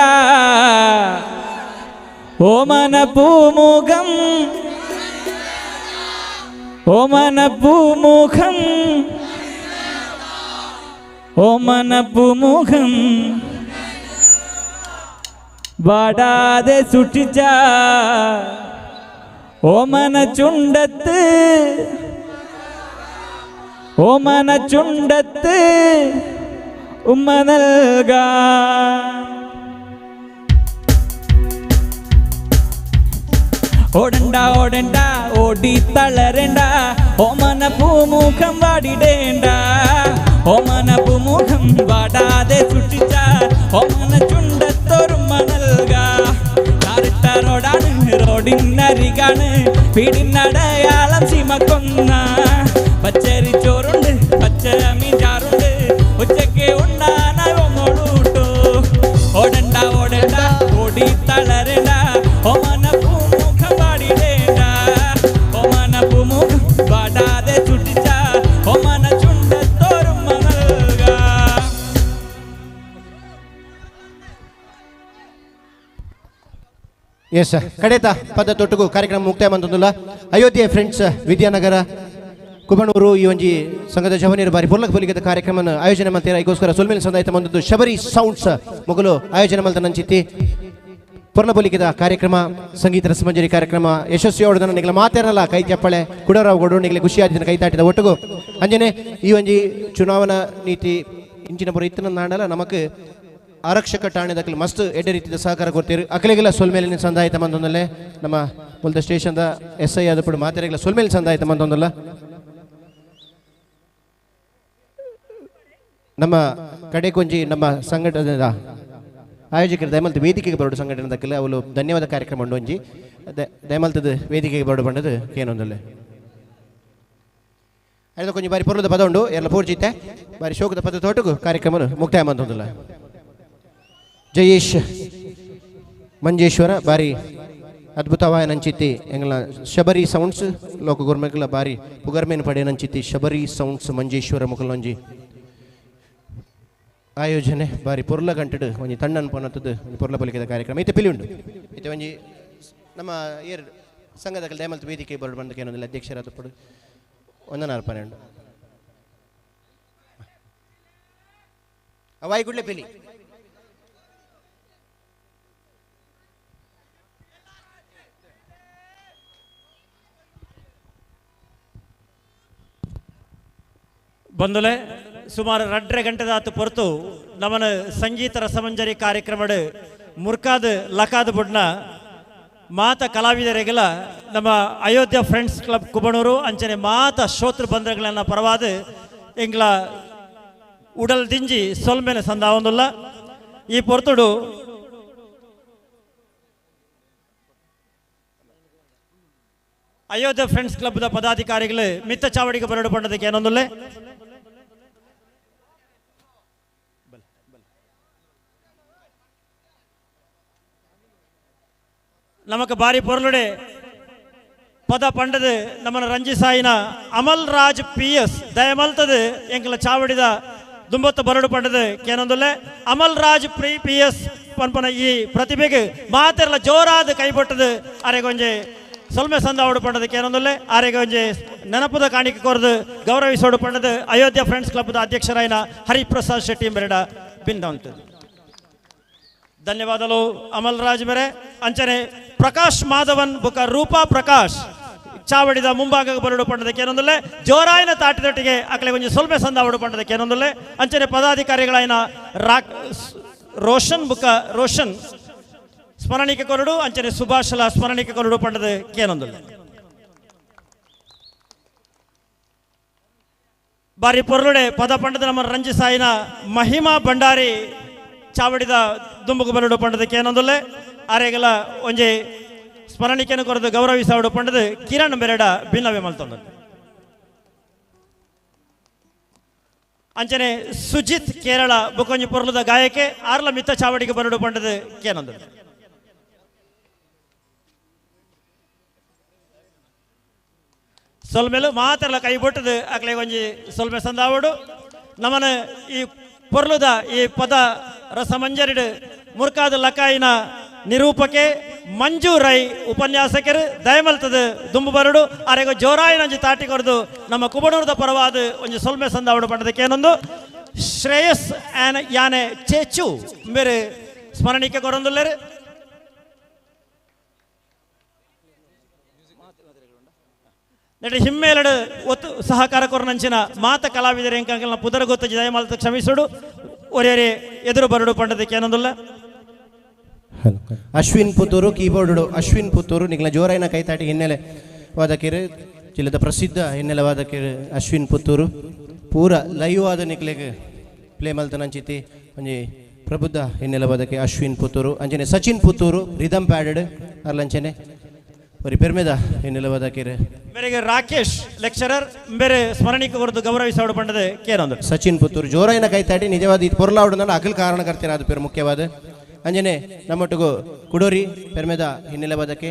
ഓമന പൂമുഖം ഓമന പൂമുഖം ഓമന പൂമുഖം വാടാതെ സൂക്ഷിച്ച ഓമന ചുണ്ടത്ത് ഓമന ചുണ്ടത്ത് ഉമ്മ നൽകാ ഓടണ്ട ഓടണ്ട ഓടി തളരണ്ട ഓമന പൂമുഖം വാടിടേണ്ട ഓമന പൂമുഖം വാടാതെ സൂക്ഷിച്ച ഓമന ചുണ്ടത്തൊരുമ്മ നൽകാ കാറിട്ട റോഡാണ് റോഡിനരികാണ് വീടിനടയാളം ചീമക്കൊന്ന പച്ചരി ചോറുണ്ട് പച്ച മീൻ ചാറുണ്ട് ഉച്ചക്ക് ഉണ്ണാനായി വന്നോളൂട്ടോ ഓടണ്ട ഓടണ്ട ഓടി തളരണ്ട ഓമന പൂമുഖം പാടിടേണ്ട ഓമന പൂമുഖം പാടാതെ ചുട്ടിച്ച ഓമന ചുണ്ടത്തോരുമ്മ നൽകാ ಎಸ್ ಕಡೆತ ಪದ್ಧತೊಟ್ಟಿಗೂ ಕಾರ್ಯಕ್ರಮ ಮುಕ್ತಾಯ ಮಂತಂದುಲ್ಲ ಅಯೋಧ್ಯೆ ಫ್ರೆಂಡ್ಸ್ ವಿದ್ಯಾನಗರ ಕುಬಣೂರು ಈ ಒಂಜಿ ಸಂಘದ ಜವನಿಯರು ಬಾರಿ ಪೊರ್ಲಕ ಪೊಲಿಗೆದ ಕಾರ್ಯಕ್ರಮ ಆಯೋಜನೆ ಮಾಡ್ತೀರಾ ಈಗೋಸ್ಕರ ಸುಲ್ಮೇಲೆ ಸಂದಾಯಿತ ಬಂದದ್ದು ಶಬರಿ ಸೌಂಡ್ಸ್ ಮೊಗಲು ಆಯೋಜನೆ ಮಾಡ್ತಾ ನಂಚಿತ್ತಿ ಪೊರ್ಲ ಪೊಲಿಗೆದ ಕಾರ್ಯಕ್ರಮ ಸಂಗೀತ ರಸಮಂಜರಿ ಕಾರ್ಯಕ್ರಮ ಯಶಸ್ವಿ ಹೊಡೆದ ನಿಗಲ ಮಾತೇರಲ್ಲ ಕೈ ಚಪ್ಪಳೆ ಕುಡರಾವ್ ಕೊಡು ನಿಗಲೆ ಖುಷಿಯಾದ ಕೈ ತಾಟಿದ ಒಟ್ಟಿಗೂ ಅಂಜನೆ ಈ ಒಂಜಿ ಚುನಾವಣಾ ನೀತಿ ಇಂಚಿನ ಪುರ ಇತ್ತಿನ ನಾಡಲ್ಲ ನಮಕ್ ಆರಕ್ಷಕ ಠಾಣೆದಕ್ಕೆ ಮಸ್ತ್ ಎಡ್ಡೆ ರೀತಿಯ ಸಹಕಾರ ಕೊಡ್ತೀರಿ ಅಕಲೆಗೆಲ್ಲ ಸೊಲ್ಮೇಲಿನ ಸಂದಾಯಿತ ಬಂದೊಂದಲ್ಲೇ ನಮ್ಮ ಮುಲ್ದ ಸ್ಟೇಷನ್ದ SI ಆದ ಪುಡು ಮಾತೆರೆಗೆಲ್ಲ ಸೊಲ್ಮೇಲೆ ಸಂದಾಯಿತ ಬಂದೊಂದಲ್ಲ ನಮ್ಮ ಕಡೆಕೊಂಜಿ ನಮ್ಮ ಸಂಘಟನೆದ ಆಯೋಜಕರು ದಯಮಲ್ತ ವೇದಿಕೆಗೆ ಬರೋಡು ಸಂಘಟನೆದಕ್ಕೆಲ್ಲ ಅವಳು ಧನ್ಯವಾದ ಕಾರ್ಯಕ್ರಮ ಉಂಡು ಒಂಜಿ ದಯಮಲ್ತದ ವೇದಿಕೆಗೆ ಬರೋಡು ಬಂಡದು ಏನೊಂದಲ್ಲೇ ಅದು ಕೊಂಚ ಬಾರಿ ಪೊರ್ಲದ ಪದ ಉಂಡು ಎಲ್ಲ ಪೂರ್ಜಿತೆ ಬಾರಿ ಶೋಕದ ಪದ ತೋಟಗೂ ಕಾರ್ಯಕ್ರಮ ಮುಕ್ತಾಯ ಮಂತೊಂದಿಲ್ಲ ಜಯೇಶ್ ಮಂಜೇಶ್ವರ ಬಾರಿ ಅದ್ಭುತವಾದ ನಂಚಿತ್ತಿ ಎಂಗಳ ಶಬರಿ ಸೌಂಡ್ಸ್ ಲೋಕ ಗೋರ್ಮೆಂಟ್ಲ ಬಾರಿ ಪುಗರ್ಮೇನು ಪಡೆ ನಂಚಿತ್ತಿ ಶಬರಿ ಸೌಂಡ್ಸ್ ಮಂಜೇಶ್ವರ ಮುಖಲೊಂಜಿ ಆಯೋಜನೆ ಬಾರಿ ಪೊರ್ಲ ಗಂಟೆಡು ಒಂಜಿ ತಣ್ಣನ್ ಪೊನ್ನತ್ತದು ಪೊರ್ಲ ಪೊಲಿಕೆದ ಕಾರ್ಯಕ್ರಮ ಇತ್ತೆ ಪಿಲಿ ಉಂಡು ಇತ್ತೆ ಒಂಜಿ ನಮ್ಮ ಏರ್ ಸಂಘದ ದಯಮಲ್ತ ವೇದಿಕೆ ಬರಡು ಬಂದಕ್ಕೆ ಏನೊಂದಿಲ್ಲ ಅಧ್ಯಕ್ಷರಾದ ಪಡು ಒಂದನ ಅರ್ಪಣೆ ಉಂಡು ಅವಾಯಿಗುಡ್ಲೆ ಪಿಲಿ ಬಂದುಲೆ ಸುಮಾರು 2.5 ಗಂಟೆದಾತು ಪೊರ್ತು ನಮ್ಮನ ಸಂಗೀತ ರಸಮಂಜರಿ ಕಾರ್ಯಕ್ರಮಡ್ ಮುರ್ಕಾದ ಲಕಾದ ಬುಡ್ನ ಮಾತ ಕಲಾವಿದರಿಗೆಲ್ಲ ನಮ್ಮ ಅಯೋಧ್ಯ ಫ್ರೆಂಡ್ಸ್ ಕ್ಲಬ್ ಕುಬಣೂರು ಅಂಚನೆ ಮಾತ ಶ್ರೋತೃ ಬಂಧುಗಳನ್ನ ಪರವಾದ ಎಂಗ್ಲ ಉಡಲ್ ದಿಂಜಿ ಸೊಲ್ಮೇಲೆ ಸಂದಾವೊಂದುಲ್ಲ ಈ ಪೊರ್ತುಡು ಅಯೋಧ್ಯ ಫ್ರೆಂಡ್ಸ್ ಕ್ಲಬ್ದ ಪದಾಧಿಕಾರಿಗಳು ಮಿತ್ತ ಚಾವಡಿಗೆ ಬರಡು ಬಂಡದಕ್ಕೆ ಏನೊಂದುಲ್ಲೆ ನಮಕ್ ಬಾರಿ ಪೊರ್ಲುಡೆ ಪದ ಪಂಡದು ನಮ್ಮನ ರಂಜಿಸಾಯಿನ ಅಮಲ್ ರಾಜ್ PS ದಯಮಲ್ತದು ಎಂಕಲ ಚಾವಡಿದ ದುಂಬತ್ತು ಬರಡು ಪಂಡದು ಕೇನೊಂದುಲ್ಲೆ ಅಮಲ್ ರಾಜ್ PS ಪನ್ಪನ ಈ ಪ್ರತಿಭೆಗೆ ಮಾತೆಲ್ಲ ಜೋರಾದ ಕೈಪಟ್ಟದು ಅರೆಗೊಂಜೆ ಸೊಲ್ಮೆ ಸಂದಾವಡು ಪಂಡದು ಕೇನೊಂದುಲ್ಲೆ ಅರೆಗೊಂಜೆ ನೆನಪದ ಕಾಣಿಕೆ ಕೊರದು ಗೌರವಿಸೋಡು ಪಂಡದು ಅಯೋಧ್ಯ ಫ್ರೆಂಡ್ಸ್ ಕ್ಲಬ್ದ ಅಧ್ಯಕ್ಷರಾಯಿನ ಹರಿಪ್ರಸಾದ್ ಶೆಟ್ಟಿ ಬೆರಡ ಪಿಂಡ ಧನ್ಯವಾದಗಳು ಅಮಲ್ ರಾಜ್ ಮೇರೆ ಅಂಚನೆ ಪ್ರಕಾಶ್ ಮಾಧವನ್ ಬುಕ ರೂಪಾ ಪ್ರಕಾಶ್ ಚಾವಡಿದ ಮುಂಭಾಗ ಬರಡು ಪಂಡದಕ್ಕೆ ಏನೊಂದಲ್ಲೇ ಜೋರಾಯಿನ ತಾಟಿದೊಟ್ಟಿಗೆ ಅಕಲೆ ಕೊಂಚ ಸ್ವಲ್ಪ ಸಂದಾವಡು ಪಂಡದಕ್ಕೆ ಏನೊಂದಲ್ಲೇ ಅಂಚನೆ ಪದಾಧಿಕಾರಿಗಳಾಯಿನ ರೋಷನ್ ಬುಕ ರೋಷನ್ ಸ್ಮರಣಿಕೆ ಕೊರಡು ಅಂಚನೆ ಸುಭಾಷಲ ಸ್ಮರಣಿಕೆ ಕೊರಡು ಪಂಡದ ಕೇನೊಂದಲ್ಲೇ ಬಾರಿ ಪೊರ್ಲುಡೆ ಪದ ಪಂಡದ ನಮ್ಮ ರಂಜಿಸಾಯಿನ ಮಹಿಮಾ ಭಂಡಾರಿ ಚಾವಡಿದ ದುಂಬುಗು ಬರಡು ಪಂಡದಕ್ಕೆ ಏನೊಂದಲ್ಲೇ ಆರೆಗಲ ಒಂಜೆ ಸ್ಮರಣಿಕೆಯನ್ನು ಕೊರದು ಗೌರವಿಸಾವಡು ಪಂಡದು ಕಿರಣ್ ಬೆರಡ ಭಿನ್ನವೇ ಮಲ್ತೊಂದು ಅಂಚನೆ ಸುಜಿತ್ ಕೇರಳ ಬುಕೊಂಜಿ ಪೊರ್ಲುದ ಗಾಯಕೆ ಆರ್ಲ ಮಿತ್ತ ಚಾವಡಿಗೆ ಬರಡು ಪಂಡದು ಕೇನೊಂದು ಸೊಲ್ಮೆಲು ಮಾತೆಲ್ಲ ಕೈ ಬಿಟ್ಟದು ಅಕ್ಲೆ ಒಂಜಿ ಸೊಲ್ಮೆ ಸಂದಾವಡು ನಮ್ಮನ ಈ ಪೊರ್ಲುದ ಈ ಪದ ರಸಮಂಜರಿಡು ಮುರ್ಕಾದ ಲಕಾಯಿನ ನಿರೂಪಕೆ ಮಂಜು ರೈ ಉಪನ್ಯಾಸಕರು ದಯಮಲ್ತದು ದುಂಬು ಬರಡು ಅರೆಗೋ ಜೋರಾಯಿನಂಜಿ ತಾಟಿ ಕೊರದು ನಮ್ಮ ಕುಬಣೂರದ ಪರವಾದ ಒಂಜಿ ಸೊಲ್ಮೆ ಸಂದಾವಡು ಪಂಡದಕ್ಕೆ ಏನೊಂದು ಶ್ರೇಯಸ್ ಯಾನೆ ಚೇಚು ಬೇರೆ ಸ್ಮರಣಿಕೆ ಕೊರೊಂದುಲ್ಲೇರು ನೆಟ್ಟ ಹಿಮ್ಮೇಲಡು ಒತ್ತು ಸಹಕಾರ ಕೊರನಂಚಿನ ಮಾತ ಕಲಾವಿದರು ಎಂಕಂಕಲ್ನ ಪುದರ ಗೊತ್ತಜಿ ದಯಮಾಲ್ತ ಕ್ಷಮಿಸುಡು ಒರೆಯರೆ ಎದುರು ಬರಡು ಪಂಡದಕ್ಕೆ ಏನೊಂದುಲ್ಲ ಅಶ್ವಿನ್ ಪುತ್ತೂರು ಕೀಬೋರ್ಡು ಅಶ್ವಿನ್ ಪುತ್ತೂರು ನಿಗ್ಲ ಜೋರಾಯಿನ ಕೈತಾಟಿ ಹಿನ್ನೆಲೆ ವಾದಕಿರು ಜಿಲ್ಲದ ಪ್ರಸಿದ್ಧ ಹಿನ್ನೆಲೆ ವಾದಕಿರು ಅಶ್ವಿನ್ ಪುತ್ತೂರು ಪೂರ ಲೈವ್ ಆದ ನಿಕ್ಲೆಗೆ ಪ್ಲೇ ಮಲ್ತನಂಚಿತಿ ಒಂಜಿ ಪ್ರಬುದ್ಧ ಹಿನ್ನೆಲೆ ವಾದಕ್ಕೆ ಅಶ್ವಿನ್ ಪುತ್ತೂರು ಅಂಚನೆ ಸಚಿನ್ ಪುತ್ತೂರು ರಿದಮ್ ಪ್ಯಾಡೆಡ್ ಅರ್ಲಂಚನೆ ಒರಿ ಪೆರ್ಮೆದ ಹಿನ್ನೆಲೆ ವಾದಕಿರು ಮೇರೆಗೆ ರಾಕೇಶ್ ಲೆಕ್ಚರರ್ ಬೇರೆ ಸ್ಮರಣಿಕೆ ಕೊರದು ಗೌರವಿಸಾವಡು ಪಂಡದೆ ಕೇನೊಂದು ಸಚಿನ್ ಪುತ್ತೂರು ಜೋರಾಯಿನ ಕೈತಾಟಿ ನಿಜವಾದ ಇದು ಪೊರ್ಲಾವಡನ ಅಕಲ್ ಕಾರಣಕರ್ತಿನ ಅದು ಪೇರು ಮುಖ್ಯವಾದ ಅಂಜನೆ ನಮ್ಮೊಟ್ಟಿಗೂ ಕುಡೋರಿ ಪೆರ್ಮೆದ ಹಿನ್ನೆಲೆ ಬದಕ್ಕೆ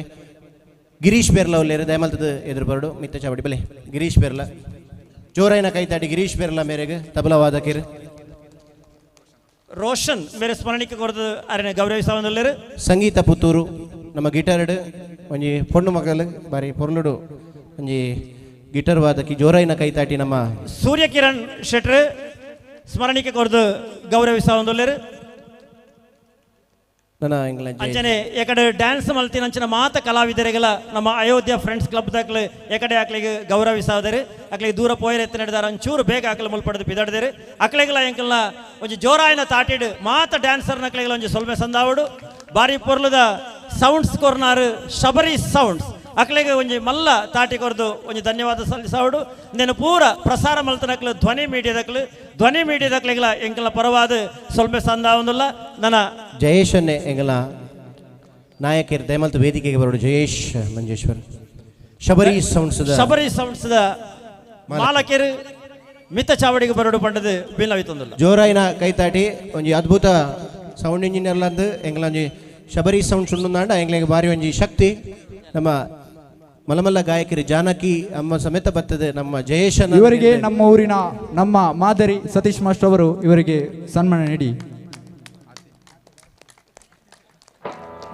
ಗಿರೀಶ್ ಬೆರ್ಲ ಒಲ್ಲೇರು ದಯಮಲ್ತದ ಎದುರು ಬರಡು ಮಿತ್ತ ಚಾವಡಿ ಬಲೆ ಗಿರೀಶ್ ಬೆರ್ಲ ಜೋರಾಯಿನ ಕೈತಾಡಿ ಗಿರೀಶ್ ಬೆರ್ಲ ಮೇರೆಗೆ ತಬಲ ವಾದಕಿರು ರೋಷನ್ ಬೇರೆ ಸ್ಮರಣಿಕೆ ಕೊರದು ಅರೆನೆ ಗೌರವಿಸಾವೊಂದುಲ್ಲೇರು ಸಂಗೀತ ಪುತ್ತೂರು ನಮ್ಮ ಗಿಟಾರ್ಡ್ ಒಂಜಿ ಪೊಣ್ಣು ಮಗಲು ಬಾರಿ ಪೊರ್ಲುಡು ಒಂಜಿ ಗಿಟಾರ್ ವಾದಕಿ ಜೋರಾಯಿನ ಕೈತಾಟಿ ನಮ್ಮ ಸೂರ್ಯಕಿರಣ್ ಶೆಟ್ರ್ ಸ್ಮರಣಿಕೆ ಕೊರದು ಗೌರವಿಸಾವೊಂದುಲ್ಲೇರು ಅಂಚನೆ ಎಕಡೆ ಡ್ಯಾನ್ಸ್ ಮಲ್ತಿನಂಚಿನ ಮಾತ ಕಲಾವಿದರಿಗೆಲ್ಲ ನಮ್ಮ ಅಯೋಧ್ಯ ಫ್ರೆಂಡ್ಸ್ ಕ್ಲಬ್ ದಾಖಲೆ ಎಕಡೆ ಆಕಲಿಗೆ ಗೌರವಿಸಾದರೆ ಅಕ್ಲಿಗೆ ದೂರ ಪೋಯರ್ ಎತ್ತಿ ನಡೆದಾರ ಒಂಚೂರು ಬೇಗ ಆಕಲು ಮುಲ್ಪಡೆದು ಬಿದಾಡಿದರೆ ಅಕ್ಲೆಗೆಲ್ಲ ಎಂಕಲ್ನ ಒಂಜಿ ಜೋರಾಯಿನ ತಾಟಿಡು ಮಾತ ಡ್ಯಾನ್ಸರ್ನ ಅಕ್ಲೆಗೆಲ್ಲ ಒಂಜಿ ಸೊಲ್ಮೆ ಸಂದಾವಡು ಬಾರಿ ಪೊರ್ಲುದ ಸೌಂಡ್ಸ್ ಕೊರ್ನಾರು ಶಬರಿ ಸೌಂಡ್ಸ್ ಅಕ್ಲೆಗೆ ಒಂಜಿ ಮಲ್ಲ ತಾಟಿ ಕೊರ್ದು ಒಂಜಿ ಧನ್ಯವಾದ ಸಲ್ಲಿಸಾವಡು నేను ಪೂರ ಪ್ರಸಾರ ಮಲ್ತನಕ್ಲು ಧ್ವನಿ ಮೀಡಿಯಾದಕ್ಲೆಗಳ ಎಂಕಲ ಪರವಾದ ಸೊಲ್ಮೆ ಸಂದಾವೊಂದುಲ್ಲ ನನ್ನ ಜಯೇಶನ್ನೇ ಎಂಗಲ ನಾಯಕರು ದಯಮಲ್ತ ವೇದಿಕೆಗೆ ಬರೋಡು ಜಯೇಶ್ ಮಂಜೇಶ್ವರ್ ಶಬರಿ ಸೌಂಡ್ಸ್ ಮಾಲಕರು ಮಿತ್ತ ಚಾವಡಿಗೆ ಬರೋಡು ಪಂಡದು ಭಿನ್ನವಿತ್ತೊಂದುಲ್ಲ ಜೋರಾಯಿನ ಕೈತಾಟಿ ಒಂಜಿ ಅದ್ಭುತ ಸೌಂಡ್ ಇಂಜಿನಿಯರ್ಲ ಅಂದು ಎಂಗ್ಲ ಒಂಜಿ ಶಬರಿ ಸೌಂಡ್ಸ್ ಉಂಡುಂದಾಂಡ ಎಂಗ್ಲಿಗೆ ಬಾರಿ ಒಂಜಿ ಶಕ್ತಿ ನಮ್ಮ ಮಲಮಲ್ಲ ಗಾಯಕರಿ ಜಾನಕಿ ಅಮ್ಮ ಸಮೇತ ಬರ್ತದೆ ನಮ್ಮ ಜಯೇಶನ್ ಇವರಿಗೆ ನಮ್ಮ ಊರಿನ ನಮ್ಮ ಮಾದರಿ ಸತೀಶ್ ಮಾಸ್ಟರ್ ಅವರು ಇವರಿಗೆ ಸನ್ಮಾನ ನೀಡಿ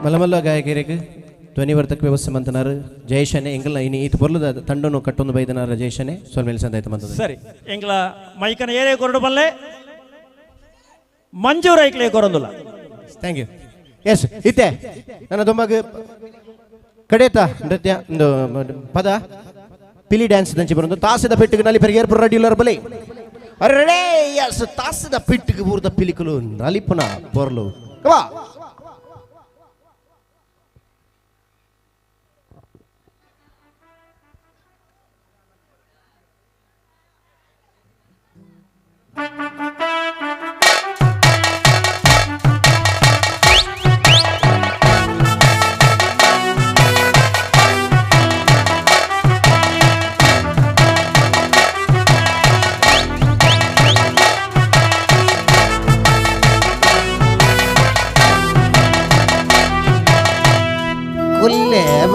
ಮಲಮಲ್ಲ ಗಾಯಕರಿಗೆ ಧ್ವನಿವರ್ಧಕ ವ್ಯವಸ್ಥೆ ಮಂತನಾರು ಜಯೇಶನೇ ಎಂಗಲ ಇನಿ ಈತ ಬೊರ್ಲದ ತಂಡನು ಕಟ್ಟೊಂದು ಬೈದನಾರ ಜಯೇಶನೇ ಸೊಲ್ಮೇಲೆ ಸಂದಾಯ್ತು ಮಂತದ ಸರಿ ಎಂಗ್ಲ ಮೈಕನ ಏರೇ ಕೊರಡು ಬಲ್ಲೆ ಮಂಜೂರ ಐಕ್ಲೆ ಕೊರೊಂದುಲ್ಲ ಥ್ಯಾಂಕ್ ಯು ಎಸ್ ಇತ್ತೆ ನನ್ನ ದೊಂಬಗ ಕಡೇತ ನೃತ್ಯ ಒಂದು ಪದ ಪಿಲಿ ಡ್ಯಾನ್ಸ್ ದಂಚಿ ಬರೋದು ತಾಸಿದ ಪೆಟ್ಟಿಗೆ ನಲ್ಲಿ ಪೆರಿಗೇರ್ ರೆಡ್ಯುಲರ್ ಬಲೆ ಅರೆ ಎಸ್ ತಾಸಿದ ಪೆಟ್ಟಿಗೆ ಬೂರ್ದ ಪಿಲಿಕಲು ನಲಿಪನ ಬರ್ಲು ಕವಾ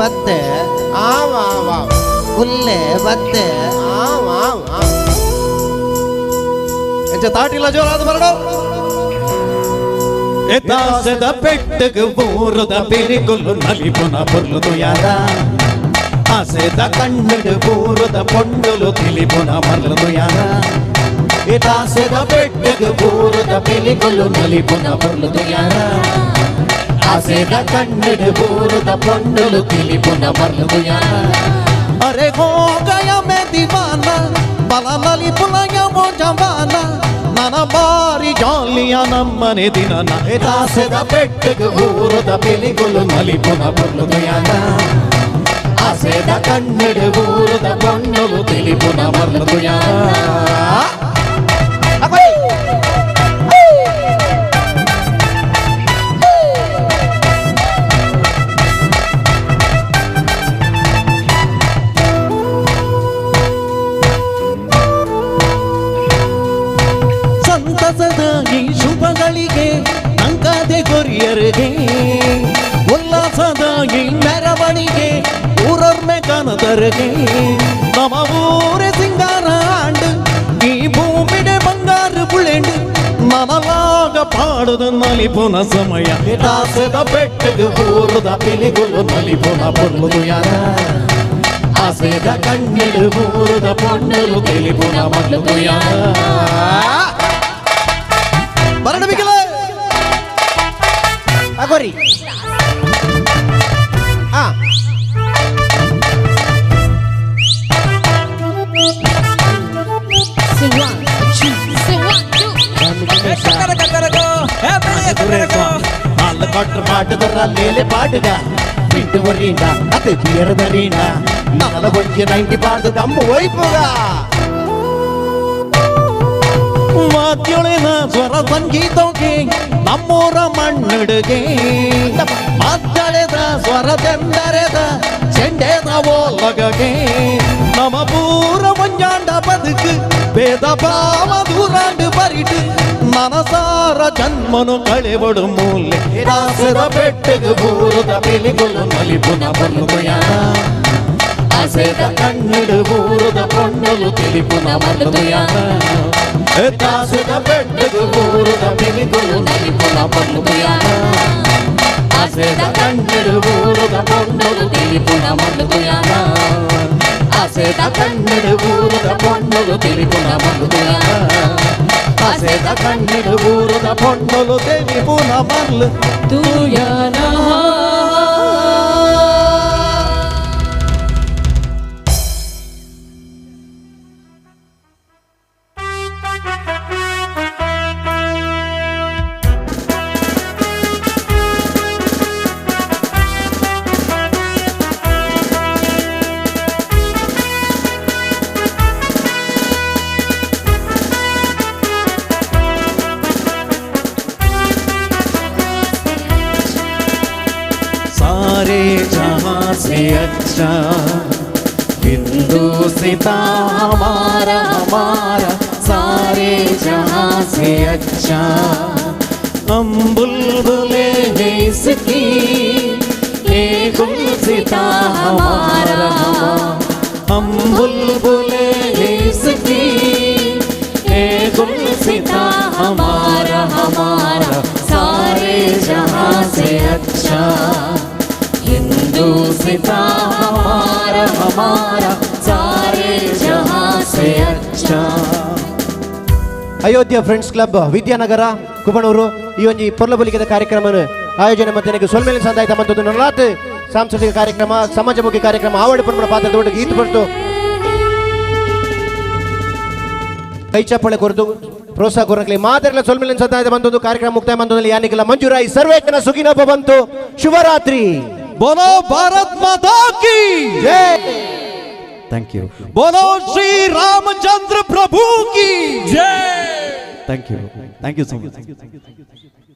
ಮತ್ತೆ ಕುಲ್ಲೆ ಬತ್ತೆ ತಾಟಿಲ್ಲ ಜೋರಾದ ಬರಡು ಎದಾಸದ ಪೆಟ್ಟಗೆ ಬೂರದ ಬಿರಿಗುಲು ನಲಿಪುನ ಬುರ್ಲುದು ಯಾರ ಆಸೆದ ಕಣ್ಣಡು ಬೂರದ ಪೊಂಡುಲು ತಿಳಿಪುನ ಮರ್ಲುದು ಯಾರ ಎದಾಸದ ಪೆಟ್ಟಗೆ ಬೂರದ ಬಿರಿಗುಲು ನಲಿಪುನ ಬುರ್ಲುದು ಯಾರ ಆಸೆದ ಕಣ್ಣಡು ಬೂರದ ಪೊಂಡುಲು ತಿಳಿಪುನ ಮರ್ಲುದು ಯಾರ ಅರೆ ಹೋ ಗಯ ಮೇ ದೀವಾನಾ ಬಲ ನಲಿಪುನಯ ಮೋ ಜವಾನಾ ನನ್ನ ಬಾರಿ ಜಾಲಿಯ ನಮ್ಮನೆ ದಿನ ದಾಸದ ಪೆಟ್ಟಗೆ ಊರದ ಬೆಲಿಗುಲು ನಲಿಪುನ ಬುರ್ಲುದು ಯಾರ ಆಸೆದ ಕಣ್ಣಡು ಊರದ ಬಣ್ಣಲು ತಿಳಿಪುನ ಮರ್ಲುದು ಯಾರ ಸಂತಸದ ಈ ಶುಭಗಳಿಗೆ ಅಂಕದೆ ಕೊರಿಯರಿಗೆ ಉಲ್ಲಾಸದ ಈ ಮೆರವಣಿಗೆ ಊರೊರ್ಮೆ ಕನದರಿಗೆ ನಮ ಊರೆ ಸಿಂಗಾರ ಆಂಡು ಈ ಭೂಮಿಡೆ ಬಂಗಾರ ಬುಳೆಂಡು ನನಲಾಗ ಪಾಡದ ನಲಿಪುನ ಸಮಯ ದಾಸದ ಬೆಟ್ಟಗೆ ಊರದ ಪಿಲಿಗುಲು ನಲಿಪುನ ಬುರ್ಲುದು ಯಾರ ಆಸೆದ ಕಣ್ಣೆಡು ಊರದ ಪೊಂಡಲು ತಿಳಿಪುನ ಮರ್ಲುದು ಯಾರ ಬರಣ ಬಿಗಿಲ ಅಗೋರಿ ಹಾಲು ಕೊಟ್ರ ಪಾಟದರ ಲೇಲೆ ಪಾಡುಗ ಬಿಟ್ಟು ಬರೀನ ಅದೇ ಬೀರದರೀನ ನಲ ಒಂಜಿ 90 ಪಾದ ದಮ್ಮು ಒಯ್ಪುಗ ಮಾತ್ಯೊಳಿನ ಸ್ವರ ಸಂಗೀತಕ್ಕೆ ನಮ್ಮೂರ ಮಣ್ಣುಡುಗೆ ಮಾತಾಡಿದ ಸ್ವರದೆಂದರೆದ ಚೆಂಡೆದ ಓಲಗಗೆ ನಮ ಪೂರ ಒಂಜಾಂಡ ಬದುಕು ಭೇದ ಭಾವ ದೂರಾಂಡು ಬರಿಡು ಮನಸಾರ ಜನ್ಮನು ಕಳೆಬಡು ಮೂಲೆ ದಾಸದ ಬೆಟ್ಟಗೆ ಬೂರದ ಬೆಲಿಗುಲು ನಲಿಪುನ ಬರುದು ಯಾರ ಆಸೆದ ಕಣ್ಣಡು ಬೂರದ ಪೊಂಡಲು ತಿಳಿಪುನ ಮರುದು ಯಾರ ದಾಸದ ಬೆಟ್ಟಗೆ ಬೂರದ ಬೆಲಿಗುಲು ನಲಿಪುನ ಬರುದು ಯಾರ ಆಸೆದ ಕಣ್ಣಡು ಬೂರದ ಪೊಂಡಲು ತಿಳಿಪುನ ಮರುದು ಯಾರ ಆಸೆದ ಕಣ್ಣಡು ಬೂರದ ಪೊಂಡಲು ತಿಳಿಪುನ ಮರುದು ಯಾರ ಆಸೆದ ಕಣ್ಣಡು ಬೂರದ ಪೊಂಡಲು ತಿಳಿಪುನ ಮರ್ಲು ತೂಯಾನ सारे जहां से अच्छा हिंदुस्तां हमारा हमारा सारे जहां से अच्छा हम बुलबुले हैं इसकी ये गुलसिता हमारा हम बुलबुले हैं इसकी ये गुलसिता हमारा हमारा सारे जहां से अच्छा हिंदुस्तां हमारा हमारा सारे जहां से अच्छा ಅಯೋಧ್ಯ ಫ್ರೆಂಡ್ಸ್ ಕ್ಲಬ್ ವಿದ್ಯಾನಗರ ಕುಬಣೂರು ಈ ಒಂದು ಪೊರ್ಲಬಲಿಕೆದ ಕಾರ್ಯಕ್ರಮ ಆಯೋಜನೆ ಮತ್ತೆ ಸೊಲ್ಮೇಲಿನ ಸಂದಾಯ ಮತ್ತು ನಲಾತ್ ಸಾಂಸ್ಕೃತಿಕ ಕಾರ್ಯಕ್ರಮ ಸಮಾಜಮುಖಿ ಕಾರ್ಯಕ್ರಮ ಆವಡ ಪ್ರಮಾಣ ಪಾತ್ರ ದೊಡ್ಡ ಗೀತ ಪಟ್ಟು ಕೈ ಚಪ್ಪಳೆ ಕೊರದು ಪ್ರೋತ್ಸಾಹ ಕೊರಕಲಿ ಮಾತೆಲ್ಲ ಸೊಲ್ಮೇಲಿನ ಸಂದಾಯದ ಬಂದೊಂದು ಕಾರ್ಯಕ್ರಮ ಮುಕ್ತಾಯ ಬಂದದಲ್ಲಿ ಯಾನಿಗೆಲ್ಲ ಮಂಜೂರಾಯಿ ಸರ್ವೇ ಜನ ಸುಖಿನೊಬ್ಬ ಬಂತು ಶುಭರಾತ್ರಿ बोलो भारत माता की जय थैंक यू बोलो श्री रामचंद्र प्रभु की जय थैंक यू सो मच